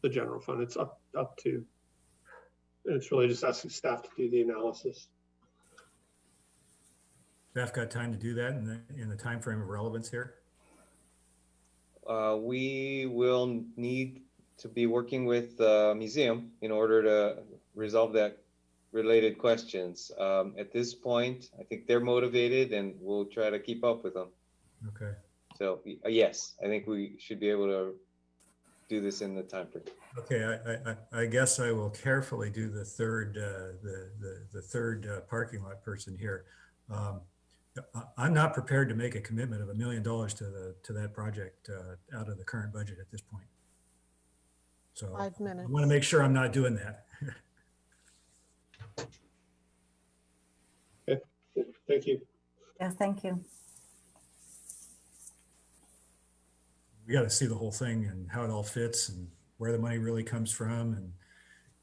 the general fund. It's up to, it's really just asking staff to do the analysis. Staff got time to do that in the time frame of relevance here? We will need to be working with the museum in order to resolve that related questions. At this point, I think they're motivated and we'll try to keep up with them. Okay. So yes, I think we should be able to do this in the time frame. Okay, I guess I will carefully do the third parking lot person here. I'm not prepared to make a commitment of $1 million to that project out of the current budget at this point. So 5 minutes. I want to make sure I'm not doing that. Okay, thank you. Yeah, thank you. We got to see the whole thing and how it all fits and where the money really comes from and,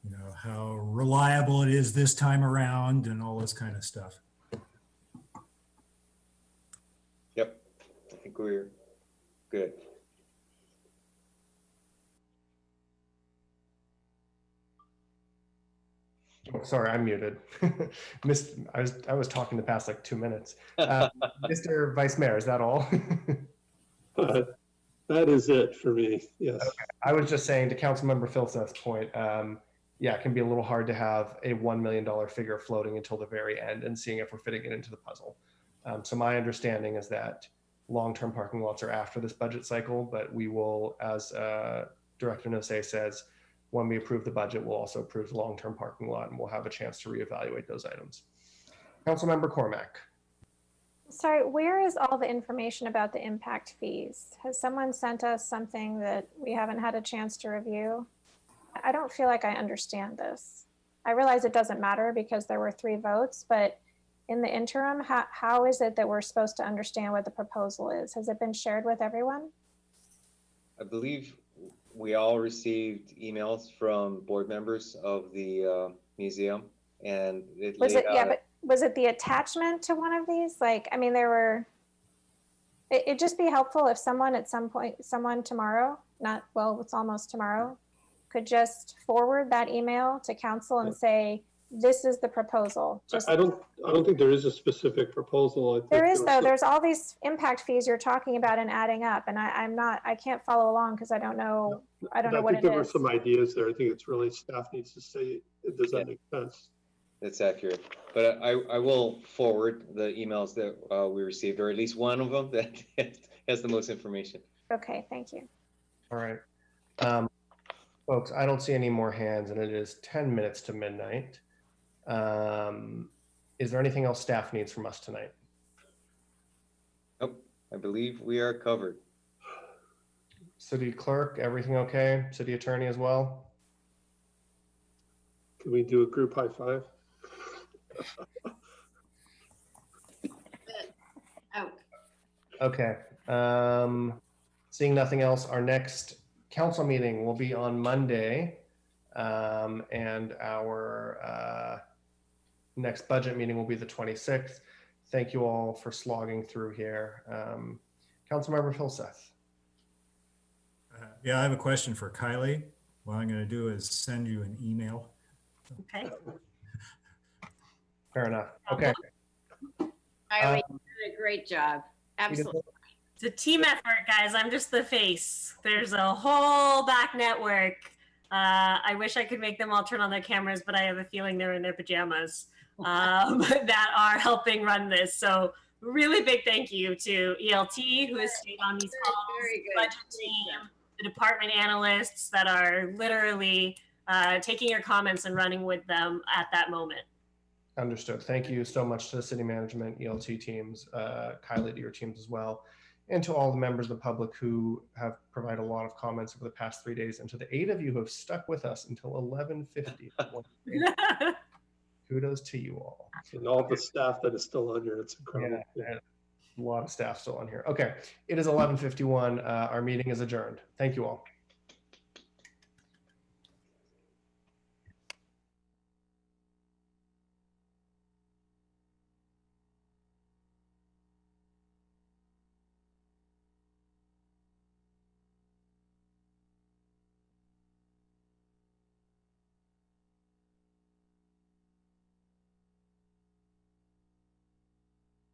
you know, how reliable it is this time around and all this kind of stuff. Yep, I think we're good. Oh, sorry, I'm muted. I was talking the past like 2 minutes. Mr. Vice Mayor, is that all? That is it for me. Yes. Okay. I was just saying to Councilmember Filseth's point, yeah, it can be a little hard to have a $1 million figure floating until the very end and seeing if we're fitting it into the puzzle. So my understanding is that long-term parking lots are after this budget cycle, but we will, as Director Nosey says, when we approve the budget, we'll also approve the long-term parking lot and we'll have a chance to reevaluate those items. Councilmember Cormack. Sorry, where is all the information about the impact fees? Has someone sent us something that we haven't had a chance to review? I don't feel like I understand this. I realize it doesn't matter because there were 3 votes, but in the interim, how is it that we're supposed to understand what the proposal is? Has it been shared with everyone? I believe we all received emails from board members of the museum, and it Was laid it, yeah, out- but was it the attachment to one of these? Like, I mean, there were, it'd just be helpful if someone at some point, someone tomorrow, not, well, it's almost tomorrow, could just forward that email to council and say, this is the proposal. Just, I don't think there is a specific proposal. I think there is was though, some- there's all these impact fees you're talking about and adding up, and I can't follow along because I don't know what I think it there were is. some ideas there. I think it's really staff needs to say, does that make sense? That's accurate, but I will forward the emails that we received, or at least one of them that has the most information. Okay, thank you. All right. Folks, I don't see any more hands and it is 10 minutes to midnight. Is there anything else staff needs from us tonight? Nope, I believe we are covered. City clerk, everything okay? City attorney as well? Can we do a group high five? Out. Okay. Seeing nothing else, our next council meeting will be on Monday, and our next budget meeting will be the 26th. Thank you all for slogging through here. Councilmember Filseth. Yeah, I have a question for Kylie. What I'm going to do is send you an email Okay. Fair enough. Okay. Kylie, you did a great job. Absolutely. It's a team effort, guys. I'm just the face. There's a whole back network. I wish I could make them all turn on their cameras, but I have a feeling they're in their pajamas that are helping run this. So really big thank you to ELT who has stayed on these calls, the budget team, the department analysts that are literally taking your comments and running with them at that moment. Understood. Thank you so much to the city management, ELT teams, Kylie, to your teams as well, and to all the members of the public who have provided a lot of comments over the past 3 days, and to the 8 of you who have stuck with us until 11:50. Kudos to you all. And all the staff that is still on here, it's incredible. Yeah, a lot of staff still on here. Okay, it is 11:51. Our meeting is adjourned. Thank you all.